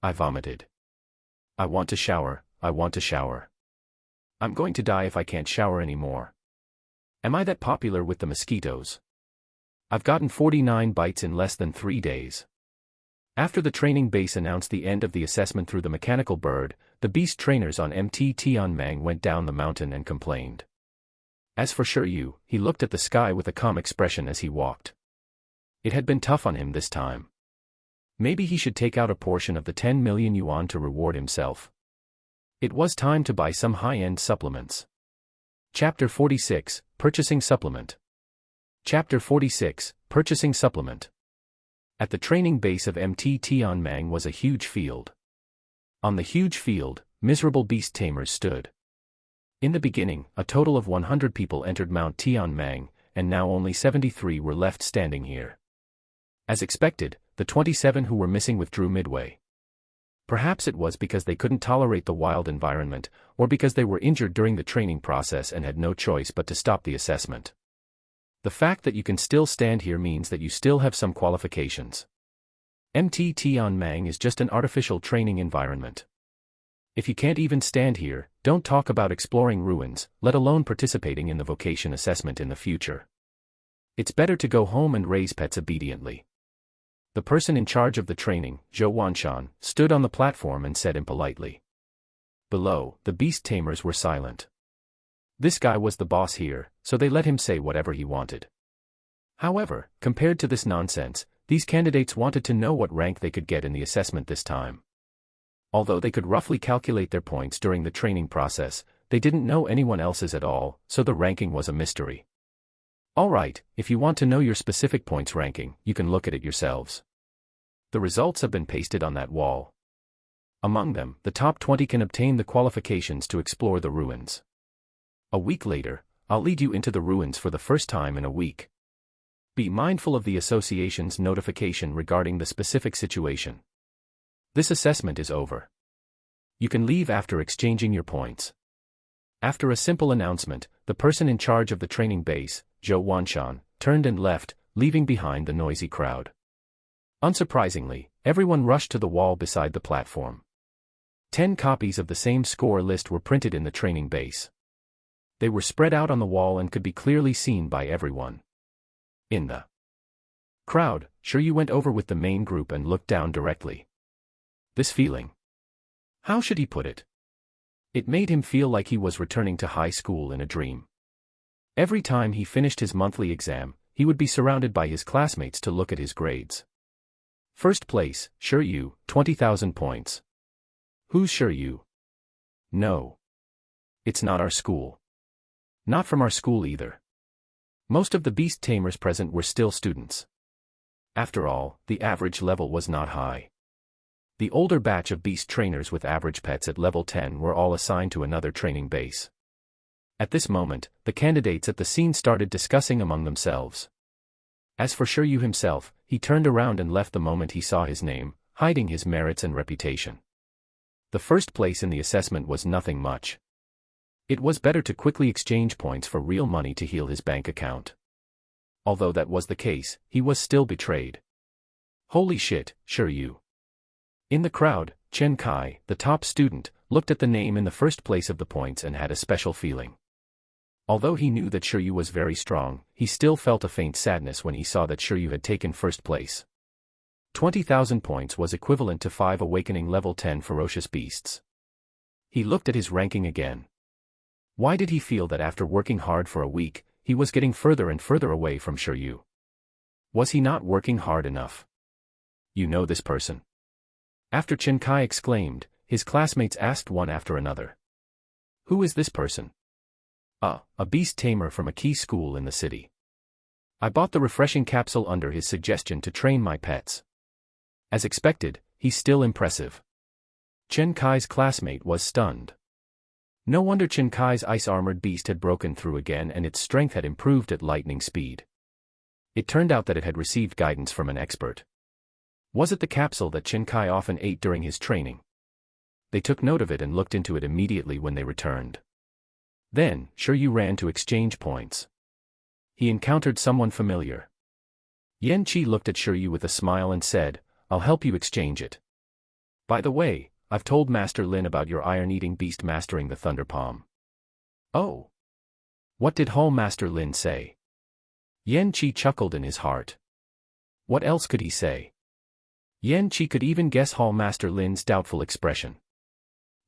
I vomited. I want to shower, I want to shower. I'm going to die if I can't shower anymore. Am I that popular with the mosquitoes? I've gotten 49 bites in less than 3 days. After the training base announced the end of the assessment through the mechanical bird, the beast trainers on MT Tianmeng went down the mountain and complained. As for Shiryu, he looked at the sky with a calm expression as he walked. It had been tough on him this time. Maybe he should take out a portion of the 10 million yuan to reward himself. It was time to buy some high-end supplements. Chapter 46, Purchasing Supplement. Chapter 46, Purchasing Supplement. At the training base of MT Tianmeng was a huge field. On the huge field, miserable beast tamers stood. In the beginning, a total of 100 people entered Mount Tianmeng, and now only 73 were left standing here. As expected, the 27 who were missing withdrew midway. Perhaps it was because they couldn't tolerate the wild environment, or because they were injured during the training process and had no choice but to stop the assessment. The fact that you can still stand here means that you still have some qualifications. MT Tianmeng is just an artificial training environment. If you can't even stand here, don't talk about exploring ruins, let alone participating in the vocation assessment in the future. It's better to go home and raise pets obediently. The person in charge of the training, Zhou Wanshan, stood on the platform and said impolitely. Below, the beast tamers were silent. This guy was the boss here, so they let him say whatever he wanted. However, compared to this nonsense, these candidates wanted to know what rank they could get in the assessment this time. Although they could roughly calculate their points during the training process, they didn't know anyone else's at all, so the ranking was a mystery. Alright, if you want to know your specific points ranking, you can look at it yourselves. The results have been pasted on that wall. Among them, the top 20 can obtain the qualifications to explore the ruins. A week later, I'll lead you into the ruins for the first time in a week. Be mindful of the association's notification regarding the specific situation. This assessment is over. You can leave after exchanging your points. After a simple announcement, the person in charge of the training base, Zhou Wanshan, turned and left, leaving behind the noisy crowd. Unsurprisingly, everyone rushed to the wall beside the platform. 10 copies of the same score list were printed in the training base. They were spread out on the wall and could be clearly seen by everyone. In the crowd, Shiryu went over with the main group and looked down directly. This feeling. How should he put it? It made him feel like he was returning to high school in a dream. Every time he finished his monthly exam, he would be surrounded by his classmates to look at his grades. First place, Shiryu, 20,000 points. Who's Shiryu? No. It's not our school. Not from our school either. Most of the beast tamers present were still students. After all, the average level was not high. The older batch of beast trainers with average pets at level 10 were all assigned to another training base. At this moment, the candidates at the scene started discussing among themselves. As for Shiryu himself, he turned around and left the moment he saw his name, hiding his merits and reputation. The first place in the assessment was nothing much. It was better to quickly exchange points for real money to heal his bank account. Although that was the case, he was still betrayed. Holy shit, Shiryu. In the crowd, Chen Kai, the top student, looked at the name in the first place of the points and had a special feeling. Although he knew that Shiryu was very strong, he still felt a faint sadness when he saw that Shiryu had taken first place. 20,000 points was equivalent to 5 awakening level 10 ferocious beasts. He looked at his ranking again. Why did he feel that after working hard for a week, he was getting further and further away from Shiryu? Was he not working hard enough? You know this person? After Chen Kai exclaimed, his classmates asked one after another. Who is this person? A beast tamer from a key school in the city. I bought the refreshing capsule under his suggestion to train my pets. As expected, he's still impressive. Chen Kai's classmate was stunned. No wonder Chen Kai's ice-armored beast had broken through again and its strength had improved at lightning speed. It turned out that it had received guidance from an expert. Was it the capsule that Chen Kai often ate during his training? They took note of it and looked into it immediately when they returned. Then, Shiryu ran to exchange points. He encountered someone familiar. Yan Qi looked at Shiryu with a smile and said, I'll help you exchange it. By the way, I've told Master Lin about your iron-eating beast mastering the Thunder Palm. Oh. What did Hall Master Lin say? Yan Qi chuckled in his heart. What else could he say? Yan Qi could even guess Hall Master Lin's doubtful expression.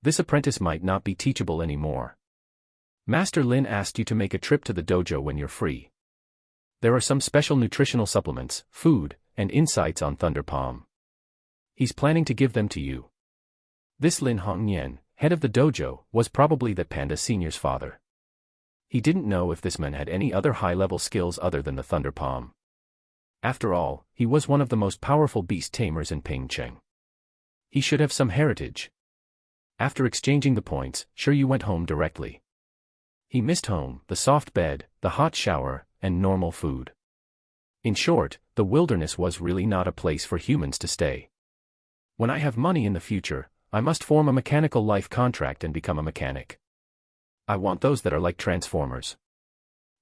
This apprentice might not be teachable anymore. Master Lin asked you to make a trip to the dojo when you're free. There are some special nutritional supplements, food, and insights on Thunder Palm. He's planning to give them to you. This Lin Hongyan, head of the dojo, was probably that Panda Senior's father. He didn't know if this man had any other high-level skills other than the Thunder Palm. After all, he was one of the most powerful beast tamers in Pingcheng. He should have some heritage. After exchanging the points, Sure Yu went home directly. He missed home, the soft bed, the hot shower, and normal food. In short, the wilderness was really not a place for humans to stay. When I have money in the future, I must form a mechanical life contract and become a mechanic. I want those that are like Transformers.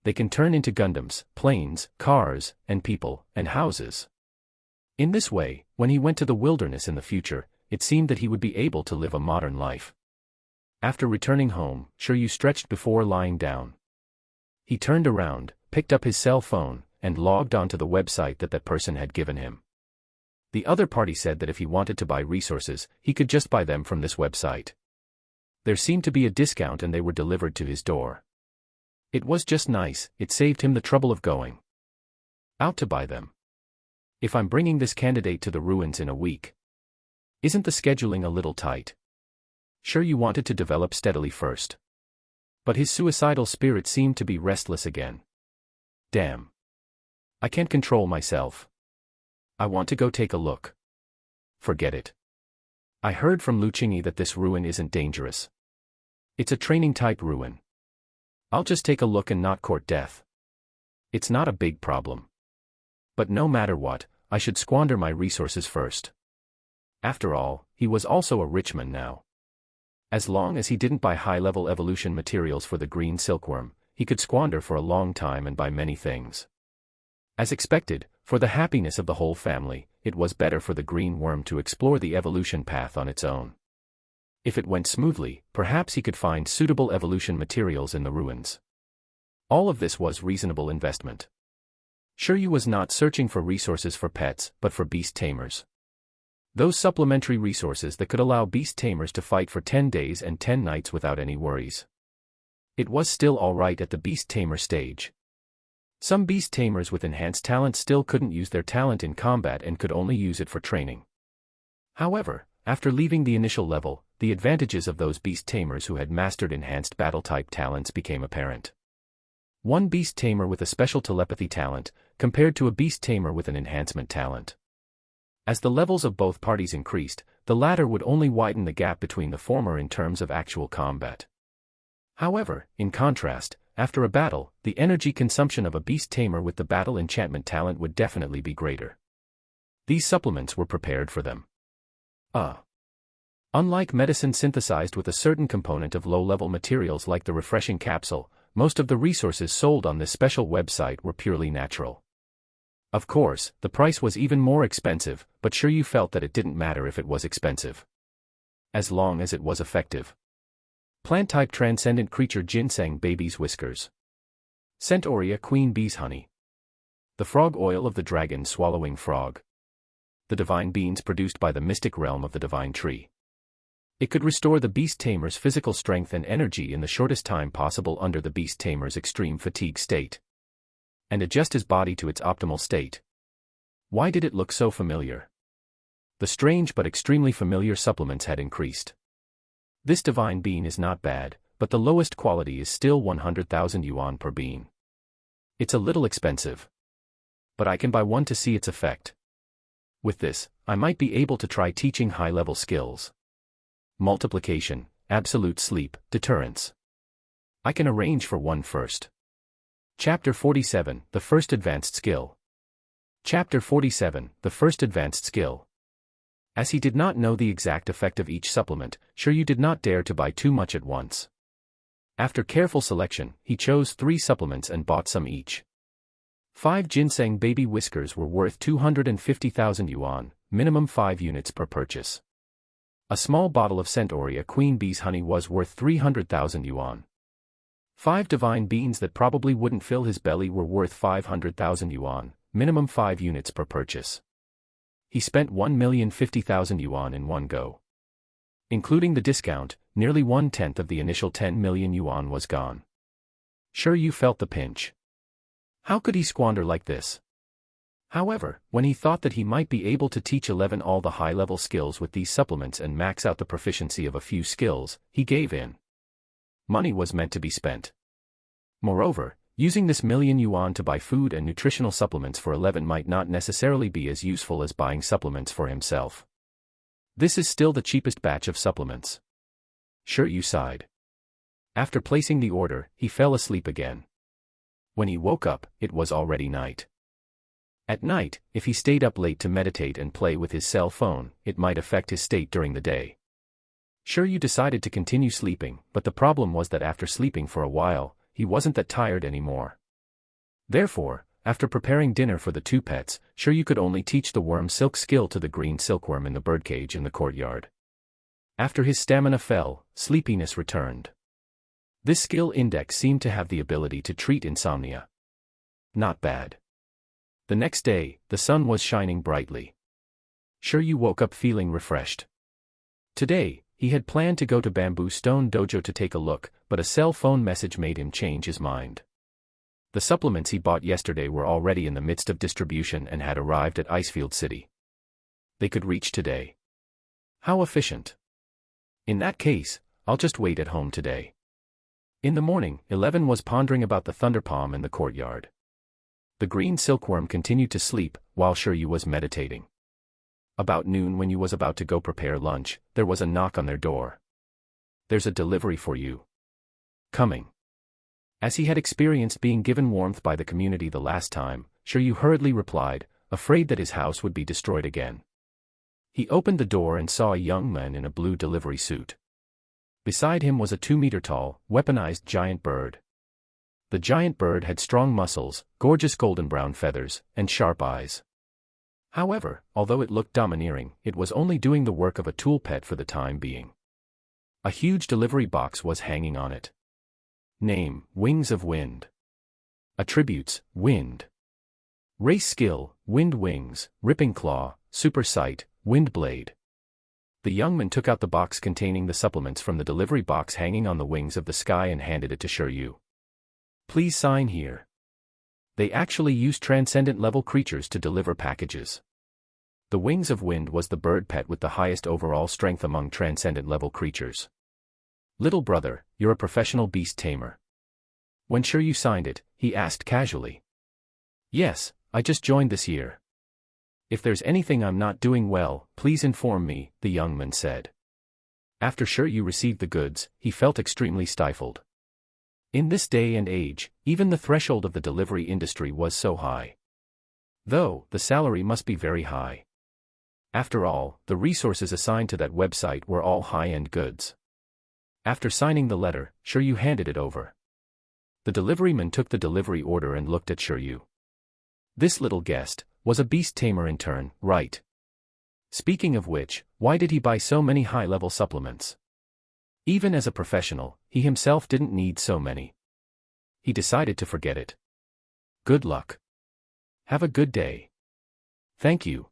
They can turn into Gundams, planes, cars, and people, and houses. In this way, when he went to the wilderness in the future, it seemed that he would be able to live a modern life. After returning home, Sure Yu stretched before lying down. He turned around, picked up his cell phone, and logged onto the website that person had given him. The other party said that if he wanted to buy resources, he could just buy them from this website. There seemed to be a discount and they were delivered to his door. It was just nice, it saved him the trouble of going out to buy them. If I'm bringing this candidate to the ruins in a week, isn't the scheduling a little tight? Sure Yu wanted to develop steadily first. But his suicidal spirit seemed to be restless again. Damn. I can't control myself. I want to go take a look. Forget it. I heard from Lu Qingyi that this ruin isn't dangerous. It's a training-type ruin. I'll just take a look and not court death. It's not a big problem. But no matter what, I should squander my resources first. After all, he was also a rich man now. As long as he didn't buy high-level evolution materials for the green silkworm, he could squander for a long time and buy many things. As expected, for the happiness of the whole family, it was better for the green worm to explore the evolution path on its own. If it went smoothly, perhaps he could find suitable evolution materials in the ruins. All of this was reasonable investment. Sure Yu was not searching for resources for pets, but for beast tamers. Those supplementary resources that could allow beast tamers to fight for 10 days and 10 nights without any worries. It was still alright at the beast tamer stage. Some beast tamers with enhanced talent still couldn't use their talent in combat and could only use it for training. However, after leaving the initial level, the advantages of those beast tamers who had mastered enhanced battle-type talents became apparent. One beast tamer with a special telepathy talent, compared to a beast tamer with an enhancement talent. As the levels of both parties increased, the latter would only widen the gap between the former in terms of actual combat. However, in contrast, after a battle, the energy consumption of a beast tamer with the battle enchantment talent would definitely be greater. These supplements were prepared for them. Unlike medicine synthesized with a certain component of low-level materials like the refreshing capsule, most of the resources sold on this special website were purely natural. Of course, the price was even more expensive, but Sure Yu felt that it didn't matter if it was expensive, as long as it was effective. Plant-type transcendent creature ginseng baby's whiskers. Centaurea queen bee's honey. The frog oil of the dragon swallowing frog. The divine beans produced by the mystic realm of the divine tree. It could restore the beast tamer's physical strength and energy in the shortest time possible under the beast tamer's extreme fatigue state, and adjust his body to its optimal state. Why did it look so familiar? The strange but extremely familiar supplements had increased. This divine bean is not bad, but the lowest quality is still 100,000 yuan per bean. It's a little expensive. But I can buy one to see its effect. With this, I might be able to try teaching high-level skills. Multiplication, absolute sleep, deterrence. I can arrange for one first. Chapter 47, The First Advanced Skill. Chapter 47, The First Advanced Skill. As he did not know the exact effect of each supplement, Sure Yu did not dare to buy too much at once. After careful selection, he chose 3 supplements and bought some each. 5 ginseng baby whiskers were worth 250,000 yuan, minimum 5 units per purchase. A small bottle of Centaurea queen bee's honey was worth 300,000 yuan. 5 divine beans that probably wouldn't fill his belly were worth 500,000 yuan, minimum 5 units per purchase. He spent 1,050,000 yuan in one go. Including the discount, nearly 1/10 of the initial 10 million yuan was gone. Sure, you felt the pinch. How could he squander like this? However, when he thought that he might be able to teach 11 all the high-level skills with these supplements and max out the proficiency of a few skills, he gave in. Money was meant to be spent. Moreover, using this million yuan to buy food and nutritional supplements for 11 might not necessarily be as useful as buying supplements for himself. This is still the cheapest batch of supplements. Sure, you sighed. After placing the order, he fell asleep again. When he woke up, it was already night. At night, if he stayed up late to meditate and play with his cell phone, it might affect his state during the day. Sure, you decided to continue sleeping, but the problem was that after sleeping for a while, he wasn't that tired anymore. Therefore, after preparing dinner for the 2 pets, sure, you could only teach the worm silk skill to the green silkworm in the birdcage in the courtyard. After his stamina fell, sleepiness returned. This skill index seemed to have the ability to treat insomnia. Not bad. The next day, the sun was shining brightly. Sure, you woke up feeling refreshed. Today, he had planned to go to Bamboo Stone Dojo to take a look, but a cell phone message made him change his mind. The supplements he bought yesterday were already in the midst of distribution and had arrived at Icefield City. They could reach today. How efficient. In that case, I'll just wait at home today. In the morning, 11 was pondering about the thunder palm in the courtyard. The green silkworm continued to sleep, while Shiryu was meditating. About noon, when you was about to go prepare lunch, there was a knock on their door. "There's a delivery for you. Coming." As he had experienced being given warmth by the community the last time, Shiryu hurriedly replied, afraid that his house would be destroyed again. He opened the door and saw a young man in a blue delivery suit. Beside him was a 2-meter-tall, weaponized giant bird. The giant bird had strong muscles, gorgeous golden brown feathers, and sharp eyes. However, although it looked domineering, it was only doing the work of a tool pet for the time being. A huge delivery box was hanging on it. Name: Wings of Wind. Attributes: Wind. Race skill: Wind Wings, Ripping Claw, Super Sight, Wind Blade. The young man took out the box containing the supplements from the delivery box hanging on the wings of the sky and handed it to Shiryu. "Please sign here." They actually used transcendent-level creatures to deliver packages. The Wings of Wind was the bird pet with the highest overall strength among transcendent-level creatures. "Little brother, you're a professional beast tamer." When Shiryu signed it, he asked casually. "Yes, I just joined this year. If there's anything I'm not doing well, please inform me," the young man said. After Shiryu received the goods, he felt extremely stifled. In this day and age, even the threshold of the delivery industry was so high. Though, the salary must be very high. After all, the resources assigned to that website were all high-end goods. After signing the letter, Shiryu handed it over. The deliveryman took the delivery order and looked at Shiryu. This little guest was a beast tamer in turn, right? Speaking of which, why did he buy so many high-level supplements? Even as a professional, he himself didn't need so many. He decided to forget it. Good luck. Have a good day. Thank you.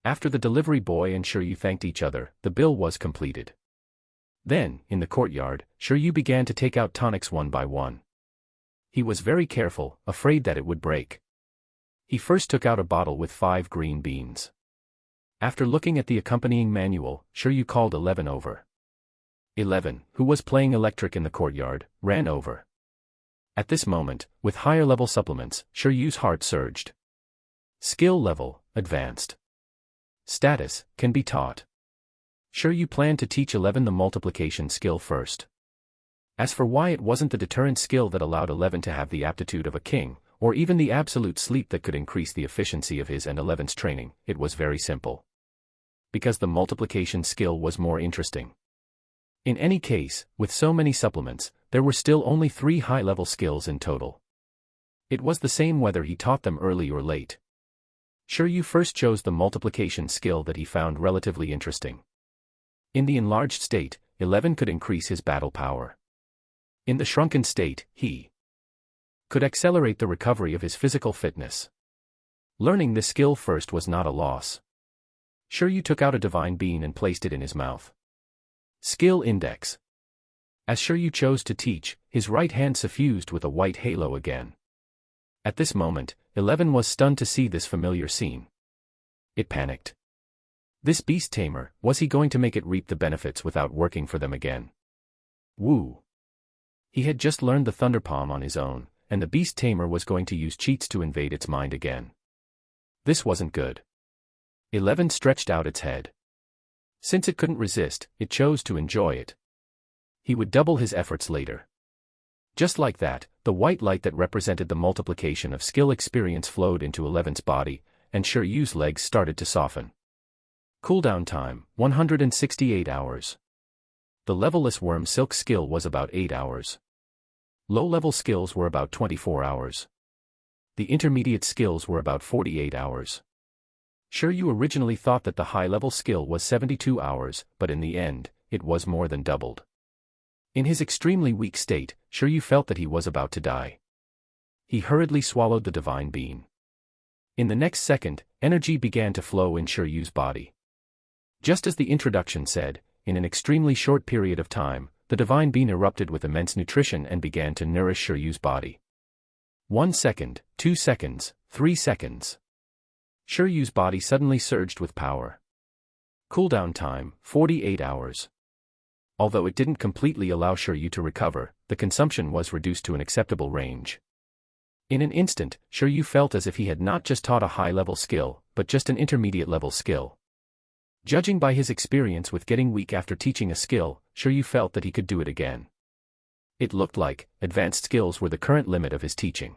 After the delivery boy and Shiryu thanked each other, the bill was completed. Then, in the courtyard, Shiryu began to take out tonics one by one. He was very careful, afraid that it would break. He first took out a bottle with 5 green beans. After looking at the accompanying manual, Shiryu called 11 over. 11, who was playing electric in the courtyard, ran over. At this moment, with higher-level supplements, Shiryu's heart surged. Skill level: Advanced. Status: Can be taught. Shiryu planned to teach 11 the multiplication skill first. As for why it wasn't the deterrent skill that allowed 11 to have the aptitude of a king, or even the absolute sleep that could increase the efficiency of his and 11's training, it was very simple. Because the multiplication skill was more interesting. In any case, with so many supplements, there were still only 3 high-level skills in total. It was the same whether he taught them early or late. Shiryu first chose the multiplication skill that he found relatively interesting. In the enlarged state, 11 could increase his battle power. In the shrunken state, he could accelerate the recovery of his physical fitness. Learning this skill first was not a loss. Shiryu took out a divine bean and placed it in his mouth. Skill Index. As Shiryu chose to teach, his right hand suffused with a white halo again. At this moment, 11 was stunned to see this familiar scene. It panicked. This beast tamer, was he going to make it reap the benefits without working for them again? Woo! He had just learned the Thunder Palm on his own, and the beast tamer was going to use cheats to invade its mind again. This wasn't good. 11 stretched out its head. Since it couldn't resist, it chose to enjoy it. He would double his efforts later. Just like that, the white light that represented the multiplication of skill experience flowed into 11's body, and Shiryu's legs started to soften. Cooldown time, 168 hours. The levelless worm silk skill was about 8 hours. Low-level skills were about 24 hours. The intermediate skills were about 48 hours. Shiryu originally thought that the high-level skill was 72 hours, but in the end, it was more than doubled. In his extremely weak state, Shiryu felt that he was about to die. He hurriedly swallowed the divine bean. In the next second, energy began to flow in Shiryu's body. Just as the introduction said, in an extremely short period of time, the divine bean erupted with immense nutrition and began to nourish Shiryu's body. 1 second, 2 seconds, 3 seconds. Shiryu's body suddenly surged with power. Cooldown time, 48 hours. Although it didn't completely allow Shiryu to recover, the consumption was reduced to an acceptable range. In an instant, Shiryu felt as if he had not just taught a high-level skill, but just an intermediate-level skill. Judging by his experience with getting weak after teaching a skill, Shiryu felt that he could do it again. It looked like advanced skills were the current limit of his teaching.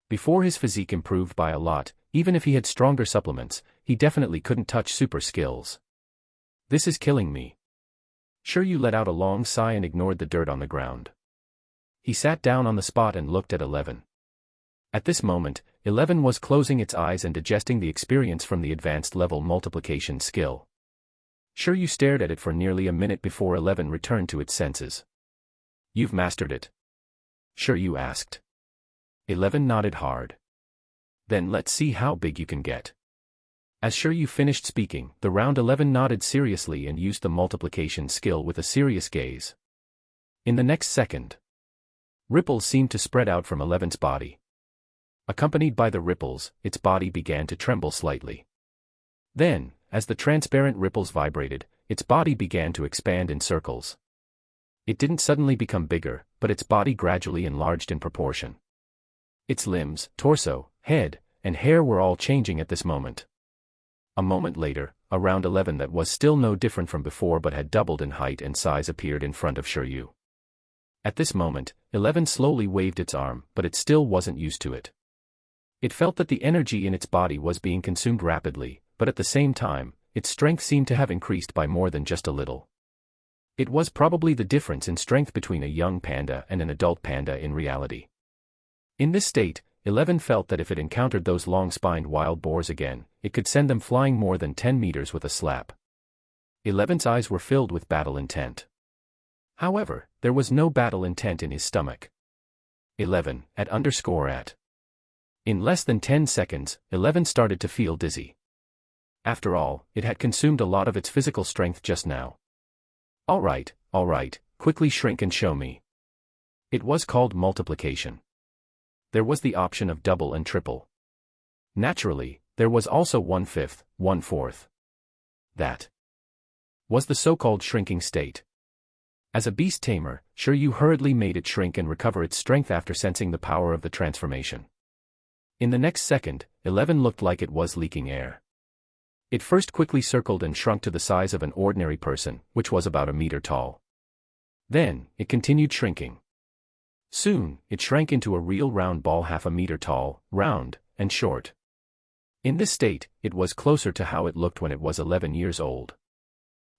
Before his physique improved by a lot, even if he had stronger supplements, he definitely couldn't touch super skills. This is killing me. Shiryu let out a long sigh and ignored the dirt on the ground. He sat down on the spot and looked at 11. At this moment, 11 was closing its eyes and digesting the experience from the advanced level multiplication skill. Shiryu stared at it for nearly a minute before 11 returned to its senses. You've mastered it? Shiryu asked. 11 nodded hard. Then let's see how big you can get. As Shiryu finished speaking, the round 11 nodded seriously and used the multiplication skill with a serious gaze. In the next second, ripples seemed to spread out from 11's body. Accompanied by the ripples, its body began to tremble slightly. Then, as the transparent ripples vibrated, its body began to expand in circles. It didn't suddenly become bigger, but its body gradually enlarged in proportion. Its limbs, torso, head, and hair were all changing at this moment. A moment later, a round 11 that was still no different from before but had doubled in height and size appeared in front of Shiryu. At this moment, 11 slowly waved its arm, but it still wasn't used to it. It felt that the energy in its body was being consumed rapidly, but at the same time, its strength seemed to have increased by more than just a little. It was probably the difference in strength between a young panda and an adult panda in reality. In this state, 11 felt that if it encountered those long-spined wild boars again, it could send them flying more than 10 meters with a slap. 11's eyes were filled with battle intent. However, there was no battle intent in his stomach. 11, at. In less than 10 seconds, 11 started to feel dizzy. After all, it had consumed a lot of its physical strength just now. All right, quickly shrink and show me. It was called multiplication. There was the option of double and triple. Naturally, there was also 1/5, 1/4. That was the so-called shrinking state. As a beast tamer, Shiryu hurriedly made it shrink and recover its strength after sensing the power of the transformation. In the next second, 11 looked like it was leaking air. It first quickly circled and shrunk to the size of an ordinary person, which was about a meter tall. Then, it continued shrinking. Soon, it shrank into a real round ball 1/2 meter tall, round, and short. In this state, it was closer to how it looked when it was 11 years old.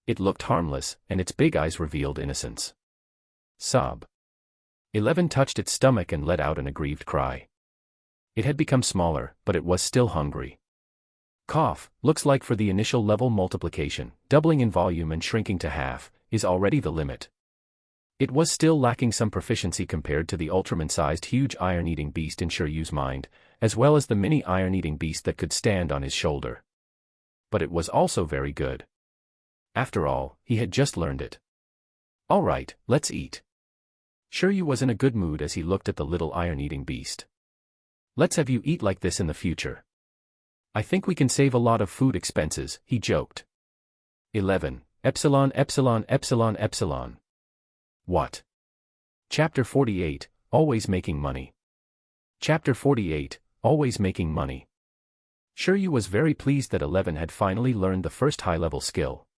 It looked harmless, and its big eyes revealed innocence. Sob. 11 touched its stomach and let out an aggrieved cry. It had become smaller, but it was still hungry. Cough, looks like for the initial level multiplication, doubling in volume and shrinking to half, is already the limit. It was still lacking some proficiency compared to the Ultraman-sized huge iron-eating beast in Shiryu's mind, as well as the mini iron-eating beast that could stand on his shoulder. But it was also very good. After all, he had just learned it. All right, let's eat. Shiryu was in a good mood as he looked at the little iron-eating beast. Let's have you eat like this in the future. I think we can save a lot of food expenses, he joked. 11. Epsilon Epsilon Epsilon Epsilon. What? Chapter 48, Always Making Money. Chapter 48, Always Making Money. Shiryu was very pleased that 11 had finally learned the first high-level skill.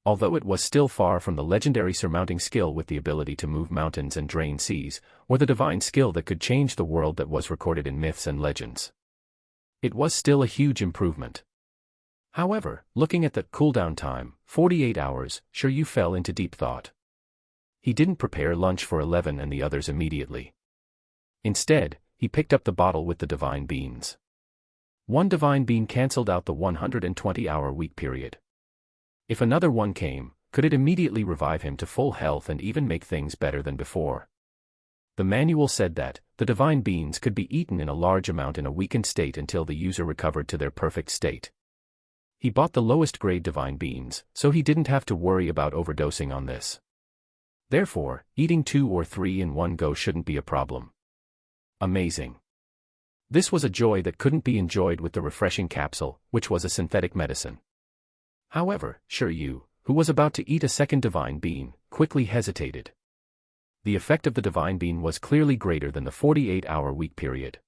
Although it was still far from the legendary surmounting skill with the ability to move mountains and drain seas, or the divine skill that could change the world that was recorded in myths and legends. It was still a huge improvement. However, looking at the cooldown time, 48 hours, Shiryu fell into deep thought. He didn't prepare lunch for 11 and the others immediately. Instead, he picked up the bottle with the divine beans. One divine bean cancelled out the 120-hour week period. If another one came, could it immediately revive him to full health and even make things better than before? The manual said that the divine beans could be eaten in a large amount in a weakened state until the user recovered to their perfect state. He bought the lowest grade divine beans, so he didn't have to worry about overdosing on this. Therefore, eating 2 or 3 in one go shouldn't be a problem. Amazing. This was a joy that couldn't be enjoyed with the refreshing capsule, which was a synthetic medicine. However, Shiryu, who was about to eat a second divine bean, quickly hesitated. The effect of the divine bean was clearly greater than the 48-hour week period.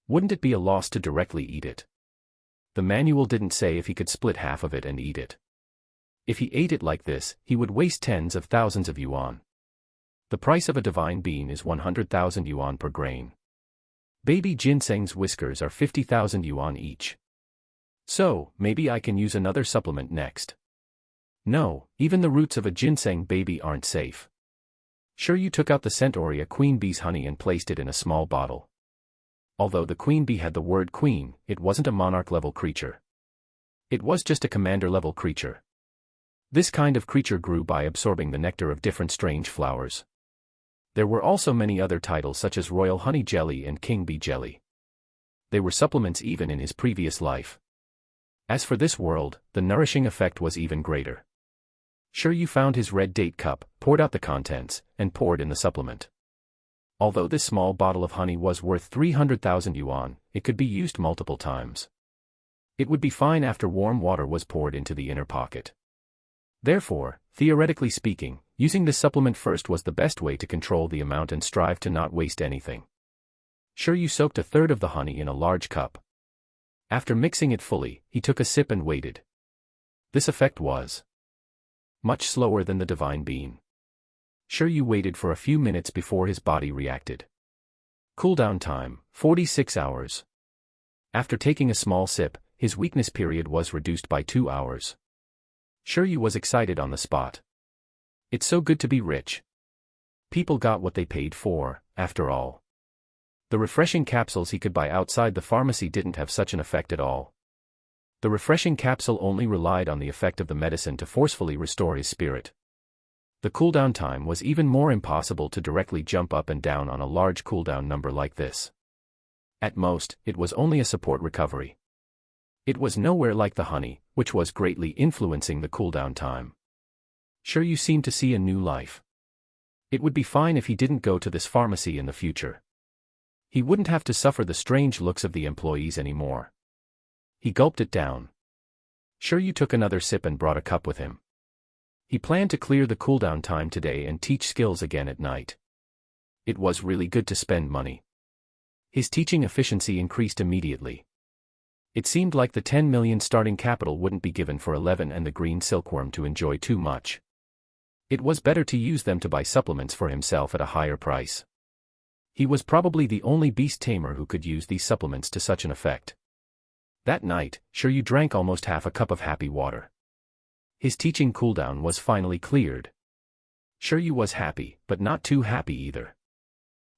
Wouldn't it be a loss to directly eat it? The manual didn't say if he could split half of it and eat it. If he ate it like this, he would waste tens of thousands of yuan. The price of a divine bean is 100,000 yuan per grain. Baby ginseng's whiskers are 50,000 yuan each. So, maybe I can use another supplement next. No, even the roots of a ginseng baby aren't safe. Shiryu took out the Centaurea queen bee's honey and placed it in a small bottle. Although the queen bee had the word queen, it wasn't a monarch-level creature. It was just a commander-level creature. This kind of creature grew by absorbing the nectar of different strange flowers. There were also many other titles such as Royal Honey Jelly and King Bee Jelly. They were supplements even in his previous life. As for this world, the nourishing effect was even greater. Shiryu found his red date cup, poured out the contents, and poured in the supplement. Although this small bottle of honey was worth 300,000 yuan, it could be used multiple times. It would be fine after warm water was poured into the inner pocket. Therefore, theoretically speaking, using this supplement first was the best way to control the amount and strive to not waste anything. Shiryu soaked a third of the honey in a large cup. After mixing it fully, he took a sip and waited. This effect was much slower than the divine bean. Shiryu waited for a few minutes before his body reacted. Cooldown time, 46 hours. After taking a small sip, his weakness period was reduced by 2 hours. Shiryu was excited on the spot. It's so good to be rich. People got what they paid for, after all. The refreshing capsules he could buy outside the pharmacy didn't have such an effect at all. The refreshing capsule only relied on the effect of the medicine to forcefully restore his spirit. The cooldown time was even more impossible to directly jump up and down on a large cooldown number like this. At most, it was only a support recovery. It was nowhere like the honey, which was greatly influencing the cooldown time. Shiryu seemed to see a new life. It would be fine if he didn't go to this pharmacy in the future. He wouldn't have to suffer the strange looks of the employees anymore. He gulped it down. Shiryu took another sip and brought a cup with him. He planned to clear the cooldown time today and teach skills again at night. It was really good to spend money. His teaching efficiency increased immediately. It seemed like the 10 million starting capital wouldn't be given for 11 and the green silkworm to enjoy too much. It was better to use them to buy supplements for himself at a higher price. He was probably the only beast tamer who could use these supplements to such an effect. That night, Shiryu drank almost half a cup of happy water. His teaching cooldown was finally cleared. Shiryu was happy, but not too happy either.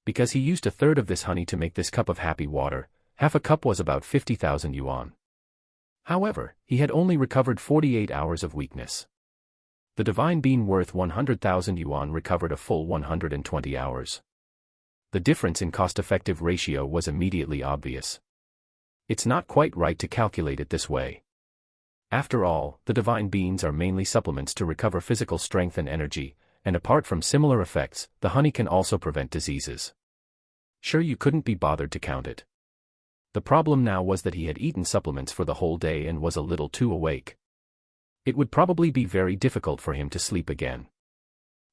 Because he used a third of this honey to make this cup of happy water, half a cup was about 50,000 yuan. However, he had only recovered 48 hours of weakness. The divine bean worth 100,000 yuan recovered a full 120 hours. The difference in cost-effective ratio was immediately obvious. It's not quite right to calculate it this way. After all, the divine beans are mainly supplements to recover physical strength and energy, and apart from similar effects, the honey can also prevent diseases. Sure, you couldn't be bothered to count it. The problem now was that he had eaten supplements for the whole day and was a little too awake. It would probably be very difficult for him to sleep again.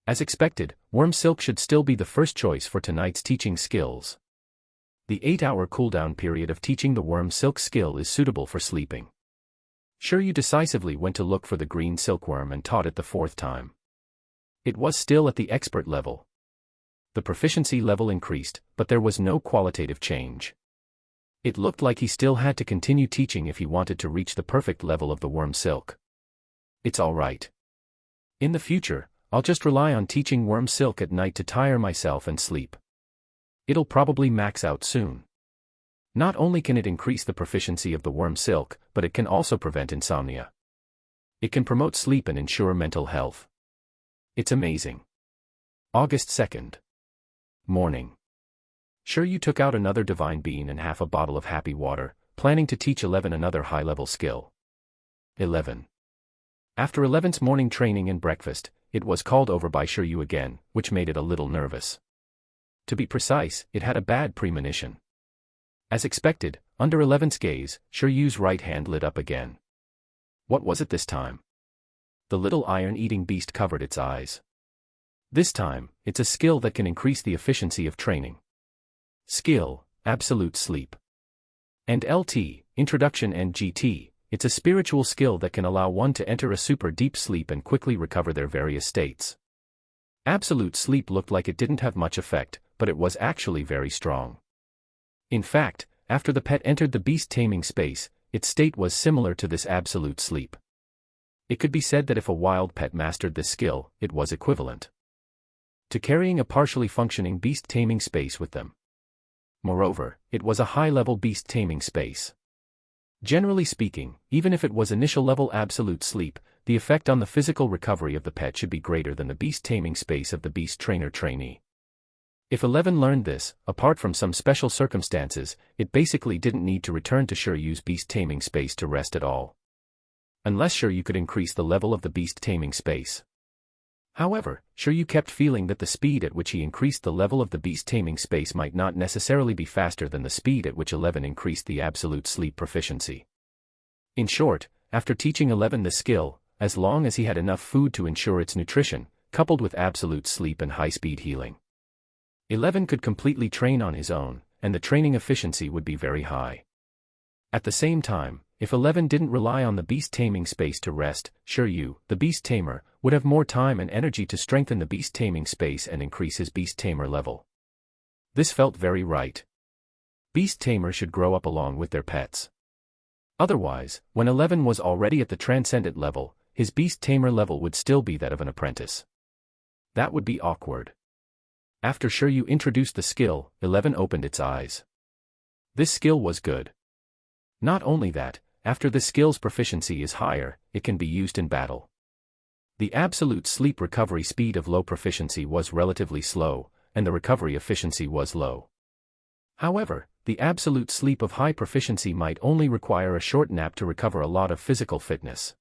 As expected, worm silk should still be the first choice for tonight's teaching skills. The 8-hour cooldown period of teaching the worm silk skill is suitable for sleeping. Shiryu decisively went to look for the green silkworm and taught it the 4th time. It was still at the expert level. The proficiency level increased, but there was no qualitative change. It looked like he still had to continue teaching if he wanted to reach the perfect level of the worm silk. It's all right. In the future, I'll just rely on teaching worm silk at night to tire myself and sleep. It'll probably max out soon. Not only can it increase the proficiency of the worm silk, but it can also prevent insomnia. It can promote sleep and ensure mental health. It's amazing. August 2nd. Morning. Shiryu took out another divine bean and half a bottle of happy water, planning to teach 11 another high-level skill. 11. After 11's morning training and breakfast, it was called over by Shiryu again, which made it a little nervous. To be precise, it had a bad premonition. As expected, under 11's gaze, Shiryu's right hand lit up again. What was it this time? The little iron-eating beast covered its eyes. This time, it's a skill that can increase the efficiency of training. Skill, Absolute Sleep. And LT, Introduction and GT, it's a spiritual skill that can allow one to enter a super deep sleep and quickly recover their various states. Absolute Sleep looked like it didn't have much effect, but it was actually very strong. In fact, after the pet entered the beast taming space, its state was similar to this absolute sleep. It could be said that if a wild pet mastered this skill, it was equivalent to carrying a partially functioning beast taming space with them. Moreover, it was a high-level beast taming space. Generally speaking, even if it was initial-level absolute sleep, the effect on the physical recovery of the pet should be greater than the beast taming space of the beast trainer-trainee. If 11 learned this, apart from some special circumstances, it basically didn't need to return to Shiryu's beast taming space to rest at all. Unless Shiryu could increase the level of the beast taming space. However, Shiryu kept feeling that the speed at which he increased the level of the beast taming space might not necessarily be faster than the speed at which 11 increased the absolute sleep proficiency. In short, after teaching 11 the skill, as long as he had enough food to ensure its nutrition, coupled with absolute sleep and high-speed healing, 11 could completely train on his own, and the training efficiency would be very high. At the same time, if 11 didn't rely on the beast taming space to rest, Shiryu, the beast tamer, would have more time and energy to strengthen the beast taming space and increase his beast tamer level. This felt very right. Beast tamers should grow up along with their pets. Otherwise, when 11 was already at the transcendent level, his beast tamer level would still be that of an apprentice. That would be awkward. After Shiryu introduced the skill, 11 opened its eyes. This skill was good. Not only that, after the skill's proficiency is higher, it can be used in battle. The absolute sleep recovery speed of low proficiency was relatively slow, and the recovery efficiency was low. However, the absolute sleep of high proficiency might only require a short nap to recover a lot of physical fitness.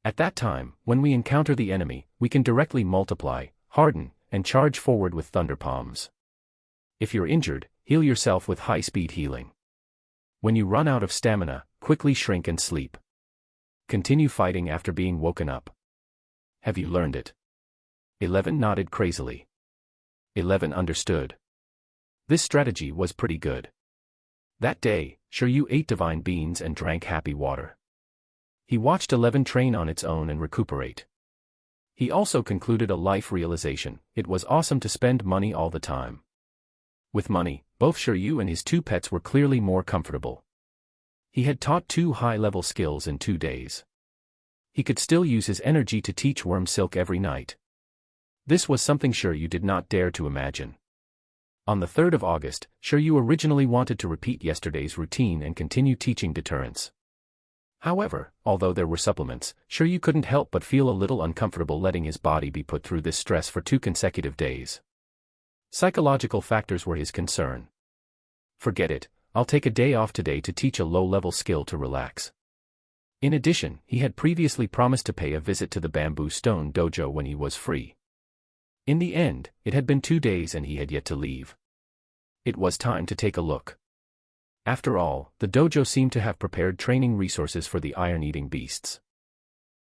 At that time, when we encounter the enemy, we can directly multiply, harden, and charge forward with thunder palms. If you're injured, heal yourself with high-speed healing. When you run out of stamina, quickly shrink and sleep. Continue fighting after being woken up. Have you learned it? 11 nodded crazily. 11 understood. This strategy was pretty good. That day, Shiryu ate divine beans and drank happy water. He watched 11 train on its own and recuperate. He also concluded a life realization: it was awesome to spend money all the time. With money, both Shiryu and his 2 pets were clearly more comfortable. He had taught 2 high-level skills in 2 days. He could still use his energy to teach worm silk every night. This was something Shiryu did not dare to imagine. On the 3rd of August, Shiryu originally wanted to repeat yesterday's routine and continue teaching deterrence. However, although there were supplements, Shiryu couldn't help but feel a little uncomfortable letting his body be put through this stress for 2 consecutive days. Psychological factors were his concern. Forget it, I'll take a day off today to teach a low-level skill to relax. In addition, he had previously promised to pay a visit to the Bamboo Stone Dojo when he was free. In the end, it had been 2 days and he had yet to leave. It was time to take a look. After all, the dojo seemed to have prepared training resources for the iron-eating beasts.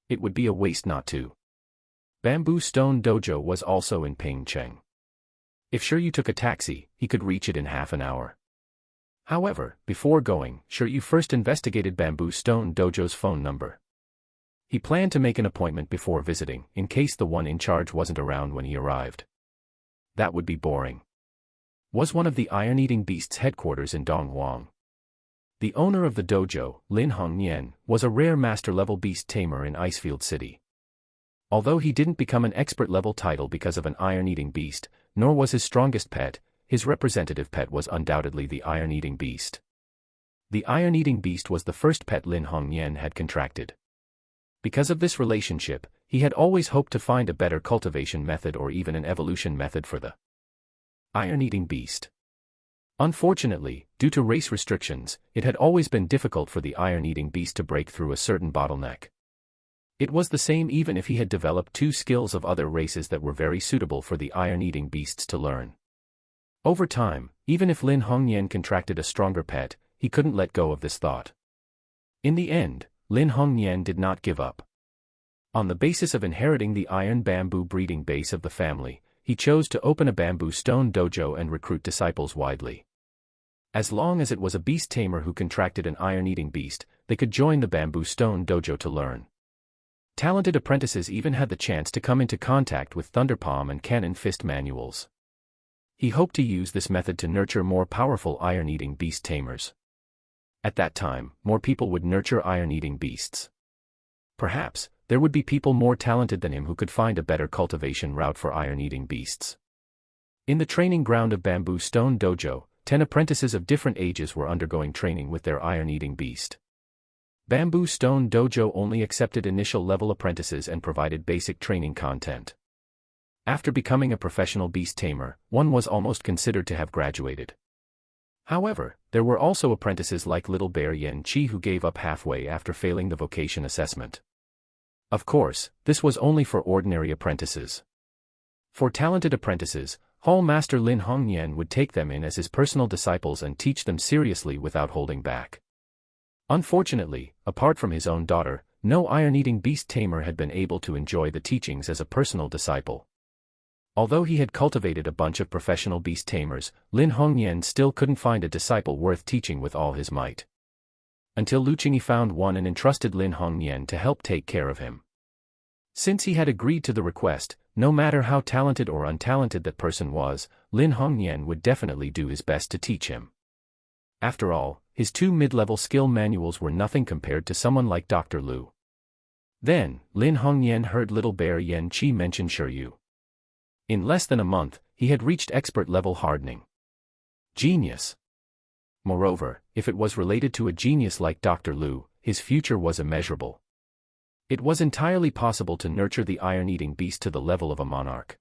It would be a waste not to. Bamboo Stone Dojo was also in Pingcheng. If Shiryu took a taxi, he could reach it in half an hour. However, before going, Shiryu first investigated Bamboo Stone Dojo's phone number. He planned to make an appointment before visiting, in case the one in charge wasn't around when he arrived. That would be boring. Was one of the iron-eating beasts' headquarters in Donghuang. The owner of the dojo, Lin Hongnian, was a rare master-level beast tamer in Icefield City. Although he didn't become an expert-level title because of an iron-eating beast, nor was his strongest pet, his representative pet was undoubtedly the iron-eating beast. The iron-eating beast was the first pet Lin Hongnian had contracted. Because of this relationship, he had always hoped to find a better cultivation method or even an evolution method for the iron-eating beast. Unfortunately, due to race restrictions, it had always been difficult for the iron-eating beast to break through a certain bottleneck. It was the same even if he had developed 2 skills of other races that were very suitable for the iron-eating beasts to learn. Over time, even if Lin Hongnian contracted a stronger pet, he couldn't let go of this thought. In the end, Lin Hongnian did not give up. On the basis of inheriting the iron bamboo breeding base of the family, he chose to open a Bamboo Stone Dojo and recruit disciples widely. As long as it was a beast tamer who contracted an iron-eating beast, they could join the Bamboo Stone Dojo to learn. Talented apprentices even had the chance to come into contact with Thunderpalm and Cannon Fist manuals. He hoped to use this method to nurture more powerful iron-eating beast tamers. At that time, more people would nurture iron-eating beasts. Perhaps, there would be people more talented than him who could find a better cultivation route for iron-eating beasts. In the training ground of Bamboo Stone Dojo, 10 apprentices of different ages were undergoing training with their iron-eating beast. Bamboo Stone Dojo only accepted initial-level apprentices and provided basic training content. After becoming a professional beast tamer, one was almost considered to have graduated. However, there were also apprentices like Little Bear Yen Chi who gave up halfway after failing the vocation assessment. Of course, this was only for ordinary apprentices. For talented apprentices, Hall Master Lin Hongnian would take them in as his personal disciples and teach them seriously without holding back. Unfortunately, apart from his own daughter, no iron-eating beast tamer had been able to enjoy the teachings as a personal disciple. Although he had cultivated a bunch of professional beast tamers, Lin Hongnian still couldn't find a disciple worth teaching with all his might. Until Lu Qingyi found one and entrusted Lin Hongnian to help take care of him. Since he had agreed to the request, no matter how talented or untalented that person was, Lin Hongnian would definitely do his best to teach him. After all, his 2 mid-level skill manuals were nothing compared to someone like Dr. Lu. Then, Lin Hongnian heard Little Bear Yen Chi mention Shiryu. In less than a month, he had reached expert-level hardening. Genius. Moreover, if it was related to a genius like Dr. Lu, his future was immeasurable. It was entirely possible to nurture the iron-eating beast to the level of a monarch.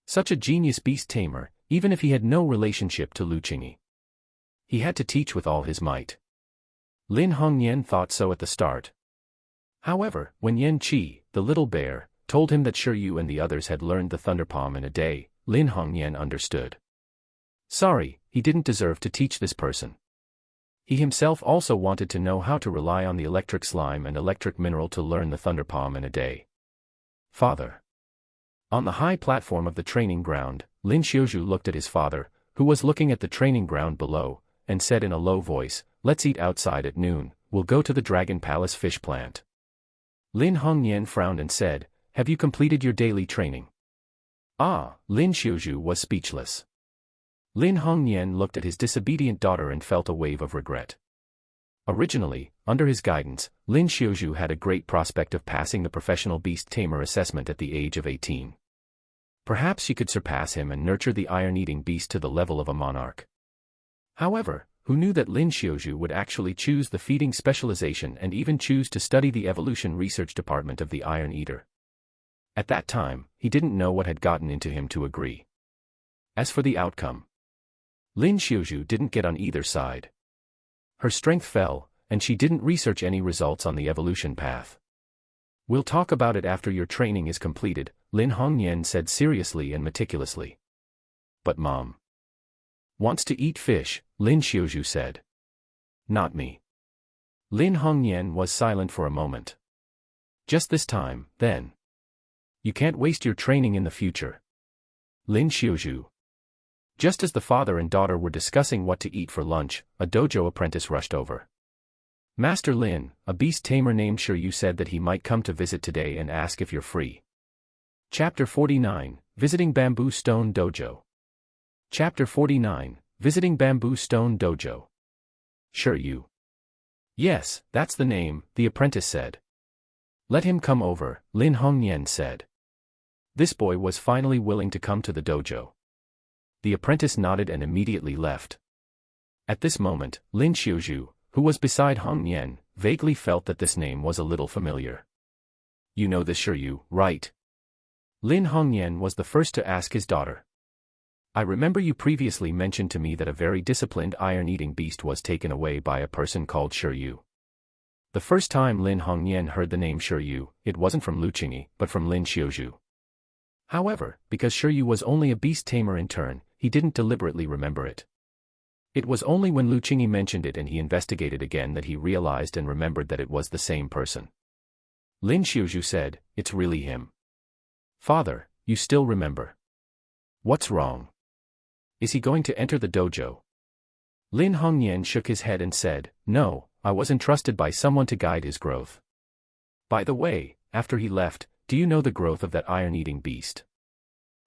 Such a genius beast tamer, even if he had no relationship to Lu Qingyi. He had to teach with all his might. Lin Hongnian thought so at the start. However, when Yen Chi, the little bear, told him that Shiryu and the others had learned the Thunderpalm in a day, Lin Hongnian understood. Sorry, he didn't deserve to teach this person. He himself also wanted to know how to rely on the electric slime and electric mineral to learn the Thunderpalm in a day. Father. On the high platform of the training ground, Lin Xiuzhu looked at his father, who was looking at the training ground below, and said in a low voice, "Let's eat outside at noon, we'll go to the Dragon Palace fish plant." Lin Hongnian frowned and said, "Have you completed your daily training?" Lin Xiuzhu was speechless. Lin Hongnian looked at his disobedient daughter and felt a wave of regret. Originally, under his guidance, Lin Xiuzhu had a great prospect of passing the professional beast tamer assessment at the age of 18. Perhaps she could surpass him and nurture the iron-eating beast to the level of a monarch. However, who knew that Lin Xiaozhu would actually choose the feeding specialization and even choose to study the evolution research department of the Iron Eater. At that time, he didn't know what had gotten into him to agree. As for the outcome, Lin Xiaozhu didn't get on either side. Her strength fell, and she didn't research any results on the evolution path. We'll talk about it after your training is completed, Lin Hongyan said seriously and meticulously. But Mom wants to eat fish, Lin Xiaozhu said. Not me. Lin Hongyan was silent for a moment. Just this time, then. You can't waste your training in the future. Lin Xiaozhu. Just as the father and daughter were discussing what to eat for lunch, a dojo apprentice rushed over. Master Lin, a beast tamer named Shiryu said that he might come to visit today and ask if you're free. Chapter 49, Visiting Bamboo Stone Dojo. Chapter 49, Visiting Bamboo Stone Dojo. Shiryu. Yes, that's the name, the apprentice said. Let him come over, Lin Hongyan said. This boy was finally willing to come to the dojo. The apprentice nodded and immediately left. At this moment, Lin Xiaozhu, who was beside Hongyan, vaguely felt that this name was a little familiar. You know this Shiryu, right? Lin Hongyan was the first to ask his daughter. I remember you previously mentioned to me that a very disciplined iron-eating beast was taken away by a person called Shiryu. The first time Lin Hongyan heard the name Shiryu, it wasn't from Lu Qingyi, but from Lin Xiaozhu. However, because Shiryu was only a beast tamer in turn, he didn't deliberately remember it. It was only when Lu Qingyi mentioned it and he investigated again that he realized and remembered that it was the same person. Lin Xiaozhu said, It's really him. Father, you still remember. What's wrong? Is he going to enter the dojo? Lin Hongyan shook his head and said, No, I was entrusted by someone to guide his growth. By the way, after he left, do you know the growth of that iron-eating beast?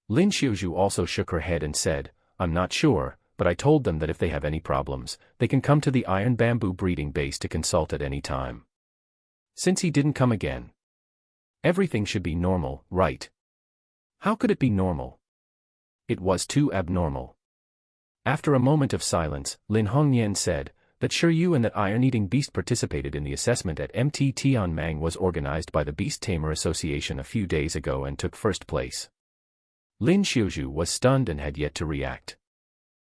Lin Xiaozhu also shook her head and said, I'm not sure, but I told them that if they have any problems, they can come to the iron bamboo breeding base to consult at any time. Since he didn't come again, everything should be normal, right? How could it be normal? It was too abnormal. After a moment of silence, Lin Hongyan said, that Shiryu and that iron-eating beast participated in the assessment at MT Tianmang was organized by the Beast Tamer Association a few days ago and took first place. Lin Xiaozhu was stunned and had yet to react.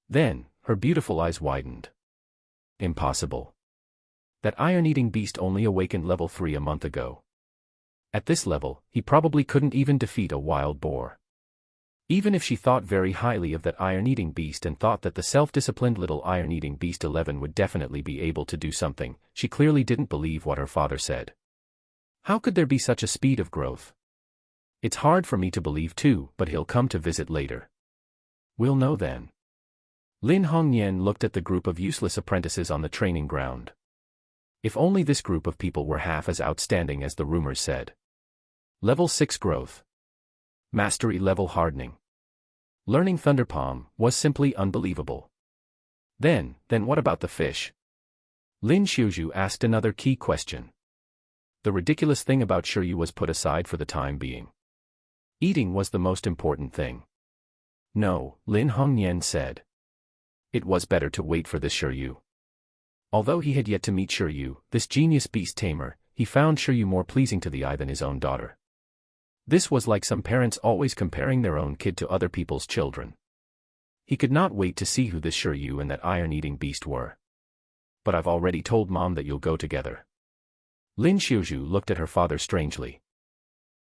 Then, her beautiful eyes widened. Impossible. That iron-eating beast only awakened level 3 a month ago. At this level, he probably couldn't even defeat a wild boar. Even if she thought very highly of that iron-eating beast and thought that the self-disciplined little iron-eating beast 11 would definitely be able to do something, she clearly didn't believe what her father said. How could there be such a speed of growth? It's hard for me to believe too, but he'll come to visit later. We'll know then. Lin Hongyan looked at the group of useless apprentices on the training ground. If only this group of people were half as outstanding as the rumors said. Level 6 growth. Mastery level hardening. Learning Thunder Palm was simply unbelievable. Then what about the fish? Lin Xiaozhu asked another key question. The ridiculous thing about Shiryu was put aside for the time being. Eating was the most important thing. No, Lin Hongyan said. It was better to wait for this Shiryu. Although he had yet to meet Shiryu, this genius beast tamer, he found Shiryu more pleasing to the eye than his own daughter. This was like some parents always comparing their own kid to other people's children. He could not wait to see who this Shiryu and that iron-eating beast were. But I've already told Mom that you'll go together. Lin Xiaozhu looked at her father strangely.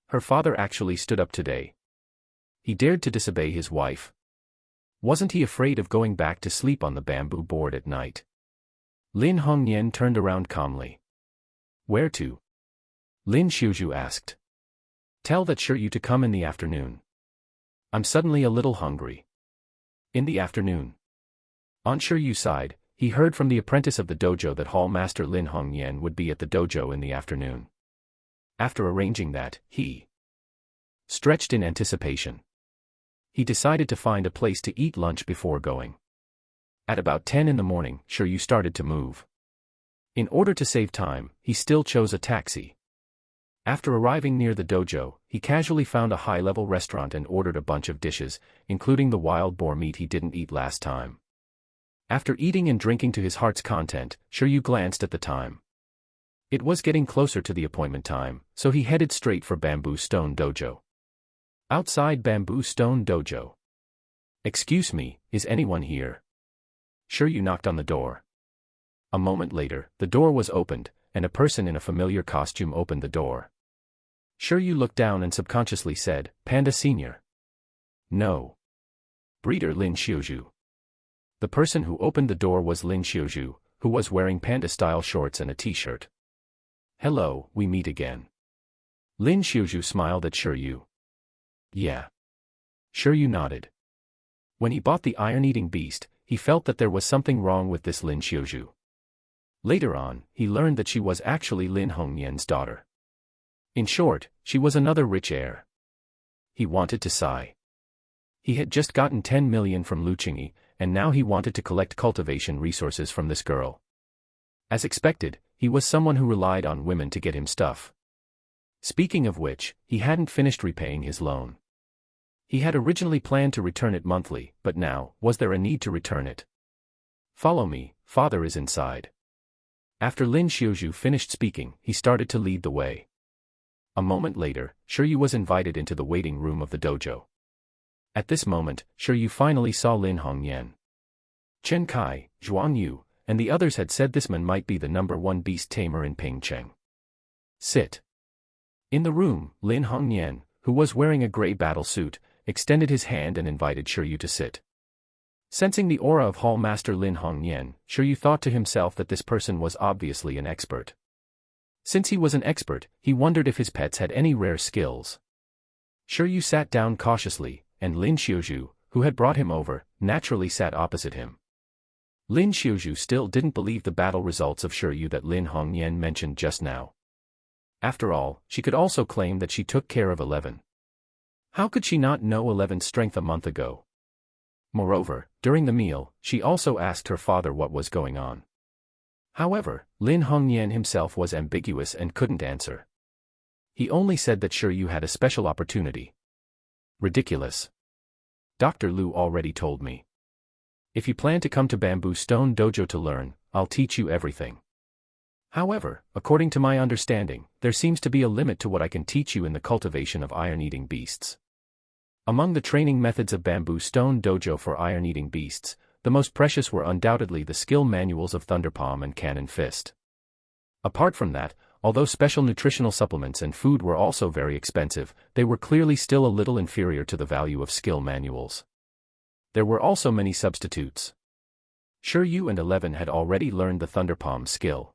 Her father actually stood up today. He dared to disobey his wife. Wasn't he afraid of going back to sleep on the bamboo board at night? Lin Hongyan turned around calmly. Where to? Lin Xiaozhu asked. Tell that Shiryu to come in the afternoon. I'm suddenly a little hungry. In the afternoon. On Shiryu's side, he heard from the apprentice of the dojo that Hall Master Lin Hongyan would be at the dojo in the afternoon. After arranging that, he stretched in anticipation. He decided to find a place to eat lunch before going. At about 10 in the morning, Shiryu started to move. In order to save time, he still chose a taxi. After arriving near the dojo, he casually found a high-level restaurant and ordered a bunch of dishes, including the wild boar meat he didn't eat last time. After eating and drinking to his heart's content, Shiryu glanced at the time. It was getting closer to the appointment time, so he headed straight for Bamboo Stone Dojo. Outside Bamboo Stone Dojo. "Excuse me, is anyone here?" Shiryu knocked on the door. A moment later, the door was opened, and a person in a familiar costume opened the door. Shiryu looked down and subconsciously said, "Panda Senior." "No." "Breeder Lin Xiuzhu." The person who opened the door was Lin Xiuzhu, who was wearing panda-style shorts and a t-shirt. "Hello, we meet again." Lin Xiuzhu smiled at Shiryu. "Yeah." Shiryu nodded. When he bought the iron-eating beast, he felt that there was something wrong with this Lin Xiuzhu. Later on, he learned that she was actually Lin Hongnian's daughter. In short, she was another rich heir. He wanted to sigh. He had just gotten 10 million from Lu Qingyi, and now he wanted to collect cultivation resources from this girl. As expected, he was someone who relied on women to get him stuff. Speaking of which, he hadn't finished repaying his loan. He had originally planned to return it monthly, but now, was there a need to return it? "Follow me, father is inside." After Lin Xiuzhu finished speaking, he started to lead the way. A moment later, Shiryu was invited into the waiting room of the dojo. At this moment, Shiryu finally saw Lin Hongnian. Chen Kai, Zhuang Yu, and the others had said this man might be the #1 beast tamer in Pingcheng. "Sit." In the room, Lin Hongnian, who was wearing a gray battle suit, extended his hand and invited Shiryu to sit. Sensing the aura of Hall Master Lin Hongnian, Shiryu thought to himself that this person was obviously an expert. Since he was an expert, he wondered if his pets had any rare skills. Shiryu sat down cautiously, and Lin Xiuzhu, who had brought him over, naturally sat opposite him. Lin Xiuzhu still didn't believe the battle results of Shiryu that Lin Hongnian mentioned just now. After all, she could also claim that she took care of 11. How could she not know 11's strength a month ago? Moreover, during the meal, she also asked her father what was going on. However, Lin Hongnian himself was ambiguous and couldn't answer. He only said that Shiryu had a special opportunity. Ridiculous. Dr. Lu already told me. If you plan to come to Bamboo Stone Dojo to learn, I'll teach you everything. However, according to my understanding, there seems to be a limit to what I can teach you in the cultivation of iron-eating beasts. Among the training methods of Bamboo Stone Dojo for iron-eating beasts, the most precious were undoubtedly the skill manuals of Thunderpalm and Cannon Fist. Apart from that, although special nutritional supplements and food were also very expensive, they were clearly still a little inferior to the value of skill manuals. There were also many substitutes. Shiryu and 11 had already learned the Thunderpalm skill.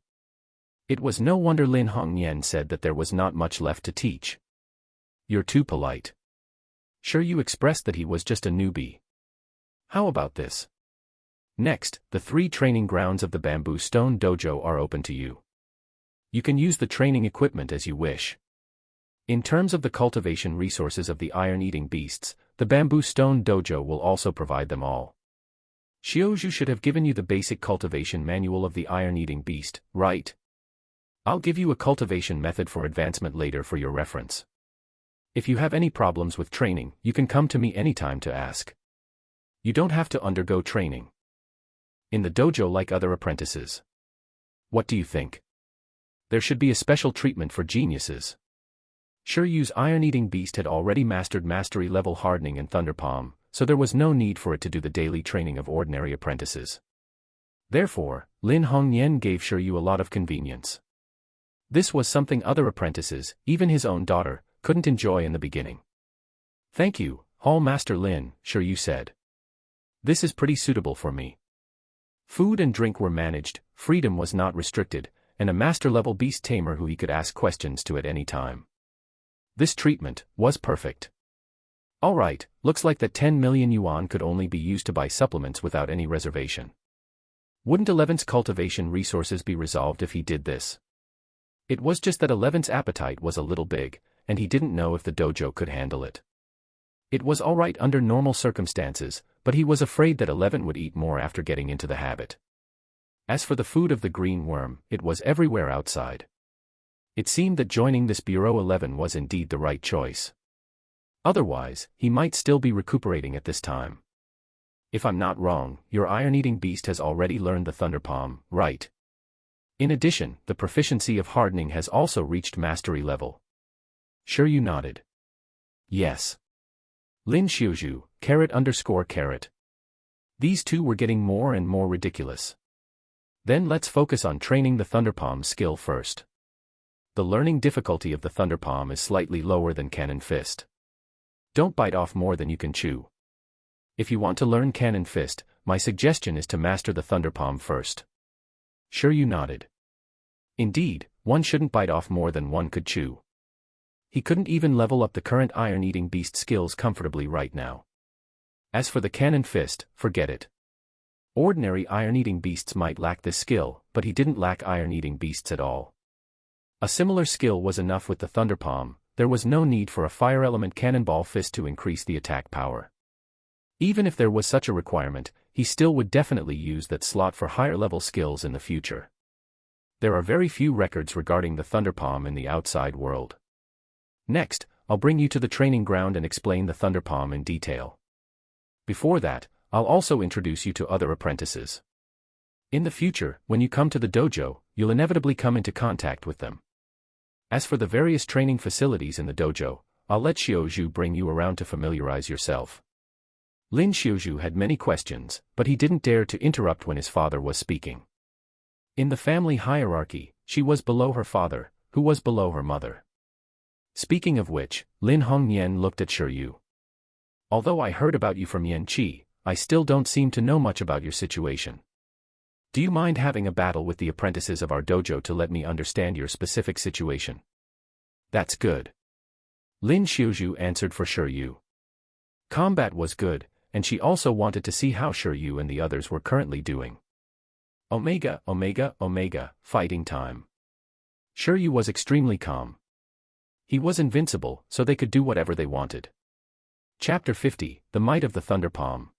It was no wonder Lin Hongnian said that there was not much left to teach. "You're too polite." Shiryu expressed that he was just a newbie. "How about this? Next, the 3 training grounds of the Bamboo Stone Dojo are open to you. You can use the training equipment as you wish. In terms of the cultivation resources of the iron-eating beasts, the Bamboo Stone Dojo will also provide them all. Xiuzhu should have given you the basic cultivation manual of the iron-eating beast, right? I'll give you a cultivation method for advancement later for your reference. If you have any problems with training, you can come to me anytime to ask. You don't have to undergo training in the dojo like other apprentices. What do you think? There should be a special treatment for geniuses." Shiryu's iron-eating beast had already mastered mastery level hardening and Thunderpalm, so there was no need for it to do the daily training of ordinary apprentices. Therefore, Lin Hongnian gave Shiryu a lot of convenience. This was something other apprentices, even his own daughter, couldn't enjoy in the beginning. "Thank you, Hall Master Lin," Shiryu said. "This is pretty suitable for me." Food and drink were managed, freedom was not restricted, and a master-level beast tamer who he could ask questions to at any time. This treatment was perfect. Alright, looks like that 10 million yuan could only be used to buy supplements without any reservation. Wouldn't 11's cultivation resources be resolved if he did this? It was just that 11's appetite was a little big, and he didn't know if the dojo could handle it. It was alright under normal circumstances, but he was afraid that 11 would eat more after getting into the habit. As for the food of the green worm, it was everywhere outside. It seemed that joining this Bureau 11 was indeed the right choice. Otherwise, he might still be recuperating at this time. If I'm not wrong, your iron-eating beast has already learned the Thunder Palm, right? In addition, the proficiency of hardening has also reached mastery level. Shiryu nodded. Yes. Lin Xiuzhu, __. These two were getting more and more ridiculous. Then let's focus on training the Thunder Palm skill first. The learning difficulty of the Thunder Palm is slightly lower than Cannon Fist. Don't bite off more than you can chew. If you want to learn Cannon Fist, my suggestion is to master the Thunder Palm first. Shiryu nodded. Indeed, one shouldn't bite off more than one could chew. He couldn't even level up the current iron-eating beast skills comfortably right now. As for the Cannon Fist, forget it. Ordinary iron-eating beasts might lack this skill, but he didn't lack iron-eating beasts at all. A similar skill was enough with the Thunder Palm. There was no need for a fire element cannonball fist to increase the attack power. Even if there was such a requirement, he still would definitely use that slot for higher-level skills in the future. There are very few records regarding the Thunder Palm in the outside world. Next, I'll bring you to the training ground and explain the Thunder Palm in detail. Before that, I'll also introduce you to other apprentices. In the future, when you come to the dojo, you'll inevitably come into contact with them. As for the various training facilities in the dojo, I'll let Xiuzhu bring you around to familiarize yourself. Lin Xiuzhu had many questions, but he didn't dare to interrupt when his father was speaking. In the family hierarchy, she was below her father, who was below her mother. Speaking of which, Lin Hongnian looked at Shiryu. Although I heard about you from Yan Qi, I still don't seem to know much about your situation. Do you mind having a battle with the apprentices of our dojo to let me understand your specific situation? That's good. Lin Xiuzhu answered for Shiryu. Combat was good, and she also wanted to see how Shiryu and the others were currently doing. Omega, Omega, Omega, fighting time. Shiryu was extremely calm. He was invincible, so they could do whatever they wanted. Chapter 50, The Might of the Thunder Palm.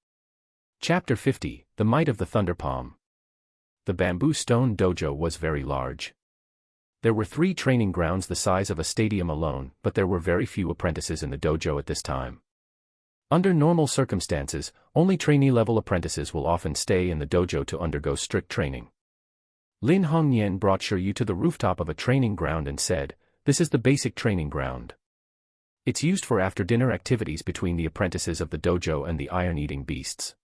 Chapter 50, The Might of the Thunder Palm. The bamboo stone dojo was very large. There were 3 training grounds the size of a stadium alone, but there were very few apprentices in the dojo at this time. Under normal circumstances, only trainee-level apprentices will often stay in the dojo to undergo strict training. Lin Hongnian brought Shiryu to the rooftop of a training ground and said, "This is the basic training ground. It's used for after-dinner activities between the apprentices of the dojo and the iron-eating beasts."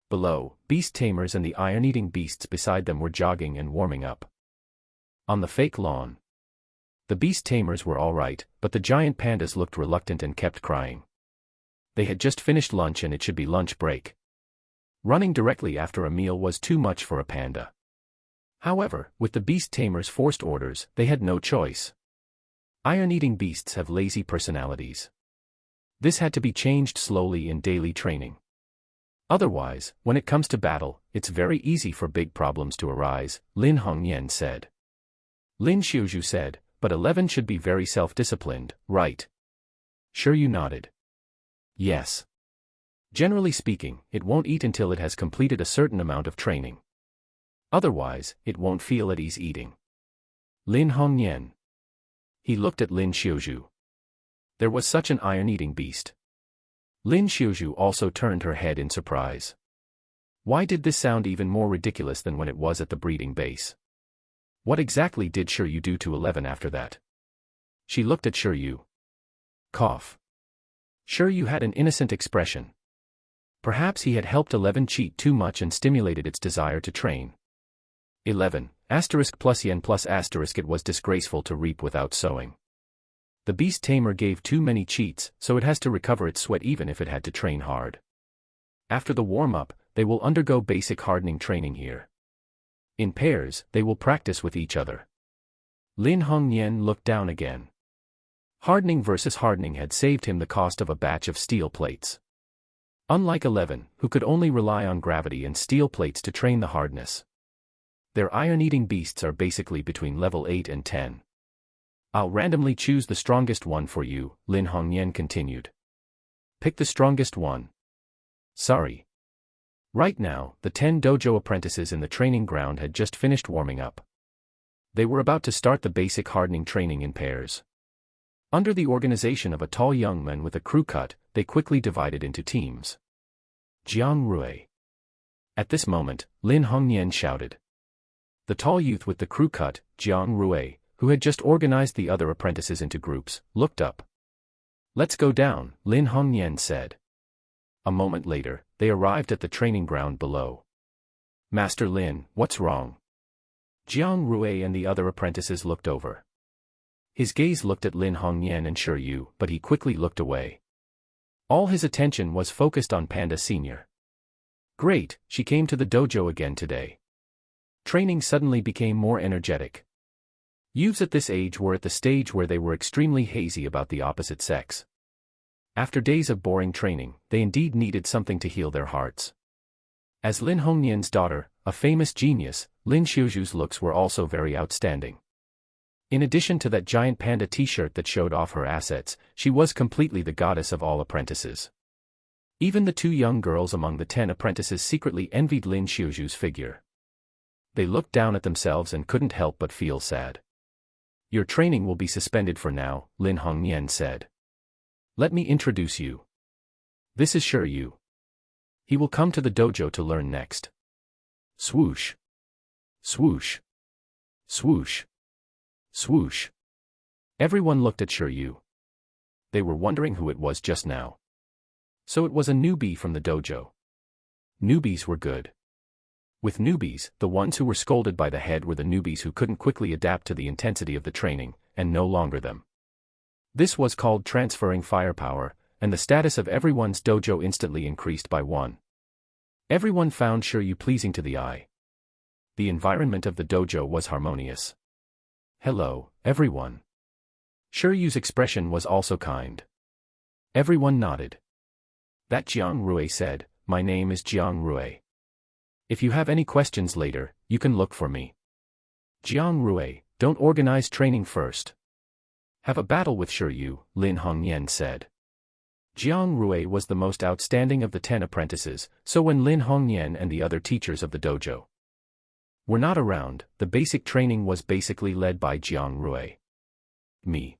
Below, beast tamers and the iron-eating beasts beside them were jogging and warming up. On the fake lawn. The beast tamers were all right, but the giant pandas looked reluctant and kept crying. They had just finished lunch and it should be lunch break. Running directly after a meal was too much for a panda. However, with the beast tamers' forced orders, they had no choice. Iron-eating beasts have lazy personalities. This had to be changed slowly in daily training. Otherwise, when it comes to battle, it's very easy for big problems to arise, Lin Hongnian said. Lin Xiuzhu said, but 11 should be very self-disciplined, right? Shiryu nodded. Yes. Generally speaking, it won't eat until it has completed a certain amount of training. Otherwise, it won't feel at ease eating. Lin Hongnian. He looked at Lin Xiuzhu. There was such an iron-eating beast. Lin Xiuzhu also turned her head in surprise. Why did this sound even more ridiculous than when it was at the breeding base? What exactly did Shiryu do to 11 after that? She looked at Shiryu. Cough. Shiryu had an innocent expression. Perhaps he had helped 11 cheat too much and stimulated its desire to train. 11, *+yen +*, it was disgraceful to reap without sowing. The beast tamer gave too many cheats, so it has to recover its sweat even if it had to train hard. After the warm-up, they will undergo basic hardening training here. In pairs, they will practice with each other. Lin Hongnian looked down again. Hardening versus hardening had saved him the cost of a batch of steel plates. Unlike 11, who could only rely on gravity and steel plates to train the hardness. Their iron-eating beasts are basically between level 8 and 10. I'll randomly choose the strongest one for you, Lin Hongnian continued. Pick the strongest one. Sorry. Right now, the 10 dojo apprentices in the training ground had just finished warming up. They were about to start the basic hardening training in pairs. Under the organization of a tall young man with a crew cut, they quickly divided into teams. Jiang Rui. At this moment, Lin Hongnian shouted. The tall youth with the crew cut, Jiang Rui, who had just organized the other apprentices into groups, looked up. Let's go down, Lin Hongnian said. A moment later, they arrived at the training ground below. Master Lin, what's wrong? Jiang Rui and the other apprentices looked over. His gaze looked at Lin Hongnian and Shiryu, but he quickly looked away. All his attention was focused on Panda Senior. Great, she came to the dojo again today. Training suddenly became more energetic. Youths at this age were at the stage where they were extremely hazy about the opposite sex. After days of boring training, they indeed needed something to heal their hearts. As Lin Hongnian's daughter, a famous genius, Lin Xiuju's looks were also very outstanding. In addition to that giant panda t-shirt that showed off her assets, she was completely the goddess of all apprentices. Even the 2 young girls among the 10 apprentices secretly envied Lin Xiuju's figure. They looked down at themselves and couldn't help but feel sad. Your training will be suspended for now, Lin Hongnian said. Let me introduce you. This is Shiryu. He will come to the dojo to learn next. Swoosh. Swoosh. Swoosh. Swoosh. Everyone looked at Shiryu. They were wondering who it was just now. So it was a newbie from the dojo. Newbies were good. With newbies, the ones who were scolded by the head were the newbies who couldn't quickly adapt to the intensity of the training, and no longer them. This was called transferring firepower, and the status of everyone's dojo instantly increased by 1. Everyone found Shiryu pleasing to the eye. The environment of the dojo was harmonious. Hello, everyone. Shiryu's expression was also kind. Everyone nodded. That Jiang Rui said, my name is Jiang Rui. If you have any questions later, you can look for me. Jiang Rui, don't organize training first. Have a battle with Shiryu, Lin Hongnian said. Jiang Rui was the most outstanding of the 10 apprentices, so when Lin Hongnian and the other teachers of the dojo were not around, the basic training was basically led by Jiang Rui. Me.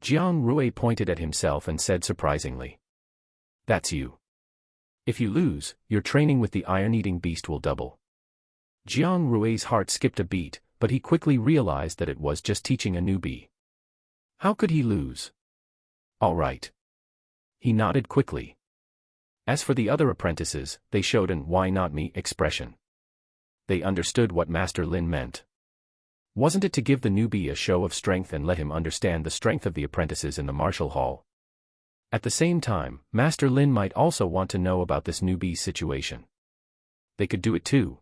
Jiang Rui pointed at himself and said surprisingly. That's you. If you lose, your training with the iron-eating beast will double. Jiang Rui's heart skipped a beat, but he quickly realized that it was just teaching a newbie. How could he lose? All right. He nodded quickly. As for the other apprentices, they showed an "why not me" expression. They understood what Master Lin meant. Wasn't it to give the newbie a show of strength and let him understand the strength of the apprentices in the martial hall? At the same time, Master Lin might also want to know about this newbie's situation. They could do it too.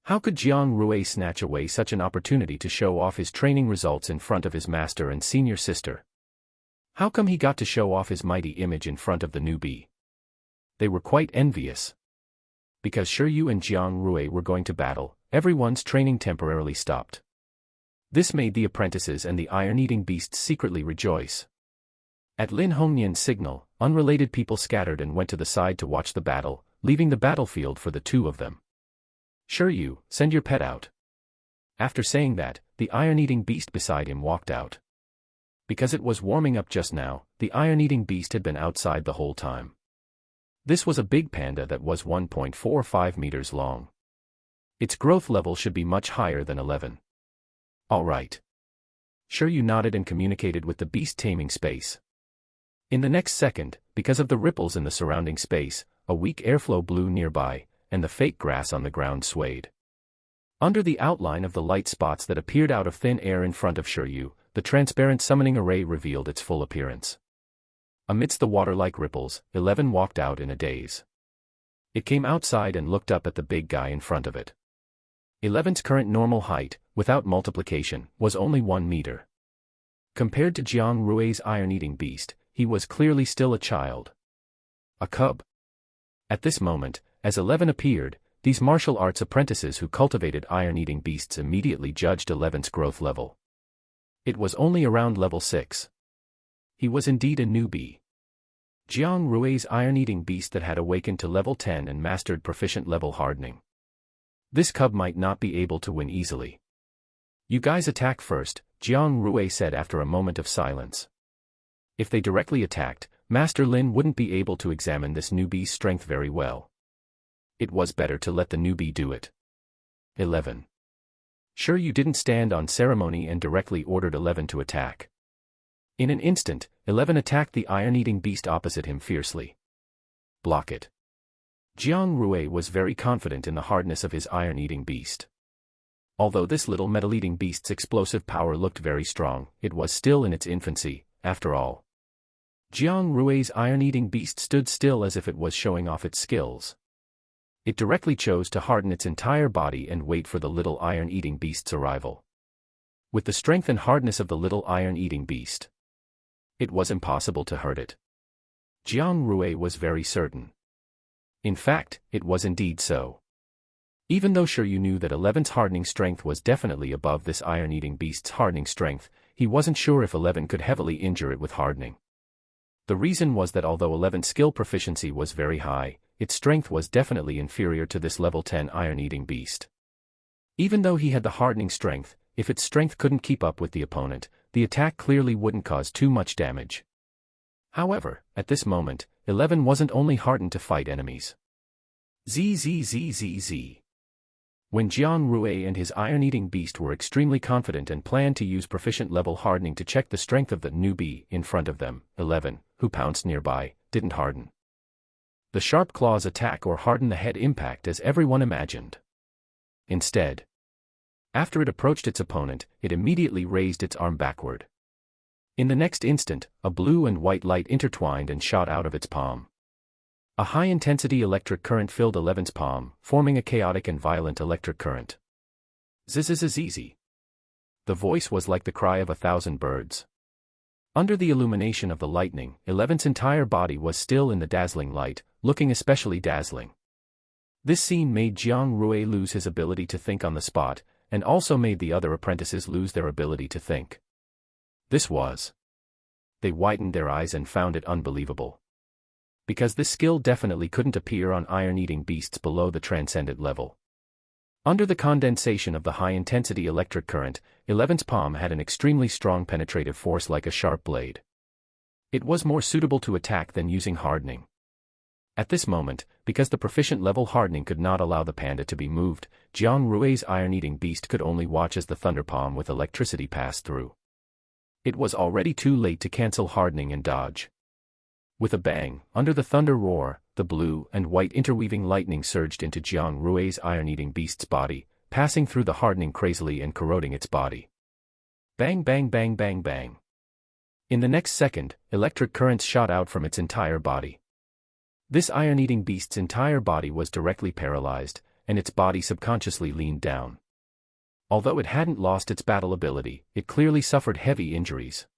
How could Jiang Rui snatch away such an opportunity to show off his training results in front of his master and senior sister? How come he got to show off his mighty image in front of the newbie? They were quite envious. Because Shiryu and Jiang Rui were going to battle, everyone's training temporarily stopped. This made the apprentices and the iron-eating beasts secretly rejoice. At Lin Hongnian's signal, unrelated people scattered and went to the side to watch the battle, leaving the battlefield for the 2 of them. Shiryu, send your pet out. After saying that, the iron-eating beast beside him walked out. Because it was warming up just now, the iron-eating beast had been outside the whole time. This was a big panda that was 1.45 meters long. Its growth level should be much higher than 11. All right. Shiryu nodded and communicated with the beast taming space. In the next second, because of the ripples in the surrounding space, a weak airflow blew nearby, and the fake grass on the ground swayed. Under the outline of the light spots that appeared out of thin air in front of Shiryu, the transparent summoning array revealed its full appearance. Amidst the water-like ripples, 11 walked out in a daze. It came outside and looked up at the big guy in front of it. 11's current normal height, without multiplication, was only 1 meter. Compared to Jiang Rui's iron-eating beast, he was clearly still a child. A cub. At this moment, as 11 appeared, these martial arts apprentices who cultivated iron-eating beasts immediately judged 11's growth level. It was only around level 6. He was indeed a newbie. Jiang Rui's iron-eating beast that had awakened to level 10 and mastered proficient level hardening. This cub might not be able to win easily. You guys attack first, Jiang Rui said after a moment of silence. If they directly attacked, Master Lin wouldn't be able to examine this newbie's strength very well. It was better to let the newbie do it. 11. Sure, you didn't stand on ceremony and directly ordered 11 to attack. In an instant, 11 attacked the iron-eating beast opposite him fiercely. Block it. Jiang Rui was very confident in the hardness of his iron-eating beast. Although this little metal-eating beast's explosive power looked very strong, it was still in its infancy, after all. Jiang Rui's iron-eating beast stood still as if it was showing off its skills. It directly chose to harden its entire body and wait for the little iron-eating beast's arrival. With the strength and hardness of the little iron-eating beast, it was impossible to hurt it. Jiang Rui was very certain. In fact, it was indeed so. Even though Shiryu knew that 11's hardening strength was definitely above this iron-eating beast's hardening strength, he wasn't sure if 11 could heavily injure it with hardening. The reason was that although 11's skill proficiency was very high, its strength was definitely inferior to this level 10 iron-eating beast. Even though he had the hardening strength, if its strength couldn't keep up with the opponent, the attack clearly wouldn't cause too much damage. However, at this moment, 11 wasn't only hardened to fight enemies. Zzz. When Jiang Rui and his iron-eating beast were extremely confident and planned to use proficient-level hardening to check the strength of the newbie in front of them, 11, who pounced nearby, didn't harden the sharp claws attack or harden the head impact as everyone imagined. Instead, after it approached its opponent, it immediately raised its arm backward. In the next instant, a blue and white light intertwined and shot out of its palm. A high-intensity electric current filled 11's palm, forming a chaotic and violent electric current. Zzz. The voice was like the cry of 1,000 birds. Under the illumination of the lightning, 11's entire body was still in the dazzling light, looking especially dazzling. This scene made Jiang Rui lose his ability to think on the spot, and also made the other apprentices lose their ability to think. They widened their eyes and found it unbelievable. Because this skill definitely couldn't appear on iron-eating beasts below the transcendent level. Under the condensation of the high-intensity electric current, 11's palm had an extremely strong penetrative force like a sharp blade. It was more suitable to attack than using hardening. At this moment, because the proficient-level hardening could not allow the panda to be moved, Jiang Rui's iron-eating beast could only watch as the thunder palm with electricity passed through. It was already too late to cancel hardening and dodge. With a bang, under the thunder roar, the blue and white interweaving lightning surged into Jiang Rui's iron-eating beast's body, passing through the hardening crazily and corroding its body. Bang bang bang bang bang. In the next second, electric currents shot out from its entire body. This iron-eating beast's entire body was directly paralyzed, and its body subconsciously leaned down. Although it hadn't lost its battle ability, it clearly suffered heavy injuries.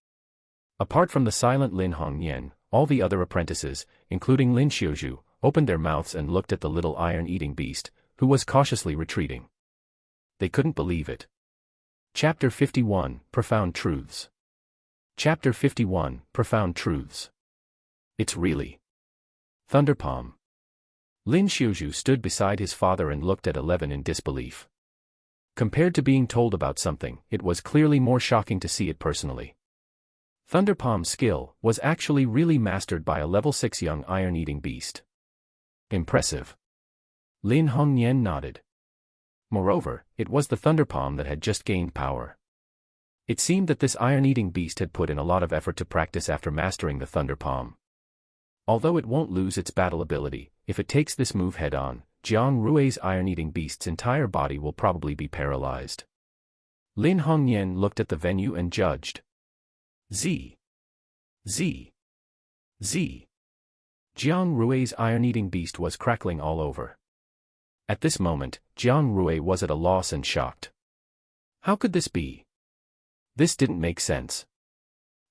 Apart from the silent Lin Hongyan, all the other apprentices, including Lin Xiuzhu, opened their mouths and looked at the little iron-eating beast, who was cautiously retreating. They couldn't believe it. Chapter 51, Profound Truths. Chapter 51, Profound Truths. It's really Thunderpalm. Lin Xiuzhu stood beside his father and looked at 11 in disbelief. Compared to being told about something, it was clearly more shocking to see it personally. Thunderpalm's skill was actually really mastered by a level 6 young iron-eating beast. Impressive. Lin Hongyan nodded. Moreover, it was the Thunderpalm that had just gained power. It seemed that this iron-eating beast had put in a lot of effort to practice after mastering the Thunderpalm. Although it won't lose its battle ability, if it takes this move head-on, Jiang Rui's iron-eating beast's entire body will probably be paralyzed. Lin Hongyan looked at the venue and judged. Z. Jiang Rui's iron-eating beast was crackling all over. At this moment, Jiang Rui was at a loss and shocked. How could this be? This didn't make sense.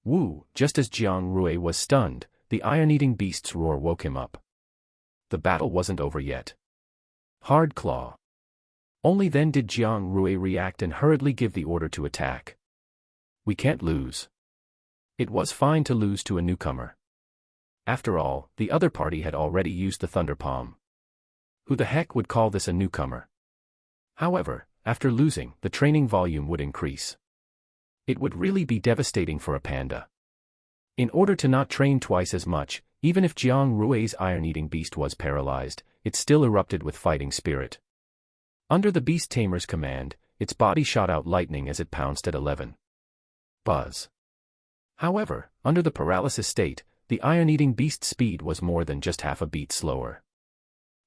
Woo! Just as Jiang Rui was stunned, the iron-eating beast's roar woke him up. The battle wasn't over yet. Hard claw. Only then did Jiang Rui react and hurriedly give the order to attack. We can't lose. It was fine to lose to a newcomer. After all, the other party had already used the Thunderpalm. Who the heck would call this a newcomer? However, after losing, the training volume would increase. It would really be devastating for a panda. In order to not train twice as much, even if Jiang Rui's iron-eating beast was paralyzed, it still erupted with fighting spirit. Under the beast tamer's command, its body shot out lightning as it pounced at 11. Buzz. However, under the paralysis state, the iron-eating beast's speed was more than just half a beat slower.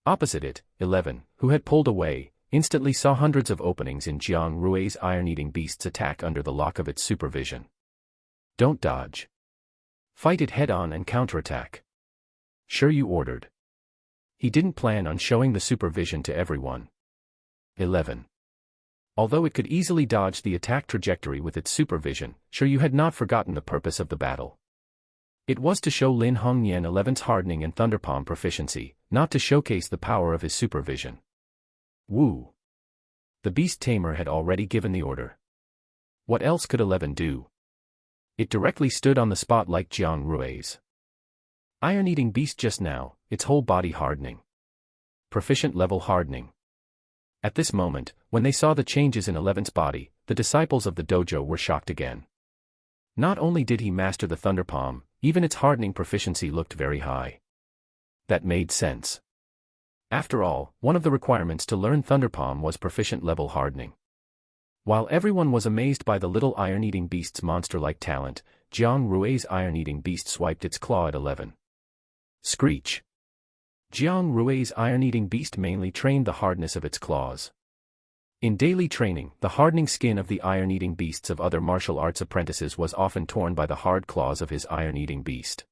Opposite it, 11, who had pulled away, instantly saw hundreds of openings in Jiang Rui's iron-eating beast's attack under the lock of its supervision. Don't dodge. Fight it head-on and counterattack. Sure, you ordered. He didn't plan on showing the supervision to everyone. 11. Although it could easily dodge the attack trajectory with its supervision, sure you had not forgotten the purpose of the battle. It was to show Lin Hongyan 11's hardening and thunderpalm proficiency, not to showcase the power of his supervision. Woo! The beast tamer had already given the order. What else could 11 do? It directly stood on the spot like Jiang Rui's iron-eating beast just now, its whole body hardening. Proficient level hardening. At this moment, when they saw the changes in 11's body, the disciples of the dojo were shocked again. Not only did he master the thunderpalm, even its hardening proficiency looked very high. That made sense. After all, one of the requirements to learn thunderpalm was proficient level hardening. While everyone was amazed by the little iron-eating beast's monster-like talent, Jiang Rui's iron-eating beast swiped its claw at 11. Screech. Jiang Rui's iron-eating beast mainly trained the hardness of its claws. In daily training, the hardening skin of the iron-eating beasts of other martial arts apprentices was often torn by the hard claws of his iron-eating beast.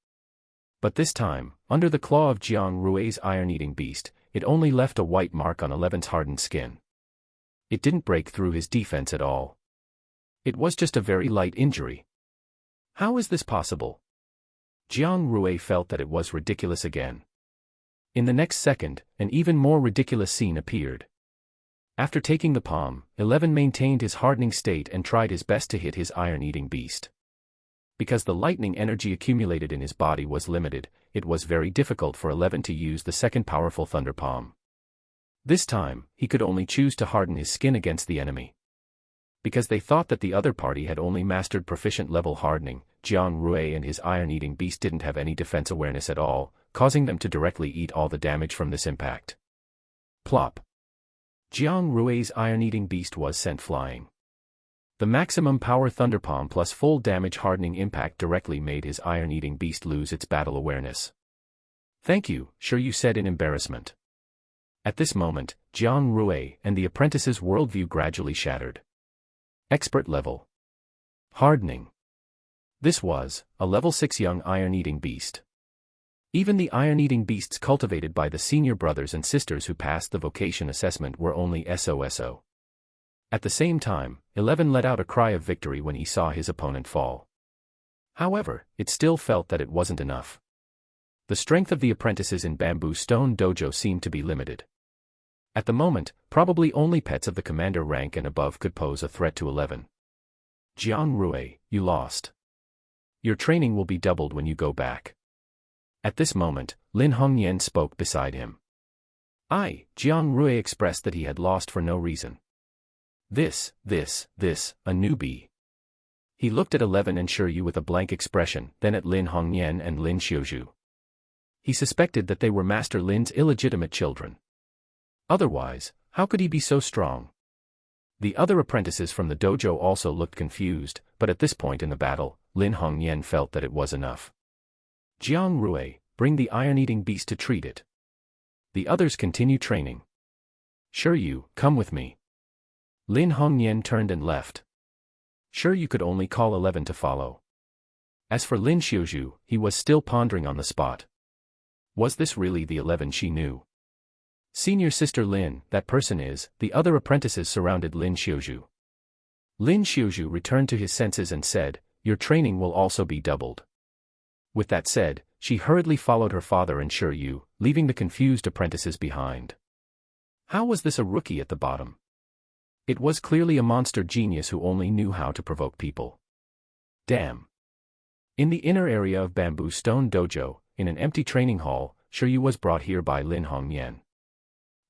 But this time, under the claw of Jiang Rui's iron-eating beast, it only left a white mark on 11's hardened skin. It didn't break through his defense at all. It was just a very light injury. How is this possible? Jiang Rui felt that it was ridiculous again. In the next second, an even more ridiculous scene appeared. After taking the palm, 11 maintained his hardening state and tried his best to hit his iron-eating beast. Because the lightning energy accumulated in his body was limited, it was very difficult for 11 to use the second powerful thunder palm. This time, he could only choose to harden his skin against the enemy. Because they thought that the other party had only mastered proficient level hardening, Jiang Rui and his iron-eating beast didn't have any defense awareness at all, causing them to directly eat all the damage from this impact. Plop. Jiang Rui's iron-eating beast was sent flying. The maximum power thunderpalm plus full damage hardening impact directly made his iron-eating beast lose its battle awareness. Thank you, sure, you said in embarrassment. At this moment, Jiang Rui and the apprentice's worldview gradually shattered. Expert level. Hardening. This was a level 6 young iron-eating beast. Even the iron-eating beasts cultivated by the senior brothers and sisters who passed the vocation assessment were only SOSO. At the same time, 11 let out a cry of victory when he saw his opponent fall. However, it still felt that it wasn't enough. The strength of the apprentices in Bamboo Stone Dojo seemed to be limited. At the moment, probably only pets of the commander rank and above could pose a threat to 11. Jiang Rui, you lost. Your training will be doubled when you go back. At this moment, Lin Hongyan spoke beside him. Jiang Rui expressed that he had lost for no reason. This, a newbie. He looked at 11 and Shiryu with a blank expression, then at Lin Hongyan and Lin Xiuzhu. He suspected that they were Master Lin's illegitimate children. Otherwise, how could he be so strong? The other apprentices from the dojo also looked confused, but at this point in the battle, Lin Hongyan felt that it was enough. Jiang Rui, bring the iron-eating beast to treat it. The others continue training. Shiryu, come with me. Lin Hongyan turned and left. Shiryu could only call 11 to follow. As for Lin Xiuzhu, he was still pondering on the spot. Was this really the 11 she knew? Senior sister Lin, that person is. The other apprentices surrounded Lin Xiuzhu. Lin Xiuzhu returned to his senses and said, your training will also be doubled. With that said, she hurriedly followed her father and Shiryu, leaving the confused apprentices behind. How was this a rookie at the bottom? It was clearly a monster genius who only knew how to provoke people. Damn. In the inner area of Bamboo Stone Dojo, in an empty training hall, Shiryu was brought here by Lin Hongyan.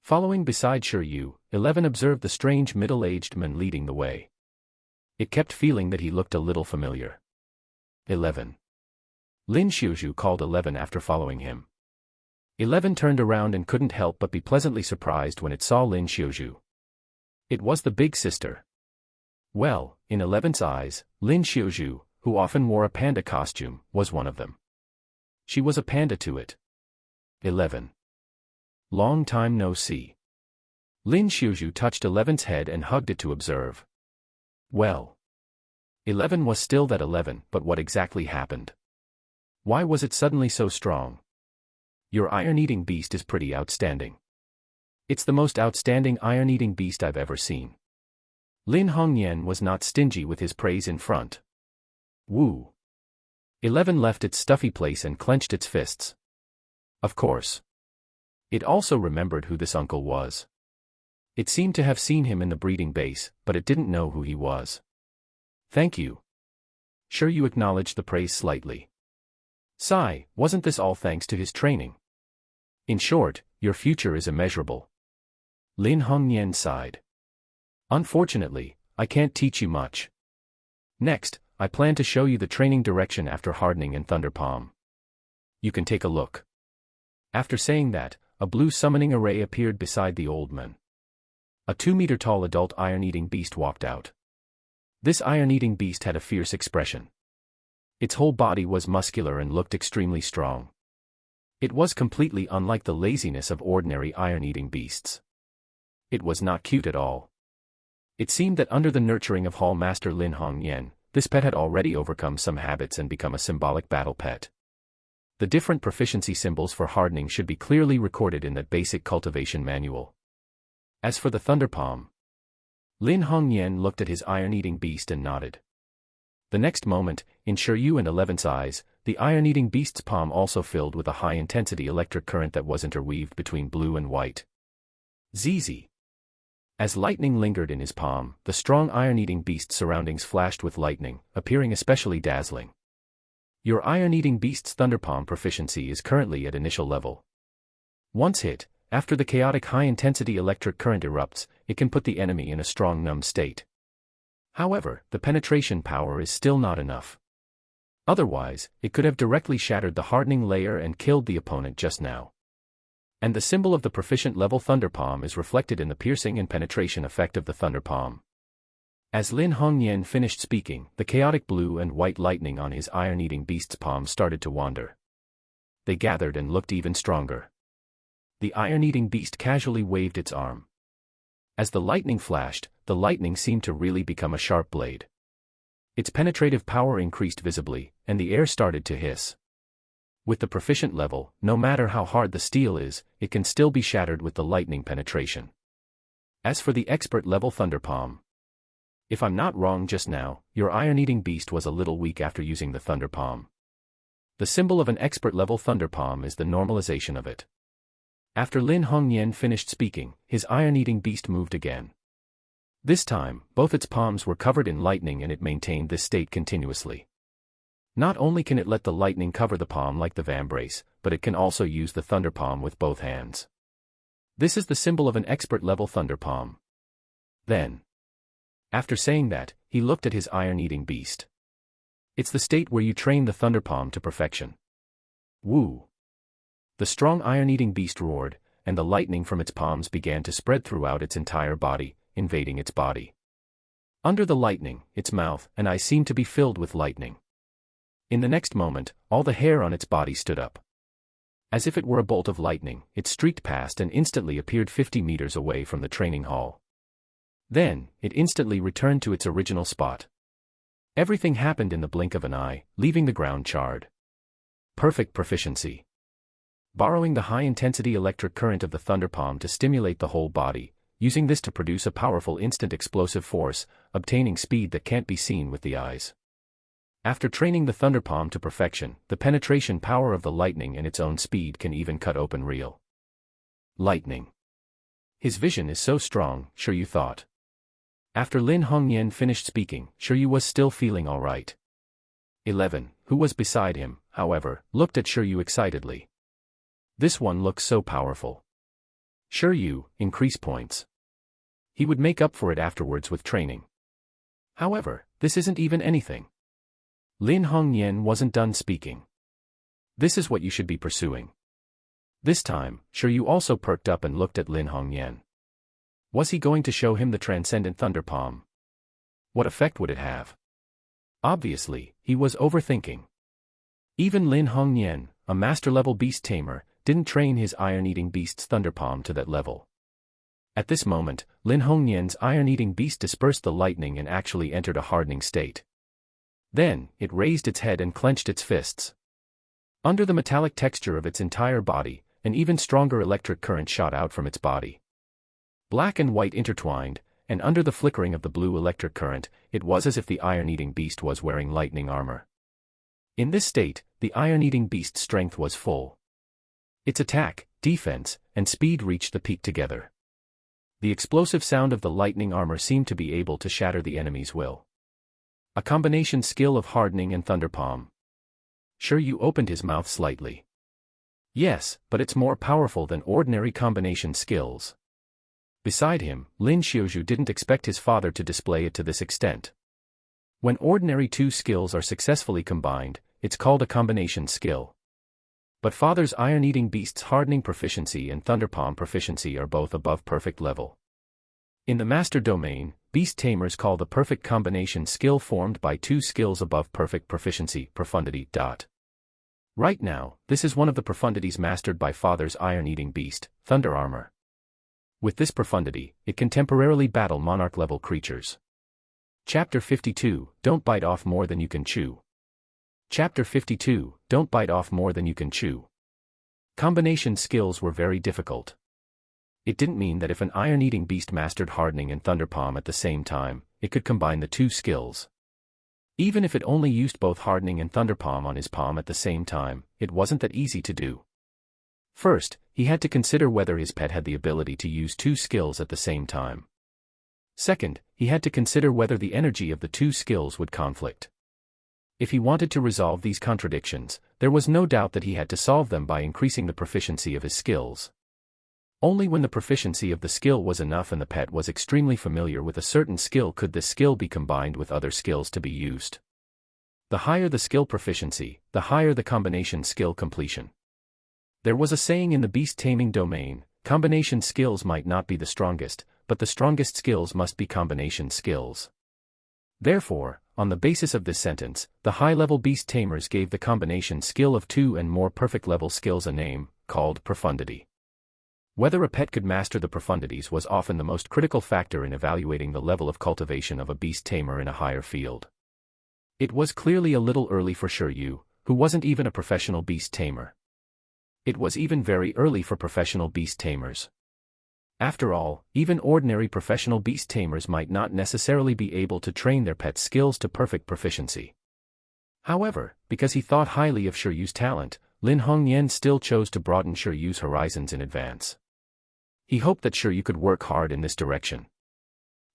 Following beside Shiryu, 11 observed the strange middle-aged man leading the way. It kept feeling that he looked a little familiar. 11. Lin Xiuzhu called 11 after following him. 11 turned around and couldn't help but be pleasantly surprised when it saw Lin Xiuzhu. It was the big sister. Well, in 11's eyes, Lin Xiuzhu, who often wore a panda costume, was one of them. She was a panda to it. 11. Long time no see. Lin Xiuzhu touched 11's head and hugged it to observe. Well. 11 was still that 11, but what exactly happened? Why was it suddenly so strong? Your iron-eating beast is pretty outstanding. It's the most outstanding iron-eating beast I've ever seen. Lin Hongyan was not stingy with his praise in front. Woo. 11 left its stuffy place and clenched its fists. Of course. It also remembered who this uncle was. It seemed to have seen him in the breeding base, but it didn't know who he was. Thank you. Sure, you acknowledged the praise slightly. Sigh, wasn't this all thanks to his training? In short, your future is immeasurable. Lin Hongyan sighed. Unfortunately, I can't teach you much. Next, I plan to show you the training direction after hardening and Thunder Palm. You can take a look. After saying that, a blue summoning array appeared beside the old man. A 2-meter-tall adult iron-eating beast walked out. This iron-eating beast had a fierce expression. Its whole body was muscular and looked extremely strong. It was completely unlike the laziness of ordinary iron-eating beasts. It was not cute at all. It seemed that under the nurturing of Hall Master Lin Hongyan, this pet had already overcome some habits and become a symbolic battle pet. The different proficiency symbols for hardening should be clearly recorded in that basic cultivation manual. As for the Thunder Palm, Lin Hongyan looked at his iron-eating beast and nodded. The next moment, in Shiryu and 11's eyes, the iron-eating beast's palm also filled with a high-intensity electric current that was interweaved between blue and white. ZZ. As lightning lingered in his palm, the strong iron-eating beast's surroundings flashed with lightning, appearing especially dazzling. Your iron-eating beast's Thunder Palm proficiency is currently at initial level. Once hit, after the chaotic high-intensity electric current erupts, it can put the enemy in a strong numb state. However, the penetration power is still not enough. Otherwise, it could have directly shattered the hardening layer and killed the opponent just now. And the symbol of the proficient level Thunder Palm is reflected in the piercing and penetration effect of the Thunder Palm. As Lin Hongyan finished speaking, the chaotic blue and white lightning on his iron-eating beast's palm started to wander. They gathered and looked even stronger. The iron-eating beast casually waved its arm. As the lightning flashed, the lightning seemed to really become a sharp blade. Its penetrative power increased visibly, and the air started to hiss. With the proficient level, no matter how hard the steel is, it can still be shattered with the lightning penetration. As for the expert level Thunder Palm, if I'm not wrong just now, your iron-eating beast was a little weak after using the Thunder Palm. The symbol of an expert level Thunder Palm is the normalization of it. After Lin Hongyan finished speaking, his iron-eating beast moved again. This time, both its palms were covered in lightning and it maintained this state continuously. Not only can it let the lightning cover the palm like the vambrace, but it can also use the Thunder Palm with both hands. This is the symbol of an expert level Thunder Palm. Then, after saying that, he looked at his iron-eating beast. It's the state where you train the Thunder Palm to perfection. Woo! The strong iron-eating beast roared, and the lightning from its palms began to spread throughout its entire body, invading its body. Under the lightning, its mouth and eyes seemed to be filled with lightning. In the next moment, all the hair on its body stood up. As if it were a bolt of lightning, it streaked past and instantly appeared 50 meters away from the training hall. Then, it instantly returned to its original spot. Everything happened in the blink of an eye, leaving the ground charred. Perfect proficiency. Borrowing the high-intensity electric current of the Thunder Palm to stimulate the whole body, using this to produce a powerful instant explosive force, obtaining speed that can't be seen with the eyes. After training the Thunder Palm to perfection, the penetration power of the lightning and its own speed can even cut open real lightning. His vision is so strong, Shiryu thought. After Lin Hongyan finished speaking, Shiryu was still feeling alright. 11, who was beside him, however, looked at Shiryu excitedly. This one looks so powerful. Shiryu, increase points. He would make up for it afterwards with training. However, this isn't even anything. Lin Hongyan wasn't done speaking. This is what you should be pursuing. This time, Shiryu also perked up and looked at Lin Hongyan. Was he going to show him the transcendent Thunder Palm? What effect would it have? Obviously, he was overthinking. Even Lin Hongyan, a master-level beast tamer, didn't train his iron-eating beast's Thunder Palm to that level. At this moment, Lin Hongyan's iron-eating beast dispersed the lightning and actually entered a hardening state. Then, it raised its head and clenched its fists. Under the metallic texture of its entire body, an even stronger electric current shot out from its body. Black and white intertwined, and under the flickering of the blue electric current, it was as if the iron-eating beast was wearing lightning armor. In this state, the iron-eating beast's strength was full. Its attack, defense, and speed reached the peak together. The explosive sound of the lightning armor seemed to be able to shatter the enemy's will. A combination skill of hardening and Thunder Palm. Shiryu opened his mouth slightly. Yes, but it's more powerful than ordinary combination skills. Beside him, Lin Xiaozhu didn't expect his father to display it to this extent. When ordinary two skills are successfully combined, it's called a combination skill. But father's iron-eating beast's hardening proficiency and Thunder Palm proficiency are both above perfect level. In the master domain, beast tamers call the perfect combination skill formed by two skills above perfect proficiency profundity. Right now, this is one of the profundities mastered by father's iron-eating beast, Thunder Armor. With this profundity, it can temporarily battle monarch-level creatures. Chapter 52, Don't Bite Off More Than You Can Chew. Chapter 52, Don't Bite Off More Than You Can Chew. Combination skills were very difficult. It didn't mean that if an iron-eating beast mastered hardening and Thunder Palm at the same time, it could combine the two skills. Even if it only used both hardening and Thunder Palm on his palm at the same time, it wasn't that easy to do. First, he had to consider whether his pet had the ability to use two skills at the same time. Second, he had to consider whether the energy of the two skills would conflict. If he wanted to resolve these contradictions, there was no doubt that he had to solve them by increasing the proficiency of his skills. Only when the proficiency of the skill was enough and the pet was extremely familiar with a certain skill could this skill be combined with other skills to be used. The higher the skill proficiency, the higher the combination skill completion. There was a saying in the beast taming domain, combination skills might not be the strongest, but the strongest skills must be combination skills. Therefore, on the basis of this sentence, the high-level beast tamers gave the combination skill of 2 and more perfect level skills a name, called profundity. Whether a pet could master the profundities was often the most critical factor in evaluating the level of cultivation of a beast tamer in a higher field. It was clearly a little early for Shiryu, who wasn't even a professional beast tamer. It was even very early for professional beast tamers. After all, even ordinary professional beast tamers might not necessarily be able to train their pet skills to perfect proficiency. However, because he thought highly of Shiryu's talent, Lin Hongyan still chose to broaden Shiryu's horizons in advance. He hoped that Shiryu could work hard in this direction.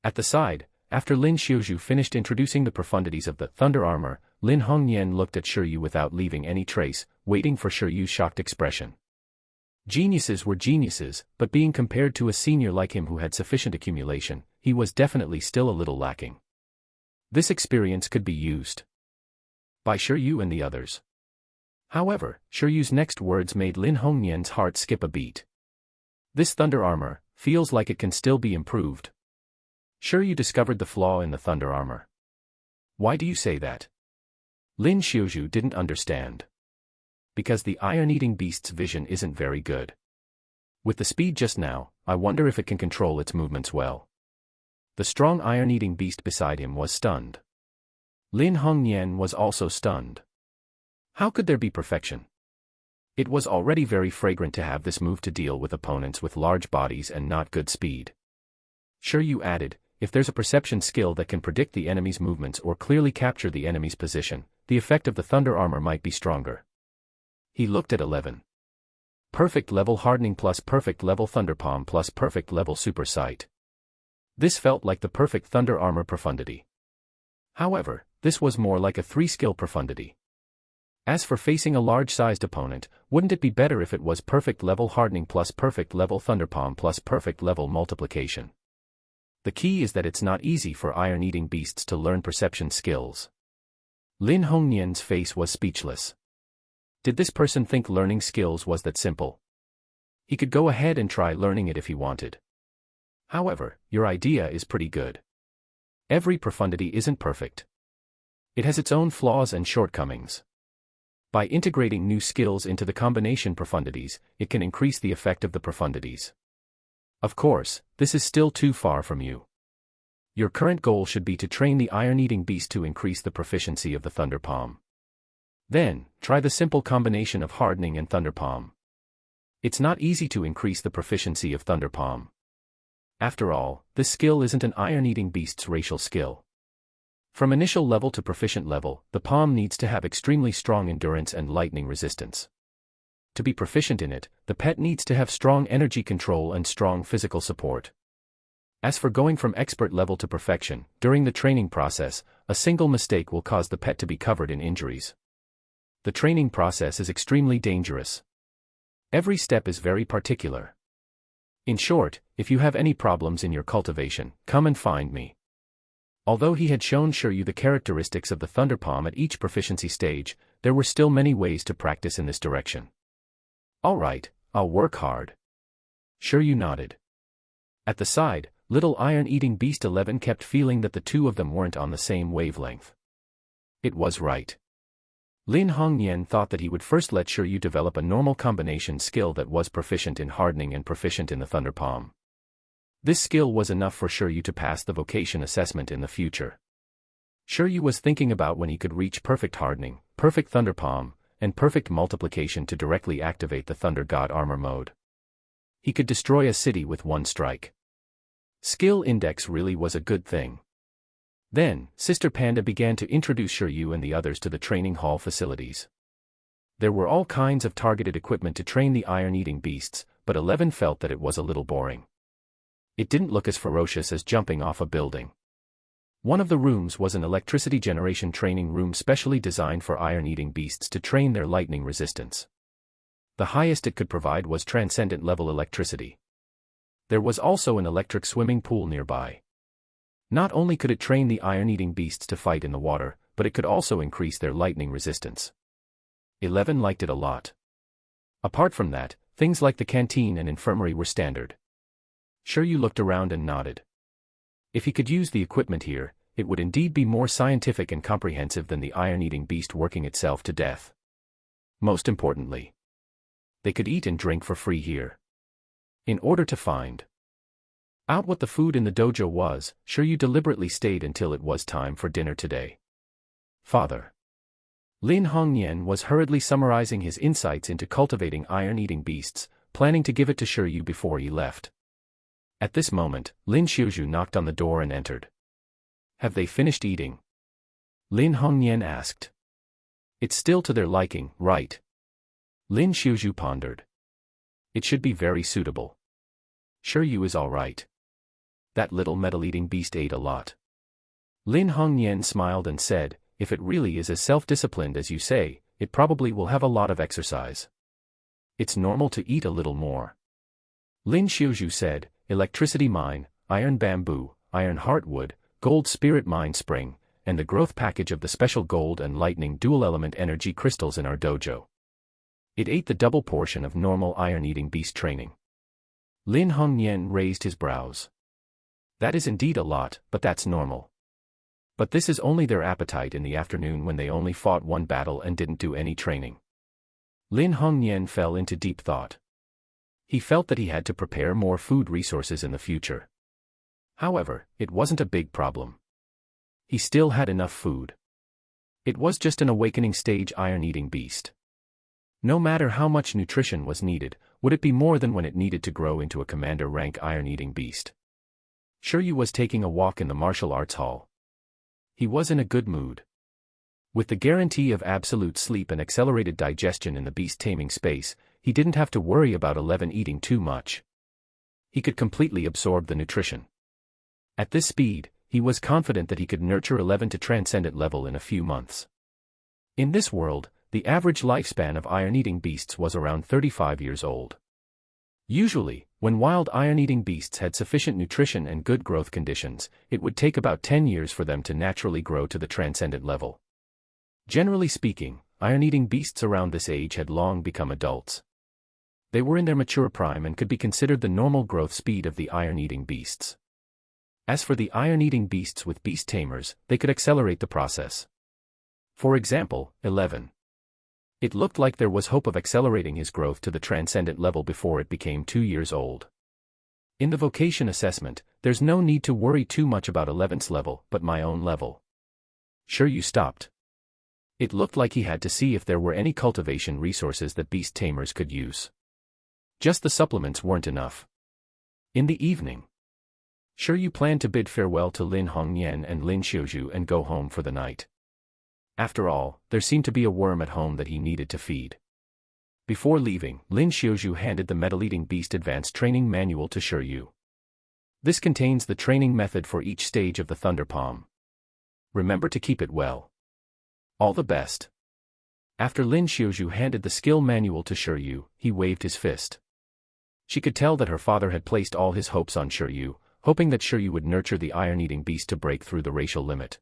At the side, after Lin Xiaozhu finished introducing the profundities of the Thunder Armor, Lin Hongyan looked at Shiryu without leaving any trace, waiting for Shiryu's shocked expression. Geniuses were geniuses, but being compared to a senior like him who had sufficient accumulation, he was definitely still a little lacking. This experience could be used by Shiryu and the others. However, Shiryu's next words made Lin Hongyan's heart skip a beat. This Thunder Armor feels like it can still be improved. Shiryu discovered the flaw in the Thunder Armor. Why do you say that? Lin Xiaozhu didn't understand. Because the iron-eating beast's vision isn't very good. With the speed just now, I wonder if it can control its movements well. The strong iron-eating beast beside him was stunned. Lin Hongyan was also stunned. How could there be perfection? It was already very fragrant to have this move to deal with opponents with large bodies and not good speed. Shiryu added, if there's a perception skill that can predict the enemy's movements or clearly capture the enemy's position, the effect of the Thunder Armor might be stronger. He looked at 11. Perfect level hardening plus perfect level Thunder Palm plus perfect level super sight. This felt like the perfect Thunder Armor profundity. However, this was more like a 3-skill profundity. As for facing a large-sized opponent, wouldn't it be better if it was perfect level hardening plus perfect level Thunder Palm plus perfect level multiplication? The key is that it's not easy for iron-eating beasts to learn perception skills. Lin Hongyan's face was speechless. Did this person think learning skills was that simple? He could go ahead and try learning it if he wanted. However, your idea is pretty good. Every profundity isn't perfect. It has its own flaws and shortcomings. By integrating new skills into the combination profundities, it can increase the effect of the profundities. Of course, this is still too far from you. Your current goal should be to train the iron-eating beast to increase the proficiency of the Thunder Palm. Then, try the simple combination of hardening and Thunder Palm. It's not easy to increase the proficiency of Thunder Palm. After all, this skill isn't an iron-eating beast's racial skill. From initial level to proficient level, the palm needs to have extremely strong endurance and lightning resistance. To be proficient in it, the pet needs to have strong energy control and strong physical support. As for going from expert level to perfection, during the training process, a single mistake will cause the pet to be covered in injuries. The training process is extremely dangerous. Every step is very particular. In short, if you have any problems in your cultivation, come and find me. Although he had shown Shiryu the characteristics of the Thunder Palm at each proficiency stage, there were still many ways to practice in this direction. Alright, I'll work hard. Shiryu nodded. At the side, little iron-eating beast 11 kept feeling that the two of them weren't on the same wavelength. It was right. Lin Hongnian thought that he would first let Shiryu develop a normal combination skill that was proficient in hardening and proficient in the Thunder Palm. This skill was enough for Shiryu to pass the vocation assessment in the future. Shiryu was thinking about when he could reach perfect hardening, perfect Thunder Palm, and perfect multiplication to directly activate the Thunder God Armor mode. He could destroy a city with one strike. Skill index really was a good thing. Then, Sister Panda began to introduce Shiryu and the others to the training hall facilities. There were all kinds of targeted equipment to train the iron-eating beasts, but 11 felt that it was a little boring. It didn't look as ferocious as jumping off a building. One of the rooms was an electricity generation training room specially designed for iron-eating beasts to train their lightning resistance. The highest it could provide was transcendent level electricity. There was also an electric swimming pool nearby. Not only could it train the iron-eating beasts to fight in the water, but it could also increase their lightning resistance. 11 liked it a lot. Apart from that, things like the canteen and infirmary were standard. Shiryu looked around and nodded. If he could use the equipment here, it would indeed be more scientific and comprehensive than the iron-eating beast working itself to death. Most importantly, they could eat and drink for free here. In order to find out what the food in the dojo was, Shiryu deliberately stayed until it was time for dinner today. Father. Lin Hongnian was hurriedly summarizing his insights into cultivating iron-eating beasts, planning to give it to Shiryu before he left. At this moment, Lin Xiuzhu knocked on the door and entered. Have they finished eating? Lin Hongnian asked. It's still to their liking, right? Lin Xiuzhu pondered. It should be very suitable. Shiryu is all right. That little metal-eating beast ate a lot. Lin Hongnian smiled and said, if it really is as self-disciplined as you say, it probably will have a lot of exercise. It's normal to eat a little more. Lin Xiuzhu said, electricity mine, iron bamboo, iron heartwood, gold spirit mine spring, and the growth package of the special gold and lightning dual-element energy crystals in our dojo. It ate the double portion of normal iron-eating beast training. Lin Hongnian raised his brows. That is indeed a lot, but that's normal. But this is only their appetite in the afternoon when they only fought one battle and didn't do any training. Lin Hongnian fell into deep thought. He felt that he had to prepare more food resources in the future. However, it wasn't a big problem. He still had enough food. It was just an awakening stage iron-eating beast. No matter how much nutrition was needed, would it be more than when it needed to grow into a commander rank iron-eating beast? Shiryu was taking a walk in the martial arts hall. He was in a good mood. With the guarantee of absolute sleep and accelerated digestion in the beast-taming space, he didn't have to worry about 11 eating too much. He could completely absorb the nutrition. At this speed, he was confident that he could nurture 11 to transcendent level in a few months. In this world, the average lifespan of iron-eating beasts was around 35 years old. Usually, when wild iron-eating beasts had sufficient nutrition and good growth conditions, it would take about 10 years for them to naturally grow to the transcendent level. Generally speaking, iron-eating beasts around this age had long become adults. They were in their mature prime and could be considered the normal growth speed of the iron-eating beasts. As for the iron-eating beasts with beast tamers, they could accelerate the process. For example, 11. It looked like there was hope of accelerating his growth to the transcendent level before it became 2 years old. In the vocation assessment, there's no need to worry too much about 11's level, but my own level. Shiryu stopped. It looked like he had to see if there were any cultivation resources that beast tamers could use. Just the supplements weren't enough. In the evening, Shiryu planned to bid farewell to Lin Hongnian and Lin Xiuzhu and go home for the night. After all, there seemed to be a worm at home that he needed to feed. Before leaving, Lin Xiuzhu handed the metal-eating beast advanced training manual to Shiryu. This contains the training method for each stage of the Thunder Palm. Remember to keep it well. All the best. After Lin Xiuzhu handed the skill manual to Shiryu, he waved his fist. She could tell that her father had placed all his hopes on Shiryu, hoping that Shiryu would nurture the iron-eating beast to break through the racial limit.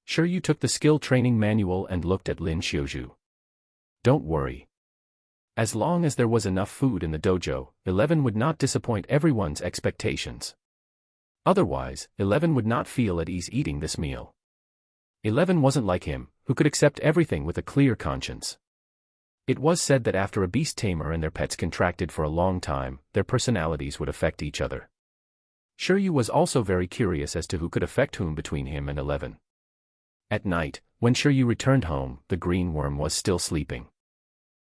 Shiryu took the skill training manual and looked at Lin Xiuzhu. Don't worry. As long as there was enough food in the dojo, 11 would not disappoint everyone's expectations. Otherwise, 11 would not feel at ease eating this meal. 11 wasn't like him, who could accept everything with a clear conscience. It was said that after a beast tamer and their pets contracted for a long time, their personalities would affect each other. Shiryu was also very curious as to who could affect whom between him and 11. At night, when Shiryu returned home, the green worm was still sleeping.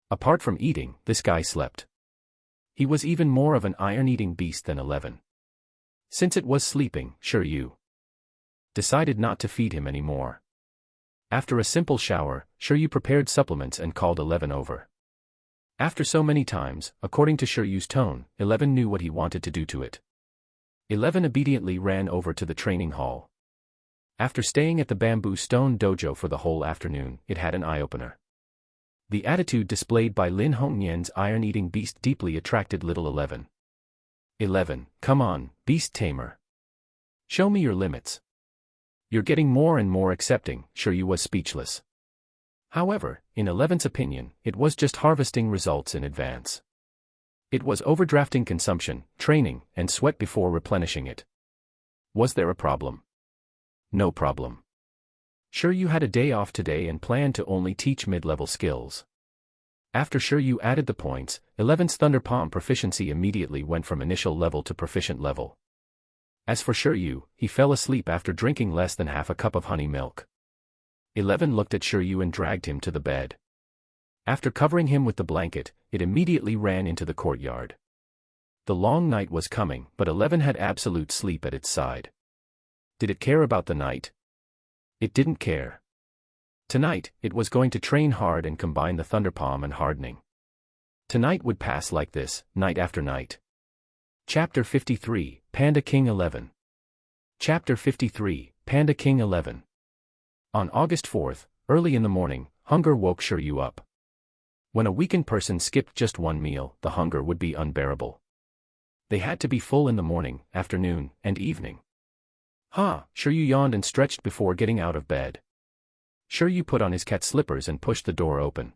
Apart from eating, this guy slept. He was even more of an iron-eating beast than 11. Since it was sleeping, Shiryu decided not to feed him anymore. After a simple shower, Shiryu prepared supplements and called 11 over. After so many times, according to Shiryu's tone, 11 knew what he wanted to do to it. 11 obediently ran over to the training hall. After staying at the bamboo stone dojo for the whole afternoon, it had an eye-opener. The attitude displayed by Lin Hongnian's iron-eating beast deeply attracted little 11. 11, come on, beast tamer. Show me your limits. You're getting more and more accepting. Shiryu was speechless. However, in 11's opinion, it was just harvesting results in advance. It was overdrafting consumption, training, and sweat before replenishing it. Was there a problem? No problem. Shiryu had a day off today and planned to only teach mid-level skills. After Shiryu added the points, 11's Thunder Palm proficiency immediately went from initial level to proficient level. As for Shiryu, he fell asleep after drinking less than half a cup of honey milk. 11 looked at Shiryu and dragged him to the bed. After covering him with the blanket, it immediately ran into the courtyard. The long night was coming, but 11 had absolute sleep at its side. Did it care about the night? It didn't care. Tonight, it was going to train hard and combine the Thunder Palm and hardening. Tonight would pass like this, night after night. Chapter 53, Panda King 11. Chapter 53, Panda King 11. On August 4th, early in the morning, hunger woke Shiryu up. When a weakened person skipped just one meal, the hunger would be unbearable. They had to be full in the morning, afternoon, and evening. Shiryu yawned and stretched before getting out of bed. Shiryu put on his cat slippers and pushed the door open.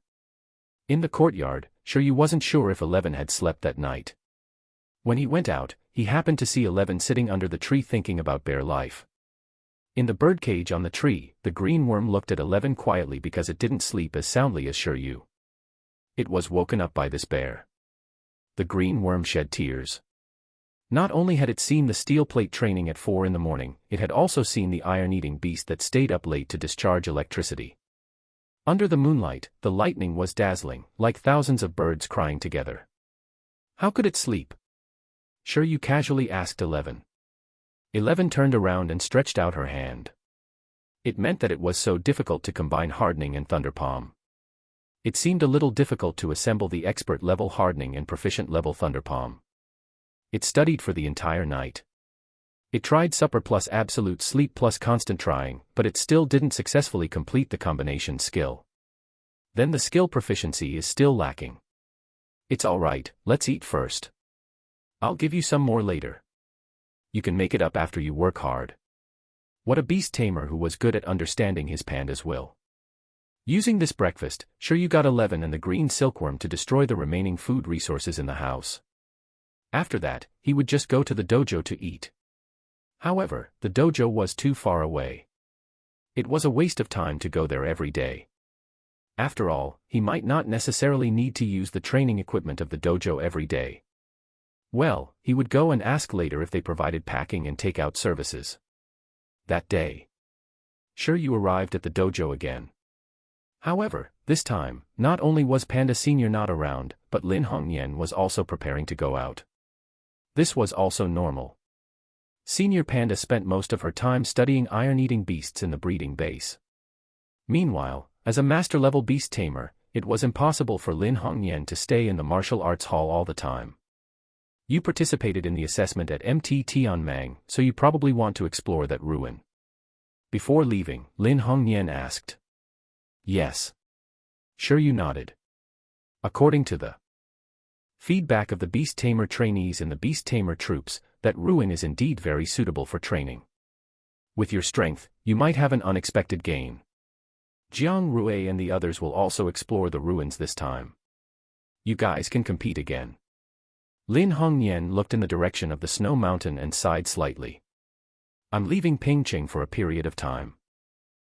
In the courtyard, Shiryu wasn't sure if 11 had slept that night. When he went out, he happened to see 11 sitting under the tree thinking about bear life. In the birdcage on the tree, the green worm looked at 11 quietly because it didn't sleep as soundly as Shiryu. It was woken up by this bear. The green worm shed tears. Not only had it seen the steel plate training at 4 in the morning, it had also seen the iron-eating beast that stayed up late to discharge electricity. Under the moonlight, the lightning was dazzling, like thousands of birds crying together. How could it sleep? Shiryu casually asked 11. 11 turned around and stretched out her hand. It meant that it was so difficult to combine hardening and Thunder Palm. It seemed a little difficult to assemble the expert-level hardening and proficient-level Thunder Palm. It studied for the entire night. It tried supper plus absolute sleep plus constant trying, but it still didn't successfully complete the combination skill. Then the skill proficiency is still lacking. It's alright, let's eat first. I'll give you some more later. You can make it up after you work hard. What a beast tamer who was good at understanding his panda's will. Using this breakfast, sure you got 11 and the green silkworm to destroy the remaining food resources in the house. After that, he would just go to the dojo to eat. However, the dojo was too far away. It was a waste of time to go there every day. After all, he might not necessarily need to use the training equipment of the dojo every day. Well, he would go and ask later if they provided packing and takeout services. That day, sure you arrived at the dojo again. However, this time, not only was Panda Senior not around, but Lin Hongyan was also preparing to go out. This was also normal. Senior Panda spent most of her time studying iron-eating beasts in the breeding base. Meanwhile, as a master-level beast tamer, it was impossible for Lin Hongyan to stay in the martial arts hall all the time. You participated in the assessment at MT Tianmang, so you probably want to explore that ruin. Before leaving, Lin Hongyan asked. Yes. Sure you nodded. According to the feedback of the beast tamer trainees in the beast tamer troops, that ruin is indeed very suitable for training. With your strength, you might have an unexpected gain. Jiang Rui and the others will also explore the ruins this time. You guys can compete again. Lin Hongyan looked in the direction of the snow mountain and sighed slightly. I'm leaving Pingcheng for a period of time.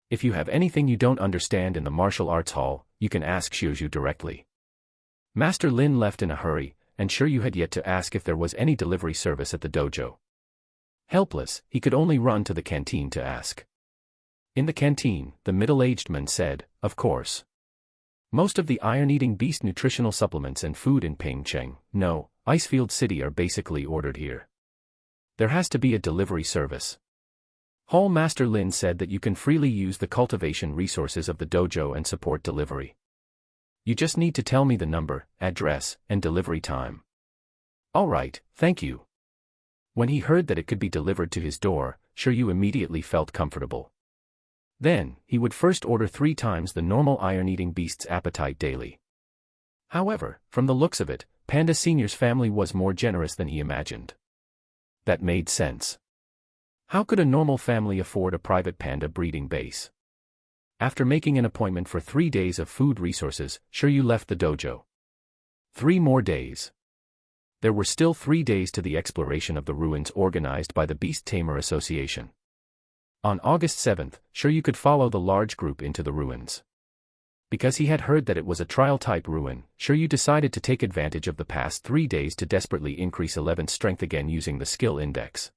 If you have anything you don't understand in the martial arts hall, you can ask Xiuzhu directly. Master Lin left in a hurry, and sure you had yet to ask if there was any delivery service at the dojo. Helpless, he could only run to the canteen to ask. In the canteen, the middle-aged man said, of course. Most of the iron-eating beast nutritional supplements and food in Pingcheng, no, Icefield City are basically ordered here. There has to be a delivery service. Hall Master Lin said that you can freely use the cultivation resources of the dojo and support delivery. You just need to tell me the number, address, and delivery time. All right, thank you. When he heard that it could be delivered to his door, sure you immediately felt comfortable. Then, he would first order 3 times the normal iron-eating beast's appetite daily. However, from the looks of it, Panda Senior's family was more generous than he imagined. That made sense. How could a normal family afford a private panda breeding base? After making an appointment for 3 days of food resources, sure you left the dojo. 3 more days. There were still 3 days to the exploration of the ruins organized by the Beast Tamer Association. On August 7th, sure you could follow the large group into the ruins. Because he had heard that it was a trial-type ruin, sure you decided to take advantage of the past 3 days to desperately increase 11's strength again using the skill index.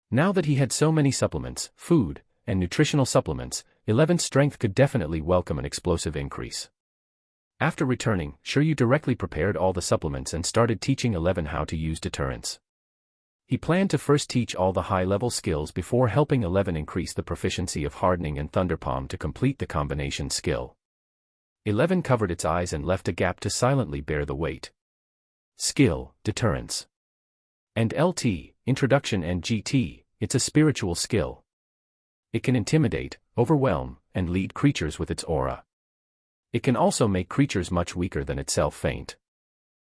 Now that he had so many supplements, food, and nutritional supplements, 11's strength could definitely welcome an explosive increase. After returning, sure you directly prepared all the supplements and started teaching 11 how to use deterrence. He planned to first teach all the high-level skills before helping 11 increase the proficiency of hardening and thunder palm to complete the combination skill. 11 covered its eyes and left a gap to silently bear the weight. Skill, deterrence. And LT, introduction, and GT, it's a spiritual skill. It can intimidate, overwhelm, and lead creatures with its aura. It can also make creatures much weaker than itself faint.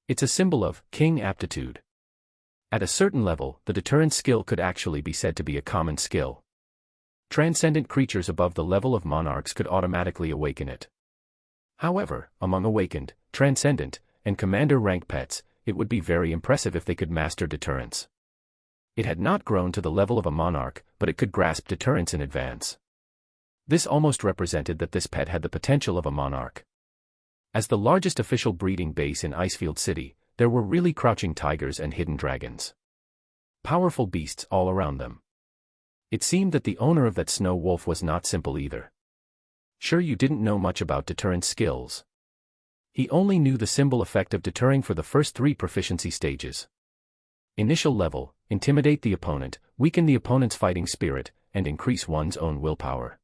It's a symbol of king aptitude. At a certain level, the deterrence skill could actually be said to be a common skill. Transcendent creatures above the level of monarchs could automatically awaken it. However, among awakened, transcendent, and commander rank pets, it would be very impressive if they could master deterrence. It had not grown to the level of a monarch, but it could grasp deterrence in advance. This almost represented that this pet had the potential of a monarch. As the largest official breeding base in Icefield City, there were really crouching tigers and hidden dragons. Powerful beasts all around them. It seemed that the owner of that snow wolf was not simple either. Sure you didn't know much about deterrence skills. He only knew the symbol effect of deterring for the first 3 proficiency stages. Initial level, intimidate the opponent, weaken the opponent's fighting spirit, and increase one's own willpower.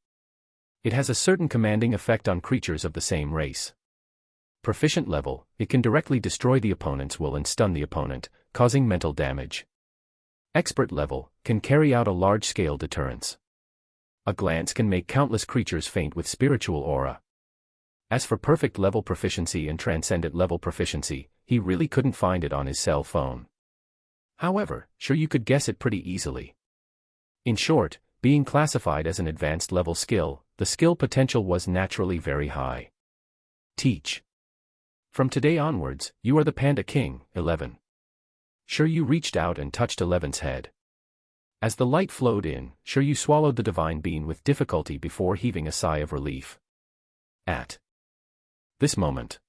It has a certain commanding effect on creatures of the same race. Proficient level, it can directly destroy the opponent's will and stun the opponent, causing mental damage. Expert level, can carry out a large-scale deterrence. A glance can make countless creatures faint with spiritual aura. As for perfect level proficiency and transcendent level proficiency, he really couldn't find it on his cell phone. However, sure you could guess it pretty easily. In short, Being classified as an advanced level skill, the skill potential was naturally very high. Teach. From today onwards, you are the Panda King, 11. Shiryu reached out and touched 11's head. As the light flowed in, Shiryu swallowed the divine bean with difficulty before heaving a sigh of relief. At this moment,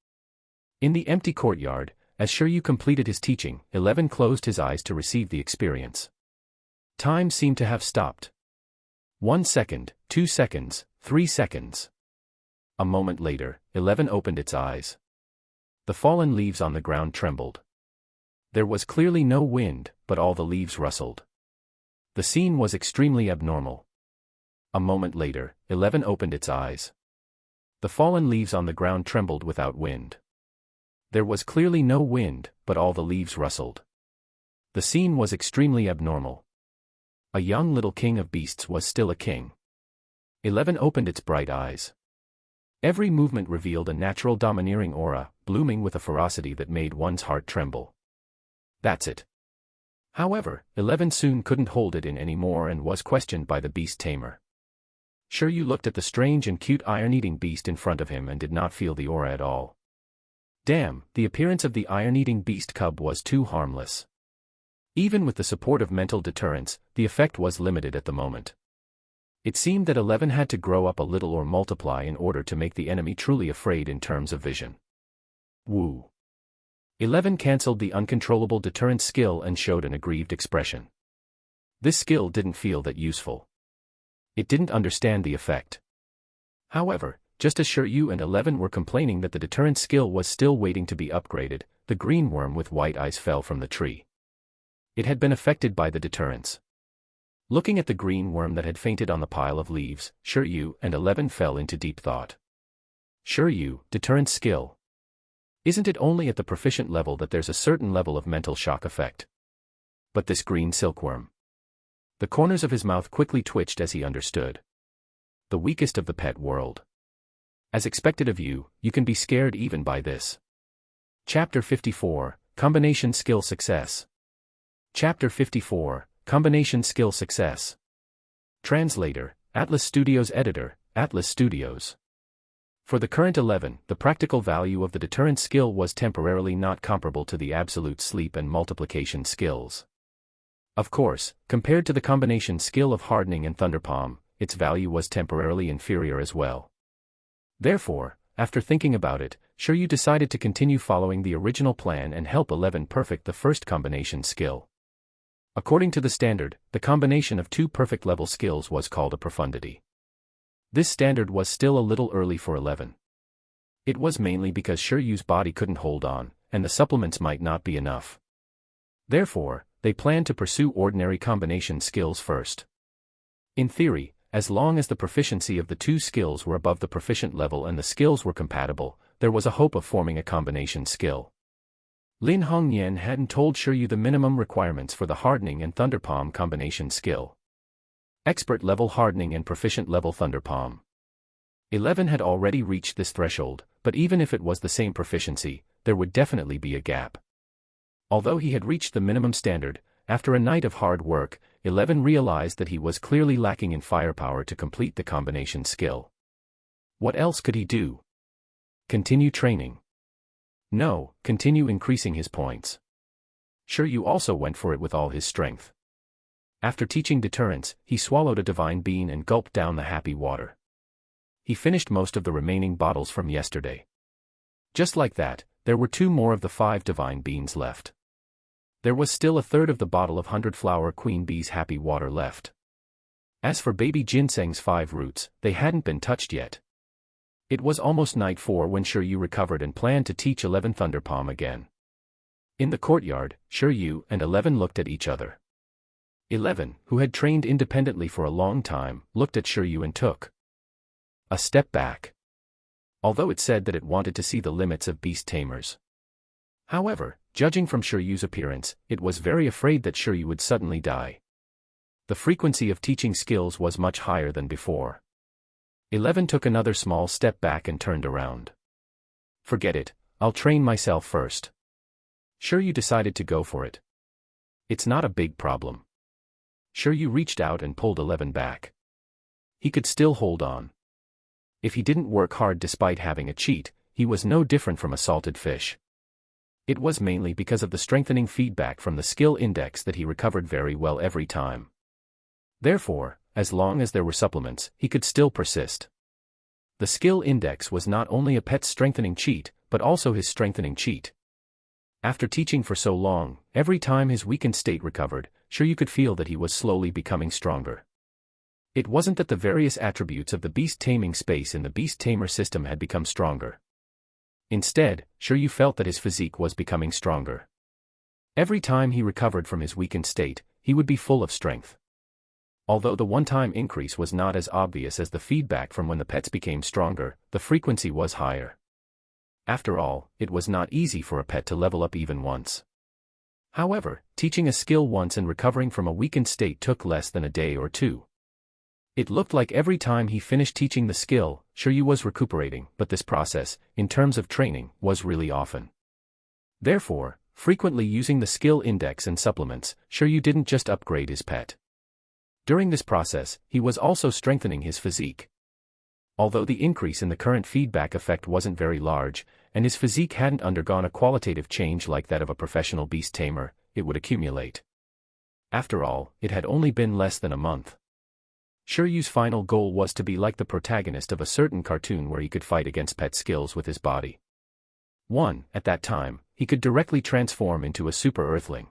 in the empty courtyard, as Shiryu completed his teaching, 11 closed his eyes to receive the experience. Time seemed to have stopped. 1 second, 2 seconds, 3 seconds. A moment later, 11 opened its eyes. The fallen leaves on the ground trembled. There was clearly no wind, but all the leaves rustled. The scene was extremely abnormal. A moment later, 11 opened its eyes. The fallen leaves on the ground trembled without wind. There was clearly no wind, but all the leaves rustled. The scene was extremely abnormal. A young little king of beasts was still a king. 11 opened its bright eyes. Every movement revealed a natural domineering aura, blooming with a ferocity that made one's heart tremble. That's it. However, 11 soon couldn't hold it in anymore and was questioned by the beast tamer. Shiryu looked at the strange and cute iron-eating beast in front of him and did not feel the aura at all. Damn, the appearance of the iron-eating beast cub was too harmless. Even with the support of mental deterrence, the effect was limited at the moment. It seemed that 11 had to grow up a little or multiply in order to make the enemy truly afraid in terms of vision. Woo. 11 cancelled the uncontrollable deterrence skill and showed an aggrieved expression. This skill didn't feel that useful. It didn't understand the effect. However, just as Shiryu and 11 were complaining that the deterrence skill was still waiting to be upgraded, the green worm with white eyes fell from the tree. It had been affected by the deterrence. Looking at the green worm that had fainted on the pile of leaves, Shiryu and 11 fell into deep thought. Shiryu, deterrence skill. Isn't it only at the proficient level that there's a certain level of mental shock effect? But this green silkworm. The corners of his mouth quickly twitched as he understood. The weakest of the pet world. As expected of you, you can be scared even by this. Chapter 54, Combination Skill Success. Chapter 54, Combination Skill Success. Translator, Atlas Studios Editor, Atlas Studios. For the current 11, the practical value of the deterrence skill was temporarily not comparable to the absolute sleep and multiplication skills. Of course, compared to the combination skill of hardening and thunderpalm, its value was temporarily inferior as well. Therefore, after thinking about it, Shiryu decided to continue following the original plan and help 11 perfect the first combination skill. According to the standard, the combination of two perfect level skills was called a profundity. This standard was still a little early for 11. It was mainly because Shiryu's body couldn't hold on, and the supplements might not be enough. Therefore, they planned to pursue ordinary combination skills first. In theory, as long as the proficiency of the two skills were above the proficient level and the skills were compatible, there was a hope of forming a combination skill. Lin Hongnian hadn't told Shiryu the minimum requirements for the hardening and thunderpalm combination skill. Expert level hardening and proficient level thunderpalm. 11 had already reached this threshold, but even if it was the same proficiency, there would definitely be a gap. Although he had reached the minimum standard, after a night of hard work, 11 realized that he was clearly lacking in firepower to complete the combination skill. What else could he do? Continue training? No, continue increasing his points. Shiryu also went for it with all his strength. After teaching deterrence, he swallowed a divine bean and gulped down the happy water. He finished most of the remaining bottles from yesterday. Just like that, there were 2 more of the 5 divine beans left. There was still a third of the bottle of 100-flower queen bee's happy water left. As for baby ginseng's 5 roots, they hadn't been touched yet. It was almost night 4 when Shiryu recovered and planned to teach 11 thunderpalm again. In the courtyard, Shiryu and 11 looked at each other. 11, who had trained independently for a long time, looked at Shiryu and took a step back. Although it said that it wanted to see the limits of beast tamers. However, judging from Shiryu's appearance, it was very afraid that Shiryu would suddenly die. The frequency of teaching skills was much higher than before. 11 took another small step back and turned around. Forget it, I'll train myself first. Shiryu decided to go for it. It's not a big problem. Shiryu reached out and pulled 11 back. He could still hold on. If he didn't work hard despite having a cheat, he was no different from a salted fish. It was mainly because of the strengthening feedback from the skill index that he recovered very well every time. Therefore, as long as there were supplements, he could still persist. The skill index was not only a pet's strengthening cheat, but also his strengthening cheat. After teaching for so long, every time his weakened state recovered, Shiryu could feel that he was slowly becoming stronger. It wasn't that the various attributes of the beast taming space in the beast tamer system had become stronger. Instead, Shiryu felt that his physique was becoming stronger. Every time he recovered from his weakened state, he would be full of strength. Although the one-time increase was not as obvious as the feedback from when the pets became stronger, the frequency was higher. After all, it was not easy for a pet to level up even once. However, teaching a skill once and recovering from a weakened state took less than a day or two. It looked like every time he finished teaching the skill, Shiryu was recuperating, but this process, in terms of training, was really often. Therefore, frequently using the skill index and supplements, Shiryu didn't just upgrade his pet. During this process, he was also strengthening his physique. Although the increase in the current feedback effect wasn't very large, and his physique hadn't undergone a qualitative change like that of a professional beast tamer, it would accumulate. After all, it had only been less than a month. Shiryu's final goal was to be like the protagonist of a certain cartoon where he could fight against pet skills with his body. At that time, he could directly transform into a super earthling.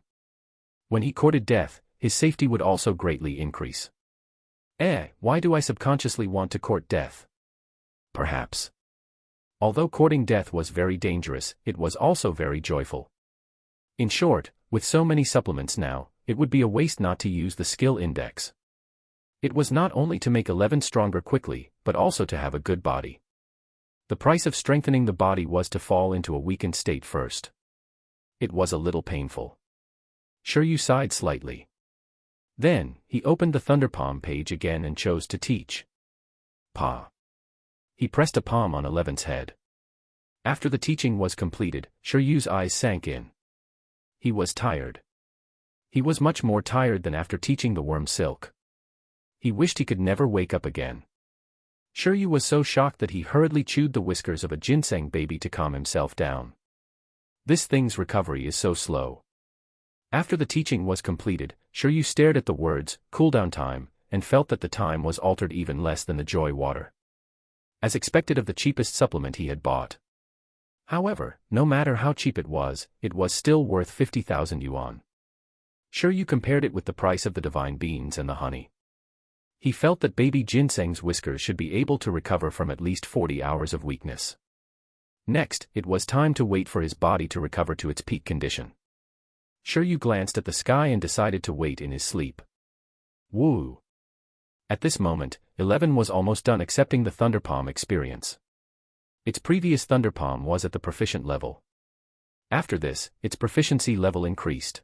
When he courted death, his safety would also greatly increase. Why do I subconsciously want to court death? Perhaps. Although courting death was very dangerous, it was also very joyful. In short, with so many supplements now, it would be a waste not to use the skill index. It was not only to make 11 stronger quickly, but also to have a good body. The price of strengthening the body was to fall into a weakened state first. It was a little painful. Shiryu sighed slightly. Then, he opened the Thunder Palm page again and chose to teach. Pa. He pressed a palm on 11's head. After the teaching was completed, Shiryu's eyes sank in. He was tired. He was much more tired than after teaching the worm silk. He wished he could never wake up again. Shiryu was so shocked that he hurriedly chewed the whiskers of a ginseng baby to calm himself down. This thing's recovery is so slow. After the teaching was completed, Shiryu stared at the words, cooldown time, and felt that the time was altered even less than the joy water. As expected of the cheapest supplement he had bought. However, no matter how cheap it was still worth 50,000 yuan. Shiryu compared it with the price of the divine beans and the honey. He felt that baby ginseng's whiskers should be able to recover from at least 40 hours of weakness. Next, it was time to wait for his body to recover to its peak condition. Shiryu glanced at the sky and decided to wait in his sleep. Woo! At this moment, 11 was almost done accepting the Thunder Palm experience. Its previous Thunder Palm was at the proficient level. After this, its proficiency level increased.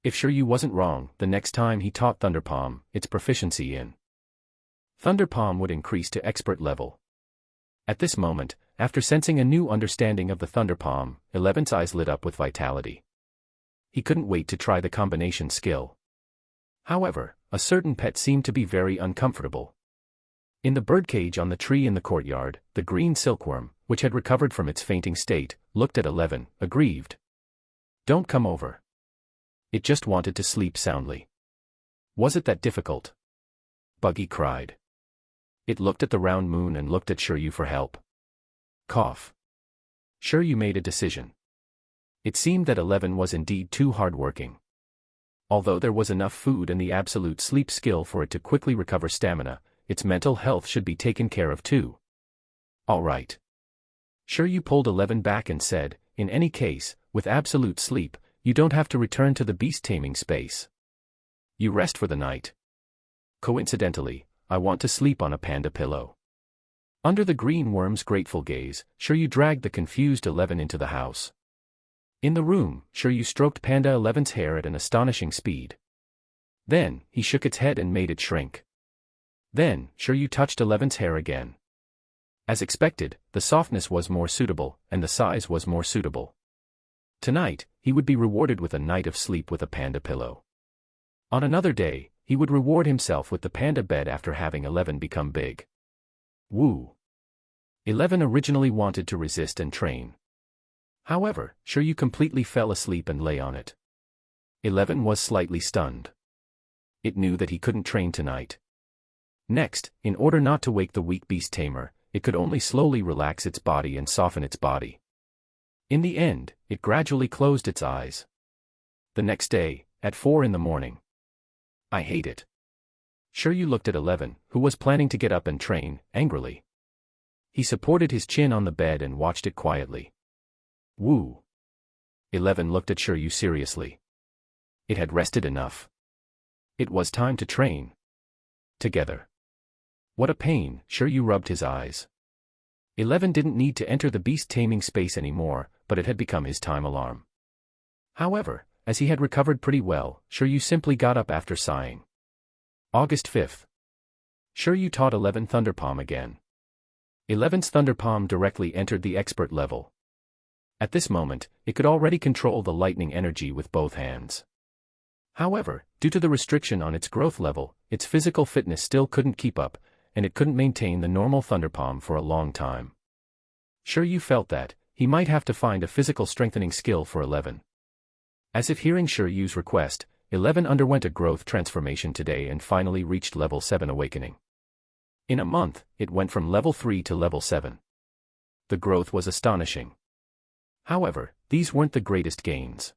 If Shiryu wasn't wrong, the next time he taught Thunder Palm, its proficiency in Thunder Palm would increase to expert level. At this moment, after sensing a new understanding of the Thunder Palm, 11's eyes lit up with vitality. He couldn't wait to try the combination skill. However, a certain pet seemed to be very uncomfortable. In the birdcage on the tree in the courtyard, the green silkworm, which had recovered from its fainting state, looked at 11, aggrieved. Don't come over. It just wanted to sleep soundly. Was it that difficult? Buggy cried. It looked at the round moon and looked at Shiryu for help. Cough. Shiryu made a decision. It seemed that 11 was indeed too hard-working. Although there was enough food and the absolute sleep skill for it to quickly recover stamina, its mental health should be taken care of too. All right. Shiryu pulled 11 back and said, in any case, with absolute sleep, you don't have to return to the beast taming space. You rest for the night. Coincidentally, I want to sleep on a panda pillow. Under the green worm's grateful gaze, Shiryu dragged the confused 11 into the house. In the room, Shiryu stroked Panda 11's hair at an astonishing speed. Then, he shook its head and made it shrink. Then, Shiryu touched 11's hair again. As expected, the softness was more suitable, and the size was more suitable. Tonight, he would be rewarded with a night of sleep with a panda pillow. On another day, he would reward himself with the panda bed after having 11 become big. Woo! 11 originally wanted to resist and train. However, Shiryu completely fell asleep and lay on it. 11 was slightly stunned. It knew that he couldn't train tonight. Next, in order not to wake the weak beast tamer, it could only slowly relax its body and soften its body. In the end, it gradually closed its eyes. The next day, at 4 in the morning. I hate it. Shiryu looked at 11, who was planning to get up and train, angrily. He supported his chin on the bed and watched it quietly. Woo! 11 looked at Shiryu seriously. It had rested enough. It was time to train. Together. What a pain, Shiryu rubbed his eyes. 11 didn't need to enter the beast taming space anymore, but it had become his time alarm. However, as he had recovered pretty well, Shiryu simply got up after sighing. August 5th. Shiryu taught 11 Thunder Palm again. 11's Thunder Palm directly entered the expert level. At this moment, it could already control the lightning energy with both hands. However, due to the restriction on its growth level, its physical fitness still couldn't keep up, and it couldn't maintain the normal Thunder Palm for a long time. Shiryu felt that he might have to find a physical strengthening skill for 11. As if hearing Shiryu's request, 11 underwent a growth transformation today and finally reached level 7 awakening. In a month, it went from level 3 to level 7. The growth was astonishing. However, these weren't the greatest gains.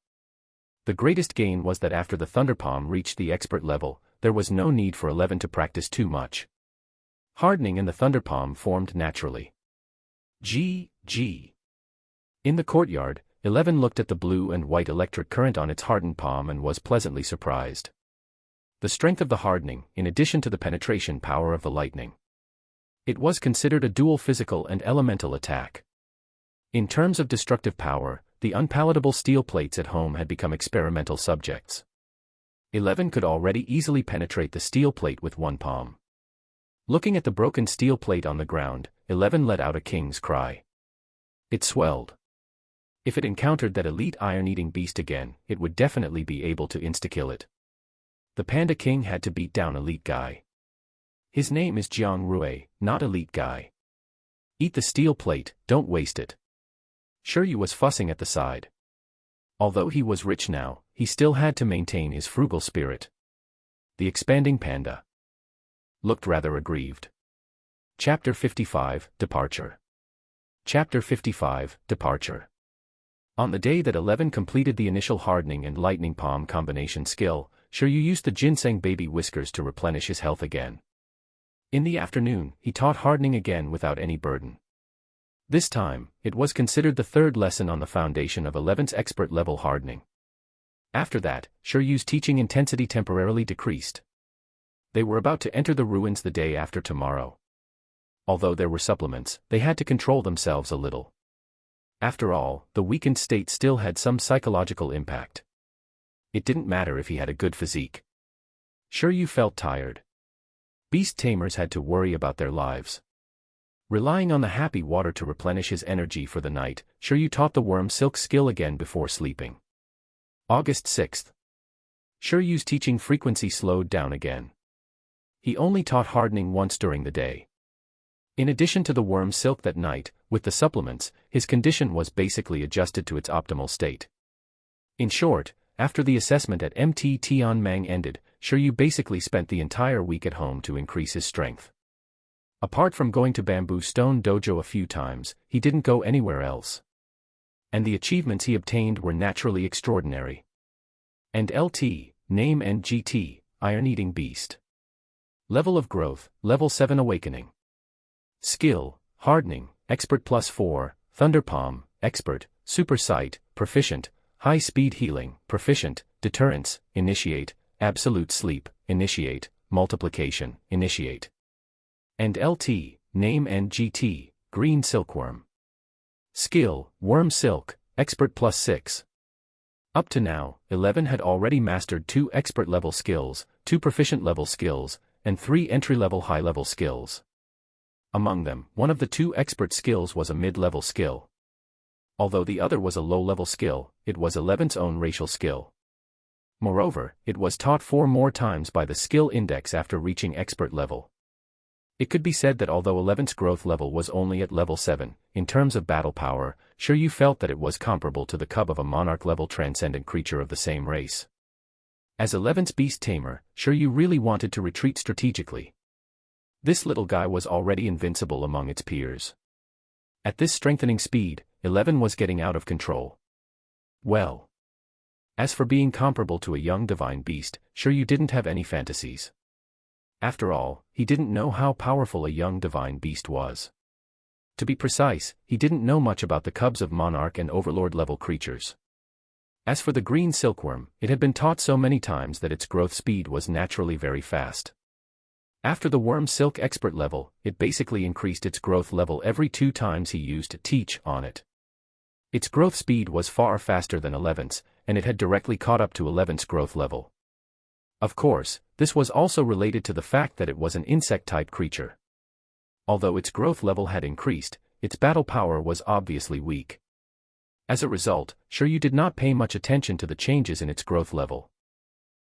The greatest gain was that after the Thunder Palm reached the expert level, there was no need for 11 to practice too much. Hardening in the Thunder Palm formed naturally. G. In the courtyard, 11 looked at the blue and white electric current on its hardened palm and was pleasantly surprised. The strength of the hardening, in addition to the penetration power of the lightning. It was considered a dual physical and elemental attack. In terms of destructive power, the unpalatable steel plates at home had become experimental subjects. 11 could already easily penetrate the steel plate with one palm. Looking at the broken steel plate on the ground, 11 let out a king's cry. It swelled. If it encountered that elite iron-eating beast again, it would definitely be able to insta-kill it. The Panda King had to beat down Elite Guy. His name is Jiang Rui, not Elite Guy. Eat the steel plate, don't waste it. Shiryu was fussing at the side. Although he was rich now, he still had to maintain his frugal spirit. The expanding panda looked rather aggrieved. Chapter 55, Departure. Chapter 55, Departure. On the day that 11 completed the initial hardening and lightning palm combination skill, Shiryu used the ginseng baby whiskers to replenish his health again. In the afternoon, he taught hardening again without any burden. This time, it was considered the third lesson on the foundation of 11's expert level hardening. After that, Shiryu's teaching intensity temporarily decreased. They were about to enter the ruins the day after tomorrow. Although there were supplements, they had to control themselves a little. After all, the weakened state still had some psychological impact. It didn't matter if he had a good physique. Shiryu felt tired. Beast tamers had to worry about their lives. Relying on the happy water to replenish his energy for the night, Shiryu taught the worm silk skill again before sleeping. August 6th. Shiryu's teaching frequency slowed down again. He only taught hardening once during the day. In addition to the worm silk that night, with the supplements, his condition was basically adjusted to its optimal state. In short, after the assessment at MT Tianmeng ended, Shiryu basically spent the entire week at home to increase his strength. Apart from going to Bamboo Stone Dojo a few times, he didn't go anywhere else. And the achievements he obtained were naturally extraordinary. And LT, name and GT, Iron-Eating Beast. Level of growth, level 7 awakening. Skill, hardening, expert +4, Thunder Palm, expert, super sight, proficient, high speed healing, proficient, deterrence, initiate, absolute sleep, initiate, multiplication, initiate. And LT, name and GT, green silkworm. Skill, worm silk, expert +6. Up to now, 11 had already mastered 2 expert level skills, 2 proficient level skills, and 3 entry-level high-level skills. Among them, one of the 2 expert skills was a mid-level skill. Although the other was a low-level skill, it was 11's own racial skill. Moreover, it was taught 4 more times by the skill index after reaching expert level. It could be said that although 11's growth level was only at level 7, in terms of battle power, Shiryu felt that it was comparable to the cub of a monarch-level transcendent creature of the same race. As 11's beast tamer, Shiryu really wanted to retreat strategically. This little guy was already invincible among its peers. At this strengthening speed, 11 was getting out of control. Well, as for being comparable to a young divine beast, Shiryu didn't have any fantasies. After all, he didn't know how powerful a young divine beast was. To be precise, he didn't know much about the cubs of monarch and overlord-level creatures. As for the green silkworm, it had been taught so many times that its growth speed was naturally very fast. After the worm silk expert level, it basically increased its growth level every 2 times he used to teach on it. Its growth speed was far faster than 11's, and it had directly caught up to 11's growth level. Of course, this was also related to the fact that it was an insect-type creature. Although its growth level had increased, its battle power was obviously weak. As a result, Shiryu did not pay much attention to the changes in its growth level.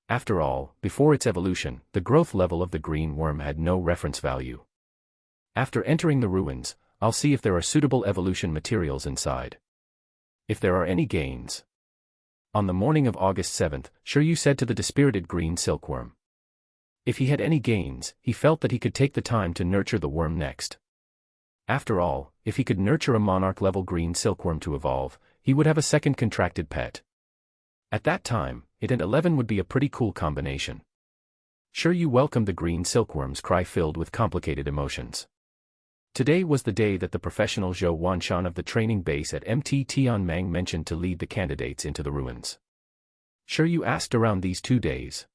After all, before its evolution, the growth level of the green worm had no reference value. After entering the ruins, I'll see if there are suitable evolution materials inside. If there are any gains. On the morning of August 7th, Shiryu said to the dispirited green silkworm. If he had any gains, he felt that he could take the time to nurture the worm next. After all, if he could nurture a monarch-level green silkworm to evolve, he would have a second contracted pet. At that time, it and 11 would be a pretty cool combination. Shiryu welcomed the green silkworm's cry filled with complicated emotions. Today was the day that the professional Zhou Wanshan of the training base at MT Tianmeng mentioned to lead the candidates into the ruins. Shiryu asked around these 2 days.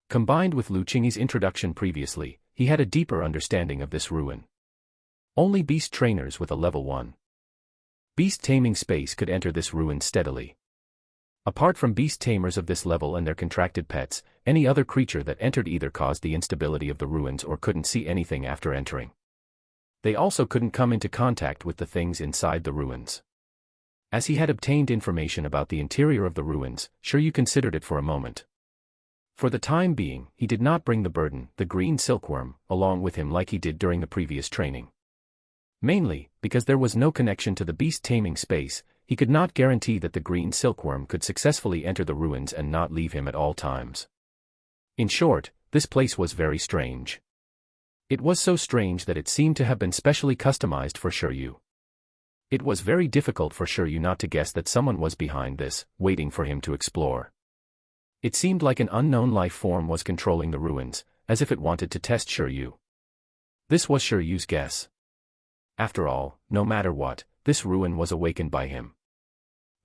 Combined with Lu Qingyi's introduction previously, he had a deeper understanding of this ruin. Only beast trainers with a level 1 beast taming space could enter this ruin steadily. Apart from beast tamers of this level and their contracted pets, any other creature that entered either caused the instability of the ruins or couldn't see anything after entering. They also couldn't come into contact with the things inside the ruins. As he had obtained information about the interior of the ruins, Shiryu considered it for a moment. For the time being, he did not bring the burden, the green silkworm, along with him like he did during the previous training. Mainly, because there was no connection to the beast taming space, he could not guarantee that the green silkworm could successfully enter the ruins and not leave him at all times. In short, this place was very strange. It was so strange that it seemed to have been specially customized for Shiryu. It was very difficult for Shiryu not to guess that someone was behind this, waiting for him to explore. It seemed like an unknown life form was controlling the ruins, as if it wanted to test Shiryu. This was Shiryu's guess. After all, no matter what, this ruin was awakened by him.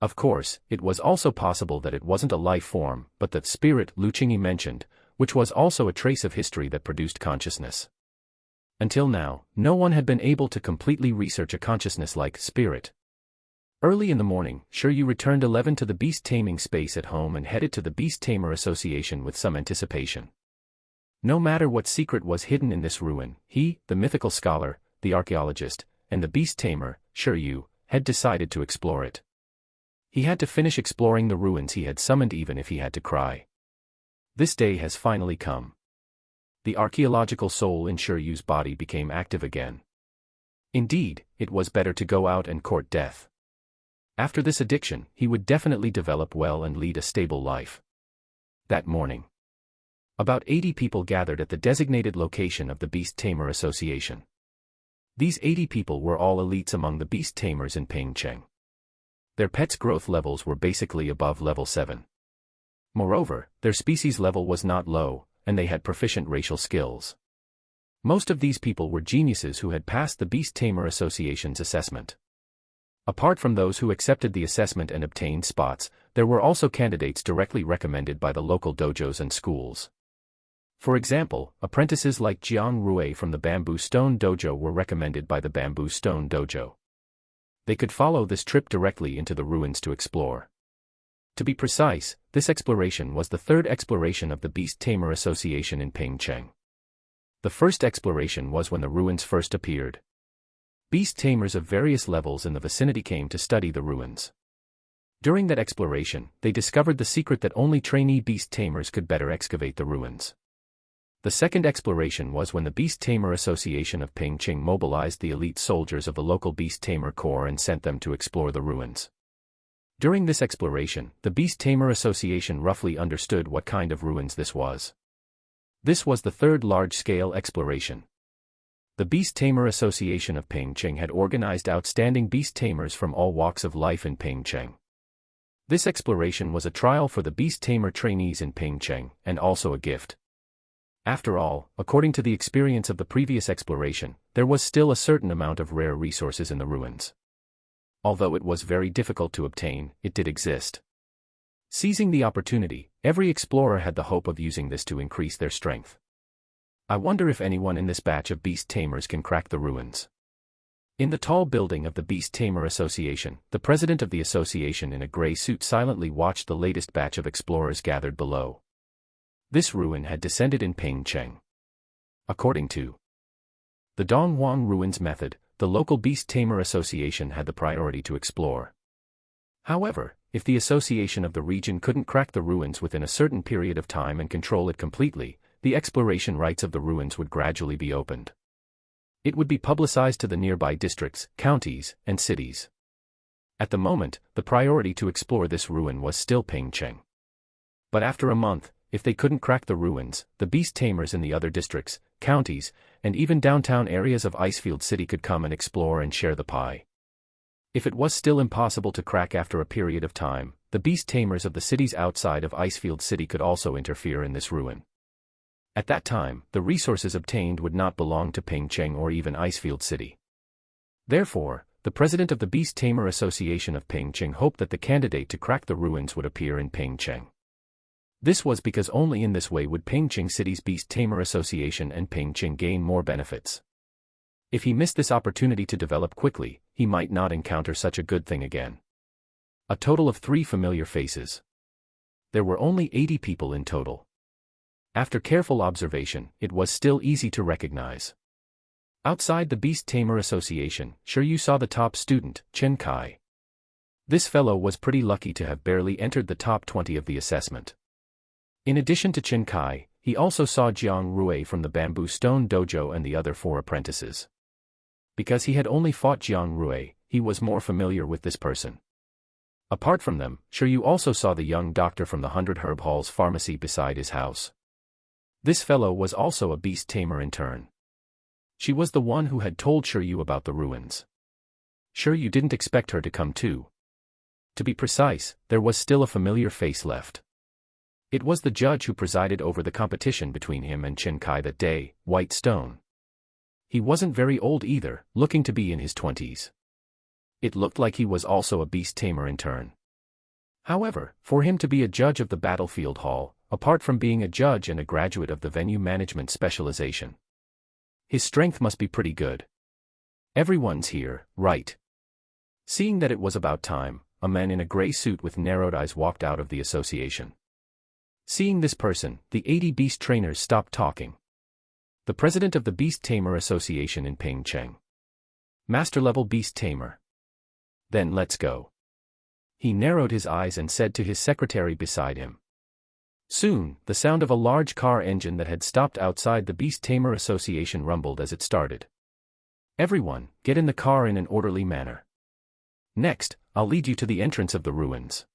Of course, it was also possible that it wasn't a life form, but the spirit Lu Qingyi mentioned, which was also a trace of history that produced consciousness. Until now, no one had been able to completely research a consciousness-like spirit. Early in the morning, Shiryu returned 11 to the beast taming space at home and headed to the Beast Tamer Association with some anticipation. No matter what secret was hidden in this ruin, he, the mythical scholar, the archaeologist, and the beast tamer, Shiryu, had decided to explore it. He had to finish exploring the ruins he had summoned even if he had to cry. This day has finally come. The archaeological soul in Shiryu's body became active again. Indeed, it was better to go out and court death. After this addiction, he would definitely develop well and lead a stable life. That morning, about 80 people gathered at the designated location of the Beast Tamer Association. These 80 people were all elites among the beast tamers in Pingcheng. Their pets' growth levels were basically above level 7. Moreover, their species level was not low, and they had proficient racial skills. Most of these people were geniuses who had passed the Beast Tamer Association's assessment. Apart from those who accepted the assessment and obtained spots, there were also candidates directly recommended by the local dojos and schools. For example, apprentices like Jiang Rui from the Bamboo Stone Dojo were recommended by the Bamboo Stone Dojo. They could follow this trip directly into the ruins to explore. To be precise, this exploration was the third exploration of the Beast Tamer Association in Pingcheng. The first exploration was when the ruins first appeared. Beast tamers of various levels in the vicinity came to study the ruins. During that exploration, they discovered the secret that only trainee beast tamers could better excavate the ruins. The second exploration was when the Beast Tamer Association of Pingqing mobilized the elite soldiers of the local Beast Tamer Corps and sent them to explore the ruins. During this exploration, the Beast Tamer Association roughly understood what kind of ruins this was. This was the third large-scale exploration. The Beast Tamer Association of Pingqing had organized outstanding beast tamers from all walks of life in Pingqing. This exploration was a trial for the Beast Tamer trainees in Pingqing, and also a gift. After all, according to the experience of the previous exploration, there was still a certain amount of rare resources in the ruins. Although it was very difficult to obtain, it did exist. Seizing the opportunity, every explorer had the hope of using this to increase their strength. I wonder if anyone in this batch of beast tamers can crack the ruins. In the tall building of the Beast Tamer Association, the president of the association in a gray suit silently watched the latest batch of explorers gathered below. This ruin had descended in Pingqing. According to the Donghuang Ruins method, the local Beast Tamer Association had the priority to explore. However, if the association of the region couldn't crack the ruins within a certain period of time and control it completely, the exploration rights of the ruins would gradually be opened. It would be publicized to the nearby districts, counties, and cities. At the moment, the priority to explore this ruin was still Pingqing. But after a month, if they couldn't crack the ruins, the beast tamers in the other districts, counties, and even downtown areas of Icefield City could come and explore and share the pie. If it was still impossible to crack after a period of time, the beast tamers of the cities outside of Icefield City could also interfere in this ruin. At that time, the resources obtained would not belong to Pingqing or even Icefield City. Therefore, the president of the Beast Tamer Association of Pingqing hoped that the candidate to crack the ruins would appear in Pingqing. This was because only in this way would Pingqing City's Beast Tamer Association and Pingqing gain more benefits. If he missed this opportunity to develop quickly, he might not encounter such a good thing again. A total of 3 familiar faces. There were only 80 people in total. After careful observation, it was still easy to recognize. Outside the Beast Tamer Association, sure you saw the top student, Chen Kai. This fellow was pretty lucky to have barely entered the top 20 of the assessment. In addition to Chen Kai, he also saw Jiang Rui from the Bamboo Stone Dojo and the other 4 apprentices. Because he had only fought Jiang Rui, he was more familiar with this person. Apart from them, sure you also saw the young doctor from the 100 Herb Hall's pharmacy beside his house. This fellow was also a beast tamer in turn. She was the one who had told Shiryu about the ruins. Shiryu didn't expect her to come too. To be precise, there was still a familiar face left. It was the judge who presided over the competition between him and Chen Kai that day, White Stone. He wasn't very old either, looking to be in his 20s. It looked like he was also a beast tamer in turn. However, for him to be a judge of the battlefield hall, apart from being a judge and a graduate of the venue management specialization, his strength must be pretty good. Everyone's here, right? Seeing that it was about time, a man in a gray suit with narrowed eyes walked out of the association. Seeing this person, the 80 beast trainers stopped talking. The president of the Beast Tamer Association in Pingqing. Master-level beast tamer. Then let's go. He narrowed his eyes and said to his secretary beside him. Soon, the sound of a large car engine that had stopped outside the Beast Tamer Association rumbled as it started. Everyone, get in the car in an orderly manner. Next, I'll lead you to the entrance of the ruins.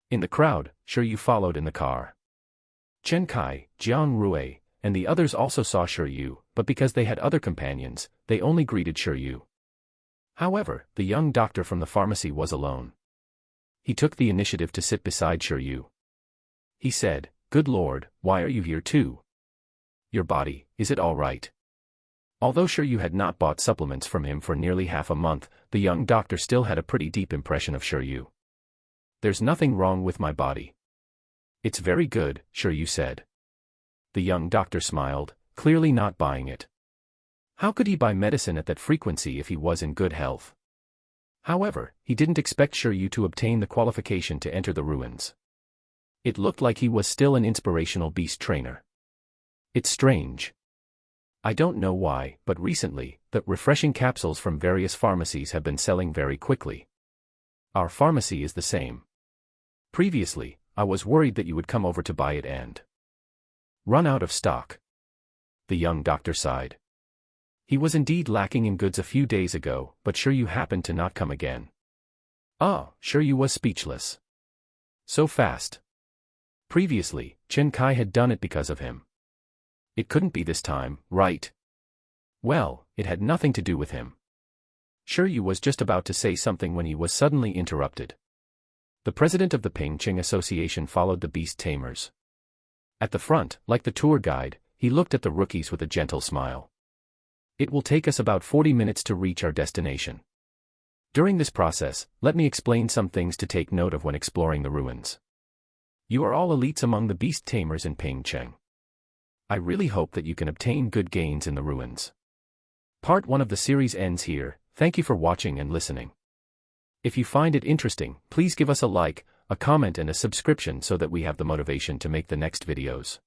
In the crowd, Shiryu followed in the car. Chen Kai, Jiang Rui, and the others also saw Shiryu, but because they had other companions, they only greeted Shiryu. However, the young doctor from the pharmacy was alone. He took the initiative to sit beside Shiryu. He said, "Good Lord, why are you here too? Your body, is it all right?" Although Shiryu had not bought supplements from him for nearly half a month, the young doctor still had a pretty deep impression of Shiryu. "There's nothing wrong with my body. It's very good," Shiryu said. The young doctor smiled, clearly not buying it. How could he buy medicine at that frequency if he was in good health? However, he didn't expect Shiryu to obtain the qualification to enter the ruins. It looked like he was still an inspirational beast trainer. It's strange. I don't know why, but recently, the refreshing capsules from various pharmacies have been selling very quickly. Our pharmacy is the same. Previously, I was worried that you would come over to buy it and run out of stock. The young doctor sighed. He was indeed lacking in goods a few days ago, but sure you happened to not come again. Ah, sure you was speechless. So fast. Previously, Chen Kai had done it because of him. It couldn't be this time, right? Well, it had nothing to do with him. Sure you was just about to say something when he was suddenly interrupted. The president of the Pingcheng Association followed the beast tamers. At the front, like the tour guide, he looked at the rookies with a gentle smile. It will take us about 40 minutes to reach our destination. During this process, let me explain some things to take note of when exploring the ruins. You are all elites among the beast tamers in Pingcheng. I really hope that you can obtain good gains in the ruins. Part 1 of the series ends here. Thank you for watching and listening. If you find it interesting, please give us a like, a comment and a subscription so that we have the motivation to make the next videos.